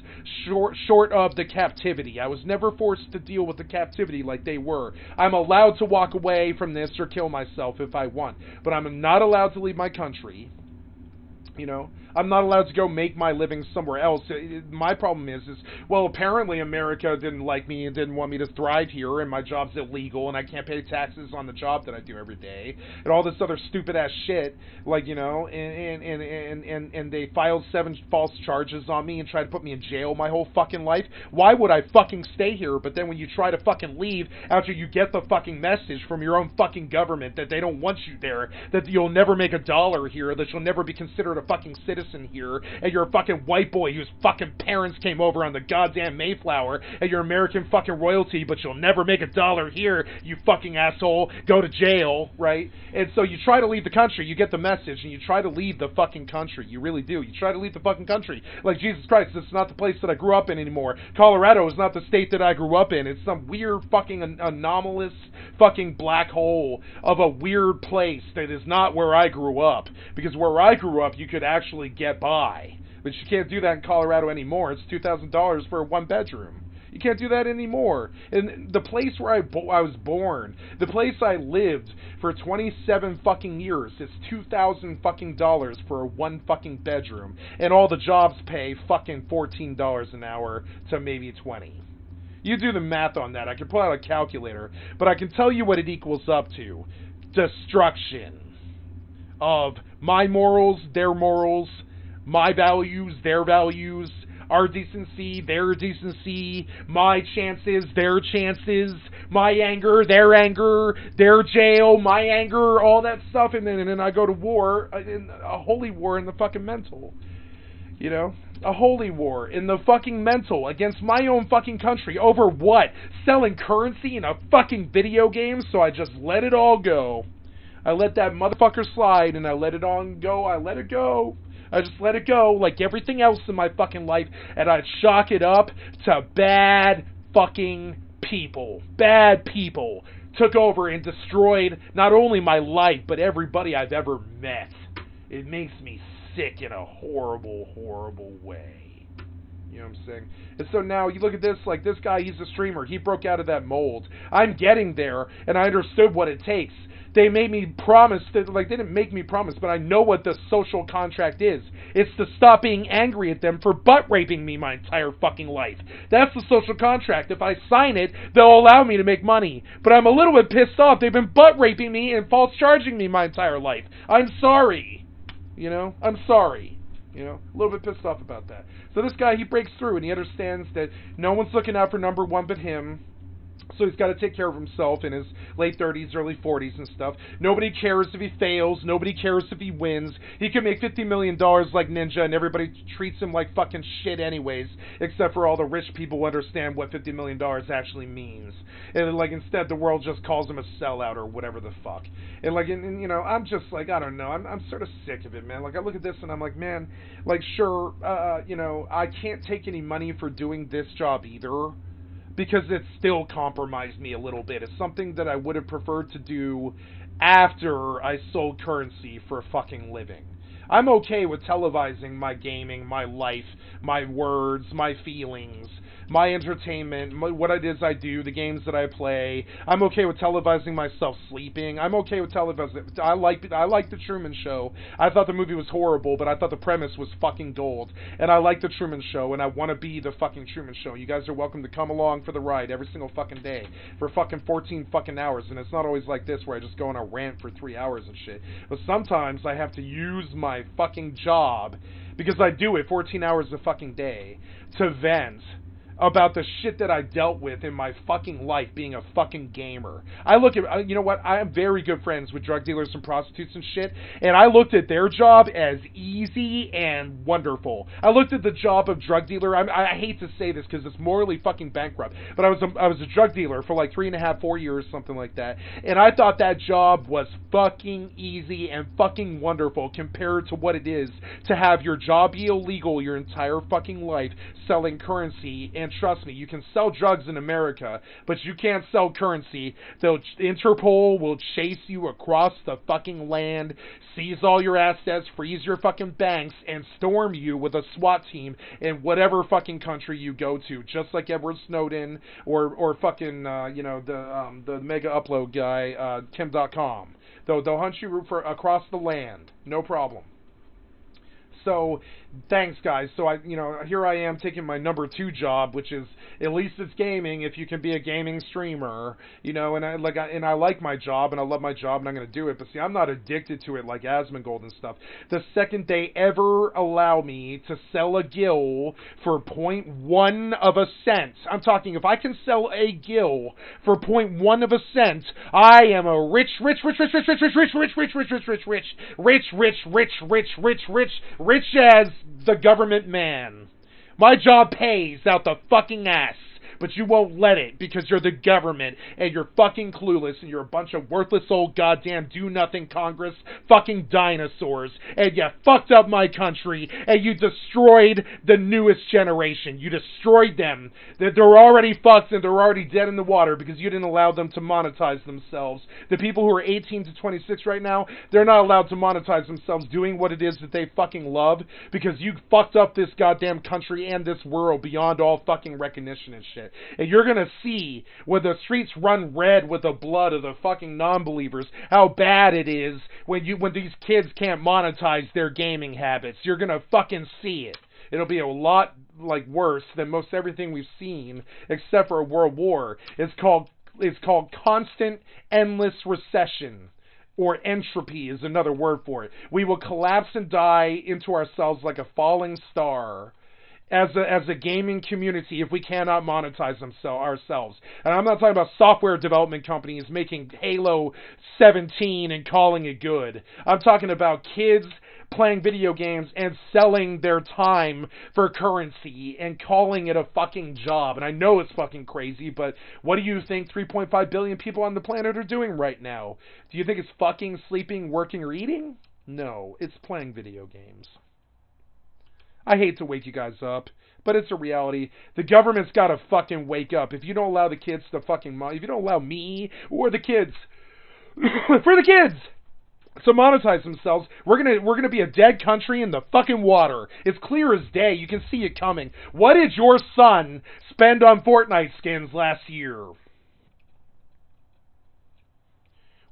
short of the captivity. I was never forced to deal with the captivity like they were. I'm allowed to walk away from this or kill myself if I want, but I'm not allowed to leave my country. You know, I'm not allowed to go make my living somewhere else. My problem is, well, apparently America didn't like me and didn't want me to thrive here, and my job's illegal, and I can't pay taxes on the job that I do every day, and all this other stupid ass shit, like, you know, and they filed 7 false charges on me and tried to put me in jail my whole fucking life. Why would I fucking stay here? But then when you try to fucking leave after you get the fucking message from your own fucking government that they don't want you there, that you'll never make $1 here, that you'll never be considered a fucking citizen here, and you're a fucking white boy whose fucking parents came over on the goddamn Mayflower, and you're American fucking royalty, but you'll never make $1 here, you fucking asshole, go to jail, right? And so you try to leave the country, you get the message, and you try to leave the fucking country, you really do. You try to leave the fucking country. Like, Jesus Christ, this is not the place that I grew up in anymore. Colorado is not the state that I grew up in. It's some weird fucking anomalous fucking black hole of a weird place that is not where I grew up. Because where I grew up, you could actually get by. But you can't do that in Colorado anymore. It's $2,000 for a 1-bedroom. You can't do that anymore. And the place where I was born, the place I lived for 27 fucking years, is $2,000 fucking dollars for a 1 fucking bedroom. And all the jobs pay fucking $14 an hour to maybe 20. You do the math on that. I can pull out a calculator, but I can tell you what it equals up to. Destruction of my morals, their morals, my values, their values, our decency, their decency, my chances, their chances, my anger, their jail, my anger, all that stuff, and then I go to war, a holy war in the fucking mental. You know? A holy war in the fucking mental against my own fucking country over what? Selling currency in a fucking video game? So I just let it all go. I let that motherfucker slide, and I let it on go. I let it go. I just let it go like everything else in my fucking life, and I'd chalk it up to bad fucking people. Bad people took over and destroyed not only my life, but everybody I've ever met. It makes me sick in a horrible, horrible way. You know what I'm saying? And so now you look at this, like this guy, he's a streamer. He broke out of that mold. I'm getting there, and I understood what it takes. They made me promise, that, like, they didn't make me promise, but I know what the social contract is. It's to stop being angry at them for butt raping me my entire fucking life. That's the social contract. If I sign it, they'll allow me to make money. But I'm a little bit pissed off. They've been butt raping me and false charging me my entire life. I'm sorry. You know? I'm sorry. You know? A little bit pissed off about that. So this guy, he breaks through and he understands that no one's looking out for number one but him. So he's got to take care of himself in his late 30s, early 40s and stuff. Nobody cares if he fails. Nobody cares if he wins. He can make $50 million like Ninja, and everybody treats him like fucking shit anyways, except for all the rich people who understand what $50 million actually means. And, like, instead the world just calls him a sellout or whatever the fuck. And, like, and you know, I'm just like, I don't know. I'm sort of sick of it, man. Like, I look at this and I'm like, man, like, sure, you know, I can't take any money for doing this job either, because it still compromised me a little bit. It's something that I would have preferred to do after I sold currency for a fucking living. I'm okay with televising my gaming, my life, my words, my feelings, my entertainment, what it is I do, the games that I play. I'm okay with televising myself sleeping. I'm okay with televising. I like The Truman Show. I thought the movie was horrible, but I thought the premise was fucking gold. And I like The Truman Show, and I want to be the fucking Truman Show. You guys are welcome to come along for the ride every single fucking day for fucking 14 fucking hours. And it's not always like this where I just go on a rant for 3 hours and shit. But sometimes I have to use my fucking job, because I do it 14 hours a fucking day, to vent about the shit that I dealt with in my fucking life being a fucking gamer. I look at, you know what, I am very good friends with drug dealers and prostitutes and shit, and I looked at their job as easy and wonderful. I looked at the job of drug dealer, I hate to say this because it's morally fucking bankrupt, but I was a drug dealer for like 3.5, 4 years, something like that, and I thought that job was fucking easy and fucking wonderful compared to what it is to have your job be illegal your entire fucking life, selling currency. And trust me, you can sell drugs in America, but you can't sell currency. Interpol will chase you across the fucking land, seize all your assets, freeze your fucking banks, and storm you with a SWAT team in whatever fucking country you go to, just like Edward Snowden or fucking you know, the mega upload guy, Kim.com. They'll hunt you across the land, no problem. So, thanks guys. So here I am taking my number 2 job, which is, at least it's gaming if you can be a gaming streamer, you know, and I like my job and I love my job and I'm going to do it, but see, I'm not addicted to it like Asmongold and stuff. The second they ever allow me to sell a gil for 0.1 of a cent, I'm talking, if I can sell a gil for 0.1 of a cent, I am a rich as the government man. My job pays out the fucking ass, but you won't let it because you're the government and you're fucking clueless and you're a bunch of worthless old goddamn do-nothing Congress fucking dinosaurs, and you fucked up my country and you destroyed the newest generation. You destroyed them. They're already fucked and they're already dead in the water because you didn't allow them to monetize themselves. The people who are 18 to 26 right now, they're not allowed to monetize themselves doing what it is that they fucking love because you fucked up this goddamn country and this world beyond all fucking recognition and shit. And you're gonna see when the streets run red with the blood of the fucking non-believers how bad it is when these kids can't monetize their gaming habits. You're gonna fucking see it. It'll be a lot like worse than most everything we've seen except for a world war. It's called constant, endless recession. Or entropy is another word for it. We will collapse and die into ourselves like a falling star as a gaming community if we cannot monetize ourselves. And I'm not talking about software development companies making Halo 17 and calling it good. I'm talking about kids playing video games and selling their time for currency and calling it a fucking job. And I know it's fucking crazy, but what do you think 3.5 billion people on the planet are doing right now? Do you think it's fucking sleeping, working, or eating? No, it's playing video games. I hate to wake you guys up, but it's a reality. The government's got to fucking wake up. If you don't allow the kids to fucking, if you don't allow me or the kids, for the kids to monetize themselves, we're gonna be a dead country in the fucking water. It's clear as day. You can see it coming. What did your son spend on Fortnite skins last year?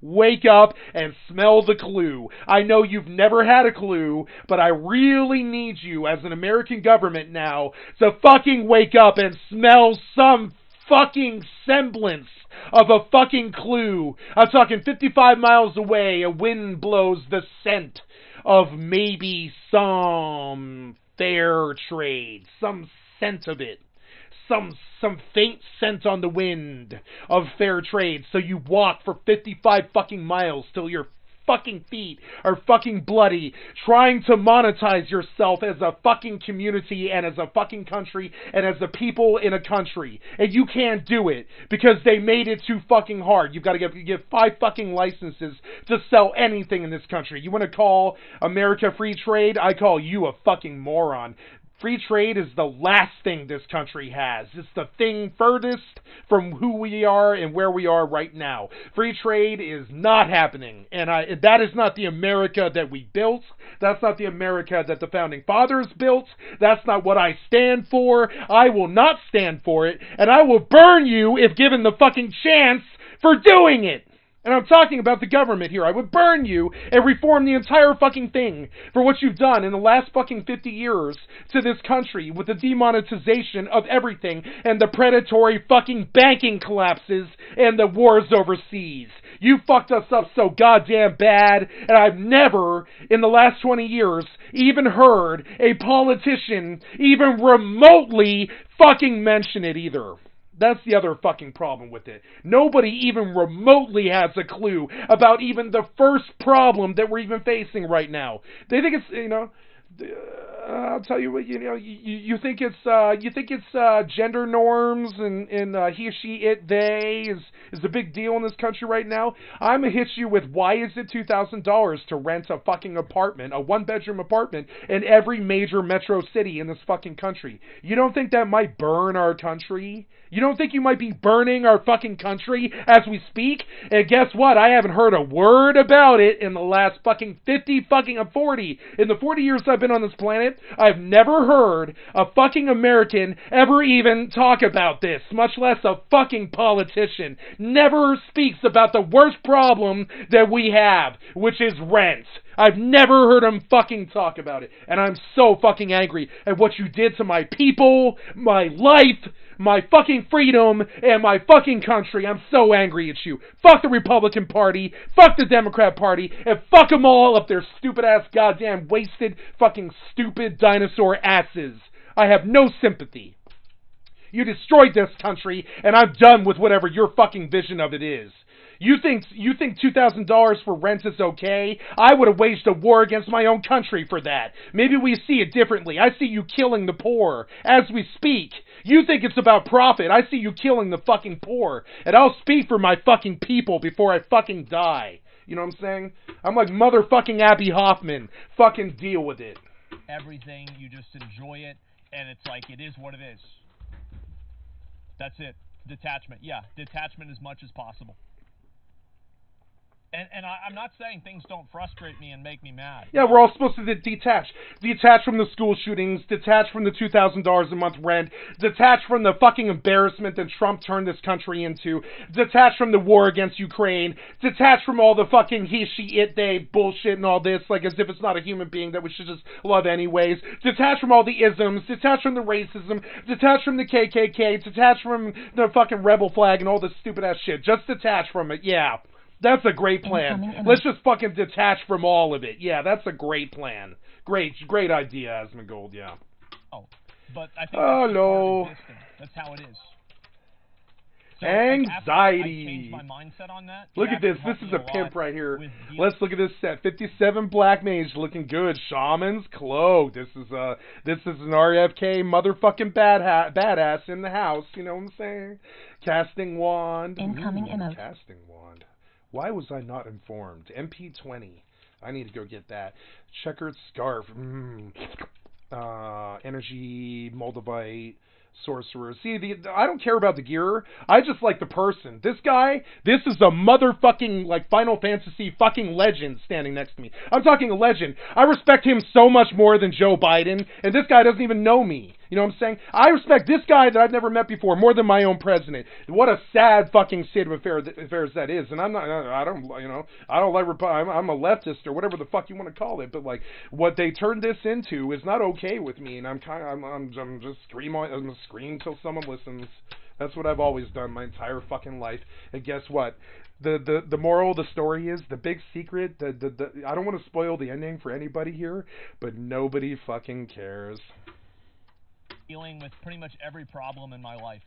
Wake up and smell the clue. I know you've never had a clue, but I really need you as an American government now to fucking wake up and smell some fucking semblance of a fucking clue. I'm talking 55 miles away, a wind blows the scent of maybe some fair trade, some scent of it. some faint scent on the wind of fair trade. So you walk for 55 fucking miles till your fucking feet are fucking bloody, trying to monetize yourself as a fucking community and as a fucking country and as a people in a country. And you can't do it because they made it too fucking hard. You've got to get 5 fucking licenses to sell anything in this country. You want to call America free trade? I call you a fucking moron. Free trade is the last thing this country has. It's the thing furthest from who we are and where we are right now. Free trade is not happening. And that is not the America that we built. That's not the America that the Founding Fathers built. That's not what I stand for. I will not stand for it. And I will burn you if given the fucking chance for doing it. And I'm talking about the government here. I would burn you and reform the entire fucking thing for what you've done in the last fucking 50 years to this country with the demonetization of everything and the predatory fucking banking collapses and the wars overseas. You fucked us up so goddamn bad, and I've never, in the last 20 years, even heard a politician even remotely fucking mention it either. That's the other fucking problem with it. Nobody even remotely has a clue about even the first problem that we're even facing right now. They think it's, I'll tell you what, you think it's gender norms and he, she, it, they is a big deal in this country right now. I'm gonna hit you with why is it $2,000 to rent a fucking apartment, a 1-bedroom apartment in every major metro city in this fucking country? You don't think that might burn our country? You don't think you might be burning our fucking country as we speak? And guess what? I haven't heard a word about it in the last fucking 40. In the 40 years I've been on this planet, I've never heard a fucking American ever even talk about this, much less a fucking politician. Never speaks about the worst problem that we have, which is rent. I've never heard him fucking talk about it. And I'm so fucking angry at what you did to my people, my life, my fucking freedom, and my fucking country. I'm so angry at you. Fuck the Republican Party, fuck the Democrat Party, and fuck them all up their stupid ass goddamn wasted fucking stupid dinosaur asses. I have no sympathy. You destroyed this country, and I'm done with whatever your fucking vision of it is. You think $2,000 for rent is okay? I would have waged a war against my own country for that. Maybe we see it differently. I see you killing the poor as we speak. You think it's about profit. I see you killing the fucking poor. And I'll speak for my fucking people before I fucking die. You know what I'm saying? I'm like motherfucking Abby Hoffman. Fucking deal with it. Everything, you just enjoy it, and it's like, it is what it is. That's it. Detachment. Yeah, detachment as much as possible. And I'm not saying things don't frustrate me and make me mad. Yeah, we're all supposed to detach. Detach from the school shootings, detach from the $2,000 a month rent, detach from the fucking embarrassment that Trump turned this country into, detach from the war against Ukraine, detach from all the fucking he, she, it, they bullshit and all this, like as if it's not a human being that we should just love anyways, detach from all the isms, detach from the racism, detach from the KKK, detach from the fucking rebel flag and all this stupid ass shit. Just detach from it, yeah. That's a great plan. Let's just fucking detach from all of it. Yeah, that's a great plan. Great idea, Asmongold, yeah. Oh, but I think that's part of existing. That's how it is. So, anxiety. I changed my mindset on that. Look at this. This is a pimp right here. Let's look at this set. 57 Black Mage looking good. Shaman's Cloak. This is an RFK motherfucking badass in the house. You know what I'm saying? Casting Wand. Incoming emote. Casting Wand. Why was I not informed? MP20. I need to go get that. Checkered Scarf. Energy, Moldavite, Sorcerer. See, I don't care about the gear. I just like the person. This guy, this is a motherfucking, like, Final Fantasy fucking legend standing next to me. I'm talking a legend. I respect him so much more than Joe Biden, and this guy doesn't even know me. You know what I'm saying? I respect this guy that I've never met before more than my own president. What a sad fucking state of affairs that is. And I'm a leftist or whatever the fuck you want to call it. But like, what they turned this into is not okay with me. And I'm just scream till someone listens. That's what I've always done my entire fucking life. And guess what? The moral of the story is, the big secret, I don't want to spoil the ending for anybody here, but nobody fucking cares. dealing with pretty much every problem in my life.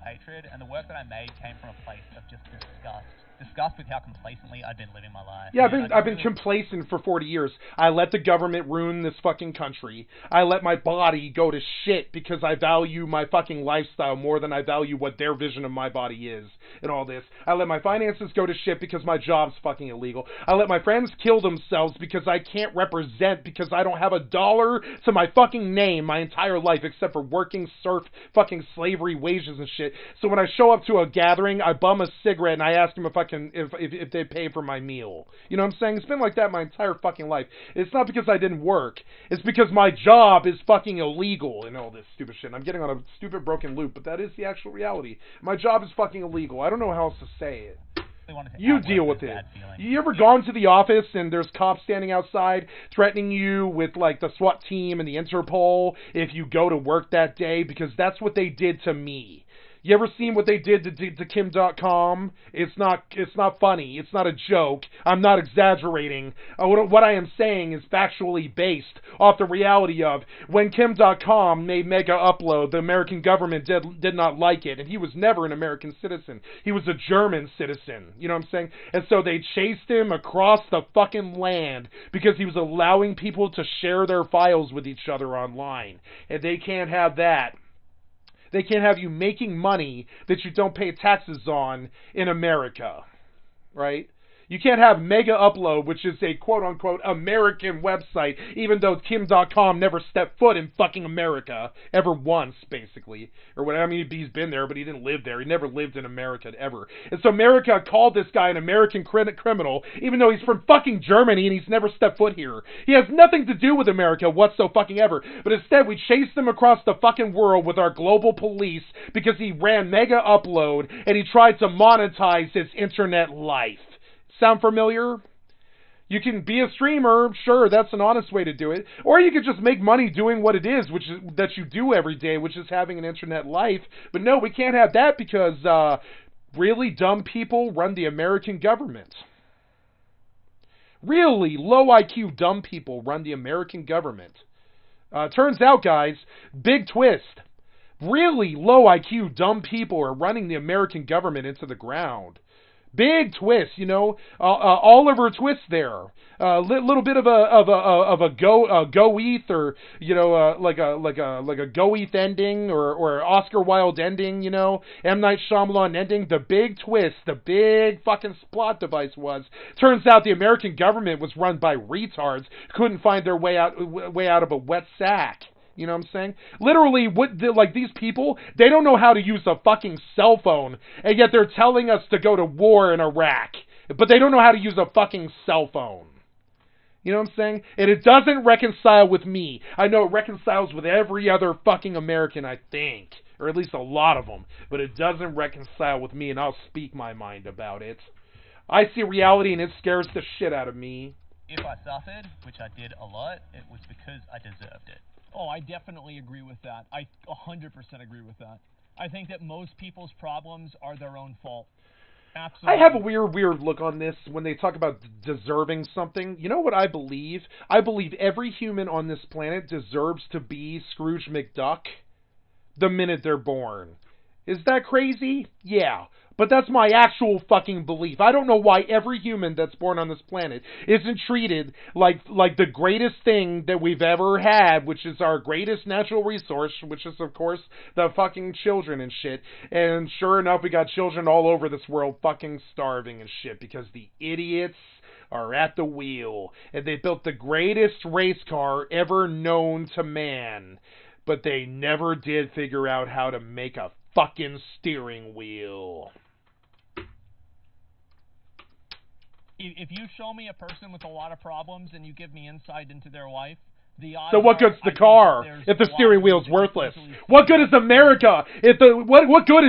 Hatred, and the work that I made came from a place of just disgust. Disgust with how complacently I'd been living my life. Yeah, I've been complacent for 40 years. I let the government ruin this fucking country. I let my body go to shit because I value my fucking lifestyle more than I value what their vision of my body is and all this. I let my finances go to shit because my job's fucking illegal. I let my friends kill themselves because I can't represent, because I don't have a dollar to my fucking name my entire life except for working serf fucking slavery wages and shit. So when I show up to a gathering, I bum a cigarette and I ask them if they pay for my meal. You know what I'm saying? It's been like that my entire fucking life. It's not because I didn't work. It's because my job is fucking illegal and all this stupid shit. And I'm getting on a stupid broken loop, but that is the actual reality. My job is fucking illegal. I don't know how else to say it. You deal with it. You ever gone to the office and there's cops standing outside threatening you with like the SWAT team and the Interpol if you go to work that day? Because that's what they did to me. You ever seen what they did to Kim.com? It's not funny. It's not a joke. I'm not exaggerating. What I am saying is factually based off the reality of when Kim.com made Mega Upload, the American government did not like it, and he was never an American citizen. He was a German citizen. You know what I'm saying? And so they chased him across the fucking land because he was allowing people to share their files with each other online. And they can't have that. They can't have you making money that you don't pay taxes on in America, right? You can't have Mega Upload, which is a quote-unquote American website, even though Kim.com never stepped foot in fucking America, ever once, basically. Or whatever. I mean, he's been there, but he didn't live there. He never lived in America, ever. And so America called this guy an American criminal, even though he's from fucking Germany and he's never stepped foot here. He has nothing to do with America whatsoever. But instead, we chased him across the fucking world with our global police because he ran Mega Upload and he tried to monetize his internet life. Sound familiar? You can be a streamer, sure, that's an honest way to do it. Or you could just make money doing what it is, which is that you do every day, which is having an internet life. But no, we can't have that because really dumb people run the American government. Really low IQ dumb people run the American government. Turns out, guys, big twist. Really low IQ dumb people are running the American government into the ground. Big twist, you know, Oliver Twist there. Little bit of a go ETH, or you know, like a go ETH ending, or Oscar Wilde ending, you know, M. Night Shyamalan ending. The big twist, the big fucking plot device was, turns out the American government was run by retards, couldn't find their way out of a wet sack. You know what I'm saying? Literally, like these people, they don't know how to use a fucking cell phone, and yet they're telling us to go to war in Iraq, but they don't know how to use a fucking cell phone. You know what I'm saying? And it doesn't reconcile with me. I know it reconciles with every other fucking American, I think, or at least a lot of them, but it doesn't reconcile with me, and I'll speak my mind about it. I see reality, and it scares the shit out of me. If I suffered, which I did a lot, it was because I deserved it. Oh, I definitely agree with that. I 100% agree with that. I think that most people's problems are their own fault. Absolutely. I have a weird look on this when they talk about deserving something. You know what I believe? I believe every human on this planet deserves to be Scrooge McDuck the minute they're born. Is that crazy? Yeah. But that's my actual fucking belief. I don't know why every human that's born on this planet isn't treated like the greatest thing that we've ever had, which is our greatest natural resource, which is, of course, the fucking children and shit. And sure enough, we got children all over this world fucking starving and shit because the idiots are at the wheel. And they built the greatest race car ever known to man. But they never did figure out how to make a fucking steering wheel. If you show me a person with a lot of problems and you give me insight into their life, the odds so what good's the car if the steering wheel's worthless? What good is America if what good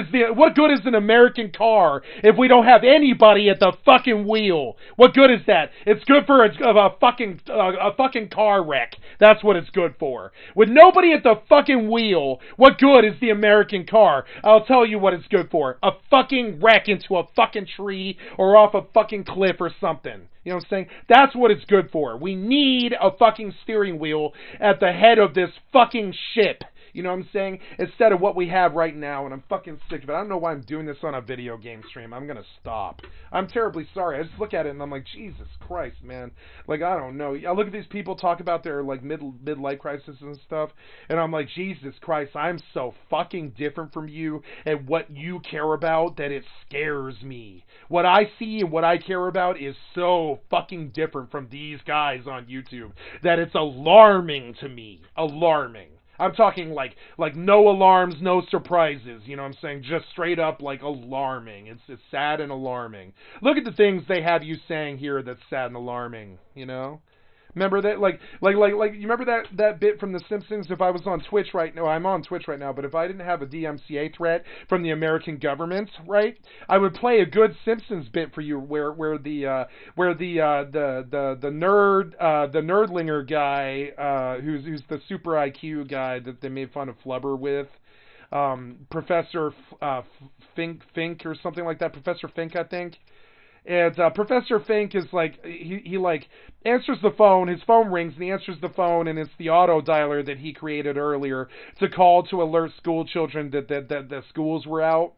is an American car if we don't have anybody at the fucking wheel? What good is that? It's good for a fucking car wreck. That's what it's good for. With nobody at the fucking wheel, what good is the American car? I'll tell you what it's good for. A fucking wreck into a fucking tree or off a fucking cliff or something. You know what I'm saying? That's what it's good for. We need a fucking steering wheel sail at the head of this fucking ship. You know what I'm saying? Instead of what we have right now, and I'm fucking sick of it. I don't know why I'm doing this on a video game stream. I'm gonna stop. I'm terribly sorry. I just look at it and I'm like, Jesus Christ, man. Like, I don't know. I look at these people talk about their, like, midlife crisis and stuff, and I'm like, Jesus Christ, I'm so fucking different from you and what you care about that it scares me. What I see and what I care about is so fucking different from these guys on YouTube that it's alarming to me. Alarming. I'm talking like no alarms, no surprises, you know what I'm saying? Just straight up like alarming. It's sad and alarming. Look at the things they have you saying here that's sad and alarming, you know? Remember that, you remember that bit from The Simpsons? If I was on Twitch right now, I'm on Twitch right now, but if I didn't have a DMCA threat from the American government, right, I would play a good Simpsons bit for you, where the nerdlinger guy, who's the super IQ guy that they made fun of Flubber with, Professor Fink or something like that, Professor Fink, I think. And Professor Fink is like, he like answers the phone, his phone rings, and he answers the phone, and it's the auto dialer that he created earlier to call to alert school children that the schools were out.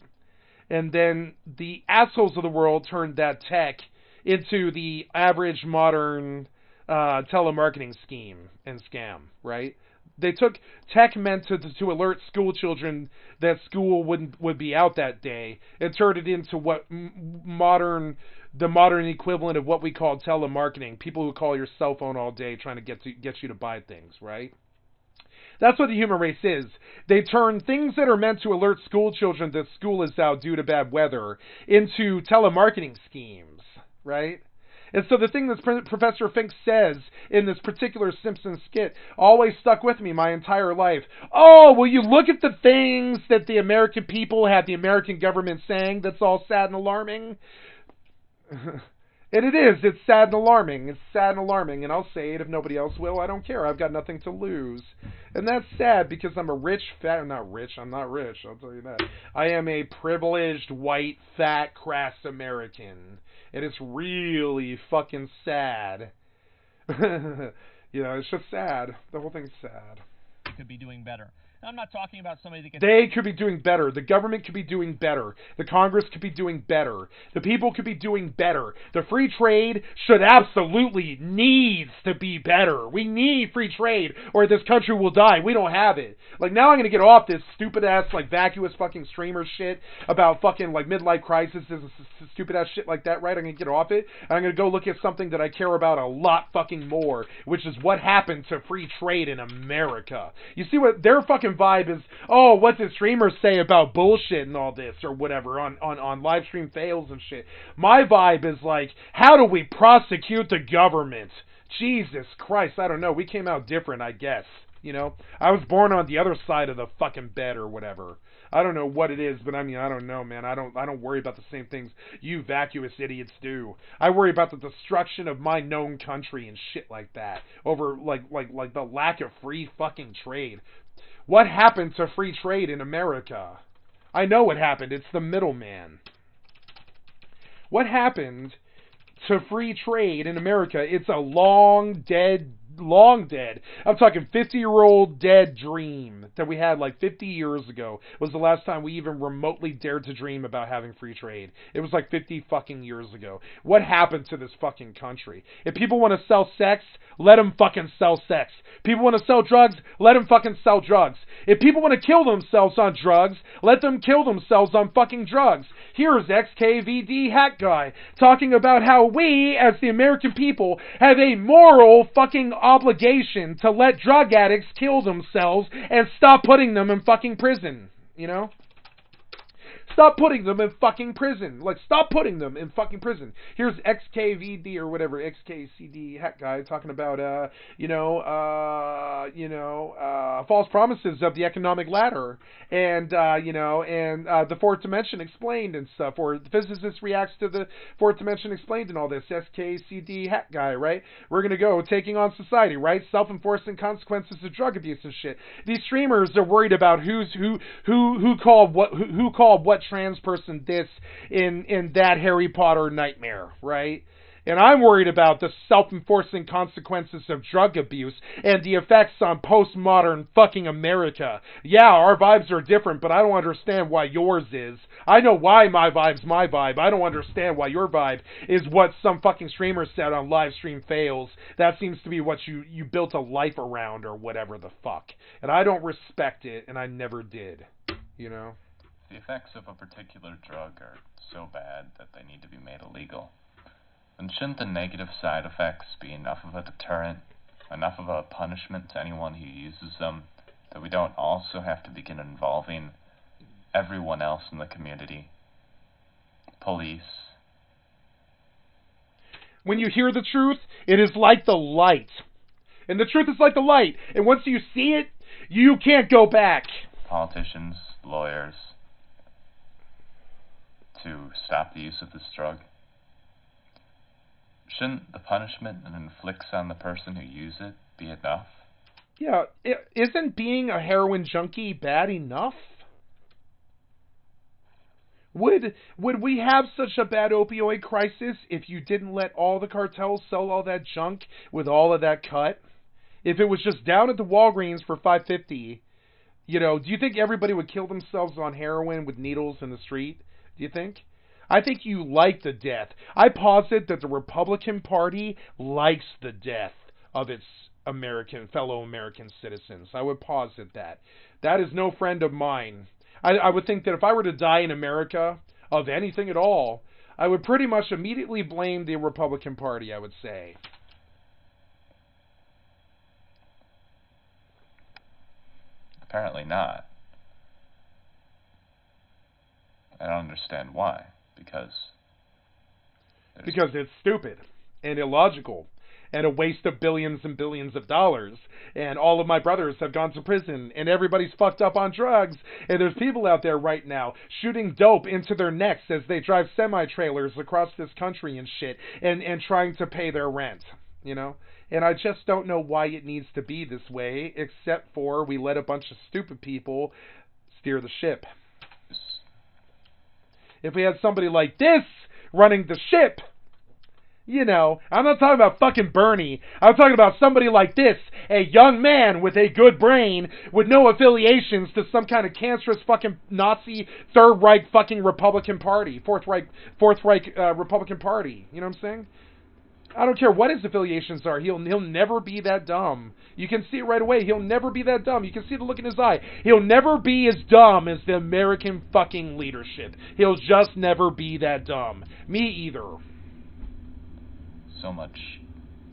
And then the assholes of the world turned that tech into the average modern telemarketing scheme and scam, right? They took tech meant to alert school children that school would be out that day and turned it into what the modern equivalent of what we call telemarketing. People who call your cell phone all day trying to get you to buy things, right? That's what the human race is. They turn things that are meant to alert school children that school is out due to bad weather into telemarketing schemes, right? And so the thing that Professor Fink says in this particular Simpsons skit always stuck with me my entire life. Oh, will you look at the things that the American people have the American government saying that's all sad and alarming? And it is. It's sad and alarming. It's sad and alarming. And I'll say it if nobody else will. I don't care. I've got nothing to lose. And that's sad because I'm a rich, fat... I'm not rich. I'm not rich. I'll tell you that. I am a privileged, white, fat, crass American. And it's really fucking sad. You know, it's just sad. The whole thing's sad. Could be doing better. I'm not talking about somebody that can... They could be doing better. The government could be doing better. The Congress could be doing better. The people could be doing better. The free trade should absolutely needs to be better. We need free trade or this country will die. We don't have it. Like, now I'm going to get off this stupid-ass, like, vacuous fucking streamer shit about fucking, like, midlife crisis and stupid-ass shit like that, right? I'm going to get off it, and I'm going to go look at something that I care about a lot fucking more, which is what happened to free trade in America. You see what their fucking vibe is? Oh, what did streamers say about bullshit and all this or whatever on live stream fails and shit? My vibe is like, how do we prosecute the government? Jesus Christ, I don't know. We came out different, I guess. You know, I was born on the other side of the fucking bed or whatever. I don't know what it is, but I mean, I don't know, man. I don't worry about the same things you vacuous idiots do. I worry about the destruction of my known country and shit like that over like the lack of free fucking trade. What happened to free trade in America? I know what happened. It's the middleman. What happened to free trade in America? It's a long dead. I'm talking 50-year-old dead dream that we had like 50 years ago was the last time we even remotely dared to dream about having free trade. It was like 50 fucking years ago. What happened to this fucking country? If people want to sell sex, let them fucking sell sex. People want to sell drugs, let them fucking sell drugs. If people want to kill themselves on drugs, let them kill themselves on fucking drugs. Here's XKVD Hat Guy talking about how we, as the American people, have a moral fucking obligation to let drug addicts kill themselves and stop putting them in fucking prison, you know? Stop putting them in fucking prison. Like, stop putting them in fucking prison. Here's XKVD or whatever, XKCD Hat Guy talking about, false promises of the economic ladder. And, the fourth dimension explained and stuff. Or the physicist reacts to the fourth dimension explained and all this. XKCD Hat Guy, right? We're going to go taking on society, right? Self-enforcing consequences of drug abuse and shit. These streamers are worried about who called what trans person this in that Harry Potter nightmare, right? And I'm worried about the self-enforcing consequences of drug abuse and the effects on postmodern fucking America. Yeah, our vibes are different, but I don't understand why yours is. I know why my vibe's my vibe. I don't understand why your vibe is what some fucking streamer said on Livestream Fails. That seems to be what you built a life around or whatever the fuck. And I don't respect it, and I never did. You know? The effects of a particular drug are so bad that they need to be made illegal. And shouldn't the negative side effects be enough of a deterrent, enough of a punishment to anyone who uses them, that we don't also have to begin involving everyone else in the community? Police. When you hear the truth, it is like the light. And the truth is like the light. And once you see it, you can't go back. Politicians, lawyers, to stop the use of this drug. Shouldn't the punishment it inflicts on the person who uses it be enough? Yeah, isn't being a heroin junkie bad enough? Would we have such a bad opioid crisis if you didn't let all the cartels sell all that junk with all of that cut? If it was just down at the Walgreens for $5.50, you know, do you think everybody would kill themselves on heroin with needles in the street? Do you think? I think you like the death. I posit that the Republican Party likes the death of its fellow American citizens. I would posit that. That is no friend of mine. I would think that if I were to die in America of anything at all, I would pretty much immediately blame the Republican Party, I would say. Apparently not. I don't understand why. Because it's stupid and illogical and a waste of billions and billions of dollars, and all of my brothers have gone to prison, and everybody's fucked up on drugs, and there's people out there right now shooting dope into their necks as they drive semi-trailers across this country and shit, and trying to pay their rent, you know? And I just don't know why it needs to be this way, except for we let a bunch of stupid people steer the ship. If we had somebody like this running the ship, you know, I'm not talking about fucking Bernie. I'm talking about somebody like this, a young man with a good brain, with no affiliations to some kind of cancerous fucking Nazi Third Reich fucking Republican Party, Fourth Reich Republican Party. You know what I'm saying? I don't care what his affiliations are. He'll never be that dumb. You can see it right away. He'll never be that dumb. You can see the look in his eye. He'll never be as dumb as the American fucking leadership. He'll just never be that dumb. Me either. So much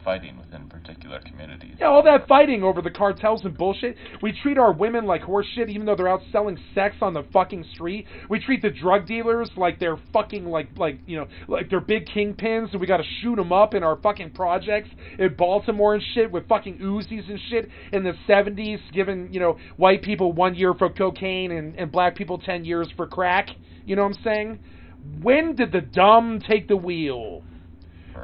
fighting within particular communities. Yeah, all that fighting over the cartels and bullshit. We treat our women like horse shit even though they're out selling sex on the fucking street. We treat the drug dealers like they're fucking like they're big kingpins, and we gotta shoot them up in our fucking projects in Baltimore and shit with fucking Uzis and shit in the 70s, giving, you know, white people 1 year for cocaine and black people 10 years for crack. You know what I'm saying? When did the dumb take the wheel?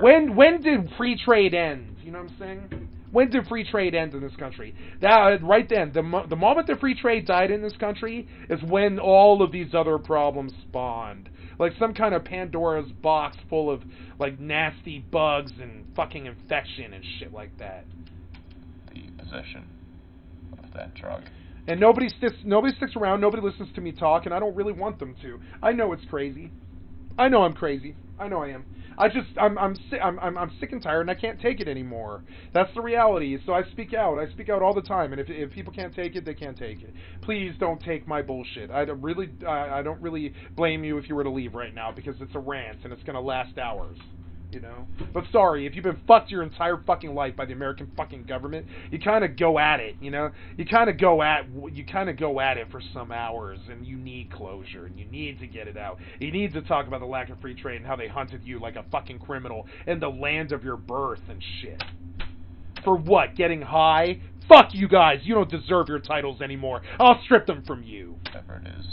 When did free trade end? You know what I'm saying? When did free trade end in this country? That right then, the moment the free trade died in this country is when all of these other problems spawned. Like some kind of Pandora's box full of like nasty bugs and fucking infection and shit like that. The possession of that drug. And nobody sticks around. Nobody listens to me talk, and I don't really want them to. I know it's crazy. I know I'm crazy. I know I am. I'm sick and tired, and I can't take it anymore. That's the reality. So I speak out. I speak out all the time, and if people can't take it, they can't take it. Please don't take my bullshit. I don't really blame you if you were to leave right now, because it's a rant and it's gonna last hours. You know? But sorry, if you've been fucked your entire fucking life by the American fucking government, you kind of go at it, you know? You kind of go at it for some hours, and you need closure, and you need to get it out. You need to talk about the lack of free trade and how they hunted you like a fucking criminal in the land of your birth and shit. For what? Getting high? Fuck you guys! You don't deserve your titles anymore. I'll strip them from you. Whatever it is.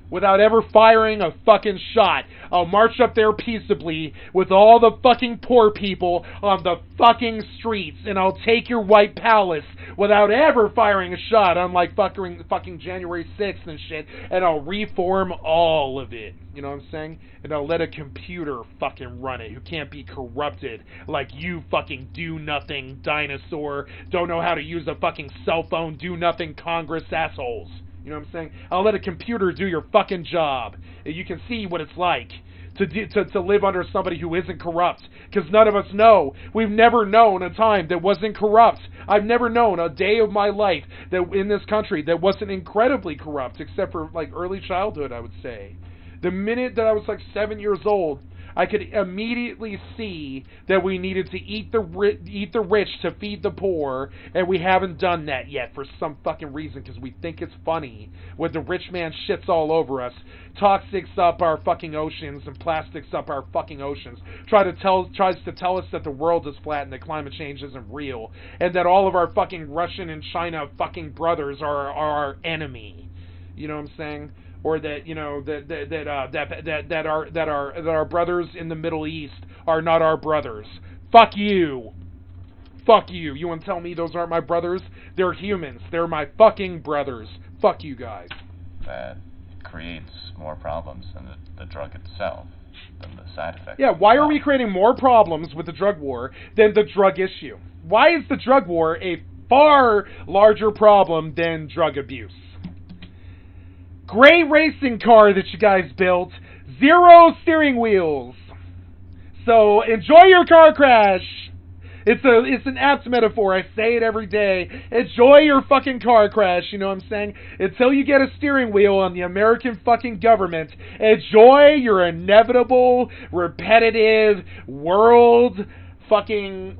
without ever firing a fucking shot. I'll march up there peaceably with all the fucking poor people on the fucking streets, and I'll take your white palace without ever firing a shot, unlike fucking January 6th and shit, and I'll reform all of it. You know what I'm saying? And I'll let a computer fucking run it who can't be corrupted like you fucking do-nothing dinosaur, don't know how to use a fucking cell phone, do-nothing Congress assholes. You know what I'm saying? I'll let a computer do your fucking job. You can see what it's like to live under somebody who isn't corrupt. Because none of us know. We've never known a time that wasn't corrupt. I've never known a day of my life that in this country that wasn't incredibly corrupt, except for like early childhood, I would say. The minute that I was like 7 years old, I could immediately see that we needed to eat the rich to feed the poor, and we haven't done that yet for some fucking reason because we think it's funny when the rich man shits all over us, toxics up our fucking oceans and plastics up our fucking oceans, tries to tell us that the world is flat and that climate change isn't real, and that all of our fucking Russian and China fucking brothers are our enemy. You know what I'm saying? Or that, you know, that our brothers in the Middle East are not our brothers. Fuck you. Fuck you. You want to tell me those aren't my brothers? They're humans. They're my fucking brothers. Fuck you guys. That creates more problems than the drug itself, than the side effects. Yeah, why are we creating more problems with the drug war than the drug issue? Why is the drug war a far larger problem than drug abuse? Great racing car that you guys built. 0 steering wheels. So enjoy your car crash. It's an apt metaphor. I say it every day. Enjoy your fucking car crash. You know what I'm saying? Until you get a steering wheel on the American fucking government, enjoy your inevitable, repetitive, world fucking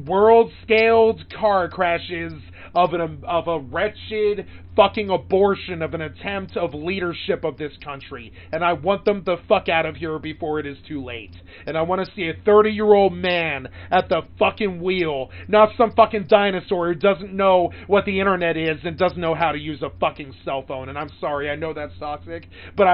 world-scaled car crashes of a wretched fucking abortion of an attempt of leadership of this country. And I want them the fuck out of here before it is too late. And I want to see a 30-year-old man at the fucking wheel, not some fucking dinosaur who doesn't know what the internet is and doesn't know how to use a fucking cell phone. And I'm sorry, I know that's toxic, but